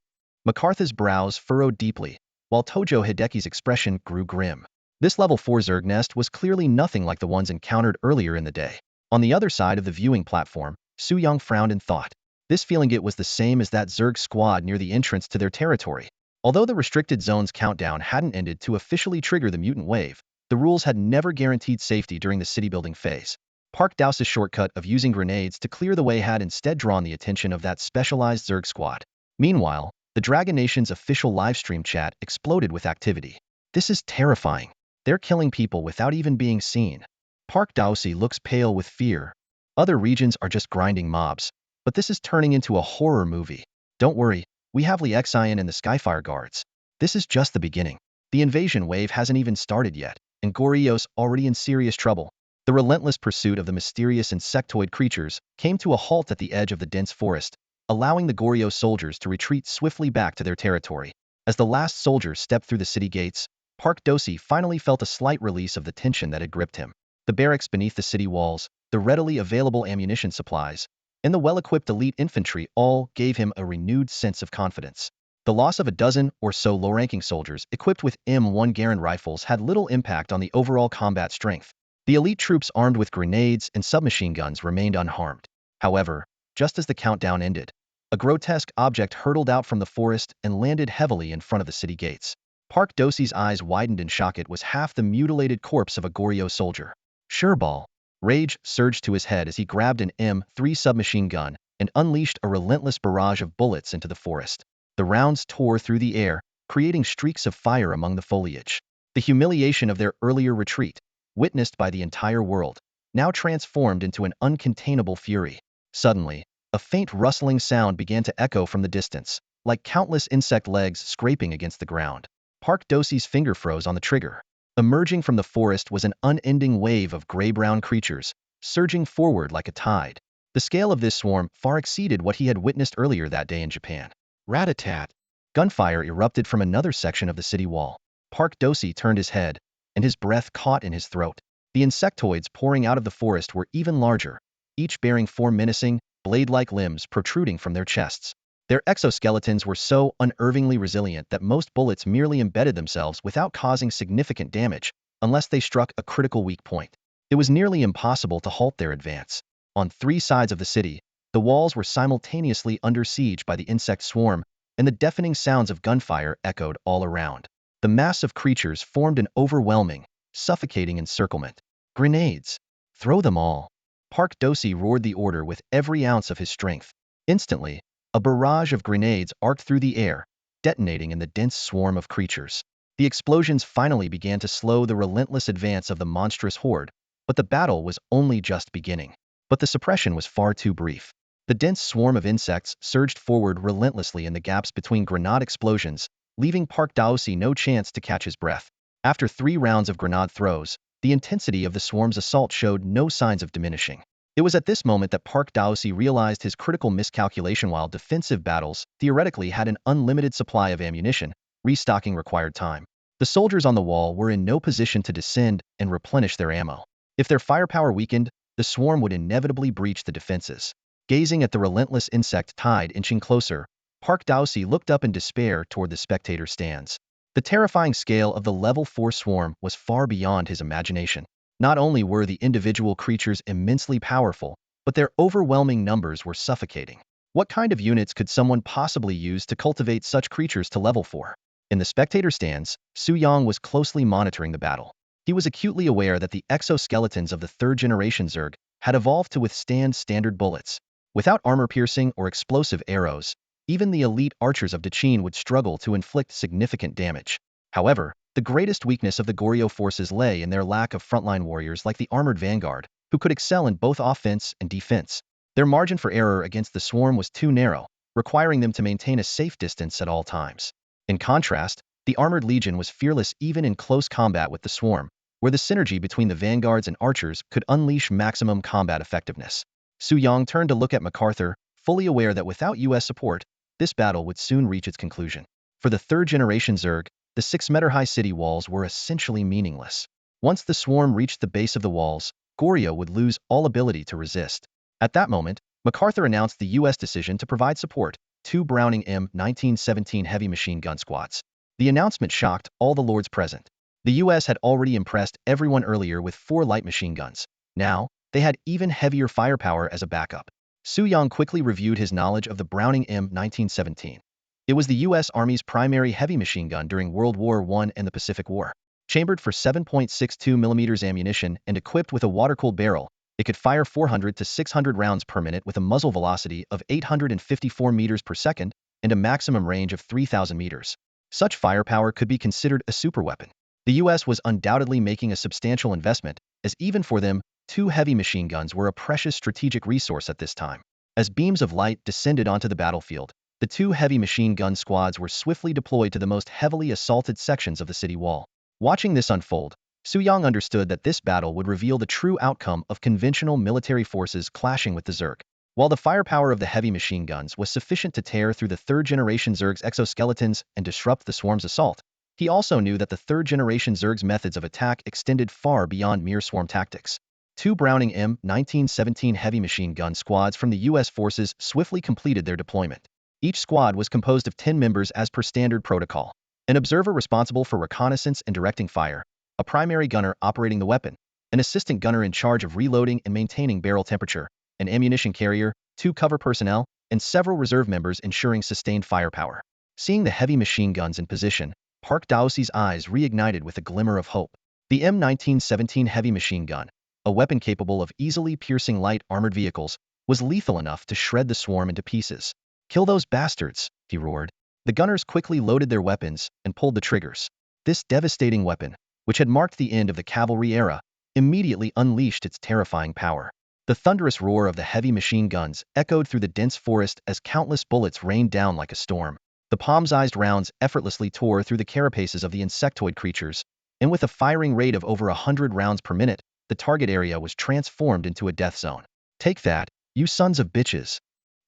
MacArthur's brows furrowed deeply, while Tojo Hideki's expression grew grim. This level 4 Zerg nest was clearly nothing like the ones encountered earlier in the day. On the other side of the viewing platform, Su Yang frowned in thought. This feeling it was the same as that Zerg squad near the entrance to their territory. Although the restricted zone's countdown hadn't ended to officially trigger the mutant wave, the rules had never guaranteed safety during the city-building phase. Park Dao's shortcut of using grenades to clear the way had instead drawn the attention of that specialized Zerg squad. Meanwhile, the Dragon Nation's official livestream chat exploded with activity. This is terrifying. They're killing people without even being seen. Park Daosi looks pale with fear. Other regions are just grinding mobs, but this is turning into a horror movie. Don't worry, we have Li Xian and the Skyfire Guards. This is just the beginning. The invasion wave hasn't even started yet, and Goryeo's already in serious trouble. The relentless pursuit of the mysterious insectoid creatures came to a halt at the edge of the dense forest, allowing the Goryeo soldiers to retreat swiftly back to their territory. As the last soldier stepped through the city gates, Park Daosi finally felt a slight release of the tension that had gripped him. The barracks beneath the city walls, the readily available ammunition supplies, and the well-equipped elite infantry all gave him a renewed sense of confidence. The loss of a dozen or so low-ranking soldiers equipped with M1 Garand rifles had little impact on the overall combat strength. The elite troops armed with grenades and submachine guns remained unharmed. However, just as the countdown ended, a grotesque object hurtled out from the forest and landed heavily in front of the city gates. Park Daosi's eyes widened in shock. It was half the mutilated corpse of a Goryeo soldier. Sureball. Rage surged to his head as he grabbed an M3 submachine gun and unleashed a relentless barrage of bullets into the forest. The rounds tore through the air, creating streaks of fire among the foliage. The humiliation of their earlier retreat, witnessed by the entire world, now transformed into an uncontainable fury. Suddenly, a faint rustling sound began to echo from the distance, like countless insect legs scraping against the ground. Park Daosi's finger froze on the trigger. Emerging from the forest was an unending wave of gray-brown creatures, surging forward like a tide. The scale of this swarm far exceeded what he had witnessed earlier that day in Japan. Rat-a-tat! Gunfire erupted from another section of the city wall. Park Daosi turned his head, and his breath caught in his throat. The insectoids pouring out of the forest were even larger, each bearing 4 menacing, blade-like limbs protruding from their chests. Their exoskeletons were so unnervingly resilient that most bullets merely embedded themselves without causing significant damage, unless they struck a critical weak point. It was nearly impossible to halt their advance. On 3 sides of the city, the walls were simultaneously under siege by the insect swarm, and the deafening sounds of gunfire echoed all around. The mass of creatures formed an overwhelming, suffocating encirclement. Grenades! Throw them all! Park Daosi roared the order with every ounce of his strength. Instantly, a barrage of grenades arced through the air, detonating in the dense swarm of creatures. The explosions finally began to slow the relentless advance of the monstrous horde, but the battle was only just beginning. But the suppression was far too brief. The dense swarm of insects surged forward relentlessly in the gaps between grenade explosions, leaving Park Daosi no chance to catch his breath. After 3 rounds of grenade throws, the intensity of the swarm's assault showed no signs of diminishing. It was at this moment that Park Daosi realized his critical miscalculation. While defensive battles theoretically had an unlimited supply of ammunition, restocking required time. The soldiers on the wall were in no position to descend and replenish their ammo. If their firepower weakened, the swarm would inevitably breach the defenses. Gazing at the relentless insect tide inching closer, Park Daosi looked up in despair toward the spectator stands. The terrifying scale of the level 4 swarm was far beyond his imagination. Not only were the individual creatures immensely powerful, but their overwhelming numbers were suffocating. What kind of units could someone possibly use to cultivate such creatures to level 4? In the spectator stands, Su Yang was closely monitoring the battle. He was acutely aware that the exoskeletons of the third-generation Zerg had evolved to withstand standard bullets. Without armor-piercing or explosive arrows, even the elite archers of Qin would struggle to inflict significant damage. However, the greatest weakness of the Goryeo forces lay in their lack of frontline warriors like the armored vanguard, who could excel in both offense and defense. Their margin for error against the swarm was too narrow, requiring them to maintain a safe distance at all times. In contrast, the armored legion was fearless even in close combat with the swarm, where the synergy between the vanguards and archers could unleash maximum combat effectiveness. Su Yang turned to look at MacArthur, fully aware that without U.S. support, this battle would soon reach its conclusion. For the third-generation Zerg, the 6-meter-high city walls were essentially meaningless. Once the swarm reached the base of the walls, Goryeo would lose all ability to resist. At that moment, MacArthur announced the U.S. decision to provide support, 2 Browning M1917 heavy machine gun squads. The announcement shocked all the lords present. The U.S. had already impressed everyone earlier with 4 light machine guns. Now, they had even heavier firepower as a backup. Su Yang quickly reviewed his knowledge of the Browning M1917. It was the U.S. Army's primary heavy machine gun during World War I and the Pacific War. Chambered for 7.62 mm ammunition and equipped with a water-cooled barrel, it could fire 400 to 600 rounds per minute with a muzzle velocity of 854 meters per second and a maximum range of 3,000 meters. Such firepower could be considered a superweapon. The U.S. was undoubtedly making a substantial investment, as even for them, 2 heavy machine guns were a precious strategic resource at this time. As beams of light descended onto the battlefield, the 2 heavy machine gun squads were swiftly deployed to the most heavily assaulted sections of the city wall. Watching this unfold, Su Yang understood that this battle would reveal the true outcome of conventional military forces clashing with the Zerg. While the firepower of the heavy machine guns was sufficient to tear through the third-generation Zerg's exoskeletons and disrupt the swarm's assault, he also knew that the third-generation Zerg's methods of attack extended far beyond mere swarm tactics. 2 Browning M1917 heavy machine gun squads from the U.S. forces swiftly completed their deployment. Each squad was composed of 10 members as per standard protocol. An observer responsible for reconnaissance and directing fire, a primary gunner operating the weapon, an assistant gunner in charge of reloading and maintaining barrel temperature, an ammunition carrier, 2 cover personnel, and several reserve members ensuring sustained firepower. Seeing the heavy machine guns in position, Park Daosi's eyes reignited with a glimmer of hope. The M1917 heavy machine gun, a weapon capable of easily piercing light armored vehicles, was lethal enough to shred the swarm into pieces. "Kill those bastards," he roared. The gunners quickly loaded their weapons and pulled the triggers. This devastating weapon, which had marked the end of the cavalry era, immediately unleashed its terrifying power. The thunderous roar of the heavy machine guns echoed through the dense forest as countless bullets rained down like a storm. The palm-sized rounds effortlessly tore through the carapaces of the insectoid creatures, and with a firing rate of over 100 rounds per minute, the target area was transformed into a death zone. "Take that, you sons of bitches!"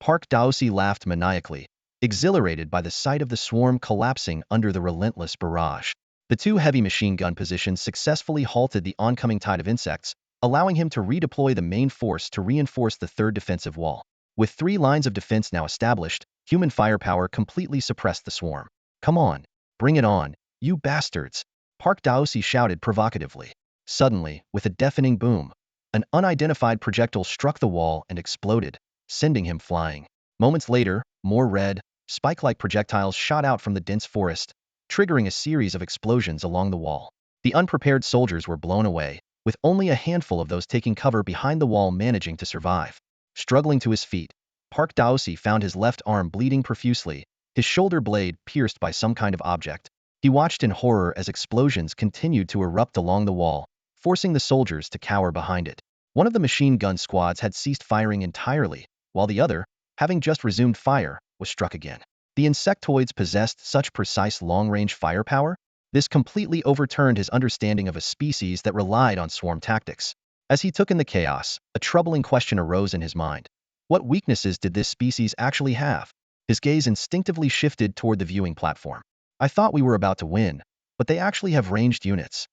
Park Daosi laughed maniacally, exhilarated by the sight of the swarm collapsing under the relentless barrage. The 2 heavy machine gun positions successfully halted the oncoming tide of insects, allowing him to redeploy the main force to reinforce the third defensive wall. With 3 lines of defense now established, human firepower completely suppressed the swarm. "Come on, bring it on, you bastards!" Park Daosi shouted provocatively. Suddenly, with a deafening boom, an unidentified projectile struck the wall and exploded, sending him flying. Moments later, more red, spike-like projectiles shot out from the dense forest, triggering a series of explosions along the wall. The unprepared soldiers were blown away, with only a handful of those taking cover behind the wall managing to survive. Struggling to his feet, Park Daosi found his left arm bleeding profusely, his shoulder blade pierced by some kind of object. He watched in horror as explosions continued to erupt along the wall, forcing the soldiers to cower behind it. One of the machine gun squads had ceased firing entirely, while the other, having just resumed fire, was struck again. The insectoids possessed such precise long-range firepower? This completely overturned his understanding of a species that relied on swarm tactics. As he took in the chaos, a troubling question arose in his mind. What weaknesses did this species actually have? His gaze instinctively shifted toward the viewing platform. "I thought we were about to win, but they actually have ranged units."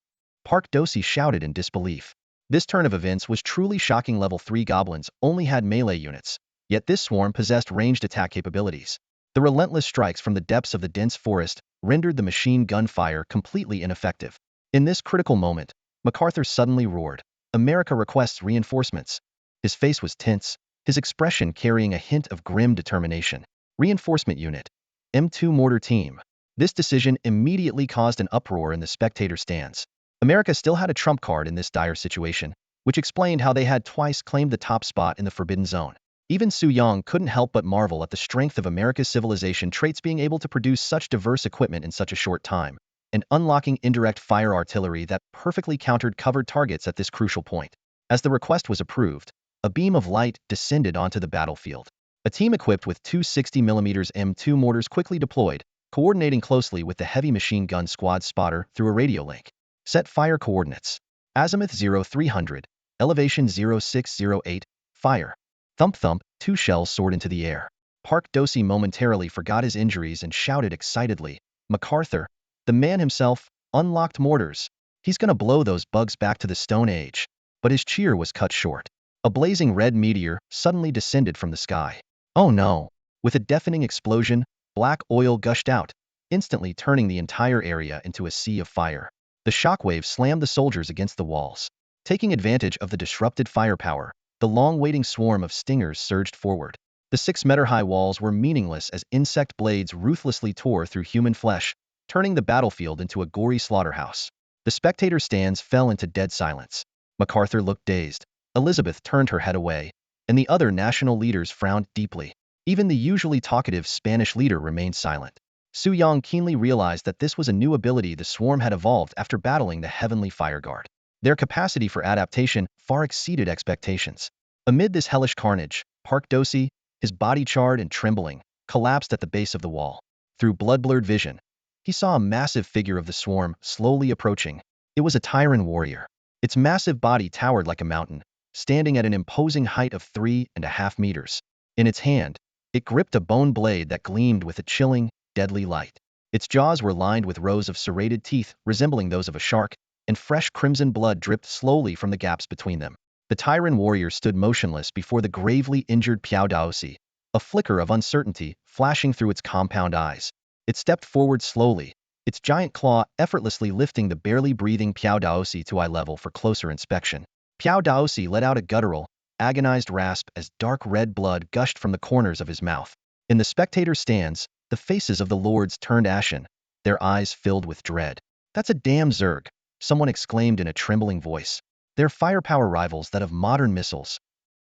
Park Daosi shouted in disbelief. This turn of events was truly shocking. Level 3 goblins only had melee units, yet this swarm possessed ranged attack capabilities. The relentless strikes from the depths of the dense forest rendered the machine gun fire completely ineffective. In this critical moment, MacArthur suddenly roared, "America requests reinforcements." His face was tense, his expression carrying a hint of grim determination. Reinforcement Unit. M2 Mortar Team. This decision immediately caused an uproar in the spectator stands. America still had a trump card in this dire situation, which explained how they had twice claimed the top spot in the Forbidden Zone. Even Su Yong couldn't help but marvel at the strength of America's civilization traits being able to produce such diverse equipment in such a short time, and unlocking indirect fire artillery that perfectly countered covered targets at this crucial point. As the request was approved, a beam of light descended onto the battlefield. A team equipped with two 60mm M2 mortars quickly deployed, coordinating closely with the heavy machine gun squad spotter through a radio link. Set fire coordinates. Azimuth 0300, elevation 0608, fire. Thump thump, two shells soared into the air. Park Do-si momentarily forgot his injuries and shouted excitedly, "MacArthur, the man himself, unlocked mortars. He's gonna blow those bugs back to the Stone Age." But his cheer was cut short. A blazing red meteor suddenly descended from the sky. Oh no! With a deafening explosion, black oil gushed out, instantly turning the entire area into a sea of fire. The shockwave slammed the soldiers against the walls. Taking advantage of the disrupted firepower, the long-waiting swarm of stingers surged forward. The 6-meter-high walls were meaningless as insect blades ruthlessly tore through human flesh, turning the battlefield into a gory slaughterhouse. The spectator stands fell into dead silence. MacArthur looked dazed. Elizabeth turned her head away, and the other national leaders frowned deeply. Even the usually talkative Spanish leader remained silent. Su Yong keenly realized that this was a new ability the swarm had evolved after battling the Heavenly Fire Guard. Their capacity for adaptation far exceeded expectations. Amid this hellish carnage, Park Do-si, his body charred and trembling, collapsed at the base of the wall. Through blood-blurred vision, he saw a massive figure of the swarm slowly approaching. It was a Tyran warrior. Its massive body towered like a mountain, standing at an imposing height of 3.5 meters. In its hand, it gripped a bone blade that gleamed with a chilling, deadly light. Its jaws were lined with rows of serrated teeth resembling those of a shark, and fresh crimson blood dripped slowly from the gaps between them. The Tyran warrior stood motionless before the gravely injured Piao Daosi, a flicker of uncertainty flashing through its compound eyes. It stepped forward slowly, its giant claw effortlessly lifting the barely breathing Piao Daosi to eye level for closer inspection. Piao Daosi let out a guttural, agonized rasp as dark red blood gushed from the corners of his mouth. In the spectator stands, the faces of the lords turned ashen, their eyes filled with dread. "That's a damn Zerg," someone exclaimed in a trembling voice. "They're firepower rivals that of modern missiles."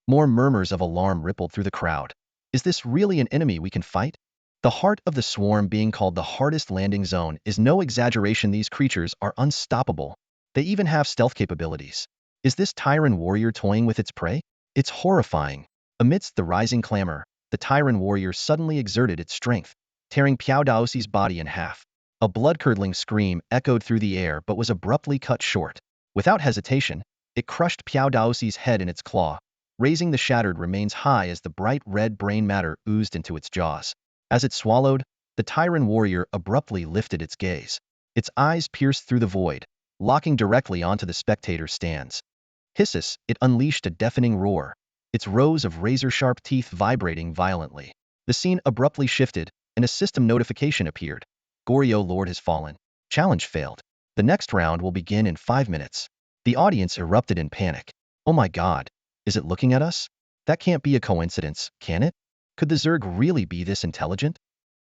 More murmurs of alarm rippled through the crowd. Is this really an enemy we can fight? The heart of the swarm being called the hardest landing zone is no exaggeration. These creatures are unstoppable. They even have stealth capabilities. Is this Tyran warrior toying with its prey? It's horrifying. Amidst the rising clamor, the Tyran warrior suddenly exerted its strength, tearing Piao Daosi's body in half. A blood-curdling scream echoed through the air but was abruptly cut short. Without hesitation, it crushed Piao Daosi's head in its claw, raising the shattered remains high as the bright red brain matter oozed into its jaws. As it swallowed, the Tyran warrior abruptly lifted its gaze. Its eyes pierced through the void, locking directly onto the spectator stands. Hissus, it unleashed a deafening roar, its rows of razor-sharp teeth vibrating violently. The scene abruptly shifted, and a system notification appeared. Goryeo Lord has fallen. Challenge failed. The next round will begin in 5 minutes. The audience erupted in panic. Oh my god, is it looking at us? That can't be a coincidence, can it? Could the Zerg really be this intelligent?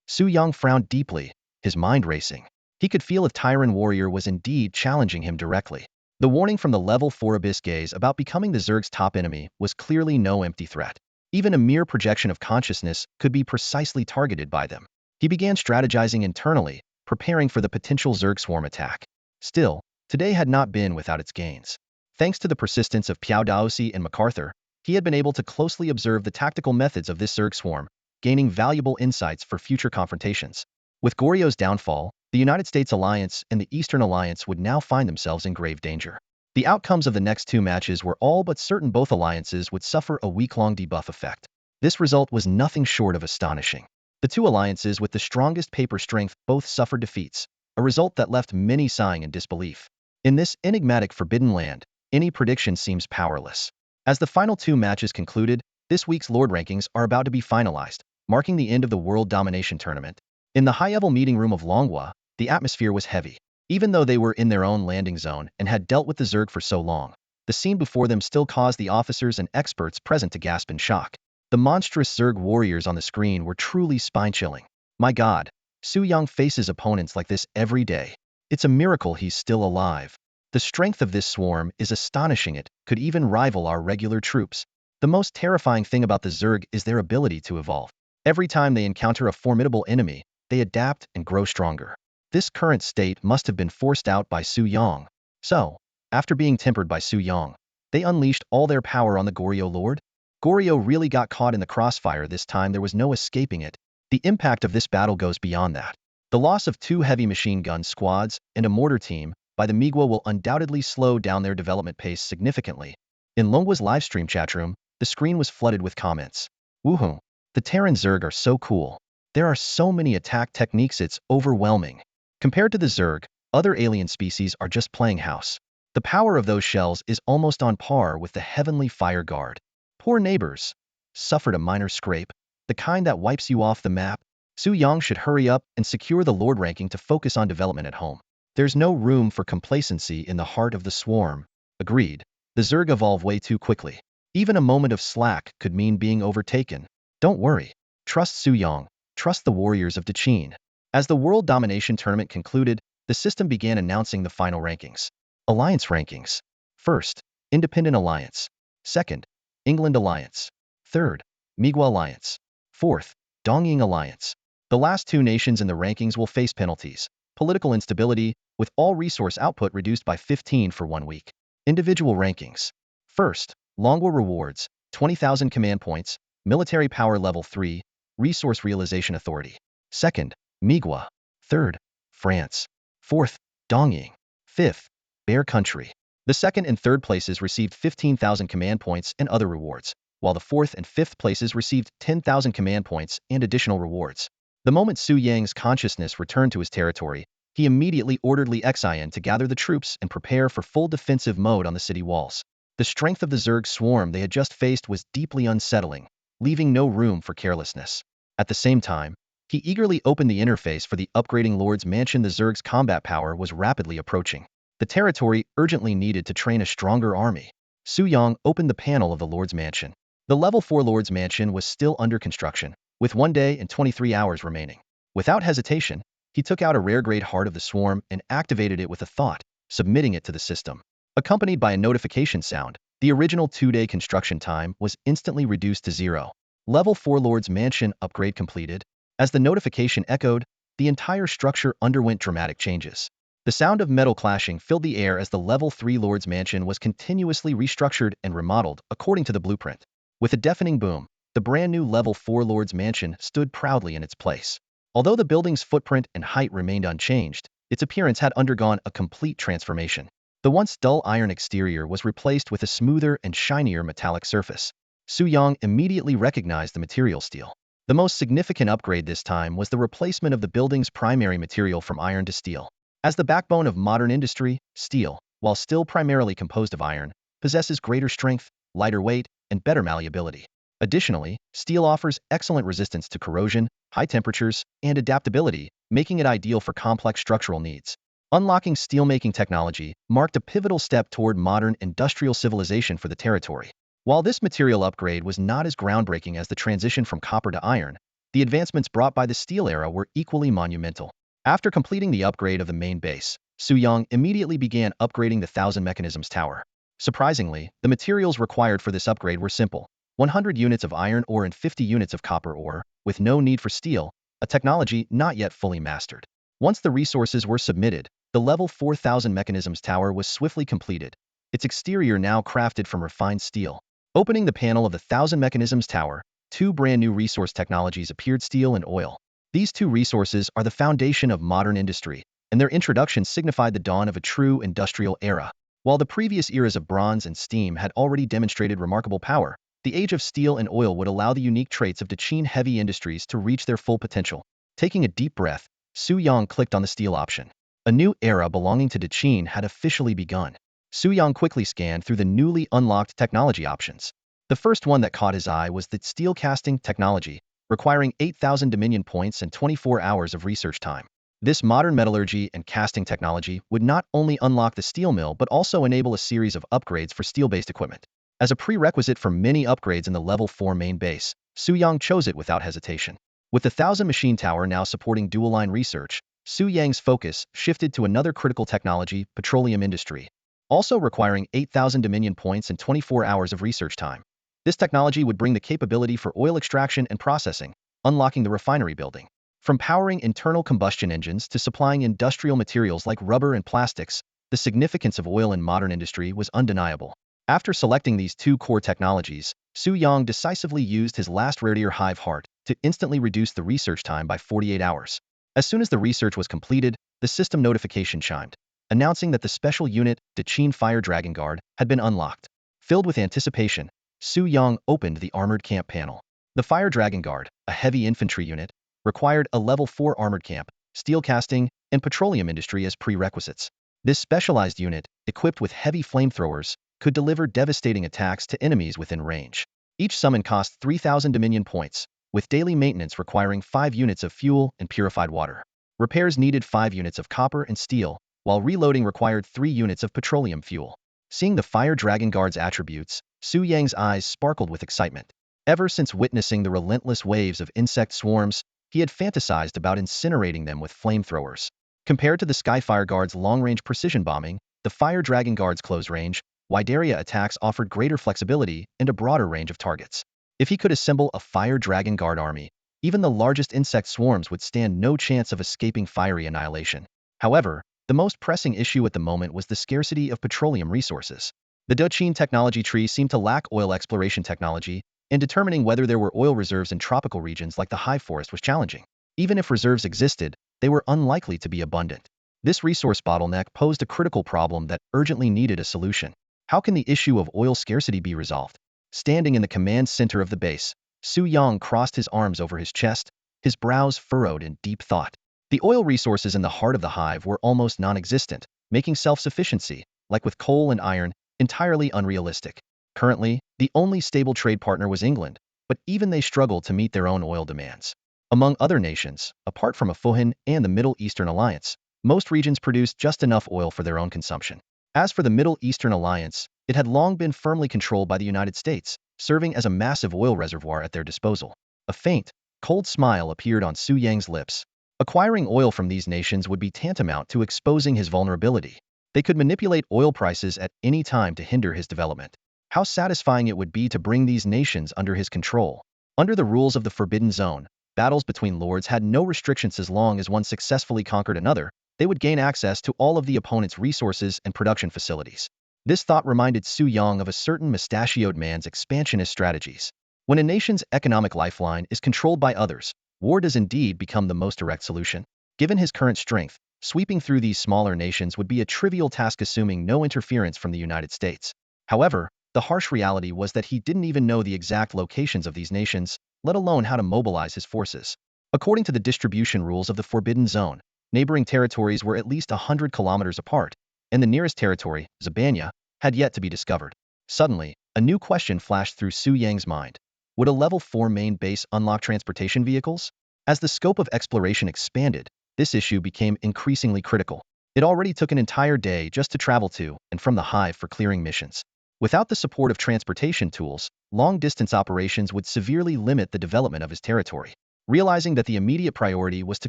Su Yong frowned deeply, his mind racing. He could feel if Tyran warrior was indeed challenging him directly. The warning from the level 4 abyss gaze about becoming the Zerg's top enemy was clearly no empty threat. Even a mere projection of consciousness could be precisely targeted by them. He began strategizing internally, preparing for the potential Zerg swarm attack. Still, today had not been without its gains. Thanks to the persistence of Piao Daosi and MacArthur, he had been able to closely observe the tactical methods of this Zerg swarm, gaining valuable insights for future confrontations. With Goryeo's downfall, the United States Alliance and the Eastern Alliance would now find themselves in grave danger. The outcomes of the next 2 matches were all but certain. Both alliances would suffer a week-long debuff effect. This result was nothing short of astonishing. The 2 alliances with the strongest paper strength both suffered defeats, a result that left many sighing in disbelief. In this enigmatic forbidden land, any prediction seems powerless. As the final 2 matches concluded, this week's Lord rankings are about to be finalized, marking the end of the World Domination Tournament. In the high-level meeting room of Longhua, the atmosphere was heavy. Even though they were in their own landing zone and had dealt with the Zerg for so long, the scene before them still caused the officers and experts present to gasp in shock. The monstrous Zerg warriors on the screen were truly spine-chilling. My God, Su Yang faces opponents like this every day. It's a miracle he's still alive. The strength of this swarm is astonishing. It could even rival our regular troops. The most terrifying thing about the Zerg is their ability to evolve. Every time they encounter a formidable enemy, they adapt and grow stronger. This current state must have been forced out by Su Yang. So, after being tempered by Su Yang, they unleashed all their power on the Goryeo Lord? Goryeo really got caught in the crossfire this time. There was no escaping it. The impact of this battle goes beyond that. The loss of 2 heavy machine gun squads and a mortar team by the Migwa will undoubtedly slow down their development pace significantly. In Longwa's livestream chatroom, the screen was flooded with comments. Woohoo! The Terran Zerg are so cool. There are so many attack techniques, it's overwhelming. Compared to the Zerg, other alien species are just playing house. The power of those shells is almost on par with the heavenly fire guard. Poor neighbors. Suffered a minor scrape, the kind that wipes you off the map. Su Yang should hurry up and secure the Lord ranking to focus on development at home. There's no room for complacency in the heart of the swarm. Agreed. The Zerg evolve way too quickly. Even a moment of slack could mean being overtaken. Don't worry. Trust Su Yang. Trust the warriors of Qin. As the World Domination Tournament concluded, the system began announcing the final rankings. Alliance rankings. First, Independent Alliance. Second, England Alliance. Third, Migwa Alliance. Fourth, Dongying Alliance. The last 2 nations in the rankings will face penalties. Political instability, with all resource output reduced by 15 for 1 week. Individual rankings. First, Longwa Rewards, 20,000 command points, military power level 3, resource realization authority. Second, Migwa. Third, France. Fourth, Dongying. Fifth, Bear Country. The second and third places received 15,000 command points and other rewards, while the fourth and fifth places received 10,000 command points and additional rewards. The moment Su Yang's consciousness returned to his territory, he immediately ordered Li Xian to gather the troops and prepare for full defensive mode on the city walls. The strength of the Zerg swarm they had just faced was deeply unsettling, leaving no room for carelessness. At the same time, he eagerly opened the interface for the upgrading Lord's Mansion. The Zerg's combat power was rapidly approaching. The territory urgently needed to train a stronger army. Su Yang opened the panel of the Lord's Mansion. The level 4 Lord's Mansion was still under construction, with 1 day and 23 hours remaining. Without hesitation, he took out a rare-grade Heart of the Swarm and activated it with a thought, submitting it to the system. Accompanied by a notification sound, the original 2-day construction time was instantly reduced to 0. Level 4 Lord's Mansion upgrade completed. As the notification echoed, the entire structure underwent dramatic changes. The sound of metal clashing filled the air as the Level 3 Lord's Mansion was continuously restructured and remodeled according to the blueprint. With a deafening boom, the brand new Level 4 Lord's Mansion stood proudly in its place. Although the building's footprint and height remained unchanged, its appearance had undergone a complete transformation. The once dull iron exterior was replaced with a smoother and shinier metallic surface. Su Yang immediately recognized the material steel. The most significant upgrade this time was the replacement of the building's primary material from iron to steel. As the backbone of modern industry, steel, while still primarily composed of iron, possesses greater strength, lighter weight, and better malleability. Additionally, steel offers excellent resistance to corrosion, high temperatures, and adaptability, making it ideal for complex structural needs. Unlocking steelmaking technology marked a pivotal step toward modern industrial civilization for the territory. While this material upgrade was not as groundbreaking as the transition from copper to iron, the advancements brought by the steel era were equally monumental. After completing the upgrade of the main base, Su Yang immediately began upgrading the 1,000 Mechanisms Tower. Surprisingly, the materials required for this upgrade were simple: 100 units of iron ore and 50 units of copper ore, with no need for steel, a technology not yet fully mastered. Once the resources were submitted, the level 4,000 Mechanisms Tower was swiftly completed, its exterior now crafted from refined steel. Opening the panel of the 1,000 Mechanisms Tower, 2 brand new resource technologies appeared: steel and oil. These 2 resources are the foundation of modern industry, and their introduction signified the dawn of a true industrial era. While the previous eras of bronze and steam had already demonstrated remarkable power, the age of steel and oil would allow the unique traits of Qin heavy industries to reach their full potential. Taking a deep breath, Su Yang clicked on the steel option. A new era belonging to Qin had officially begun. Su Yang quickly scanned through the newly unlocked technology options. The first one that caught his eye was the steel casting technology, requiring 8,000 Dominion points and 24 hours of research time. This modern metallurgy and casting technology would not only unlock the steel mill but also enable a series of upgrades for steel-based equipment. As a prerequisite for many upgrades in the Level 4 main base, Su Yang chose it without hesitation. With the 1,000 machine tower now supporting dual-line research, Su Yang's focus shifted to another critical technology, petroleum industry, also requiring 8,000 Dominion points and 24 hours of research time. This technology would bring the capability for oil extraction and processing, unlocking the refinery building. From powering internal combustion engines to supplying industrial materials like rubber and plastics, the significance of oil in modern industry was undeniable. After selecting these two core technologies, Su Yang decisively used his last rare hive heart to instantly reduce the research time by 48 hours. As soon as the research was completed, the system notification chimed, announcing that the special unit, the Qin Fire Dragon Guard, had been unlocked. Filled with anticipation, Su Yang opened the armored camp panel. The Fire Dragon Guard, a heavy infantry unit, required a Level 4 armored camp, steel casting, and petroleum industry as prerequisites. This specialized unit, equipped with heavy flamethrowers, could deliver devastating attacks to enemies within range. Each summon cost 3,000 Dominion points, with daily maintenance requiring 5 units of fuel and purified water. Repairs needed 5 units of copper and steel, while reloading required 3 units of petroleum fuel. Seeing the Fire Dragon Guard's attributes, Su Yang's eyes sparkled with excitement. Ever since witnessing the relentless waves of insect swarms, he had fantasized about incinerating them with flamethrowers. Compared to the Skyfire Guard's long-range precision bombing, the Fire Dragon Guard's close-range, wide-area attacks offered greater flexibility and a broader range of targets. If he could assemble a Fire Dragon Guard army, even the largest insect swarms would stand no chance of escaping fiery annihilation. However, the most pressing issue at the moment was the scarcity of petroleum resources. The Qin technology tree seemed to lack oil exploration technology, and determining whether there were oil reserves in tropical regions like the high forest was challenging. Even if reserves existed, they were unlikely to be abundant. This resource bottleneck posed a critical problem that urgently needed a solution. How can the issue of oil scarcity be resolved? Standing in the command center of the base, Su Yang crossed his arms over his chest, his brows furrowed in deep thought. The oil resources in the heart of the hive were almost non-existent, making self-sufficiency, like with coal and iron, entirely unrealistic. Currently, the only stable trade partner was England, but even they struggled to meet their own oil demands. Among other nations, apart from Afuhin and the Middle Eastern Alliance, most regions produced just enough oil for their own consumption. As for the Middle Eastern Alliance, it had long been firmly controlled by the United States, serving as a massive oil reservoir at their disposal. A faint, cold smile appeared on Su Yang's lips. Acquiring oil from these nations would be tantamount to exposing his vulnerability. They could manipulate oil prices at any time to hinder his development. How satisfying it would be to bring these nations under his control. Under the rules of the Forbidden Zone, battles between lords had no restrictions as long as one successfully conquered another. They would gain access to all of the opponent's resources and production facilities. This thought reminded Su Yang of a certain mustachioed man's expansionist strategies. When a nation's economic lifeline is controlled by others, war does indeed become the most direct solution. Given his current strength, sweeping through these smaller nations would be a trivial task assuming no interference from the United States. However, the harsh reality was that he didn't even know the exact locations of these nations, let alone how to mobilize his forces. According to the distribution rules of the Forbidden Zone, neighboring territories were at least 100 kilometers apart, and the nearest territory, Zabanya, had yet to be discovered. Suddenly, a new question flashed through Su Yang's mind. Would a Level 4 main base unlock transportation vehicles? As the scope of exploration expanded, this issue became increasingly critical. It already took an entire day just to travel to and from the hive for clearing missions. Without the support of transportation tools, long-distance operations would severely limit the development of his territory. Realizing that the immediate priority was to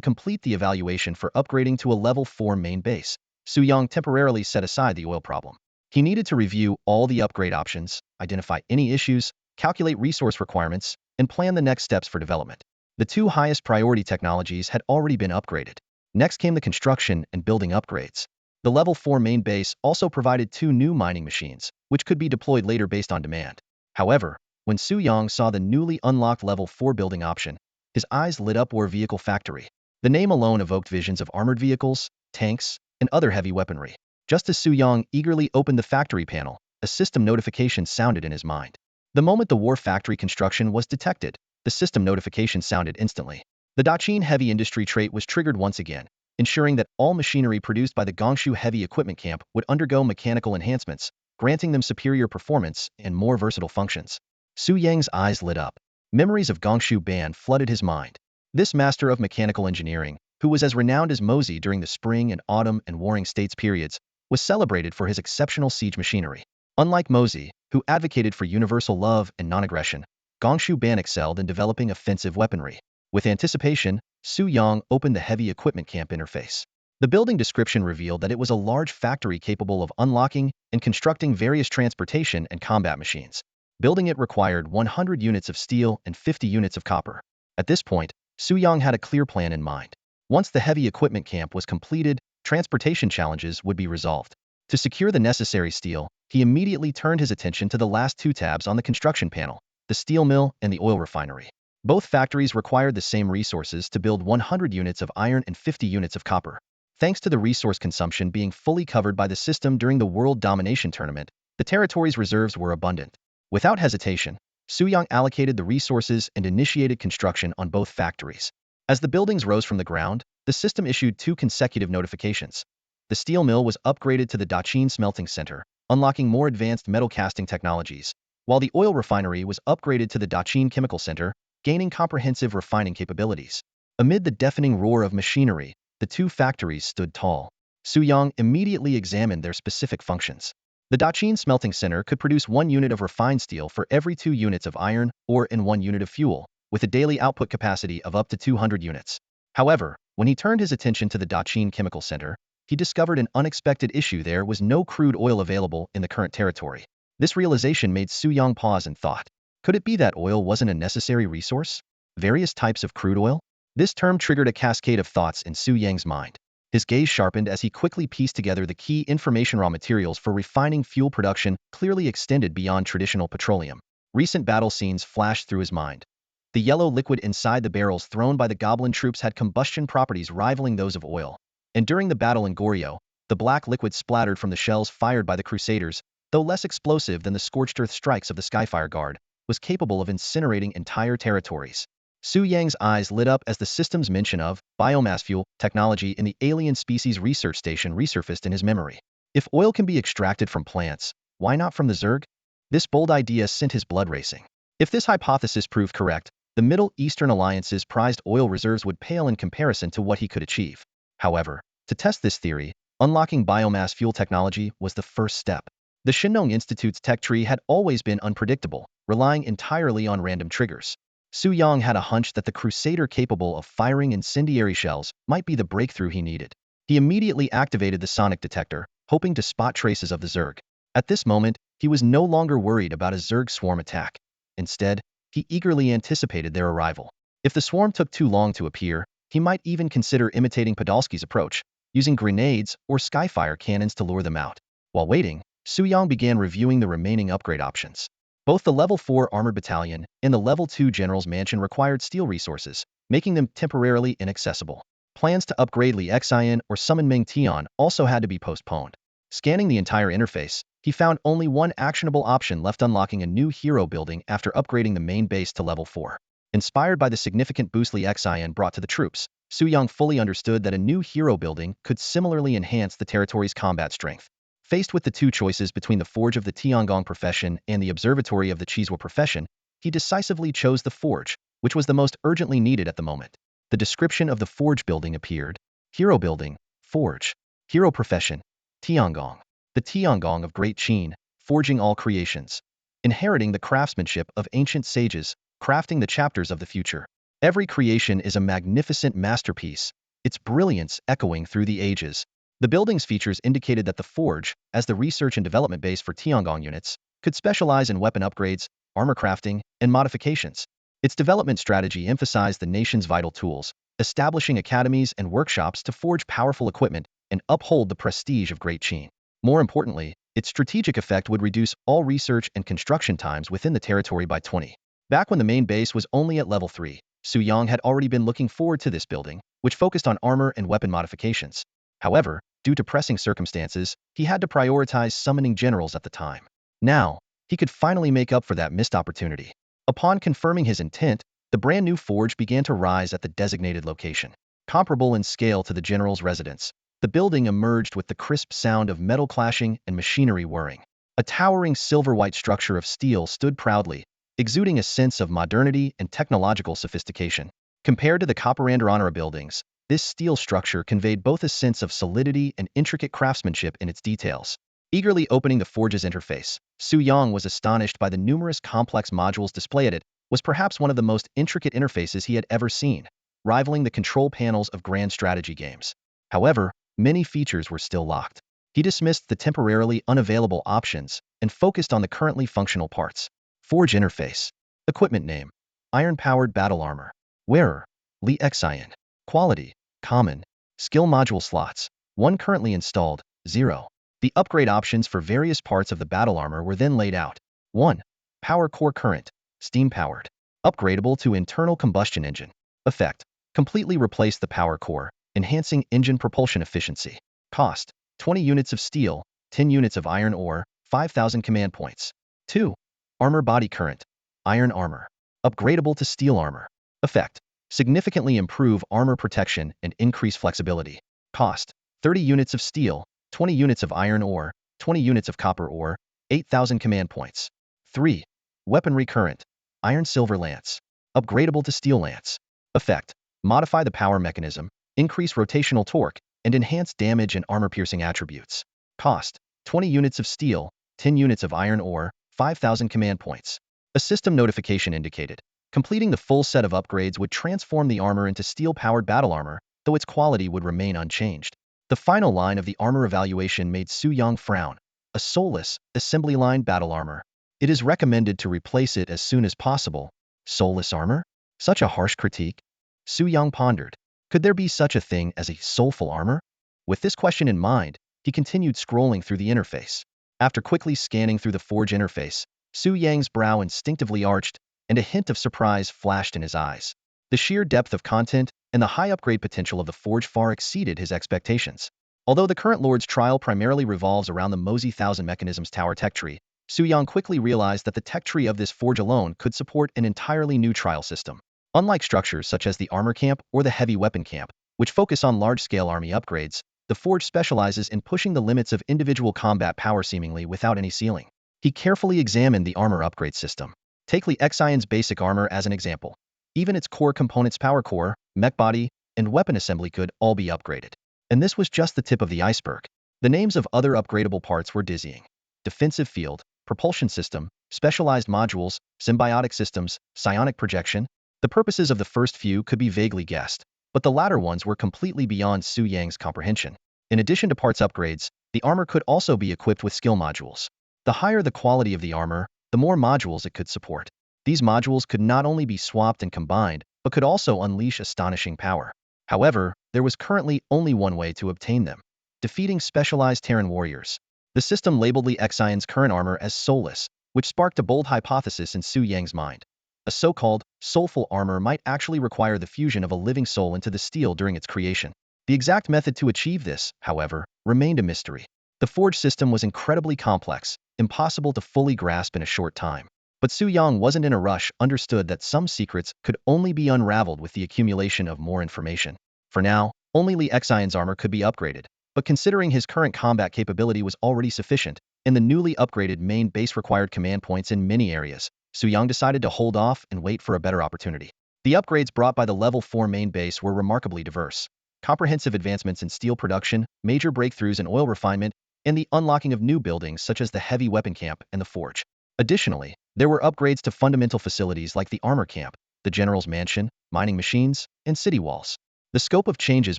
complete the evaluation for upgrading to a Level 4 main base, Su Yang temporarily set aside the oil problem. He needed to review all the upgrade options, identify any issues, calculate resource requirements, and plan the next steps for development. The two highest priority technologies had already been upgraded. Next came the construction and building upgrades. The Level 4 main base also provided 2 new mining machines, which could be deployed later based on demand. However, when Su Yang saw the newly unlocked Level 4 building option, his eyes lit up War Vehicle Factory. The name alone evoked visions of armored vehicles, tanks, and other heavy weaponry. Just as Su Yang eagerly opened the factory panel, a system notification sounded in his mind. The moment the war factory construction was detected, the system notification sounded instantly. The Qin heavy industry trait was triggered once again, ensuring that all machinery produced by the Gongshu Heavy Equipment Camp would undergo mechanical enhancements, granting them superior performance and more versatile functions. Su Yang's eyes lit up. Memories of Gongshu Ban flooded his mind. This master of mechanical engineering, who was as renowned as Mosey during the Spring and Autumn and Warring States periods, was celebrated for his exceptional siege machinery. Unlike Mosey, who advocated for universal love and non-aggression, Gongshu Ban excelled in developing offensive weaponry. With anticipation, Su Yang opened the heavy equipment camp interface. The building description revealed that it was a large factory capable of unlocking and constructing various transportation and combat machines. Building it required 100 units of steel and 50 units of copper. At this point, Su Yang had a clear plan in mind. Once the heavy equipment camp was completed, transportation challenges would be resolved. To secure the necessary steel, he immediately turned his attention to the last two tabs on the construction panel, the steel mill and the oil refinery. Both factories required the same resources to build 100 units of iron and 50 units of copper. Thanks to the resource consumption being fully covered by the system during the World Domination Tournament, the territory's reserves were abundant. Without hesitation, Su Yang allocated the resources and initiated construction on both factories. As the buildings rose from the ground, the system issued 2 consecutive notifications. The steel mill was upgraded to the Daqin Smelting Center, unlocking more advanced metal casting technologies, while the oil refinery was upgraded to the Daqin Chemical Center, gaining comprehensive refining capabilities. Amid the deafening roar of machinery, the 2 factories stood tall. Su Yang immediately examined their specific functions. The Daqin Smelting Center could produce 1 unit of refined steel for every 2 units of iron ore and 1 unit of fuel, with a daily output capacity of up to 200 units. However, when he turned his attention to the Daqin Chemical Center, he discovered an unexpected issue. There was no crude oil available in the current territory. This realization made Su Yang pause and thought. Could it be that oil wasn't a necessary resource? Various types of crude oil? This term triggered a cascade of thoughts in Su Yang's mind. His gaze sharpened as he quickly pieced together the key information. Raw materials for refining fuel production clearly extended beyond traditional petroleum. Recent battle scenes flashed through his mind. The yellow liquid inside the barrels thrown by the goblin troops had combustion properties rivaling those of oil. And during the battle in Goryeo, the black liquid splattered from the shells fired by the Crusaders, though less explosive than the scorched earth strikes of the Skyfire Guard, was capable of incinerating entire territories. Su Yang's eyes lit up as the system's mention of biomass fuel technology in the alien species research station resurfaced in his memory. If oil can be extracted from plants, why not from the Zerg? This bold idea sent his blood racing. If this hypothesis proved correct, the Middle Eastern Alliance's prized oil reserves would pale in comparison to what he could achieve. However, to test this theory, unlocking biomass fuel technology was the first step. The Shinong Institute's tech tree had always been unpredictable, relying entirely on random triggers. Su Yang had a hunch that the Crusader capable of firing incendiary shells might be the breakthrough he needed. He immediately activated the sonic detector, hoping to spot traces of the Zerg. At this moment, he was no longer worried about a Zerg swarm attack. Instead, he eagerly anticipated their arrival. If the swarm took too long to appear, he might even consider imitating Podolsky's approach, using grenades or skyfire cannons to lure them out. While waiting, Su Yang began reviewing the remaining upgrade options. Both the Level 4 Armored Battalion and the Level 2 General's Mansion required steel resources, making them temporarily inaccessible. Plans to upgrade Li Xian or summon Meng Tian also had to be postponed. Scanning the entire interface, he found only one actionable option left: unlocking a new hero building after upgrading the main base to Level 4. Inspired by the significant boost Li Xian brought to the troops, Su Yang fully understood that a new hero building could similarly enhance the territory's combat strength. Faced with the 2 choices between the Forge of the Tiangong profession and the Observatory of the Chizhua profession, he decisively chose the Forge, which was the most urgently needed at the moment. The description of the Forge building appeared. Hero building, Forge. Hero profession, Tiangong. The Tiangong of Great Qin, forging all creations. Inheriting the craftsmanship of ancient sages, crafting the chapters of the future. Every creation is a magnificent masterpiece, its brilliance echoing through the ages. The building's features indicated that the Forge, as the research and development base for Tiangong units, could specialize in weapon upgrades, armor crafting, and modifications. Its development strategy emphasized the nation's vital tools, establishing academies and workshops to forge powerful equipment and uphold the prestige of Great Qin. More importantly, its strategic effect would reduce all research and construction times within the territory by 20. Back when the main base was only at Level 3, Su Yang had already been looking forward to this building, which focused on armor and weapon modifications. However, due to pressing circumstances, he had to prioritize summoning generals at the time. Now, he could finally make up for that missed opportunity. Upon confirming his intent, the brand new forge began to rise at the designated location. Comparable in scale to the general's residence, the building emerged with the crisp sound of metal clashing and machinery whirring. A towering silver-white structure of steel stood proudly, exuding a sense of modernity and technological sophistication. Compared to the Copperanderana buildings, This steel structure conveyed both a sense of solidity and intricate craftsmanship in its details. Eagerly opening the forge's interface, Su Yang was astonished by the numerous complex modules displayed. It was perhaps one of the most intricate interfaces he had ever seen, rivaling the control panels of grand strategy games. However, many features were still locked. He dismissed the temporarily unavailable options and focused on the currently functional parts. Forge interface. Equipment name: Iron-powered battle armor. Wearer: Li Xian. Quality: common. Skill module slots: 1 currently installed, 0. The upgrade options for various parts of the battle armor were then laid out. 1. Power core current: steam-powered. Upgradable to internal combustion engine. Effect: completely replace the power core, enhancing engine propulsion efficiency. Cost: 20 units of steel, 10 units of iron ore, 5,000 command points. 2. Armor body current: iron armor. Upgradable to steel armor. Effect: significantly improve armor protection and increase flexibility. Cost: 30 units of steel, 20 units of iron ore, 20 units of copper ore, 8,000 command points. 3. Weaponry current: iron silver lance. Upgradable to steel lance. Effect: modify the power mechanism, increase rotational torque, and enhance damage and armor-piercing attributes. Cost: 20 units of steel, 10 units of iron ore, 5,000 command points. A system notification indicated. Completing the full set of upgrades would transform the armor into steel-powered battle armor, though its quality would remain unchanged. The final line of the armor evaluation made Su Yang frown. A soulless, assembly line battle armor. It is recommended to replace it as soon as possible. Soulless armor? Such a harsh critique? Su Yang pondered. Could there be such a thing as a soulful armor? With this question in mind, he continued scrolling through the interface. After quickly scanning through the forge interface, Su Yang's brow instinctively arched, and a hint of surprise flashed in his eyes. The sheer depth of content and the high upgrade potential of the forge far exceeded his expectations. Although the current Lord's trial primarily revolves around the Mosey Thousand Mechanisms Tower tech tree, Su Yang quickly realized that the tech tree of this forge alone could support an entirely new trial system. Unlike structures such as the armor camp or the heavy weapon camp, which focus on large-scale army upgrades, the forge specializes in pushing the limits of individual combat power seemingly without any ceiling. He carefully examined the armor upgrade system. Take Li Xian's basic armor as an example. Even its core components, power core, mech body, and weapon assembly could all be upgraded. And this was just the tip of the iceberg. The names of other upgradable parts were dizzying. Defensive field, propulsion system, specialized modules, symbiotic systems, psionic projection. The purposes of the first few could be vaguely guessed, but the latter ones were completely beyond Su Yang's comprehension. In addition to parts upgrades, the armor could also be equipped with skill modules. The higher the quality of the armor, the more modules it could support. These modules could not only be swapped and combined, but could also unleash astonishing power. However, there was currently only one way to obtain them: defeating specialized Terran warriors. The system labeled Li Xian's current armor as soulless, which sparked a bold hypothesis in Su Yang's mind. A so-called soulful armor might actually require the fusion of a living soul into the steel during its creation. The exact method to achieve this, however, remained a mystery. The forge system was incredibly complex, impossible to fully grasp in a short time. But Su Yang wasn't in a rush, understood that some secrets could only be unraveled with the accumulation of more information. For now, only Li Xian's armor could be upgraded, but considering his current combat capability was already sufficient, and the newly upgraded main base required command points in many areas, Su Yang decided to hold off and wait for a better opportunity. The upgrades brought by the Level 4 main base were remarkably diverse. Comprehensive advancements in steel production, major breakthroughs in oil refinement, and the unlocking of new buildings such as the heavy weapon camp and the forge. Additionally, there were upgrades to fundamental facilities like the armor camp, the general's mansion, mining machines, and city walls. The scope of changes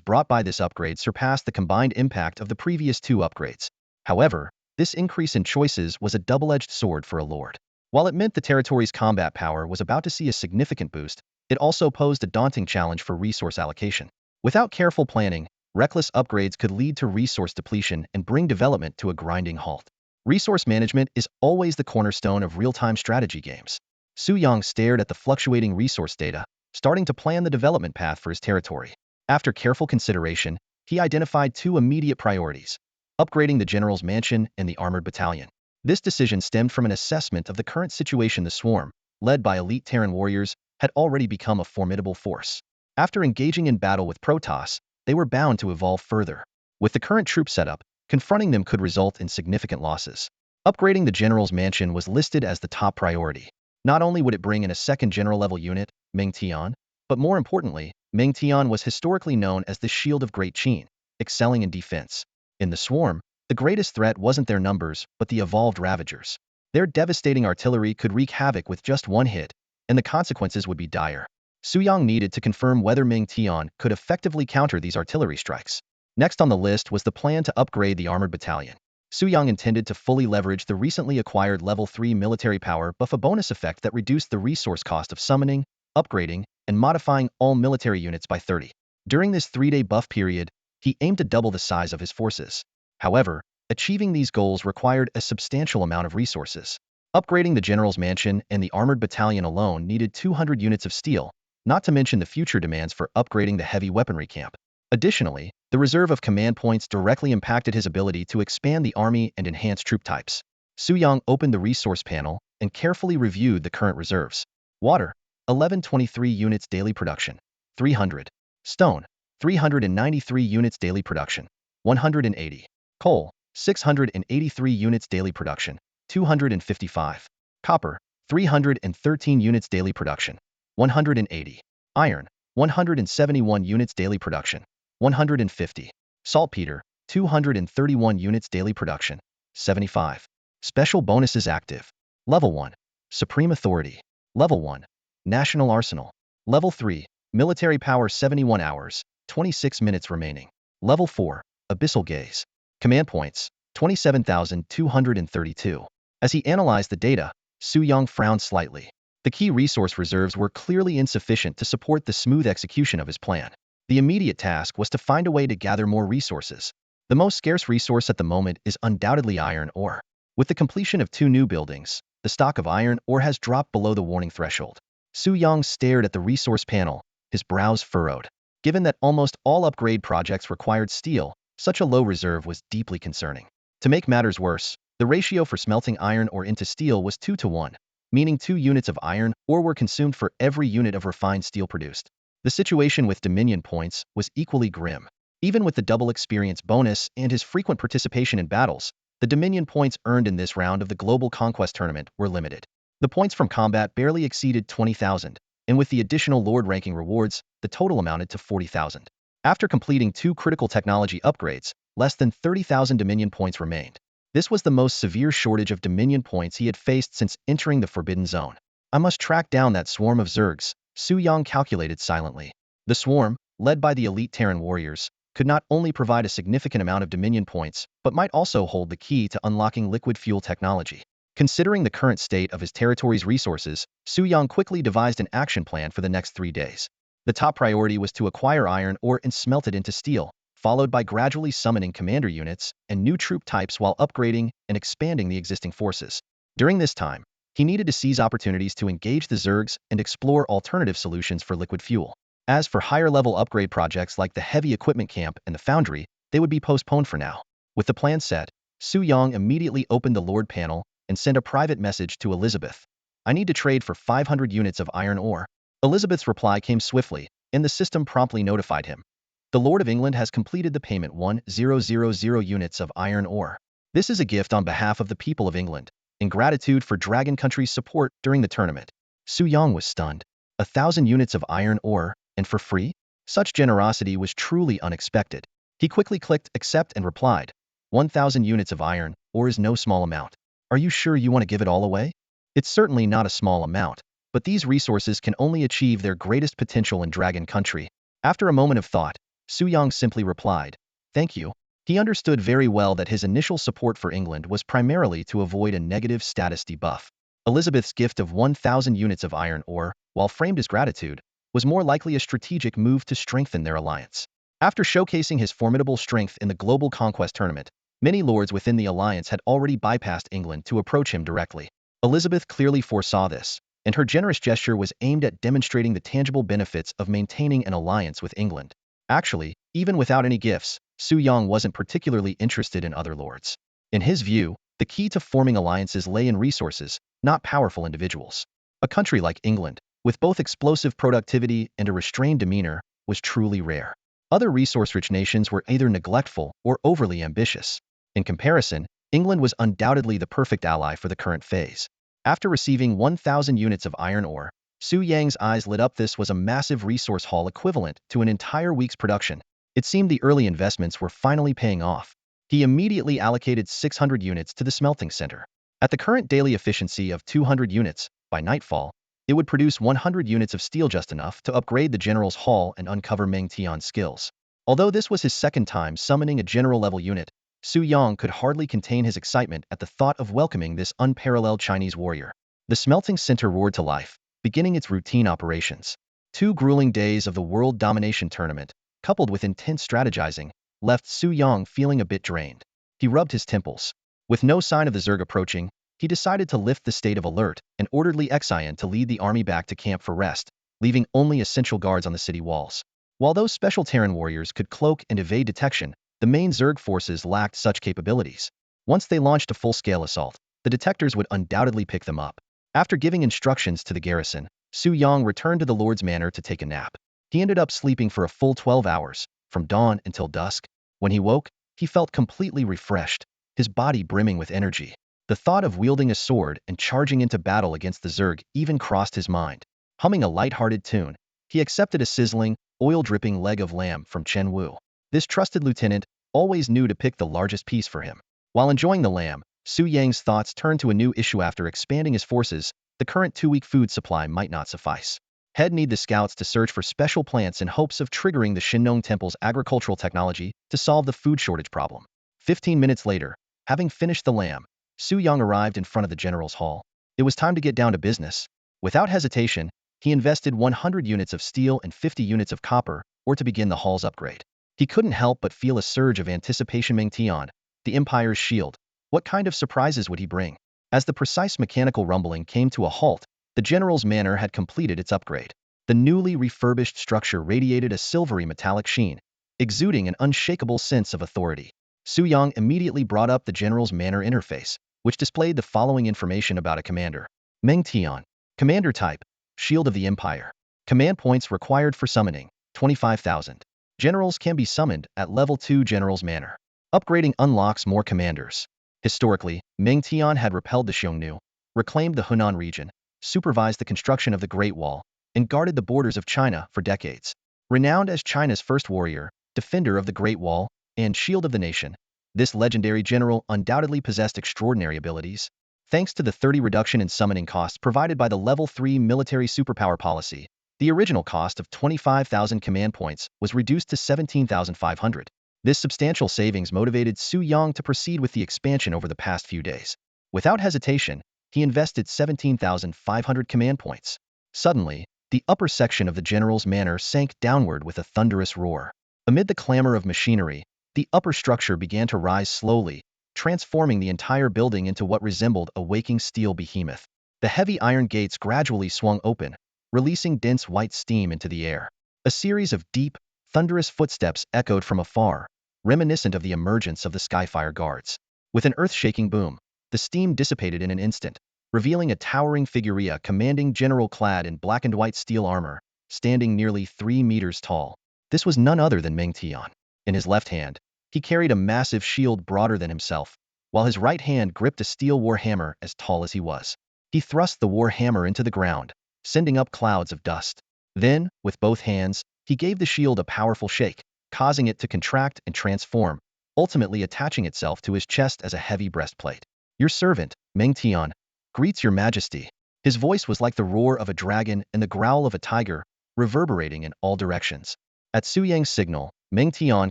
brought by this upgrade surpassed the combined impact of the previous two upgrades. However, this increase in choices was a double-edged sword for a lord. While it meant the territory's combat power was about to see a significant boost, it also posed a daunting challenge for resource allocation. Without careful planning, reckless upgrades could lead to resource depletion and bring development to a grinding halt. Resource management is always the cornerstone of real-time strategy games. Su Yang stared at the fluctuating resource data, starting to plan the development path for his territory. After careful consideration, he identified two immediate priorities: upgrading the general's mansion and the armored battalion. This decision stemmed from an assessment of the current situation. The swarm, led by elite Terran warriors, had already become a formidable force. After engaging in battle with Protoss, they were bound to evolve further. With the current troop setup, confronting them could result in significant losses. Upgrading the general's mansion was listed as the top priority. Not only would it bring in a second general-level unit, Meng Tian, but more importantly, Meng Tian was historically known as the shield of Great Qin, excelling in defense. In the swarm, the greatest threat wasn't their numbers, but the evolved ravagers. Their devastating artillery could wreak havoc with just one hit, and the consequences would be dire. Su Yang needed to confirm whether Meng Tian could effectively counter these artillery strikes. Next on the list was the plan to upgrade the armored battalion. Su Yang intended to fully leverage the recently acquired level 3 military power buff, a bonus effect that reduced the resource cost of summoning, upgrading, and modifying all military units by 30. During this 3-day buff period, he aimed to double the size of his forces. However, achieving these goals required a substantial amount of resources. Upgrading the general's mansion and the armored battalion alone needed 200 units of steel, not to mention the future demands for upgrading the heavy weaponry camp. Additionally, the reserve of command points directly impacted his ability to expand the army and enhance troop types. Su Yang opened the resource panel and carefully reviewed the current reserves. Water, 1123 units daily production, 300. Stone, 393 units daily production, 180. Coal, 683 units daily production, 255. Copper, 313 units daily production, 180. Iron, 171 units daily production, 150. Saltpeter, 231 units daily production, 75. Special bonuses active. Level 1. Supreme Authority. Level 1. National Arsenal. Level 3. Military Power 71 hours, 26 minutes remaining. Level 4. Abyssal Gaze. Command points, 27,232. As he analyzed the data, Su Yang frowned slightly. The key resource reserves were clearly insufficient to support the smooth execution of his plan. The immediate task was to find a way to gather more resources. The most scarce resource at the moment is undoubtedly iron ore. With the completion of 2 new buildings, the stock of iron ore has dropped below the warning threshold. Su Yang stared at the resource panel, his brows furrowed. Given that almost all upgrade projects required steel, such a low reserve was deeply concerning. To make matters worse, the ratio for smelting iron ore into steel was 2:1, meaning 2 units of iron ore were consumed for every unit of refined steel produced. The situation with Dominion points was equally grim. Even with the double experience bonus and his frequent participation in battles, the Dominion points earned in this round of the Global Conquest Tournament were limited. The points from combat barely exceeded 20,000, and with the additional Lord ranking rewards, the total amounted to 40,000. After completing 2 critical technology upgrades, less than 30,000 Dominion points remained. This was the most severe shortage of Dominion points he had faced since entering the Forbidden Zone. I must track down that swarm of Zergs, Su Yang calculated silently. The swarm, led by the elite Terran warriors, could not only provide a significant amount of Dominion points, but might also hold the key to unlocking liquid fuel technology. Considering the current state of his territory's resources, Su Yang quickly devised an action plan for the next 3 days. The top priority was to acquire iron ore and smelt it into steel, followed by gradually summoning commander units and new troop types while upgrading and expanding the existing forces. During this time, he needed to seize opportunities to engage the Zergs and explore alternative solutions for liquid fuel. As for higher-level upgrade projects like the heavy equipment camp and the foundry, they would be postponed for now. With the plan set, Su Yang immediately opened the Lord panel and sent a private message to Elizabeth. I need to trade for 500 units of iron ore. Elizabeth's reply came swiftly, and the system promptly notified him. The Lord of England has completed the payment 1,000 units of iron ore. This is a gift on behalf of the people of England, in gratitude for Dragon Country's support during the tournament. Su Yang was stunned. 1,000 units of iron ore, and for free? Such generosity was truly unexpected. He quickly clicked accept and replied, 1,000 units of iron ore is no small amount. Are you sure you want to give it all away? It's certainly not a small amount, but these resources can only achieve their greatest potential in Dragon Country. After a moment of thought, Su Yang simply replied, thank you. He understood very well that his initial support for England was primarily to avoid a negative status debuff. Elizabeth's gift of 1,000 units of iron ore, while framed as gratitude, was more likely a strategic move to strengthen their alliance. After showcasing his formidable strength in the Global Conquest Tournament, many lords within the alliance had already bypassed England to approach him directly. Elizabeth clearly foresaw this, and her generous gesture was aimed at demonstrating the tangible benefits of maintaining an alliance with England. Actually, even without any gifts, Su Yang wasn't particularly interested in other lords. In his view, the key to forming alliances lay in resources, not powerful individuals. A country like England, with both explosive productivity and a restrained demeanor, was truly rare. Other resource-rich nations were either neglectful or overly ambitious. In comparison, England was undoubtedly the perfect ally for the current phase. After receiving 1,000 units of iron ore, Su Yang's eyes lit up. This was a massive resource haul equivalent to an entire week's production. It seemed the early investments were finally paying off. He immediately allocated 600 units to the smelting center. At the current daily efficiency of 200 units, by nightfall, it would produce 100 units of steel, just enough to upgrade the general's hall and uncover Meng Tian's skills. Although this was his second time summoning a general-level unit, Su Yang could hardly contain his excitement at the thought of welcoming this unparalleled Chinese warrior. The smelting center roared to life, beginning its routine operations. 2 grueling days of the world domination tournament, coupled with intense strategizing, left Su Yang feeling a bit drained. He rubbed his temples. With no sign of the Zerg approaching, he decided to lift the state of alert and ordered Li Xian to lead the army back to camp for rest, leaving only essential guards on the city walls. While those special Terran warriors could cloak and evade detection, the main Zerg forces lacked such capabilities. Once they launched a full-scale assault, the detectors would undoubtedly pick them up. After giving instructions to the garrison, Su Yang returned to the Lord's Manor to take a nap. He ended up sleeping for a full 12 hours, from dawn until dusk. When he woke, he felt completely refreshed, his body brimming with energy. The thought of wielding a sword and charging into battle against the Zerg even crossed his mind. Humming a light-hearted tune, he accepted a sizzling, oil-dripping leg of lamb from Chen Wu. This trusted lieutenant always knew to pick the largest piece for him. While enjoying the lamb, Su Yang's thoughts turned to a new issue. After expanding his forces, the current 2-week food supply might not suffice. He'd need the scouts to search for special plants in hopes of triggering the Shinnong Temple's agricultural technology to solve the food shortage problem. 15 minutes later, having finished the lamb, Su Yang arrived in front of the general's hall. It was time to get down to business. Without hesitation, he invested 100 units of steel and 50 units of copper, or to begin the hall's upgrade. He couldn't help but feel a surge of anticipation. Meng Tian, the Empire's shield. What kind of surprises would he bring? As the precise mechanical rumbling came to a halt, the general's manor had completed its upgrade. The newly refurbished structure radiated a silvery metallic sheen, exuding an unshakable sense of authority. Su Yang immediately brought up the general's manor interface, which displayed the following information about a commander. Meng Tian. Commander type, Shield of the Empire. Command points required for summoning, 25,000. Generals can be summoned at level 2 General's Manor. Upgrading unlocks more commanders. Historically, Meng Tian had repelled the Xiongnu, reclaimed the Hunan region, supervised the construction of the Great Wall, and guarded the borders of China for decades. Renowned as China's first warrior, defender of the Great Wall, and shield of the nation, this legendary general undoubtedly possessed extraordinary abilities. Thanks to the 30 reduction in summoning costs provided by the Level 3 military superpower policy, the original cost of 25,000 command points was reduced to 17,500. This substantial savings motivated Su Yang to proceed with the expansion over the past few days. Without hesitation, he invested 17,500 command points. Suddenly, the upper section of the general's manor sank downward with a thunderous roar. Amid the clamor of machinery, the upper structure began to rise slowly, transforming the entire building into what resembled a waking steel behemoth. The heavy iron gates gradually swung open, releasing dense white steam into the air. A series of deep, thunderous footsteps echoed from afar, reminiscent of the emergence of the Skyfire Guards. With an earth-shaking boom, the steam dissipated in an instant, revealing a towering figure, commanding general clad in black and white steel armor, standing nearly 3 meters tall. This was none other than Meng Tian. In his left hand, he carried a massive shield broader than himself, while his right hand gripped a steel war hammer as tall as he was. He thrust the war hammer into the ground, sending up clouds of dust. Then, with both hands, he gave the shield a powerful shake, causing it to contract and transform, ultimately attaching itself to his chest as a heavy breastplate. "Your servant, Meng Tian, greets your majesty." His voice was like the roar of a dragon and the growl of a tiger, reverberating in all directions. At Su Yang's signal, Meng Tian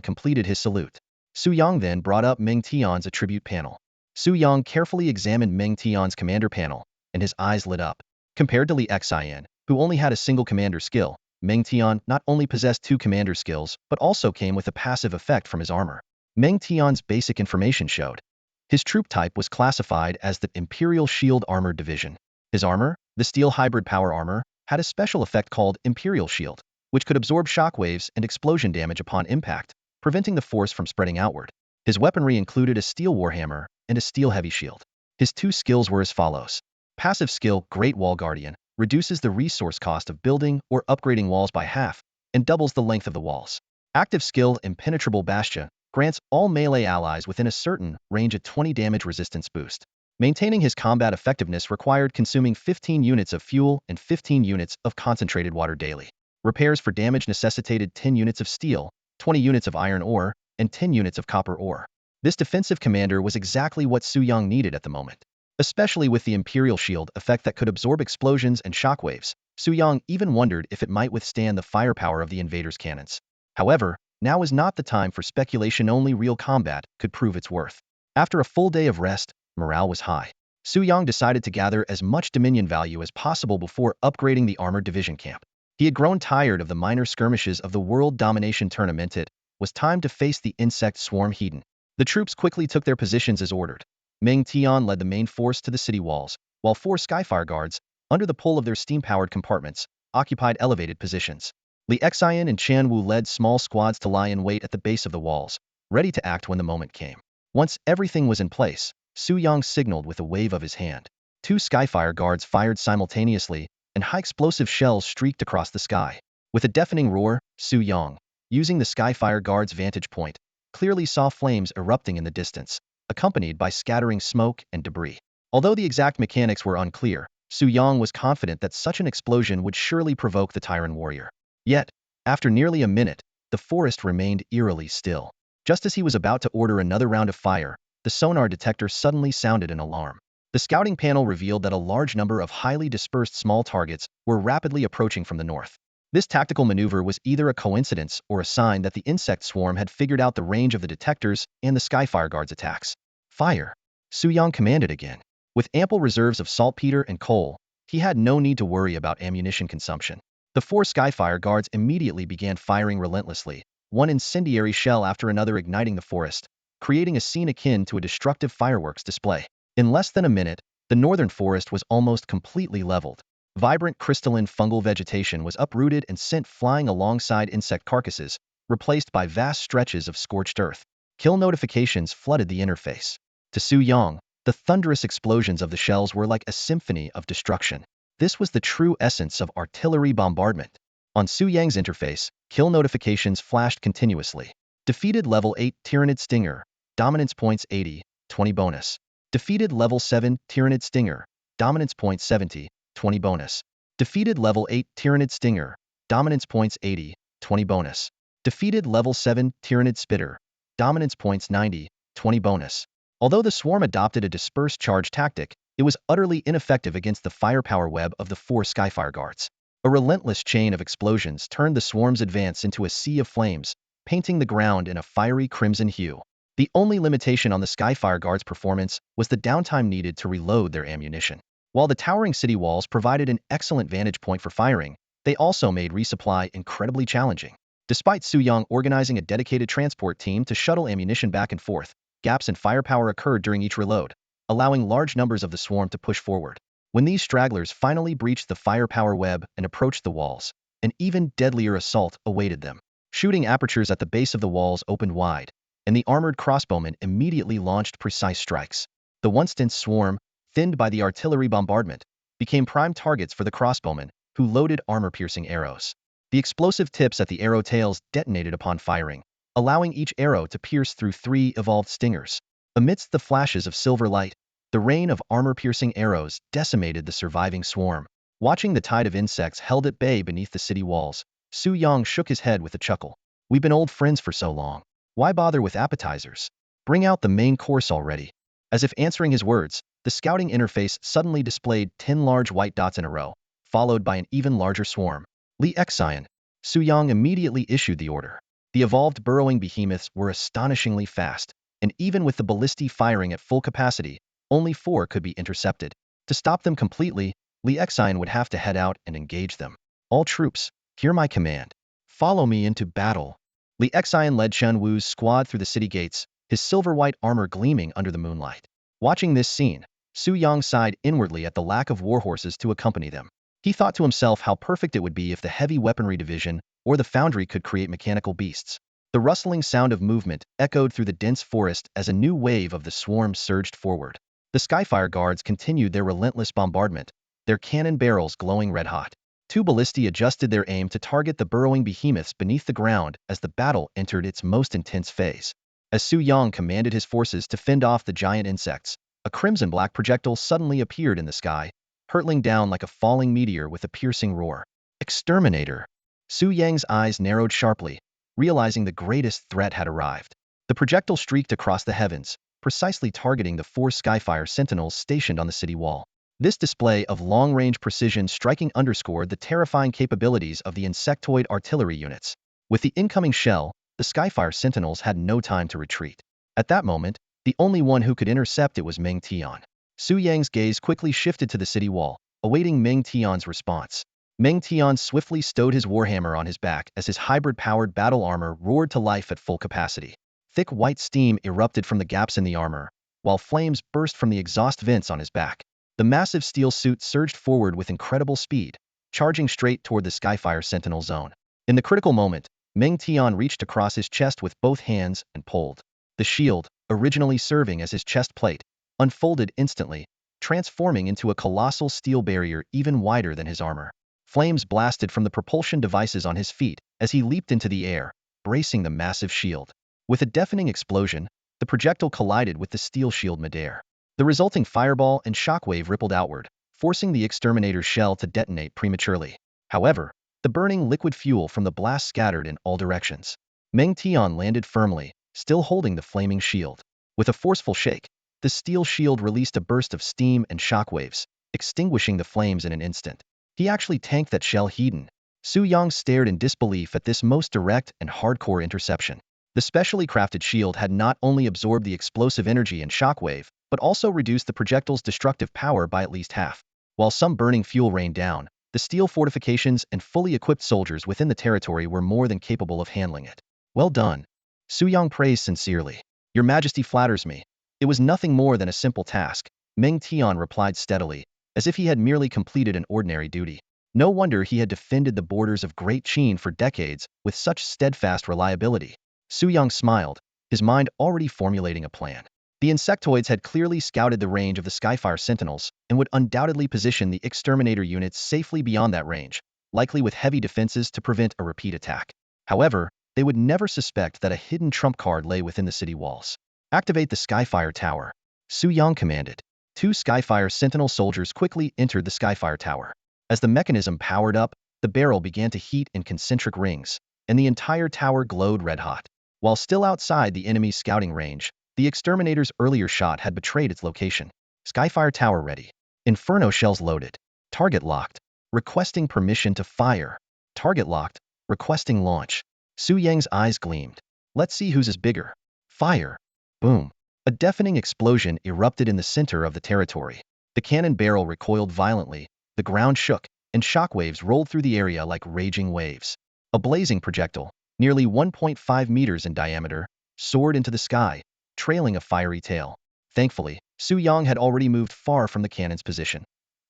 completed his salute. Su Yang then brought up Meng Tian's attribute panel. Su Yang carefully examined Meng Tian's commander panel, and his eyes lit up. Compared to Li Xian, who only had a single commander skill, Meng Tian not only possessed 2 commander skills, but also came with a passive effect from his armor. Meng Tian's basic information showed. His troop type was classified as the Imperial Shield Armored Division. His armor, the steel hybrid power armor, had a special effect called Imperial Shield, which could absorb shockwaves and explosion damage upon impact, preventing the force from spreading outward. His weaponry included a steel warhammer and a steel heavy shield. His 2 skills were as follows. Passive skill, Great Wall Guardian, reduces the resource cost of building or upgrading walls by half, and doubles the length of the walls. Active skill, Impenetrable Bastion, grants all melee allies within a certain range a 20 damage resistance boost. Maintaining his combat effectiveness required consuming 15 units of fuel and 15 units of concentrated water daily. Repairs for damage necessitated 10 units of steel, 20 units of iron ore, and 10 units of copper ore. This defensive commander was exactly what Su Yang needed at the moment. Especially with the Imperial shield effect that could absorb explosions and shockwaves, Su Yang even wondered if it might withstand the firepower of the invaders' cannons. However, now is not the time for speculation. Only real combat could prove its worth. After a full day of rest, morale was high. Su Yang decided to gather as much Dominion value as possible before upgrading the armored division camp. He had grown tired of the minor skirmishes of the world domination tournament. It was time to face the insect swarm Hedon. The troops quickly took their positions as ordered. Meng Tian led the main force to the city walls, while 4 Skyfire guards, under the pull of their steam-powered compartments, occupied elevated positions. Li Xian and Qian Wu led small squads to lie in wait at the base of the walls, ready to act when the moment came. Once everything was in place, Su Yang signaled with a wave of his hand. 2 Skyfire guards fired simultaneously, and high-explosive shells streaked across the sky. With a deafening roar, Su Yang, using the Skyfire guard's vantage point, clearly saw flames erupting in the distance, accompanied by scattering smoke and debris. Although the exact mechanics were unclear, Su Yang was confident that such an explosion would surely provoke the Tyrant warrior. Yet, after nearly a minute, the forest remained eerily still. Just as he was about to order another round of fire, the sonar detector suddenly sounded an alarm. The scouting panel revealed that a large number of highly dispersed small targets were rapidly approaching from the north. This tactical maneuver was either a coincidence or a sign that the insect swarm had figured out the range of the detectors and the Skyfire guards' attacks. Fire! Su Yang commanded again. With ample reserves of saltpeter and coal, he had no need to worry about ammunition consumption. The 4 Skyfire guards immediately began firing relentlessly, one incendiary shell after another igniting the forest, creating a scene akin to a destructive fireworks display. In less than a minute, the northern forest was almost completely leveled. Vibrant crystalline fungal vegetation was uprooted and sent flying alongside insect carcasses, replaced by vast stretches of scorched earth. Kill notifications flooded the interface. To Su Yang, the thunderous explosions of the shells were like a symphony of destruction. This was the true essence of artillery bombardment. On Su Yang's interface, kill notifications flashed continuously. Defeated level 8 Tyrannid Stinger, dominance points 80, 20 bonus. Defeated level 7 Tyrannid Stinger, dominance points 70, 20 bonus. Defeated level 8 Tyrannid Stinger, dominance points 80, 20 bonus. Defeated level 7 Tyrannid Spitter, dominance points 90, 20 bonus. Although the swarm adopted a dispersed charge tactic, it was utterly ineffective against the firepower web of the 4 Skyfire guards. A relentless chain of explosions turned the swarm's advance into a sea of flames, painting the ground in a fiery crimson hue. The only limitation on the Skyfire guards' performance was the downtime needed to reload their ammunition. While the towering city walls provided an excellent vantage point for firing, they also made resupply incredibly challenging. Despite Su Yang organizing a dedicated transport team to shuttle ammunition back and forth, gaps in firepower occurred during each reload, allowing large numbers of the swarm to push forward. When these stragglers finally breached the firepower web and approached the walls, an even deadlier assault awaited them. Shooting apertures at the base of the walls opened wide, and the armored crossbowmen immediately launched precise strikes. The once dense swarm, thinned by the artillery bombardment, became prime targets for the crossbowmen, who loaded armor-piercing arrows. The explosive tips at the arrow tails detonated upon firing, allowing each arrow to pierce through 3 evolved stingers. Amidst the flashes of silver light, the rain of armor-piercing arrows decimated the surviving swarm. Watching the tide of insects held at bay beneath the city walls, Su Yang shook his head with a chuckle. We've been old friends for so long. Why bother with appetizers? Bring out the main course already. As if answering his words, the scouting interface suddenly displayed 10 large white dots in a row, followed by an even larger swarm. Li Xian. Su Yang immediately issued the order. The evolved burrowing behemoths were astonishingly fast, and even with the ballistae firing at full capacity, only 4 could be intercepted. To stop them completely, Li Xian would have to head out and engage them. All troops, hear my command. Follow me into battle. Li Xian led Qian Wu's squad through the city gates, his silver-white armor gleaming under the moonlight. Watching this scene, Su Yang sighed inwardly at the lack of warhorses to accompany them. He thought to himself how perfect it would be if the heavy weaponry division or the foundry could create mechanical beasts. The rustling sound of movement echoed through the dense forest as a new wave of the swarm surged forward. The Skyfire guards continued their relentless bombardment, their cannon barrels glowing red-hot. 2 ballistae adjusted their aim to target the burrowing behemoths beneath the ground as the battle entered its most intense phase. As Su Yang commanded his forces to fend off the giant insects, a crimson-black projectile suddenly appeared in the sky, hurtling down like a falling meteor with a piercing roar. Exterminator! Su Yang's eyes narrowed sharply, realizing the greatest threat had arrived. The projectile streaked across the heavens, precisely targeting the 4 Skyfire sentinels stationed on the city wall. This display of long-range precision striking underscored the terrifying capabilities of the insectoid artillery units. With the incoming shell, the Skyfire sentinels had no time to retreat. At that moment, the only one who could intercept it was Meng Tian. Su Yang's gaze quickly shifted to the city wall, awaiting Meng Tian's response. Meng Tian swiftly stowed his warhammer on his back as his hybrid-powered battle armor roared to life at full capacity. Thick white steam erupted from the gaps in the armor, while flames burst from the exhaust vents on his back. The massive steel suit surged forward with incredible speed, charging straight toward the Skyfire Sentinel zone. In the critical moment, Meng Tian reached across his chest with both hands and pulled. The shield, originally serving as his chest plate, unfolded instantly, transforming into a colossal steel barrier even wider than his armor. Flames blasted from the propulsion devices on his feet as he leaped into the air, bracing the massive shield. With a deafening explosion, the projectile collided with the steel shield midair. The resulting fireball and shockwave rippled outward, forcing the exterminator's shell to detonate prematurely. However, the burning liquid fuel from the blast scattered in all directions. Meng Tian landed firmly, still holding the flaming shield. With a forceful shake, the steel shield released a burst of steam and shockwaves, extinguishing the flames in an instant. He actually tanked that shell hidden. Su Yang stared in disbelief at this most direct and hardcore interception. The specially crafted shield had not only absorbed the explosive energy and shockwave, but also reduced the projectile's destructive power by at least half. While some burning fuel rained down, the steel fortifications and fully equipped soldiers within the territory were more than capable of handling it. Well done. Su Yang praised sincerely. Your Majesty flatters me. It was nothing more than a simple task, Meng Tian replied steadily, as if he had merely completed an ordinary duty. No wonder he had defended the borders of Great Qin for decades with such steadfast reliability. Su Yang smiled, his mind already formulating a plan. The insectoids had clearly scouted the range of the Skyfire Sentinels and would undoubtedly position the exterminator units safely beyond that range, likely with heavy defenses to prevent a repeat attack. However, they would never suspect that a hidden trump card lay within the city walls. Activate the Skyfire Tower, Su Yang commanded. 2 Skyfire Sentinel soldiers quickly entered the Skyfire Tower. As the mechanism powered up, the barrel began to heat in concentric rings, and the entire tower glowed red-hot. While still outside the enemy's scouting range, the exterminator's earlier shot had betrayed its location. Skyfire Tower ready. Inferno shells loaded. Target locked. Requesting permission to fire. Target locked. Requesting launch. Su Yang's eyes gleamed. Let's see whose is bigger. Fire. Boom. A deafening explosion erupted in the center of the territory. The cannon barrel recoiled violently, the ground shook, and shockwaves rolled through the area like raging waves. A blazing projectile, nearly 1.5 meters in diameter, soared into the sky, trailing a fiery tail. Thankfully, Su Yang had already moved far from the cannon's position.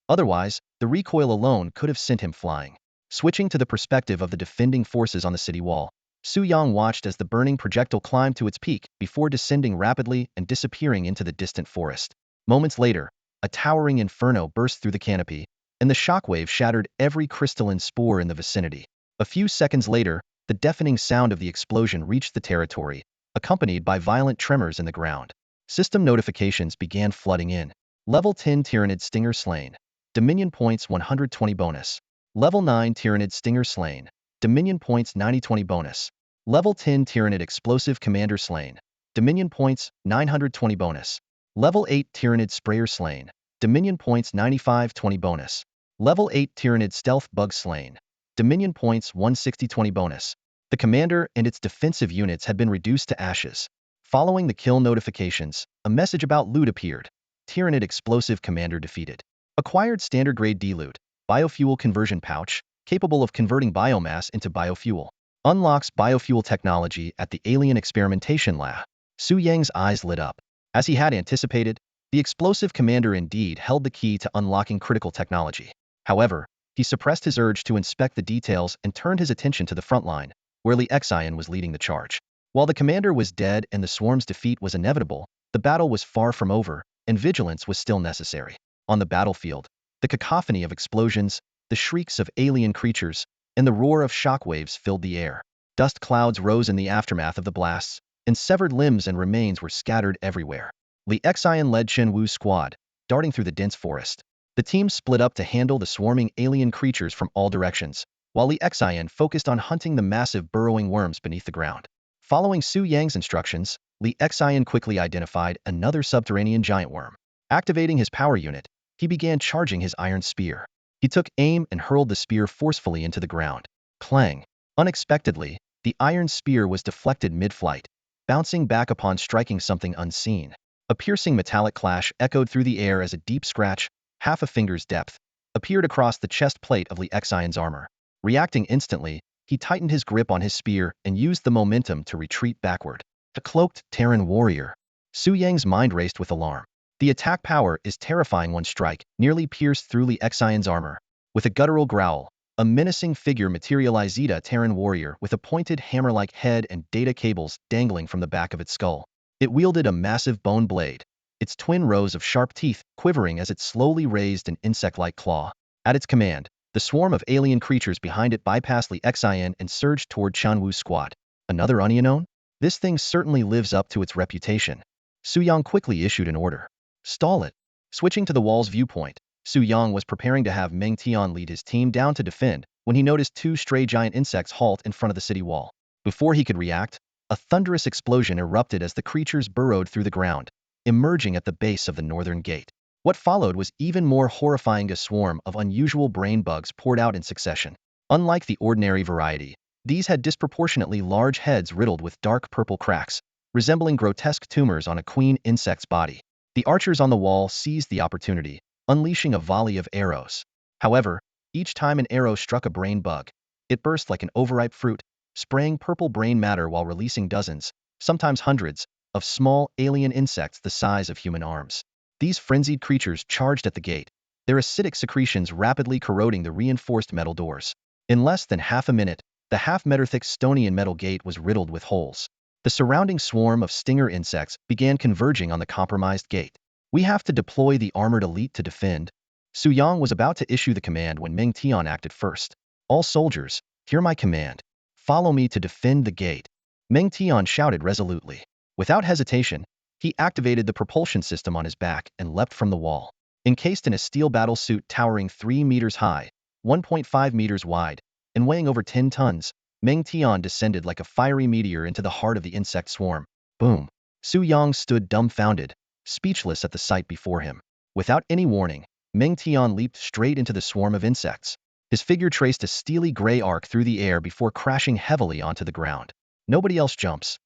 Otherwise, the recoil alone could have sent him flying. Switching to the perspective of the defending forces on the city wall, Su Yang watched as the burning projectile climbed to its peak before descending rapidly and disappearing into the distant forest. Moments later, a towering inferno burst through the canopy, and the shockwave shattered every crystalline spore in the vicinity. A few seconds later, the deafening sound of the explosion reached the territory, accompanied by violent tremors in the ground. System notifications began flooding in. Level 10 Tyranid Stinger slain. Dominion points 120 bonus. Level 9 Tyranid Stinger slain. Dominion points 90-20 bonus. Level 10 Tyranid Explosive Commander slain. Dominion points 920 bonus. Level 8 Tyranid Sprayer slain. Dominion points 95-20 bonus. Level 8 Tyranid Stealth Bug slain. Dominion points 160-20 bonus. The commander and its defensive units had been reduced to ashes. Following the kill notifications, a message about loot appeared. Tyranid Explosive Commander defeated. Acquired Standard Grade D-Loot, Biofuel Conversion Pouch, capable of converting biomass into biofuel. Unlocks biofuel technology at the Alien Experimentation Lab. Su Yang's eyes lit up. As he had anticipated, the explosive commander indeed held the key to unlocking critical technology. However, he suppressed his urge to inspect the details and turned his attention to the front line, where Li Xian was leading the charge. While the commander was dead and the swarm's defeat was inevitable, the battle was far from over, and vigilance was still necessary. On the battlefield, the cacophony of explosions, the shrieks of alien creatures, and the roar of shockwaves filled the air. Dust clouds rose in the aftermath of the blasts, and severed limbs and remains were scattered everywhere. Li Xian led Chen Wu's squad, darting through the dense forest. The team split up to handle the swarming alien creatures from all directions, while Li Xian focused on hunting the massive burrowing worms beneath the ground. Following Su Yang's instructions, Li Xian quickly identified another subterranean giant worm. Activating his power unit, he began charging his iron spear. He took aim and hurled the spear forcefully into the ground. Clang! Unexpectedly, the iron spear was deflected mid-flight, bouncing back upon striking something unseen. A piercing metallic clash echoed through the air as a deep scratch, half a finger's depth, appeared across the chest plate of Li Xian's armor. Reacting instantly, he tightened his grip on his spear and used the momentum to retreat backward. A cloaked Terran warrior. Su Yang's mind raced with alarm. The attack power is terrifying. One strike nearly pierced through Li Xian's armor. With a guttural growl, a menacing figure materialized, a Terran warrior with a pointed hammer-like head and data cables dangling from the back of its skull. It wielded a massive bone blade, its twin rows of sharp teeth quivering as it slowly raised an insect-like claw. At its command, the swarm of alien creatures behind it bypassed Li Xian and surged toward Chen Wu's squad. Another unknown? This thing certainly lives up to its reputation. Su Yang quickly issued an order. Stall it. Switching to the wall's viewpoint, Su Yang was preparing to have Meng Tian lead his team down to defend when he noticed two stray giant insects halt in front of the city wall. Before he could react, a thunderous explosion erupted as the creatures burrowed through the ground, emerging at the base of the northern gate. What followed was even more horrifying. A swarm of unusual brain bugs poured out in succession. Unlike the ordinary variety, these had disproportionately large heads riddled with dark purple cracks, resembling grotesque tumors on a queen insect's body. The archers on the wall seized the opportunity, unleashing a volley of arrows. However, each time an arrow struck a brain bug, it burst like an overripe fruit, spraying purple brain matter while releasing dozens, sometimes hundreds, of small alien insects the size of human arms. These frenzied creatures charged at the gate, their acidic secretions rapidly corroding the reinforced metal doors. In less than half a minute, the half-meter-thick stony and metal gate was riddled with holes. The surrounding swarm of stinger insects began converging on the compromised gate. We have to deploy the armored elite to defend. Su Yang was about to issue the command when Meng Tian acted first. All soldiers, hear my command. Follow me to defend the gate. Meng Tian shouted resolutely. Without hesitation, he activated the propulsion system on his back and leapt from the wall. Encased in a steel battle suit towering 3 meters high, 1.5 meters wide, and weighing over 10 tons, Meng Tian descended like a fiery meteor into the heart of the insect swarm. Boom! Su Yang stood dumbfounded, speechless at the sight before him. Without any warning, Meng Tian leaped straight into the swarm of insects. His figure traced a steely gray arc through the air before crashing heavily onto the ground. Nobody else jumps.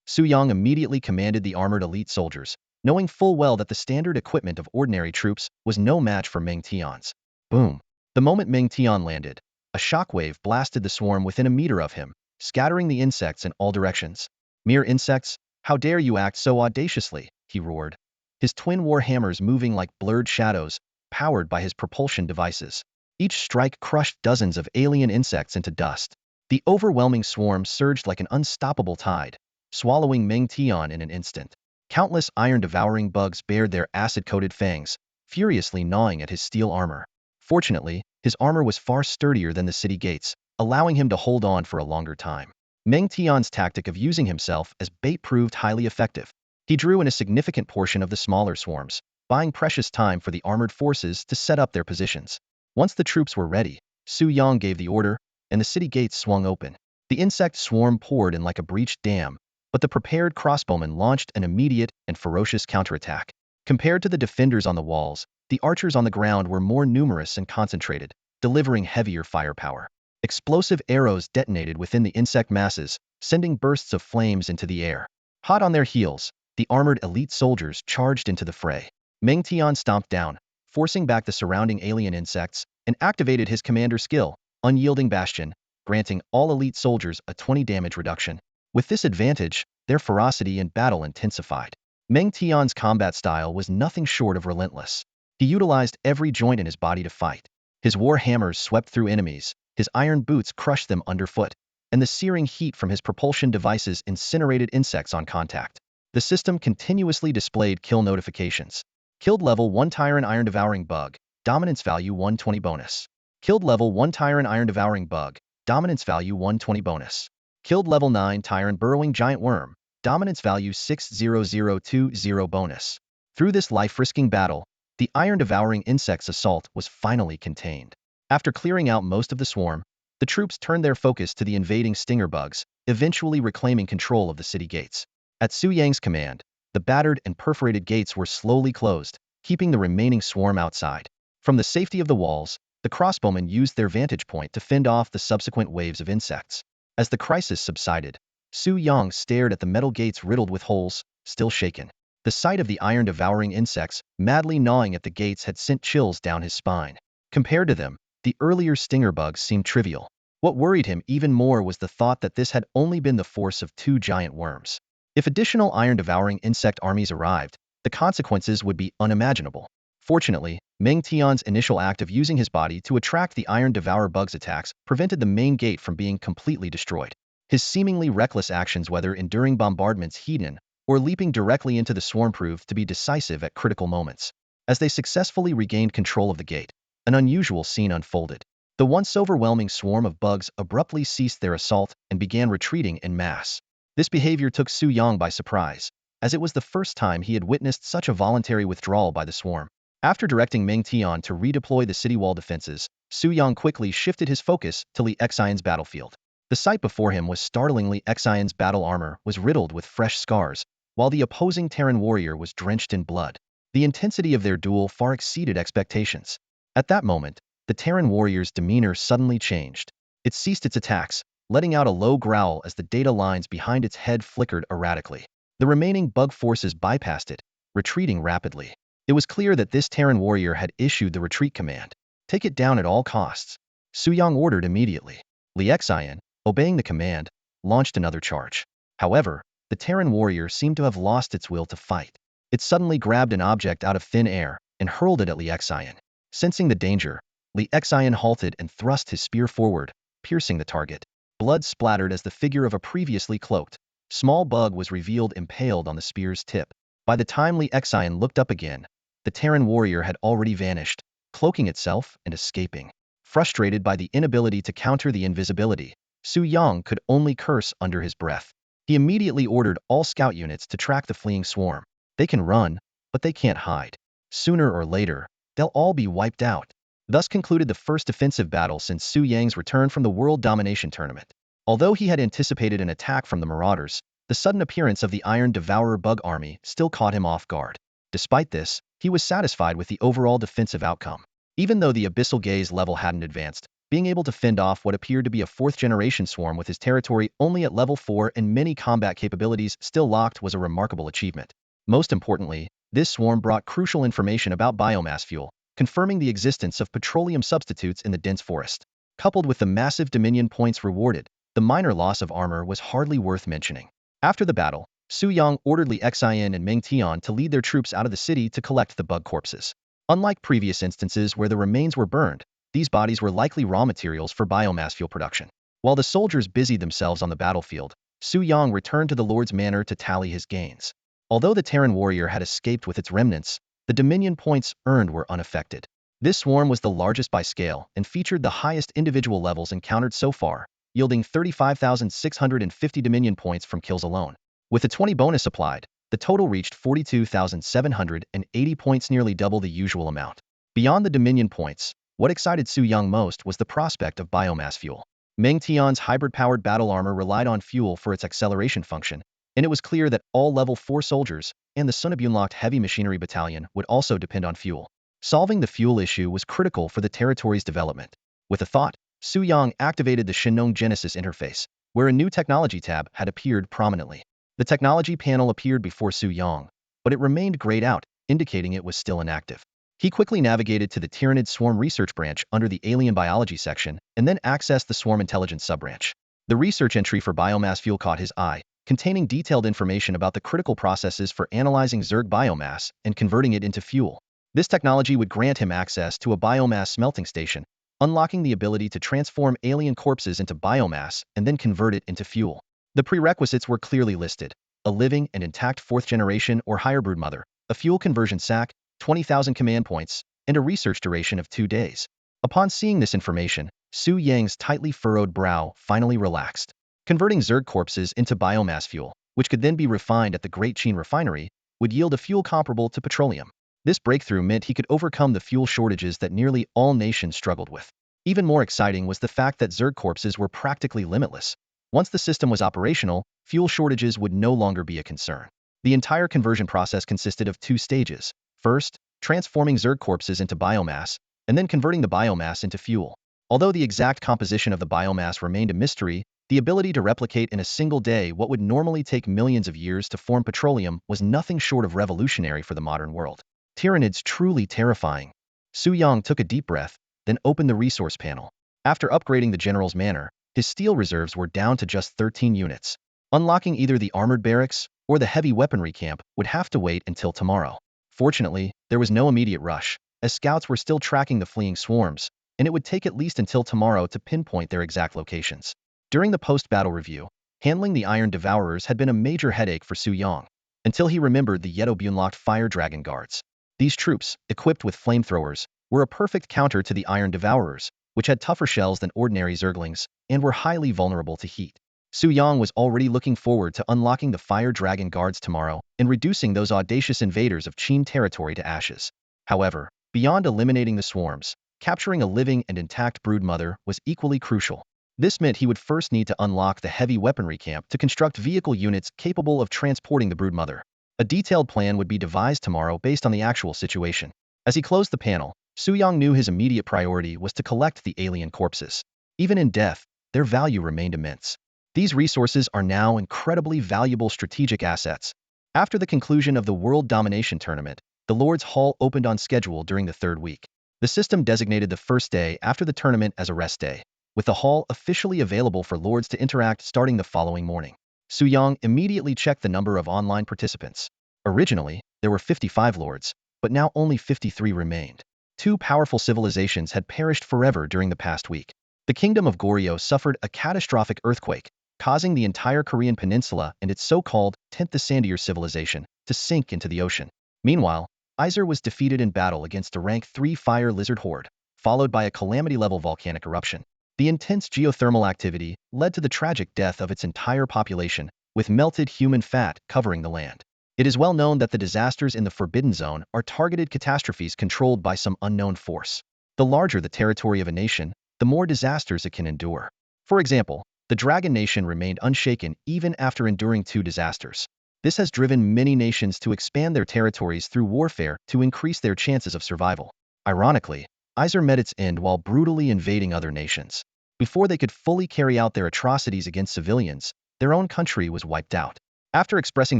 Su Yang immediately commanded the armored elite soldiers, knowing full well that the standard equipment of ordinary troops was no match for Meng Tian's. Boom! The moment Meng Tian landed, a shockwave blasted the swarm within a meter of him, scattering the insects in all directions. Mere insects, how dare you act so audaciously, he roared. His twin war hammers moving like blurred shadows, powered by his propulsion devices. Each strike crushed dozens of alien insects into dust. The overwhelming swarm surged like an unstoppable tide, swallowing Meng Tian in an instant. Countless iron-devouring bugs bared their acid-coated fangs, furiously gnawing at his steel armor. Fortunately, his armor was far sturdier than the city gates, allowing him to hold on for a longer time. Meng Tian's tactic of using himself as bait proved highly effective. He drew in a significant portion of the smaller swarms, buying precious time for the armored forces to set up their positions. Once the troops were ready, Su Yang gave the order, and the city gates swung open. The insect swarm poured in like a breached dam, but the prepared crossbowmen launched an immediate and ferocious counterattack. Compared to the defenders on the walls, the archers on the ground were more numerous and concentrated, delivering heavier firepower. Explosive arrows detonated within the insect masses, sending bursts of flames into the air. Hot on their heels, the armored elite soldiers charged into the fray. Meng Tian stomped down, forcing back the surrounding alien insects, and activated his commander skill, Unyielding Bastion, granting all elite soldiers a 20 damage reduction. With this advantage, their ferocity in battle intensified. Meng Tian's combat style was nothing short of relentless. He utilized every joint in his body to fight. His war hammers swept through enemies, his iron boots crushed them underfoot, and the searing heat from his propulsion devices incinerated insects on contact. The system continuously displayed kill notifications. Killed level 1 Tyrant Iron Devouring Bug, Dominance Value 120 bonus. Killed level 1 Tyrant Iron Devouring Bug, Dominance Value 120 bonus. Killed level 9 Tyrant Burrowing Giant Worm, Dominance Value 60020 bonus. Through this life-risking battle, the iron-devouring insect's assault was finally contained. After clearing out most of the swarm, the troops turned their focus to the invading stinger bugs, eventually reclaiming control of the city gates. At Su Yang's command, the battered and perforated gates were slowly closed, keeping the remaining swarm outside. From the safety of the walls, the crossbowmen used their vantage point to fend off the subsequent waves of insects. As the crisis subsided, Su Yang stared at the metal gates riddled with holes, still shaken. The sight of the iron-devouring insects madly gnawing at the gates had sent chills down his spine. Compared to them, the earlier stinger bugs seemed trivial. What worried him even more was the thought that this had only been the force of 2 giant worms. If additional iron-devouring insect armies arrived, the consequences would be unimaginable. Fortunately, Meng Tian's initial act of using his body to attract the iron-devourer bugs' attacks prevented the main gate from being completely destroyed. His seemingly reckless actions, whether enduring bombardments heat-in or leaping directly into the swarm, proved to be decisive at critical moments. As they successfully regained control of the gate, an unusual scene unfolded. The once overwhelming swarm of bugs abruptly ceased their assault and began retreating en masse. This behavior took Su Yang by surprise, as it was the first time he had witnessed such a voluntary withdrawal by the swarm. After directing Meng Tian to redeploy the city wall defenses, Su Yang quickly shifted his focus to Li Xian's battlefield. The sight before him was startlingly. Xian's battle armor was riddled with fresh scars, while the opposing Terran warrior was drenched in blood. The intensity of their duel far exceeded expectations. At that moment, the Terran warrior's demeanor suddenly changed. It ceased its attacks, letting out a low growl as the data lines behind its head flickered erratically. The remaining bug forces bypassed it, retreating rapidly. It was clear that this Terran warrior had issued the retreat command. Take it down at all costs, Su Yang ordered immediately. Li Xian, obeying the command, launched another charge. However, the Terran warrior seemed to have lost its will to fight. It suddenly grabbed an object out of thin air and hurled it at Li Xian. Sensing the danger, Li Xian halted and thrust his spear forward, piercing the target. Blood splattered as the figure of a previously cloaked, small bug was revealed impaled on the spear's tip. By the time Li Xian looked up again, the Terran warrior had already vanished, cloaking itself and escaping. Frustrated by the inability to counter the invisibility, Su Yang could only curse under his breath. He immediately ordered all scout units to track the fleeing swarm. They can run, but they can't hide. Sooner or later, they'll all be wiped out. Thus concluded the first offensive battle since Su Yang's return from the World Domination Tournament. Although he had anticipated an attack from the Marauders, the sudden appearance of the Iron Devourer bug army still caught him off guard. Despite this, he was satisfied with the overall defensive outcome. Even though the Abyssal Gaze level hadn't advanced, being able to fend off what appeared to be a 4th-generation swarm with his territory only at level 4 and many combat capabilities still locked was a remarkable achievement. Most importantly, this swarm brought crucial information about biomass fuel, confirming the existence of petroleum substitutes in the dense forest. Coupled with the massive Dominion points rewarded, the minor loss of armor was hardly worth mentioning. After the battle, Su Yang ordered Li Xian and Meng Tian to lead their troops out of the city to collect the bug corpses. Unlike previous instances where the remains were burned, these bodies were likely raw materials for biomass fuel production. While the soldiers busied themselves on the battlefield, Su Yang returned to the Lord's Manor to tally his gains. Although the Terran warrior had escaped with its remnants, the Dominion points earned were unaffected. This swarm was the largest by scale and featured the highest individual levels encountered so far, yielding 35,650 Dominion points from kills alone. With a 20 bonus applied, the total reached 42,780 points, nearly double the usual amount. Beyond the Dominion points, what excited Su Yang most was the prospect of biomass fuel. Meng Tian's hybrid-powered battle armor relied on fuel for its acceleration function, and it was clear that all level 4 soldiers and the Sunabun-locked heavy machinery battalion would also depend on fuel. Solving the fuel issue was critical for the territory's development. With a thought, Su Yang activated the Shinong Genesis interface, where a new technology tab had appeared prominently. The technology panel appeared before Su Yang, but it remained grayed out, indicating it was still inactive. He quickly navigated to the Tyrannid Swarm Research Branch under the Alien Biology section, and then accessed the Swarm Intelligence sub-branch. The research entry for biomass fuel caught his eye, containing detailed information about the critical processes for analyzing Zerg biomass and converting it into fuel. This technology would grant him access to a biomass smelting station, unlocking the ability to transform alien corpses into biomass and then convert it into fuel. The prerequisites were clearly listed: a living and intact 4th-generation or higher broodmother, a fuel conversion sac, 20,000 command points, and a research duration of 2 days. Upon seeing this information, Su Yang's tightly furrowed brow finally relaxed. Converting Zerg corpses into biomass fuel, which could then be refined at the Great Qin refinery, would yield a fuel comparable to petroleum. This breakthrough meant he could overcome the fuel shortages that nearly all nations struggled with. Even more exciting was the fact that Zerg corpses were practically limitless. Once the system was operational, fuel shortages would no longer be a concern. The entire conversion process consisted of 2 stages. First, transforming Zerg corpses into biomass, and then converting the biomass into fuel. Although the exact composition of the biomass remained a mystery, the ability to replicate in a single day what would normally take millions of years to form petroleum was nothing short of revolutionary for the modern world. Tyranids truly terrifying. Su Yang took a deep breath, then opened the resource panel. After upgrading the general's manor, his steel reserves were down to just 13 units. Unlocking either the armored barracks or the heavy weaponry camp would have to wait until tomorrow. Fortunately, there was no immediate rush, as scouts were still tracking the fleeing swarms, and it would take at least until tomorrow to pinpoint their exact locations. During the post-battle review, handling the Iron Devourers had been a major headache for Su Yang, until he remembered the Yedobun-locked Fire Dragon Guards. These troops, equipped with flamethrowers, were a perfect counter to the Iron Devourers, which had tougher shells than ordinary Zerglings and were highly vulnerable to heat. Su Yang was already looking forward to unlocking the Fire Dragon Guards tomorrow and reducing those audacious invaders of Qin territory to ashes. However, beyond eliminating the swarms, capturing a living and intact broodmother was equally crucial. This meant he would first need to unlock the heavy weaponry camp to construct vehicle units capable of transporting the broodmother. A detailed plan would be devised tomorrow based on the actual situation. As he closed the panel, Su Yang knew his immediate priority was to collect the alien corpses. Even in death, their value remained immense. These resources are now incredibly valuable strategic assets. After the conclusion of the World Domination Tournament, the Lord's Hall opened on schedule during the 3rd week. The system designated the first day after the tournament as a rest day, with the hall officially available for Lords to interact starting the following morning. Su Yang immediately checked the number of online participants. Originally, there were 55 Lords, but now only 53 remained. 2 powerful civilizations had perished forever during the past week. The Kingdom of Goryeo suffered a catastrophic earthquake, causing the entire Korean peninsula and its so-called 10th Sandier civilization to sink into the ocean. Meanwhile, Iser was defeated in battle against a rank 3 fire lizard horde, followed by a calamity-level volcanic eruption. The intense geothermal activity led to the tragic death of its entire population, with melted human fat covering the land. It is well known that the disasters in the Forbidden Zone are targeted catastrophes controlled by some unknown force. The larger the territory of a nation, the more disasters it can endure. For example, the Dragon Nation remained unshaken even after enduring 2 disasters. This has driven many nations to expand their territories through warfare to increase their chances of survival. Ironically, Iser met its end while brutally invading other nations. Before they could fully carry out their atrocities against civilians, their own country was wiped out. After expressing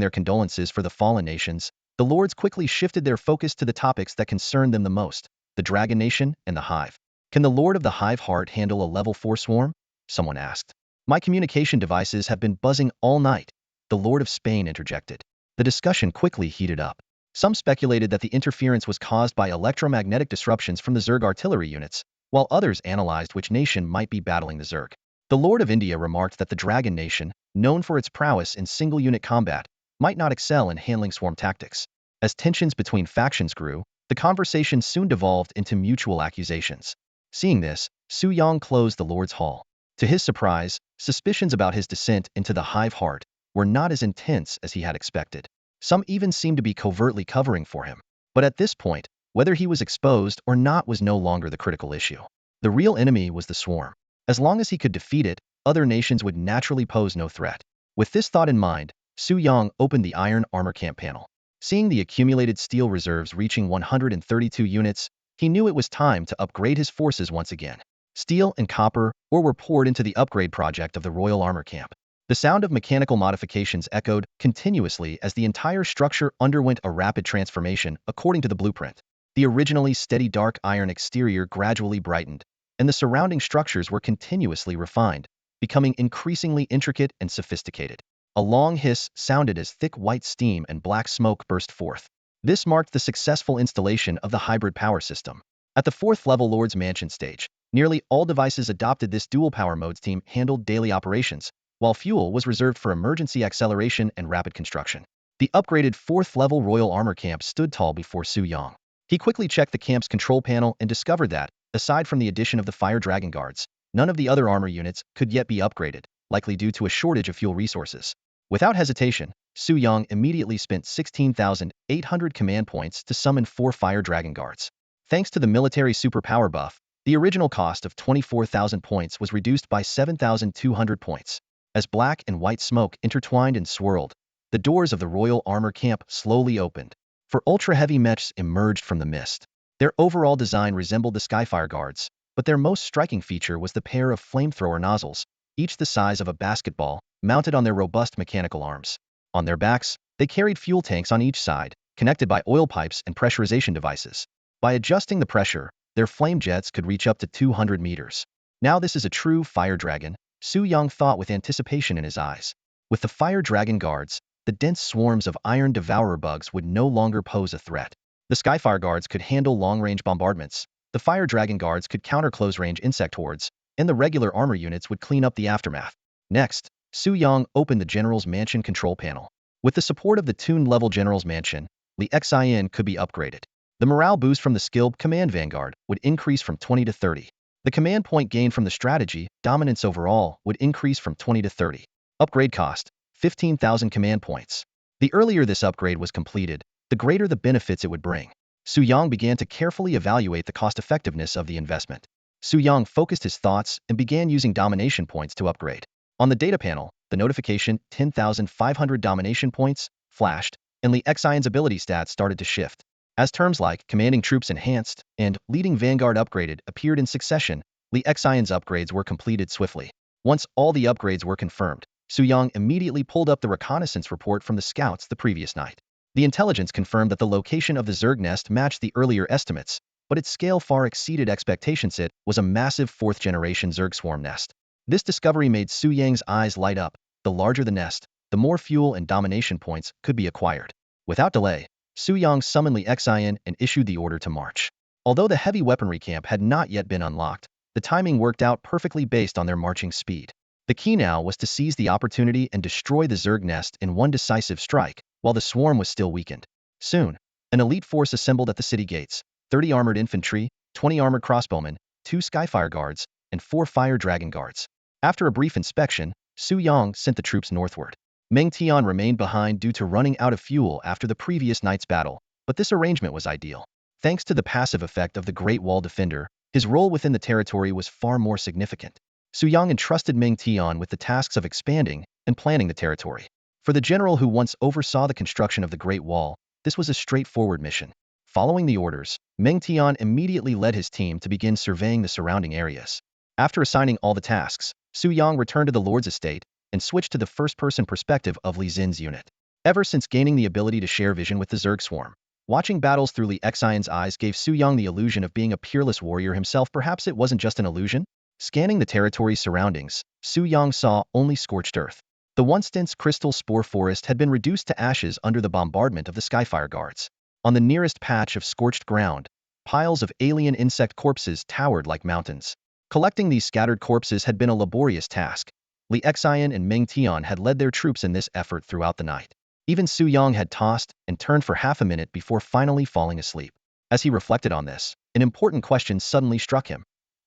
their condolences for the fallen nations, the Lords quickly shifted their focus to the topics that concerned them the most: the Dragon Nation and the Hive. Can the Lord of the Hive Heart handle a level 4 swarm? Someone asked. My communication devices have been buzzing all night, the Lord of Spain interjected. The discussion quickly heated up. Some speculated that the interference was caused by electromagnetic disruptions from the Zerg artillery units, while others analyzed which nation might be battling the Zerg. The Lord of India remarked that the Dragon Nation, known for its prowess in single-unit combat, might not excel in handling swarm tactics. As tensions between factions grew, the conversation soon devolved into mutual accusations. Seeing this, Su Yang closed the Lord's Hall. To his surprise, suspicions about his descent into the Hive Heart were not as intense as he had expected. Some even seemed to be covertly covering for him. But at this point, whether he was exposed or not was no longer the critical issue. The real enemy was the swarm. As long as he could defeat it, other nations would naturally pose no threat. With this thought in mind, Su Yang opened the Iron Armor Camp panel. Seeing the accumulated steel reserves reaching 132 units, he knew it was time to upgrade his forces once again. Steel and copper ore were poured into the upgrade project of the Royal Armor Camp. The sound of mechanical modifications echoed continuously as the entire structure underwent a rapid transformation according to the blueprint. The originally steady dark iron exterior gradually brightened, and the surrounding structures were continuously refined, becoming increasingly intricate and sophisticated. A long hiss sounded as thick white steam and black smoke burst forth. This marked the successful installation of the hybrid power system. At the 4th level Lord's Mansion stage, nearly all devices adopted this dual power modes. Team handled daily operations, while fuel was reserved for emergency acceleration and rapid construction. The upgraded 4th level Royal Armor Camp stood tall before Su Yang. He quickly checked the camp's control panel and discovered that, aside from the addition of the Fire Dragon Guards, none of the other armor units could yet be upgraded, likely due to a shortage of fuel resources. Without hesitation, Su Yang immediately spent 16,800 command points to summon 4 Fire Dragon Guards. Thanks to the military superpower buff, the original cost of 24,000 points was reduced by 7,200 points. As black and white smoke intertwined and swirled, the doors of the Royal Armor Camp slowly opened. 4 ultra-heavy mechs emerged from the mist. Their overall design resembled the Skyfire Guards, but their most striking feature was the pair of flamethrower nozzles, each the size of a basketball, mounted on their robust mechanical arms. On their backs, they carried fuel tanks on each side, connected by oil pipes and pressurization devices. By adjusting the pressure, their flame jets could reach up to 200 meters. Now this is a true fire dragon, Su Yang thought with anticipation in his eyes. With the Fire Dragon Guards, the dense swarms of iron devourer bugs would no longer pose a threat. The Skyfire Guards could handle long-range bombardments, the Fire Dragon Guards could counter close-range insect hordes, and the regular armor units would clean up the aftermath. Next, Su Yang opened the General's Mansion control panel. With the support of the tuned-level General's Mansion, the Xin could be upgraded. The morale boost from the skilled Command Vanguard would increase from 20 to 30. The command point gain from the strategy, Dominance overall, would increase from 20 to 30. Upgrade cost, 15,000 command points. The earlier this upgrade was completed, the greater the benefits it would bring. Su Yang began to carefully evaluate the cost-effectiveness of the investment. Su Yang focused his thoughts and began using domination points to upgrade. On the data panel, the notification 10,500 domination points flashed, and Li Xion's ability stats started to shift. As terms like commanding troops enhanced and leading vanguard upgraded appeared in succession, Li Xion's upgrades were completed swiftly. Once all the upgrades were confirmed, Su Yang immediately pulled up the reconnaissance report from the scouts the previous night. The intelligence confirmed that the location of the Zerg nest matched the earlier estimates, but its scale far exceeded expectations. It was a massive 4th-generation Zerg swarm nest. This discovery made Su Yang's eyes light up. The larger the nest, the more fuel and domination points could be acquired. Without delay, Su Yang summoned Li Xion and issued the order to march. Although the heavy weaponry camp had not yet been unlocked, the timing worked out perfectly based on their marching speed. The key now was to seize the opportunity and destroy the Zerg nest in one decisive strike, while the swarm was still weakened. Soon, an elite force assembled at the city gates, 30 armored infantry, 20 armored crossbowmen, 2 Skyfire Guards, and 4 Fire Dragon Guards. After a brief inspection, Su Yang sent the troops northward. Meng Tian remained behind due to running out of fuel after the previous night's battle, but this arrangement was ideal. Thanks to the passive effect of the Great Wall Defender, his role within the territory was far more significant. Su Yang entrusted Meng Tian with the tasks of expanding and planning the territory. For the general who once oversaw the construction of the Great Wall, this was a straightforward mission. Following the orders, Meng Tian immediately led his team to begin surveying the surrounding areas. After assigning all the tasks, Su Yang returned to the Lord's estate and switched to the first-person perspective of Li Xin's unit. Ever since gaining the ability to share vision with the Zerg swarm, watching battles through Li Xion's eyes gave Su Yang the illusion of being a peerless warrior himself. Perhaps it wasn't just an illusion? Scanning the territory's surroundings, Su Yang saw only scorched earth. The once dense crystal spore forest had been reduced to ashes under the bombardment of the Skyfire Guards. On the nearest patch of scorched ground, piles of alien insect corpses towered like mountains. Collecting these scattered corpses had been a laborious task. Li Xion and Meng Tian had led their troops in this effort throughout the night. Even Su Yang had tossed and turned for half a minute before finally falling asleep. As he reflected on this, an important question suddenly struck him.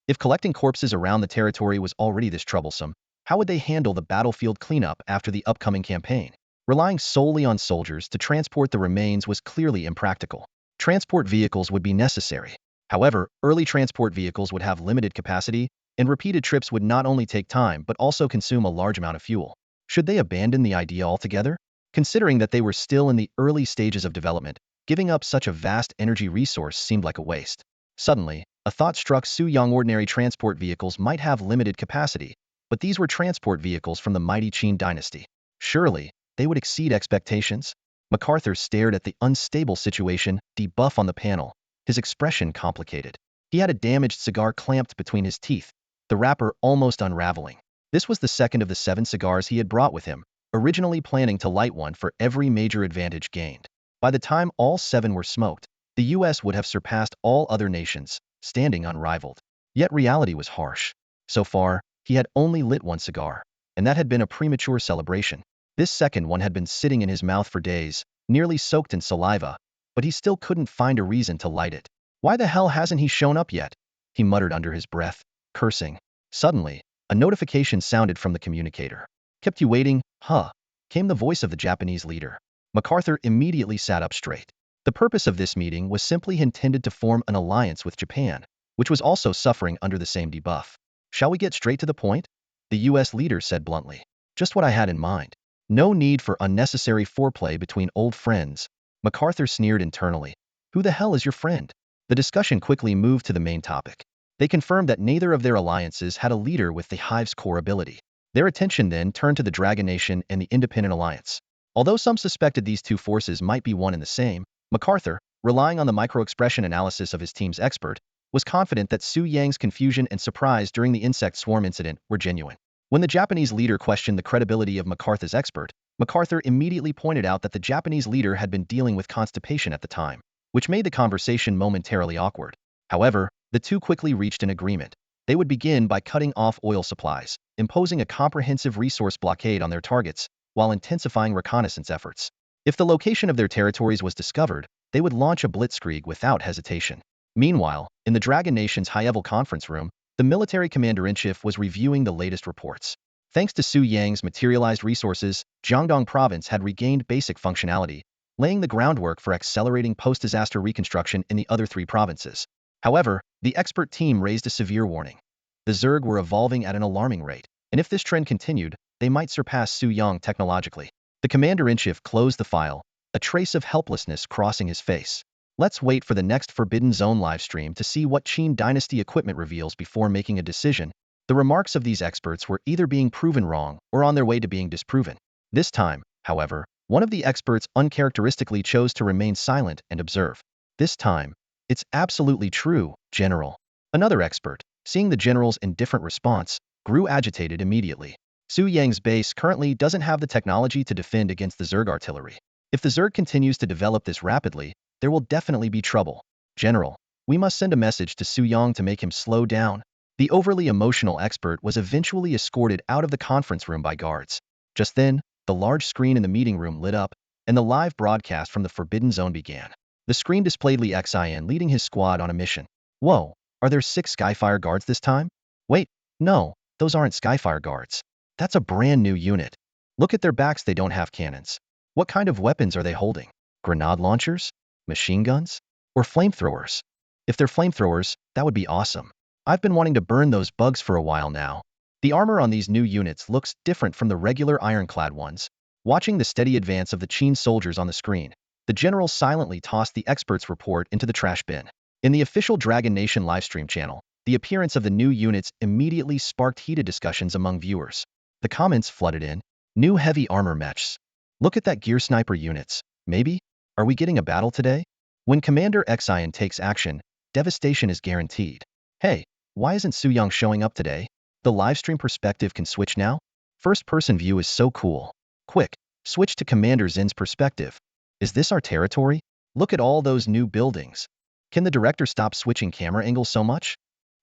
If collecting corpses around the territory was already this troublesome, how would they handle the battlefield cleanup after the upcoming campaign? Relying solely on soldiers to transport the remains was clearly impractical. Transport vehicles would be necessary. However, early transport vehicles would have limited capacity, and repeated trips would not only take time but also consume a large amount of fuel. Should they abandon the idea altogether? Considering that they were still in the early stages of development, giving up such a vast energy resource seemed like a waste. Suddenly, a thought struck Su Yang. Ordinary transport vehicles might have limited capacity, but these were transport vehicles from the mighty Qin Dynasty. Surely, they would exceed expectations? MacArthur stared at the unstable situation debuff on the panel, his expression complicated. He had a damaged cigar clamped between his teeth, the wrapper almost unraveling. This was the second of the 7 cigars he had brought with him, originally planning to light one for every major advantage gained. By the time all 7 were smoked, the US would have surpassed all other nations, standing unrivaled. Yet reality was harsh. So far, he had only lit 1 cigar, and that had been a premature celebration. This second one had been sitting in his mouth for days, nearly soaked in saliva, but he still couldn't find a reason to light it. Why the hell hasn't he shown up yet? He muttered under his breath, cursing. Suddenly, a notification sounded from the communicator. Kept you waiting, huh? came the voice of the Japanese leader. MacArthur immediately sat up straight. The purpose of this meeting was simply intended to form an alliance with Japan, which was also suffering under the same debuff. Shall we get straight to the point? The US leader said bluntly. Just what I had in mind. No need for unnecessary foreplay between old friends. MacArthur sneered internally. Who the hell is your friend? The discussion quickly moved to the main topic. They confirmed that neither of their alliances had a leader with the Hive's core ability. Their attention then turned to the Dragon Nation and the Independent Alliance. Although some suspected these two forces might be one and the same, MacArthur, relying on the micro-expression analysis of his team's expert, was confident that Su Yang's confusion and surprise during the insect swarm incident were genuine. When the Japanese leader questioned the credibility of MacArthur's expert, MacArthur immediately pointed out that the Japanese leader had been dealing with constipation at the time, which made the conversation momentarily awkward. However, the two quickly reached an agreement. They would begin by cutting off oil supplies, imposing a comprehensive resource blockade on their targets, while intensifying reconnaissance efforts. If the location of their territories was discovered, they would launch a blitzkrieg without hesitation. Meanwhile, in the Dragon Nation's high-level conference room, the military commander-in-chief was reviewing the latest reports. Thanks to Su Yang's materialized resources, Jiangdong province had regained basic functionality, laying the groundwork for accelerating post-disaster reconstruction in the other three provinces. However, the expert team raised a severe warning. The Zerg were evolving at an alarming rate, and if this trend continued, they might surpass Su Yang technologically. The commander-in-chief closed the file, a trace of helplessness crossing his face. Let's wait for the next Forbidden Zone livestream to see what Qin Dynasty equipment reveals before making a decision. The remarks of these experts were either being proven wrong or on their way to being disproven. This time, however, one of the experts uncharacteristically chose to remain silent and observe. This time, it's absolutely true, General. Another expert, seeing the general's indifferent response, grew agitated immediately. Su Yang's base currently doesn't have the technology to defend against the Zerg artillery. If the Zerg continues to develop this rapidly, there will definitely be trouble. General, we must send a message to Su Yang to make him slow down. The overly emotional expert was eventually escorted out of the conference room by guards. Just then, the large screen in the meeting room lit up, and the live broadcast from the Forbidden Zone began. The screen displayed Li Xian leading his squad on a mission. Whoa, are there 6 Skyfire guards this time? Wait, no, those aren't Skyfire guards. That's a brand new unit. Look at their backs, they don't have cannons. What kind of weapons are they holding? Grenade launchers? Machine guns? Or flamethrowers? If they're flamethrowers, that would be awesome. I've been wanting to burn those bugs for a while now. The armor on these new units looks different from the regular ironclad ones. Watching the steady advance of the Qin soldiers on the screen, the general silently tossed the expert's report into the trash bin. In the official Dragon Nation livestream channel, the appearance of the new units immediately sparked heated discussions among viewers. The comments flooded in. New heavy armor mechs. Look at that gear sniper units. Maybe? Are we getting a battle today? When Commander Xian takes action, devastation is guaranteed. Hey, why isn't Su Yang showing up today? The livestream perspective can switch now? First-person view is so cool. Quick, switch to Commander Zin's perspective. Is this our territory? Look at all those new buildings. Can the director stop switching camera angles so much?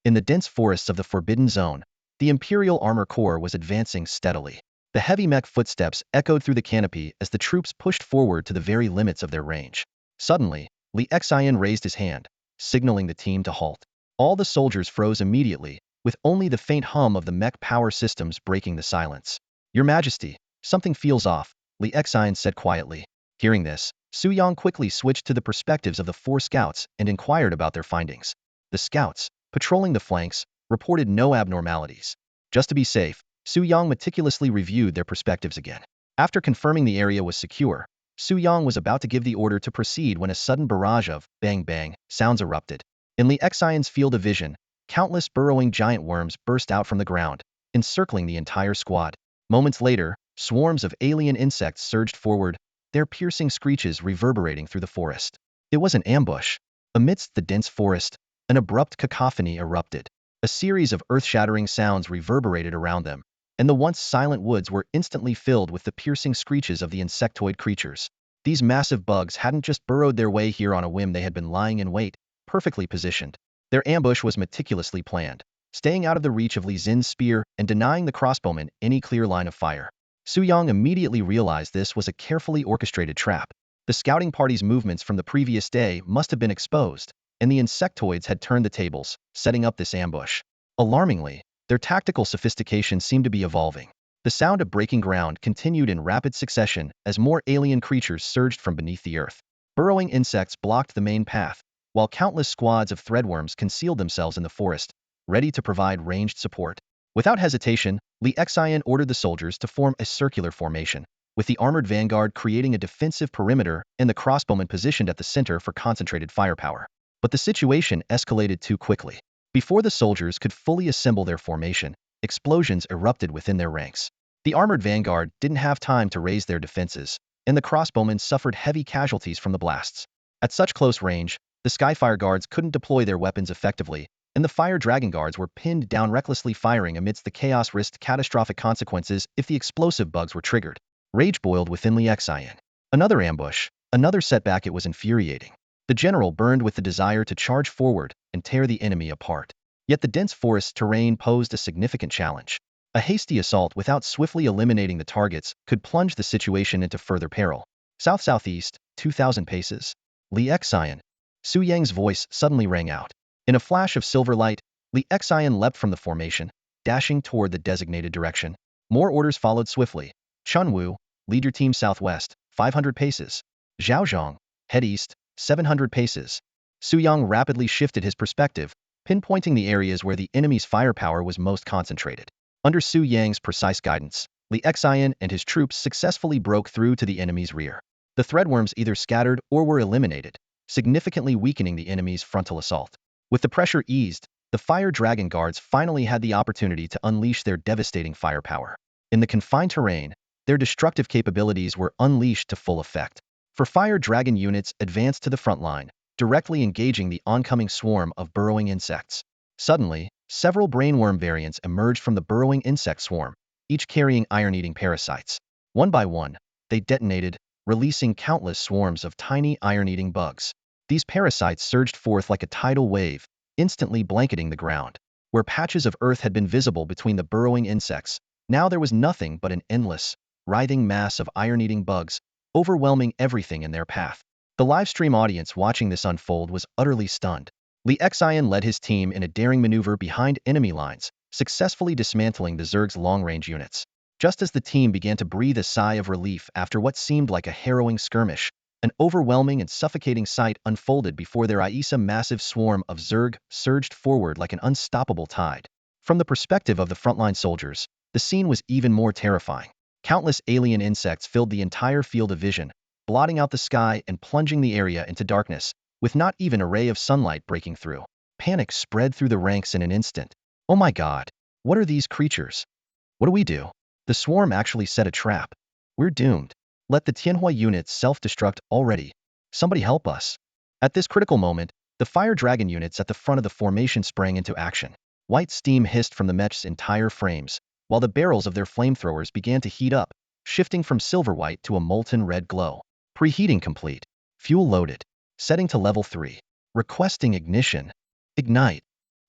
In the dense forests of the Forbidden Zone, the Imperial Armor Corps was advancing steadily. The heavy mech footsteps echoed through the canopy as the troops pushed forward to the very limits of their range. Suddenly, Li Xian raised his hand, signaling the team to halt. All the soldiers froze immediately, with only the faint hum of the mech power systems breaking the silence. Your Majesty, something feels off, Li Xian said quietly. Hearing this, Su Yang quickly switched to the perspectives of the 4 scouts and inquired about their findings. The scouts, patrolling the flanks, reported no abnormalities. Just to be safe, Su Yang meticulously reviewed their perspectives again. After confirming the area was secure, Su Yang was about to give the order to proceed when a sudden barrage of bang-bang sounds erupted. In Li Xian's field of vision, countless burrowing giant worms burst out from the ground, encircling the entire squad. Moments later, swarms of alien insects surged forward, their piercing screeches reverberating through the forest. It was an ambush. Amidst the dense forest, an abrupt cacophony erupted. A series of earth-shattering sounds reverberated around them, and the once silent woods were instantly filled with the piercing screeches of the insectoid creatures. These massive bugs hadn't just burrowed their way here on a whim, they had been lying in wait, perfectly positioned. Their ambush was meticulously planned, staying out of the reach of Li Zin's spear and denying the crossbowmen any clear line of fire. Su Yang immediately realized this was a carefully orchestrated trap. The scouting party's movements from the previous day must have been exposed, and the insectoids had turned the tables, setting up this ambush. Alarmingly, their tactical sophistication seemed to be evolving. The sound of breaking ground continued in rapid succession as more alien creatures surged from beneath the earth. Burrowing insects blocked the main path, while countless squads of threadworms concealed themselves in the forest, ready to provide ranged support. Without hesitation, Li Xian ordered the soldiers to form a circular formation, with the armored vanguard creating a defensive perimeter and the crossbowmen positioned at the center for concentrated firepower. But the situation escalated too quickly. Before the soldiers could fully assemble their formation, explosions erupted within their ranks. The armored vanguard didn't have time to raise their defenses, and the crossbowmen suffered heavy casualties from the blasts. At such close range, the Skyfire guards couldn't deploy their weapons effectively, and the Fire Dragon guards were pinned down, recklessly firing amidst the chaos risked catastrophic consequences if the explosive bugs were triggered. Rage boiled within Li Xian. Another ambush, another setback. It was infuriating. The general burned with the desire to charge forward and tear the enemy apart. Yet the dense forest terrain posed a significant challenge. A hasty assault without swiftly eliminating the targets could plunge the situation into further peril. South-southeast, 2,000 paces. Li Xian. Su Yang's voice suddenly rang out. In a flash of silver light, Li Xian leapt from the formation, dashing toward the designated direction. More orders followed swiftly. Chun Wu, lead your team southwest, 500 paces. Zhao Zhang, head east, 700 paces. Su Yang rapidly shifted his perspective, pinpointing the areas where the enemy's firepower was most concentrated. Under Su Yang's precise guidance, Li Xian and his troops successfully broke through to the enemy's rear. The threadworms either scattered or were eliminated, significantly weakening the enemy's frontal assault. With the pressure eased, the Fire Dragon guards finally had the opportunity to unleash their devastating firepower. In the confined terrain, their destructive capabilities were unleashed to full effect. For Fire Dragon units advanced to the front line, directly engaging the oncoming swarm of burrowing insects. Suddenly, several brainworm variants emerged from the burrowing insect swarm, each carrying iron-eating parasites. One by one, they detonated, releasing countless swarms of tiny iron-eating bugs. These parasites surged forth like a tidal wave, instantly blanketing the ground. Where patches of earth had been visible between the burrowing insects, now there was nothing but an endless, writhing mass of iron-eating bugs, overwhelming everything in their path. The livestream audience watching this unfold was utterly stunned. Li Xian led his team in a daring maneuver behind enemy lines, successfully dismantling the Zerg's long-range units. Just as the team began to breathe a sigh of relief after what seemed like a harrowing skirmish, an overwhelming and suffocating sight unfolded before their eyes. A massive swarm of Zerg surged forward like an unstoppable tide. From the perspective of the frontline soldiers, the scene was even more terrifying. Countless alien insects filled the entire field of vision, blotting out the sky and plunging the area into darkness, with not even a ray of sunlight breaking through. Panic spread through the ranks in an instant. Oh my god, what are these creatures? What do we do? The swarm actually set a trap. We're doomed. Let the Tianhui units self-destruct already. Somebody help us. At this critical moment, the Fire Dragon units at the front of the formation sprang into action. White steam hissed from the mech's entire frames, while the barrels of their flamethrowers began to heat up, shifting from silver-white to a molten red glow. Preheating complete. Fuel loaded. Setting to level 3. Requesting ignition. Ignite.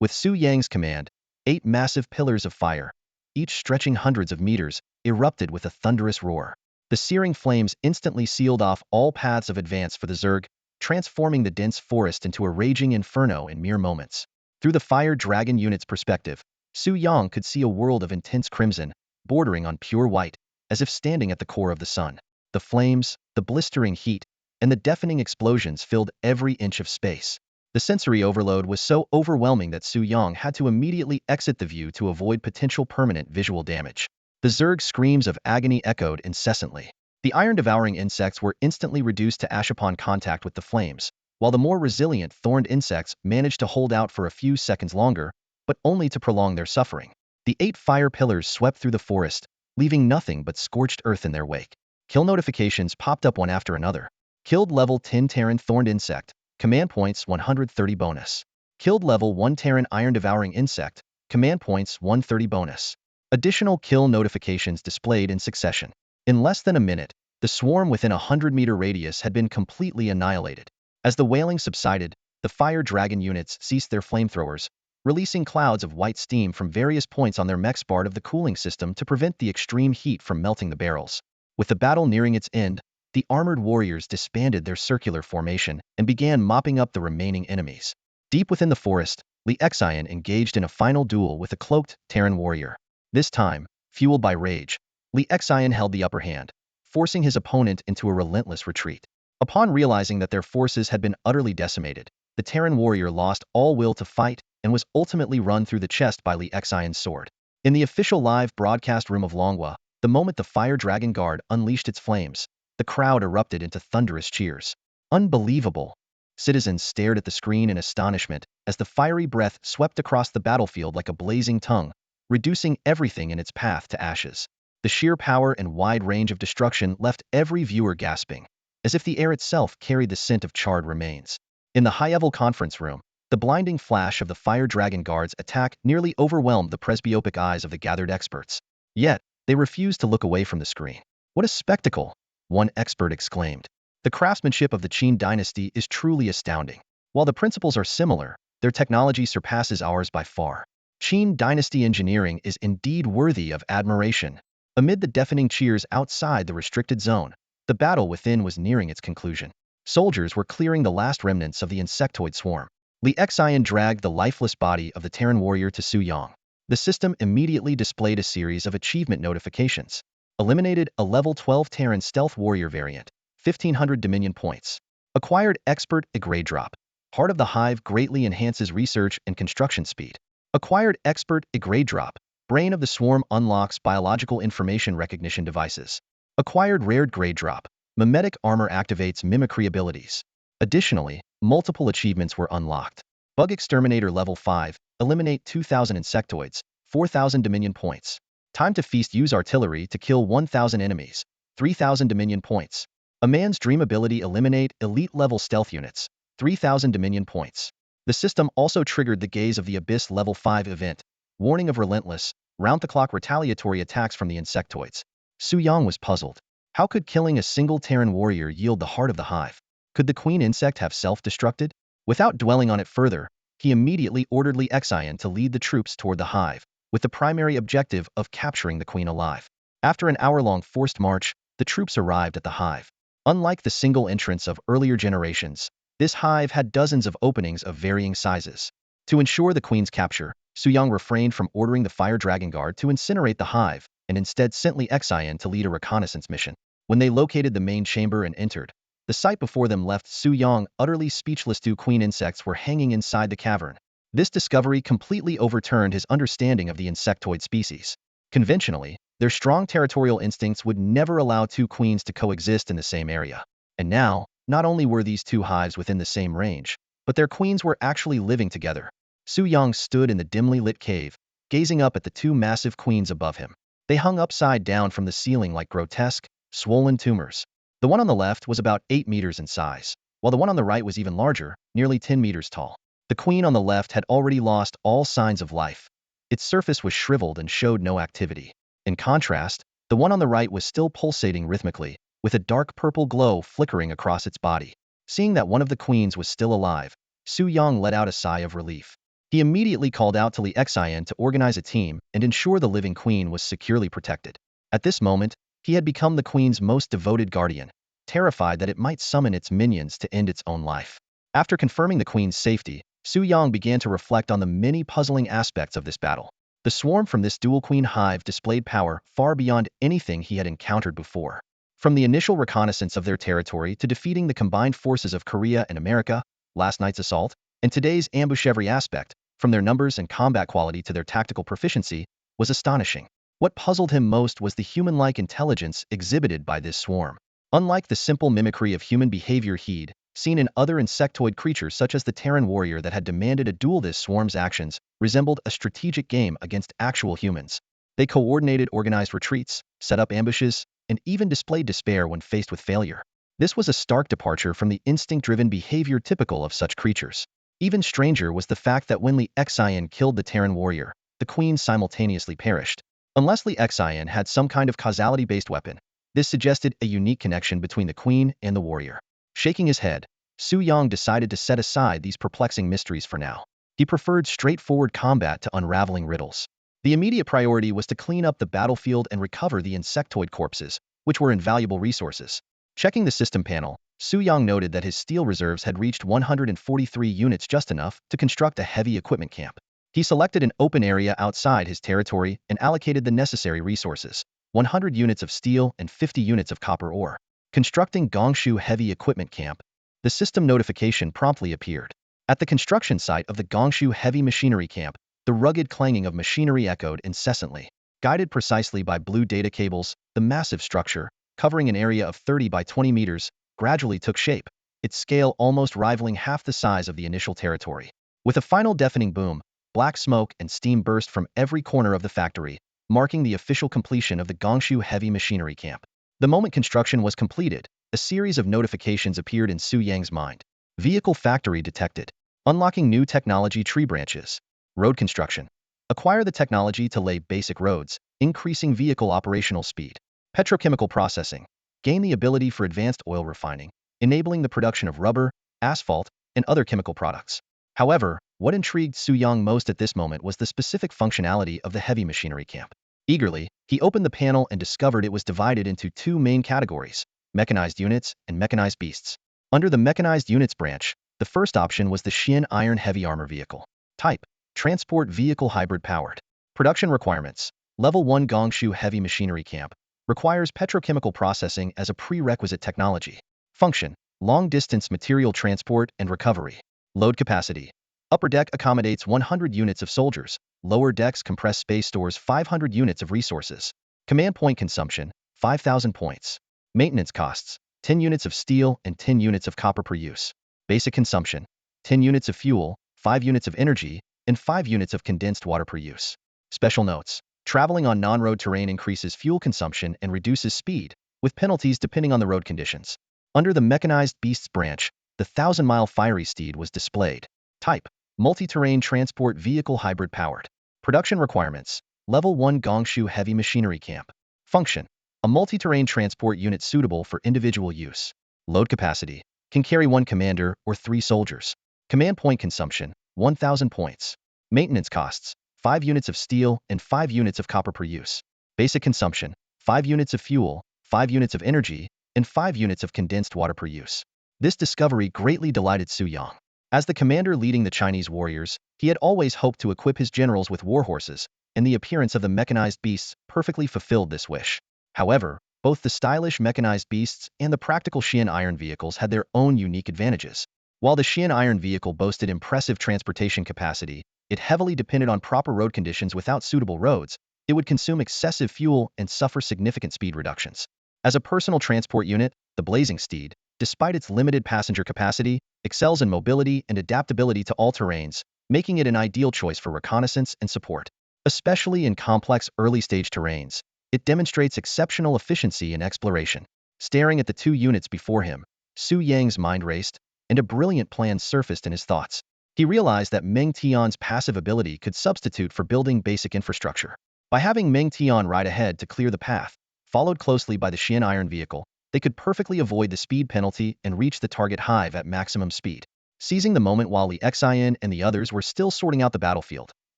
With Su Yang's command, 8 massive pillars of fire, each stretching hundreds of meters, erupted with a thunderous roar. The searing flames instantly sealed off all paths of advance for the Zerg, transforming the dense forest into a raging inferno in mere moments. Through the Fire Dragon unit's perspective, Su Yang could see a world of intense crimson, bordering on pure white, as if standing at the core of the sun. The flames, the blistering heat, and the deafening explosions filled every inch of space. The sensory overload was so overwhelming that Su Yang had to immediately exit the view to avoid potential permanent visual damage. The Zerg screams of agony echoed incessantly. The iron-devouring insects were instantly reduced to ash upon contact with the flames, while the more resilient thorned insects managed to hold out for a few seconds longer, but only to prolong their suffering. The 8 fire pillars swept through the forest, leaving nothing but scorched earth in their wake. Kill notifications popped up one after another. Killed level 10 Terran thorned insect, command points 130 bonus. Killed level 1 Terran iron-devouring insect, command points 130 bonus. Additional kill notifications displayed in succession. In less than a minute, the swarm within a 100-meter radius had been completely annihilated. As the wailing subsided, the Fire Dragon units ceased their flamethrowers, releasing clouds of white steam from various points on their mechs, part of the cooling system to prevent the extreme heat from melting the barrels. With the battle nearing its end, the armored warriors disbanded their circular formation and began mopping up the remaining enemies. Deep within the forest, Li Xian engaged in a final duel with a cloaked Terran warrior. This time, Fueled by rage, Li Xian held the upper hand, forcing his opponent into a relentless retreat. Upon realizing that their forces had been utterly decimated, the Terran warrior lost all will to fight and was ultimately run through the chest by Li Xian's sword. In the official live broadcast room of Longhua, the moment the Fire Dragon Guard unleashed its flames, the crowd erupted into thunderous cheers. Unbelievable! Citizens stared at the screen in astonishment as the fiery breath swept across the battlefield like a blazing tongue, reducing everything in its path to ashes. The sheer power and wide range of destruction left every viewer gasping, as if the air itself carried the scent of charred remains. In the high-level conference room, the blinding flash of the Fire Dragon Guard's attack nearly overwhelmed the presbyopic eyes of the gathered experts. Yet, they refused to look away from the screen. "What a spectacle!" one expert exclaimed. "The craftsmanship of the Qin Dynasty is truly astounding. While the principles are similar, their technology surpasses ours by far. Qin Dynasty engineering is indeed worthy of admiration." Amid the deafening cheers outside the restricted zone, the battle within was nearing its conclusion. Soldiers were clearing the last remnants of the insectoid swarm. Li Xian dragged the lifeless body of the Terran warrior to Su Yang. The system immediately displayed a series of achievement notifications. Eliminated a level 12 Terran stealth warrior variant, 1500 Dominion points. Acquired expert a grade drop. Heart of the Hive greatly enhances research and construction speed. Acquired expert a grade drop. Brain of the Swarm unlocks biological information recognition devices. Acquired rared grade drop. Mimetic armor activates mimicry abilities. Additionally, multiple achievements were unlocked. Bug Exterminator level 5, eliminate 2,000 insectoids, 4,000 Dominion points. Time to Feast use artillery to kill 1,000 enemies, 3,000 Dominion points. A Man's Dream ability eliminate elite level stealth units, 3,000 Dominion points. The system also triggered the Gaze of the Abyss level 5 event, warning of relentless, round-the-clock retaliatory attacks from the insectoids. Su Yang was puzzled. How could killing a single Terran warrior yield the heart of the hive? Could the queen insect have self-destructed? Without dwelling on it further, he immediately ordered Li Xian to lead the troops toward the hive, with the primary objective of capturing the queen alive. After an hour-long forced march, the troops arrived at the hive. Unlike the single entrance of earlier generations, this hive had dozens of openings of varying sizes. To ensure the queen's capture, Su Yang refrained from ordering the Fire Dragon Guard to incinerate the hive, and instead sent Li Xian to lead a reconnaissance mission. When they located the main chamber and entered, the sight before them left Su Yang utterly speechless. Two queen insects were hanging inside the cavern. This discovery completely overturned his understanding of the insectoid species. Conventionally, their strong territorial instincts would never allow two queens to coexist in the same area. And now, not only were these two hives within the same range, but their queens were actually living together. Su Yang stood in the dimly lit cave, gazing up at the two massive queens above him. They hung upside down from the ceiling like grotesque, swollen tumors. The one on the left was about 8 meters in size, while the one on the right was even larger, nearly 10 meters tall. The queen on the left had already lost all signs of life. Its surface was shriveled and showed no activity. In contrast, the one on the right was still pulsating rhythmically, with a dark purple glow flickering across its body. Seeing that one of the queens was still alive, Su Yang let out a sigh of relief. He immediately called out to Li Xian to organize a team and ensure the living queen was securely protected. At this moment, he had become the queen's most devoted guardian, terrified that it might summon its minions to end its own life. After confirming the queen's safety, Su Yang began to reflect on the many puzzling aspects of this battle. The swarm from this dual queen hive displayed power far beyond anything he had encountered before. From the initial reconnaissance of their territory to defeating the combined forces of Korea and America, last night's assault, and today's ambush, every aspect, from their numbers and combat quality to their tactical proficiency, was astonishing. What puzzled him most was the human-like intelligence exhibited by this swarm. Unlike the simple mimicry of human behavior he'd seen in other insectoid creatures such as the Terran warrior that had demanded a duel, this swarm's actions resembled a strategic game against actual humans. They coordinated organized retreats, set up ambushes, and even displayed despair when faced with failure. This was a stark departure from the instinct-driven behavior typical of such creatures. Even stranger was the fact that when Li Xian killed the Terran warrior, the queen simultaneously perished. Unless Li Xian had some kind of causality-based weapon, this suggested a unique connection between the queen and the warrior. Shaking his head, Su Yang decided to set aside these perplexing mysteries for now. He preferred straightforward combat to unraveling riddles. The immediate priority was to clean up the battlefield and recover the insectoid corpses, which were invaluable resources. Checking the system panel, Su Yang noted that his steel reserves had reached 143 units, just enough to construct a heavy equipment camp. He selected an open area outside his territory and allocated the necessary resources, 100 units of steel and 50 units of copper ore. Constructing Gongshu Heavy Equipment Camp. The system notification promptly appeared. At the construction site of the Gongshu Heavy Machinery Camp, the rugged clanging of machinery echoed incessantly. Guided precisely by blue data cables, the massive structure, covering an area of 30 by 20 meters, gradually took shape, its scale almost rivaling half the size of the initial territory. With a final deafening boom, black smoke and steam burst from every corner of the factory, marking the official completion of the Gongshu Heavy Machinery Camp. The moment construction was completed, a series of notifications appeared in Su Yang's mind. Vehicle factory detected. Unlocking new technology tree branches. Road construction. Acquire the technology to lay basic roads, increasing vehicle operational speed. Petrochemical processing. Gain the ability for advanced oil refining, enabling the production of rubber, asphalt, and other chemical products. However, what intrigued Su Yang most at this moment was the specific functionality of the heavy machinery camp. Eagerly, he opened the panel and discovered it was divided into two main categories: mechanized units and mechanized beasts. Under the mechanized units branch, the first option was the Qin Iron Heavy Armor Vehicle. Type: Transport Vehicle Hybrid Powered. Production requirements: Level 1 Gongshu Heavy Machinery Camp. Requires petrochemical processing as a prerequisite technology. Function: long-distance material transport and recovery. Load capacity: Upper deck accommodates 100 units of soldiers. Lower decks compressed space stores 500 units of resources. Command point consumption: 5,000 points. Maintenance costs: 10 units of steel and 10 units of copper per use. Basic consumption: 10 units of fuel, 5 units of energy, and 5 units of condensed water per use. Special notes: traveling on non-road terrain increases fuel consumption and reduces speed, with penalties depending on the road conditions. Under the Mechanized Beasts branch, the 1,000-mile fiery steed was displayed. Type: multi-terrain transport vehicle hybrid powered. Production requirements: Level 1 Gongshu Heavy Machinery Camp. Function: a multi-terrain transport unit suitable for individual use. Load capacity: can carry 1 commander or 3 soldiers. Command point consumption: 1,000 points. Maintenance costs: 5 units of steel and 5 units of copper per use. Basic consumption: 5 units of fuel, 5 units of energy, and 5 units of condensed water per use. This discovery greatly delighted Su Yang. As the commander leading the Chinese warriors, he had always hoped to equip his generals with war horses, and the appearance of the mechanized beasts perfectly fulfilled this wish. However, both the stylish mechanized beasts and the practical Qin Iron vehicles had their own unique advantages. While the Qin Iron vehicle boasted impressive transportation capacity, it heavily depended on proper road conditions. Without suitable roads, it would consume excessive fuel and suffer significant speed reductions. As a personal transport unit, the Blazing Steed, despite its limited passenger capacity, excels in mobility and adaptability to all terrains, making it an ideal choice for reconnaissance and support. Especially in complex early-stage terrains, it demonstrates exceptional efficiency in exploration. Staring at the two units before him, Su Yang's mind raced, and a brilliant plan surfaced in his thoughts. He realized that Meng Tian's passive ability could substitute for building basic infrastructure. By having Meng Tian ride ahead to clear the path, followed closely by the Qin Iron vehicle, they could perfectly avoid the speed penalty and reach the target hive at maximum speed. Seizing the moment while Li Xin and the others were still sorting out the battlefield,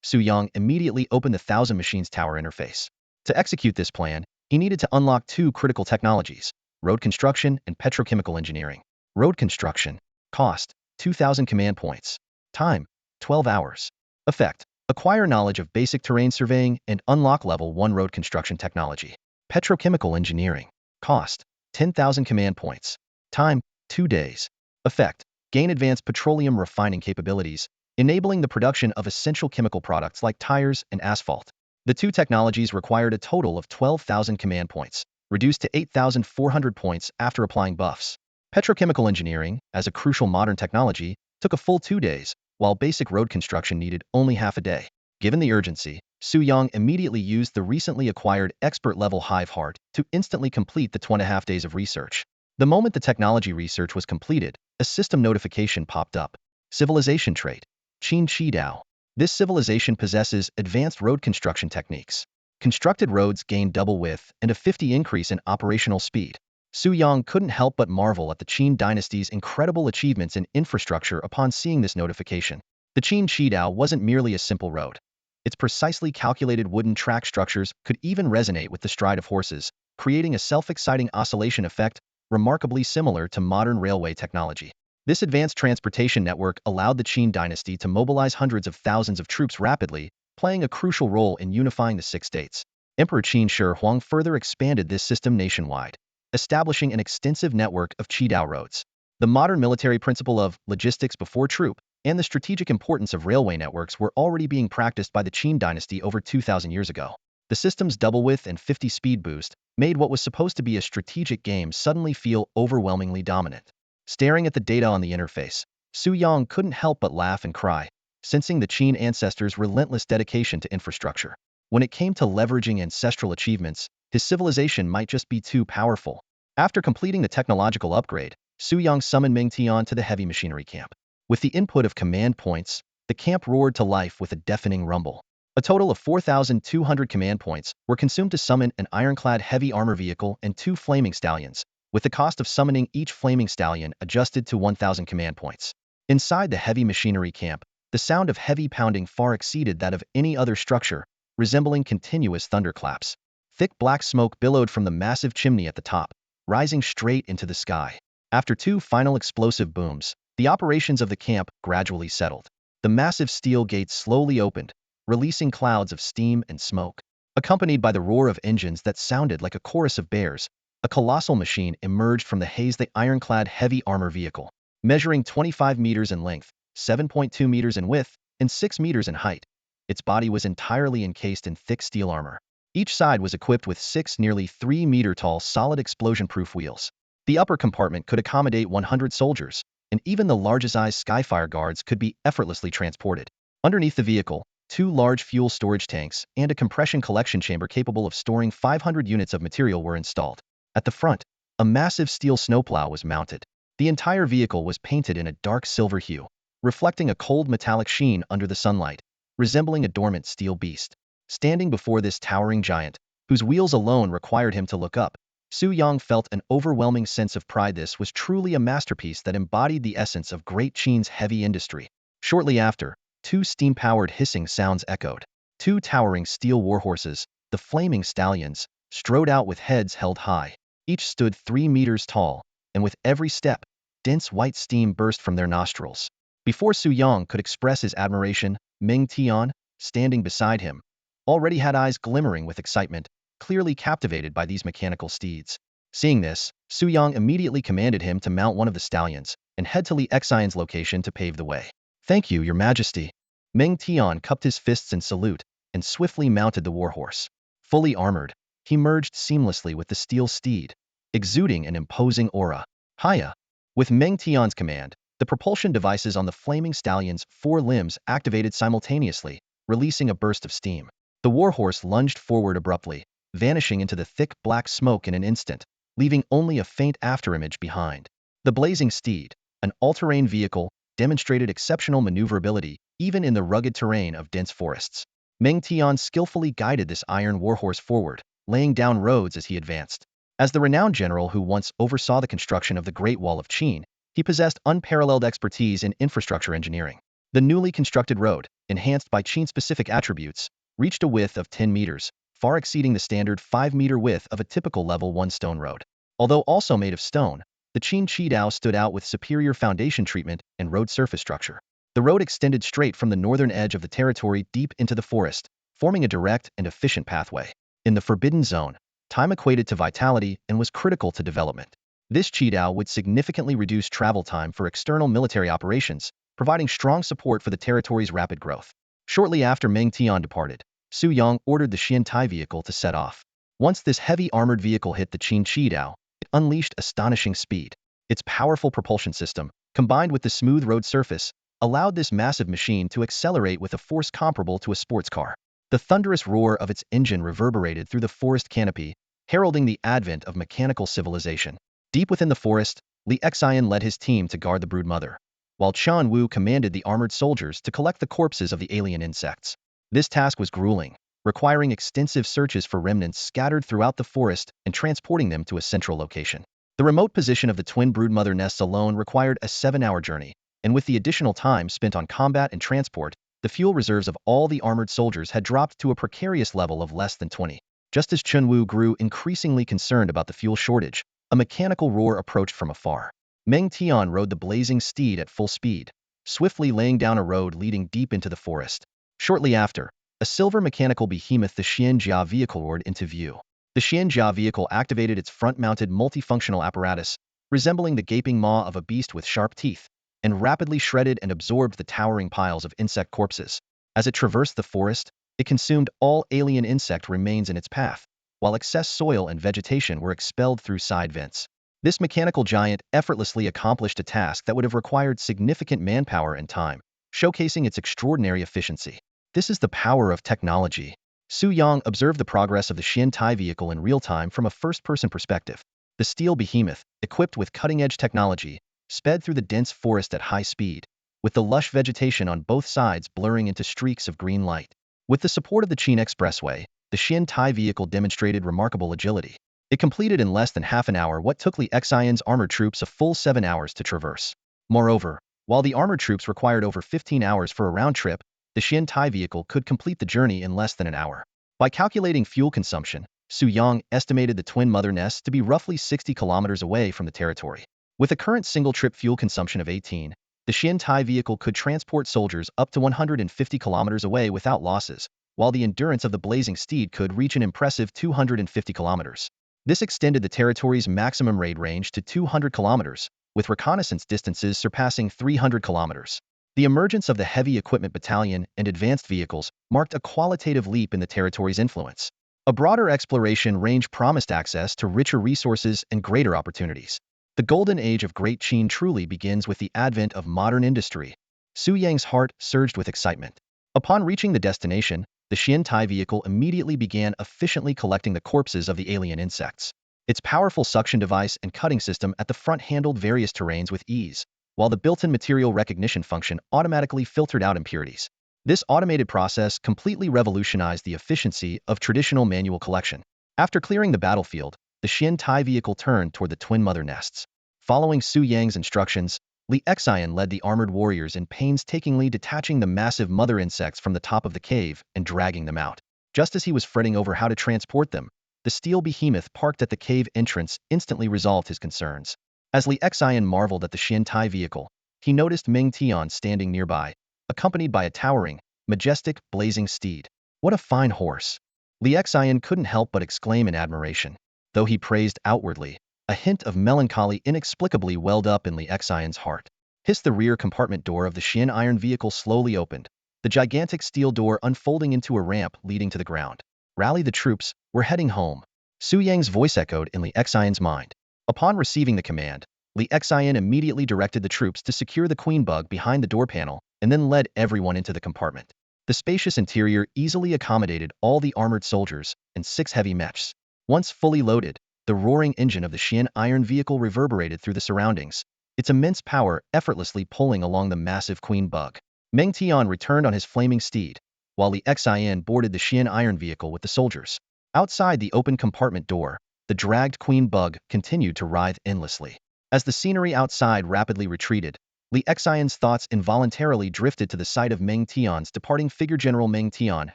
Su Yang immediately opened the 1,000 Machines Tower interface. To execute this plan, he needed to unlock 2 critical technologies: road construction and petrochemical engineering. Road construction. Cost: 2,000 command points. Time: 12 hours. Effect: acquire knowledge of basic terrain surveying and unlock level 1 road construction technology. Petrochemical engineering. Cost: 10,000 command points. Time: 2 days. Effect: gain advanced petroleum refining capabilities, enabling the production of essential chemical products like tires and asphalt. The 2 technologies required a total of 12,000 command points, reduced to 8,400 points after applying buffs. Petrochemical engineering, as a crucial modern technology, took a full 2 days, while basic road construction needed only half a day. Given the urgency, Su Yang immediately used the recently acquired expert-level Hive Heart to instantly complete the 2.5 days of research. The moment the technology research was completed, a system notification popped up. Civilization trait: Qin Dao. This civilization possesses advanced road construction techniques. Constructed roads gain double width and a 50 increase in operational speed. Su Yang couldn't help but marvel at the Qin Dynasty's incredible achievements in infrastructure upon seeing this notification. The Qin Dao wasn't merely a simple road. Its precisely calculated wooden track structures could even resonate with the stride of horses, creating a self-exciting oscillation effect remarkably similar to modern railway technology. This advanced transportation network allowed the Qin dynasty to mobilize hundreds of thousands of troops rapidly, playing a crucial role in unifying the six states. Emperor Qin Shi Huang further expanded this system nationwide, establishing an extensive network of Qidao roads. The modern military principle of logistics before troop and the strategic importance of railway networks were already being practiced by the Qin dynasty over 2,000 years ago. The system's double width and 50 speed boost made what was supposed to be a strategic game suddenly feel overwhelmingly dominant. Staring at the data on the interface, Su Yang couldn't help but laugh and cry, sensing the Qin ancestors' relentless dedication to infrastructure. When it came to leveraging ancestral achievements, his civilization might just be too powerful. After completing the technological upgrade, Su Yang summoned Meng Tian to the heavy machinery camp. With the input of command points, the camp roared to life with a deafening rumble. A total of 4,200 command points were consumed to summon an ironclad heavy armor vehicle and 2 flaming stallions, with the cost of summoning each flaming stallion adjusted to 1,000 command points. Inside the heavy machinery camp, the sound of heavy pounding far exceeded that of any other structure, resembling continuous thunderclaps. Thick black smoke billowed from the massive chimney at the top, rising straight into the sky. After 2 final explosive booms, the operations of the camp gradually settled. The massive steel gates slowly opened, releasing clouds of steam and smoke. Accompanied by the roar of engines that sounded like a chorus of bears, a colossal machine emerged from the haze. The ironclad heavy armor vehicle, measuring 25 meters in length, 7.2 meters in width, and 6 meters in height. Its body was entirely encased in thick steel armor. Each side was equipped with 6 nearly 3-meter-tall solid explosion-proof wheels. The upper compartment could accommodate 100 soldiers, and even the largest-sized Skyfire guards could be effortlessly transported. Underneath the vehicle, 2 large fuel storage tanks and a compression collection chamber capable of storing 500 units of material were installed. At the front, a massive steel snowplow was mounted. The entire vehicle was painted in a dark silver hue, reflecting a cold metallic sheen under the sunlight, resembling a dormant steel beast. Standing before this towering giant, whose wheels alone required him to look up, Su Yang felt an overwhelming sense of pride. This was truly a masterpiece that embodied the essence of Great Qin's heavy industry. Shortly after, 2 steam-powered hissing sounds echoed. 2 towering steel warhorses, the flaming stallions, strode out with heads held high. Each stood 3 meters tall, and with every step, dense white steam burst from their nostrils. Before Su Yang could express his admiration, Meng Tian, standing beside him, already had eyes glimmering with excitement, clearly captivated by these mechanical steeds. Seeing this, Su Yang immediately commanded him to mount one of the stallions and head to Li Xian's location to pave the way. "Thank you, Your Majesty." Meng Tian cupped his fists in salute and swiftly mounted the warhorse. Fully armored, he merged seamlessly with the steel steed, exuding an imposing aura. Hiya! With Meng Tian's command, the propulsion devices on the flaming stallion's 4 limbs activated simultaneously, releasing a burst of steam. The warhorse lunged forward abruptly, vanishing into the thick black smoke in an instant, leaving only a faint afterimage behind. The blazing steed, an all-terrain vehicle, demonstrated exceptional maneuverability even in the rugged terrain of dense forests. Meng Tian skillfully guided this iron warhorse forward, laying down roads as he advanced. As the renowned general who once oversaw the construction of the Great Wall of Qin, he possessed unparalleled expertise in infrastructure engineering. The newly constructed road, enhanced by Qin-specific attributes, reached a width of 10 meters, far exceeding the standard 5-meter width of a typical level 1 stone road. Although also made of stone, the Qin Qidao stood out with superior foundation treatment and road surface structure. The road extended straight from the northern edge of the territory deep into the forest, forming a direct and efficient pathway. In the Forbidden Zone, time equated to vitality and was critical to development. This Qidao would significantly reduce travel time for external military operations, providing strong support for the territory's rapid growth. Shortly after Meng Tian departed, Su Yang ordered the Xiantai vehicle to set off. Once this heavy armored vehicle hit the Qin Qidao, it unleashed astonishing speed. Its powerful propulsion system, combined with the smooth road surface, allowed this massive machine to accelerate with a force comparable to a sports car. The thunderous roar of its engine reverberated through the forest canopy, heralding the advent of mechanical civilization. Deep within the forest, Li Xian led his team to guard the broodmother, while Qian Wu commanded the armored soldiers to collect the corpses of the alien insects. This task was grueling, requiring extensive searches for remnants scattered throughout the forest and transporting them to a central location. The remote position of the twin broodmother nests alone required a 7-hour journey, and with the additional time spent on combat and transport, the fuel reserves of all the armored soldiers had dropped to a precarious level of less than 20. Just as Qian Wu grew increasingly concerned about the fuel shortage, a mechanical roar approached from afar. Meng Tian rode the blazing steed at full speed, swiftly laying down a road leading deep into the forest. Shortly after, a silver mechanical behemoth, the Qian Jia vehicle, roared into view. The Qian Jia vehicle activated its front-mounted multifunctional apparatus, resembling the gaping maw of a beast with sharp teeth, and rapidly shredded and absorbed the towering piles of insect corpses. As it traversed the forest, it consumed all alien insect remains in its path, while excess soil and vegetation were expelled through side vents. This mechanical giant effortlessly accomplished a task that would have required significant manpower and time, showcasing its extraordinary efficiency. This is the power of technology. Su Yang observed the progress of the Qian Tai vehicle in real time from a first-person perspective. The steel behemoth, equipped with cutting-edge technology, sped through the dense forest at high speed, with the lush vegetation on both sides blurring into streaks of green light. With the support of the Qin Expressway, the Qian Tai vehicle demonstrated remarkable agility. It completed in less than half an hour what took Li Xian's armored troops a full 7 hours to traverse. Moreover, while the armored troops required over 15 hours for a round trip, the Qian Tai vehicle could complete the journey in less than an hour. By calculating fuel consumption, Su Yang estimated the twin mother nests to be roughly 60 kilometers away from the territory. With a current single-trip fuel consumption of 18, the Qian Tai vehicle could transport soldiers up to 150 kilometers away without losses, while the endurance of the blazing steed could reach an impressive 250 kilometers. This extended the territory's maximum raid range to 200 kilometers, with reconnaissance distances surpassing 300 kilometers. The emergence of the Heavy Equipment Battalion and advanced vehicles marked a qualitative leap in the territory's influence. A broader exploration range promised access to richer resources and greater opportunities. The golden age of Great Qin truly begins with the advent of modern industry. Su Yang's heart surged with excitement. Upon reaching the destination, the Qian Tai vehicle immediately began efficiently collecting the corpses of the alien insects. Its powerful suction device and cutting system at the front handled various terrains with ease, while the built-in material recognition function automatically filtered out impurities. This automated process completely revolutionized the efficiency of traditional manual collection. After clearing the battlefield, the Qian Tai vehicle turned toward the twin mother nests. Following Su Yang's instructions, Li Xian led the armored warriors in painstakingly detaching the massive mother insects from the top of the cave and dragging them out. Just as he was fretting over how to transport them, the steel behemoth parked at the cave entrance instantly resolved his concerns. As Li Xian marveled at the Qian Tai vehicle, he noticed Meng Tian standing nearby, accompanied by a towering, majestic, blazing steed. What a fine horse! Li Xian couldn't help but exclaim in admiration. Though he praised outwardly, a hint of melancholy inexplicably welled up in Li Xian's heart. The rear compartment door of the Qian iron vehicle slowly opened, the gigantic steel door unfolding into a ramp leading to the ground. Rally the troops, we're heading home. Su Yang's voice echoed in Li Xian's mind. Upon receiving the command, Li Xian immediately directed the troops to secure the queen bug behind the door panel and then led everyone into the compartment. The spacious interior easily accommodated all the armored soldiers and 6 heavy mechs. Once fully loaded, the roaring engine of the Qian iron vehicle reverberated through the surroundings, its immense power effortlessly pulling along the massive queen bug. Meng Tian returned on his flaming steed, while Li Xian boarded the Qian iron vehicle with the soldiers. Outside the open compartment door, the dragged queen bug continued to writhe endlessly. As the scenery outside rapidly retreated, Li Xian's thoughts involuntarily drifted to the sight of Meng Tian's departing figure. General Meng Tian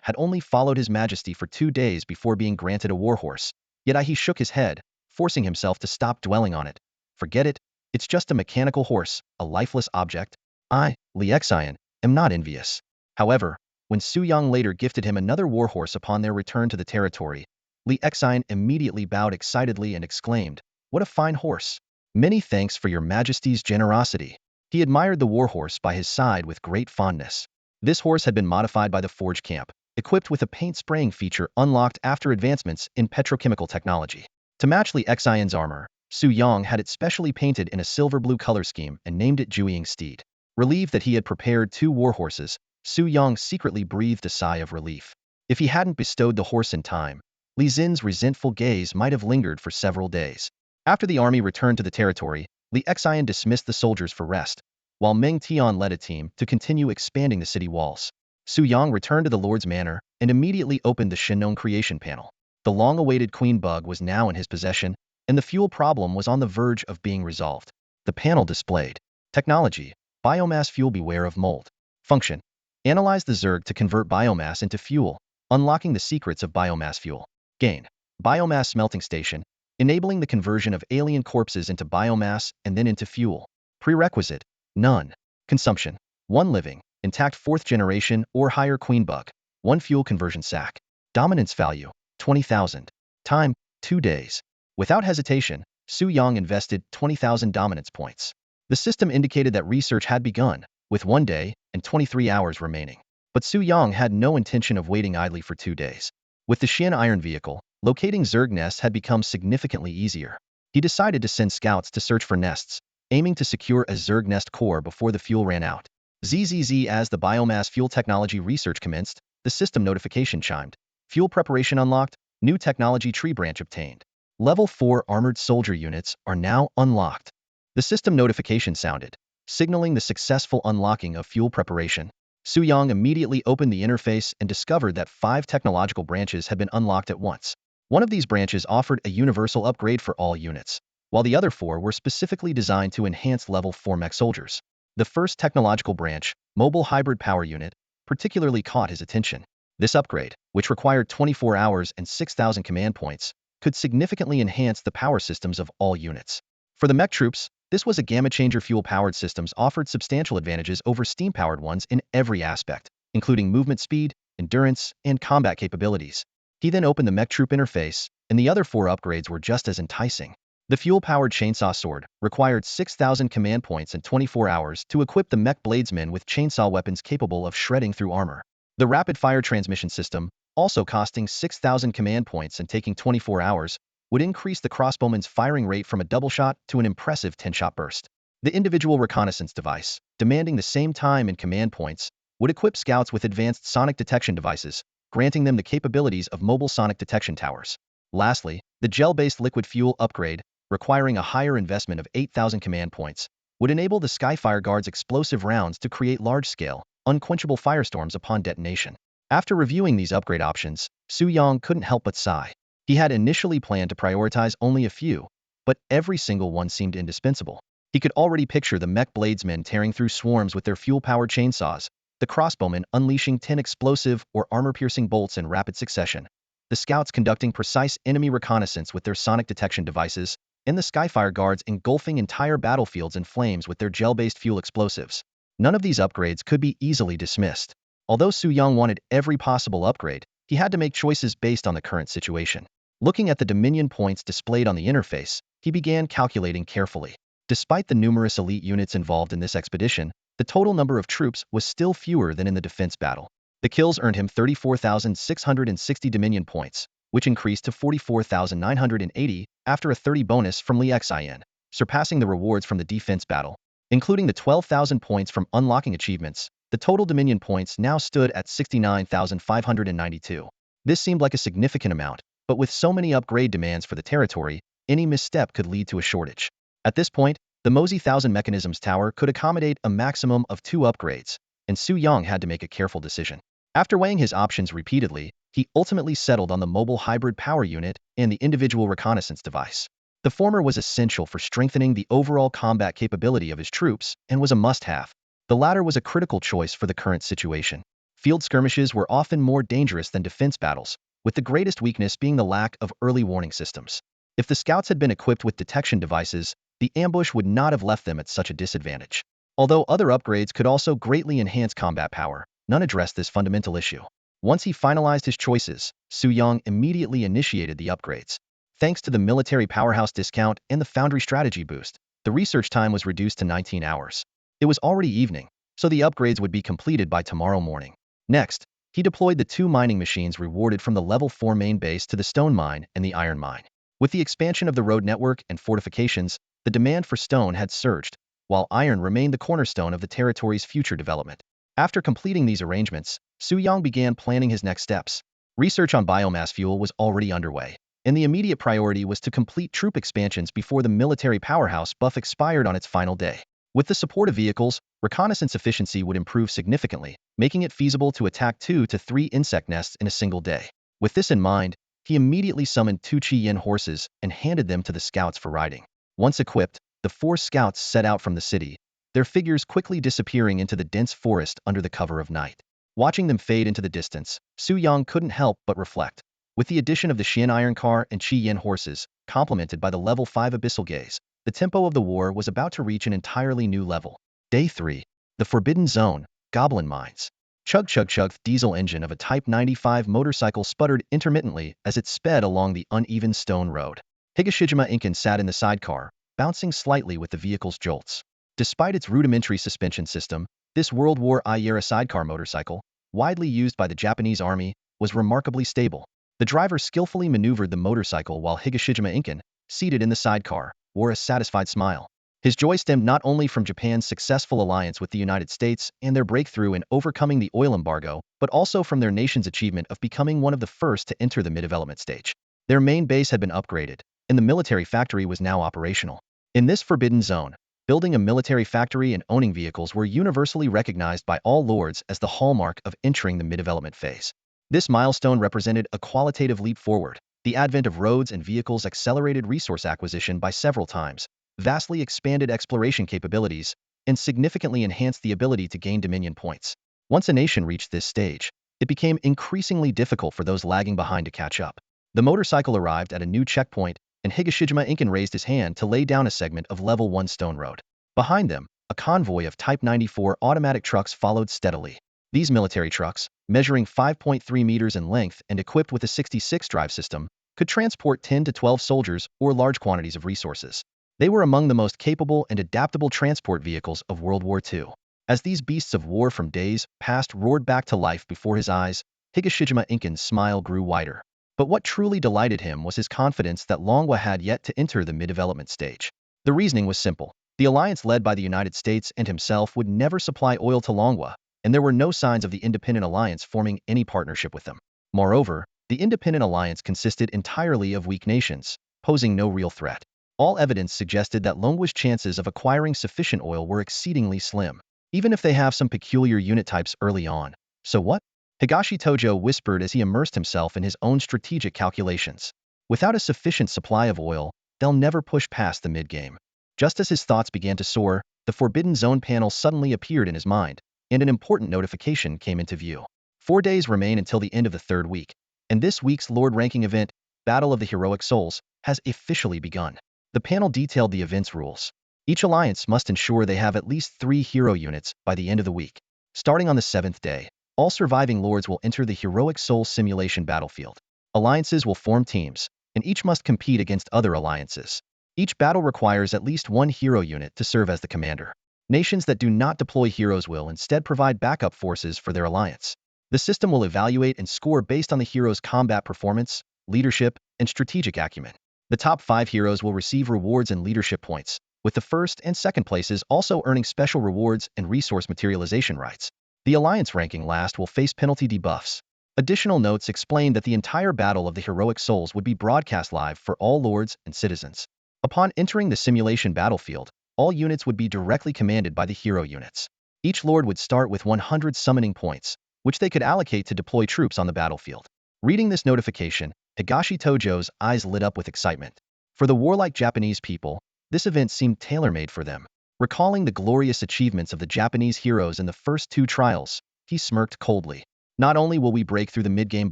had only followed His Majesty for 2 days before being granted a warhorse, yet he shook his head, forcing himself to stop dwelling on it. Forget it, it's just a mechanical horse, a lifeless object. I, Li Xian, am not envious. However, when Su Yang later gifted him another warhorse upon their return to the territory, Li Xian immediately bowed excitedly and exclaimed, "What a fine horse! Many thanks for your Majesty's generosity." He admired the warhorse by his side with great fondness. This horse had been modified by the Forge Camp, equipped with a paint-spraying feature unlocked after advancements in petrochemical technology. To match Li Xian's armor, Su Yang had it specially painted in a silver-blue color scheme and named it Juying Steed. Relieved that he had prepared 2 warhorses, Su Yang secretly breathed a sigh of relief. If he hadn't bestowed the horse in time, Li Xin's resentful gaze might have lingered for several days. After the army returned to the territory, Li Xian dismissed the soldiers for rest, while Meng Tian led a team to continue expanding the city walls. Su Yang returned to the Lord's Manor and immediately opened the Shinnong creation panel. The long-awaited queen bug was now in his possession, and the fuel problem was on the verge of being resolved. The panel displayed technology, biomass fuel. Beware of mold. Function: analyze the zerg to convert biomass into fuel, unlocking the secrets of biomass fuel. Gain: biomass smelting station. enabling the conversion of alien corpses into biomass and then into fuel. Prerequisite: none. Consumption: 1 living, intact 4th generation or higher queen bug, 1 fuel conversion sack. Dominance value: 20,000. Time: 2 days. Without hesitation, Su Yang invested 20,000 dominance points. The system indicated that research had begun, with 1 day and 23 hours remaining. But Su Yang had no intention of waiting idly for 2 days. With the Qian iron vehicle, locating Zerg nests had become significantly easier. He decided to send scouts to search for nests, aiming to secure a Zerg nest core before the fuel ran out. ZZZ. As the biomass fuel technology research commenced, the system notification chimed. Fuel preparation unlocked, new technology tree branch obtained. Level 4 armored soldier units are now unlocked. The system notification sounded, signaling the successful unlocking of fuel preparation. Su Yang immediately opened the interface and discovered that 5 technological branches had been unlocked at once. One of these branches offered a universal upgrade for all units, while the other 4 were specifically designed to enhance level 4 mech soldiers. The first technological branch, Mobile Hybrid Power Unit, particularly caught his attention. This upgrade, which required 24 hours and 6,000 command points, could significantly enhance the power systems of all units. For the mech troops, this was a game-changer. Fuel-powered systems offered substantial advantages over steam-powered ones in every aspect, including movement speed, endurance, and combat capabilities. He then opened the mech troop interface, and the other 4 upgrades were just as enticing. The fuel-powered chainsaw sword required 6,000 command points and 24 hours to equip the mech bladesmen with chainsaw weapons capable of shredding through armor. The rapid-fire transmission system, also costing 6,000 command points and taking 24 hours, would increase the crossbowman's firing rate from a double shot to an impressive 10-shot burst. The individual reconnaissance device, demanding the same time and command points, would equip scouts with advanced sonic detection devices, granting them the capabilities of mobile sonic detection towers. Lastly, the gel-based liquid fuel upgrade, requiring a higher investment of 8,000 command points, would enable the Skyfire Guard's explosive rounds to create large-scale, unquenchable firestorms upon detonation. After reviewing these upgrade options, Su Yang couldn't help but sigh. He had initially planned to prioritize only a few, but every single one seemed indispensable. He could already picture the mech bladesmen tearing through swarms with their fuel-powered chainsaws, the crossbowmen unleashing 10 explosive or armor-piercing bolts in rapid succession, the scouts conducting precise enemy reconnaissance with their sonic detection devices, and the Skyfire Guards engulfing entire battlefields in flames with their gel-based fuel explosives. None of these upgrades could be easily dismissed. Although Su Yang wanted every possible upgrade, he had to make choices based on the current situation. Looking at the Dominion points displayed on the interface, he began calculating carefully. Despite the numerous elite units involved in this expedition, the total number of troops was still fewer than in the defense battle. The kills earned him 34,660 Dominion points, which increased to 44,980 after a 30 bonus from Li Xin, surpassing the rewards from the defense battle. Including the 12,000 points from unlocking achievements, the total Dominion points now stood at 69,592. This seemed like a significant amount, but with so many upgrade demands for the territory, any misstep could lead to a shortage. At this point, the Mosey 1000 Mechanisms Tower could accommodate a maximum of 2 upgrades, and Su Yang had to make a careful decision. After weighing his options repeatedly, he ultimately settled on the Mobile Hybrid Power Unit and the individual reconnaissance device. The former was essential for strengthening the overall combat capability of his troops and was a must-have. The latter was a critical choice for the current situation. Field skirmishes were often more dangerous than defense battles, with the greatest weakness being the lack of early warning systems. If the scouts had been equipped with detection devices, the ambush would not have left them at such a disadvantage. Although other upgrades could also greatly enhance combat power, none addressed this fundamental issue. Once he finalized his choices, Su Yang immediately initiated the upgrades. Thanks to the military powerhouse discount and the foundry strategy boost, the research time was reduced to 19 hours. It was already evening, so the upgrades would be completed by tomorrow morning. Next, he deployed the 2 mining machines rewarded from the level 4 main base to the stone mine and the iron mine. With the expansion of the road network and fortifications, the demand for stone had surged, while iron remained the cornerstone of the territory's future development. After completing these arrangements, Su Yang began planning his next steps. Research on biomass fuel was already underway, and the immediate priority was to complete troop expansions before the military powerhouse buff expired on its final day. With the support of vehicles, reconnaissance efficiency would improve significantly, making it feasible to attack 2 to 3 insect nests in a single day. With this in mind, he immediately summoned 2 Qian horses and handed them to the scouts for riding. Once equipped, the 4 scouts set out from the city, their figures quickly disappearing into the dense forest under the cover of night. Watching them fade into the distance, Su Yang couldn't help but reflect. With the addition of the Qian Iron Car and Qi Yin horses, complemented by the level 5 Abyssal Gaze, the tempo of the war was about to reach an entirely new level. Day 3. The Forbidden Zone, Goblin Mines. Chug chug chug. The diesel engine of a Type 95 motorcycle sputtered intermittently as it sped along the uneven stone road. Higashijima Inken sat in the sidecar, bouncing slightly with the vehicle's jolts. Despite its rudimentary suspension system, this World War I-era sidecar motorcycle, widely used by the Japanese army, was remarkably stable. The driver skillfully maneuvered the motorcycle while Higashijima Inken, seated in the sidecar, wore a satisfied smile. His joy stemmed not only from Japan's successful alliance with the United States and their breakthrough in overcoming the oil embargo, but also from their nation's achievement of becoming one of the first to enter the mid-development stage. Their main base had been upgraded, and the military factory was now operational. In this forbidden zone, building a military factory and owning vehicles were universally recognized by all lords as the hallmark of entering the mid-development phase. This milestone represented a qualitative leap forward. The advent of roads and vehicles accelerated resource acquisition by several times, vastly expanded exploration capabilities, and significantly enhanced the ability to gain dominion points. Once a nation reached this stage, it became increasingly difficult for those lagging behind to catch up. The motorcycle arrived at a new checkpoint, and Higashijima Inken raised his hand to lay down a segment of level 1 stone road. Behind them, a convoy of Type 94 automatic trucks followed steadily. These military trucks, measuring 5.3 meters in length and equipped with a 66 drive system, could transport 10 to 12 soldiers or large quantities of resources. They were among the most capable and adaptable transport vehicles of World War II. As these beasts of war from days past roared back to life before his eyes, Higashijima Inken's smile grew wider. But what truly delighted him was his confidence that Longwa had yet to enter the mid-development stage. The reasoning was simple. The alliance led by the United States and himself would never supply oil to Longwa, and there were no signs of the Independent Alliance forming any partnership with them. Moreover, the Independent Alliance consisted entirely of weak nations, posing no real threat. All evidence suggested that Longwa's chances of acquiring sufficient oil were exceedingly slim, even if they have some peculiar unit types early on. So what? Higashi Tojo whispered as he immersed himself in his own strategic calculations. Without a sufficient supply of oil, they'll never push past the mid-game. Just as his thoughts began to soar, the Forbidden Zone panel suddenly appeared in his mind, and an important notification came into view. 4 days remain until the end of the 3rd week, and this week's Lord-ranking event, Battle of the Heroic Souls, has officially begun. The panel detailed the event's rules. Each alliance must ensure they have at least 3 hero units by the end of the week. Starting on the 7th day, all surviving lords will enter the Heroic Soul simulation battlefield. Alliances will form teams, and each must compete against other alliances. Each battle requires at least 1 hero unit to serve as the commander. Nations that do not deploy heroes will instead provide backup forces for their alliance. The system will evaluate and score based on the hero's combat performance, leadership, and strategic acumen. The top 5 heroes will receive rewards and leadership points, with the 1st and 2nd places also earning special rewards and resource materialization rights. The alliance ranking last will face penalty debuffs. Additional notes explain that the entire Battle of the Heroic Souls would be broadcast live for all lords and citizens. Upon entering the simulation battlefield, all units would be directly commanded by the hero units. Each lord would start with 100 summoning points, which they could allocate to deploy troops on the battlefield. Reading this notification, Higashi Tojo's eyes lit up with excitement. For the warlike Japanese people, this event seemed tailor-made for them. Recalling the glorious achievements of the Japanese heroes in the first 2 trials, he smirked coldly. Not only will we break through the mid-game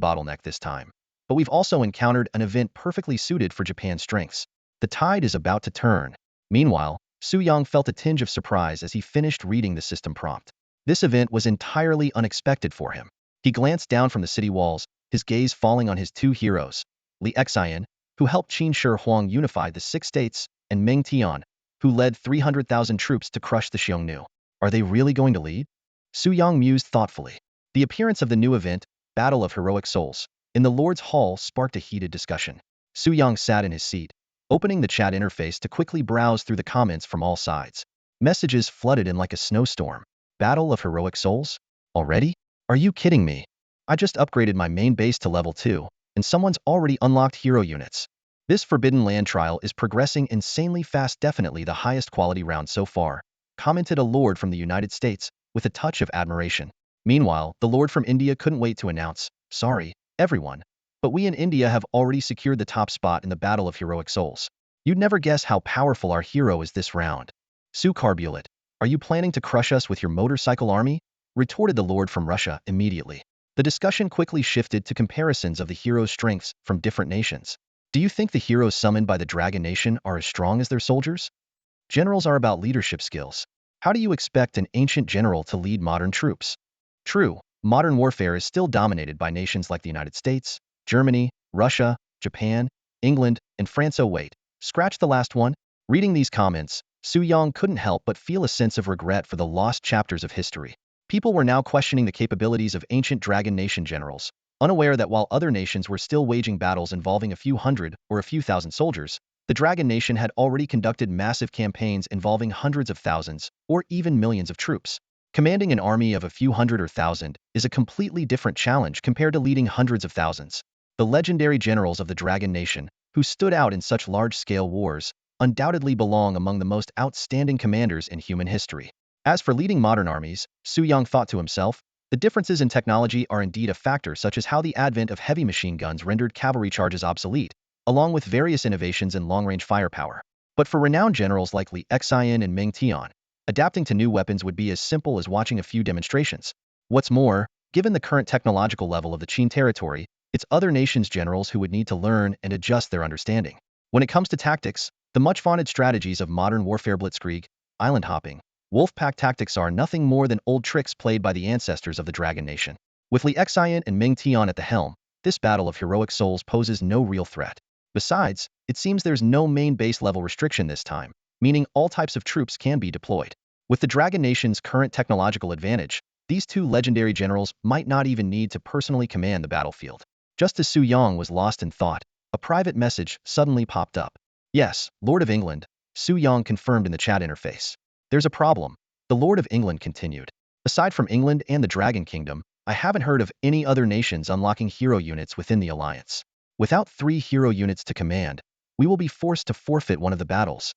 bottleneck this time, but we've also encountered an event perfectly suited for Japan's strengths. The tide is about to turn. Meanwhile, Su Yang felt a tinge of surprise as he finished reading the system prompt. This event was entirely unexpected for him. He glanced down from the city walls, his gaze falling on his 2 heroes, Li Xian, who helped Qin Shi Huang unify the 6 states, and Meng Tian, who led 300,000 troops to crush the Xiongnu. Are they really going to lead? Su Yang mused thoughtfully. The appearance of the new event, Battle of Heroic Souls, in the Lord's Hall sparked a heated discussion. Su Yang sat in his seat, opening the chat interface to quickly browse through the comments from all sides. Messages flooded in like a snowstorm. Battle of Heroic Souls? Already? Are you kidding me? I just upgraded my main base to level 2, and someone's already unlocked hero units. This Forbidden Land trial is progressing insanely fast, definitely the highest quality round so far, commented a lord from the United States, with a touch of admiration. Meanwhile, the lord from India couldn't wait to announce, sorry, everyone, but we in India have already secured the top spot in the Battle of Heroic Souls. You'd never guess how powerful our hero is this round. Su Carbulet, are you planning to crush us with your motorcycle army? Retorted the lord from Russia immediately. The discussion quickly shifted to comparisons of the heroes' strengths from different nations. Do you think the heroes summoned by the Dragon Nation are as strong as their soldiers? Generals are about leadership skills. How do you expect an ancient general to lead modern troops? True, modern warfare is still dominated by nations like the United States, Germany, Russia, Japan, England, and France. Oh wait, scratch the last one. Reading these comments, Su Yang couldn't help but feel a sense of regret for the lost chapters of history. People were now questioning the capabilities of ancient Dragon Nation generals, unaware that while other nations were still waging battles involving a few hundred or a few thousand soldiers, the Dragon Nation had already conducted massive campaigns involving hundreds of thousands or even millions of troops. Commanding an army of a few hundred or thousand is a completely different challenge compared to leading hundreds of thousands. The legendary generals of the Dragon Nation, who stood out in such large-scale wars, undoubtedly belong among the most outstanding commanders in human history. As for leading modern armies, Su Yang thought to himself, the differences in technology are indeed a factor, such as how the advent of heavy machine guns rendered cavalry charges obsolete, along with various innovations in long-range firepower. But for renowned generals like Li Xian and Meng Tian, adapting to new weapons would be as simple as watching a few demonstrations. What's more, given the current technological level of the Qin territory, it's other nations' generals who would need to learn and adjust their understanding. When it comes to tactics, the much-vaunted strategies of modern warfare, blitzkrieg, island hopping, wolf-pack tactics are nothing more than old tricks played by the ancestors of the Dragon Nation. With Li Xian and Meng Tian at the helm, this battle of heroic souls poses no real threat. Besides, it seems there's no main base level restriction this time, meaning all types of troops can be deployed. With the Dragon Nation's current technological advantage, these two legendary generals might not even need to personally command the battlefield. Just as Su Yang was lost in thought, a private message suddenly popped up. Yes, Lord of England, Su Yang confirmed in the chat interface. There's a problem, the Lord of England continued. Aside from England and the Dragon Kingdom, I haven't heard of any other nations unlocking hero units within the alliance. Without 3 hero units to command, we will be forced to forfeit one of the battles.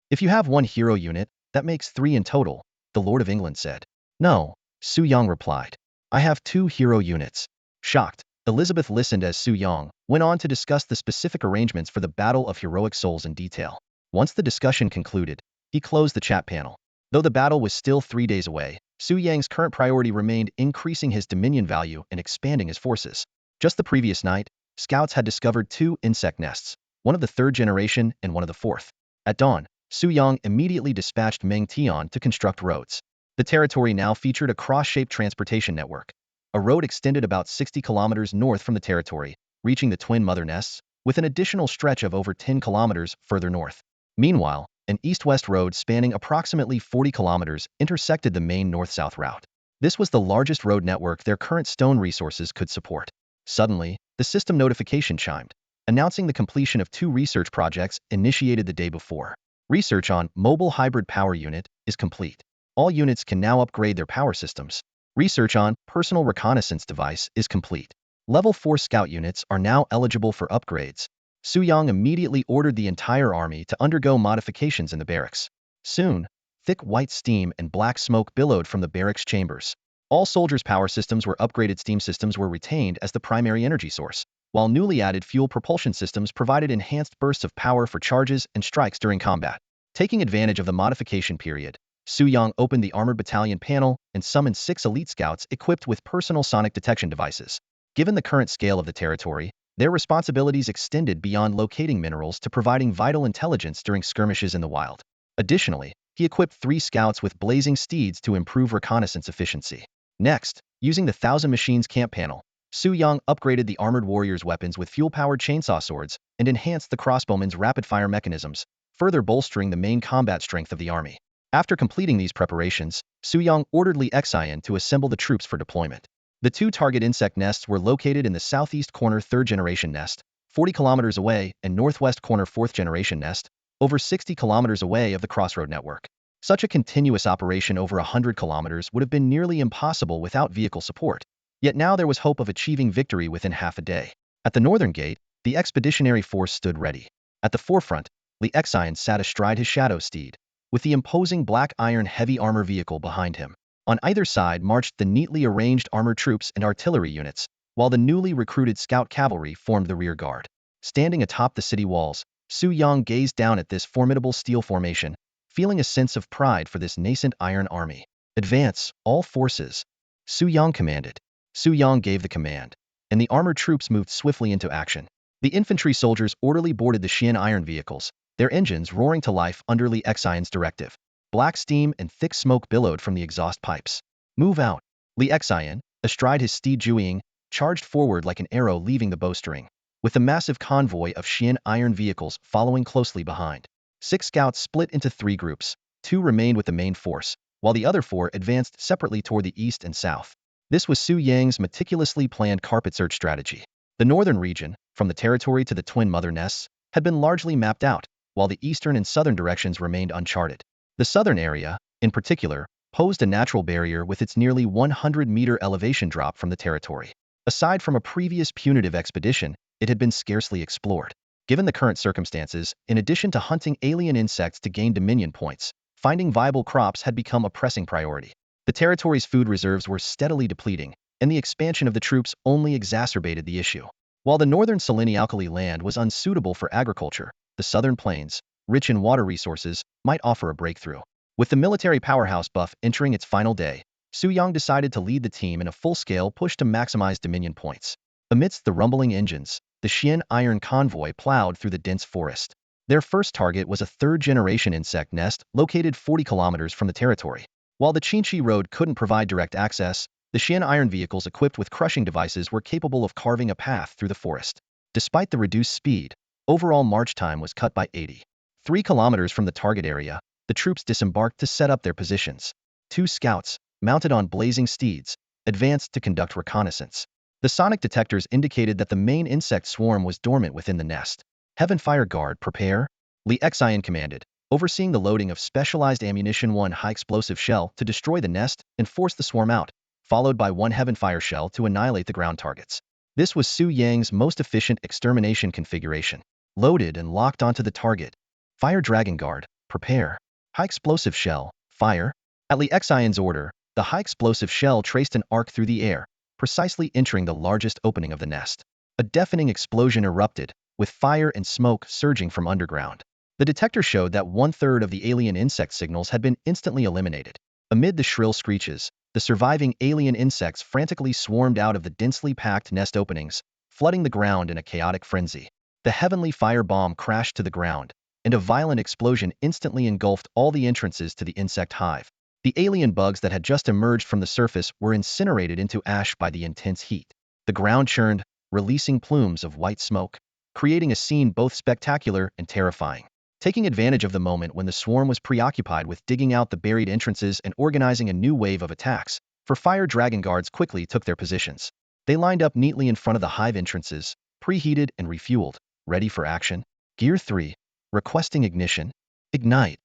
If you have 1 hero unit, that makes 3 in total, the Lord of England said. No, Su Yang replied. I have 2 hero units. Shocked, Elizabeth listened as Su Yang went on to discuss the specific arrangements for the Battle of Heroic Souls in detail. Once the discussion concluded, he closed the chat panel. Though the battle was still 3 days away, Su Yang's current priority remained increasing his dominion value and expanding his forces. Just the previous night, scouts had discovered 2 insect nests, one of the 3rd generation and one of the 4th. At dawn, Su Yang immediately dispatched Meng Tian to construct roads. The territory now featured a cross-shaped transportation network. A road extended about 60 kilometers north from the territory, reaching the twin mother nests, with an additional stretch of over 10 kilometers further north. Meanwhile, an east-west road spanning approximately 40 kilometers intersected the main north-south route. This was the largest road network their current stone resources could support. Suddenly, the system notification chimed, announcing the completion of 2 research projects initiated the day before. Research on Mobile Hybrid Power Unit is complete. All units can now upgrade their power systems. Research on Personal Reconnaissance Device is complete. Level 4 scout units are now eligible for upgrades. Su Yang immediately ordered the entire army to undergo modifications in the barracks. Soon, thick white steam and black smoke billowed from the barracks chambers. All soldiers' power systems were upgraded. Steam systems were retained as the primary energy source, while newly added fuel propulsion systems provided enhanced bursts of power for charges and strikes during combat. Taking advantage of the modification period, Su Yang opened the Armored Battalion panel and summoned 6 elite scouts equipped with personal sonic detection devices. Given the current scale of the territory, their responsibilities extended beyond locating minerals to providing vital intelligence during skirmishes in the wild. Additionally, he equipped 3 scouts with blazing steeds to improve reconnaissance efficiency. Next, using the Thousand Machines camp panel, Su Yang upgraded the armored warriors' weapons with fuel-powered chainsaw swords and enhanced the crossbowmen's rapid-fire mechanisms, further bolstering the main combat strength of the army. After completing these preparations, Su Yang ordered Li Xian to assemble the troops for deployment. The 2 target insect nests were located in the southeast corner 3rd generation nest, 40 kilometers away, and northwest corner 4th generation nest, over 60 kilometers away of the crossroad network. Such a continuous operation over 100 kilometers would have been nearly impossible without vehicle support. Yet now there was hope of achieving victory within half a day. At the northern gate, the expeditionary force stood ready. At the forefront, Li Xian sat astride his shadow steed, with the imposing black iron heavy armor vehicle behind him. On either side marched the neatly arranged armored troops and artillery units, while the newly recruited scout cavalry formed the rear guard. Standing atop the city walls, Su Yang gazed down at this formidable steel formation, feeling a sense of pride for this nascent iron army. Advance, all forces, Su Yang commanded. Su Yang gave the command, and the armored troops moved swiftly into action. The infantry soldiers orderly boarded the Qian iron vehicles, their engines roaring to life under Li Xian's directive. Black steam and thick smoke billowed from the exhaust pipes. Move out! Li Xian, astride his steed Zhuiying, charged forward like an arrow leaving the bowstring, with a massive convoy of Qian iron vehicles following closely behind. 6 scouts split into 3 groups. 2 remained with the main force, while the other 4 advanced separately toward the east and south. This was Su Yang's meticulously planned carpet search strategy. The northern region, from the territory to the twin mother nests, had been largely mapped out, while the eastern and southern directions remained uncharted. The southern area, in particular, posed a natural barrier with its nearly 100-meter elevation drop from the territory. Aside from a previous punitive expedition, it had been scarcely explored. Given the current circumstances, in addition to hunting alien insects to gain dominion points, finding viable crops had become a pressing priority. The territory's food reserves were steadily depleting, and the expansion of the troops only exacerbated the issue. While the northern salini-alkali land was unsuitable for agriculture, the southern plains, rich in water resources, might offer a breakthrough. With the military powerhouse buff entering its final day, Su Yang decided to lead the team in a full-scale push to maximize dominion points. Amidst the rumbling engines, the Qian iron convoy plowed through the dense forest. Their first target was a third-generation insect nest located 40 kilometers from the territory. While the Qinchi Road couldn't provide direct access, the Qian iron vehicles equipped with crushing devices were capable of carving a path through the forest. Despite the reduced speed, overall march time was cut by 83 kilometers from the target area. The troops disembarked to set up their positions. 2 scouts, mounted on blazing steeds, advanced to conduct reconnaissance. The sonic detectors indicated that the main insect swarm was dormant within the nest. Heaven Fire Guard, prepare! Li Xian commanded, overseeing the loading of specialized ammunition 1 high-explosive shell to destroy the nest and force the swarm out, followed by 1 Heaven Fire shell to annihilate the ground targets. This was Su Yang's most efficient extermination configuration. Loaded and locked onto the target. Fire Dragon Guard, prepare! High-explosive shell, fire! At Li Xian's order, the high-explosive shell traced an arc through the air, precisely entering the largest opening of the nest. A deafening explosion erupted, with fire and smoke surging from underground. The detector showed that 1/3 of the alien insect signals had been instantly eliminated. Amid the shrill screeches, the surviving alien insects frantically swarmed out of the densely packed nest openings, flooding the ground in a chaotic frenzy. The heavenly fire bomb crashed to the ground, and a violent explosion instantly engulfed all the entrances to the insect hive. The alien bugs that had just emerged from the surface were incinerated into ash by the intense heat. The ground churned, releasing plumes of white smoke, creating a scene both spectacular and terrifying. Taking advantage of the moment when the swarm was preoccupied with digging out the buried entrances and organizing a new wave of attacks, Fire Dragon Guards quickly took their positions. They lined up neatly in front of the hive entrances, preheated and refueled, ready for action. Gear 3. Requesting ignition. Ignite.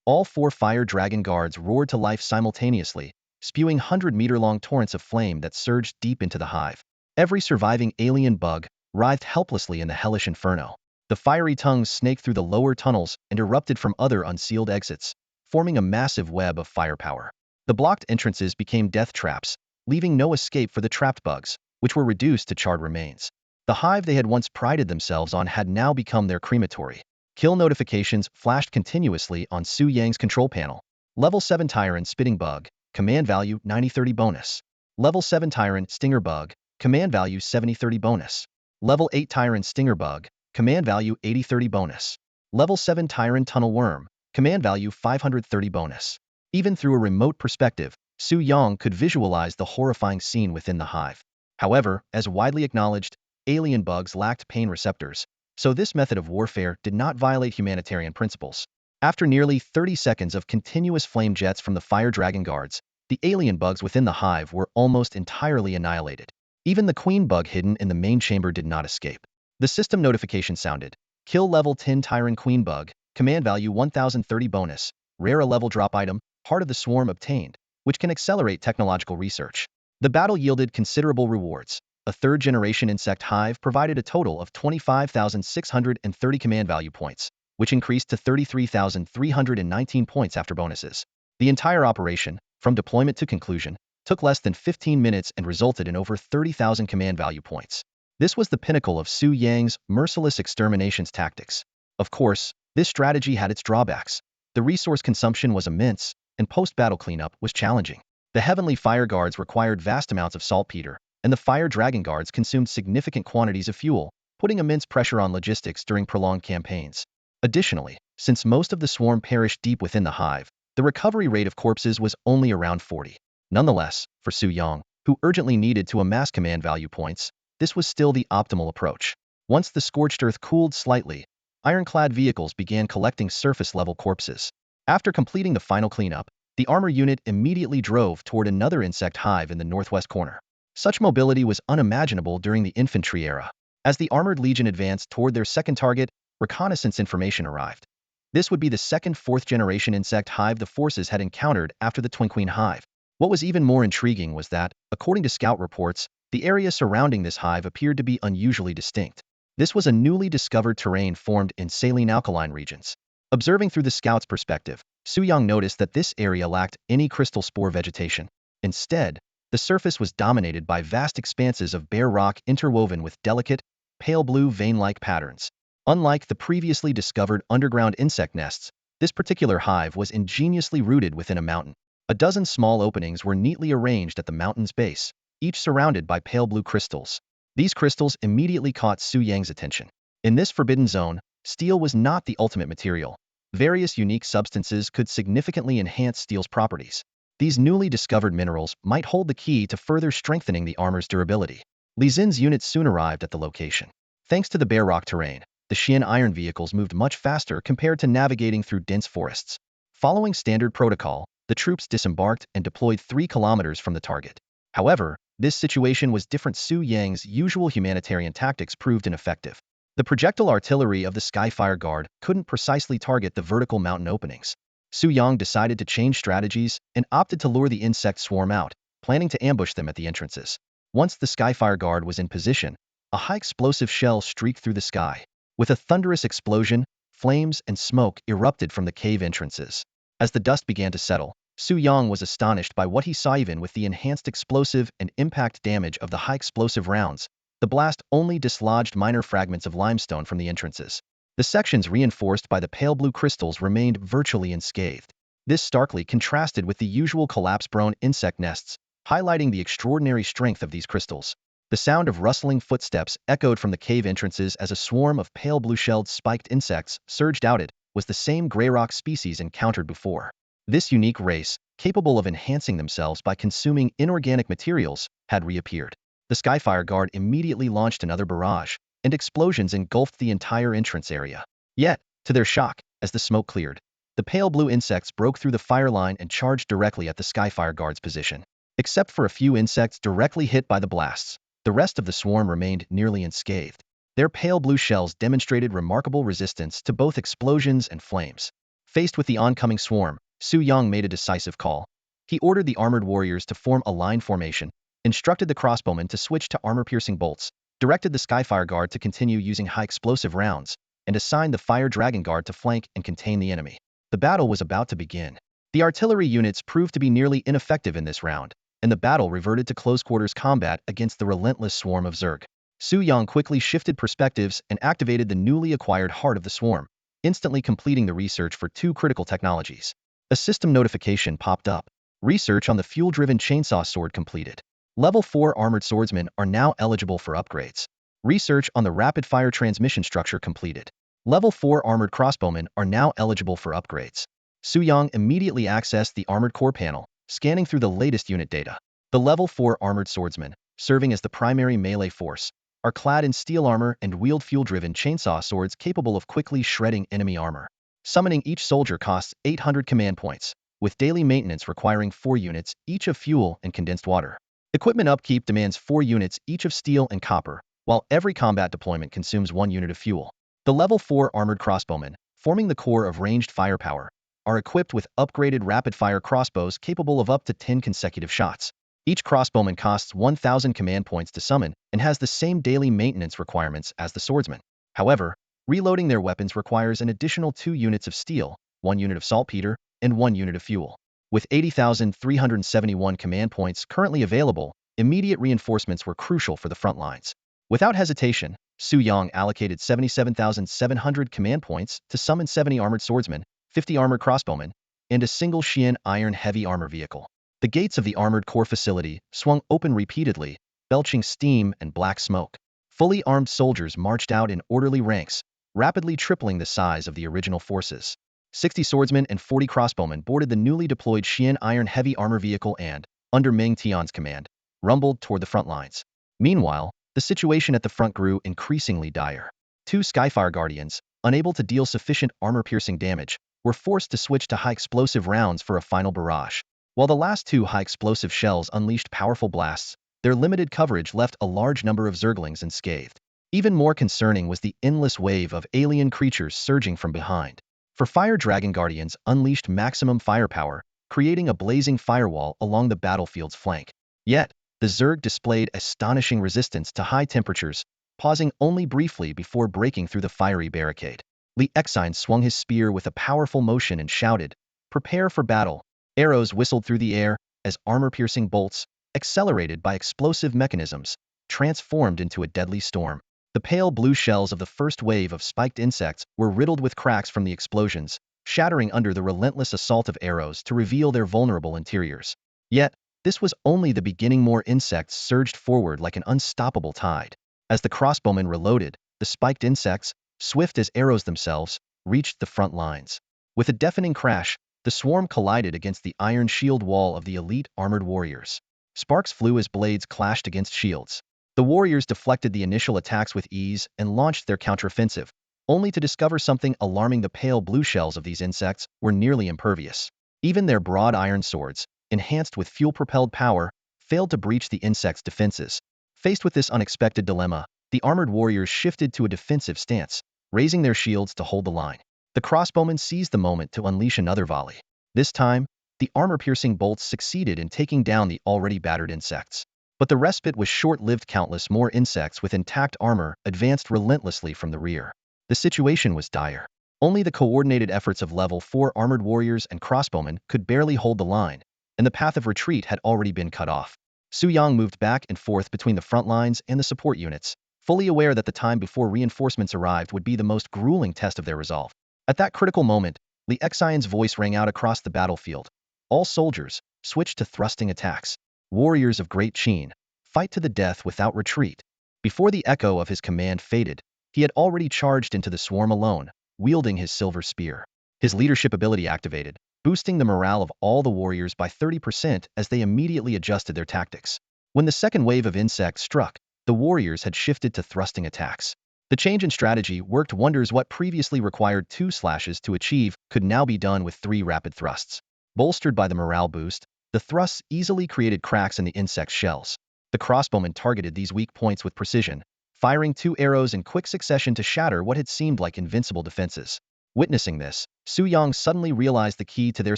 All 4 Fire Dragon Guards roared to life simultaneously, spewing 100-meter-long torrents of flame that surged deep into the hive. Every surviving alien bug writhed helplessly in the hellish inferno. The fiery tongues snaked through the lower tunnels and erupted from other unsealed exits, forming a massive web of firepower. The blocked entrances became death traps, leaving no escape for the trapped bugs, which were reduced to charred remains. The hive they had once prided themselves on had now become their crematory. Kill notifications flashed continuously on Su Yang's control panel. Level 7 Tyrant Spitting Bug, command value 90-30 bonus. Level 7 Tyrant Stinger Bug, command value 70-30 bonus. Level 8 Tyrant Stinger Bug, command value 80-30 bonus. Level 7 Tyrant Tunnel Worm, command value 530 bonus. Even through a remote perspective, Su Yang could visualize the horrifying scene within the hive. However, as widely acknowledged, alien bugs lacked pain receptors, so this method of warfare did not violate humanitarian principles. After nearly 30 seconds of continuous flame jets from the Fire Dragon Guards, the alien bugs within the hive were almost entirely annihilated. Even the queen bug hidden in the main chamber did not escape. The system notification sounded. Kill level 10 Tyrant Queen Bug, command value 1030 bonus, rare a level drop item, Heart of the Swarm obtained, which can accelerate technological research. The battle yielded considerable rewards. A third-generation insect hive provided a total of 25,630 command value points, which increased to 33,319 points after bonuses. The entire operation, from deployment to conclusion, took less than 15 minutes and resulted in over 30,000 command value points. This was the pinnacle of Su Yang's merciless exterminations tactics. Of course, this strategy had its drawbacks. The resource consumption was immense, and post-battle cleanup was challenging. The Heavenly Fire Guards required vast amounts of saltpeter, and the fire dragon guards consumed significant quantities of fuel, putting immense pressure on logistics during prolonged campaigns. Additionally, since most of the swarm perished deep within the hive, the recovery rate of corpses was only around 40. Nonetheless, for Su Yang, who urgently needed to amass command value points, this was still the optimal approach. Once the scorched earth cooled slightly, ironclad vehicles began collecting surface-level corpses. After completing the final cleanup, the armor unit immediately drove toward another insect hive in the northwest corner. Such mobility was unimaginable during the infantry era. As the armored legion advanced toward their second target, reconnaissance information arrived. This would be the second fourth-generation insect hive the forces had encountered after the Twin Queen hive. What was even more intriguing was that, according to scout reports, the area surrounding this hive appeared to be unusually distinct. This was a newly discovered terrain formed in saline alkaline regions. Observing through the scout's perspective, Su Yang noticed that this area lacked any crystal spore vegetation. Instead, the surface was dominated by vast expanses of bare rock interwoven with delicate, pale blue vein-like patterns. Unlike the previously discovered underground insect nests, this particular hive was ingeniously rooted within a mountain. A dozen small openings were neatly arranged at the mountain's base, each surrounded by pale blue crystals. These crystals immediately caught Su Yang's attention. In this forbidden zone, steel was not the ultimate material. Various unique substances could significantly enhance steel's properties. These newly discovered minerals might hold the key to further strengthening the armor's durability. Li Xin's units soon arrived at the location. Thanks to the bare rock terrain, the Qian iron vehicles moved much faster compared to navigating through dense forests. Following standard protocol, the troops disembarked and deployed 3 kilometers from the target. However, this situation was different. Su Yang's usual humanitarian tactics proved ineffective. The projectile artillery of the Skyfire Guard couldn't precisely target the vertical mountain openings. Su Yang decided to change strategies and opted to lure the insect swarm out, planning to ambush them at the entrances. Once the Skyfire Guard was in position, a high-explosive shell streaked through the sky. With a thunderous explosion, flames and smoke erupted from the cave entrances. As the dust began to settle, Su Yang was astonished by what he saw. Even with the enhanced explosive and impact damage of the high-explosive rounds, the blast only dislodged minor fragments of limestone from the entrances. The sections reinforced by the pale blue crystals remained virtually unscathed. This starkly contrasted with the usual collapse-prone insect nests, highlighting the extraordinary strength of these crystals. The sound of rustling footsteps echoed from the cave entrances as a swarm of pale blue-shelled spiked insects surged out. It was the same gray rock species encountered before. This unique race, capable of enhancing themselves by consuming inorganic materials, had reappeared. The Skyfire Guard immediately launched another barrage, and explosions engulfed the entire entrance area. Yet, to their shock, as the smoke cleared, the pale blue insects broke through the fire line and charged directly at the Skyfire Guard's position. Except for a few insects directly hit by the blasts, the rest of the swarm remained nearly unscathed. Their pale blue shells demonstrated remarkable resistance to both explosions and flames. Faced with the oncoming swarm, Su Yang made a decisive call. He ordered the armored warriors to form a line formation, instructed the crossbowmen to switch to armor-piercing bolts, directed the Skyfire Guard to continue using high-explosive rounds, and assigned the Fire Dragon Guard to flank and contain the enemy. The battle was about to begin. The artillery units proved to be nearly ineffective in this round, and the battle reverted to close-quarters combat against the relentless swarm of Zerg. Su Yang quickly shifted perspectives and activated the newly acquired Heart of the Swarm, instantly completing the research for 2 critical technologies. A system notification popped up. Research on the fuel-driven chainsaw sword completed. Level 4 armored swordsmen are now eligible for upgrades. Research on the rapid-fire transmission structure completed. Level 4 armored crossbowmen are now eligible for upgrades. Su Yang immediately accessed the armored core panel, scanning through the latest unit data. The Level 4 armored swordsmen, serving as the primary melee force, are clad in steel armor and wield fuel-driven chainsaw swords capable of quickly shredding enemy armor. Summoning each soldier costs 800 command points, with daily maintenance requiring 4 units, each of fuel and condensed water. Equipment upkeep demands 4 units, each of steel and copper, while every combat deployment consumes 1 unit of fuel. The Level 4 armored crossbowmen, forming the core of ranged firepower, are equipped with upgraded rapid-fire crossbows capable of up to 10 consecutive shots. Each crossbowman costs 1,000 command points to summon and has the same daily maintenance requirements as the swordsman. However, reloading their weapons requires an additional 2 units of steel, 1 unit of saltpeter, and 1 unit of fuel. With 80,371 command points currently available, immediate reinforcements were crucial for the front lines. Without hesitation, Su Yang allocated 77,700 command points to summon 70 armored swordsmen, 50 armored crossbowmen, and a single Qian iron heavy armor vehicle. The gates of the armored core facility swung open repeatedly, belching steam and black smoke. Fully armed soldiers marched out in orderly ranks, rapidly tripling the size of the original forces. 60 swordsmen and 40 crossbowmen boarded the newly deployed Qian iron heavy armor vehicle and, under Meng Tian's command, rumbled toward the front lines. Meanwhile, the situation at the front grew increasingly dire. Two Skyfire Guardians, unable to deal sufficient armor-piercing damage, were forced to switch to high-explosive rounds for a final barrage. While the last two high-explosive shells unleashed powerful blasts, their limited coverage left a large number of Zerglings unscathed. Even more concerning was the endless wave of alien creatures surging from behind. For Fire Dragon Guardians unleashed maximum firepower, creating a blazing firewall along the battlefield's flank. Yet, the Zerg displayed astonishing resistance to high temperatures, pausing only briefly before breaking through the fiery barricade. Li Exine swung his spear with a powerful motion and shouted, "Prepare for battle." Arrows whistled through the air as armor-piercing bolts, accelerated by explosive mechanisms, transformed into a deadly storm. The pale blue shells of the first wave of spiked insects were riddled with cracks from the explosions, shattering under the relentless assault of arrows to reveal their vulnerable interiors. Yet, this was only the beginning. More insects surged forward like an unstoppable tide. As the crossbowmen reloaded, the spiked insects, swift as arrows themselves, reached the front lines. With a deafening crash, the swarm collided against the iron shield wall of the elite armored warriors. Sparks flew as blades clashed against shields. The warriors deflected the initial attacks with ease and launched their counteroffensive, only to discover something alarming: the pale blue shells of these insects were nearly impervious. Even their broad iron swords, enhanced with fuel-propelled power, failed to breach the insects' defenses. Faced with this unexpected dilemma, the armored warriors shifted to a defensive stance, raising their shields to hold the line. The crossbowmen seized the moment to unleash another volley. This time, the armor-piercing bolts succeeded in taking down the already battered insects. But the respite was short-lived. Countless more insects with intact armor advanced relentlessly from the rear. The situation was dire. Only the coordinated efforts of level 4 armored warriors and crossbowmen could barely hold the line, and the path of retreat had already been cut off. Su Yang moved back and forth between the front lines and the support units, fully aware that the time before reinforcements arrived would be the most grueling test of their resolve. At that critical moment, Li Exine's voice rang out across the battlefield. "All soldiers, switch to thrusting attacks. Warriors of Great Qin, fight to the death without retreat." Before the echo of his command faded, he had already charged into the swarm alone, wielding his silver spear. His leadership ability activated, boosting the morale of all the warriors by 30% as they immediately adjusted their tactics. When the second wave of insects struck, the warriors had shifted to thrusting attacks. The change in strategy worked wonders. What previously required 2 slashes to achieve could now be done with 3 rapid thrusts. Bolstered by the morale boost, the thrusts easily created cracks in the insect's shells. The crossbowmen targeted these weak points with precision, firing 2 arrows in quick succession to shatter what had seemed like invincible defenses. Witnessing this, Su Yang suddenly realized the key to their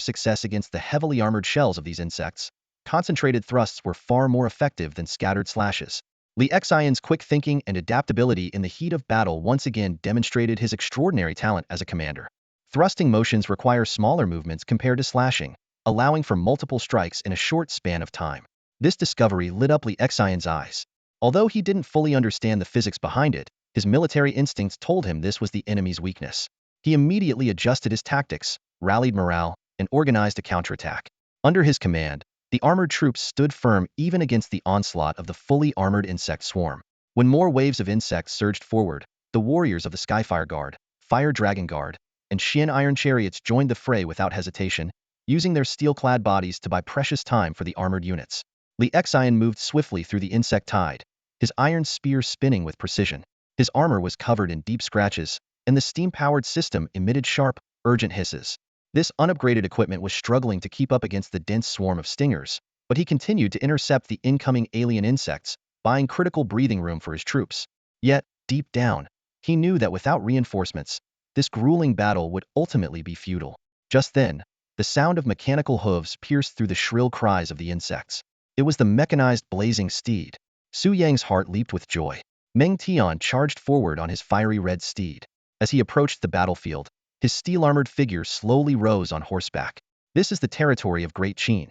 success against the heavily armored shells of these insects. Concentrated thrusts were far more effective than scattered slashes. Li Exine's quick thinking and adaptability in the heat of battle once again demonstrated his extraordinary talent as a commander. Thrusting motions require smaller movements compared to slashing, allowing for multiple strikes in a short span of time. This discovery lit up Li Exine's eyes. Although he didn't fully understand the physics behind it, his military instincts told him this was the enemy's weakness. He immediately adjusted his tactics, rallied morale, and organized a counterattack. Under his command, the armored troops stood firm even against the onslaught of the fully armored insect swarm. When more waves of insects surged forward, the warriors of the Skyfire Guard, Fire Dragon Guard, and Qian Iron Chariots joined the fray without hesitation, using their steel-clad bodies to buy precious time for the armored units. Li Exine moved swiftly through the insect tide, his iron spear spinning with precision. His armor was covered in deep scratches, and the steam-powered system emitted sharp, urgent hisses. This unupgraded equipment was struggling to keep up against the dense swarm of stingers, but he continued to intercept the incoming alien insects, buying critical breathing room for his troops. Yet, deep down, he knew that without reinforcements, this grueling battle would ultimately be futile. Just then, the sound of mechanical hooves pierced through the shrill cries of the insects. It was the mechanized blazing steed. Su Yang's heart leaped with joy. Meng Tian charged forward on his fiery red steed. As he approached the battlefield, his steel-armored figure slowly rose on horseback. "This is the territory of Great Qin.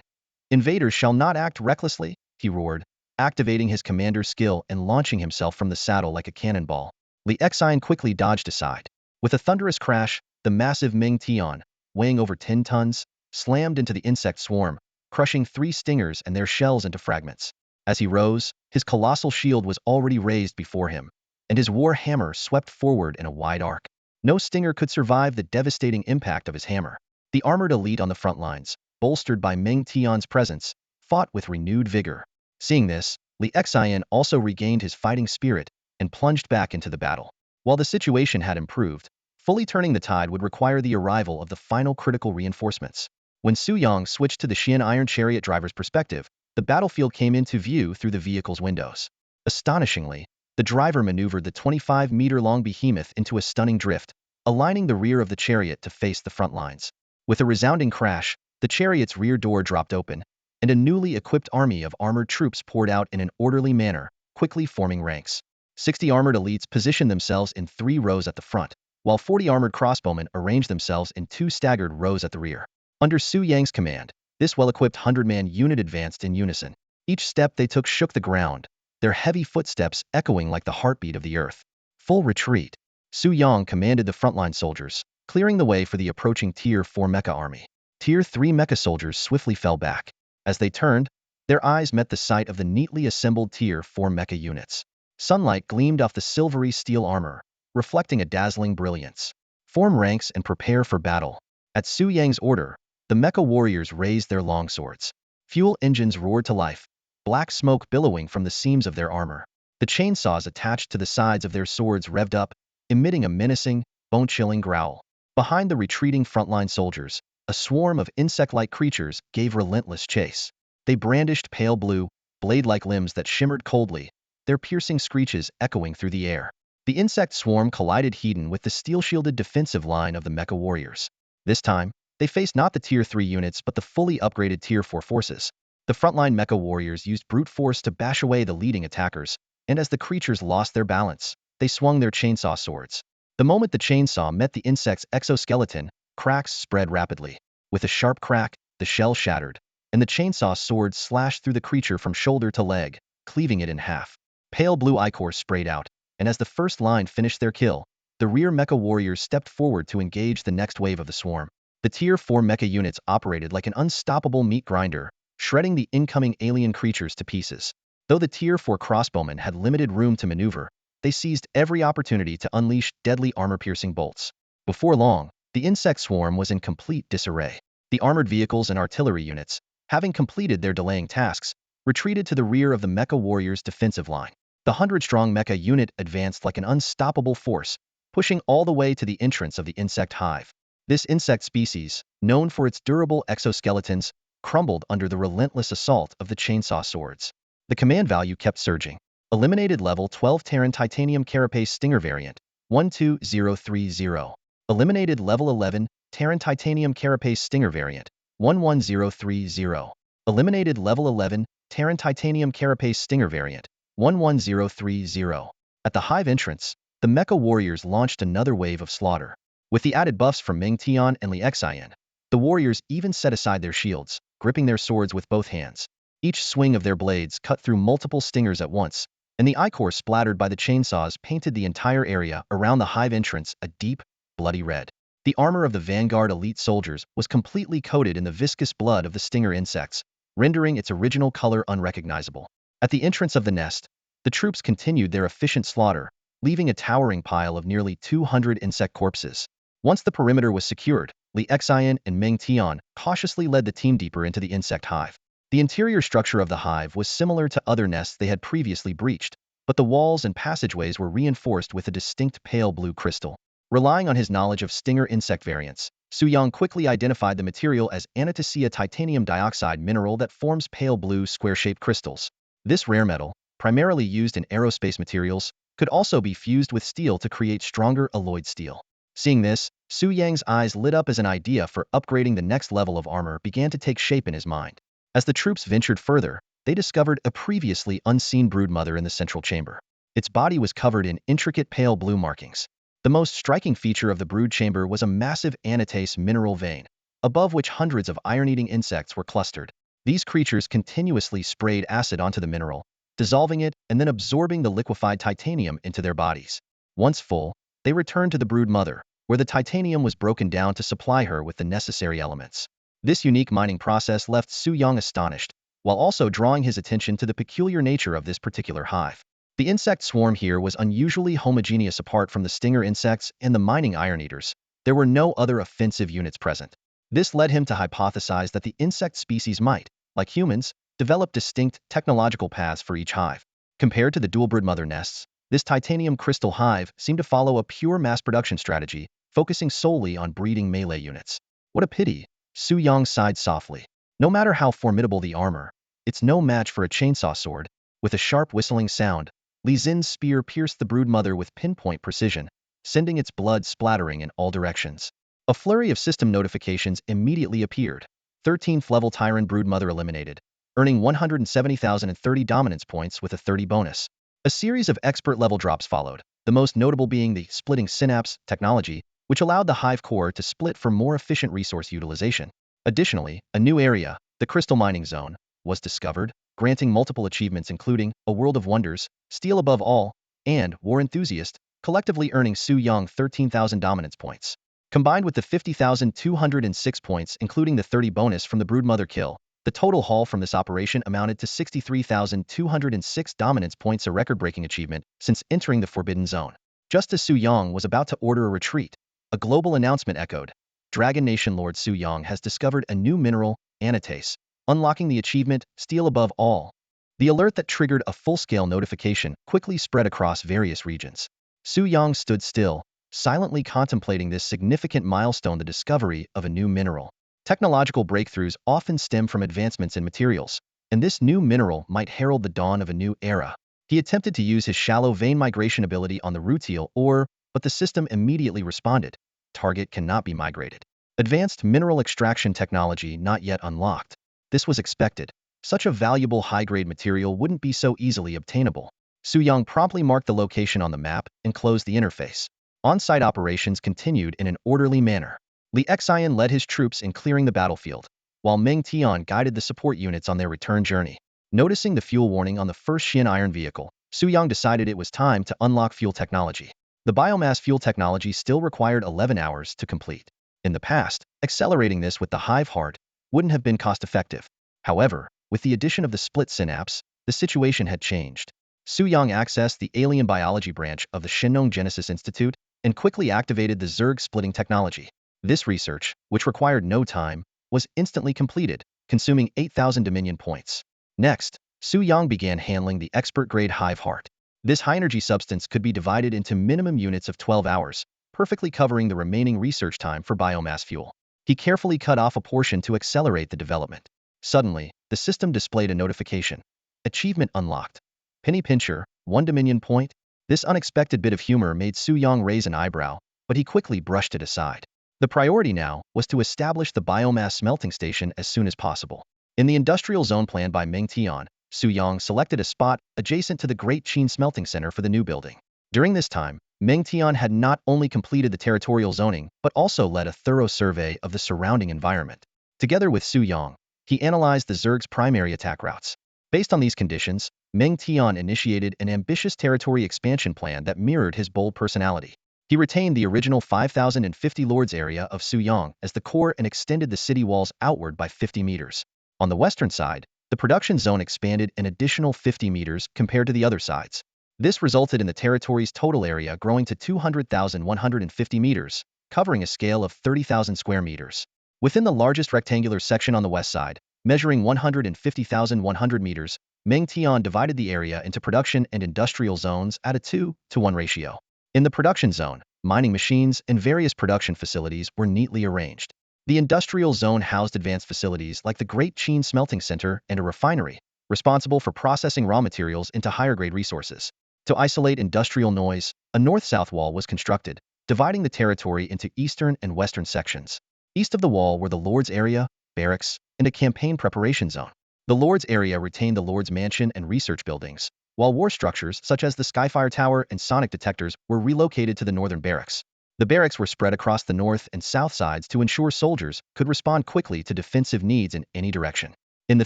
Invaders shall not act recklessly," he roared, activating his commander's skill and launching himself from the saddle like a cannonball. Li Exine quickly dodged aside. With a thunderous crash, the massive Meng Tian, weighing over 10 tons, slammed into the insect swarm, crushing 3 stingers and their shells into fragments. As he rose, his colossal shield was already raised before him, and his war hammer swept forward in a wide arc. No stinger could survive the devastating impact of his hammer. The armored elite on the front lines, bolstered by Meng Tian's presence, fought with renewed vigor. Seeing this, Li Xian also regained his fighting spirit and plunged back into the battle. While the situation had improved, fully turning the tide would require the arrival of the final critical reinforcements. When Su Yang switched to the Qian Iron Chariot driver's perspective, the battlefield came into view through the vehicle's windows. Astonishingly, the driver maneuvered the 25-meter-long behemoth into a stunning drift, aligning the rear of the chariot to face the front lines. With a resounding crash, the chariot's rear door dropped open, and a newly equipped army of armored troops poured out in an orderly manner, quickly forming ranks. 60 armored elites positioned themselves in 3 rows at the front, while 40 armored crossbowmen arranged themselves in 2 staggered rows at the rear. Under Su Yang's command, this well-equipped 100-man unit advanced in unison. Each step they took shook the ground, their heavy footsteps echoing like the heartbeat of the earth. Full retreat. Su Yang commanded the frontline soldiers, clearing the way for the approaching Tier 4 mecha army. Tier 3 mecha soldiers swiftly fell back. As they turned, their eyes met the sight of the neatly assembled Tier 4 mecha units. Sunlight gleamed off the silvery steel armor, reflecting a dazzling brilliance. Form ranks and prepare for battle. At Su Yang's order, the mecha warriors raised their longswords. Fuel engines roared to life, black smoke billowing from the seams of their armor. The chainsaws attached to the sides of their swords revved up, emitting a menacing, bone-chilling growl. Behind the retreating frontline soldiers, a swarm of insect-like creatures gave relentless chase. They brandished pale blue, blade-like limbs that shimmered coldly, their piercing screeches echoing through the air. The insect swarm collided head-on with the steel-shielded defensive line of the mecha warriors. This time, they faced not the Tier 3 units but the fully upgraded Tier 4 forces. The frontline mecha warriors used brute force to bash away the leading attackers, and as the creatures lost their balance, they swung their chainsaw swords. The moment the chainsaw met the insect's exoskeleton, cracks spread rapidly. With a sharp crack, the shell shattered, and the chainsaw sword slashed through the creature from shoulder to leg, cleaving it in half. Pale blue ichor sprayed out, and as the first line finished their kill, the rear mecha warriors stepped forward to engage the next wave of the swarm. The Tier 4 mecha units operated like an unstoppable meat grinder, shredding the incoming alien creatures to pieces. Though the Tier 4 crossbowmen had limited room to maneuver, they seized every opportunity to unleash deadly armor-piercing bolts. Before long, the insect swarm was in complete disarray. The armored vehicles and artillery units, having completed their delaying tasks, retreated to the rear of the mecha warriors' defensive line. The 100-strong mecha unit advanced like an unstoppable force, pushing all the way to the entrance of the insect hive. This insect species, known for its durable exoskeletons, crumbled under the relentless assault of the chainsaw swords. The command value kept surging. Eliminated level 12 Terran Titanium Carapace Stinger variant, 12030. Eliminated level 11 Terran Titanium Carapace Stinger variant, 11030. Eliminated level 11 Terran Titanium Carapace Stinger variant, 11030. At the hive entrance, the mecha warriors launched another wave of slaughter. With the added buffs from Meng Tian and Li Xian, the warriors even set aside their shields, gripping their swords with both hands. Each swing of their blades cut through multiple stingers at once, and the ichor splattered by the chainsaws painted the entire area around the hive entrance a deep, bloody red. The armor of the vanguard elite soldiers was completely coated in the viscous blood of the stinger insects, rendering its original color unrecognizable. At the entrance of the nest, the troops continued their efficient slaughter, leaving a towering pile of nearly 200 insect corpses. Once the perimeter was secured, Li Xian and Meng Tian cautiously led the team deeper into the insect hive. The interior structure of the hive was similar to other nests they had previously breached, but the walls and passageways were reinforced with a distinct pale blue crystal. Relying on his knowledge of stinger insect variants, Su Yang quickly identified the material as Anatacea titanium dioxide mineral that forms pale blue square-shaped crystals. This rare metal, primarily used in aerospace materials, could also be fused with steel to create stronger alloyed steel. Seeing this, Su Yang's eyes lit up as an idea for upgrading the next level of armor began to take shape in his mind. As the troops ventured further, they discovered a previously unseen broodmother in the central chamber. Its body was covered in intricate pale blue markings. The most striking feature of the brood chamber was a massive anatase mineral vein, above which hundreds of iron-eating insects were clustered. These creatures continuously sprayed acid onto the mineral, dissolving it and then absorbing the liquefied titanium into their bodies. Once full, they returned to the brood mother, where the titanium was broken down to supply her with the necessary elements. This unique mining process left Su Yang astonished, while also drawing his attention to the peculiar nature of this particular hive. The insect swarm here was unusually homogeneous. Apart from the stinger insects and the mining iron eaters, there were no other offensive units present. This led him to hypothesize that the insect species might, like humans, develop distinct technological paths for each hive. Compared to the dual broodmother nests, this titanium crystal hive seemed to follow a pure mass production strategy, focusing solely on breeding melee units. What a pity, Su Yang sighed softly. No matter how formidable the armor, it's no match for a chainsaw sword. With a sharp whistling sound, Li Zin's spear pierced the broodmother with pinpoint precision, sending its blood splattering in all directions. A flurry of system notifications immediately appeared. 13th level Tyrant broodmother eliminated, earning 170,030 dominance points with a 30 bonus. A series of expert level drops followed, the most notable being the splitting synapse technology, which allowed the hive core to split for more efficient resource utilization. Additionally, a new area, the Crystal Mining Zone, was discovered, granting multiple achievements including A World of Wonders, Steel Above All, and War Enthusiast, collectively earning Su Yang 13,000 dominance points. Combined with the 50,206 points including the 30 bonus from the broodmother kill, the total haul from this operation amounted to 63,206 dominance points, a record-breaking achievement since entering the Forbidden Zone. Just as Su Yang was about to order a retreat, a global announcement echoed. Dragon Nation Lord Su Yang has discovered a new mineral, anatase, unlocking the achievement Steel Above All. The alert that triggered a full-scale notification quickly spread across various regions. Su Yang stood still, silently contemplating this significant milestone, the discovery of a new mineral. Technological breakthroughs often stem from advancements in materials, and this new mineral might herald the dawn of a new era. He attempted to use his shallow vein migration ability on the rutile ore, but the system immediately responded. Target cannot be migrated. Advanced mineral extraction technology not yet unlocked. This was expected. Such a valuable high-grade material wouldn't be so easily obtainable. Su Yang promptly marked the location on the map and closed the interface. On-site operations continued in an orderly manner. Li Xian led his troops in clearing the battlefield, while Meng Tian guided the support units on their return journey. Noticing the fuel warning on the first Xin iron vehicle, Su Yang decided it was time to unlock fuel technology. The biomass fuel technology still required 11 hours to complete. In the past, accelerating this with the hive heart wouldn't have been cost-effective. However, with the addition of the split synapse, the situation had changed. Su Yang accessed the alien biology branch of the Shenong Genesis Institute and quickly activated the Zerg splitting technology. This research, which required no time, was instantly completed, consuming 8,000 Dominion points. Next, Su Yang began handling the expert-grade hive heart. This high-energy substance could be divided into minimum units of 12 hours, perfectly covering the remaining research time for biomass fuel. He carefully cut off a portion to accelerate the development. Suddenly, the system displayed a notification. Achievement unlocked. Penny Pincher, 1 Dominion point. This unexpected bit of humor made Su Yang raise an eyebrow, but he quickly brushed it aside. The priority now was to establish the biomass smelting station as soon as possible. In the industrial zone planned by Meng Tian, Su Yang selected a spot adjacent to the Great Qin Smelting Center for the new building. During this time, Meng Tian had not only completed the territorial zoning, but also led a thorough survey of the surrounding environment. Together with Su Yang, he analyzed the Zerg's primary attack routes. Based on these conditions, Meng Tian initiated an ambitious territory expansion plan that mirrored his bold personality. He retained the original 5,050 lords area of Su Yang as the core and extended the city walls outward by 50 meters. On the western side, the production zone expanded an additional 50 meters compared to the other sides. This resulted in the territory's total area growing to 200,150 meters, covering a scale of 30,000 square meters. Within the largest rectangular section on the west side, measuring 150,100 meters, Meng Tian divided the area into production and industrial zones at a 2-to-1 ratio. In the production zone, mining machines and various production facilities were neatly arranged. The industrial zone housed advanced facilities like the Great Qin Smelting Center and a refinery, responsible for processing raw materials into higher-grade resources. To isolate industrial noise, a north-south wall was constructed, dividing the territory into eastern and western sections. East of the wall were the Lord's area, Barracks, and a campaign preparation zone. The Lord's area retained the Lord's Mansion and research buildings, while war structures such as the Skyfire Tower and sonic detectors were relocated to the northern barracks. The barracks were spread across the north and south sides to ensure soldiers could respond quickly to defensive needs in any direction. In the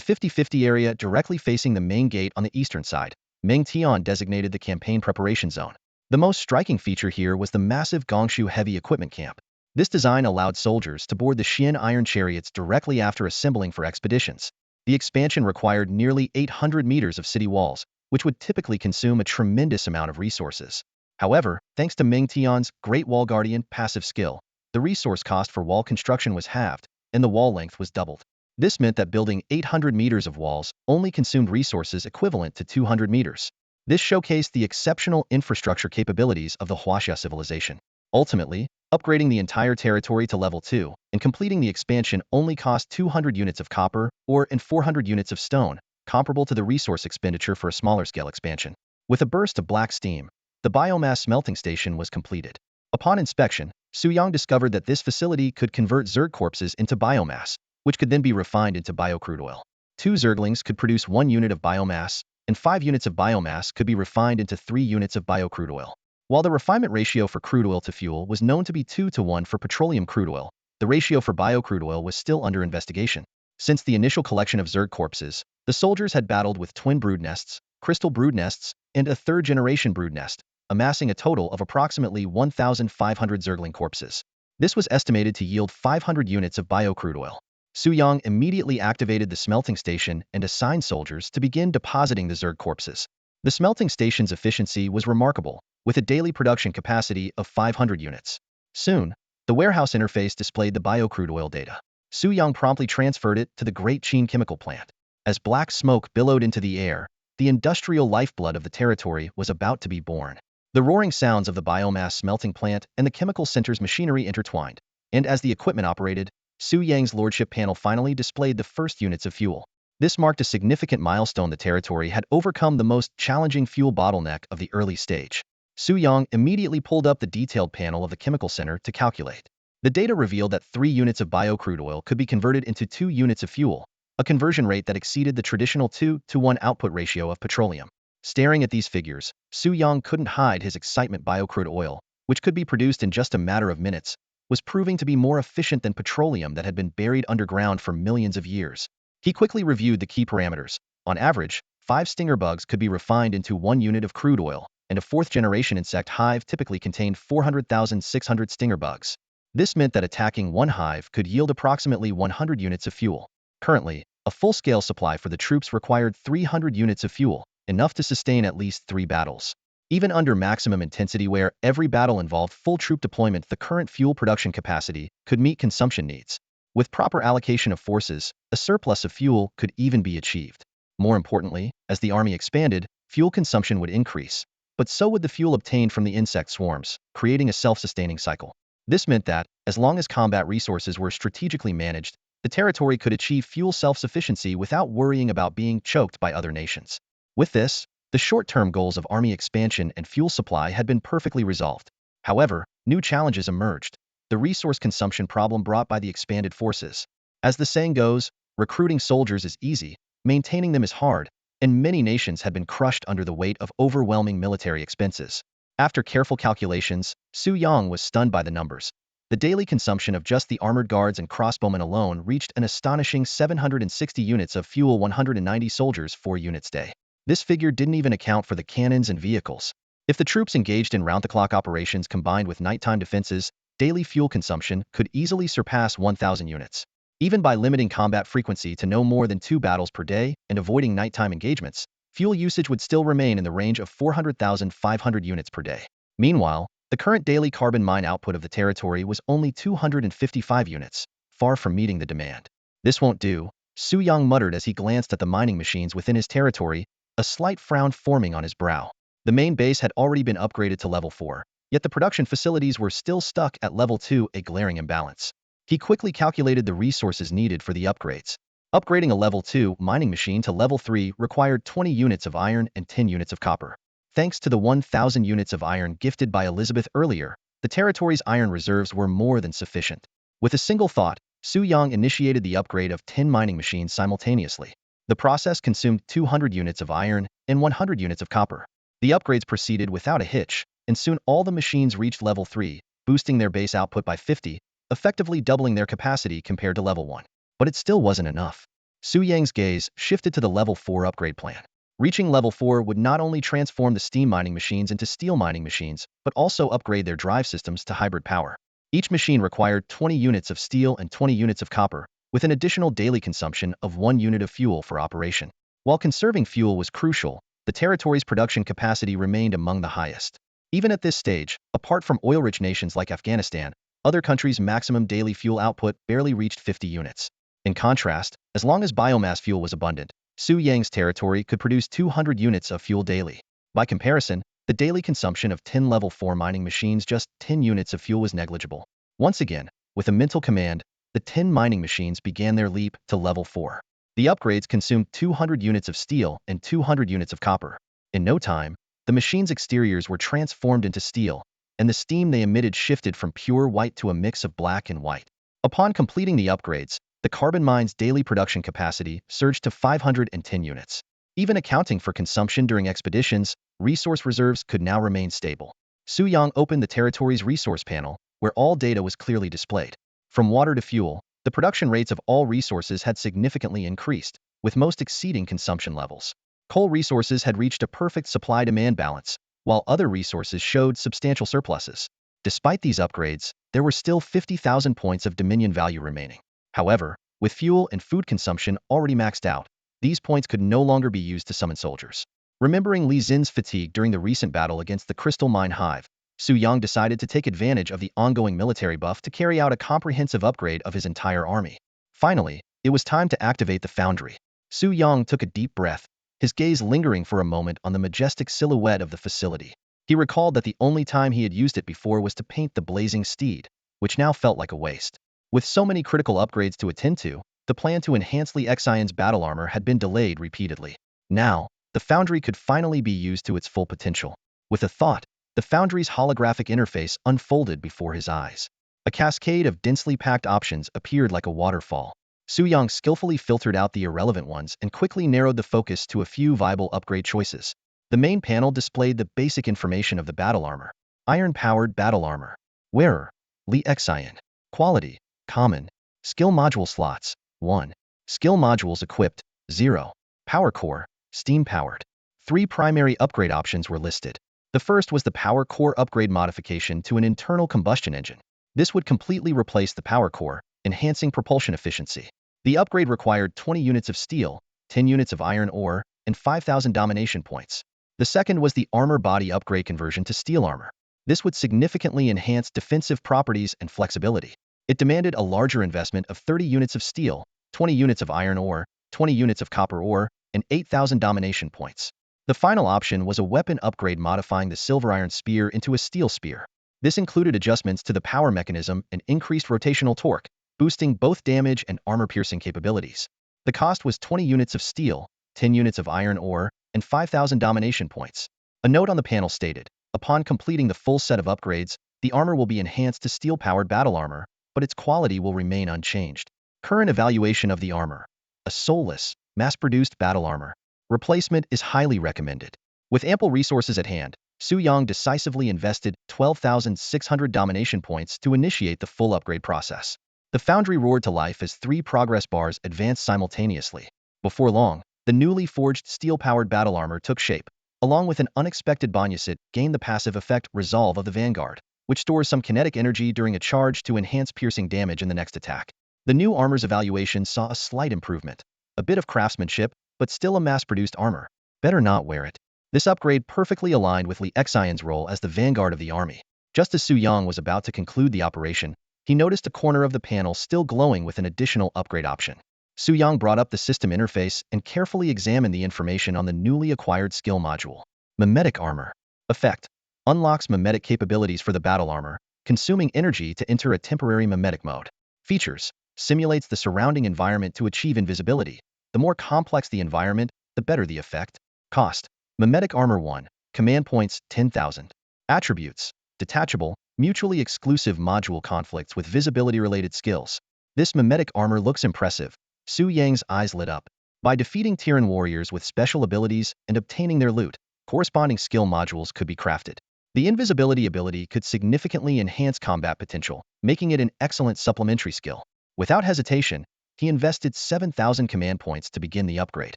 50-50 area directly facing the main gate on the eastern side, Meng Tian designated the campaign preparation zone. The most striking feature here was the massive Gongshu heavy equipment camp. This design allowed soldiers to board the Xian iron chariots directly after assembling for expeditions. The expansion required nearly 800 meters of city walls, which would typically consume a tremendous amount of resources. However, thanks to Meng Tian's Great Wall Guardian passive skill, the resource cost for wall construction was halved, and the wall length was doubled. This meant that building 800 meters of walls only consumed resources equivalent to 200 meters. This showcased the exceptional infrastructure capabilities of the Huaxia civilization. Ultimately, upgrading the entire territory to level 2 and completing the expansion only cost 200 units of copper and 400 units of stone, comparable to the resource expenditure for a smaller-scale expansion. With a burst of black steam, the biomass smelting station was completed. Upon inspection, Su Yang discovered that this facility could convert Zerg corpses into biomass, which could then be refined into biocrude oil. 2 Zerglings could produce 1 unit of biomass, and 5 units of biomass could be refined into 3 units of biocrude oil. While the refinement ratio for crude oil to fuel was known to be 2:1 for petroleum crude oil, the ratio for biocrude oil was still under investigation. Since the initial collection of Zerg corpses, the soldiers had battled with twin brood nests, crystal brood nests, and a third-generation brood nest, amassing a total of approximately 1,500 Zergling corpses. This was estimated to yield 500 units of biocrude oil. Su Yang immediately activated the smelting station and assigned soldiers to begin depositing the Zerg corpses. The smelting station's efficiency was remarkable, with a daily production capacity of 500 units. Soon, the warehouse interface displayed the biocrude oil data. Su Yang promptly transferred it to the Great Qin chemical plant. As black smoke billowed into the air, the industrial lifeblood of the territory was about to be born. The roaring sounds of the biomass smelting plant and the chemical center's machinery intertwined, and as the equipment operated, Su Yang's lordship panel finally displayed the first units of fuel. This marked a significant milestone. The territory had overcome the most challenging fuel bottleneck of the early stage. Su Yang immediately pulled up the detailed panel of the chemical center to calculate. The data revealed that 3 units of biocrude oil could be converted into 2 units of fuel, a conversion rate that exceeded the traditional 2:1 output ratio of petroleum. Staring at these figures, Su Yang couldn't hide his excitement. Biocrude oil, which could be produced in just a matter of minutes, was proving to be more efficient than petroleum that had been buried underground for millions of years. He quickly reviewed the key parameters. On average, 5 stinger bugs could be refined into 1 unit of crude oil, and a 4th-generation insect hive typically contained 400,600 stinger bugs. This meant that attacking one hive could yield approximately 100 units of fuel. Currently, a full-scale supply for the troops required 300 units of fuel, enough to sustain at least 3 battles. Even under maximum intensity, where every battle involved full troop deployment, the current fuel production capacity could meet consumption needs. With proper allocation of forces, a surplus of fuel could even be achieved. More importantly, as the army expanded, fuel consumption would increase, but so would the fuel obtained from the insect swarms, creating a self-sustaining cycle. This meant that, as long as combat resources were strategically managed, the territory could achieve fuel self-sufficiency without worrying about being choked by other nations. With this, the short-term goals of army expansion and fuel supply had been perfectly resolved. However, new challenges emerged. The resource consumption problem brought by the expanded forces. As the saying goes, recruiting soldiers is easy, maintaining them is hard, and many nations had been crushed under the weight of overwhelming military expenses. After careful calculations, Su Yang was stunned by the numbers. The daily consumption of just the armored guards and crossbowmen alone reached an astonishing 760 units of fuel, 190 soldiers 4 units day. This figure didn't even account for the cannons and vehicles. If the troops engaged in round-the-clock operations combined with nighttime defenses, daily fuel consumption could easily surpass 1,000 units. Even by limiting combat frequency to no more than 2 battles per day and avoiding nighttime engagements, fuel usage would still remain in the range of 400,500 units per day. Meanwhile, the current daily carbon mine output of the territory was only 255 units, far from meeting the demand. This won't do, Su Yang muttered as he glanced at the mining machines within his territory, a slight frown forming on his brow. The main base had already been upgraded to level 4, yet the production facilities were still stuck at level 2, a glaring imbalance. He quickly calculated the resources needed for the upgrades. Upgrading a level 2 mining machine to level 3 required 20 units of iron and 10 units of copper. Thanks to the 1,000 units of iron gifted by Elizabeth earlier, the territory's iron reserves were more than sufficient. With a single thought, Su Yang initiated the upgrade of 10 mining machines simultaneously. The process consumed 200 units of iron and 100 units of copper. The upgrades proceeded without a hitch, and soon all the machines reached level 3, boosting their base output by 50, effectively doubling their capacity compared to level 1. But it still wasn't enough. Su Yang's gaze shifted to the level 4 upgrade plan. Reaching level 4 would not only transform the steam mining machines into steel mining machines, but also upgrade their drive systems to hybrid power. Each machine required 20 units of steel and 20 units of copper, with an additional daily consumption of 1 unit of fuel for operation. While conserving fuel was crucial, the territory's production capacity remained among the highest. Even at this stage, apart from oil-rich nations like Afghanistan, other countries' maximum daily fuel output barely reached 50 units. In contrast, as long as biomass fuel was abundant, Su Yang's territory could produce 200 units of fuel daily. By comparison, the daily consumption of 10 level 4 mining machines, just 10 units of fuel, was negligible. Once again, with a mental command, the 10 mining machines began their leap to level 4. The upgrades consumed 200 units of steel and 200 units of copper. In no time, the machines' exteriors were transformed into steel, and the steam they emitted shifted from pure white to a mix of black and white. Upon completing the upgrades, the carbon mine's daily production capacity surged to 510 units. Even accounting for consumption during expeditions, resource reserves could now remain stable. Su Yang opened the territory's resource panel, where all data was clearly displayed. From water to fuel, the production rates of all resources had significantly increased, with most exceeding consumption levels. Coal resources had reached a perfect supply-demand balance, while other resources showed substantial surpluses. Despite these upgrades, there were still 50,000 points of dominion value remaining. However, with fuel and food consumption already maxed out, these points could no longer be used to summon soldiers. Remembering Li Xin's fatigue during the recent battle against the Crystal Mine Hive, Su Yang decided to take advantage of the ongoing military buff to carry out a comprehensive upgrade of his entire army. Finally, it was time to activate the foundry. Su Yang took a deep breath, his gaze lingering for a moment on the majestic silhouette of the facility. He recalled that the only time he had used it before was to paint the blazing steed, which now felt like a waste. With so many critical upgrades to attend to, the plan to enhance Li Xian's battle armor had been delayed repeatedly. Now, the foundry could finally be used to its full potential. With a thought, the foundry's holographic interface unfolded before his eyes. A cascade of densely packed options appeared like a waterfall. Su Yang skillfully filtered out the irrelevant ones and quickly narrowed the focus to a few viable upgrade choices. The main panel displayed the basic information of the battle armor. Iron-powered battle armor. Wearer: Li Xian. Quality: common. Skill module slots: 1. Skill modules equipped: 0. Power core: steam-powered. 3 primary upgrade options were listed. The first was the power core upgrade modification to an internal combustion engine. This would completely replace the power core, enhancing propulsion efficiency. The upgrade required 20 units of steel, 10 units of iron ore, and 5,000 domination points. The second was the armor body upgrade conversion to steel armor. This would significantly enhance defensive properties and flexibility. It demanded a larger investment of 30 units of steel, 20 units of iron ore, 20 units of copper ore, and 8,000 domination points. The final option was a weapon upgrade modifying the silver iron spear into a steel spear. This included adjustments to the power mechanism and increased rotational torque, boosting both damage and armor-piercing capabilities. The cost was 20 units of steel, 10 units of iron ore, and 5,000 domination points. A note on the panel stated, upon completing the full set of upgrades, the armor will be enhanced to steel-powered battle armor, but its quality will remain unchanged. Current evaluation of the armor: a soulless, mass-produced battle armor. Replacement is highly recommended. With ample resources at hand, Su Yang decisively invested 12,600 domination points to initiate the full upgrade process. The foundry roared to life as 3 progress bars advanced simultaneously. Before long, the newly forged steel-powered battle armor took shape. Along with an unexpected bonus, it gained the passive effect Resolve of the Vanguard, which stores some kinetic energy during a charge to enhance piercing damage in the next attack. The new armor's evaluation saw a slight improvement. A bit of craftsmanship, but still a mass-produced armor. Better not wear it. This upgrade perfectly aligned with Li Xian's role as the vanguard of the army. Just as Su Yang was about to conclude the operation, he noticed a corner of the panel still glowing with an additional upgrade option. Su Yang brought up the system interface and carefully examined the information on the newly acquired skill module. Mimetic armor. Effect: unlocks mimetic capabilities for the battle armor, consuming energy to enter a temporary mimetic mode. Features: simulates the surrounding environment to achieve invisibility. The more complex the environment, the better the effect. Cost: mimetic armor 1. Command points 10,000. Attributes: detachable, mutually exclusive module conflicts with visibility-related skills. This mimetic armor looks impressive. Su Yang's eyes lit up. By defeating Tyran warriors with special abilities and obtaining their loot, corresponding skill modules could be crafted. The invisibility ability could significantly enhance combat potential, making it an excellent supplementary skill. Without hesitation, he invested 7,000 command points to begin the upgrade.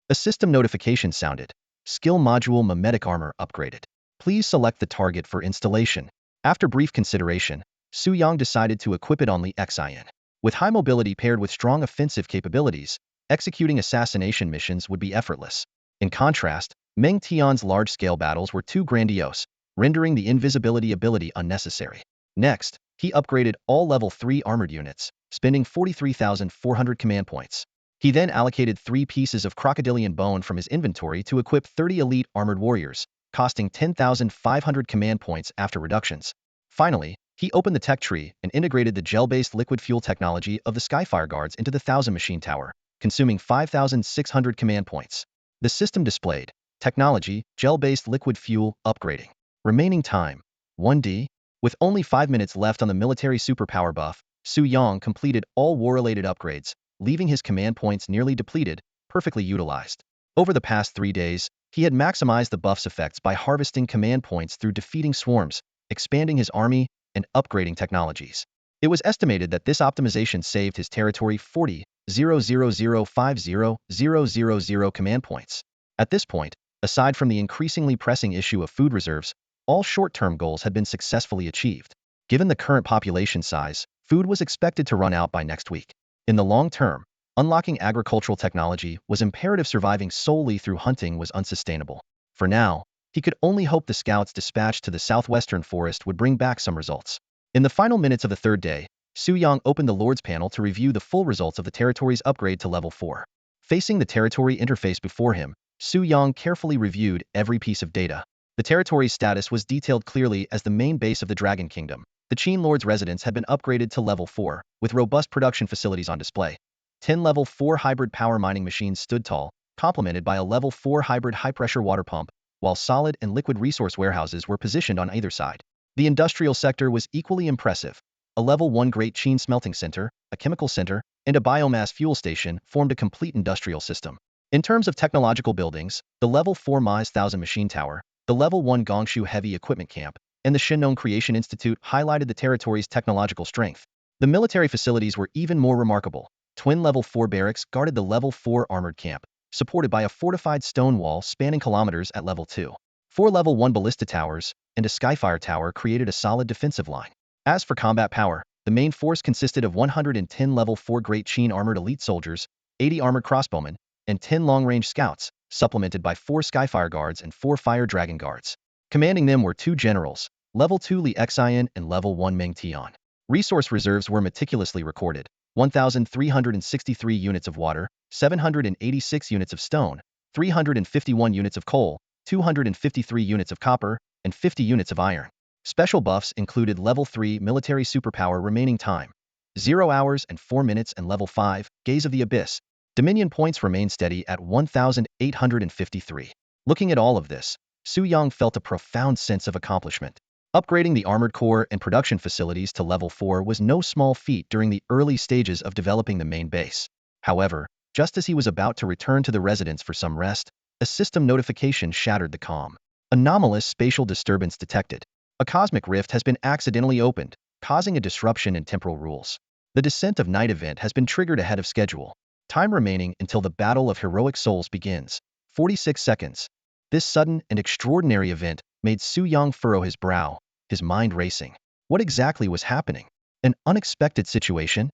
A system notification sounded. Skill module mimetic armor upgraded. Please select the target for installation. After brief consideration, Su Yang decided to equip it on Li Xian. With high mobility paired with strong offensive capabilities, executing assassination missions would be effortless. In contrast, Meng Tian's large-scale battles were too grandiose, rendering the invisibility ability unnecessary. Next, he upgraded all level 3 armored units, spending 43,400 command points. He then allocated 3 pieces of crocodilian bone from his inventory to equip 30 elite armored warriors, costing 10,500 command points after reductions. Finally, he opened the tech tree and integrated the gel-based liquid fuel technology of the Skyfire Guards into the 1000 machine tower, consuming 5,600 command points. The system displayed technology, gel-based liquid fuel, upgrading. Remaining time, 1D. With only 5 minutes left on the military superpower buff, Su Yang completed all war-related upgrades, leaving his command points nearly depleted, perfectly utilized. Over the past 3 days, he had maximized the buff's effects by harvesting command points through defeating swarms, expanding his army, and upgrading technologies. It was estimated that this optimization saved his territory 40,00050,000 command points. At this point, aside from the increasingly pressing issue of food reserves, all short-term goals had been successfully achieved. Given the current population size, food was expected to run out by next week. In the long term, unlocking agricultural technology was imperative. Surviving solely through hunting was unsustainable. For now, he could only hope the scouts dispatched to the southwestern forest would bring back some results. In the final minutes of the third day, Su Yang opened the Lord's panel to review the full results of the territory's upgrade to level 4. Facing the territory interface before him, Su Yang carefully reviewed every piece of data. The territory's status was detailed clearly as the main base of the Dragon Kingdom. The Qin Lord's residence had been upgraded to level 4, with robust production facilities on display. 10 level 4 hybrid power mining machines stood tall, complemented by a level 4 hybrid high-pressure water pump, while solid and liquid resource warehouses were positioned on either side. The industrial sector was equally impressive. A level 1 Great Qin smelting center, a chemical center, and a biomass fuel station formed a complete industrial system. In terms of technological buildings, the level 4 Mai's 1000 machine tower, the level 1 Gongshu heavy equipment camp, and the Shinnon Creation Institute highlighted the territory's technological strength. The military facilities were even more remarkable. Twin level 4 barracks guarded the level 4 armored camp, supported by a fortified stone wall spanning kilometers at level 2. 4 level 1 ballista towers and a Skyfire tower created a solid defensive line. As for combat power, the main force consisted of 110 level 4 Great Qin armored elite soldiers, 80 armored crossbowmen, and 10 long-range scouts, supplemented by 4 Skyfire Guards and 4 Fire Dragon Guards. Commanding them were 2 generals, level 2 Li Xian and level 1 Meng Tian. Resource reserves were meticulously recorded: 1,363 units of water, 786 units of stone, 351 units of coal, 253 units of copper, and 50 units of iron. Special buffs included level 3 military superpower remaining time, 0 hours and 4 minutes, and level 5 Gaze of the Abyss. Dominion points remained steady at 1,853. Looking at all of this, Su Yang felt a profound sense of accomplishment. Upgrading the armored core and production facilities to level 4 was no small feat during the early stages of developing the main base. However, just as he was about to return to the residence for some rest, a system notification shattered the calm. Anomalous spatial disturbance detected. A cosmic rift has been accidentally opened, causing a disruption in temporal rules. The Descent of Night event has been triggered ahead of schedule. Time remaining until the Battle of Heroic Souls begins: 46 seconds. This sudden and extraordinary event made Su Yang furrow his brow, his mind racing. What exactly was happening? An unexpected situation?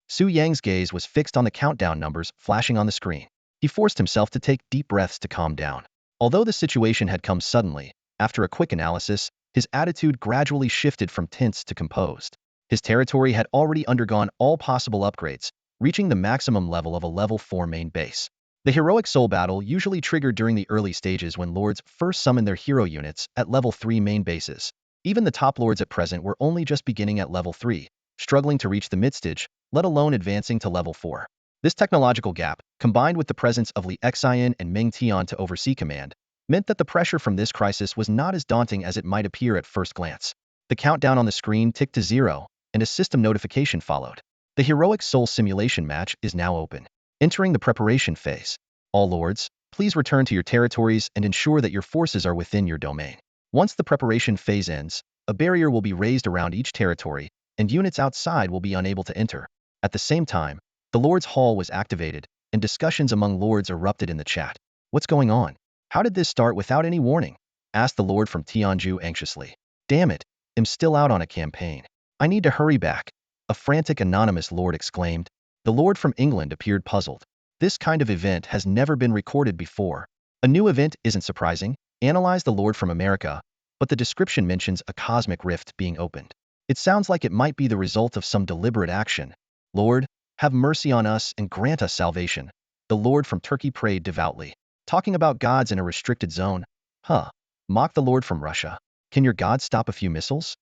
Su Yang's gaze was fixed on the countdown numbers flashing on the screen. He forced himself to take deep breaths to calm down. Although the situation had come suddenly, after a quick analysis, his attitude gradually shifted from tense to composed. His territory had already undergone all possible upgrades, reaching the maximum level of a level 4 main base. The Heroic Soul battle usually triggered during the early stages when lords first summoned their hero units at level 3 main bases. Even the top lords at present were only just beginning at level 3, struggling to reach the midstage, let alone advancing to level 4. This technological gap, combined with the presence of Li Xian and Meng Tian to oversee command, meant that the pressure from this crisis was not as daunting as it might appear at first glance. The countdown on the screen ticked to 0, and a system notification followed. The Heroic Soul simulation match is now open. Entering the preparation phase. All lords, please return to your territories and ensure that your forces are within your domain. Once the preparation phase ends, a barrier will be raised around each territory, and units outside will be unable to enter. At the same time, the Lord's Hall was activated, and discussions among lords erupted in the chat. What's going on? How did this start without any warning? Asked the lord from Tianju anxiously. Damn it, I'm still out on a campaign. I need to hurry back. A frantic anonymous lord exclaimed. The lord from England appeared puzzled. This kind of event has never been recorded before. A new event isn't surprising, analyzed the lord from America, but the description mentions a cosmic rift being opened. It sounds like it might be the result of some deliberate action. Lord, have mercy on us and grant us salvation. The lord from Turkey prayed devoutly. Talking about gods in a restricted zone? Huh. Mocked the lord from Russia. Can your god stop a few missiles?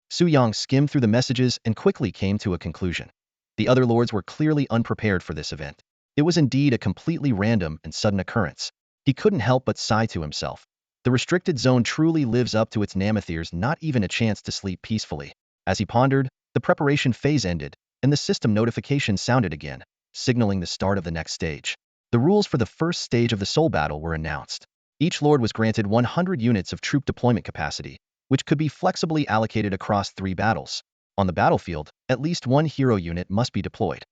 Su Yang skimmed through the messages and quickly came to a conclusion. The other lords were clearly unprepared for this event. It was indeed a completely random and sudden occurrence. He couldn't help but sigh to himself. The restricted zone truly lives up to its name. There's not even a chance to sleep peacefully. As he pondered, the preparation phase ended, and the system notification sounded again, signaling the start of the next stage. The rules for the first stage of the Soul Battle were announced. Each lord was granted 100 units of troop deployment capacity, which could be flexibly allocated across 3 battles. On the battlefield, at least 1 hero unit must be deployed.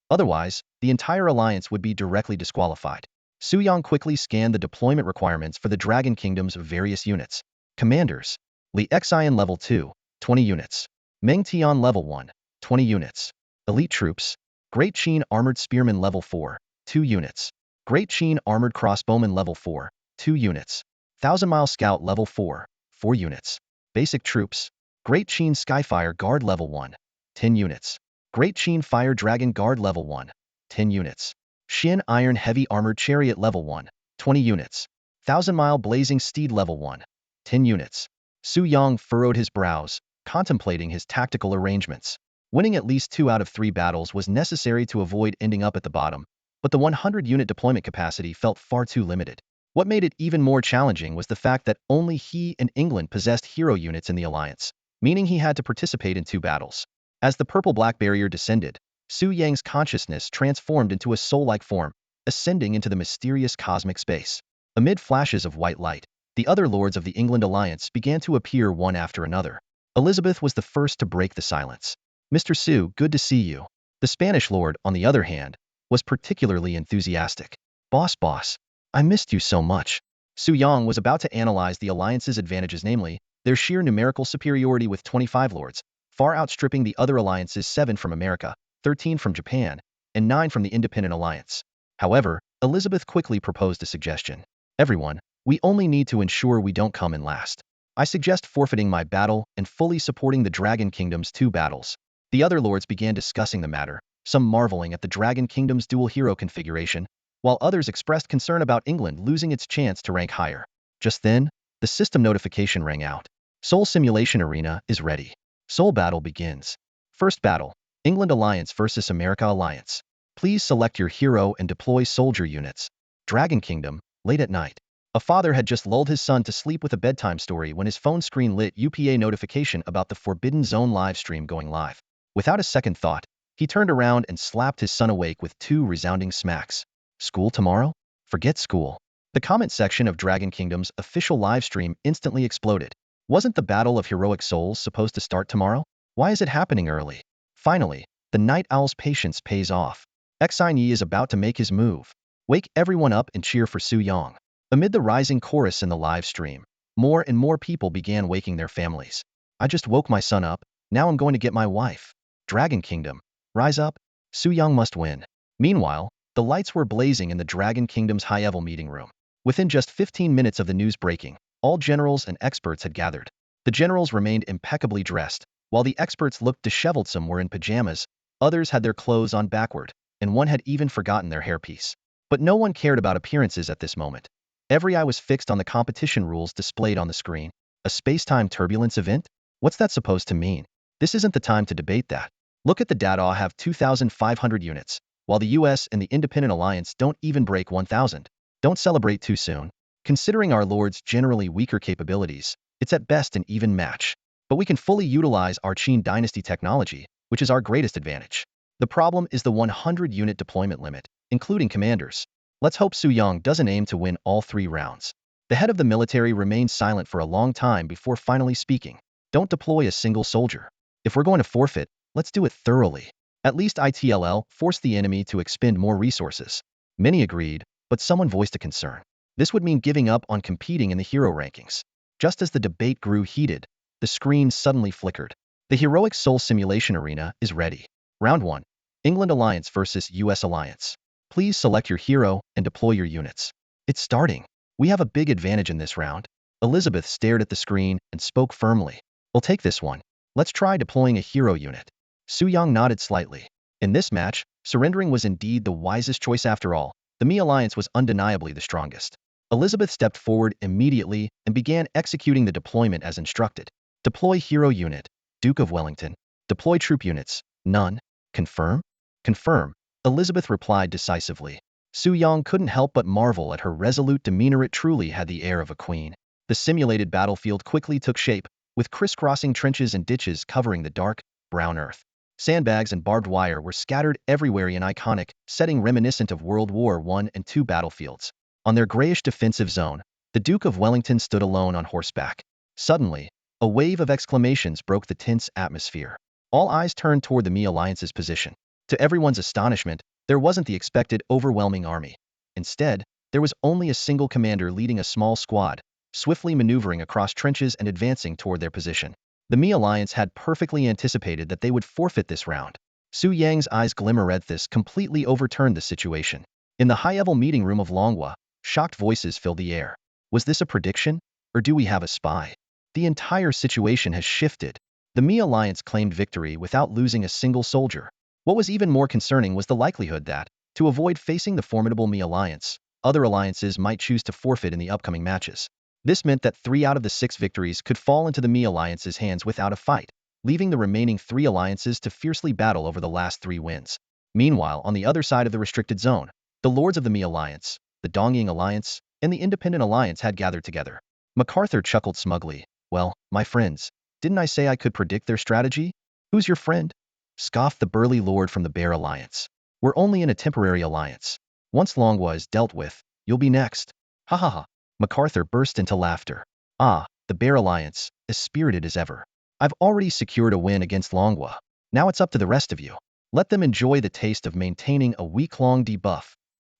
Otherwise, the entire alliance would be directly disqualified. Su Yang quickly scanned the deployment requirements for the Dragon Kingdom's various units. Commanders. Li Xian level 2, 20 units. Meng Tian level 1, 20 units. Elite troops. Great Qin Armored Spearman level 4, 2 units. Great Qin Armored Crossbowman level 4, 2 units. 1000-mile Scout level 4, 4 units. Basic troops. Great Qin Skyfire Guard level 1, 10 units. Great Qin Fire Dragon Guard level 1, 10 units. Xin Iron Heavy Armored Chariot level 1, 20 units. 1000-mile Blazing Steed level 1, 10 units. Su Yang furrowed his brows, contemplating his tactical arrangements. Winning at least 2 out of 3 battles was necessary to avoid ending up at the bottom, but the 100-unit deployment capacity felt far too limited. What made it even more challenging was the fact that only he and England possessed hero units in the alliance, meaning he had to participate in 2 battles. As the purple-black barrier descended, Su Yang's consciousness transformed into a soul-like form, ascending into the mysterious cosmic space. Amid flashes of white light, the other lords of the England alliance began to appear one after another. Elizabeth was the first to break the silence. Mr. Su, good to see you. The Spanish lord, on the other hand, was particularly enthusiastic. Boss, I missed you so much. Su Yang was about to analyze the alliance's advantages, namely, their sheer numerical superiority with 25 lords, far outstripping the other alliance's 7 from America, 13 from Japan, and 9 from the Independent Alliance. However, Elizabeth quickly proposed a suggestion. Everyone, we only need to ensure we don't come in last. I suggest forfeiting my battle and fully supporting the Dragon Kingdom's 2 battles. The other lords began discussing the matter, some marveling at the Dragon Kingdom's dual hero configuration, while others expressed concern about England losing its chance to rank higher. Just then, the system notification rang out. Soul Simulation Arena is ready. Soul Battle begins. First battle, England Alliance versus America Alliance. Please select your hero and deploy soldier units. Dragon Kingdom, late at night. A father had just lulled his son to sleep with a bedtime story when his phone screen lit UPA notification about the Forbidden Zone live stream going live. Without a second thought, he turned around and slapped his son awake with 2 resounding smacks. School tomorrow? Forget school. The comment section of Dragon Kingdom's official live stream instantly exploded. Wasn't the Battle of Heroic Souls supposed to start tomorrow? Why is it happening early? Finally, the Night Owl's patience pays off. Xine Yi is about to make his move. Wake everyone up and cheer for Su Yang. Amid the rising chorus in the live stream, more and more people began waking their families. I just woke my son up, now I'm going to get my wife. Dragon Kingdom, rise up. Su Yang must win. Meanwhile, the lights were blazing in the Dragon Kingdom's high-level meeting room. Within just 15 minutes of the news breaking, all generals and experts had gathered. The generals remained impeccably dressed, while the experts looked disheveled. Some were in pajamas, others had their clothes on backward, and one had even forgotten their hairpiece. But no one cared about appearances at this moment. Every eye was fixed on the competition rules displayed on the screen. A space-time turbulence event? What's that supposed to mean? This isn't the time to debate that. Look at the data. I have 2,500 units, while the US and the Independent Alliance don't even break 1,000. Don't celebrate too soon. Considering our lords' generally weaker capabilities, it's at best an even match. But we can fully utilize our Qin Dynasty technology, which is our greatest advantage. The problem is the 100-unit deployment limit, including commanders. Let's hope Su Yang doesn't aim to win all 3 rounds. The head of the military remained silent for a long time before finally speaking. Don't deploy a single soldier. If we're going to forfeit, let's do it thoroughly. At least ITLL forced the enemy to expend more resources. Many agreed, but someone voiced a concern. This would mean giving up on competing in the hero rankings. Just as the debate grew heated, the screen suddenly flickered. The Heroic Soul Simulation Arena is ready. Round 1. England Alliance versus US Alliance. Please select your hero and deploy your units. It's starting. We have a big advantage in this round. Elizabeth stared at the screen and spoke firmly. We'll take this one. Let's try deploying a hero unit. Su Yang nodded slightly. In this match, surrendering was indeed the wisest choice after all. The Mi Alliance was undeniably the strongest. Elizabeth stepped forward immediately and began executing the deployment as instructed. Deploy hero unit. Duke of Wellington. Deploy troop units. None. Confirm? Confirm. Elizabeth replied decisively. Su Yang couldn't help but marvel at her resolute demeanor. It truly had the air of a queen. The simulated battlefield quickly took shape, with crisscrossing trenches and ditches covering the dark, brown earth. Sandbags and barbed wire were scattered everywhere in iconic, setting reminiscent of World War I and II battlefields. On their grayish defensive zone, the Duke of Wellington stood alone on horseback. Suddenly, a wave of exclamations broke the tense atmosphere. All eyes turned toward the Mi Alliance's position. To everyone's astonishment, there wasn't the expected overwhelming army. Instead, there was only a single commander leading a small squad, swiftly maneuvering across trenches and advancing toward their position. The Mi Alliance had perfectly anticipated that they would forfeit this round. Su Yang's eyes glimmer red. This completely overturned the situation. In the high-level meeting room of Longhua, shocked voices filled the air. Was this a prediction? Or do we have a spy? The entire situation has shifted. The Mi Alliance claimed victory without losing a single soldier. What was even more concerning was the likelihood that, to avoid facing the formidable Mi Alliance, other alliances might choose to forfeit in the upcoming matches. This meant that 3 out of the 6 victories could fall into the Mi Alliance's hands without a fight, leaving the remaining 3 alliances to fiercely battle over the last 3 wins. Meanwhile, on the other side of the restricted zone, the lords of the Mi Alliance, the Dongying Alliance, and the Independent Alliance had gathered together. MacArthur chuckled smugly. Well, my friends, didn't I say I could predict their strategy? Who's your friend? Scoffed the burly lord from the Bear Alliance. We're only in a temporary alliance. Once Longhua is dealt with, you'll be next. Ha ha ha. MacArthur burst into laughter. Ah, the Bear Alliance, as spirited as ever. I've already secured a win against Longhua. Now it's up to the rest of you. Let them enjoy the taste of maintaining a week-long debuff.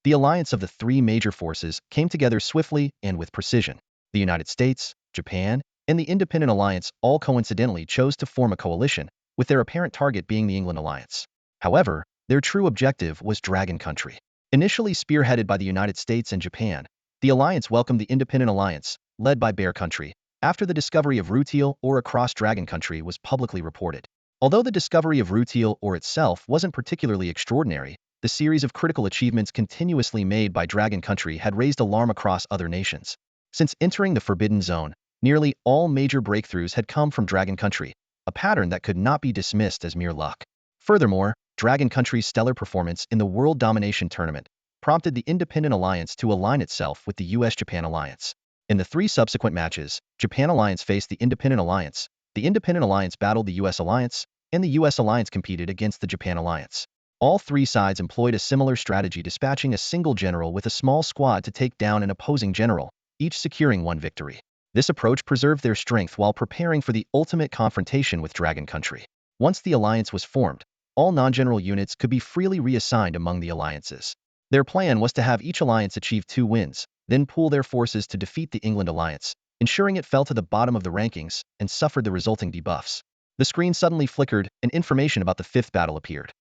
The alliance of the 3 major forces came together swiftly and with precision. The United States, Japan, and the Independent Alliance all coincidentally chose to form a coalition, with their apparent target being the England Alliance. However, their true objective was Dragon Country. Initially spearheaded by the United States and Japan, the alliance welcomed the Independent Alliance, led by Bear Country, after the discovery of Rutiel Ore across Dragon Country was publicly reported. Although the discovery of Rutiel Ore itself wasn't particularly extraordinary, the series of critical achievements continuously made by Dragon Country had raised alarm across other nations. Since entering the Forbidden Zone, nearly all major breakthroughs had come from Dragon Country, a pattern that could not be dismissed as mere luck. Furthermore, Dragon Country's stellar performance in the World Domination Tournament prompted the Independent Alliance to align itself with the US-Japan Alliance. In the 3 subsequent matches, Japan Alliance faced the Independent Alliance, the Independent Alliance battled the US Alliance, and the US Alliance competed against the Japan Alliance. All 3 sides employed a similar strategy, dispatching a single general with a small squad to take down an opposing general, each securing 1 victory. This approach preserved their strength while preparing for the ultimate confrontation with Dragon Country. Once the alliance was formed, all non-general units could be freely reassigned among the alliances. Their plan was to have each alliance achieve 2 wins, then pool their forces to defeat the England Alliance, ensuring it fell to the bottom of the rankings and suffered the resulting debuffs. The screen suddenly flickered and information about the 5th battle appeared.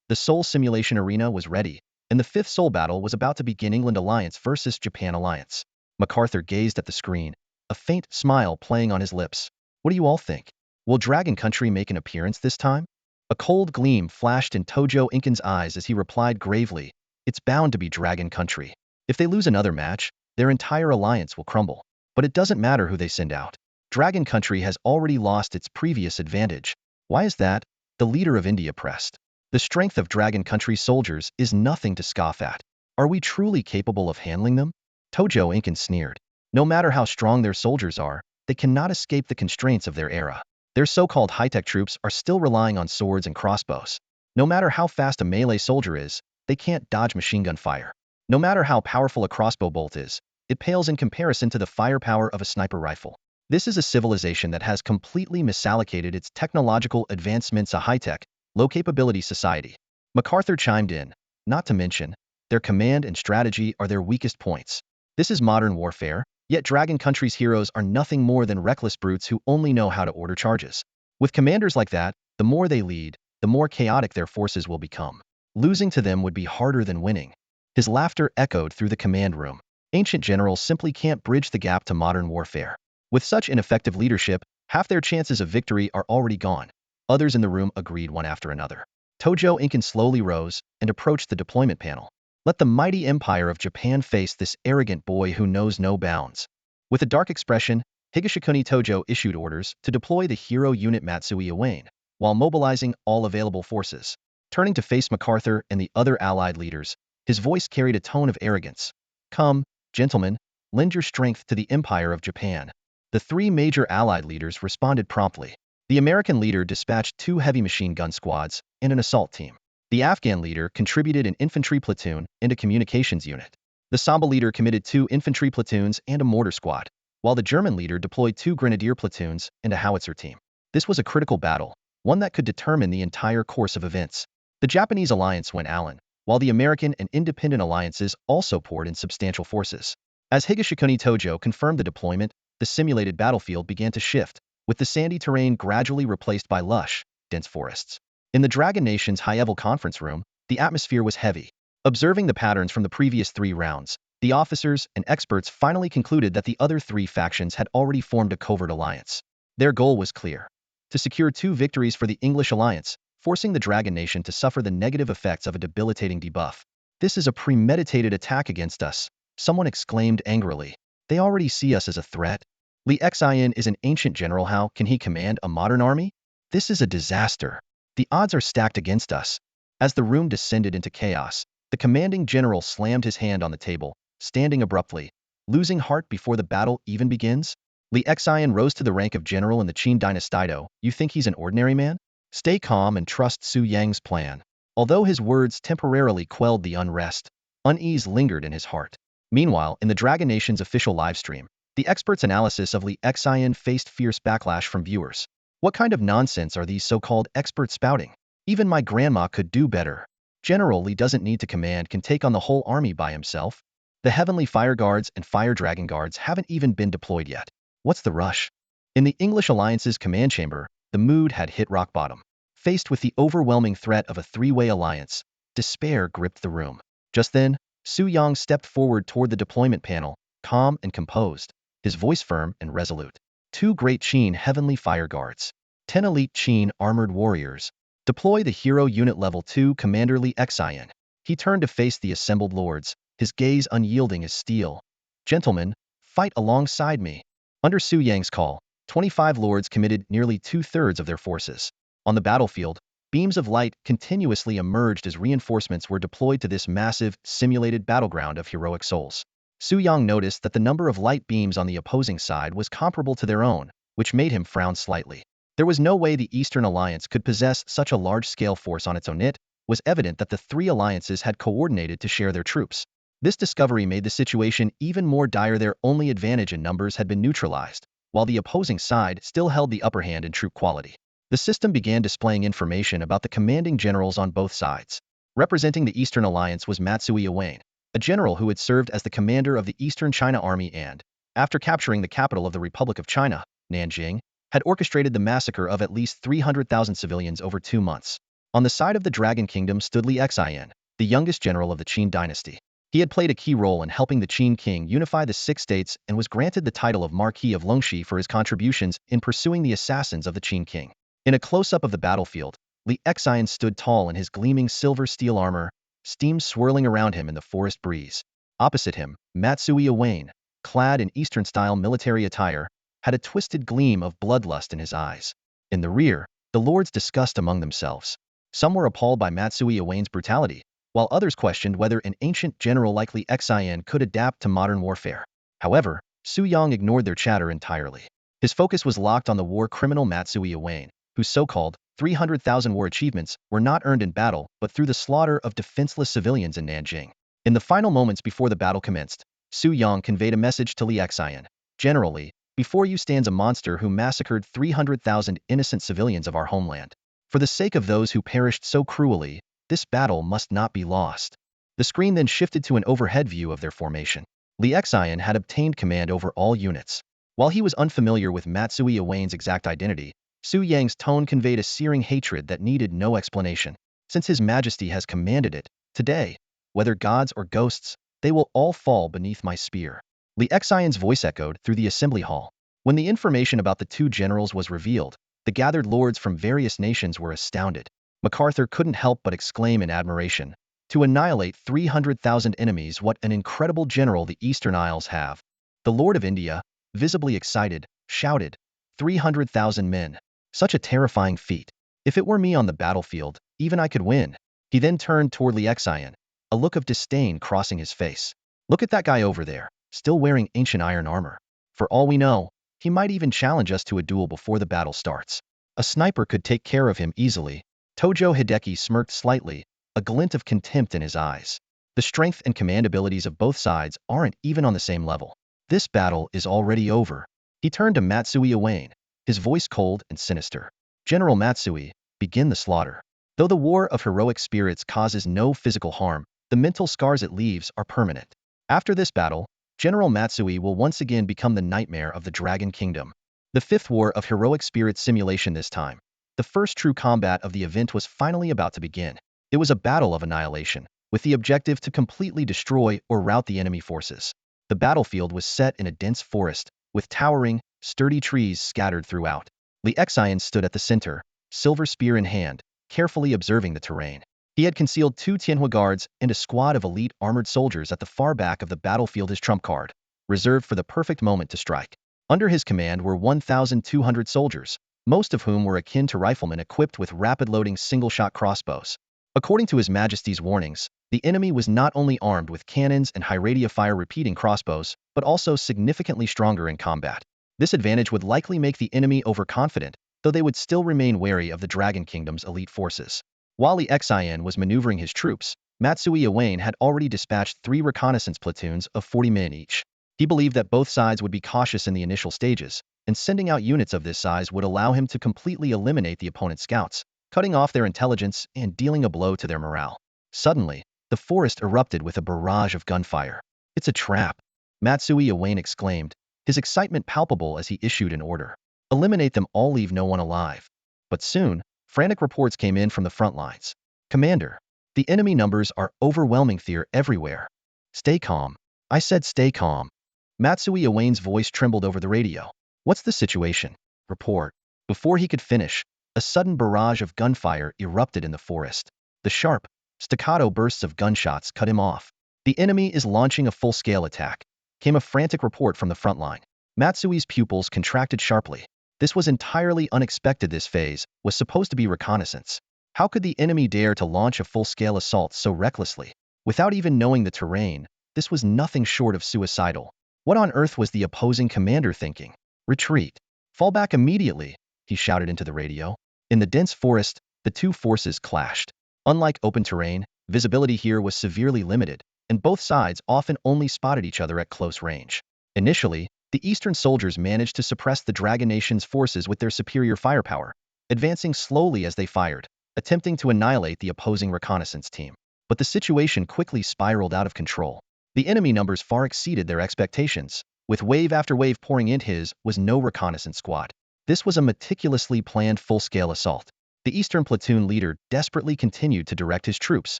The Seoul Simulation Arena was ready, and the 5th Seoul battle was about to begin. England Alliance versus Japan Alliance. MacArthur gazed at the screen, a faint smile playing on his lips. What do you all think? Will Dragon Country make an appearance this time? A cold gleam flashed in Tojo Inken's eyes as he replied gravely, it's bound to be Dragon Country. If they lose another match, their entire alliance will crumble. But it doesn't matter who they send out. Dragon Country has already lost its previous advantage. Why is that? The leader of India pressed. The strength of Dragon Country's soldiers is nothing to scoff at. Are we truly capable of handling them? Tojo Inken sneered. No matter how strong their soldiers are, they cannot escape the constraints of their era. Their so-called high-tech troops are still relying on swords and crossbows. No matter how fast a melee soldier is, they can't dodge machine gun fire. No matter how powerful a crossbow bolt is, it pales in comparison to the firepower of a sniper rifle. This is a civilization that has completely misallocated its technological advancements, a high-tech, low-capability society. MacArthur chimed in. Not to mention, their command and strategy are their weakest points. This is modern warfare, yet Dragon Country's heroes are nothing more than reckless brutes who only know how to order charges. With commanders like that, the more they lead, the more chaotic their forces will become. Losing to them would be harder than winning. His laughter echoed through the command room. Ancient generals simply can't bridge the gap to modern warfare. With such ineffective leadership, half their chances of victory are already gone. Others in the room agreed one after another. Tojo Inkan slowly rose and approached the deployment panel. Let the mighty empire of Japan face this arrogant boy who knows no bounds. With a dark expression, Higashikuni Tojo issued orders to deploy the hero unit Matsui Iwane, while mobilizing all available forces. Turning to face MacArthur and the other allied leaders, his voice carried a tone of arrogance. Come, gentlemen, lend your strength to the Empire of Japan. The three major allied leaders responded promptly. The American leader dispatched 2 heavy machine gun squads and an assault team. The Afghan leader contributed an infantry platoon and a communications unit. The Samba leader committed 2 infantry platoons and a mortar squad, while the German leader deployed 2 grenadier platoons and a howitzer team. This was a critical battle, one that could determine the entire course of events. The Japanese alliance went Allen, while the American and independent alliances also poured in substantial forces. As Higashikuni Tojo confirmed the deployment, the simulated battlefield began to shift, with the sandy terrain gradually replaced by lush, dense forests. In the Dragon Nation's high-level conference room, the atmosphere was heavy. Observing the patterns from the previous 3 rounds, the officers and experts finally concluded that the other 3 factions had already formed a covert alliance. Their goal was clear: to secure 2 victories for the English alliance, forcing the Dragon Nation to suffer the negative effects of a debilitating debuff. This is a premeditated attack against us, someone exclaimed angrily. They already see us as a threat. Li Xian is an ancient general. How can he command a modern army? This is a disaster. The odds are stacked against us. As the room descended into chaos, the commanding general slammed his hand on the table, standing abruptly. Losing heart before the battle even begins? Li Xian rose to the rank of general in the Qin Dynasty. You think he's an ordinary man? Stay calm and trust Su Yang's plan. Although his words temporarily quelled the unrest, unease lingered in his heart. Meanwhile, in the Dragon Nation's official livestream, the experts' analysis of Li Xian faced fierce backlash from viewers. What kind of nonsense are these so-called experts spouting? Even my grandma could do better. General Li doesn't need to command, can take on the whole army by himself. The Heavenly Fire Guards and Fire Dragon Guards haven't even been deployed yet. What's the rush? In the English Alliance's command chamber, the mood had hit rock bottom. Faced with the overwhelming threat of a 3-way alliance, despair gripped the room. Just then, Su Yang stepped forward toward the deployment panel, calm and composed, his voice firm and resolute. 2 Great Qin Heavenly Fire Guards. 10 Elite Qin Armored Warriors. Deploy the Hero Unit Level 2 Commander Li Xian. He turned to face the assembled lords, his gaze unyielding as steel. Gentlemen, fight alongside me. Under Su Yang's call, 25 lords committed nearly 2/3 of their forces. On the battlefield, beams of light continuously emerged as reinforcements were deployed to this massive, simulated battleground of heroic souls. Su Yang noticed that the number of light beams on the opposing side was comparable to their own, which made him frown slightly. There was no way the Eastern Alliance could possess such a large-scale force on its own. It was evident that the 3 alliances had coordinated to share their troops. This discovery made the situation even more dire. Their only advantage in numbers had been neutralized, while the opposing side still held the upper hand in troop quality. The system began displaying information about the commanding generals on both sides. Representing the Eastern Alliance was Matsui Iwane, a general who had served as the commander of the Eastern China Army and, after capturing the capital of the Republic of China, Nanjing, had orchestrated the massacre of at least 300,000 civilians over 2 months. On the side of the Dragon Kingdom stood Li Xian, the youngest general of the Qin Dynasty. He had played a key role in helping the Qin king unify the 6 states and was granted the title of Marquis of Longxi for his contributions in pursuing the assassins of the Qin king. In a close-up of the battlefield, Li Xian stood tall in his gleaming silver steel armor, steam swirling around him in the forest breeze. Opposite him, Matsui Iwane, clad in Eastern-style military attire, had a twisted gleam of bloodlust in his eyes. In the rear, the lords discussed among themselves. Some were appalled by Matsui Iwane's brutality, while others questioned whether an ancient general like Li Xian could adapt to modern warfare. However, Su Yang ignored their chatter entirely. His focus was locked on the war criminal Matsui Iwane, whose so-called 300,000 war achievements were not earned in battle but through the slaughter of defenseless civilians in Nanjing. In the final moments before the battle commenced, Su Yang conveyed a message to Li Xian. General Li, before you stands a monster who massacred 300,000 innocent civilians of our homeland. For the sake of those who perished so cruelly, this battle must not be lost. The screen then shifted to an overhead view of their formation. Li Xian had obtained command over all units. While he was unfamiliar with Matsui Iwane's exact identity, Su Yang's tone conveyed a searing hatred that needed no explanation. Since His Majesty has commanded it, today, whether gods or ghosts, they will all fall beneath my spear. Li Xian's voice echoed through the assembly hall. When the information about the two generals was revealed, the gathered lords from various nations were astounded. MacArthur couldn't help but exclaim in admiration. To annihilate 300,000 enemies, what an incredible general the Eastern Isles have. The Lord of India, visibly excited, shouted, 300,000 men. Such a terrifying feat. If it were me on the battlefield, even I could win. He then turned toward Li Xian, a look of disdain crossing his face. Look at that guy over there, still wearing ancient iron armor. For all we know, he might even challenge us to a duel before the battle starts. A sniper could take care of him easily. Tojo Hideki smirked slightly, a glint of contempt in his eyes. The strength and command abilities of both sides aren't even on the same level. This battle is already over. He turned to Matsui Iwane, his voice cold and sinister. General Matsui, begin the slaughter. Though the war of heroic spirits causes no physical harm, the mental scars it leaves are permanent. After this battle, General Matsui will once again become the nightmare of the Dragon Kingdom. The fifth war of heroic spirits simulation this time. The first true combat of the event was finally about to begin. It was a battle of annihilation, with the objective to completely destroy or rout the enemy forces. The battlefield was set in a dense forest, with towering, sturdy trees scattered throughout. Li Xian stood at the center, silver spear in hand, carefully observing the terrain. He had concealed 2 Tianhua guards and a squad of elite armored soldiers at the far back of the battlefield, his trump card, reserved for the perfect moment to strike. Under his command were 1,200 soldiers, most of whom were akin to riflemen equipped with rapid-loading single-shot crossbows. According to His Majesty's warnings, the enemy was not only armed with cannons and high-rate-of-fire repeating crossbows, but also significantly stronger in combat. This advantage would likely make the enemy overconfident, though they would still remain wary of the Dragon Kingdom's elite forces. While Li Xian was maneuvering his troops, Matsui Iwane had already dispatched 3 reconnaissance platoons of 40 men each. He believed that both sides would be cautious in the initial stages, and sending out units of this size would allow him to completely eliminate the opponent's scouts, cutting off their intelligence and dealing a blow to their morale. Suddenly, the forest erupted with a barrage of gunfire. It's a trap, Matsui Iwane exclaimed, his excitement palpable as he issued an order. Eliminate them all, leave no one alive. But soon, frantic reports came in from the front lines. Commander, the enemy numbers are overwhelming, fear everywhere. Stay calm. I said stay calm. Matsui Iwane's voice trembled over the radio. What's the situation? Report. Before he could finish, a sudden barrage of gunfire erupted in the forest. The sharp, staccato bursts of gunshots cut him off. The enemy is launching a full-scale attack, came a frantic report from the front line. Matsui's pupils contracted sharply. This was entirely unexpected. This phase was supposed to be reconnaissance. How could the enemy dare to launch a full-scale assault so recklessly? Without even knowing the terrain, this was nothing short of suicidal. What on earth was the opposing commander thinking? Retreat. Fall back immediately, he shouted into the radio. In the dense forest, the two forces clashed. Unlike open terrain, visibility here was severely limited, and both sides often only spotted each other at close range. Initially, the Eastern soldiers managed to suppress the Dragon Nation's forces with their superior firepower, advancing slowly as they fired, attempting to annihilate the opposing reconnaissance team. But the situation quickly spiraled out of control. The enemy numbers far exceeded their expectations. With wave after wave pouring in, his was no reconnaissance squad. This was a meticulously planned full-scale assault. The Eastern platoon leader desperately continued to direct his troops,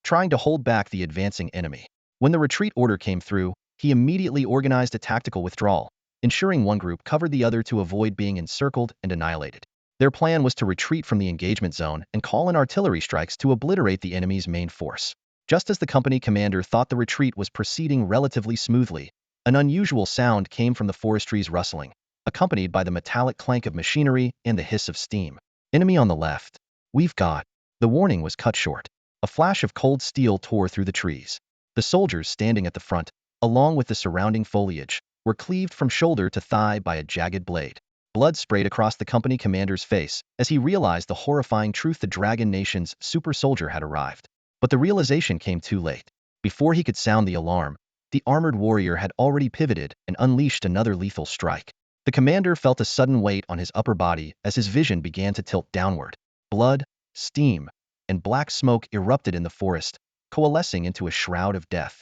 trying to hold back the advancing enemy. When the retreat order came through, he immediately organized a tactical withdrawal, ensuring one group covered the other to avoid being encircled and annihilated. Their plan was to retreat from the engagement zone and call in artillery strikes to obliterate the enemy's main force. Just as the company commander thought the retreat was proceeding relatively smoothly, an unusual sound came from the forest trees rustling, accompanied by the metallic clank of machinery and the hiss of steam. Enemy on the left. We've got. The warning was cut short. A flash of cold steel tore through the trees. The soldiers standing at the front, along with the surrounding foliage, were cleaved from shoulder to thigh by a jagged blade. Blood sprayed across the company commander's face as he realized the horrifying truth: the Dragon Nation's super soldier had arrived. But the realization came too late. Before he could sound the alarm, the armored warrior had already pivoted and unleashed another lethal strike. The commander felt a sudden weight on his upper body as his vision began to tilt downward. Blood, steam, and black smoke erupted in the forest, coalescing into a shroud of death.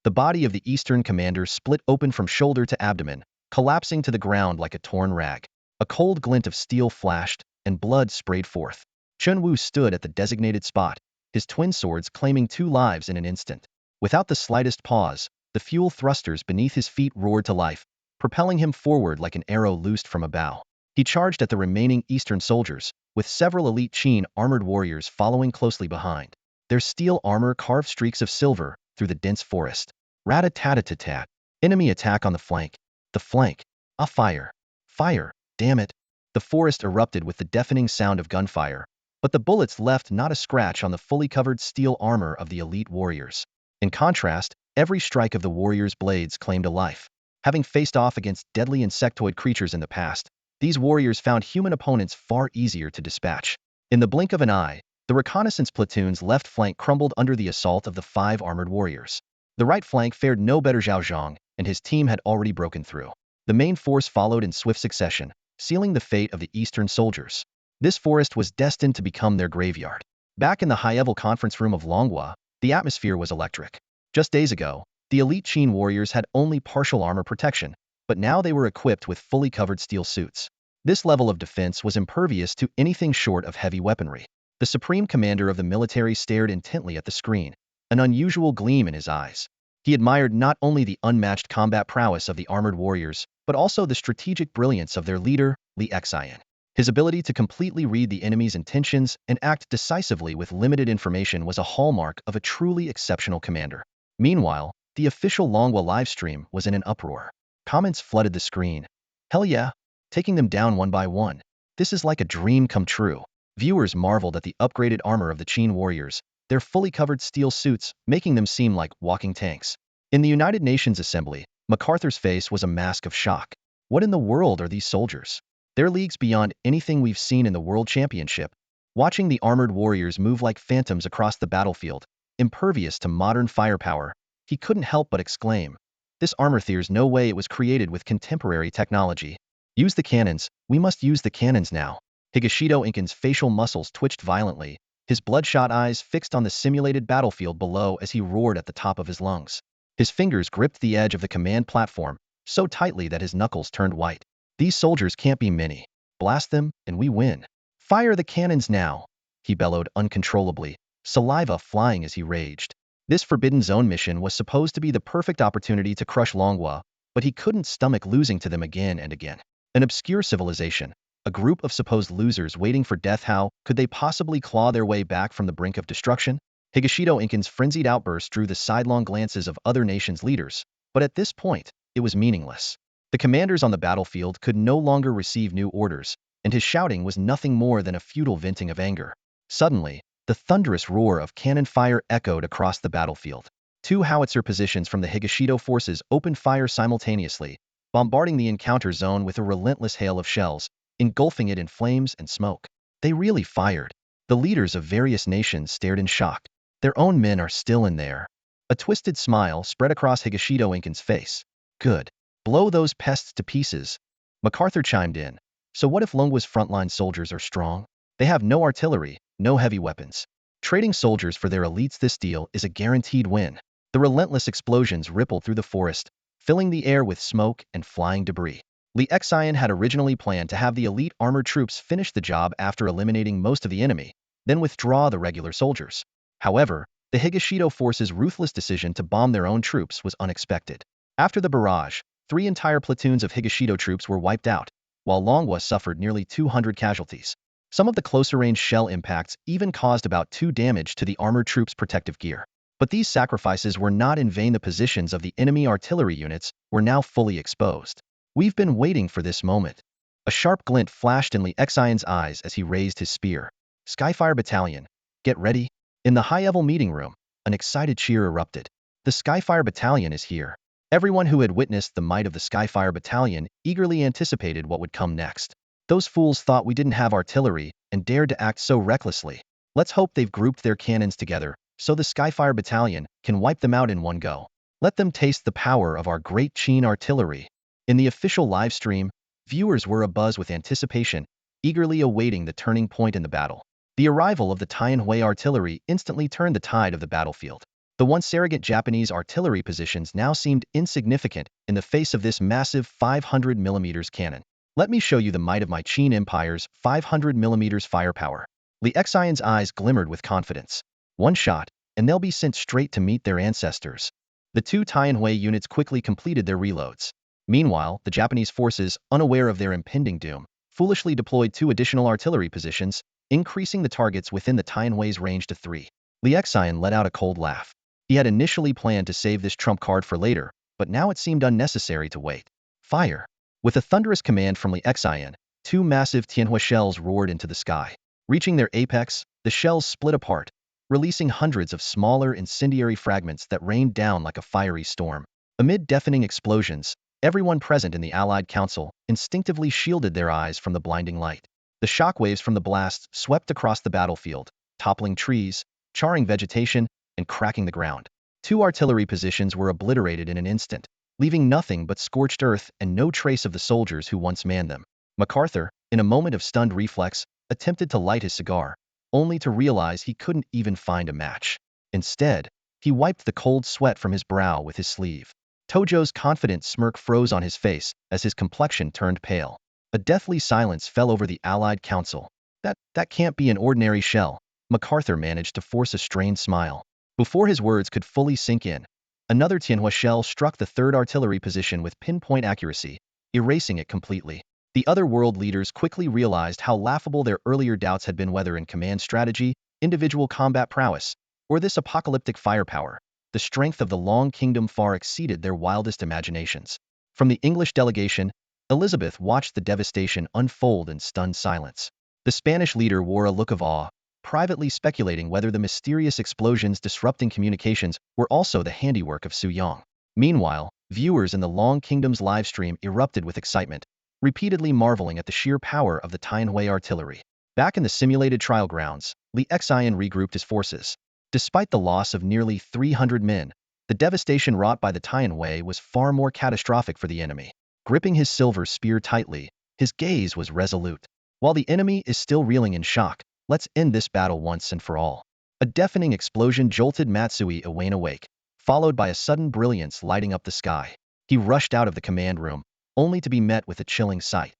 The body of the Eastern commander split open from shoulder to abdomen, collapsing to the ground like a torn rag. A cold glint of steel flashed, and blood sprayed forth. Chun Wu stood at the designated spot, his twin swords claiming 2 lives in an instant. Without the slightest pause, the fuel thrusters beneath his feet roared to life, propelling him forward like an arrow loosed from a bow. He charged at the remaining eastern soldiers, with several elite Qin armored warriors following closely behind. Their steel armor carved streaks of silver through the dense forest. Rat-a-tat-a-tat-tat. Enemy attack on the flank. The flank. Ah, fire. Fire. Damn it. The forest erupted with the deafening sound of gunfire, but the bullets left not a scratch on the fully covered steel armor of the elite warriors. In contrast, every strike of the warriors' blades claimed a life. Having faced off against deadly insectoid creatures in the past, these warriors found human opponents far easier to dispatch. In the blink of an eye, the reconnaissance platoon's left flank crumbled under the assault of the 5 armored warriors. The right flank fared no better. Zhao Zhang and his team had already broken through. The main force followed in swift succession, sealing the fate of the eastern soldiers. This forest was destined to become their graveyard. Back in the high-level conference room of Longhua, the atmosphere was electric. Just days ago, the elite Qin warriors had only partial armor protection, but now they were equipped with fully covered steel suits. This level of defense was impervious to anything short of heavy weaponry. The supreme commander of the military stared intently at the screen, an unusual gleam in his eyes. He admired not only the unmatched combat prowess of the armored warriors, but also the strategic brilliance of their leader, Li Xian. His ability to completely read the enemy's intentions and act decisively with limited information was a hallmark of a truly exceptional commander. Meanwhile, the official Longhua livestream was in an uproar. Comments flooded the screen. Hell yeah, taking them down one by one. This is like a dream come true. Viewers marveled at the upgraded armor of the Qin warriors, their fully covered steel suits making them seem like walking tanks. In the United Nations Assembly, MacArthur's face was a mask of shock. What in the world are these soldiers? They're leagues beyond anything we've seen in the World Championship. Watching the armored warriors move like phantoms across the battlefield, impervious to modern firepower, he couldn't help but exclaim, "This armor, there's no way it was created with contemporary technology." Use the cannons, we must use the cannons now. Higashido Inken's facial muscles twitched violently, his bloodshot eyes fixed on the simulated battlefield below as he roared at the top of his lungs. His fingers gripped the edge of the command platform, so tightly that his knuckles turned white. These soldiers can't be many. Blast them, and we win. Fire the cannons now, he bellowed uncontrollably, saliva flying as he raged. This Forbidden Zone mission was supposed to be the perfect opportunity to crush Longhua, but he couldn't stomach losing to them again and again. An obscure civilization, a group of supposed losers waiting for death. How could they possibly claw their way back from the brink of destruction? Higashido Inken's frenzied outburst drew the sidelong glances of other nations' leaders, but at this point, it was meaningless. The commanders on the battlefield could no longer receive new orders, and his shouting was nothing more than a futile venting of anger. Suddenly, the thunderous roar of cannon fire echoed across the battlefield. 2 howitzer positions from the Higashido forces opened fire simultaneously, bombarding the encounter zone with a relentless hail of shells, engulfing it in flames and smoke. They really fired. The leaders of various nations stared in shock. Their own men are still in there. A twisted smile spread across Higashido Inken's face. Good. Blow those pests to pieces. MacArthur chimed in. So what if Longwa's frontline soldiers are strong? They have no artillery, no heavy weapons. Trading soldiers for their elites, this deal is a guaranteed win. The relentless explosions rippled through the forest, filling the air with smoke and flying debris. Li Xian had originally planned to have the elite armored troops finish the job after eliminating most of the enemy, then withdraw the regular soldiers. However, the Higashido force's ruthless decision to bomb their own troops was unexpected. After the barrage, 3 entire platoons of Higashido troops were wiped out, while Longhua suffered nearly 200 casualties. Some of the closer-range shell impacts even caused about 2 damage to the armored troops' protective gear. But these sacrifices were not in vain. The positions of the enemy artillery units were now fully exposed. We've been waiting for this moment. A sharp glint flashed in Li Xian's eyes as he raised his spear. Skyfire Battalion, get ready. In the high-level meeting room, an excited cheer erupted. The Skyfire Battalion is here. Everyone who had witnessed the might of the Skyfire Battalion eagerly anticipated what would come next. Those fools thought we didn't have artillery and dared to act so recklessly. Let's hope they've grouped their cannons together so the Skyfire Battalion can wipe them out in one go. Let them taste the power of our Great Qin artillery. In the official live stream, viewers were abuzz with anticipation, eagerly awaiting the turning point in the battle. The arrival of the Tianhui artillery instantly turned the tide of the battlefield. The once arrogant Japanese artillery positions now seemed insignificant in the face of this massive 500mm cannon. Let me show you the might of my Qin Empire's 500 millimeters firepower. Li Xian's eyes glimmered with confidence. One shot, and they'll be sent straight to meet their ancestors. The two Tianhui units quickly completed their reloads. Meanwhile, the Japanese forces, unaware of their impending doom, foolishly deployed 2 additional artillery positions, increasing the targets within the Tianhui's range to 3. Li Xian let out a cold laugh. He had initially planned to save this trump card for later, but now it seemed unnecessary to wait. Fire! With a thunderous command from Li Xian, 2 massive Tianhui shells roared into the sky. Reaching their apex, the shells split apart, releasing hundreds of smaller incendiary fragments that rained down like a fiery storm. Amid deafening explosions, everyone present in the Allied Council instinctively shielded their eyes from the blinding light. The shockwaves from the blast swept across the battlefield, toppling trees, charring vegetation, and cracking the ground. 2 artillery positions were obliterated in an instant, leaving nothing but scorched earth and no trace of the soldiers who once manned them. MacArthur, in a moment of stunned reflex, attempted to light his cigar, only to realize he couldn't even find a match. Instead, he wiped the cold sweat from his brow with his sleeve. Tojo's confident smirk froze on his face as his complexion turned pale. A deathly silence fell over the Allied Council. That can't be an ordinary shell. MacArthur managed to force a strained smile. Before his words could fully sink in, another Tianhui shell struck the 3rd artillery position with pinpoint accuracy, erasing it completely. The other world leaders quickly realized how laughable their earlier doubts had been, whether in command strategy, individual combat prowess, or this apocalyptic firepower. The strength of the Long Kingdom far exceeded their wildest imaginations. From the English delegation, Elizabeth watched the devastation unfold in stunned silence. The Spanish leader wore a look of awe, privately speculating whether the mysterious explosions disrupting communications were also the handiwork of Su Yong. Meanwhile, viewers in the Long Kingdom's livestream erupted with excitement, repeatedly marveling at the sheer power of the Tianhui artillery. Back in the simulated trial grounds, Li Xian regrouped his forces. Despite the loss of nearly 300 men, the devastation wrought by the Tianhui was far more catastrophic for the enemy. Gripping his silver spear tightly, his gaze was resolute. While the enemy is still reeling in shock, let's end this battle once and for all. A deafening explosion jolted Matsui Iwane awake, followed by a sudden brilliance lighting up the sky. He rushed out of the command room, only to be met with a chilling sight.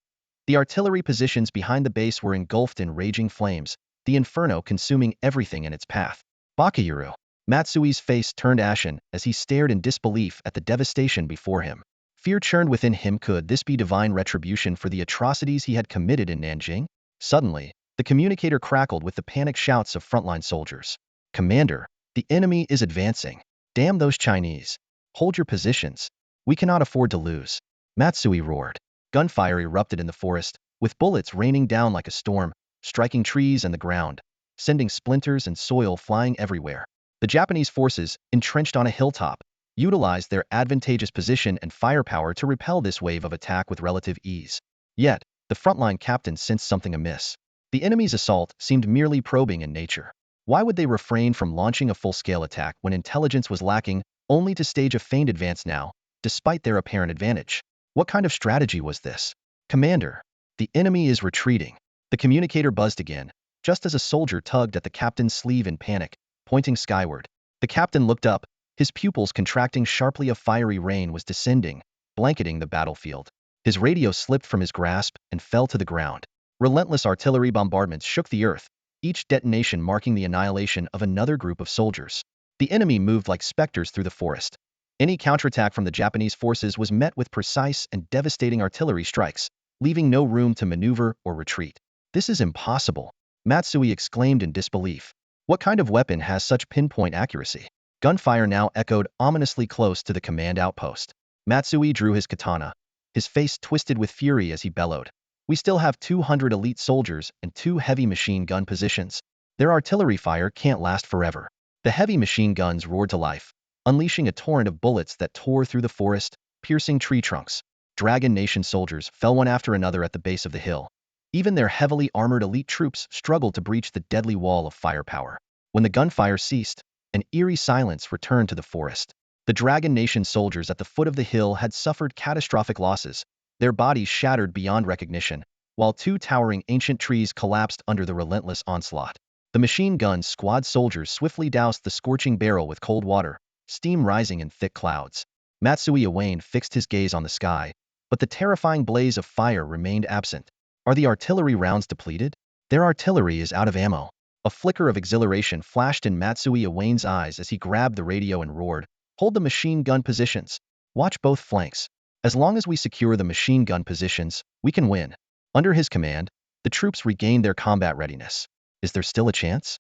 The artillery positions behind the base were engulfed in raging flames, the inferno consuming everything in its path. Bakayuru. Matsui's face turned ashen as he stared in disbelief at the devastation before him. Fear churned within him. Could this be divine retribution for the atrocities he had committed in Nanjing? Suddenly, the communicator crackled with the panicked shouts of frontline soldiers. Commander, the enemy is advancing. Damn those Chinese. Hold your positions. We cannot afford to lose. Matsui roared. Gunfire erupted in the forest, with bullets raining down like a storm, striking trees and the ground, sending splinters and soil flying everywhere. The Japanese forces, entrenched on a hilltop, utilized their advantageous position and firepower to repel this wave of attack with relative ease. Yet, the frontline captain sensed something amiss. The enemy's assault seemed merely probing in nature. Why would they refrain from launching a full-scale attack when intelligence was lacking, only to stage a feigned advance now, despite their apparent advantage? What kind of strategy was this? Commander, the enemy is retreating. The communicator buzzed again, just as a soldier tugged at the captain's sleeve in panic, pointing skyward. The captain looked up, his pupils contracting sharply. A fiery rain was descending, blanketing the battlefield. His radio slipped from his grasp and fell to the ground. Relentless artillery bombardments shook the earth, each detonation marking the annihilation of another group of soldiers. The enemy moved like specters through the forest. Any counterattack from the Japanese forces was met with precise and devastating artillery strikes, leaving no room to maneuver or retreat. This is impossible, Matsui exclaimed in disbelief. What kind of weapon has such pinpoint accuracy? Gunfire now echoed ominously close to the command outpost. Matsui drew his katana, his face twisted with fury as he bellowed. We still have 200 elite soldiers and 2 heavy machine gun positions. Their artillery fire can't last forever. The heavy machine guns roared to life, unleashing a torrent of bullets that tore through the forest, piercing tree trunks. Dragon Nation soldiers fell one after another at the base of the hill. Even their heavily armored elite troops struggled to breach the deadly wall of firepower. When the gunfire ceased, an eerie silence returned to the forest. The Dragon Nation soldiers at the foot of the hill had suffered catastrophic losses, their bodies shattered beyond recognition, while 2 towering ancient trees collapsed under the relentless onslaught. The machine gun squad soldiers swiftly doused the scorching barrel with cold water, steam rising in thick clouds. Matsui Iwane fixed his gaze on the sky, but the terrifying blaze of fire remained absent. Are the artillery rounds depleted? Their artillery is out of ammo. A flicker of exhilaration flashed in Matsui Iwane's eyes as he grabbed the radio and roared, "Hold the machine gun positions. Watch both flanks. As long as we secure the machine gun positions, we can win." Under his command, the troops regained their combat readiness. Is there still a chance?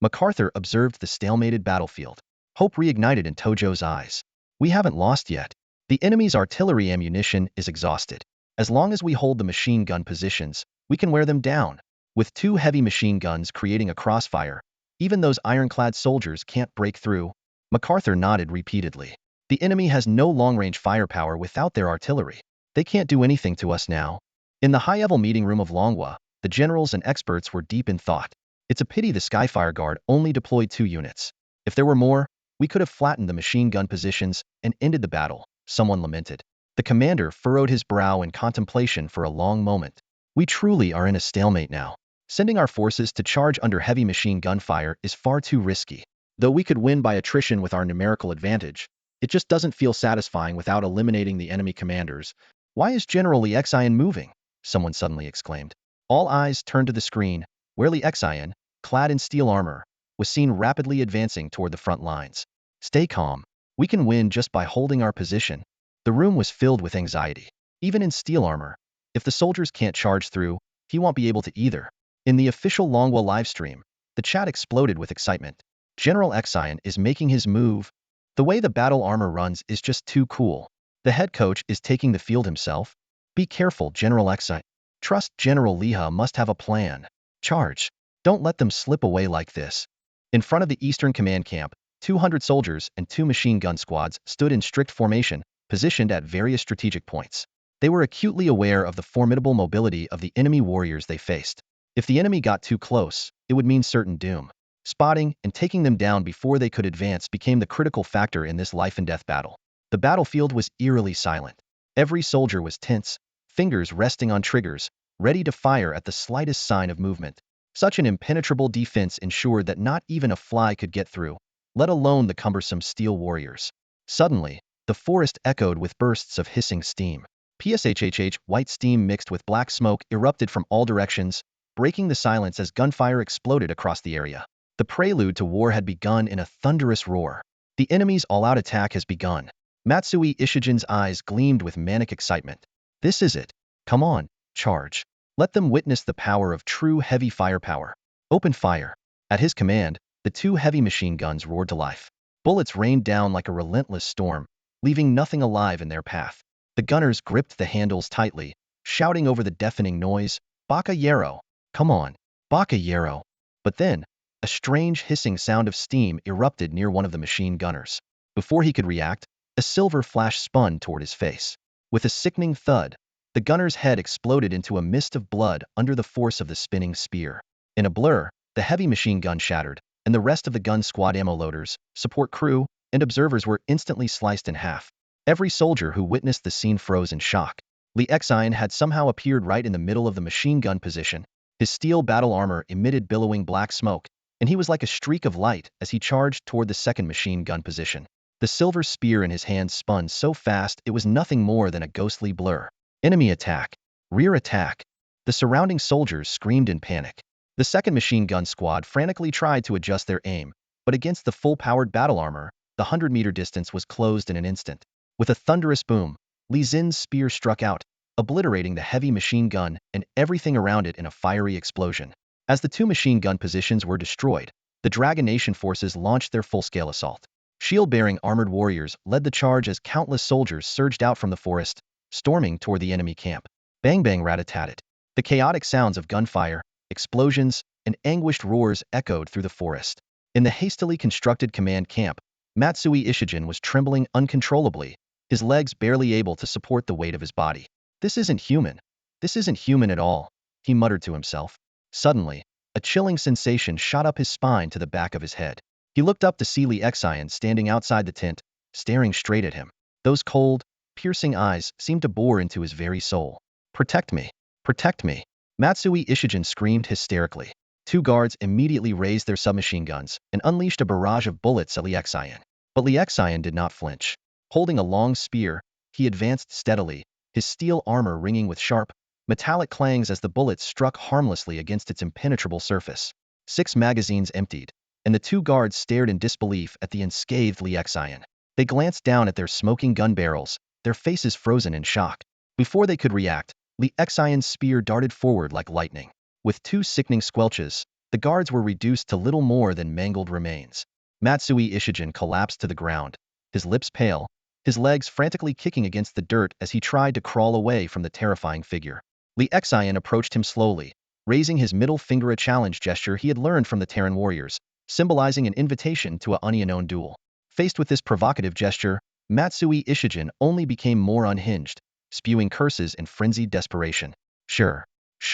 MacArthur observed the stalemated battlefield. Hope reignited in Tojo's eyes. We haven't lost yet. The enemy's artillery ammunition is exhausted. As long as we hold the machine gun positions, we can wear them down. With 2 heavy machine guns creating a crossfire, even those ironclad soldiers can't break through. MacArthur nodded repeatedly. The enemy has no long-range firepower without their artillery. They can't do anything to us now. In the high-level meeting room of Longhua, the generals and experts were deep in thought. It's a pity the Skyfire Guard only deployed 2 units. If there were more, we could have flattened the machine gun positions and ended the battle, someone lamented. The commander furrowed his brow in contemplation for a long moment. We truly are in a stalemate now. Sending our forces to charge under heavy machine gun fire is far too risky. Though we could win by attrition with our numerical advantage, it just doesn't feel satisfying without eliminating the enemy commanders. Why is General Li Xian moving? Someone suddenly exclaimed. All eyes turned to the screen, where Li Xian, clad in steel armor, was seen rapidly advancing toward the front lines. Stay calm. We can win just by holding our position. The room was filled with anxiety. Even in steel armor, if the soldiers can't charge through, he won't be able to either. In the official Longhua livestream, the chat exploded with excitement. General Xian is making his move. The way the battle armor runs is just too cool. The head coach is taking the field himself. Be careful, General Xian. Trust General Liha must have a plan. Charge. Don't let them slip away like this. In front of the Eastern Command camp, 200 soldiers and 2 machine gun squads stood in strict formation, positioned at various strategic points. They were acutely aware of the formidable mobility of the enemy warriors they faced. If the enemy got too close, it would mean certain doom. Spotting and taking them down before they could advance became the critical factor in this life-and-death battle. The battlefield was eerily silent. Every soldier was tense, fingers resting on triggers, ready to fire at the slightest sign of movement. Such an impenetrable defense ensured that not even a fly could get through, let alone the cumbersome steel warriors. Suddenly, the forest echoed with bursts of hissing steam. Pshhh, white steam mixed with black smoke erupted from all directions, breaking the silence as gunfire exploded across the area. The prelude to war had begun in a thunderous roar. The enemy's all-out attack has begun. Matsui Ishijin's eyes gleamed with manic excitement. This is it. Come on, charge. Let them witness the power of true heavy firepower. Open fire. At his command, the 2 heavy machine guns roared to life. Bullets rained down like a relentless storm, leaving nothing alive in their path. The gunners gripped the handles tightly, shouting over the deafening noise, "Baka Yarrow! Come on, Baka Yarrow!" But then, a strange hissing sound of steam erupted near one of the machine gunners. Before he could react, a silver flash spun toward his face. With a sickening thud, the gunner's head exploded into a mist of blood under the force of the spinning spear. In a blur, the heavy machine gun shattered, and the rest of the gun squad ammo loaders, support crew, and observers were instantly sliced in half. Every soldier who witnessed the scene froze in shock. Li Xian had somehow appeared right in the middle of the machine gun position. His steel battle armor emitted billowing black smoke, and he was like a streak of light as he charged toward the second machine gun position. The silver spear in his hand spun so fast it was nothing more than a ghostly blur. Enemy attack. Rear attack. The surrounding soldiers screamed in panic. The second machine gun squad frantically tried to adjust their aim, but against the full-powered battle armor, the 100-meter distance was closed in an instant. With a thunderous boom, Li Xin's spear struck out, obliterating the heavy machine gun and everything around it in a fiery explosion. As the 2 machine gun positions were destroyed, the Dragon Nation forces launched their full-scale assault. Shield-bearing armored warriors led the charge as countless soldiers surged out from the forest, storming toward the enemy camp. Bang bang rat-a-tat-tat. The chaotic sounds of gunfire, explosions, and anguished roars echoed through the forest. In the hastily constructed command camp, Matsui Ishijin was trembling uncontrollably, his legs barely able to support the weight of his body. This isn't human. This isn't human at all, he muttered to himself. Suddenly, a chilling sensation shot up his spine to the back of his head. He looked up to see Li Xian standing outside the tent, staring straight at him. Those cold, piercing eyes seemed to bore into his very soul. Protect me! Protect me! Matsui Ishijin screamed hysterically. 2 guards immediately raised their submachine guns and unleashed a barrage of bullets at Li Xian. But Li Xian did not flinch. Holding a long spear, he advanced steadily, his steel armor ringing with sharp, metallic clangs as the bullets struck harmlessly against its impenetrable surface. 6 magazines emptied, and the 2 guards stared in disbelief at the unscathed Li Xian. They glanced down at their smoking gun barrels, their faces frozen in shock. Before they could react, Li Xian's spear darted forward like lightning. With 2 sickening squelches, the guards were reduced to little more than mangled remains. Matsui Ishijin collapsed to the ground, his lips pale, his legs frantically kicking against the dirt as he tried to crawl away from the terrifying figure. Li Xian approached him slowly, raising his middle finger, a challenge gesture he had learned from the Terran warriors, symbolizing an invitation to a unknown duel. Faced with this provocative gesture, Matsui Ishijin only became more unhinged, spewing curses in frenzied desperation. Sure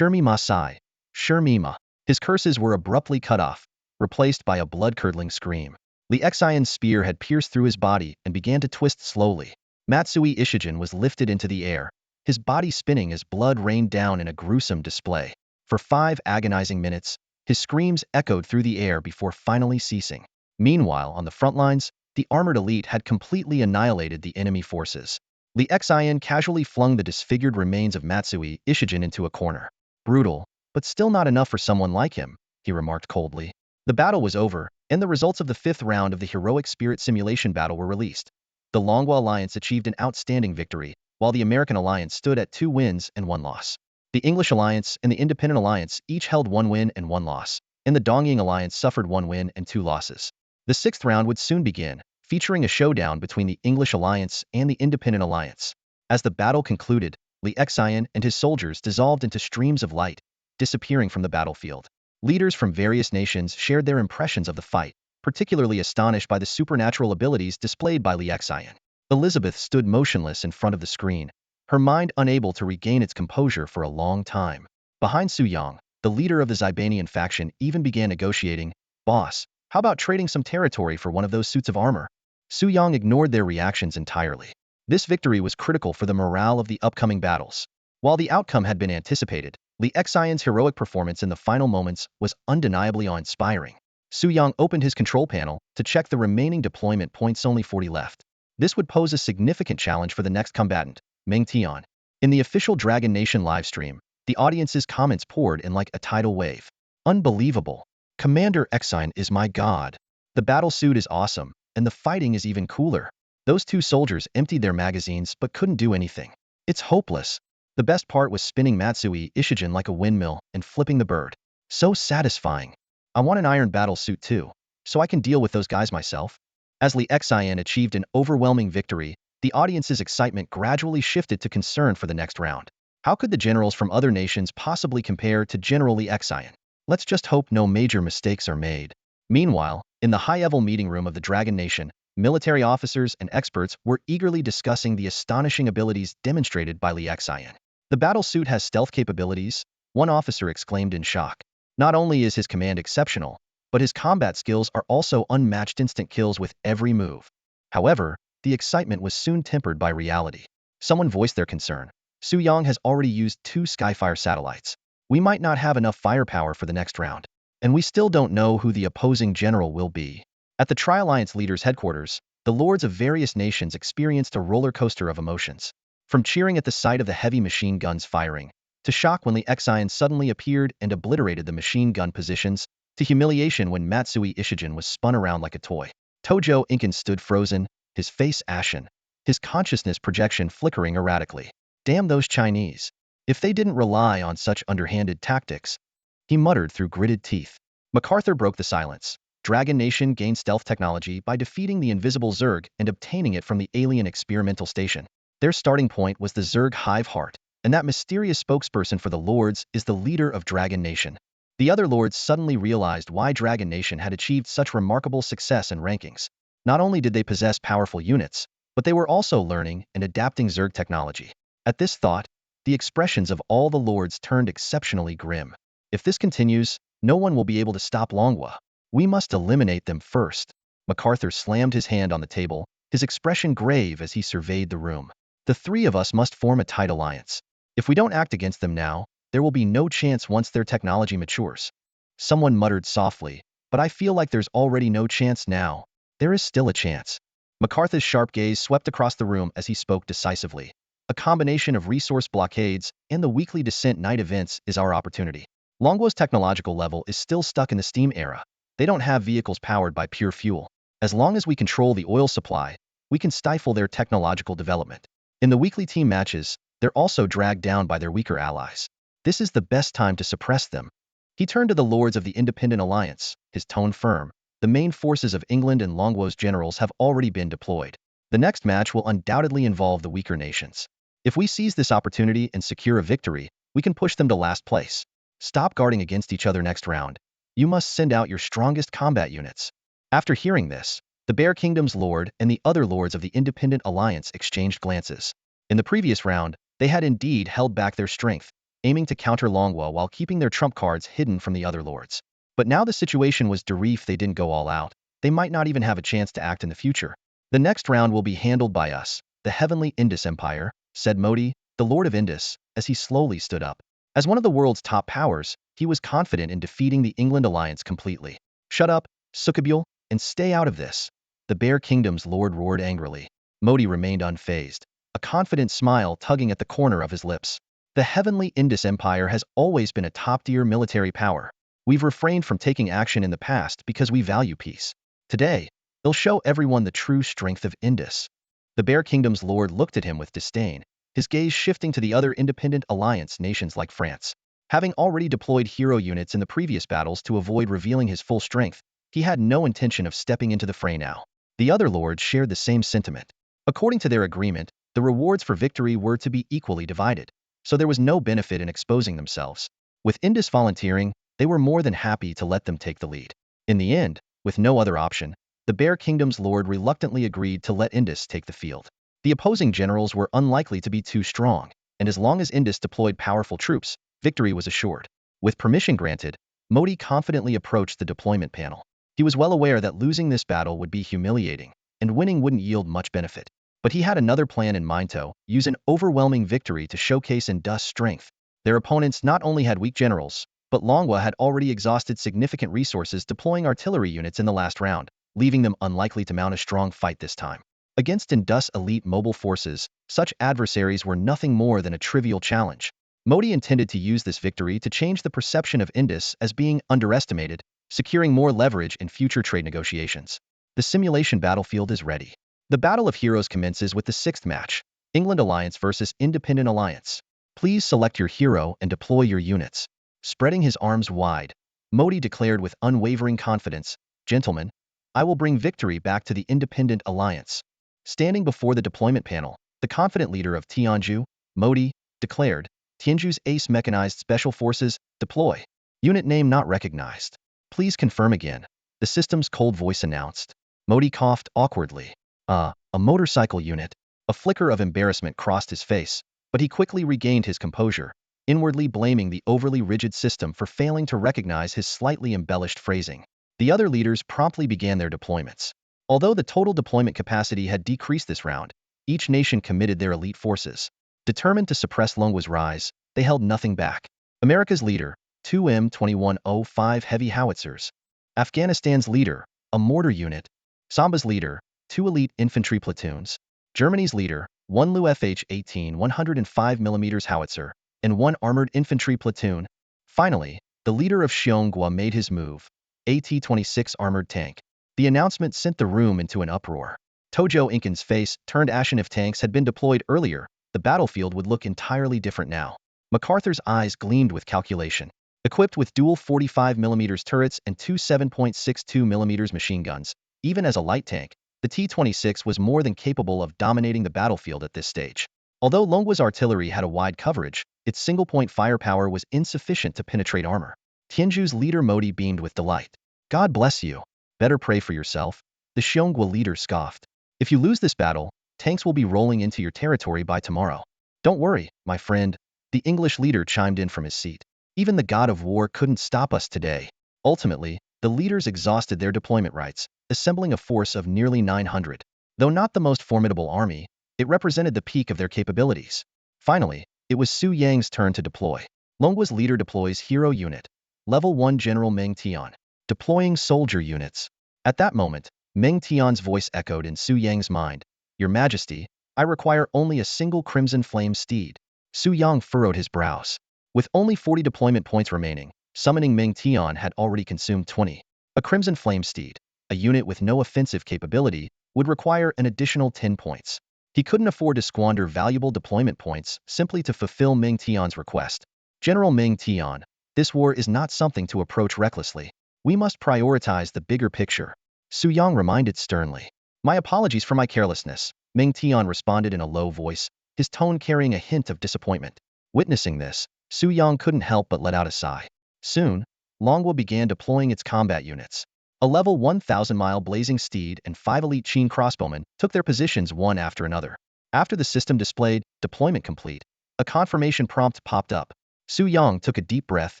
me Masai. Sure me ma. His curses were abruptly cut off, replaced by a blood-curdling scream. Li Xian's spear had pierced through his body and began to twist slowly. Matsui Ishijin was lifted into the air, his body spinning as blood rained down in a gruesome display. For 5 agonizing minutes, his screams echoed through the air before finally ceasing. Meanwhile, on the front lines, the armored elite had completely annihilated the enemy forces. Li Xian casually flung the disfigured remains of Matsui Ishijin into a corner. Brutal, but still not enough for someone like him, he remarked coldly. The battle was over, and the results of the 5th round of the Heroic Spirit Simulation battle were released. The Longhua Alliance achieved an outstanding victory, while the American Alliance stood at 2 wins and 1 loss. The English Alliance and the Independent Alliance each held 1 win and 1 loss, and the Dongying Alliance suffered 1 win and 2 losses. The 6th round would soon begin, featuring a showdown between the English Alliance and the Independent Alliance. As the battle concluded, Li Xian and his soldiers dissolved into streams of light, disappearing from the battlefield. Leaders from various nations shared their impressions of the fight, particularly astonished by the supernatural abilities displayed by Li Xian. Elizabeth stood motionless in front of the screen, her mind unable to regain its composure for a long time. Behind Su Yang, the leader of the Zibanian faction even began negotiating. Boss, how about trading some territory for one of those suits of armor? Su Yang ignored their reactions entirely. This victory was critical for the morale of the upcoming battles. While the outcome had been anticipated, Li Xian's heroic performance in the final moments was undeniably awe-inspiring. Su Yang opened his control panel to check the remaining deployment points, only 40 left. This would pose a significant challenge for the next combatant, Meng Tian. In the official Dragon Nation livestream, the audience's comments poured in like a tidal wave. Unbelievable. Commander Xian is my god. The battle suit is awesome, and the fighting is even cooler. Those 2 soldiers emptied their magazines but couldn't do anything. It's hopeless. The best part was spinning Matsui Ishijin like a windmill and flipping the bird. So satisfying. I want an iron battle suit too, so I can deal with those guys myself. As Li Xian achieved an overwhelming victory, the audience's excitement gradually shifted to concern for the next round. How could the generals from other nations possibly compare to General Li Xian? Let's just hope no major mistakes are made. Meanwhile, in the high-level meeting room of the Dragon Nation, military officers and experts were eagerly discussing the astonishing abilities demonstrated by Li Xian. The battle suit has stealth capabilities, one officer exclaimed in shock. Not only is his command exceptional, but his combat skills are also unmatched, instant kills with every move. However, the excitement was soon tempered by reality. Someone voiced their concern. Su Yang has already used 2 Skyfire satellites. We might not have enough firepower for the next round. And we still don't know who the opposing general will be. At the Tri-Alliance leaders' headquarters, the lords of various nations experienced a roller coaster of emotions. From cheering at the sight of the heavy machine guns firing, to shock when Li Xian suddenly appeared and obliterated the machine gun positions, to humiliation when Matsui Ishijin was spun around like a toy. Tojo Inkan stood frozen, his face ashen, his consciousness projection flickering erratically. Damn those Chinese. If they didn't rely on such underhanded tactics, he muttered through gritted teeth. MacArthur broke the silence. Dragon Nation gained stealth technology by defeating the invisible Zerg and obtaining it from the alien experimental station. Their starting point was the Zerg Hive Heart, and that mysterious spokesperson for the Lords is the leader of Dragon Nation. The other Lords suddenly realized why Dragon Nation had achieved such remarkable success and rankings. Not only did they possess powerful units, but they were also learning and adapting Zerg technology. At this thought, the expressions of all the Lords turned exceptionally grim. If this continues, no one will be able to stop Longhua. We must eliminate them first. MacArthur slammed his hand on the table, his expression grave as he surveyed the room. The 3 of us must form a tight alliance. If we don't act against them now, there will be no chance once their technology matures. Someone muttered softly, but I feel like there's already no chance now. There is still a chance. MacArthur's sharp gaze swept across the room as he spoke decisively. A combination of resource blockades and the weekly descent night events is our opportunity. Longwo's technological level is still stuck in the steam era. They don't have vehicles powered by pure fuel. As long as we control the oil supply, we can stifle their technological development. In the weekly team matches, they're also dragged down by their weaker allies. This is the best time to suppress them. He turned to the lords of the Independent Alliance, his tone firm. The main forces of England and Longwo's generals have already been deployed. The next match will undoubtedly involve the weaker nations. If we seize this opportunity and secure a victory, we can push them to last place. Stop guarding against each other next round. You must send out your strongest combat units. After hearing this, the Bear Kingdom's lord and the other lords of the Independent Alliance exchanged glances. In the previous round, they had indeed held back their strength, aiming to counter Longwo while keeping their trump cards hidden from the other lords. But now the situation was if they didn't go all out, they might not even have a chance to act in the future. The next round will be handled by us, the Heavenly Indus Empire, said Modi, the Lord of Indus, as he slowly stood up. As one of the world's top powers, he was confident in defeating the England alliance completely. Shut up, Sukhbul, and stay out of this. The Bear Kingdom's lord roared angrily. Modi remained unfazed, a confident smile tugging at the corner of his lips. The Heavenly Indus Empire has always been a top-tier military power. We've refrained from taking action in the past because we value peace. Today, they'll show everyone the true strength of Indus. The Bear Kingdom's lord looked at him with disdain, his gaze shifting to the other independent alliance nations like France. Having already deployed hero units in the previous battles to avoid revealing his full strength, he had no intention of stepping into the fray now. The other lords shared the same sentiment. According to their agreement, the rewards for victory were to be equally divided, so there was no benefit in exposing themselves. With Indus volunteering, they were more than happy to let them take the lead. In the end, with no other option, the Bear Kingdom's lord reluctantly agreed to let Indus take the field. The opposing generals were unlikely to be too strong, and as long as Indus deployed powerful troops, victory was assured. With permission granted, Modi confidently approached the deployment panel. He was well aware that losing this battle would be humiliating, and winning wouldn't yield much benefit. But he had another plan in mind: to use an overwhelming victory to showcase Indus' strength. Their opponents not only had weak generals, but Longwo had already exhausted significant resources deploying artillery units in the last round, leaving them unlikely to mount a strong fight this time. Against Indus' elite mobile forces, such adversaries were nothing more than a trivial challenge. Modi intended to use this victory to change the perception of Indus as being underestimated, securing more leverage in future trade negotiations. The simulation battlefield is ready. The Battle of Heroes commences with the sixth match, England Alliance versus Independent Alliance. Please select your hero and deploy your units. Spreading his arms wide, Modi declared with unwavering confidence, "Gentlemen, I will bring victory back to the Independent Alliance." Standing before the deployment panel, the confident leader of Tianju, Modi, declared, "Tianju's Ace Mechanized Special Forces, deploy. Unit name not recognized. Please confirm again," the system's cold voice announced. Modi coughed awkwardly. A motorcycle unit." A flicker of embarrassment crossed his face, but he quickly regained his composure, inwardly blaming the overly rigid system for failing to recognize his slightly embellished phrasing. The other leaders promptly began their deployments. Although the total deployment capacity had decreased this round, each nation committed their elite forces. Determined to suppress Longwo's rise, they held nothing back. America's leader, 2 M2105 heavy howitzers. Afghanistan's leader, a mortar unit. Samba's leader, 2 elite infantry platoons. Germany's leader, 1 Lu FH-18 105mm howitzer, and 1 armored infantry platoon. Finally, the leader of Xiongwa made his move, AT-26 armored tank. The announcement sent the room into an uproar. Tojo Inken's face turned ashen. If tanks had been deployed earlier, the battlefield would look entirely different now. MacArthur's eyes gleamed with calculation. Equipped with dual 45mm turrets and 2 7.62mm machine guns, even as a light tank, the T-26 was more than capable of dominating the battlefield at this stage. Although Longwo's artillery had a wide coverage, its single-point firepower was insufficient to penetrate armor. Tianju's leader Modi beamed with delight. "God bless you. Better pray for yourself," the Xiongwa leader scoffed. "If you lose this battle, tanks will be rolling into your territory by tomorrow." "Don't worry, my friend," the English leader chimed in from his seat. "Even the god of war couldn't stop us today." Ultimately, the leaders exhausted their deployment rights, assembling a force of nearly 900. Though not the most formidable army, it represented the peak of their capabilities. Finally, it was Su Yang's turn to deploy. Longwo's leader deploys hero unit. Level 1 General Meng Tian. Deploying soldier units. At that moment, Meng Tian's voice echoed in Su Yang's mind. "Your Majesty, I require only a single crimson flame steed. Su Yang furrowed his brows. With only 40 deployment points remaining, summoning Meng Tian had already consumed 20. A crimson flame steed, a unit with no offensive capability, would require an additional 10 points. He couldn't afford to squander valuable deployment points simply to fulfill Meng Tian's request. General Meng Tian, this war is not something to approach recklessly. We must prioritize the bigger picture. Su Yang reminded sternly. My apologies for my carelessness, Meng Tian responded in a low voice, his tone carrying a hint of disappointment. Witnessing this, Su Yang couldn't help but let out a sigh. Soon, Longwo began deploying its combat units. A level 1,000-mile blazing steed and 5 elite Qin crossbowmen took their positions one after another. After the system displayed deployment complete, a confirmation prompt popped up. Su Yang took a deep breath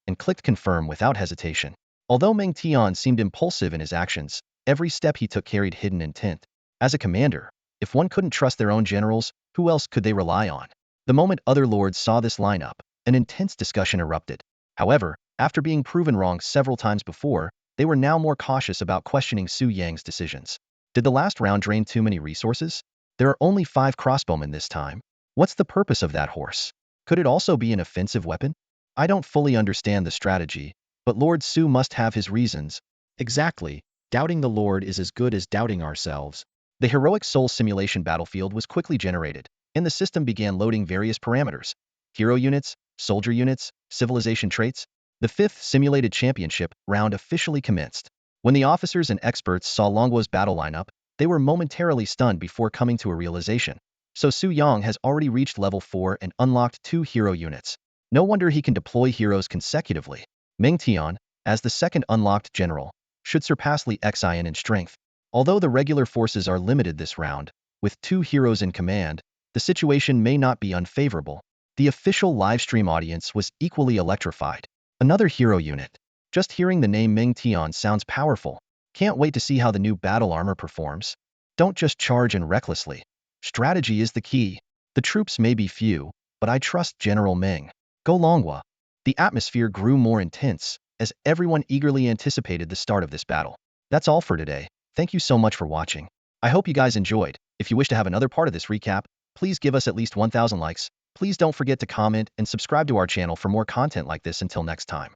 and clicked confirm without hesitation. Although Meng Tian seemed impulsive in his actions, every step he took carried hidden intent. As a commander, if one couldn't trust their own generals, who else could they rely on? The moment other lords saw this lineup, an intense discussion erupted. However, after being proven wrong several times before, they were now more cautious about questioning Su Yang's decisions. Did the last round drain too many resources? There are only 5 crossbowmen this time. What's the purpose of that horse? Could it also be an offensive weapon? I don't fully understand the strategy, but Lord Su must have his reasons. Exactly. Doubting the Lord is as good as doubting ourselves. The heroic soul simulation battlefield was quickly generated, and the system began loading various parameters. Hero units, soldier units, civilization traits. The 5th simulated championship round officially commenced. When the officers and experts saw Longwo's battle lineup, they were momentarily stunned before coming to a realization. So Su Yang has already reached level 4 and unlocked 2 hero units. No wonder he can deploy heroes consecutively. Meng Tian, as the 2nd unlocked general, should surpass Li Xian in strength. Although the regular forces are limited this round, with 2 heroes in command, the situation may not be unfavorable. The official livestream audience was equally electrified. Another hero unit. Just hearing the name Meng Tian sounds powerful. Can't wait to see how the new battle armor performs. Don't just charge in recklessly. Strategy is the key. The troops may be few, but I trust General Meng. Go Longwa. The atmosphere grew more intense, as everyone eagerly anticipated the start of this battle. That's all for today. Thank you so much for watching. I hope you guys enjoyed. If you wish to have another part of this recap, please give us at least 1,000 likes. Please don't forget to comment and subscribe to our channel for more content like this until next time.